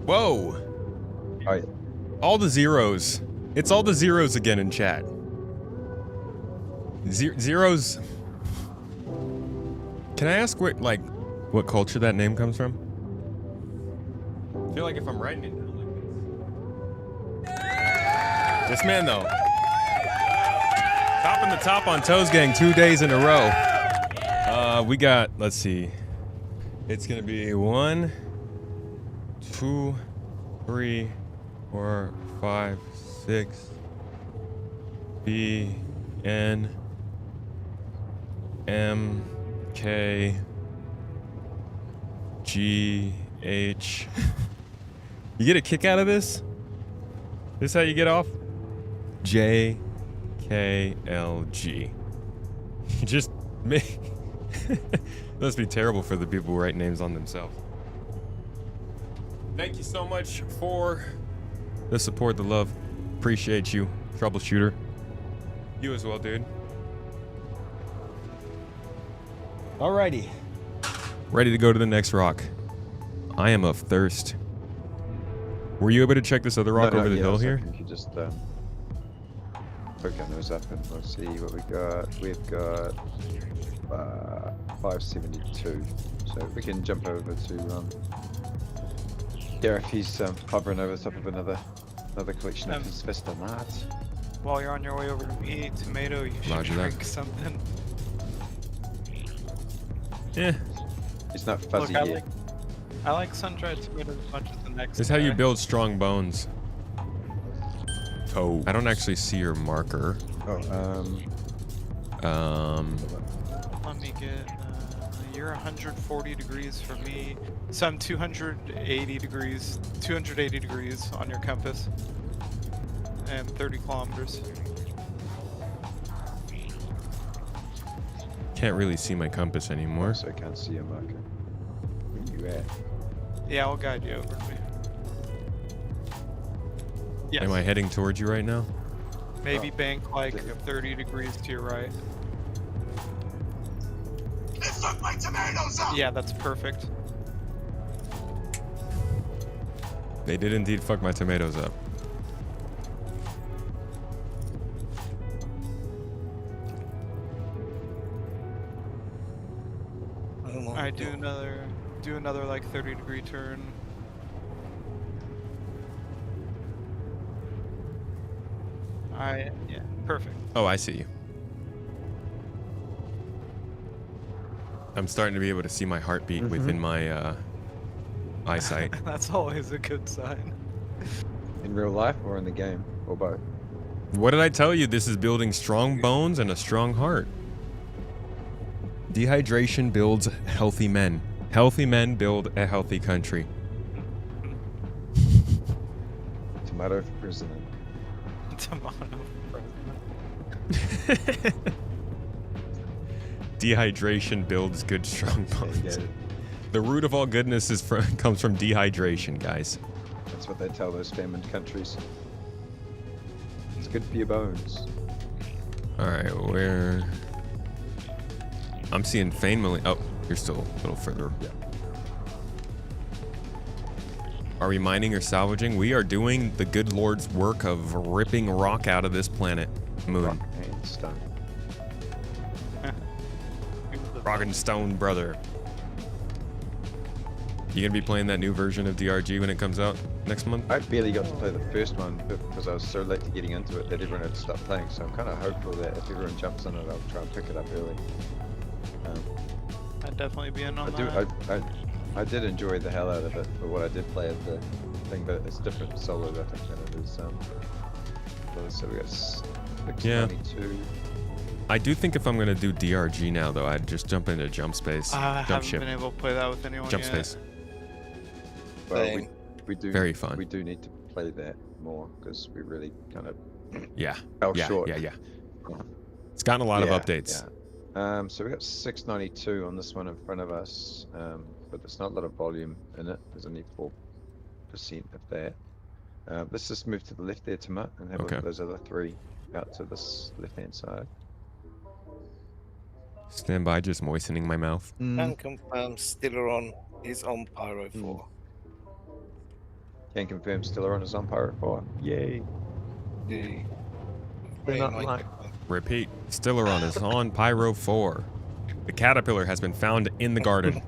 A: Whoa! All the zeros. It's all the zeros again in chat. Zeros. Can I ask what culture that name comes from? I feel like if I'm writing it down like this. This man though. Topping the top on Toes Gang 2 days in a row. We got, let's see. It's gonna be 1, 2, 3, 4, 5, 6. B, N, M, K, G, H. You get a kick out of this? This how you get off? J, K, L, G. You just make. Must be terrible for the people who write names on themselves. Thank you so much for the support, the love. Appreciate you, troubleshooter. You as well, dude. Alrighty. Ready to go to the next rock. I am of thirst. Were you able to check this other rock over the hill here?
H: You could just poke our nose up and let's see what we got. We've got 572. So we can jump over to Gareth. He's hovering over the top of another collection of his Vestonat.
O: While you're on your way over to me, Tomato, you should drink something.
A: Yeah.
H: It's not fuzzy yet.
O: I like sun-dried tomato as much as the next
A: This is how you build strong bones. Oh, I don't actually see your marker.
O: Let me get. You're 140 degrees for me, so I'm 280 degrees on your compass, and 30 kilometers.
A: Can't really see my compass anymore.
H: So I can't see your marker. Where are you at?
O: Yeah, I'll guide you over to me. Yes.
A: Am I heading towards you right now?
O: Maybe bank like 30 degrees to your right.
M: They suck my tomatoes up!
O: Yeah, that's perfect.
A: They did indeed fuck my tomatoes up.
O: Alright, do another like 30-degree turn. Alright, yeah, perfect.
A: Oh, I see you. I'm starting to be able to see my heartbeat within my eyesight.
O: That's always a good sign.
H: In real life or in the game, or both?
A: What did I tell you? This is building strong bones and a strong heart. Dehydration builds healthy men. Healthy men build a healthy country.
H: Tomato for president.
O: Tomato for
A: president. Dehydration builds good, strong bones. The root of all goodness comes from dehydration, guys.
H: That's what they tell those famined countries. It's good for your bones.
A: Alright, where... I'm seeing Fane Milling. Oh, you're still a little further.
H: Yeah.
A: Are we mining or salvaging? We are doing the good Lord's work of ripping rock out of this planet, Moon.
H: Rock and stone.
A: Rock and stone, brother. You gonna be playing that new version of DRG when it comes out next month?
H: I barely got to play the first one because I was so late to getting into it that everyone had to stop playing. So I'm kind of hopeful that if everyone jumps on it, I'll try and pick it up early.
O: I'd definitely be in on that.
H: I did enjoy the hell out of it for what I did play at the thing, but it's different solo, I think, than it is. So we got 692.
A: I do think if I'm gonna do DRG now, though, I'd just jump into jump space.
O: I
A: jump
O: haven't been able to play that with anyone
A: Jump
O: yet.
A: space.
H: Well, we do.
A: Very fun.
H: We do need to play that more because we really kind of
A: Yeah.
H: fell short.
A: Yeah. It's gotten a lot of updates.
H: Yeah. So we got 692 on this one in front of us, but there's not a lot of volume in it. There's only 4% of that. Let's just move to the left there, Timut, and have a look at those other 3 out to this left-hand side.
A: Stand by, just moistening my mouth.
Q: Can confirm Stilleron is on Pyro 4.
H: Can confirm Stilleron is on Pyro 4. Yay.
Q: Yay.
A: Repeat, Stilleron is on Pyro 4. The caterpillar has been found in the garden.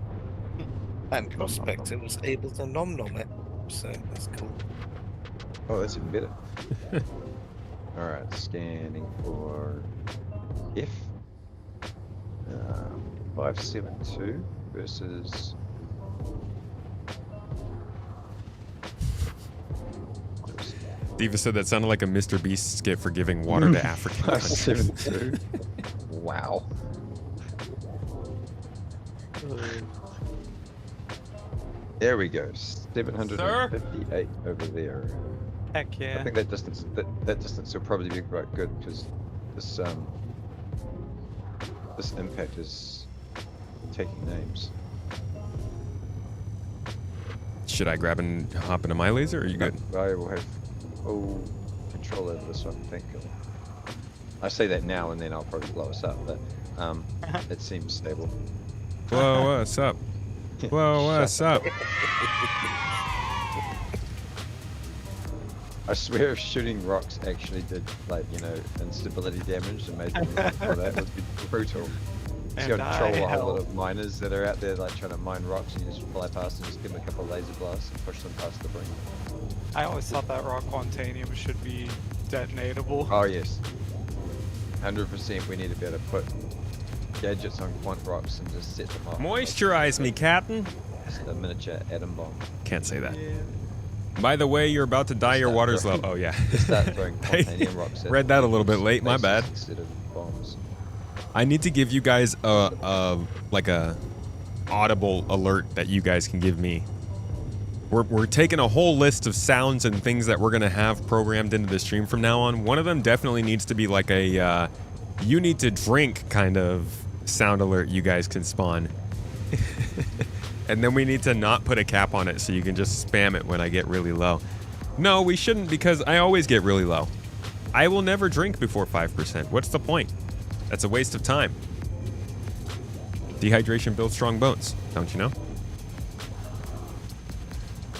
Q: And Prospector was able to nom-nom it, so that's cool.
H: Oh, that's even better. Alright, scanning for F. 572 versus...
A: Diva said that sounded like a Mr. Beast skit for giving water to African countries.
H: 572. Wow. There we go. 758 over there.
O: Heck yeah.
H: I think that distance will probably be quite good because this impact is taking names.
A: Should I grab and hop into my laser, or are you good?
H: I will have full control over this one, I think. I say that now and then I'll probably blow us up, but it seems stable.
A: Whoa, what's up? Whoa, what's up?
H: I swear if shooting rocks actually did, like, you know, instability damage and made them for that, it would be brutal. You got to control a whole lot of miners that are out there, like, trying to mine rocks, and you just fly past and just give them a couple of laser blasts and push them past the brink.
O: I always thought that raw quantanium should be detonatable.
H: Oh, yes. 100% we need to be able to put gadgets on quant rocks and just set them off.
A: Moisturize me, Captain.
H: Just a miniature atom bomb.
A: Can't say that. Yeah. By the way, you're about to die. Your water's low. Oh yeah.
H: Start throwing quantanium rocks at
A: read that a little bit late. My bad.
H: Instead of bombs.
A: I need to give you guys like a audible alert that you guys can give me. We're taking a whole list of sounds and things that we're gonna have programmed into the stream from now on. One of them definitely needs to be like a you need to drink kind of sound alert you guys can spawn. And then we need to not put a cap on it so you can just spam it when I get really low. No, we shouldn't, because I always get really low. I will never drink before 5%. What's the point? That's a waste of time. Dehydration builds strong bones, don't you know?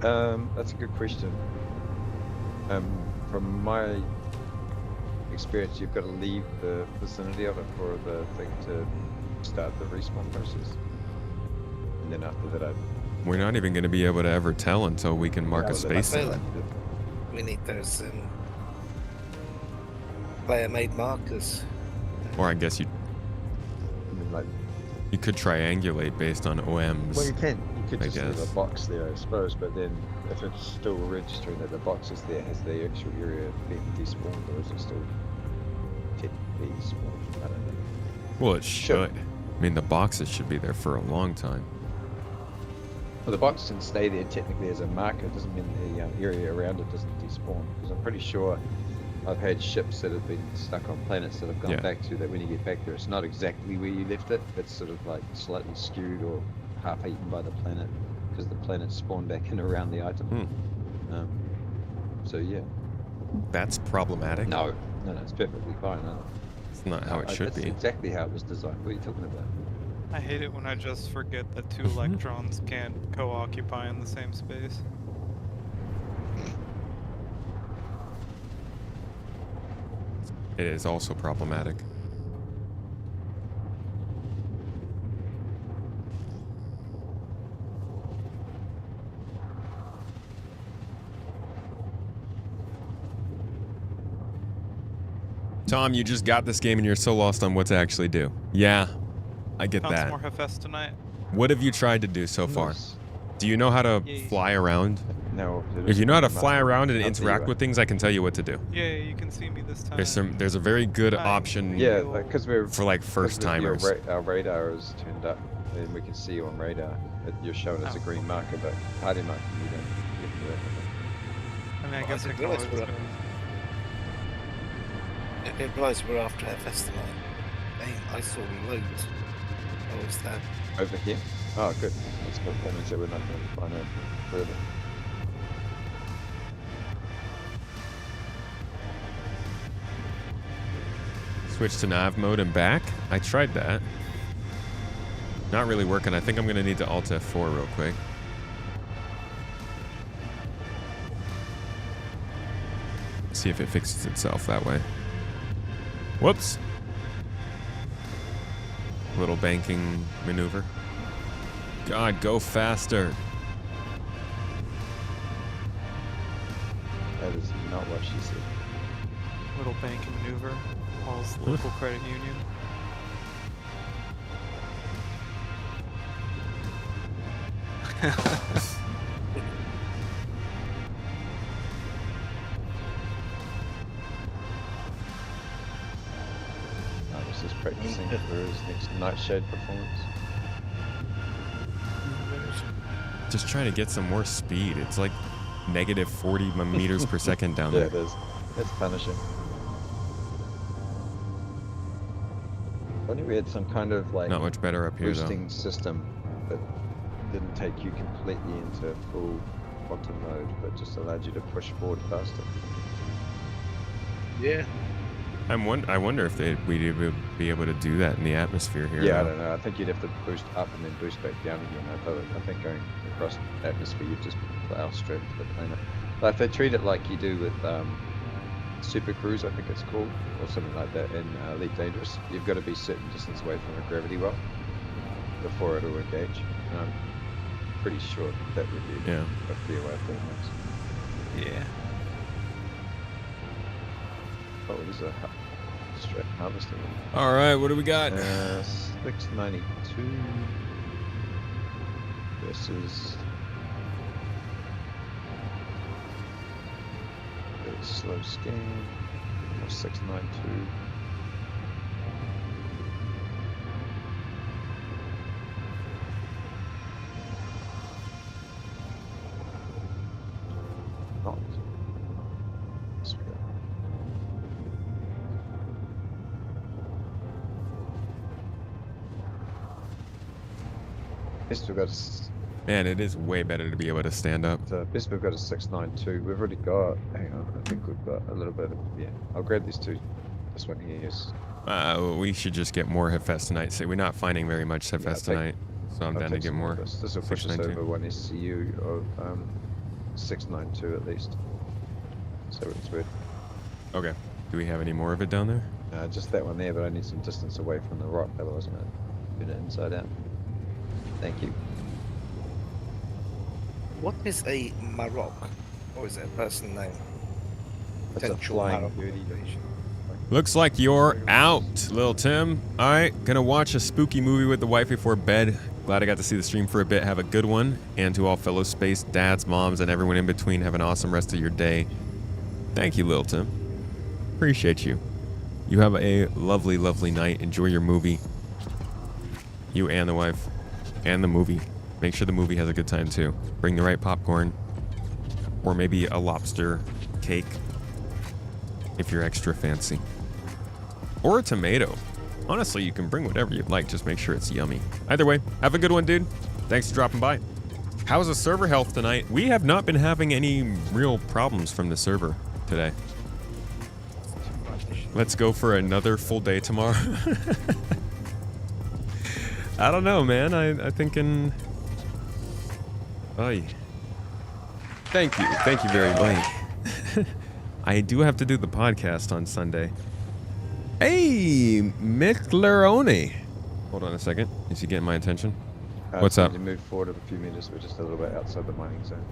H: That's a good question. From my experience, you've got to leave the vicinity of it for the thing to start the respawn process. And then after that,
A: We're not even going to be able to ever tell until we can mark a space zone.
Q: We need those player-made markers.
A: Or I guess you could triangulate based on OMs.
H: Well, you can. You could
A: I
H: just leave
A: guess.
H: a box there, I suppose. But then, if it's still registering that the box is there, has the actual area been despawned, or is it still technically spawned? I don't know.
A: Well, it should. I mean, the boxes should be there for a long time.
H: Well, the box can stay there technically as a marker. It doesn't mean the area around it doesn't despawn. Because I'm pretty sure I've had ships that have been stuck on planets that I've gone back to, that when you get back there, it's not exactly where you left it. It's sort of like slightly skewed or half eaten by the planet, because the planet spawned back in around the item. So yeah.
A: That's problematic.
H: No, it's perfectly fine.
A: It's not how it should
H: That's
A: be.
H: exactly how it was designed. What are you talking about?
O: I hate it when I just forget that two electrons can't co-occupy in the same space.
A: It is also problematic. Tom, you just got this game and you're so lost on what to actually do. Yeah, I get
O: Counts
A: that.
O: more Hefes tonight.
A: What have you tried to do so far? Do you know how to fly around?
H: No.
A: If you know how to fly around and interact with things, I can tell you what to do.
O: Yeah, you can see me this time.
A: There's a very good option.
H: Yeah, because we're
A: for like first timers.
H: Our radar is turned up, and we can see you on radar. You're shown as a green marker, but party marker you don't get to that.
O: I mean, I guess I can
Q: realize
O: always
Q: we're- I didn't realise we're after FS tonight. Hey, I saw loads. What was that?
H: Over here? Oh, good. That's good. That means that we're not going to find out further.
A: Switch to nav mode and back. I tried that. Not really working. I think I'm going to need to Alt F4 real quick. See if it fixes itself that way. Whoops. Little banking maneuver. God, go faster.
H: That is not what she said.
O: Little banking maneuver. Paul's local credit union.
H: This is practicing for his next Nightshade performance.
A: Just trying to get some more speed. It's like negative 40 meters per second down there.
H: Yeah, it is. It's punishing. If only we had some kind of like
A: Not much better up here, though.
H: boosting system that didn't take you completely into full quantum mode, but just allowed you to push forward faster.
Q: Yeah.
A: I wonder if we'd be able to do that in the atmosphere here.
H: Yeah, I
A: though.
H: don't know. I think you'd have to boost up and then boost back down again. I think going across atmosphere, you'd just plow straight to the planet. But if they treat it like you do with Super Cruise, I think it's called, or something like that, in Elite Dangerous, you've got to be a certain distance away from a gravity well before it'll engage. And I'm pretty sure that would be
A: Yeah.
H: a fair way of doing this.
O: Yeah.
H: Oh, it is a straight harvesting.
A: All right, what do we got?
H: 692 versus very slow scan. 692. Not. Yes, we go. Best we've got
A: Man, it is way better to be able to stand up.
H: best we've got a 692. We've already got. Hang on, I think we've got a little bit of. Yeah, I'll grab these two. This one here is.
A: We should just get more Hefes tonight. So we're not finding very much Hefes tonight, so I'm down to get more.
H: This will push us over 1 SCU of 692 at least. So it's weird.
A: Okay. Do we have any more of it down there?
H: Just that one there, but I need some distance away from the rock, otherwise I'm going to turn it inside out. Thank you.
Q: What is a Maroc? Or is it a person name?
H: That's a
Q: Potential
H: flying
Q: Maroc
H: birdie.
Q: population.
A: Looks like you're out, little Tim. All right, gonna watch a spooky movie with the wife before bed. Glad I got to see the stream for a bit. Have a good one. And to all fellow space dads, moms, and everyone in between, have an awesome rest of your day. Thank you, little Tim. Appreciate you. You have a lovely, lovely night. Enjoy your movie. You and the wife. And the movie. Make sure the movie has a good time, too. Bring the right popcorn. Or maybe a lobster cake. If you're extra fancy. Or a tomato. Honestly, you can bring whatever you'd like. Just make sure it's yummy. Either way, have a good one, dude. Thanks for dropping by. How's the server health tonight? We have not been having any real problems from the server today. Let's go for another full day tomorrow. I don't know, man. I thinking. Oy. Thank you. Thank you very much. I do have to do the podcast on Sunday. Hey, McLarone. Hold on a second. Is he getting my attention? What's up?
H: To move forward a few meters, we're just a little bit outside the mining zone.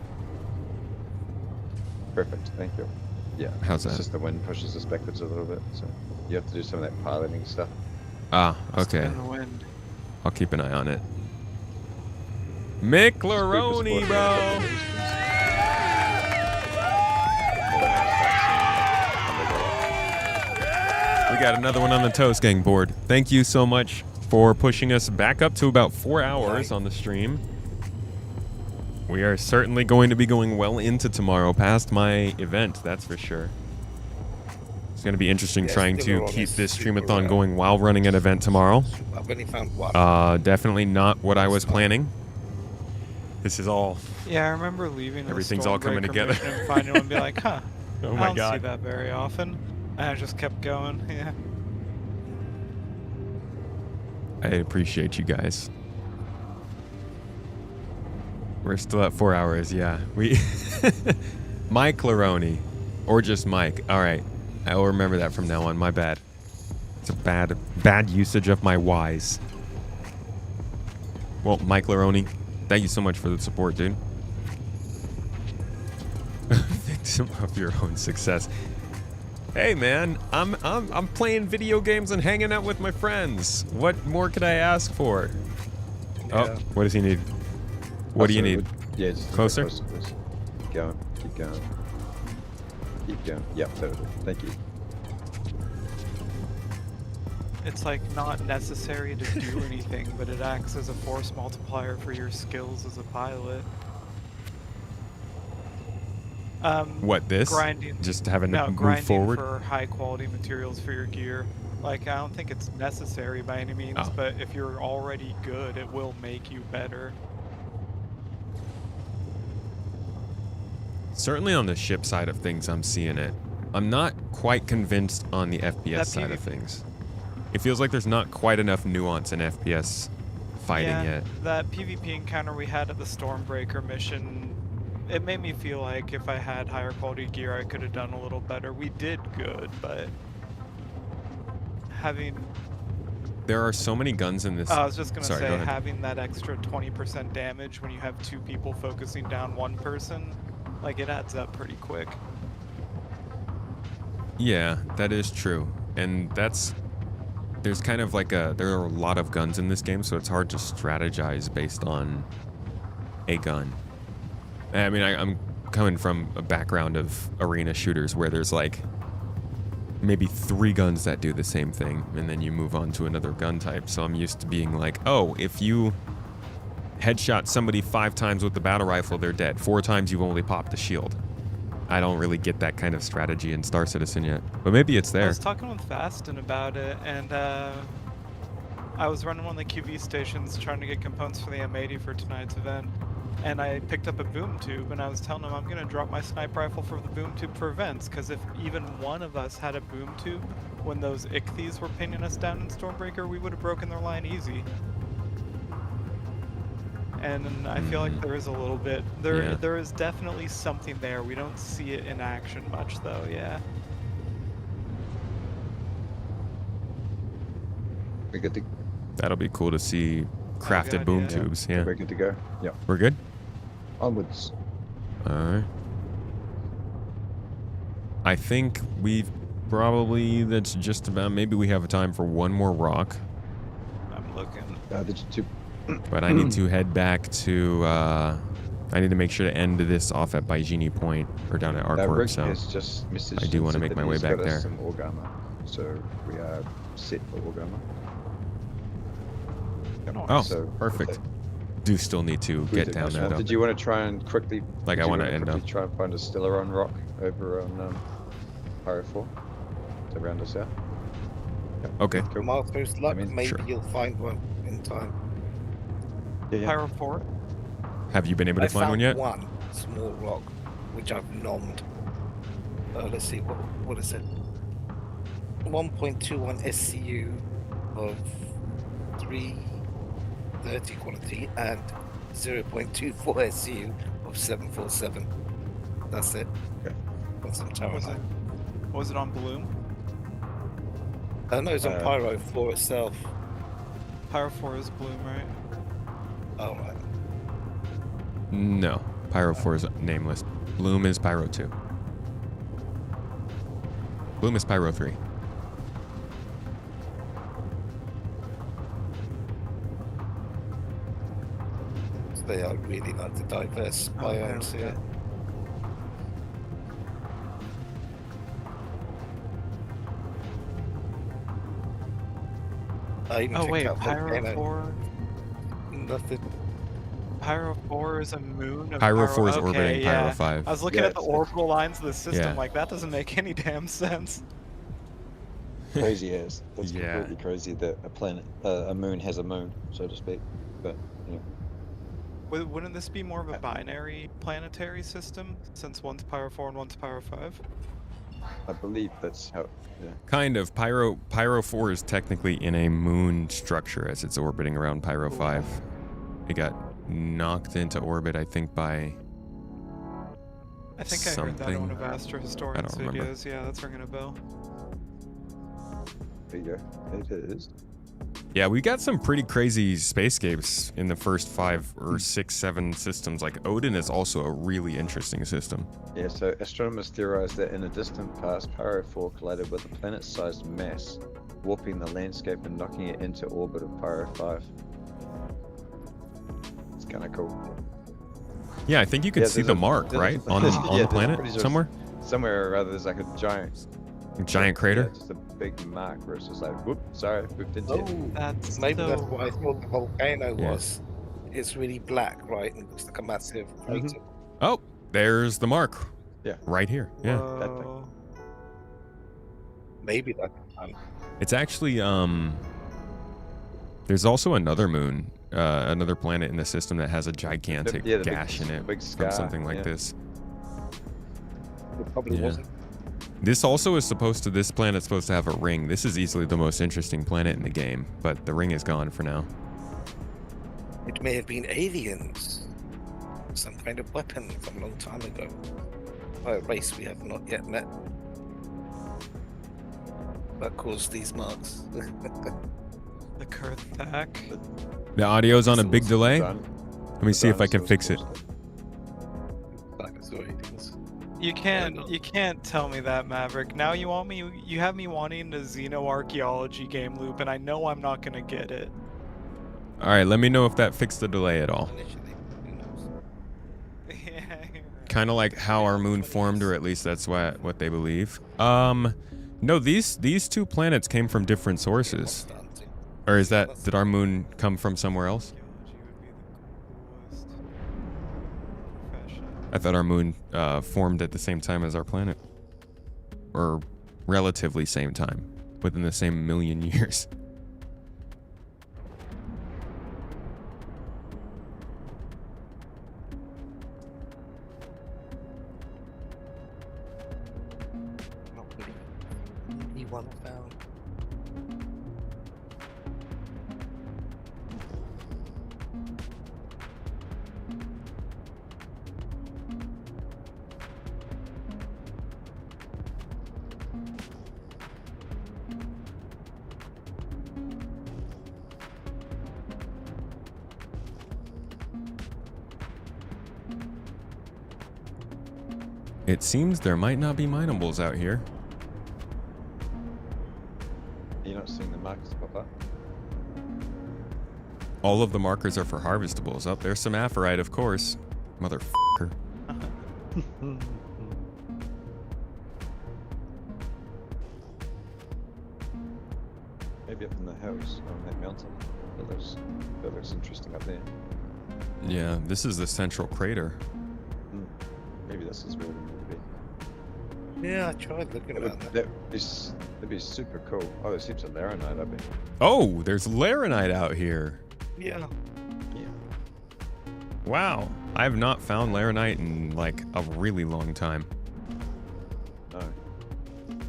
H: Perfect. Thank you. Yeah.
A: How's that?
H: It's just the wind pushes us backwards a little bit, so you have to do some of that piloting stuff.
A: Ah, okay.
O: In the wind.
A: I'll keep an eye on it. McLarone, bro. We got another one on the Toast Gang board. Thank you so much for pushing us back up to about 4 hours on the stream. We are certainly going to be going well into tomorrow, past my event, that's for sure. It's going to be interesting trying to keep this streamathon going while running an event tomorrow.
Q: I've only found one.
A: Definitely not what I was planning. This is all.
O: Yeah, I remember leaving.
A: Everything's all coming together.
O: And finding one and be like, huh.
A: Oh my
O: I don't
A: God.
O: see that very often. And I just kept going. Yeah.
A: I appreciate you guys. We're still at 4 hours, yeah. We Mike Laroni. Or just Mike. Alright. I will remember that from now on. My bad. It's a bad usage of my Y's. Well, Mike Laroni, thank you so much for the support, dude. Victim of your own success. Hey man, I'm playing video games and hanging out with my friends. What more could I ask for?
H: Yeah.
A: Oh, what does he need? What do you need?
H: Yeah, just
A: closer.
H: Please. Keep going. Keep going. Keep going. Yep, totally. Thank you.
O: It's like not necessary to do anything, but it acts as a force multiplier for your skills as a pilot.
A: What, this?
O: Grinding.
A: Just having to move
O: grinding
A: forward?
O: for high quality materials for your gear. Like, I don't think it's necessary by any means,
A: Oh.
O: but if you're already good, it will make you better.
A: Certainly on the ship side of things, I'm seeing it. I'm not quite convinced on the FPS side of things. It feels like there's not quite enough nuance in FPS fighting yet.
O: That PvP encounter we had at the Stormbreaker mission, it made me feel like if I had higher quality gear, I could have done a little better. We did good, but having...
A: There are so many guns in this.
O: I was just going to
A: Sorry,
O: say,
A: go ahead.
O: having that extra 20% damage when you have two people focusing down one person, like, it adds up pretty quick.
A: Yeah, that is true. And that's... There's kind of like a... There are a lot of guns in this game, so it's hard to strategize based on a gun. I mean, I'm coming from a background of arena shooters where there's like maybe 3 guns that do the same thing, and then you move on to another gun type. So I'm used to being like, oh, if you headshot somebody 5 times with the battle rifle, they're dead. 4 times you've only popped a shield. I don't really get that kind of strategy in Star Citizen yet, but maybe it's there.
O: I was talking with Fastin about it, and I was running one of the QV stations trying to get components for the M80 for tonight's event, and I picked up a boom tube, and I was telling him I'm going to drop my sniper rifle for the boom tube for events, because if even one of us had a boom tube when those ichthyes were pinning us down in Stormbreaker, we would have broken their line easy. and I feel like there is a little bit. There,
A: Yeah.
O: there is definitely something there. We don't see it in action much, though. Yeah.
H: We're good to
A: That'll be cool to see crafted boom
O: idea.
A: tubes. Yeah.
H: We're good to go. Yeah.
A: We're good?
H: Onwards.
A: Alright. I think we've probably, that's just about, maybe we have time for one more rock.
O: I'm looking.
A: But I need to head back to, I need to make sure to end this off at Baijini Point, or down at Arcorp,
H: Rick
A: so
H: has just messaged
A: I do
H: and
A: want to
H: said
A: make
H: that
A: my way
H: he's
A: back
H: got us
A: there.
H: some Orgama, so we are set for Orgama.
A: Oh,
H: So,
A: perfect. Do still need to get down there, though.
H: Did you want to try and quickly?
A: Like,
H: did
A: I
H: you
A: want to
H: wanna
A: end
H: quickly
A: up.
H: Try and find a Stellaron rock over on Pyro 4 to round us out.
A: Okay.
Q: Marco's luck, maybe
A: Sure.
Q: you'll find one in time.
O: Pyro 4.
A: Have you been able to
Q: I
A: find one
Q: found
A: yet?
Q: one small rock, which I've nommed. Let's see, what is it? 1.21 SCU of 330 quality and 0.24 SCU of 747. That's it.
H: Okay.
Q: That's some tower.
O: Was it on Bloom?
Q: No, it's on Pyro 4 itself.
O: Pyro 4 is Bloom, right?
Q: Oh, right.
A: No. Pyro 4 is nameless. Bloom is Pyro 2. Bloom is Pyro 3.
Q: They are really like the diverse biomes here. I even
O: Oh
Q: checked
O: wait,
Q: out
O: Pyro
Q: Volcano.
O: 4.
Q: Nothing.
O: Pyro 4 is a moon of
A: Pyro 4 is
O: okay,
A: orbiting
O: yeah.
A: Pyro 5.
O: I was looking at the orbital lines of the system,
A: Yeah.
O: like that doesn't make any damn sense.
H: Crazy as. That's
A: Yeah.
H: completely crazy that a planet, a moon has a moon, so to speak. But yeah.
O: Wouldn't this be more of a binary planetary system, since one's Pyro 4 and one's Pyro 5?
H: I believe that's how. Yeah.
A: Kind of. Pyro 4 is technically in a moon structure as it's orbiting around Pyro 5. It got knocked into orbit, I think, by
O: I think I heard that on one of Astro Historian's
A: remember.
O: videos. Yeah, that's ringing a bell.
H: There you go. It is.
A: Yeah, we got some pretty crazy spacescapes in the first 5 or 6, 7 systems. Like, Odin is also a really interesting system.
H: Yeah, so astronomers theorize that in a distant past, Pyro 4 collided with a planet-sized mass, warping the landscape and knocking it into orbit of Pyro 5. It's kind of cool.
A: Yeah, I think you can see
H: there's
A: the mark, right? On
H: yeah,
A: the
H: there's a
A: planet
H: pretty sure-
A: somewhere?
H: Somewhere or other, there's like a giant
A: Crater?
H: Yeah, just a big mark where it's just like, whoop, sorry, whipped into it.
O: That's
Q: Maybe that's what I thought the volcano
A: Yeah.
Q: was. It's really black, right? And it looks like a massive crater.
A: Oh, there's the mark.
H: Yeah.
A: Right here. Yeah.
O: Whoa.
Q: Maybe that's
A: It's actually, there's also another moon, another planet in the system that has a gigantic
H: Yeah, the big-
A: gash in it
H: big
A: from
H: scar,
A: something like
H: yeah.
A: this.
Q: It probably
A: Yeah.
Q: wasn't.
A: This also is this planet's supposed to have a ring. This is easily the most interesting planet in the game, but the ring is gone for now.
Q: It may have been aliens. Some kind of weapon from a long time ago. By a race we have not yet met. That caused these marks.
O: The Kurthak.
A: The audio's on a big delay.
H: Done.
A: Let me see if I can fix it.
Q: Dinosaur aliens.
O: You can't tell me that, Maverick. Now you have me wanting a xenoarchaeology game loop, and I know I'm not gonna get it.
A: All right, let me know if that fixed the delay at all. Kind of like how our moon formed, or at least that's what they believe. No, these two planets came from different sources. Or did our moon come from somewhere else? I thought our moon formed at the same time as our planet. Or relatively same time, within the same million years.
Q: Not really. Only one found.
A: It seems there might not be minables out here.
H: You're not seeing the markers pop up?
A: All of the markers are for harvestables. Oh, there's some aphrite, of course. Motherfucker.
H: Maybe up in the house on that mountain. That looks interesting up there.
A: Yeah, this is the central crater.
H: Maybe this is where we need to be.
Q: Yeah, I tried looking at that.
H: That'd be super cool. Oh, there's heaps of laranite up here.
A: Oh, there's laranite out here.
Q: Yeah.
A: Wow. I have not found laranite in like a really long time.
H: No.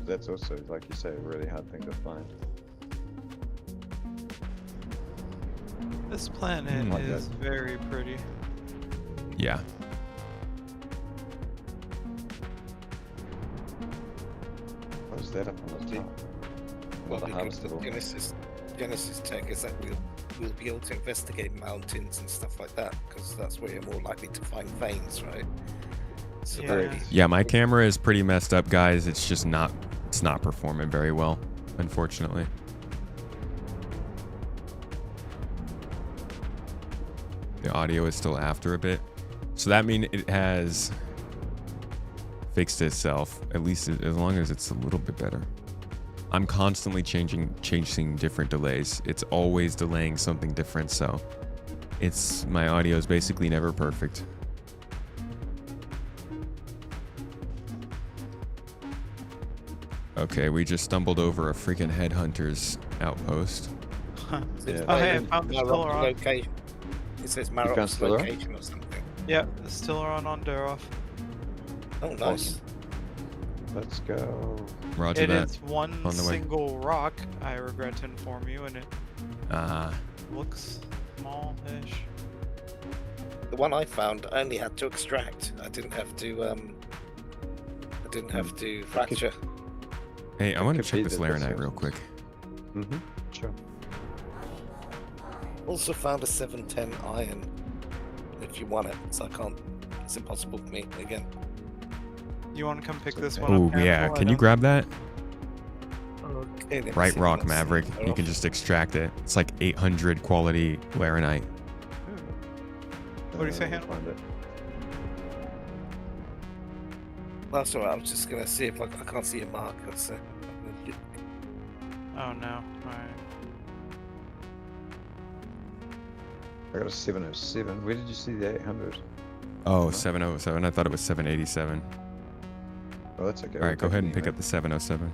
H: That's also, like you say, a really hard thing to find.
O: This planet is very pretty.
A: Yeah.
H: What's that up on the top?
Q: Well,
H: the
Q: because the
H: harvestable.
Q: Genesis tech is that we'll be able to investigate mountains and stuff like that, because that's where you're more likely to find veins, right? So
A: Yeah, my camera is pretty messed up, guys. It's just not performing very well, unfortunately. The audio is still after a bit. So that means it has fixed itself, at least as long as it's a little bit better. I'm constantly changing different delays. It's always delaying something different, so my audio is basically never perfect. Okay, we just stumbled over a freaking headhunter's outpost.
O: Oh, hey, I found the Stilleron.
Q: Location. It says Marok's location or something.
O: Yeah, the Stilleron on Durov.
Q: Oh, nice.
H: Let's go.
A: Roger
O: It
A: that.
O: is one
A: On the way.
O: single rock, I regret to inform you, and it looks small-ish.
Q: The one I found, I only had to extract. I didn't have to fracture.
A: Hey, I want to
H: Could
A: check
H: be
A: this
H: that this
A: laranite
H: is-
A: real quick.
H: Sure.
Q: Also found a 710 iron. If you want it, so I can't. It's impossible for me again.
O: You want to come pick this one
A: Oh
O: up?
A: yeah,
O: Campbell?
A: can you grab that?
Q: Okay, let me
A: Right
Q: see
A: rock,
Q: what's
A: Maverick.
Q: there
A: You
Q: off.
A: can just extract it. It's like 800 quality laranite.
O: What do you say, Hannah?
H: Find it.
Q: That's alright. I was just gonna see if I can't see a marker. So.
O: Oh no. Alright.
H: I got a 707. Where did you see the 800?
A: Oh, 707. I thought it was 787.
H: Oh, that's okay.
A: All right, go ahead and pick up the 707.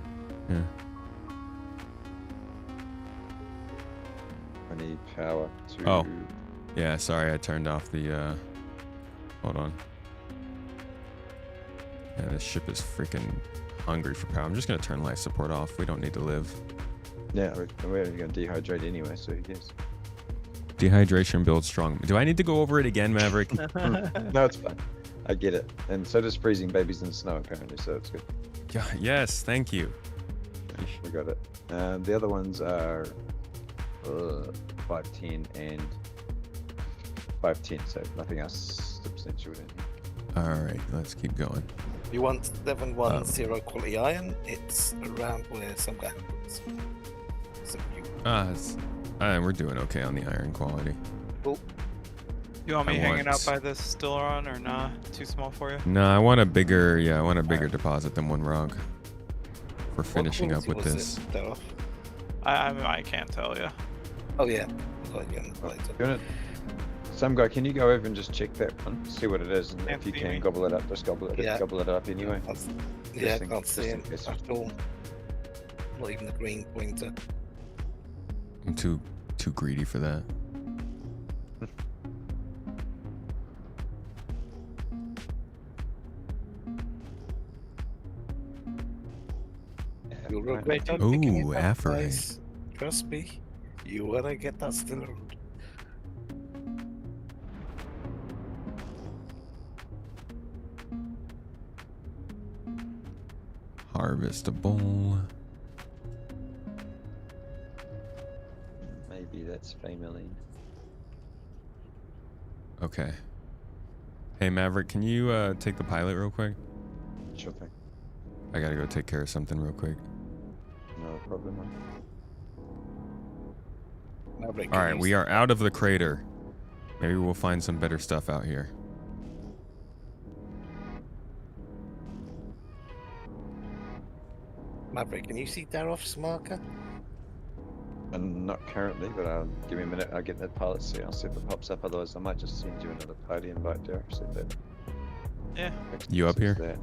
A: Yeah.
H: I need power to.
A: Oh. Yeah, sorry, I turned off the, hold on. Yeah, this ship is freaking hungry for power. I'm just gonna turn life support off. We don't need to live.
H: Yeah, we're going to dehydrate anyway, so who cares?
A: Dehydration builds strong. Do I need to go over it again, Maverick?
H: No, it's fine. I get it. And so does freezing babies in snow, apparently, so it's good.
A: Yeah, yes, thank you.
H: We got it. The other ones are 510 and 510, so nothing else substantial in here.
A: All right, let's keep going.
Q: You want 710 quality iron? It's around where some guy.
A: We're doing okay on the iron quality.
Q: Cool.
O: You want me
A: I
O: hanging out
A: want-
O: by this Stilleron or nah? Too small for you?
A: No, I want a bigger, deposit than one rock. For finishing up with
Q: quality
A: this.
Q: was it, Darth?
O: I can't tell you.
Q: Oh yeah. Got you on the plate.
H: Doing it. Some guy, can you go over and just check that one? See what it is, and
O: Can't
H: if you
O: see
H: can,
O: me.
H: gobble it up. Just gobble it,
Q: Yeah.
H: gobble it up anyway.
Q: Yeah, I
H: in-
Q: can't see
H: just in
Q: it
H: case.
Q: at all. Not even the green pointer.
A: I'm too greedy for that.
Q: You'll regret it.
A: Ooh,
Q: picking it up,
A: aphrite.
Q: guys. Trust me, you wanna get that Stilleron.
A: Harvestable.
H: Maybe that's family.
A: Okay. Hey Maverick, can you take the pilot real quick?
H: Sure thing.
A: I gotta go take care of something real quick.
H: No problem.
A: All right, we are out of the crater. Maybe we'll find some better stuff out here.
Q: Maverick, can you see Daroff's marker?
H: And not currently, but give me a minute. I'll get that pilot seat. I'll see if it pops up. Otherwise, I might just send you another party invite there. See if that.
O: Yeah.
A: You up here?
H: There.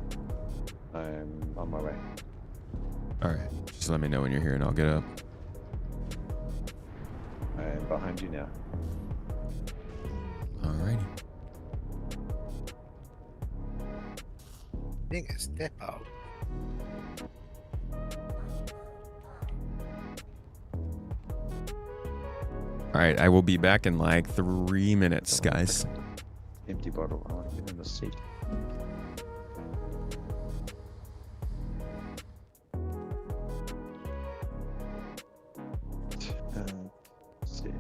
H: I'm on my way.
A: All right, just let me know when you're here and I'll get up.
H: I am behind you now.
A: Alrighty.
Q: Being a step out.
A: All right, I will be back in like 3 minutes, guys.
H: Empty bottle. I want to get in the seat. Let's see.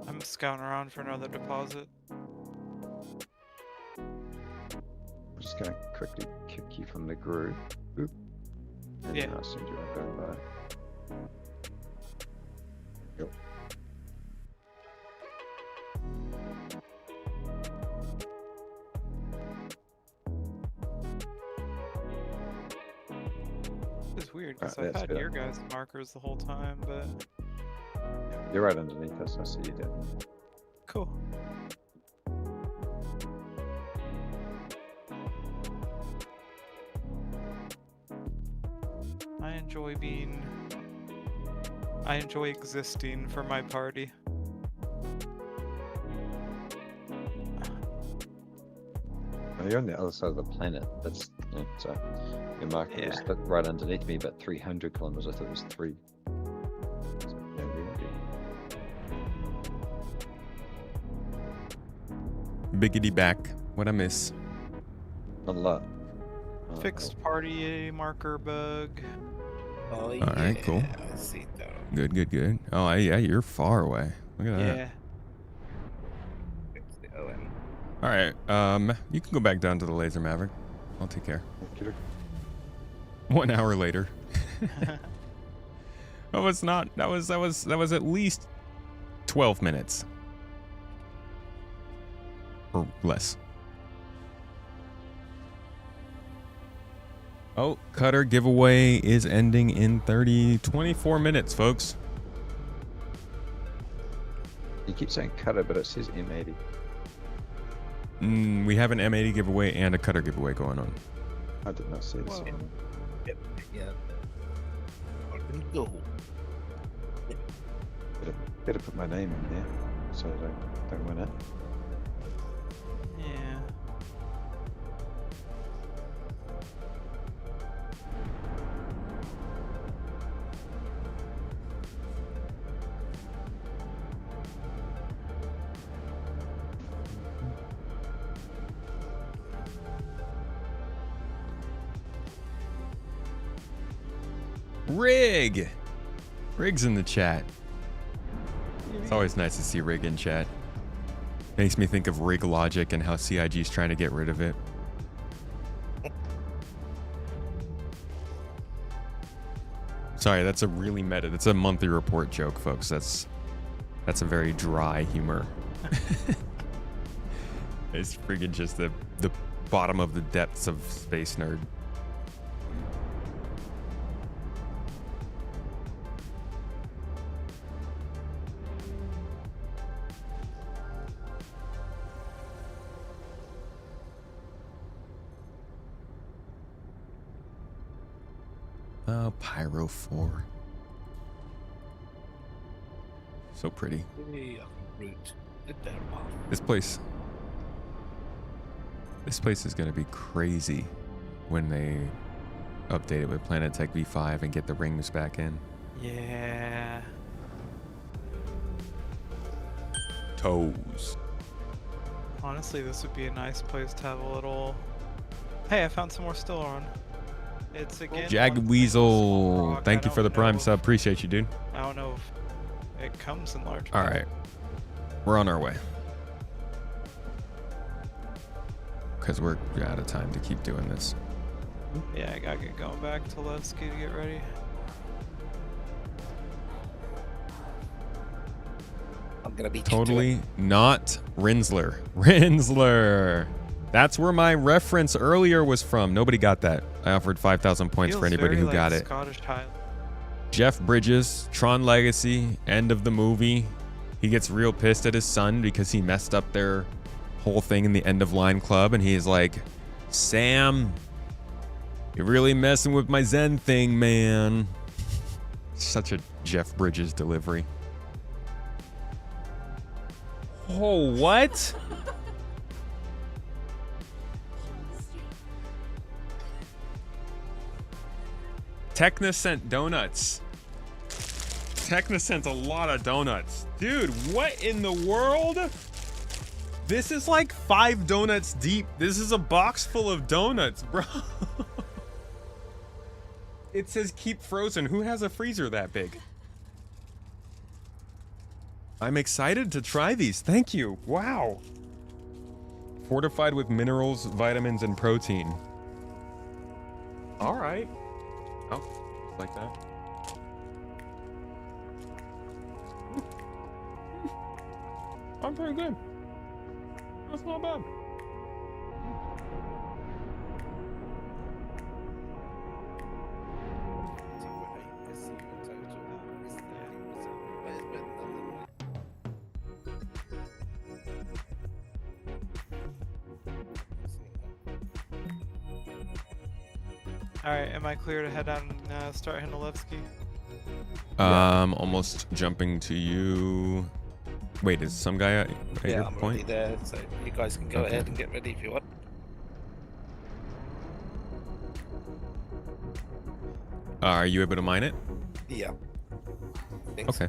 O: I'm scouting around for another deposit.
H: I'm just gonna quickly kick you from the group. Oop. And
O: Yeah.
H: then I'll send you a going by. Yep.
O: It's weird because
H: Alright,
O: I've
H: that's
O: had
H: good.
O: your guys' markers the whole time, but
H: You're right underneath us. I see you there.
O: cool. I enjoy existing for my party.
H: Oh, you're on the other side of the planet. That's so your marker was right underneath me, about 300 kilometers. I thought it was 3. So, yeah, really good.
A: Biggity back. What I miss?
H: Not a lot.
O: Fixed party marker bug.
Q: Oh,
A: All right, cool.
Q: I see that.
A: Good, good, good. Oh, yeah, you're far away. Look at that.
O: Yeah.
Q: Fix the OM.
A: All right, you can go back down to the laser Maverick. I'll take care. 1 hour later. Oh, it's not. That was at least 12 minutes or less. Oh, Cutter giveaway is ending in 24 minutes, folks.
H: You keep saying cutter, but it says M80.
A: We have an M80 giveaway and a Cutter giveaway going on.
H: I did not see this.
Q: Yep. Yeah. Go.
H: Better put my name in there so I don't win it.
O: Yeah.
A: Rig! Rig's in the chat. It's always nice to see Rig in chat. Makes me think of Rig Logic and how CIG's trying to get rid of it. Sorry, that's a really meta. That's a monthly report joke, folks. That's a very dry humor. It's friggin' just the bottom of the depths of Space Nerd. Oh, Pyro 4. So pretty. This place is going to be crazy when they update it with Planet Tech V5 and get the rings back in.
O: Yeah.
A: Toes.
O: Honestly, this would be a nice place to have a little... Hey, I found some more still on. It's again.
A: Jag Weasel, thank you for the prime sub. Appreciate you, dude.
O: I don't know if it comes in large.
A: All right, we're on our way. Because we're out of time to keep doing this.
O: Yeah, I gotta get going back to Levski to get ready.
Q: I'm gonna be
A: Totally not Rinsler. Rinsler. That's where my reference earlier was from. Nobody got that. I offered 5,000 points for
O: Feels
A: anybody
O: very
A: who got
O: like
A: it.
O: Scottish Highland.
A: Jeff Bridges, Tron Legacy, end of the movie. He gets real pissed at his son because he messed up their whole thing in the end of line club, and he's like, Sam, you're really messing with my Zen thing, man. Such a Jeff Bridges delivery. Oh, what? Techna sent donuts. Techna sent a lot of donuts. Dude, what in the world? This is like 5 donuts deep. This is a box full of donuts, bro. It says keep frozen. Who has a freezer that big? I'm excited to try these. Thank you. Wow. Fortified with minerals, vitamins, and protein. All right. Oh, like that. I'm pretty good. That's not bad.
O: Alright, am I clear to head out and start Hinalevsky?
A: Almost jumping to you. Wait, is some guy at your
Q: I'm
A: point?
Q: already there, so you guys can go
A: Okay.
Q: ahead and get ready if you want.
A: Are you able to mine it?
Q: Yeah.
A: Okay.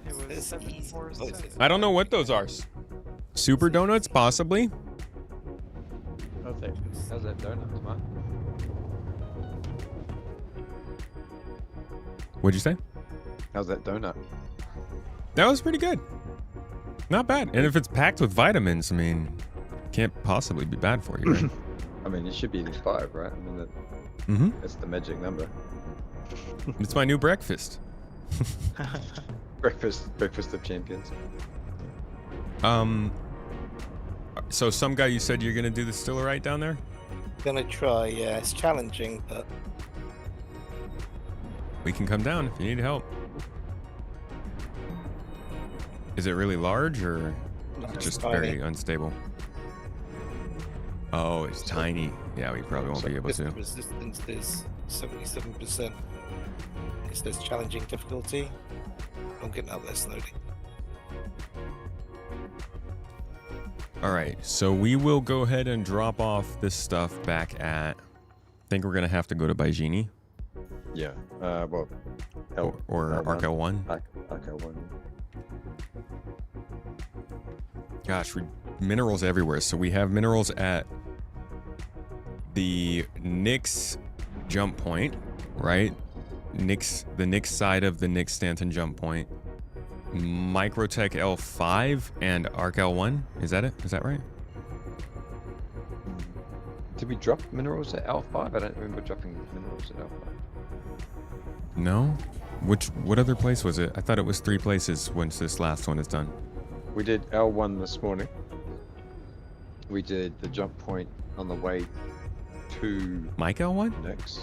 O: It was 747.
A: I don't know what those are. Super donuts, possibly.
H: How's that donut, man?
A: What'd you say?
H: How's that donut?
A: That was pretty good. Not bad. And if it's packed with vitamins, I mean, can't possibly be bad for you, right?
H: I mean, it should be the 5, right? I mean, that's the magic number.
A: It's my new breakfast.
H: breakfast of champions.
A: So some guy, you said you're gonna do the still right down there?
Q: Gonna try, yeah. It's challenging, but
A: We can come down if you need help. Is it really large or just
Q: tiny.
A: very unstable? Oh, it's tiny. Yeah, we probably won't be able to.
Q: resistance is 77%. It says challenging difficulty. I'm getting up there slowly.
A: All right, so we will go ahead and drop off this stuff back at. I think we're gonna have to go to Baijini.
H: Yeah. Well.
A: Or Arc L1.
H: Arc L1.
A: Gosh, minerals everywhere. So we have minerals at the Nyx jump point, right? The Nyx side of the Nyx Stanton jump point. Microtech L5 and Arc L1. Is that it? Is that right?
H: Did we drop minerals at L5? I don't remember dropping minerals at L5.
A: No? What other place was it? I thought it was 3 places once this last one is done.
H: We did L1 this morning. We did the jump point on the way to
A: Mike L1?
H: Nyx.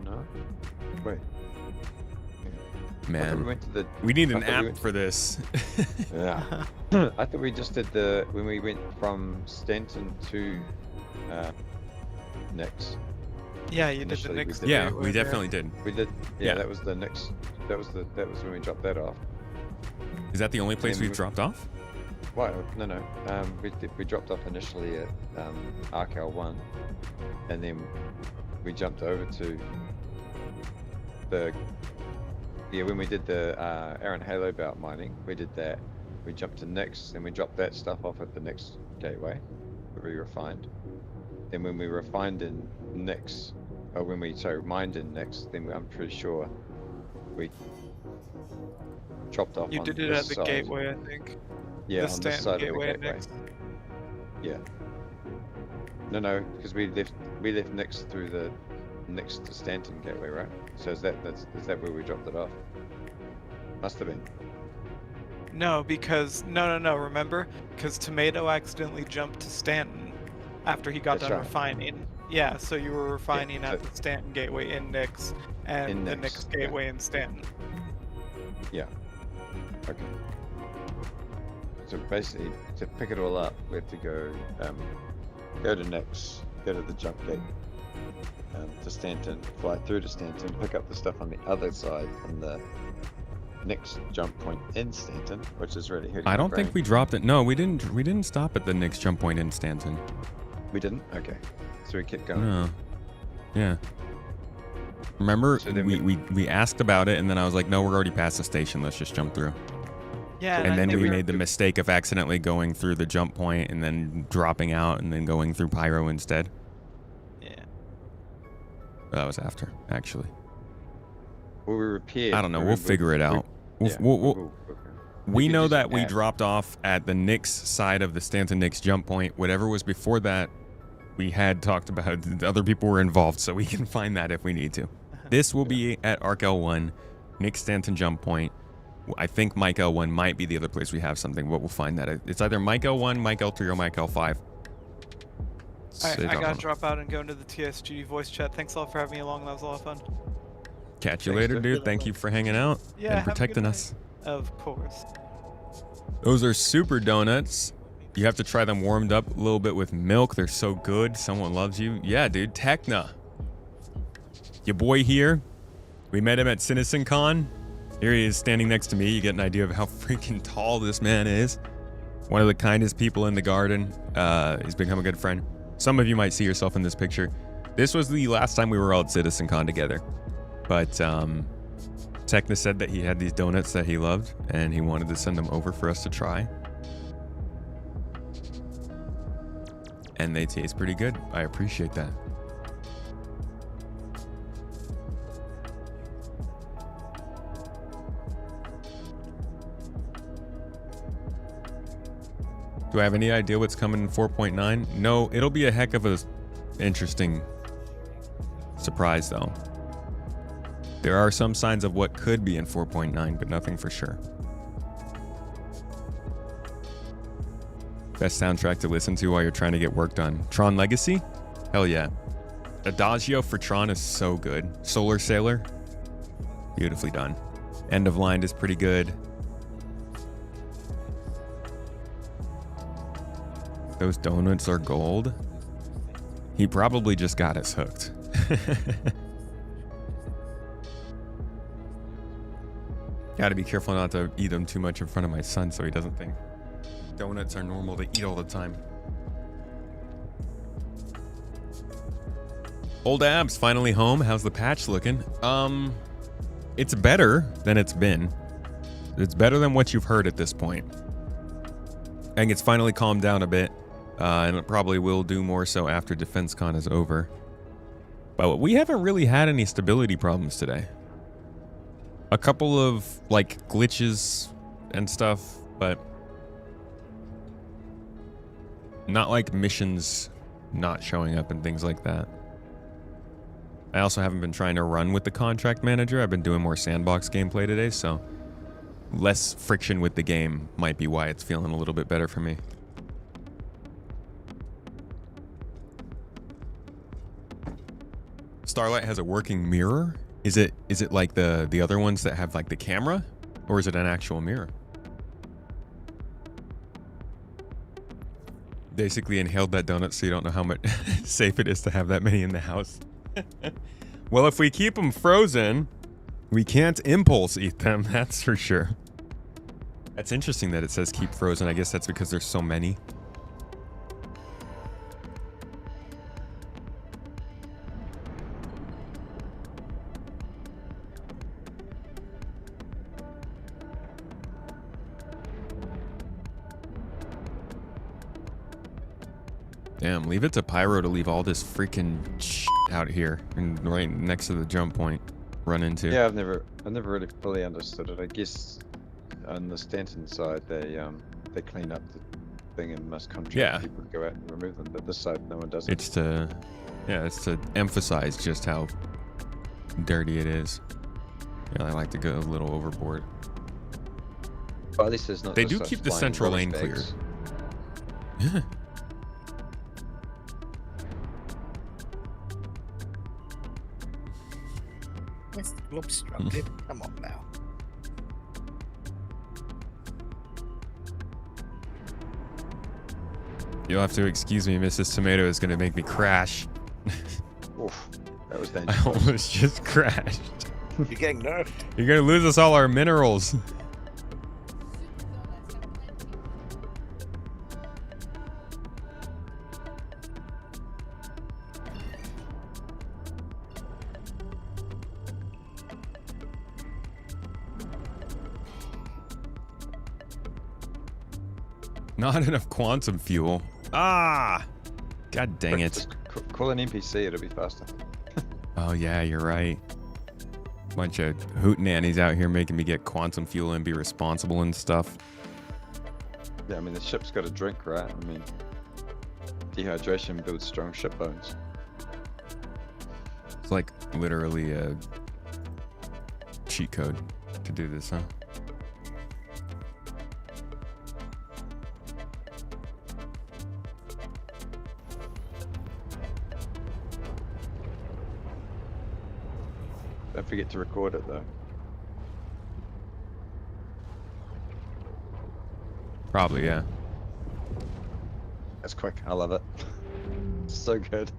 H: No. Wait.
A: Man,
H: we went to the,
A: we need
H: I
A: an
H: thought we
A: app
H: went-
A: for this.
H: Yeah. I thought we just did when we went from Stanton to Nyx.
O: Yeah, you did the
H: Initially, we
O: next.
H: did
A: Yeah,
O: debate
A: we
O: where they're-
A: definitely did.
H: We did. Yeah,
A: Yeah.
H: that was the next. That was when we dropped that off.
A: Is that the only place
H: And
A: we've
H: we-
A: dropped off?
H: Well, no. We dropped off initially at Arc L1, and then we jumped over to when we did the Aaron Halo belt mining, we did that. We jumped to Nyx, and we dropped that stuff off at the Nyx gateway, where we refined. then when we refined in Nix, or when we mined in Nix, then I'm pretty sure we chopped off.
O: You
H: on
O: did it
H: this
O: at the
H: side.
O: gateway, I think.
H: Yeah,
O: The
H: on this
O: Stanton
H: side
O: gateway
H: of the gateway.
O: next.
H: Yeah. No, because we left Nix through the Nix to Stanton gateway, right? So is that where we dropped it off? Must have been.
O: No, because no. Remember, because Tomato accidentally jumped to Stanton after he got
H: That's
O: done
H: right.
O: refining. Yeah, so you were refining
H: Yeah,
O: at the Stanton gateway in Nix, and
H: In
O: the
H: Nix,
O: Nix
H: yeah.
O: gateway in Stanton.
H: Yeah. Okay. So basically, to pick it all up, we have to go to Nix, go to the jump gate to Stanton, fly through to Stanton, pick up the stuff on the other side from the Nix jump point in Stanton, which is really hurting
A: I
H: my
A: don't think
H: brain.
A: we dropped it. No, we didn't. We didn't stop at the next jump point in Stanton.
H: We didn't? Okay. So we kept going.
A: No. Yeah. Remember,
H: So then
A: we asked about it, and then I was like, no, we're already past the station. Let's just jump through.
O: Yeah,
A: And then
O: I
A: we
O: think
A: made the mistake of accidentally going through the jump point and then dropping out and then going through Pyro instead.
O: Yeah.
A: That was after, actually.
H: Well, we repaired.
A: I don't know. We'll figure it out. We know that we dropped off at the Nix side of the Stanton Nix jump point. Whatever was before that, we had talked about. Other people were involved, so we can find that if we need to. This will be at Arc L1, Nix Stanton jump point. I think Mike L1 might be the other place we have something, but we'll find that. It's either Mike L1, Mike L3, or Mike L5.
O: Alright, I gotta drop out and go into the TSG voice chat. Thanks a lot for having me along. That was a lot of fun.
A: Catch you later, dude. Thank you for hanging out
O: Yeah,
A: and
O: have a good
A: protecting
O: night.
A: us.
O: Of course.
A: Those are super donuts. You have to try them warmed up a little bit with milk. They're so good. Someone loves you. Yeah, dude. Techna. Your boy here. We met him at CitizenCon. Here he is standing next to me. You get an idea of how freaking tall this man is. One of the kindest people in the garden. He's become a good friend. Some of you might see yourself in this picture. This was the last time we were all at CitizenCon together. But Techna said that he had these donuts that he loved, and he wanted to send them over for us to try. And they taste pretty good. I appreciate that. Do I have any idea what's coming in 4.9? No, it'll be a heck of a interesting surprise, though. There are some signs of what could be in 4.9, but nothing for sure. Best soundtrack to listen to while you're trying to get work done. Tron Legacy? Hell yeah. Adagio for Tron is so good. Solar Sailor? Beautifully done. End of Line is pretty good. Those donuts are gold. He probably just got us hooked. Gotta be careful not to eat them too much in front of my son so he doesn't think donuts are normal to eat all the time. Old Abs finally home. How's the patch looking? It's better than it's been. It's better than what you've heard at this point. I think it's finally calmed down a bit. And it probably will do more so after DefenseCon is over. But we haven't really had any stability problems today. A couple of, like, glitches and stuff, but not like missions not showing up and things like that. I also haven't been trying to run with the contract manager. I've been doing more sandbox gameplay today, so less friction with the game might be why it's feeling a little bit better for me. Starlight has a working mirror? Is it like the other ones that have like the camera? Or is it an actual mirror? Basically inhaled that donut so you don't know how much safe it is to have that many in the house. Well, if we keep them frozen, we can't impulse eat them, that's for sure. That's interesting that it says keep frozen. I guess that's because there's so many. Damn, leave it to Pyro to leave all this freaking shit out here and right next to the jump point. Run into.
H: Yeah, I've never really fully understood it. I guess on the Stanton side, they clean up the thing and must contract people to go out and remove them. But this side, no one does it.
A: It's to emphasize just how dirty it is. Yeah, I like to go a little overboard.
H: But at least there's not.
A: They
H: just
A: do
H: such
A: keep the
H: flying
A: central
H: rubbish
A: lane clear.
H: bags.
A: Yeah.
Q: It's obstructed. Come on now.
A: You'll have to excuse me, Mrs. Tomato is gonna make me crash.
H: Oof, that was dangerous.
A: I almost just crashed.
Q: You're getting nerfed.
A: You're gonna lose us all our minerals. Not enough quantum fuel. Ah! God dang it.
H: Just call an NPC, it'll be faster.
A: Oh yeah, you're right. Bunch of hootenannies out here making me get quantum fuel and be responsible and stuff.
H: Yeah, I mean, the ship's got to drink, right? I mean, dehydration builds strong ship bones.
A: It's like literally a cheat code to do this, huh?
H: Don't forget to record it, though.
A: Probably, yeah.
H: That's quick. I love it. So good.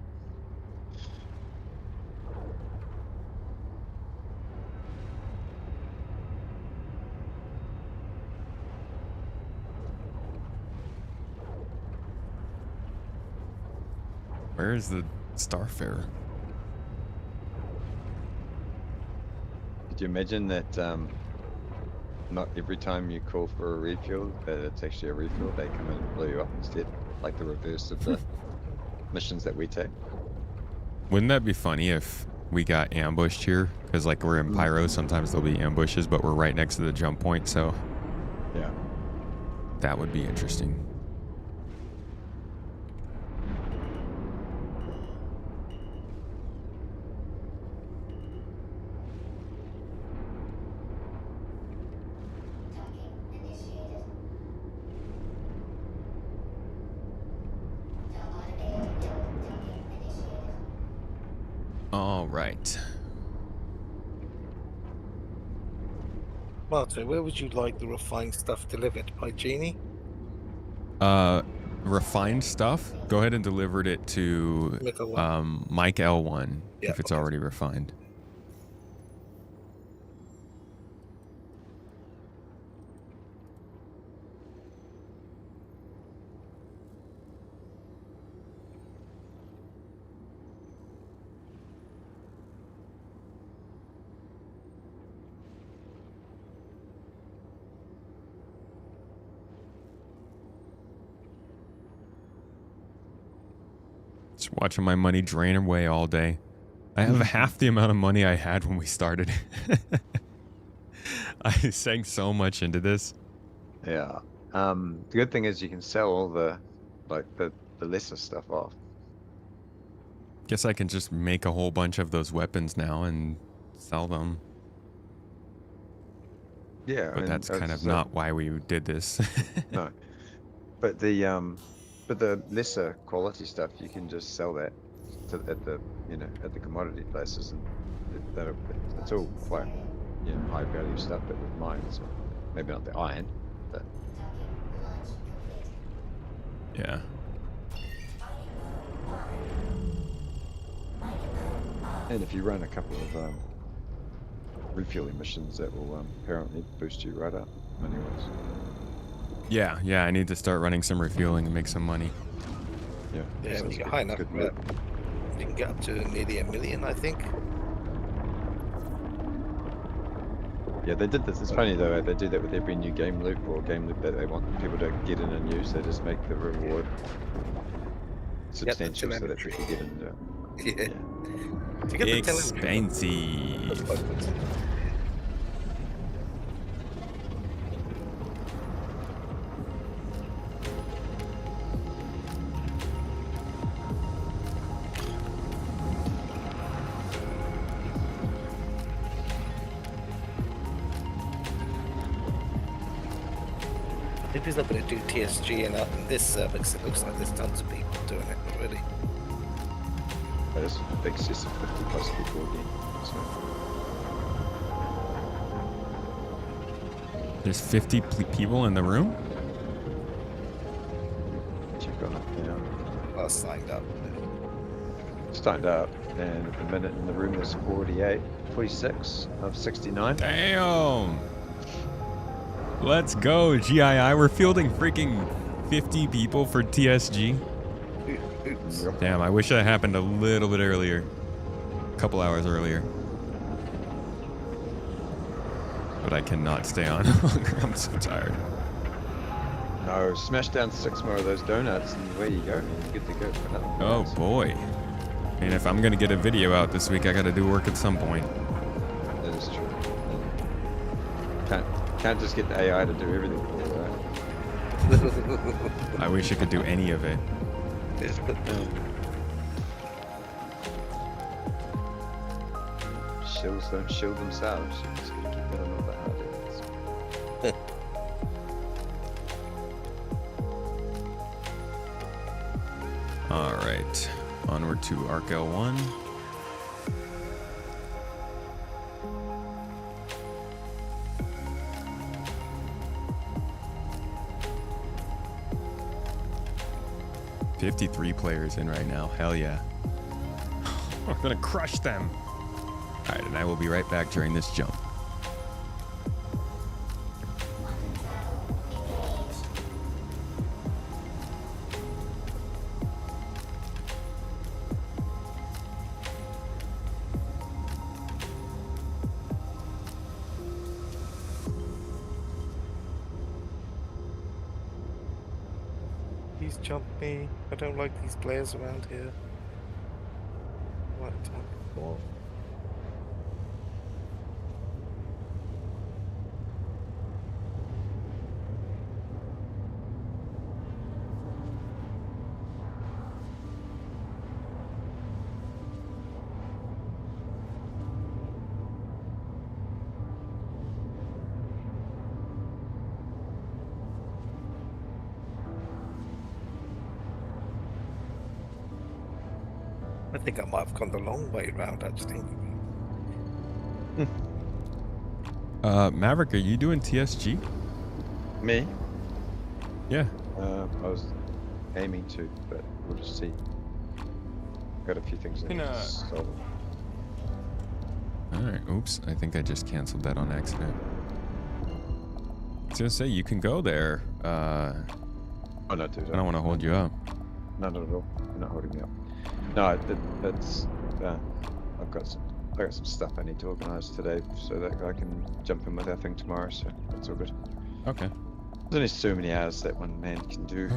A: Where is the Starfarer?
H: Could you imagine that not every time you call for a refuel, that it's actually a refuel, they come in and blow you up instead? Like the reverse of the missions that we take.
A: Wouldn't that be funny if we got ambushed here? Because like we're in Pyro, sometimes there'll be ambushes, but we're right next to the jump point, so
H: yeah,
A: that would be interesting. All right.
Q: Marto, where would you like the refined stuff delivered? By Genie?
A: Refined stuff? Go ahead and deliver it to Mike L1 if it's already refined. Just watching my money drain away all day. I have half the amount of money I had when we started. I sank so much into this.
H: Yeah. The good thing is you can sell all the lesser stuff off.
A: Guess I can just make a whole bunch of those weapons now and sell them.
H: Yeah,
A: but that's kind of not why we did this.
H: No, but the lesser quality stuff you can just sell that at the commodity places, and it's all quite high value stuff. But with mine, so maybe not the iron, but
A: yeah.
H: And if you run a couple of refueling missions, that will apparently boost you right up money-wise.
A: Yeah, I need to start running some refueling and make some money.
H: Yeah,
Q: yeah, when you get high enough, you can get up to nearly $1 million, I think.
H: Yeah, they did this. It's funny though, they do that with every new game loop or game loop that they want people to get in and use. They just make the reward substantial so that we can get into it.
Q: Yeah. To get the
A: Expensive.
Q: If he's not going to do TSG in this service, it looks like there's tons of people doing it already.
H: There's a big system of 50 plus people again. So.
A: There's 50 people in the room?
H: Check on it now.
Q: Well, signed up.
H: Signed up, and at the minute in the room is 46 of 69.
A: Damn! Let's go, GII. We're fielding freaking 50 people for TSG. Damn, I wish that happened a little bit earlier. A couple hours earlier. But I cannot stay on longer. I'm so tired.
H: No, smash down 6 more of those donuts and away you go. You're good to go for another.
A: Oh boy. I mean, if I'm gonna get a video out this week, I gotta do work at some point.
H: That is true. Can't just get the AI to do everything for you, right?
A: I wish I could do any of it.
H: Shills don't shill themselves. You just gotta keep that a little bit harder.
A: Alright. Onward to Arc L1. $53 players in right now. Hell yeah. We're gonna crush them. Alright, and I will be right back during this jump.
Q: Please jump me. I don't like these players around here. What attack for? I think I might have gone the long way round, actually.
A: Maverick, are you doing TSG?
H: Me?
A: Yeah.
H: I was aiming to, but we'll just see. Got a few things in so.
A: Alright, oops. I think I just canceled that on accident. I was gonna say, you can go there.
H: Oh, no, dude.
A: I don't want to hold you up.
H: No, not at all. You're not holding me up. No, that's. I've got some stuff I need to organise today, so that I can jump in with our thing tomorrow. So that's all good.
A: Okay.
H: There's only so many hours that one man can do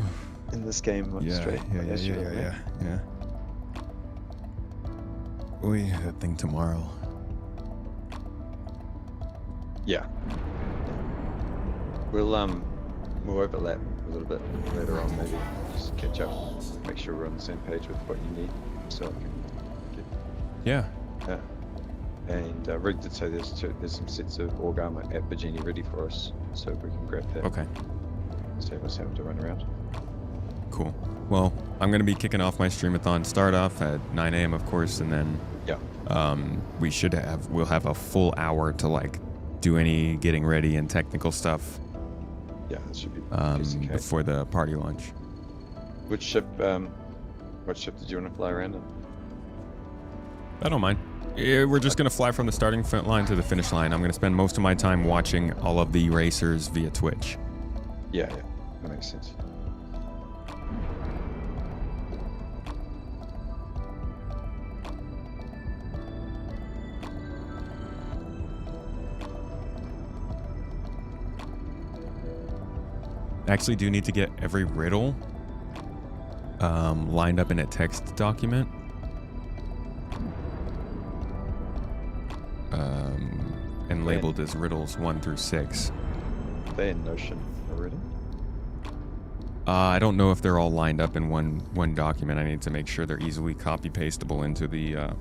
H: in this game straight.
A: Yeah. We have a thing tomorrow.
H: Yeah. We'll overlap a little bit later on, maybe just catch up, make sure we're on the same page with what you need, so I can get.
A: Yeah.
H: Yeah. And Rick did say there's some sets of org armor at Virginia ready for us, so we can grab that.
A: Okay.
H: Save us having to run around.
A: Cool. Well, I'm gonna be kicking off my streamathon start off at 9 a.m. of course, and then we'll have a full hour to like do any getting ready and technical stuff.
H: Yeah, that should be
A: before the party launch.
H: What ship did you want to fly around in?
A: I don't mind. Yeah, we're just gonna fly from the starting line to the finish line. I'm gonna spend most of my time watching all of the racers via Twitch.
H: Yeah, that makes sense.
A: I actually do need to get every riddle lined up in a text document. And labeled as riddles 1 through 6.
H: Are they in Notion already?
A: I don't know if they're all lined up in one document. I need to make sure they're easily copy pastable into the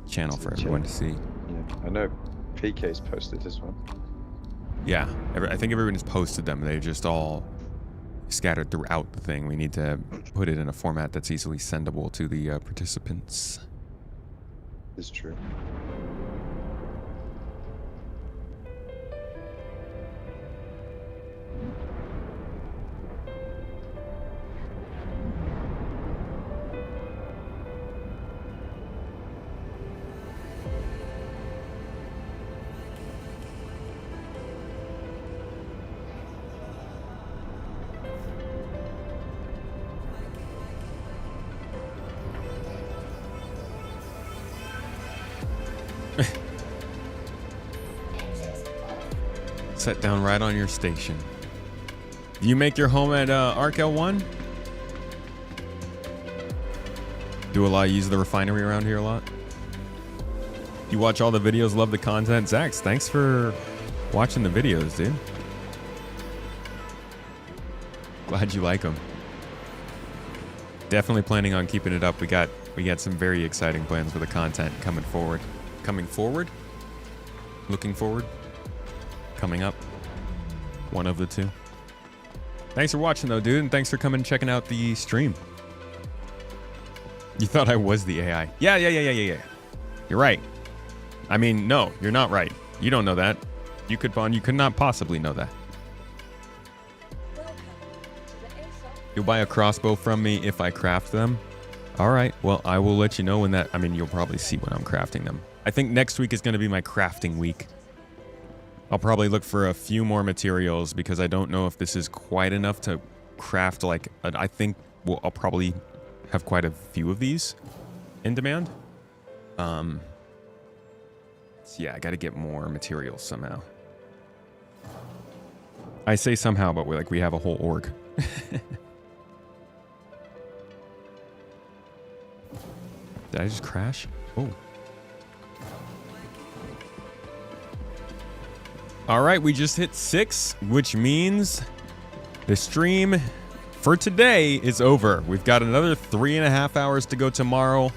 A: channel for everyone to see.
H: Yeah, I know PK's posted this one.
A: Yeah, I think everyone has posted them. They're just all scattered throughout the thing. We need to put it in a format that's easily sendable to the participants.
H: It's true.
A: Set down right on your station. You make your home at Arc L1? Do a lot, use the refinery around here a lot? You watch all the videos, love the content. Zax, thanks for watching the videos, dude. Glad you like them. Definitely planning on keeping it up. We got some very exciting plans for the content coming forward. Coming forward? Looking forward? Coming up. One of the two. Thanks for watching though, dude, and thanks for coming and checking out the stream. You thought I was the AI. Yeah. You're right. I mean, no, you're not right. You don't know that. You could not possibly know that. You'll buy a crossbow from me if I craft them. All right, well, I will let you know when that, I mean, you'll probably see when I'm crafting them. I think next week is going to be my crafting week. I'll probably look for a few more materials because I don't know if this is quite enough to craft like, I think I'll probably have quite a few of these in demand. So yeah, I got to get more materials somehow. I say somehow, but we have a whole org. Did I just crash? Oh. All right, we just hit 6, which means the stream for today is over. We've got another 3.5 hours to go tomorrow,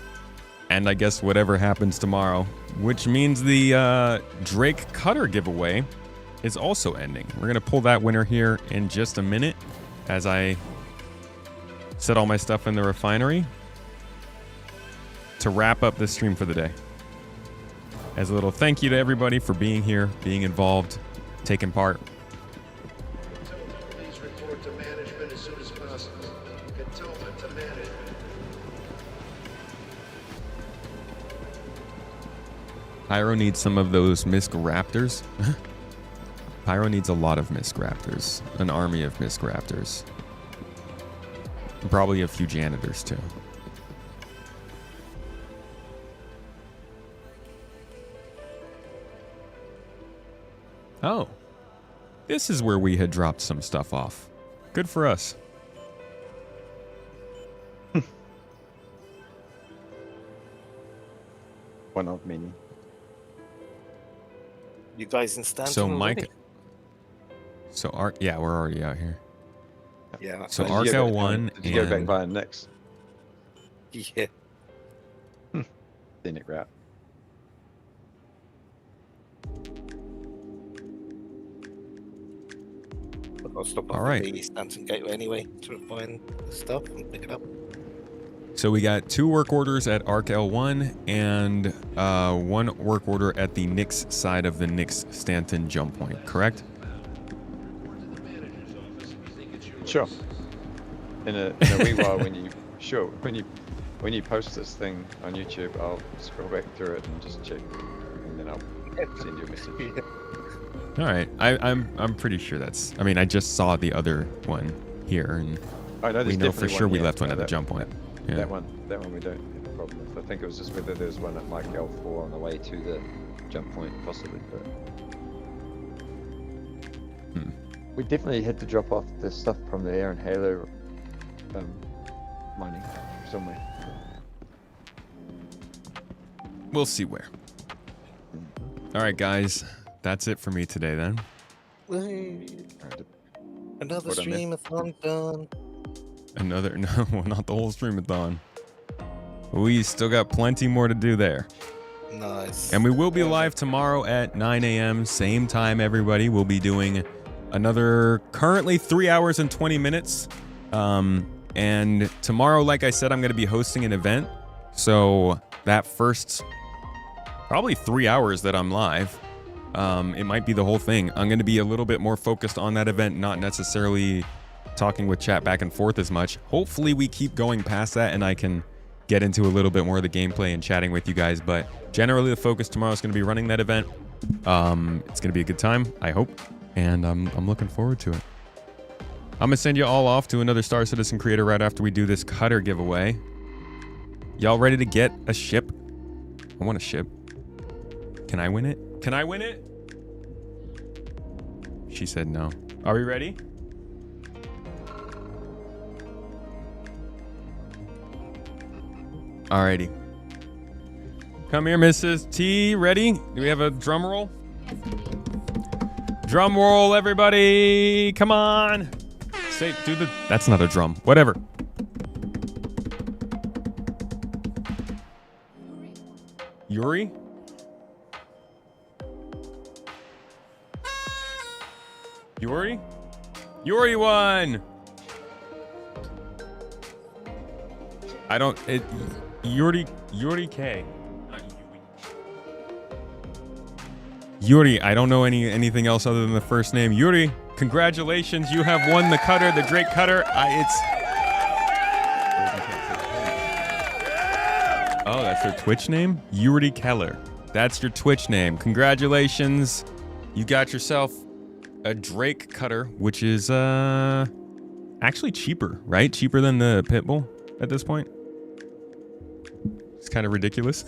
A: and I guess whatever happens tomorrow, which means the Drake Cutter giveaway is also ending. We're going to pull that winner here in just a minute as I set all my stuff in the refinery to wrap up this stream for the day. As a little thank you to everybody for being here, being involved, taking part.
G: Please report to management as soon as possible. Cantonment to management.
A: Pyro needs some of those Misc Raptors. Pyro needs a lot of Misc Raptors. An army of Misc Raptors. And probably a few janitors too. Oh, this is where we had dropped some stuff off. Good for us.
H: One of many.
Q: You guys in Stanton
A: So
Q: already?
A: Mike, yeah, we're already out here.
Q: Yeah.
A: So Arc L1
H: Did you go back via Nix?
Q: Yeah.
H: Scenic route.
Q: I'll stop
A: All
Q: off
A: right.
Q: at the Stanton Gateway anyway to find the stuff and pick it up.
A: So we got 2 work orders at Arc L1 and 1 work order at the Nix side of the Nix Stanton jump point, correct?
H: Sure. In a wee while when you post this thing on YouTube, I'll scroll back through it and just check, and then I'll send you a message.
A: All right, I'm pretty sure that's. I mean, I just saw the other one here, and
H: I know
A: we
H: there's
A: know for
H: definitely
A: sure we
H: yeah,
A: left one
H: no,
A: at the
H: that-
A: jump point. Yeah.
H: That one we don't have a problem with. I think it was just whether there's one at like L4 on the way to the jump point, possibly. But we definitely had to drop off the stuff from the Air and Halo mining somewhere.
A: We'll see where. All right, guys. That's it for me today, then.
Q: Another
H: What I missed.
Q: streamathon done.
A: Another... No, not the whole streamathon. We still got plenty more to do there.
Q: Nice.
A: And we will be live tomorrow at 9 a.m. Same time, everybody. We'll be doing another currently 3 hours and 20 minutes. And tomorrow, like I said, I'm going to be hosting an event. So that first probably 3 hours that I'm live, it might be the whole thing. I'm going to be a little bit more focused on that event, not necessarily talking with chat back and forth as much. Hopefully we keep going past that and I can get into a little bit more of the gameplay and chatting with you guys. But generally the focus tomorrow is going to be running that event. It's going to be a good time, I hope. And I'm looking forward to it. I'm going to send you all off to another Star Citizen creator right after we do this cutter giveaway. Y'all ready to get a ship? I want a ship. Can I win it? Can I win it? She said no. Are we ready? Alrighty. Come here, Mrs. T. Ready? Do we have a drum roll? Drum roll, everybody! Come on! Say, do the... That's not a drum. Whatever. Yuri? Yuri? Yuri won! I don't... Yuri K. Yuri, I don't know anything else other than the first name. Yuri, congratulations, you have won the cutter, the Drake cutter. Oh, that's their Twitch name? Yuri Keller. That's your Twitch name. Congratulations. You got yourself a Drake cutter, which is actually cheaper, right? Cheaper than the Pitbull at this point. It's kind of ridiculous.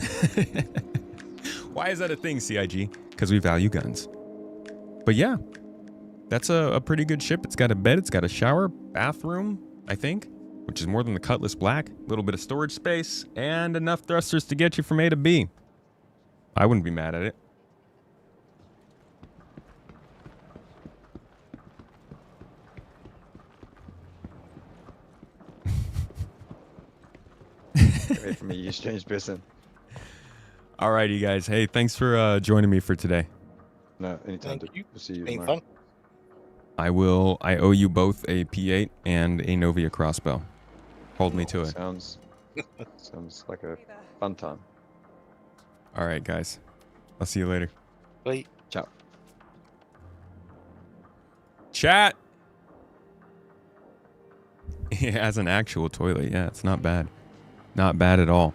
A: Why is that a thing, CIG? Because we value guns. But yeah, that's a pretty good ship. It's got a bed, it's got a shower, bathroom, I think, which is more than the Cutlass Black. A little bit of storage space, and enough thrusters to get you from A to B. I wouldn't be mad at it.
H: Away from me, you strange person.
A: Alrighty, guys. Hey, thanks for joining me for today.
H: No, anytime.
Q: Thank you.
H: We'll see you
Q: Being
H: tomorrow.
A: I owe you both a P8 and a Novia crossbow. Hold me to it.
H: Sounds like a fun time.
A: All right, guys. I'll see you later.
Q: Bye.
H: Ciao.
A: Chat. It has an actual toilet. Yeah, it's not bad. Not bad at all.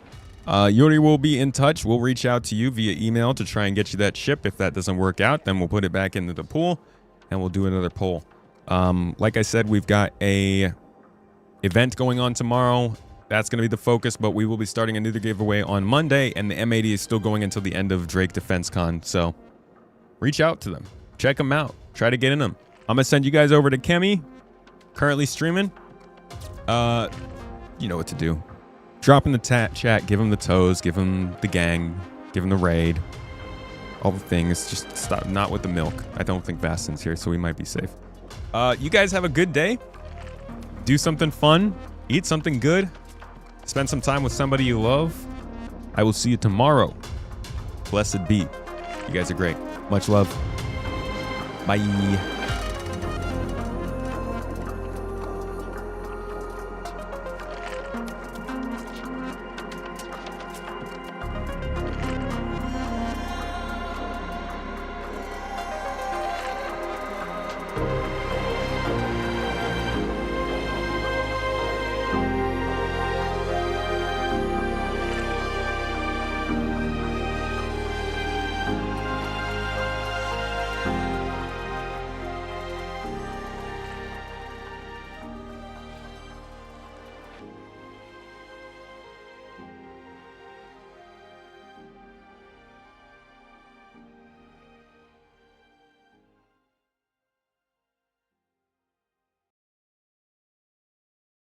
A: Yuri will be in touch. We'll reach out to you via email to try and get you that ship. If that doesn't work out, then we'll put it back into the pool and we'll do another poll. Like I said, we've got a event going on tomorrow. That's going to be the focus, but we will be starting another giveaway on Monday, and the M80 is still going until the end of Drake Defense Con. So reach out to them. Check them out. Try to get in them. I'm going to send you guys over to Kemi, currently streaming. You know what to do. Drop in the chat, give him the toes, give him the gang, give him the raid. All the things. Just stop. Not with the milk. I don't think Vastin's here, so we might be safe. You guys have a good day. Do something fun. Eat something good. Spend some time with somebody you love. I will see you tomorrow. Blessed be. You guys are great. Much love. Bye.